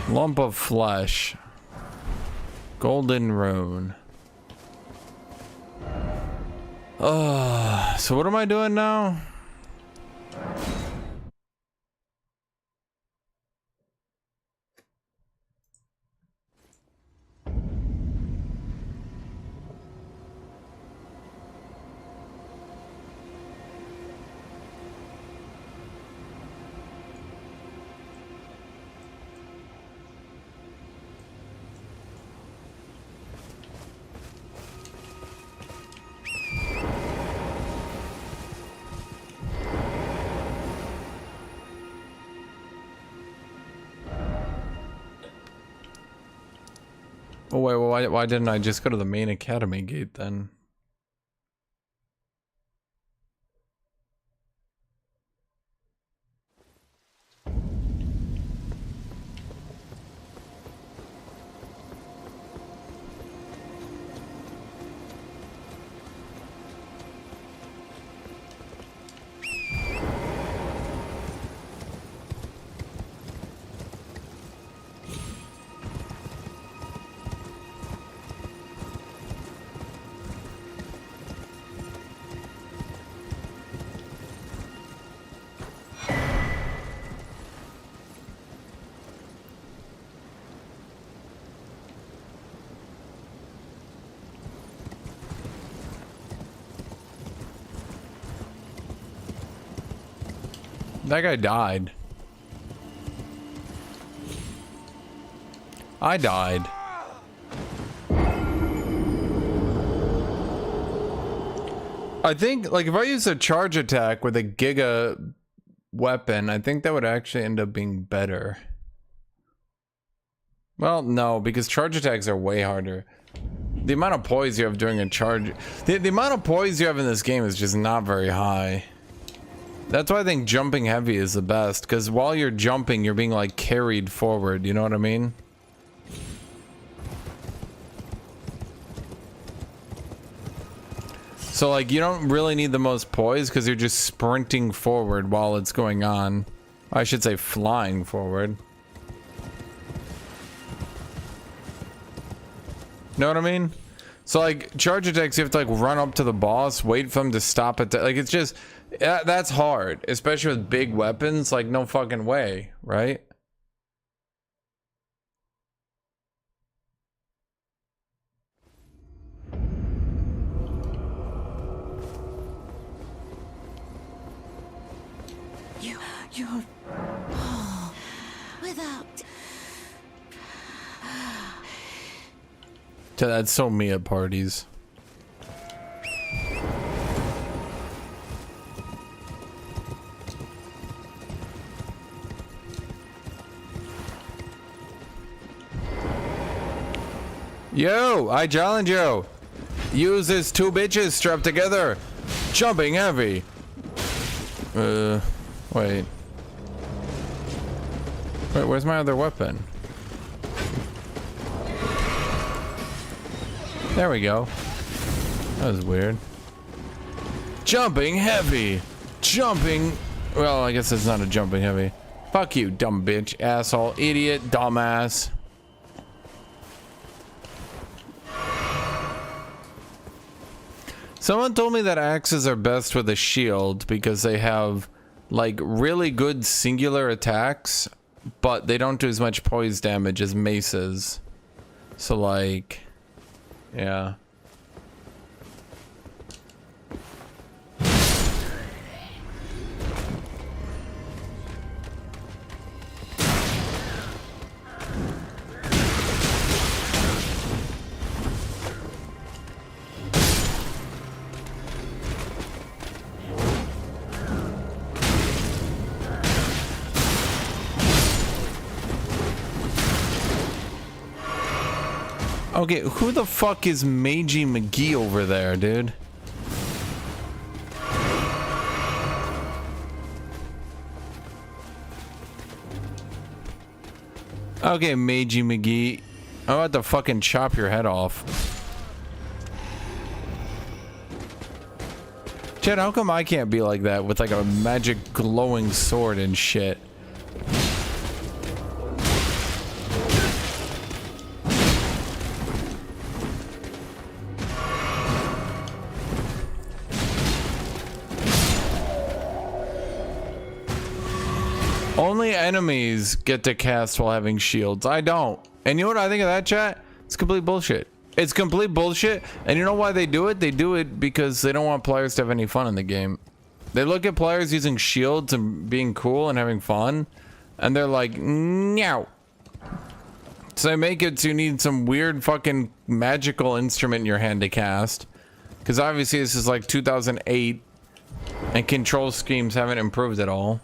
Lump of flesh. Golden rune. So what am I doing now? Oh wait, well, why didn't I just go to the main academy gate then? That guy died. I died. I think, like, if I use a charge attack with a Giga weapon, I think that would actually end up being better. Well, no, because charge attacks are way harder. The amount of poise you have during a charge... The amount of poise you have in this game is just not very high. That's why I think jumping heavy is the best, because while you're jumping, you're being, like, carried forward, you know what I mean? So, like, you don't really need the most poise, because you're just sprinting forward while it's going on. I should say flying forward. Know what I mean? So like charge attacks, you have to like run up to the boss, wait for him to stop it. Like it's just, that's hard, especially with big weapons. Like no fucking way, right? You're without. That's so me at parties. Yo, I challenge you. Use this 2 bitches strapped together. Jumping heavy. Wait. Wait, where's my other weapon? There we go. That was weird. Jumping heavy. Jumping. Well, I guess it's not a jumping heavy. Fuck you, dumb bitch, asshole, idiot, dumbass. Someone told me that axes are best with a shield because they have like really good singular attacks, but they don't do as much poise damage as maces. So like, yeah. Okay, who the fuck is Meiji McGee over there, dude? Okay, Meiji McGee. I'm about to fucking chop your head off. Chad, how come I can't be like that with like a magic glowing sword and shit? Only enemies get to cast while having shields. I don't. And you know what I think of that, chat? It's complete bullshit. It's complete bullshit. And you know why they do it? They do it because they don't want players to have any fun in the game. They look at players using shields and being cool and having fun, and they're like, meow. So they make it so you need some weird fucking magical instrument in your hand to cast. Because obviously this is like 2008, and control schemes haven't improved at all.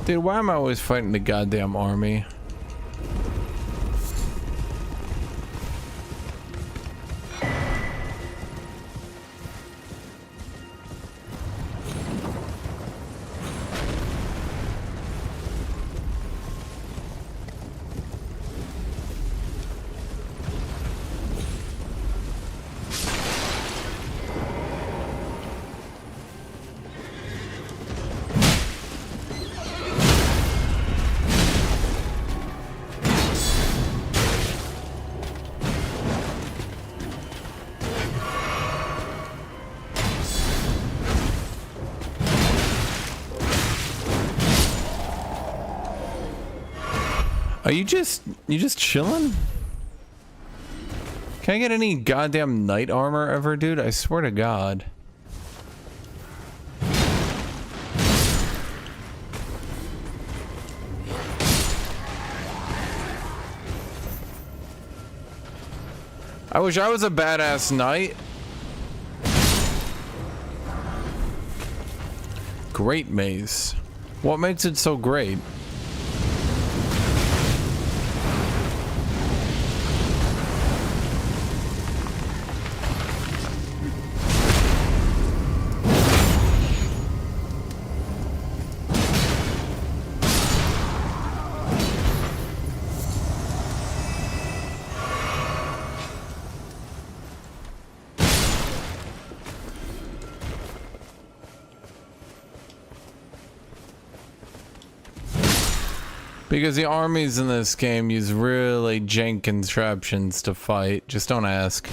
Dude, why am I always fighting the goddamn army? Are you just chilling? Can I get any goddamn knight armor ever, dude? I swear to God. I wish I was a badass knight. Great mace. What makes it so great? Because the armies in this game use really jank contraptions to fight. Just don't ask.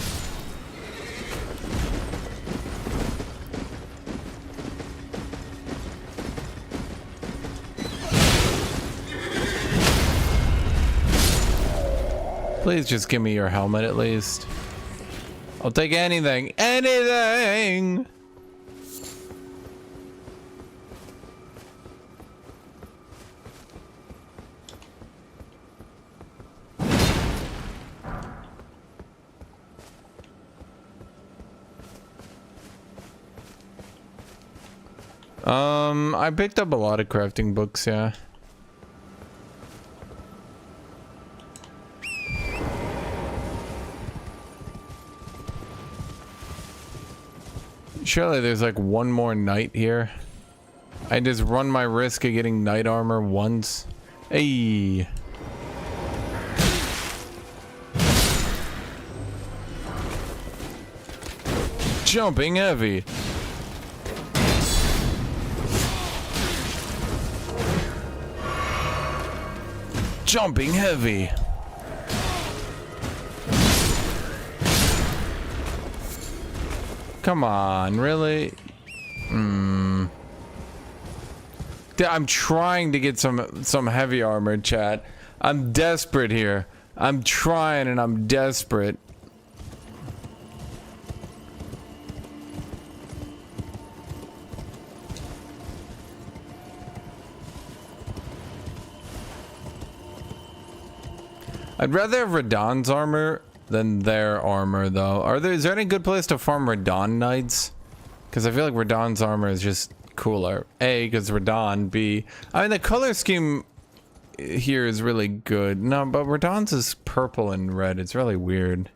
Please just give me your helmet at least. I'll take anything. Anything! I picked up a lot of crafting books, yeah. Surely there's like one more knight here. I just run my risk of getting knight armor once. Hey. Jumping heavy. Jumping heavy. Come on, really? I'm trying to get some heavy armor, chat. I'm desperate here. I'm trying and I'm desperate. I'd rather have Radon's armor than their armor, though. Is there any good place to farm Radon knights? Because I feel like Radon's armor is just cooler. A, because Radon. B, I mean, the color scheme here is really good. No, but Radon's is purple and red. It's really weird.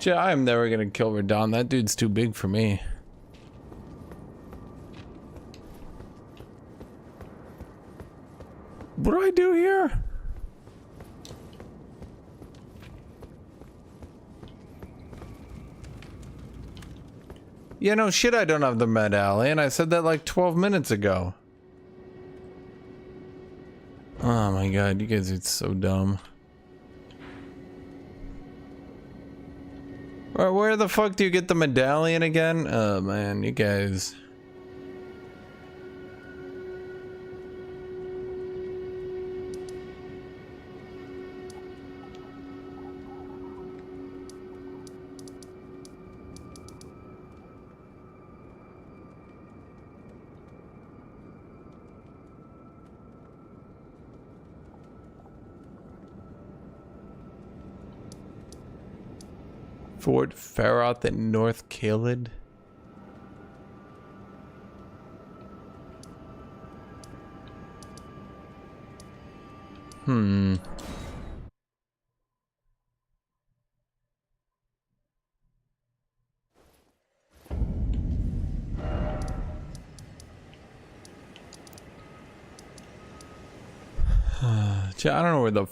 Yeah, I am never gonna kill Radon. That dude's too big for me. What do I do here? Yeah, no shit, I don't have the medallion. I said that like 12 minutes ago. Oh my god, you guys are so dumb. Where the fuck do you get the medallion again? Oh man, you guys. Fort Faroth in North Caelid. I don't know where the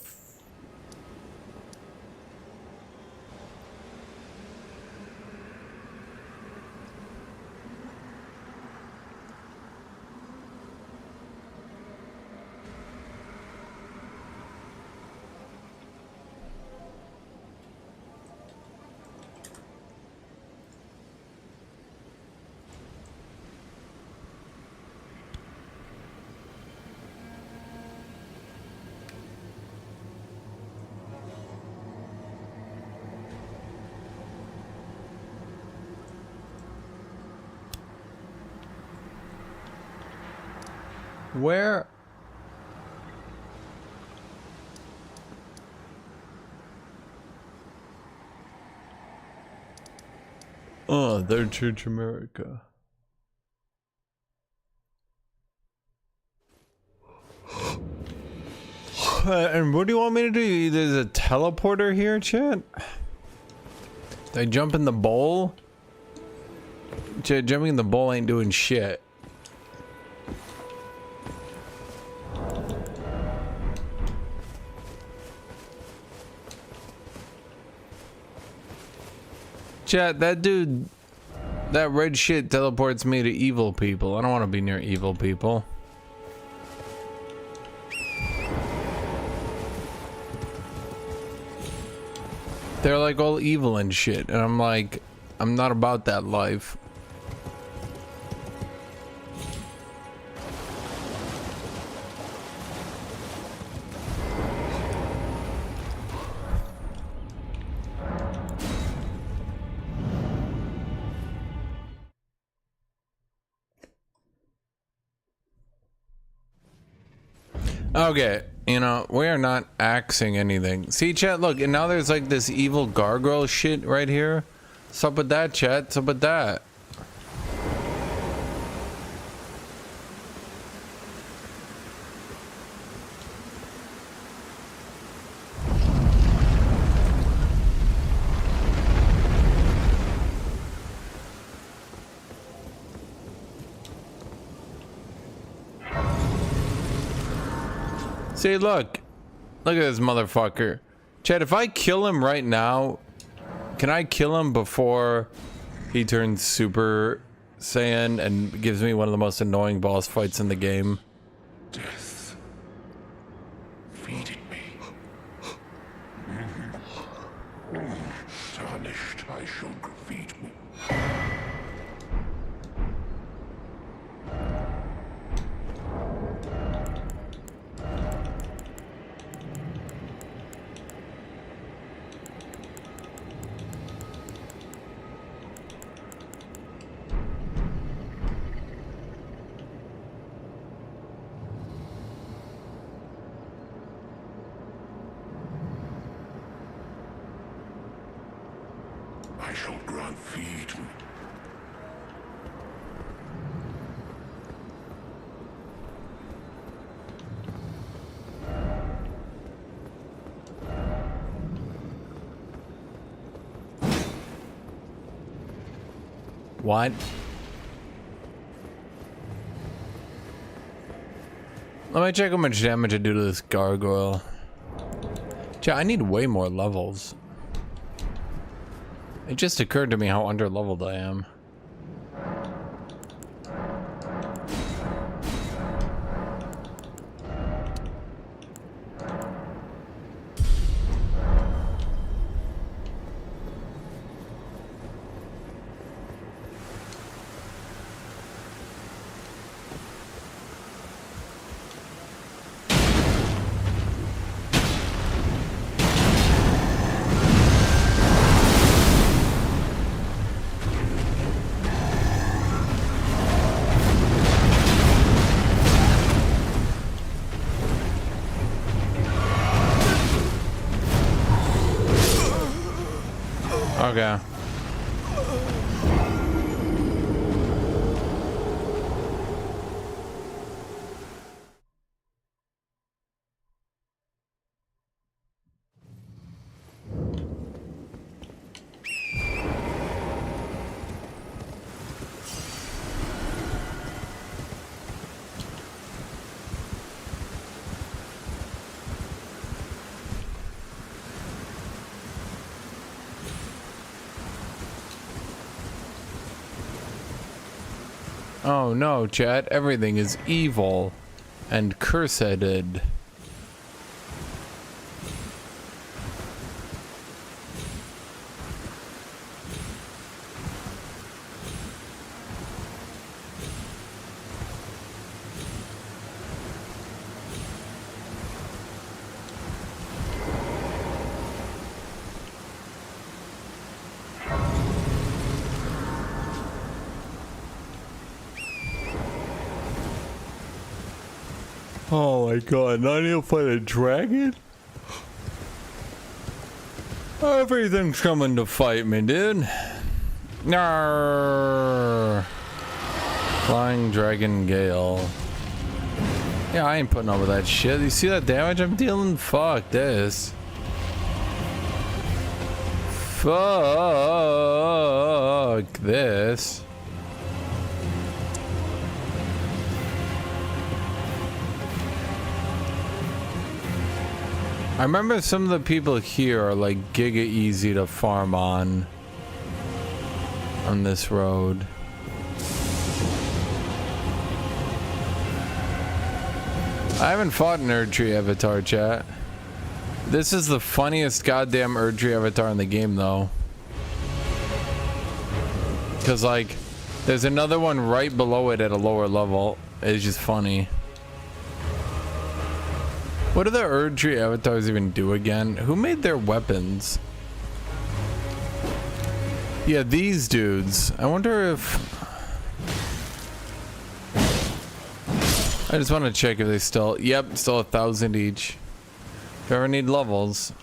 Where? Oh, they're Church America. And what do you want me to do? There's a teleporter here, chat? Did I jump in the bowl? Chat, jumping in the bowl ain't doing shit. Chat, that dude, that red shit teleports me to evil people. I don't want to be near evil people. They're like all evil and shit, and I'm like, I'm not about that life. Okay, you know, we are not axing anything. See, chat, look, and now there's like this evil gargoyle shit right here. What's up with that, chat? What's up with that? See, look at this motherfucker. Chad, if I kill him right now, can I kill him before he turns Super Saiyan and gives me one of the most annoying boss fights in the game? Death. Feed it me. Tarnished, I shall feed me. I shall grant feed me. What? Let me check how much damage I do to this gargoyle. Chat, I need way more levels. It just occurred to me how under-leveled I am. Okay. Oh no, chat, everything is evil and cursed. Oh my god, now I need to fight a dragon? Everything's coming to fight me, dude. Narrr. Flying Dragon Gale. Yeah, I ain't putting up with that shit. You see that damage I'm dealing? Fuck this. Fuck this. I remember some of the people here are like giga easy to farm on this road. I haven't fought an Erdtree avatar, chat. This is the funniest goddamn Erdtree avatar in the game, though. Because, like, there's another one right below it at a lower level. It's just funny. What do the Erdtree avatars even do again? Who made their weapons? Yeah, these dudes. I wonder if... I just want to check if they still... Yep, still 1,000 each. If you ever need levels.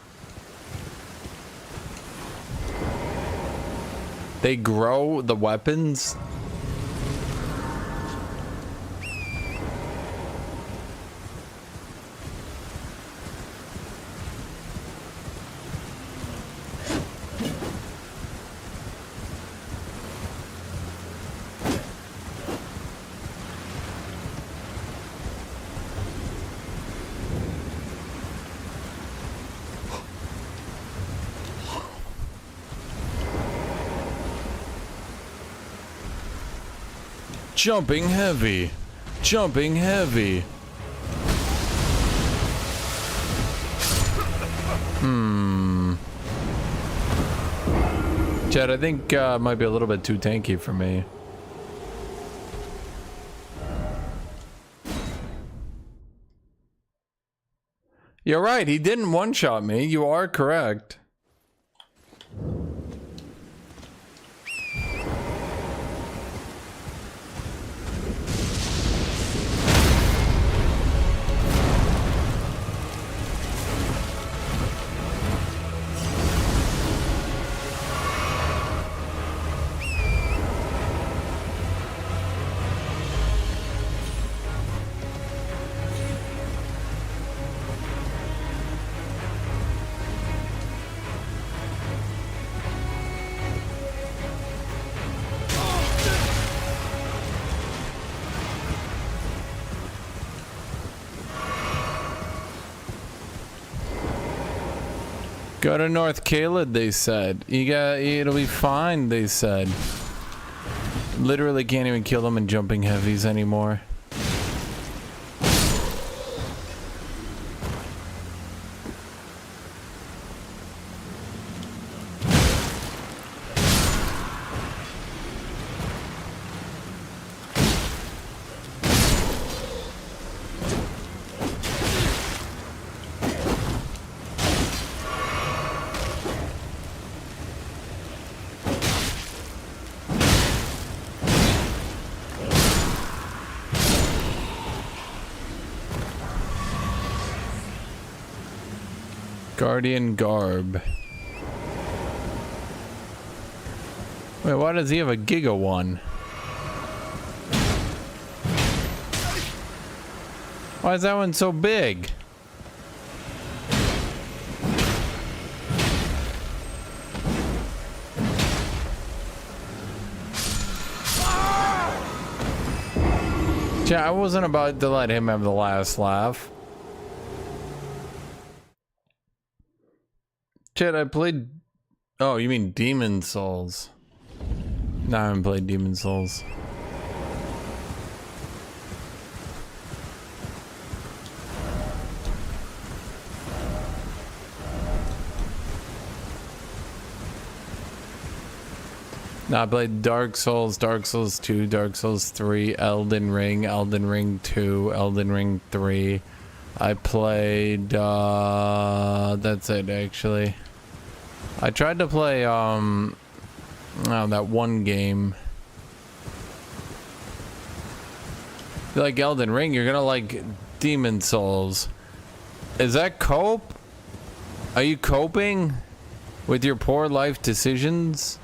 They grow the weapons? Jumping heavy. Jumping heavy. Chad, I think might be a little bit too tanky for me. You're right, he didn't one-shot me. You are correct. Go to North Caled, they said. It'll be fine, they said. Literally can't even kill them in jumping heavies anymore. Guardian Garb. Wait, why does he have a Giga one? Why is that one so big? Yeah, I wasn't about to let him have the last laugh. Chad, I played... Oh, you mean Demon Souls. No, I haven't played Demon Souls. No, I played Dark Souls, Dark Souls 2, Dark Souls 3, Elden Ring, Elden Ring 2, Elden Ring 3. I played, that's it actually. I tried to play, that one game. If you like Elden Ring, you're gonna like Demon Souls. Is that cope? Are you coping with your poor life decisions?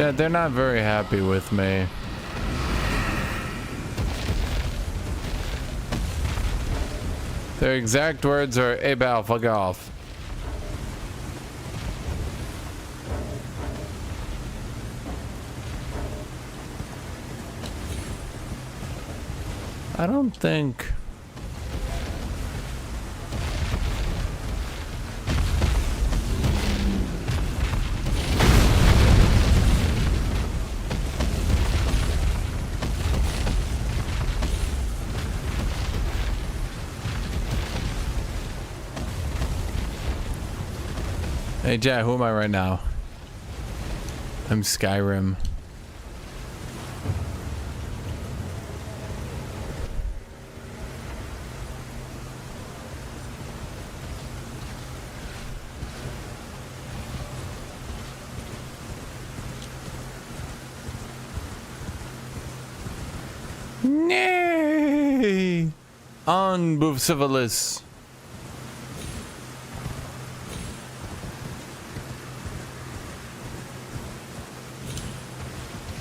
Chat, they're not very happy with me. Their exact words are, "Hey, Bal, fuck off." I don't think... Hey, Jack, who am I right now? I'm Skyrim. Nay! On, Boof Civilis.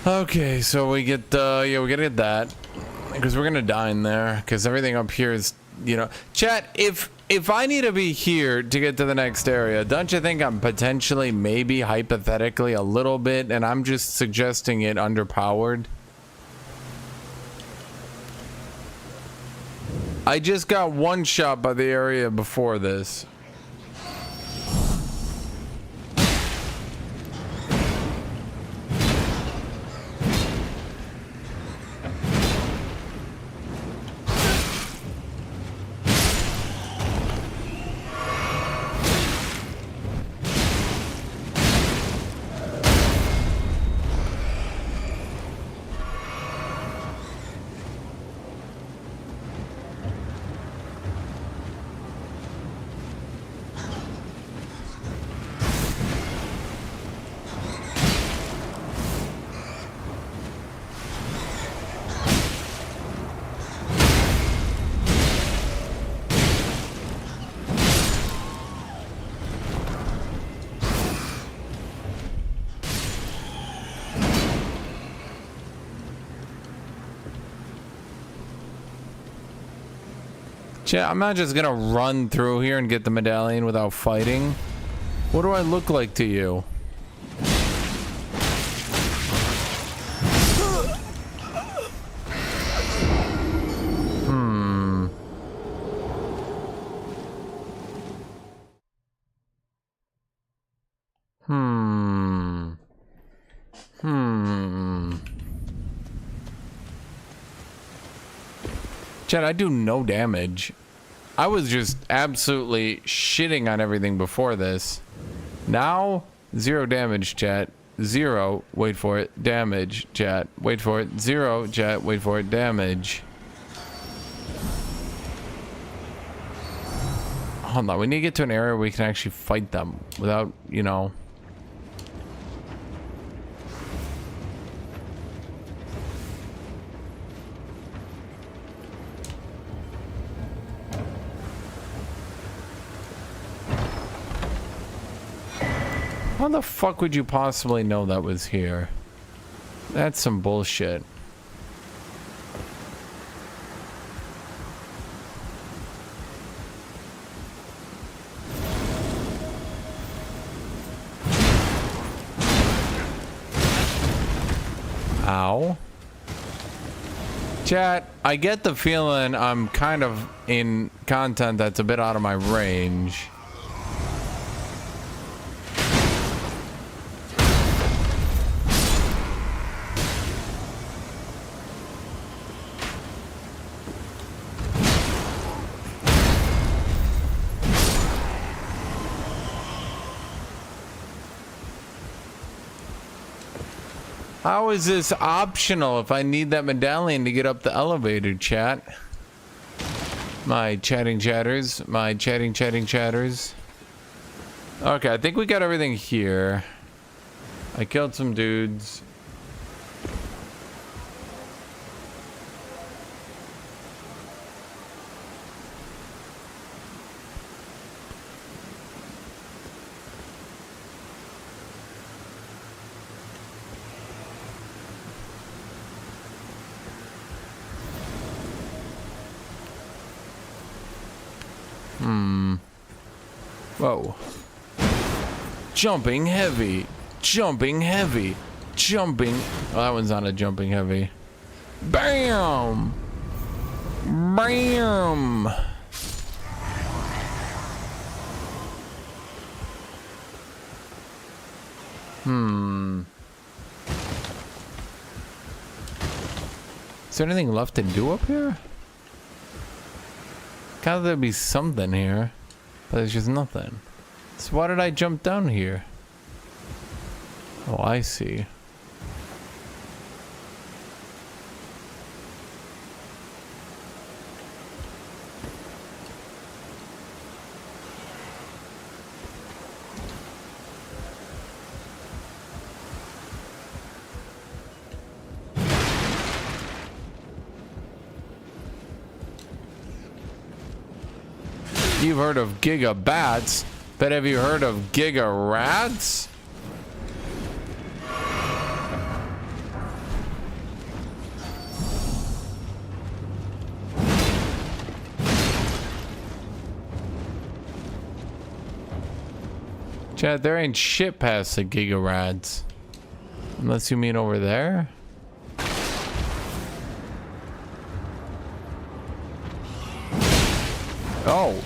Okay, so we get, yeah, we gotta get that. Because we're gonna die in there. Because everything up here is, you know... Chat, if I need to be here to get to the next area, don't you think I'm potentially, maybe, hypothetically, a little bit, and I'm just suggesting it underpowered? I just got one shot by the area before this. Yeah, I'm not just gonna run through here and get the medallion without fighting. What do I look like to you? Chat, I do no damage. I was just absolutely shitting on everything before this. Now, 0 damage, chat. 0, wait for it, damage, chat. Wait for it, 0, chat. Wait for it, damage. Hold on, we need to get to an area where we can actually fight them without, you know... How the fuck would you possibly know that was here? That's some bullshit. Ow. Chat, I get the feeling I'm kind of in content that's a bit out of my range. How is this optional if I need that medallion to get up the elevator, chat? My chatting chatters. My chatting chatters. Okay, I think we got everything here. I killed some dudes. Whoa. Jumping heavy. Jumping heavy. Jumping. Oh, that one's not a jumping heavy. Bam! Bam! Is there anything left to do up here? Gotta there be something here, but there's just nothing. So why did I jump down here? Oh, I see. You've heard of Giga Bats, but have you heard of Giga Rats? Chad, there ain't shit past the Giga Rats. Unless you mean over there? Oh.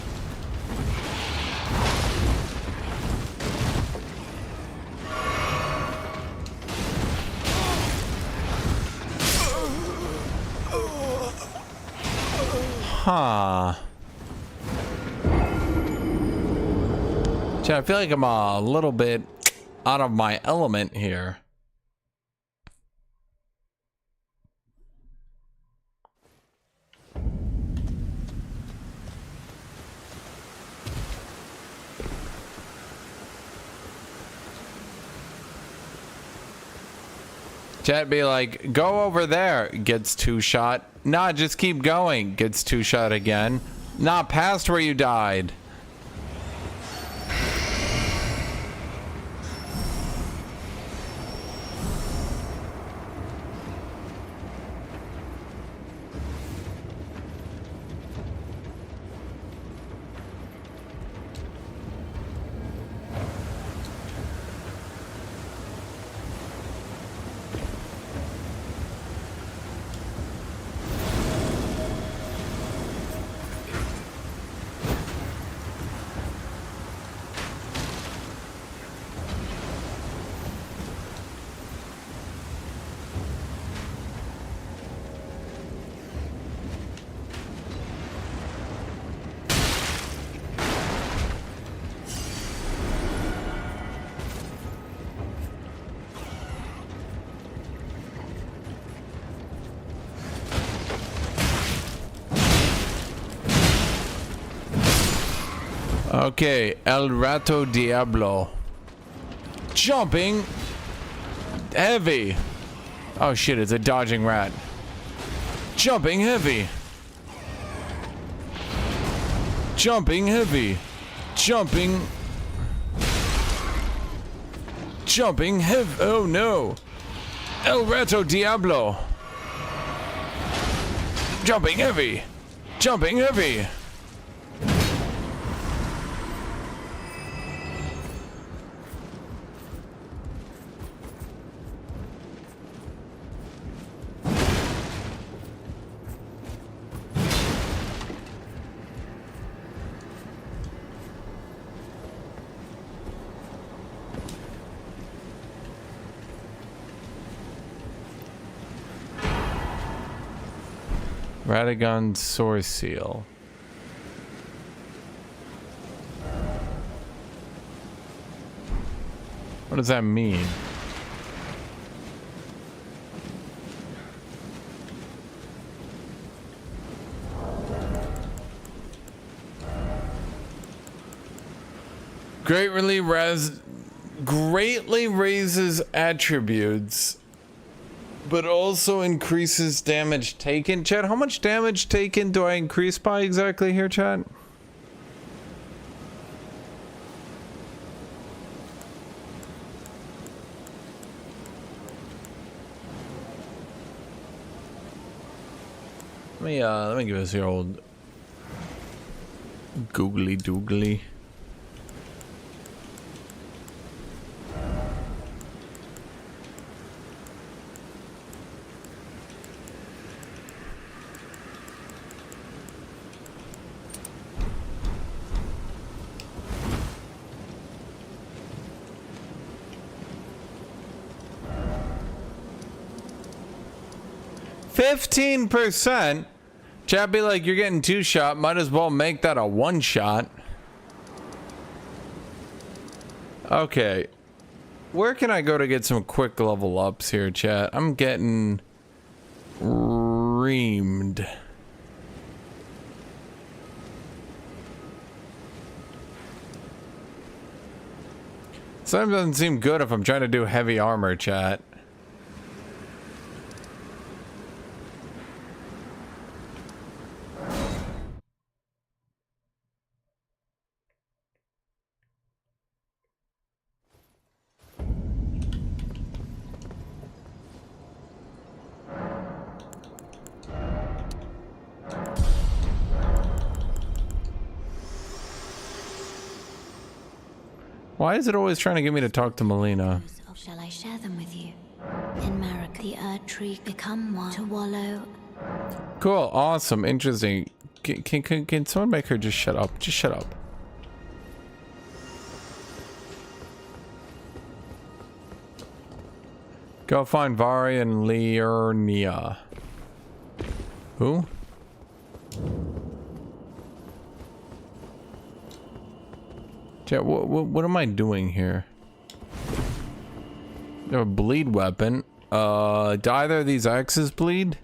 Huh. Chad, I feel like I'm a little bit out of my element here. Chad be like, go over there, gets 2-shot. Nah, just keep going, gets 2-shot again. Not past where you died. Okay, El Rato Diablo. Jumping heavy. Oh shit, it's a dodging rat. Jumping heavy. Jumping heavy. Jumping. Jumping heavy. Oh no. El Rato Diablo. Jumping heavy. Jumping heavy. Radon source seal. What does that mean? Greatly raises attributes, but also increases damage taken. Chat, how much damage taken do I increase by exactly here, chat? Let me give us your old Googly doogly. %. Chat be like, you're getting 2 shot. Might as well make that a 1 shot. Okay. Where can I go to get some quick level ups here, chat? I'm getting reamed. Sometimes doesn't seem good if I'm trying to do heavy armor, chat. Why is it always trying to get me to talk to Melina? Shall I share them with you? In Marget, the Earth Tree become one to wallow. Cool, awesome, interesting. Can someone make her just shut up? Just shut up. Go find Vari and Liurnia. Who? Chat, what am I doing here? They have a bleed weapon. Do either of these axes bleed?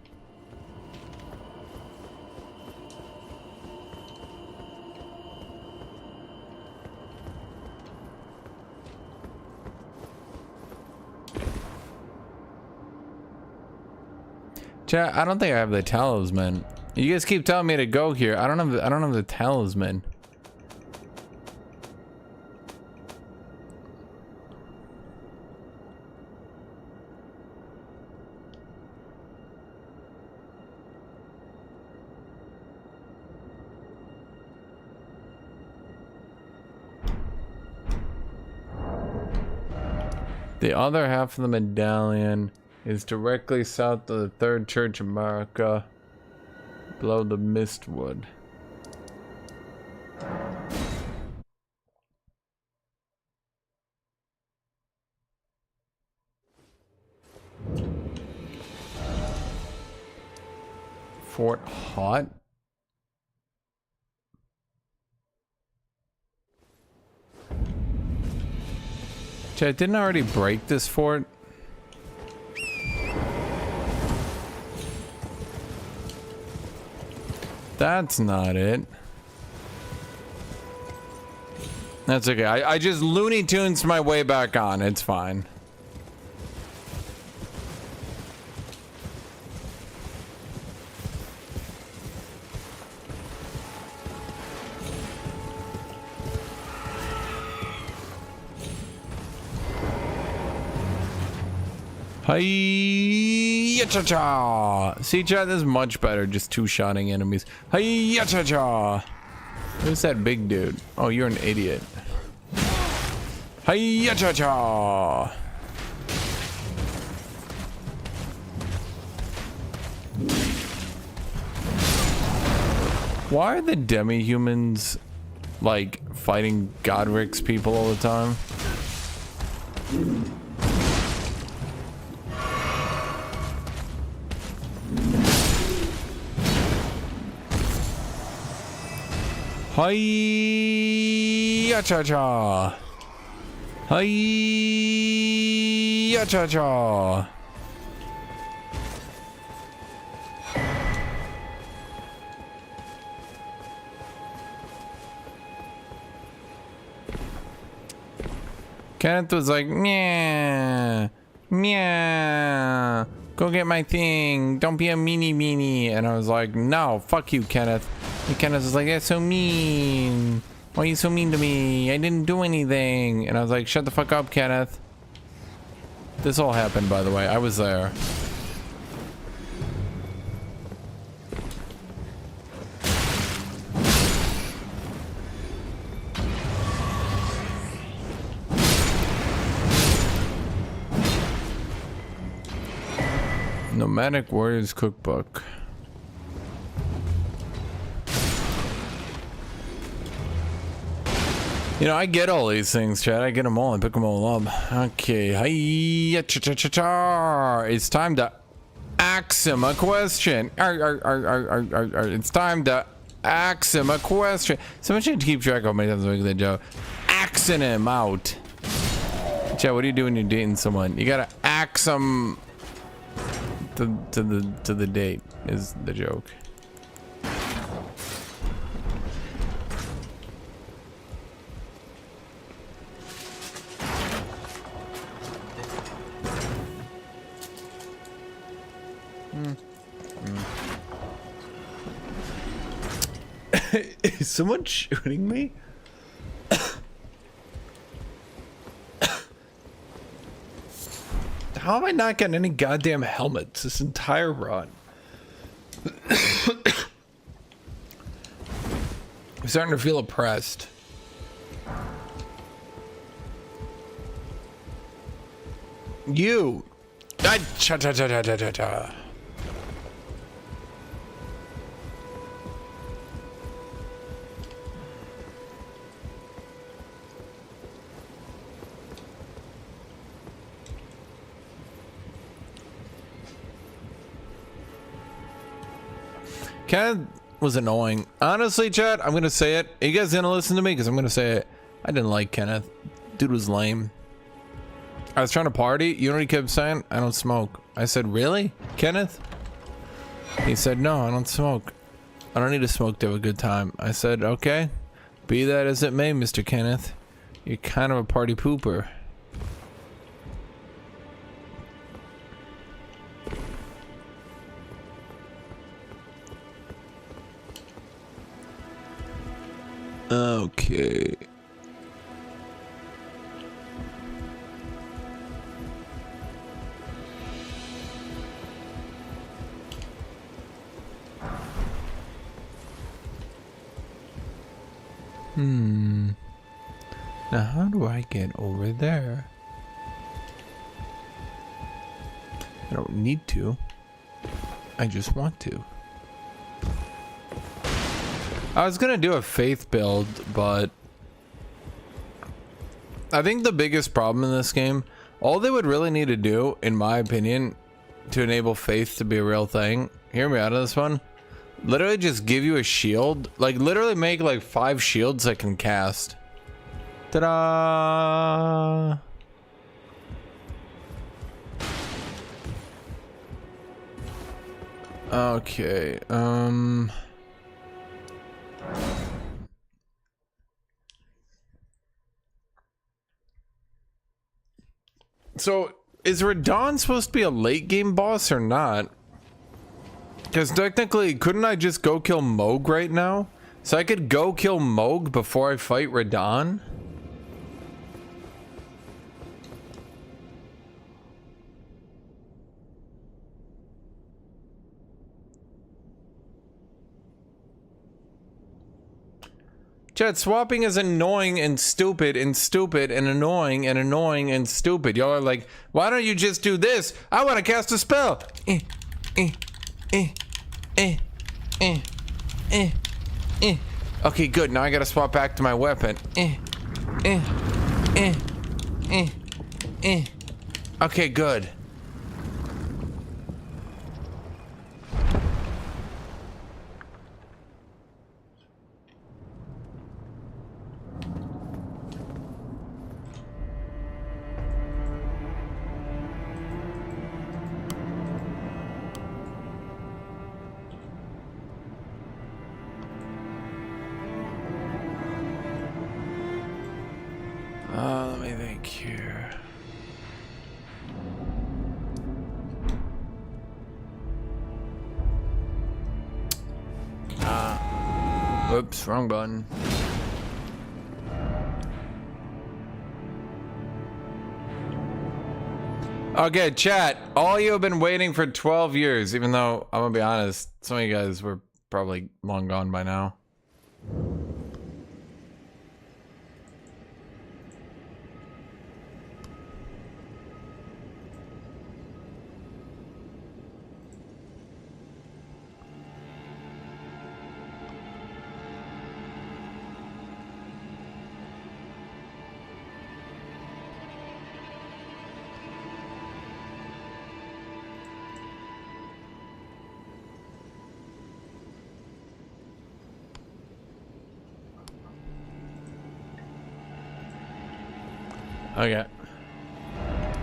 Chat, I don't think I have the talisman. You guys keep telling me to go here. I don't have the talisman. The other half of the medallion is directly south of the Third Church of America, below the Mistwood. Fort Hot? Chat, didn't I already break this fort? That's not it. That's okay. I just Looney Tunes my way back on. It's fine. Hi-ya-cha-cha! See, chat, this is much better, just two-shotting enemies. Hi-ya-cha-cha! Who's that big dude? Oh, you're an idiot. Hi-ya-cha-cha! Why are the demi-humans, like, fighting Godric's people all the time? Hi-ya-cha-cha! Hi-ya-cha-cha! Kenneth was like, meow, meow, go get my thing, don't be a meanie. And I was like, no, fuck you, Kenneth. And Kenneth was like, that's so mean. Why are you so mean to me? I didn't do anything. And I was like, shut the fuck up, Kenneth. This all happened, by the way. I was there. Nomadic Warriors Cookbook. You know, I get all these things, Chad. I get them all. I pick them all up. Okay. Hi. It's time to ask him a question. It's time to ask him a question. Someone should keep track of how many times I make that joke. Axing him out. Chad, what do you do when you're dating someone? You gotta ax them to the date is the joke. Is someone shooting me? How am I not getting any goddamn helmets this entire run? I'm starting to feel oppressed. You. Cha-cha-cha-cha-cha-cha. Kenneth was annoying. Honestly, chat, I'm gonna say it. Are you guys gonna listen to me? Because I'm gonna say it. I didn't like Kenneth. Dude was lame. I was trying to party. You know what he kept saying? I don't smoke. I said, really, Kenneth? He said, no, I don't smoke. I don't need to smoke to have a good time. I said, okay. Be that as it may, Mr. Kenneth. You're kind of a party pooper. Okay. Now how do I get over there? I don't need to. I just want to. I was gonna do a faith build, but I think the biggest problem in this game, all they would really need to do, in my opinion, to enable faith to be a real thing, hear me out on this one, literally just give you a shield, like literally make like 5 shields that can cast. Ta-da! Okay, so, is Radon supposed to be a late game boss or not? Because technically, couldn't I just go kill Moog right now? So I could go kill Moog before I fight Radon? Chat, swapping is annoying and stupid and stupid and annoying and annoying and stupid. Y'all are like, why don't you just do this? I want to cast a spell. Okay, good. Now I gotta swap back to my weapon. Okay, good. Let me think here. Whoops, wrong button. Okay, chat. All you have been waiting for 12 years, even though, I'm gonna be honest, some of you guys were probably long gone by now. Okay.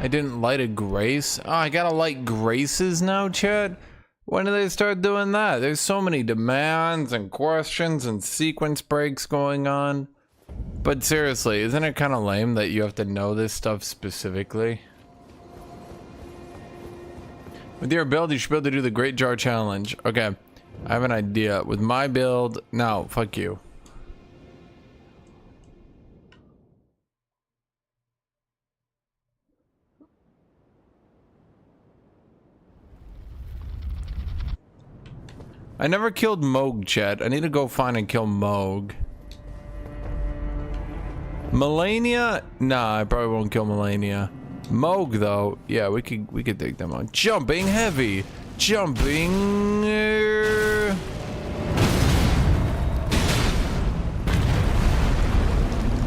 I didn't light a grace. Oh, I gotta light graces now, chat? When do they start doing that? There's so many demands and questions and sequence breaks going on. But seriously, isn't it kind of lame that you have to know this stuff specifically? With your build, you should be able to do the Great Jar Challenge. Okay, I have an idea. With my build, no, fuck you. I never killed Moog, chat. I need to go find and kill Moog. Melania? Nah, I probably won't kill Melania. Moog though, yeah, we could take them on. Jumping heavy. Jumping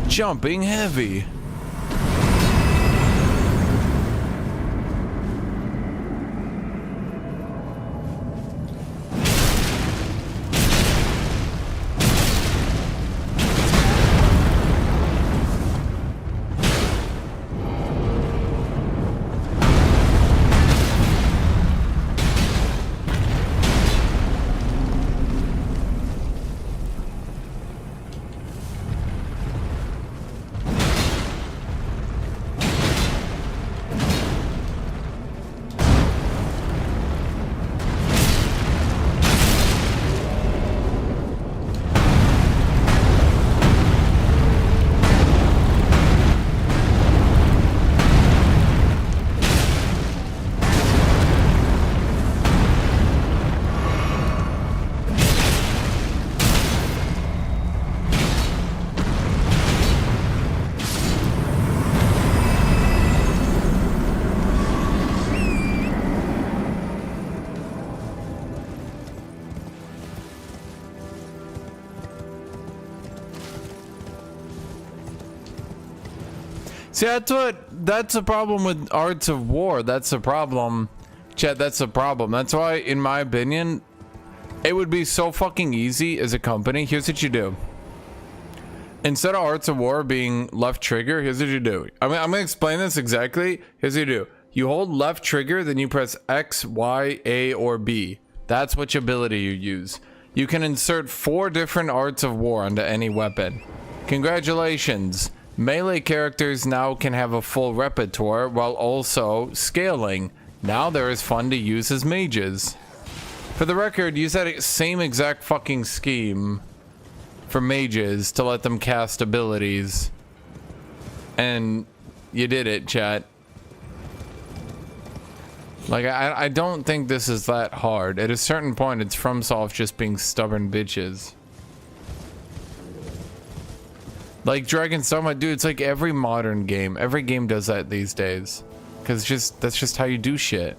Jumping heavy. See, that's a problem with Arts of War. That's a problem, chat. That's a problem. That's why, in my opinion, it would be so fucking easy as a company. Here's what you do. Instead of Arts of War being left trigger, here's what you do. I'm gonna explain this exactly. Here's what you do. You hold left trigger, then you press X, Y, A, or B. That's which ability you use. You can insert 4 different Arts of War onto any weapon. Congratulations. Melee characters now can have a full repertoire while also scaling. Now they're as fun to use as mages. For the record, use that same exact fucking scheme for mages to let them cast abilities. And you did it, chat. Like, I don't think this is that hard. At a certain point, it's FromSoft just being stubborn bitches. Like Dragon's Dogma, dude, it's like every modern game. Every game does that these days. Because that's just how you do shit.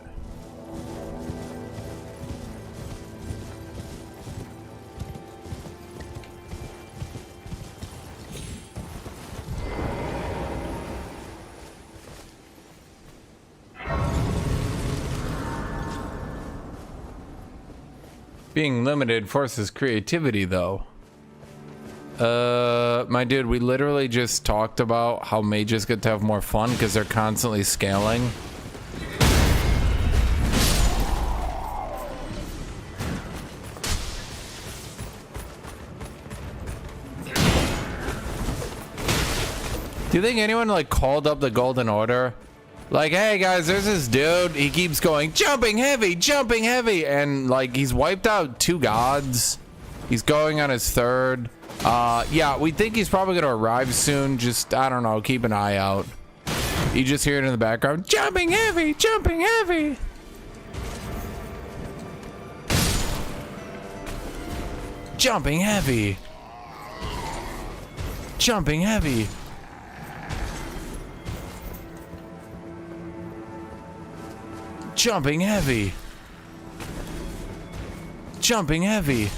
Being limited forces creativity, though. My dude, we literally just talked about how mages get to have more fun because they're constantly scaling. Do you think anyone like called up the Golden Order? Like, hey guys, there's this dude, he keeps going, jumping heavy, and like he's wiped out 2 gods. He's going on his 3rd. Yeah, we think he's probably gonna arrive soon. Just, I don't know, keep an eye out. You just hear it in the background. Jumping heavy, jumping heavy. Jumping heavy. Jumping heavy. Jumping heavy. Jumping heavy.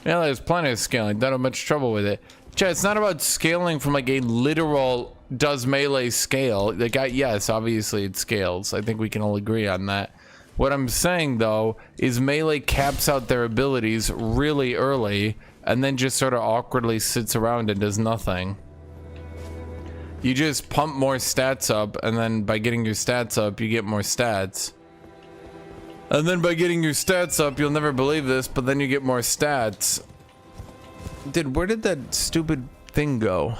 Yeah, there's plenty of scaling. Don't have much trouble with it. Chat, it's not about scaling from like a literal does melee scale. Like, yes, obviously it scales. I think we can all agree on that. What I'm saying though is Melee caps out their abilities really early and then just sort of awkwardly sits around and does nothing. You just pump more stats up, and then by getting your stats up, you get more stats. And then by getting your stats up, you'll never believe this, but then you get more stats. Dude, where did that stupid thing go?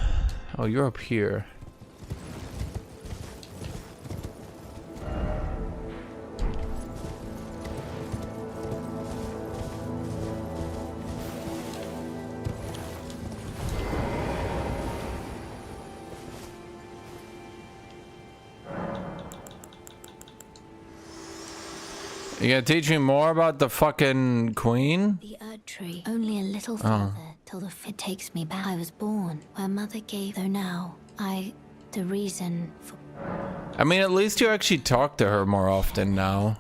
Oh, you're up here. You gonna teach me more about the fucking queen? The Erd tree. Only a little further till the fit takes me back. I was born where mother gave, though now the reason for. I mean, at least you actually talk to her more often now.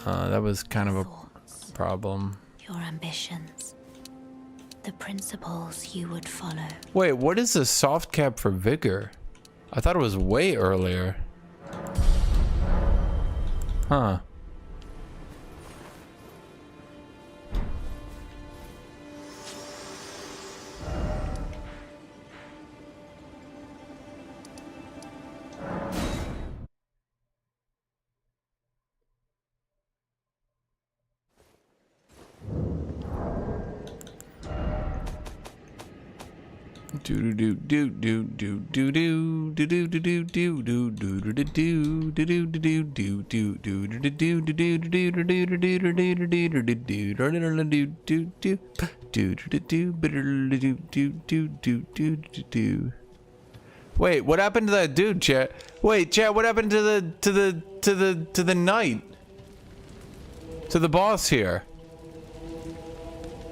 That was kind of a problem. Your ambitions. The principles you would follow. Wait, what is the soft cap for vigor? I thought it was way earlier. Huh. Do do do do do do do do do do do do do do do do do do do do. Wait, what happened to that dude, chat? Wait, chat, what happened to the knight? To the boss here?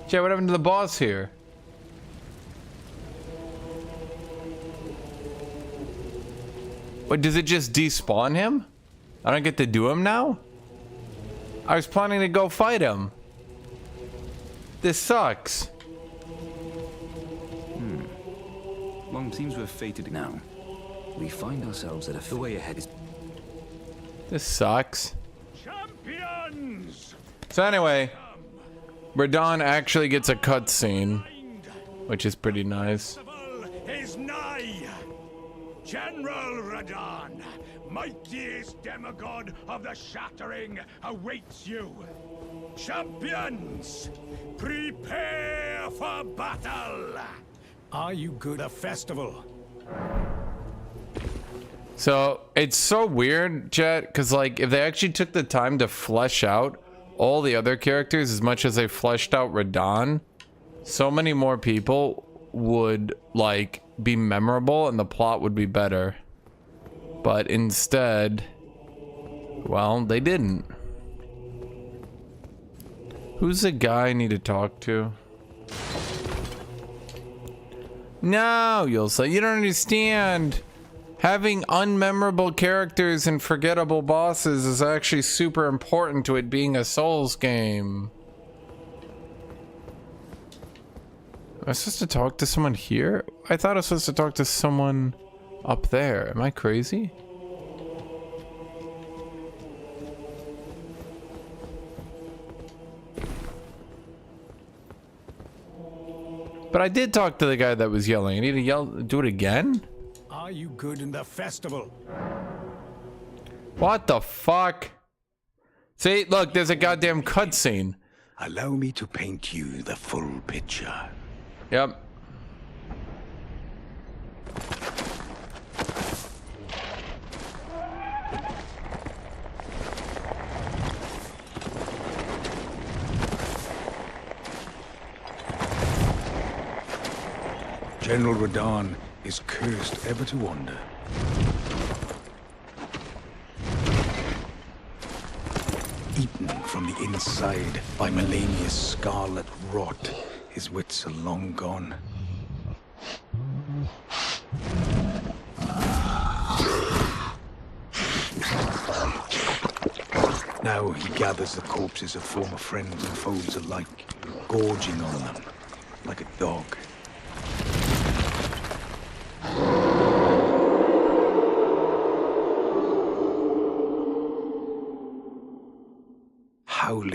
Chat, what happened to the boss here? Wait, does it just despawn him? I don't get to do him now? I was planning to go fight him. This sucks. Well, it seems we're fated now. We find ourselves at the way ahead is. This sucks. Champions! So anyway, Radon actually gets a cutscene, which is pretty nice. Is nigh. General Radon, mightiest demigod of the Shattering, awaits you. Champions, prepare for battle. Are you good at festival? So it's so weird, chat, because like if they actually took the time to flesh out all the other characters as much as they fleshed out Radon, so many more people would like be memorable and the plot would be better. But instead, well, they didn't. Who's the guy I need to talk to? No, you'll say, you don't understand. Having unmemorable characters and forgettable bosses is actually super important to it being a Souls game. Am I supposed to talk to someone here? I thought I was supposed to talk to someone up there. Am I crazy? But I did talk to the guy that was yelling. I need to do it again? Are you good in the festival? What the fuck? See, look, there's a goddamn cutscene. Allow me to paint you the full picture. Yep. General Radon is cursed ever to wander. Eaten from the inside by Melania's scarlet rot, his wits are long gone. Now he gathers the corpses of former friends and foes alike, gorging on them like a dog.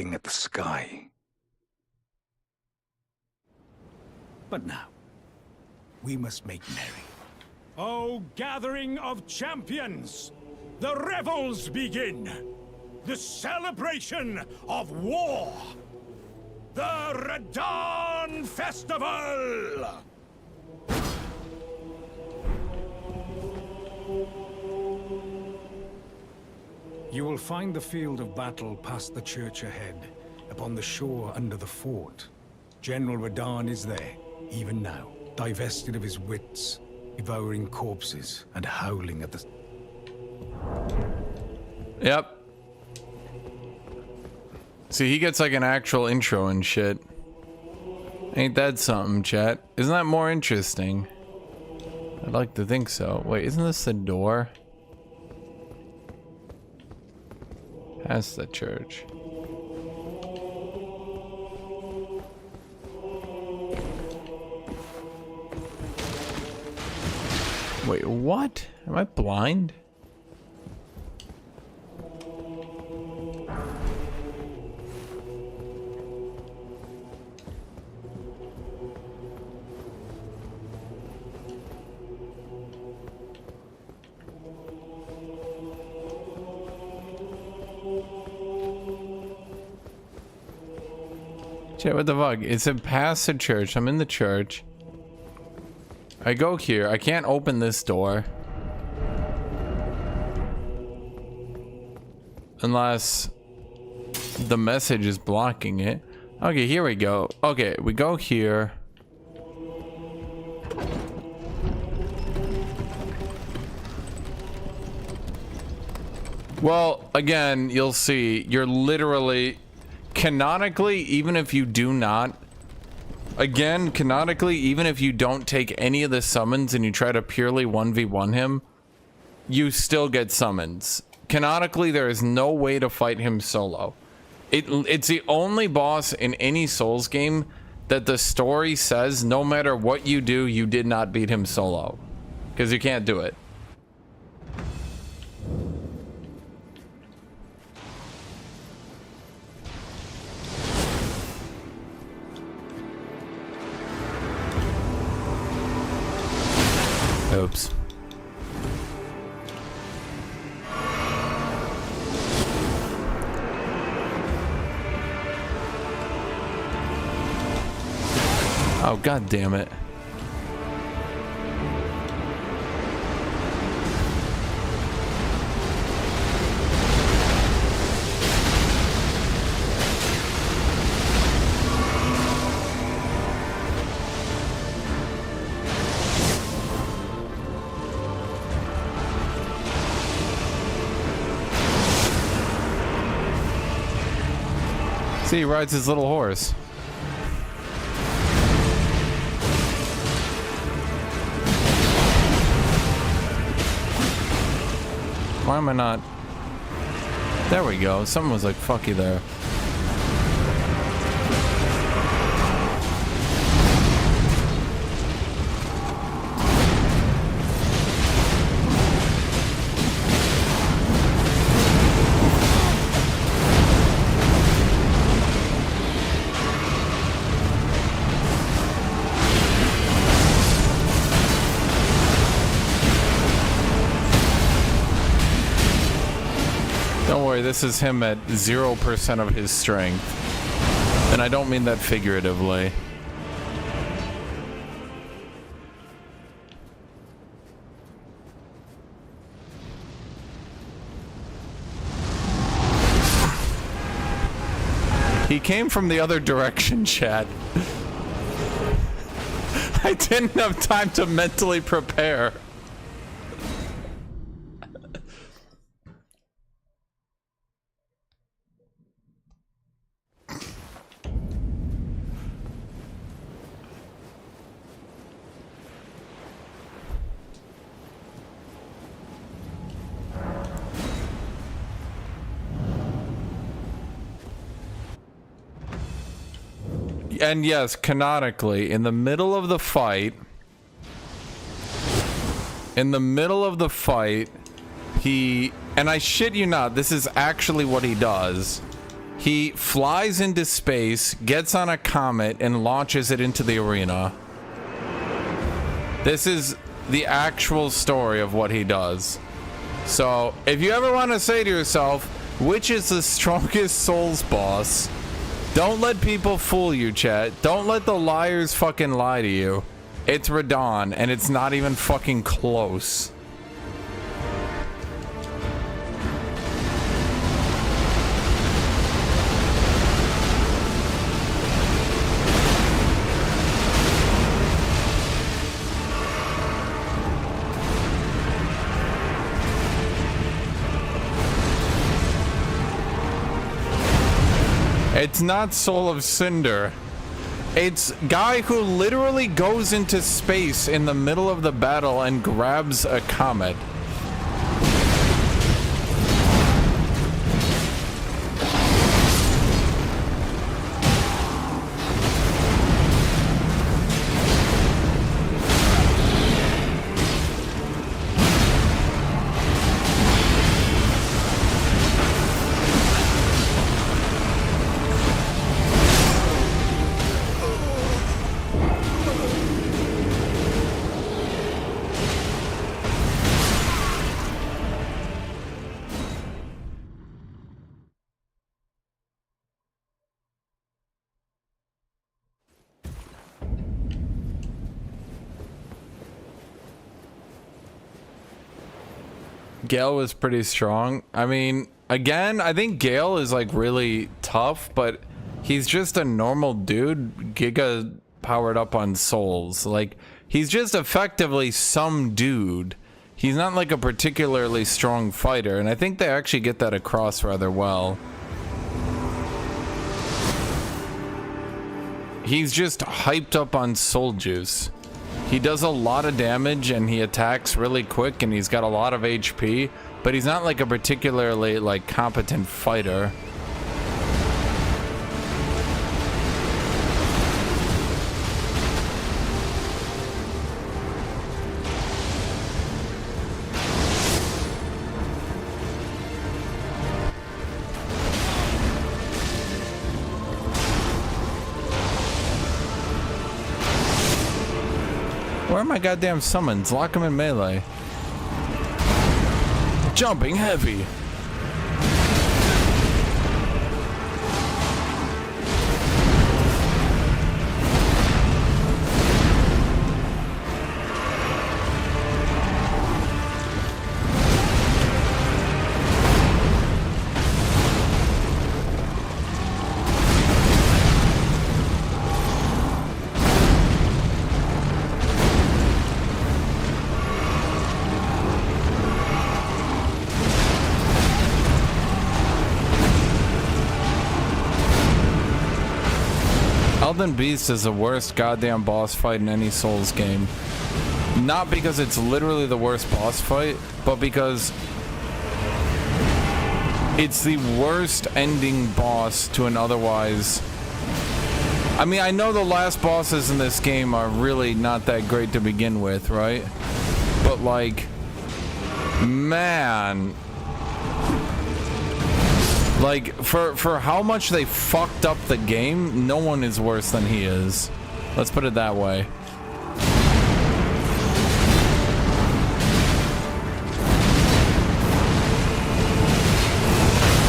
looking at the sky. But now, we must make merry. O gathering of champions, the revels begin. The celebration of war. The Radon Festival! You will find the field of battle past the church ahead, upon the shore under the fort. General Radon is there, even now, divested of his wits, devouring corpses and howling at the... Yep. See, he gets like an actual intro and shit. Ain't that something, chat? Isn't that more interesting? I'd like to think so. Wait, isn't this the door? That's the church. Wait, what? Am I blind? Chat, what the fuck? It said past the church. I'm in the church. I go here. I can't open this door. Unless the message is blocking it. Okay, here we go. Okay, we go here. Well, again, you'll see. You're literally... Canonically, even if you do not... Again, canonically, even if you don't take any of the summons and you try to purely 1v1 him, you still get summons. Canonically, there is no way to fight him solo. It's the only boss in any Souls game that the story says no matter what you do, you did not beat him solo. Because you can't do it. Oops. Oh, god damn it. See, he rides his little horse. Why am I not? There we go. Someone was like, fuck you there. This is him at 0% of his strength. And I don't mean that figuratively. He came from the other direction, chat. I didn't have time to mentally prepare. And yes, canonically, in the middle of the fight, he, and I shit you not, this is actually what he does. He flies into space, gets on a comet, and launches it into the arena. This is the actual story of what he does. So, if you ever want to say to yourself, which is the strongest Souls boss, don't let people fool you, chat. Don't let the liars fucking lie to you. It's Radon, and it's not even fucking close. It's not Soul of Cinder. It's guy who literally goes into space in the middle of the battle and grabs a comet. Gale was pretty strong. I mean, again, I think Gale is like really tough, but he's just a normal dude, Giga powered up on souls. Like, he's just effectively some dude. He's not like a particularly strong fighter, and I think they actually get that across rather well. He's just hyped up on soul juice. He does a lot of damage and he attacks really quick and he's got a lot of HP, but he's not like a particularly like competent fighter. Where are my goddamn summons? Lock him in melee. Jumping heavy. Elden Beast is the worst goddamn boss fight in any Souls game. Not because it's literally the worst boss fight, but because it's the worst ending boss to an otherwise... I mean, I know the last bosses in this game are really not that great to begin with, right? But like, man... Like, for how much they fucked up the game, no one is worse than he is. Let's put it that way.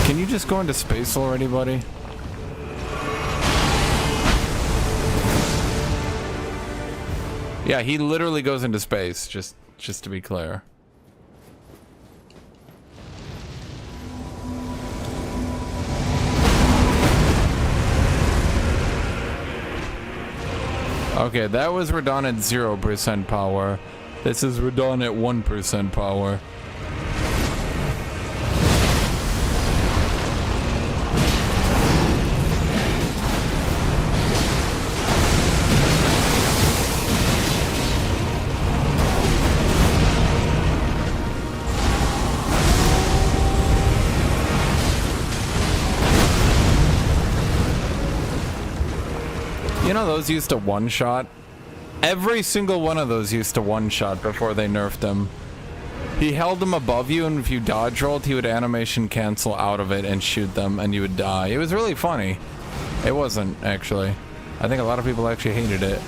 Can you just go into space already, buddy? Yeah, he literally goes into space, just to be clear. Okay, that was Radon at 0% power. This is Radon at 1% power. You know, those used to one-shot. Every single one of those used to one-shot before they nerfed them. He held them above you, and if you dodge rolled, he would animation cancel out of it and shoot them, and you would die. It was really funny. It wasn't, actually. I think a lot of people actually hated it.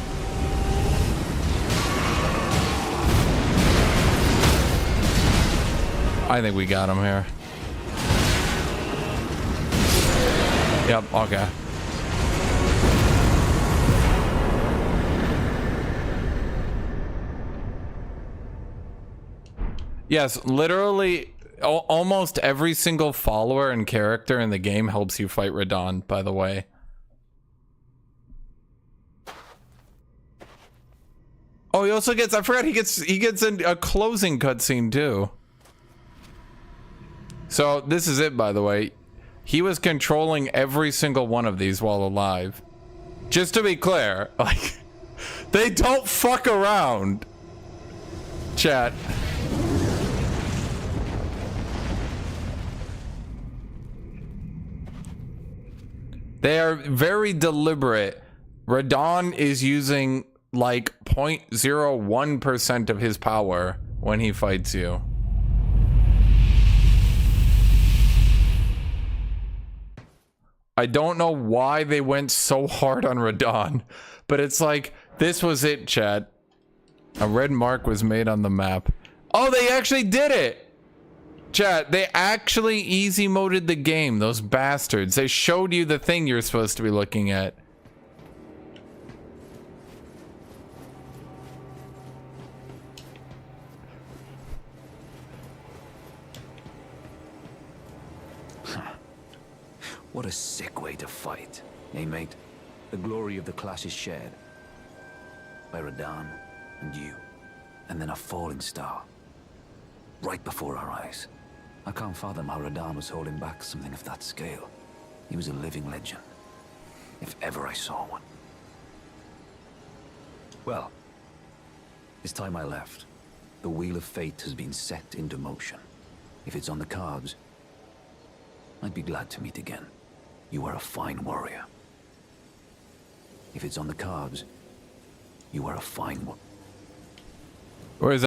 I think we got him here. Yep, okay. Yes, literally, almost every single follower and character in the game helps you fight Radon, by the way. Oh, he also gets, I forgot he gets a closing cutscene too. So this is it, by the way. He was controlling every single one of these while alive. Just to be clear, like, they don't fuck around. Chat. They are very deliberate. Radon is using like 0.01% of his power when he fights you. I don't know why they went so hard on Radon, but it's like, this was it, chat. A red mark was made on the map. Oh, they actually did it! Chat, they actually easy moded the game, those bastards. They showed you the thing you're supposed to be looking at. What a sick way to fight, eh, mate? The glory of the clash is shared by Radon and you, and then a falling star right before our eyes. I can't fathom how Radon was holding back something of that scale. He was a living legend, if ever I saw one. Well, it's time I left. The wheel of fate has been set into motion. If it's on the cards, I'd be glad to meet again. You are a fine warrior. If it's on the cards, you are a fine one. Where is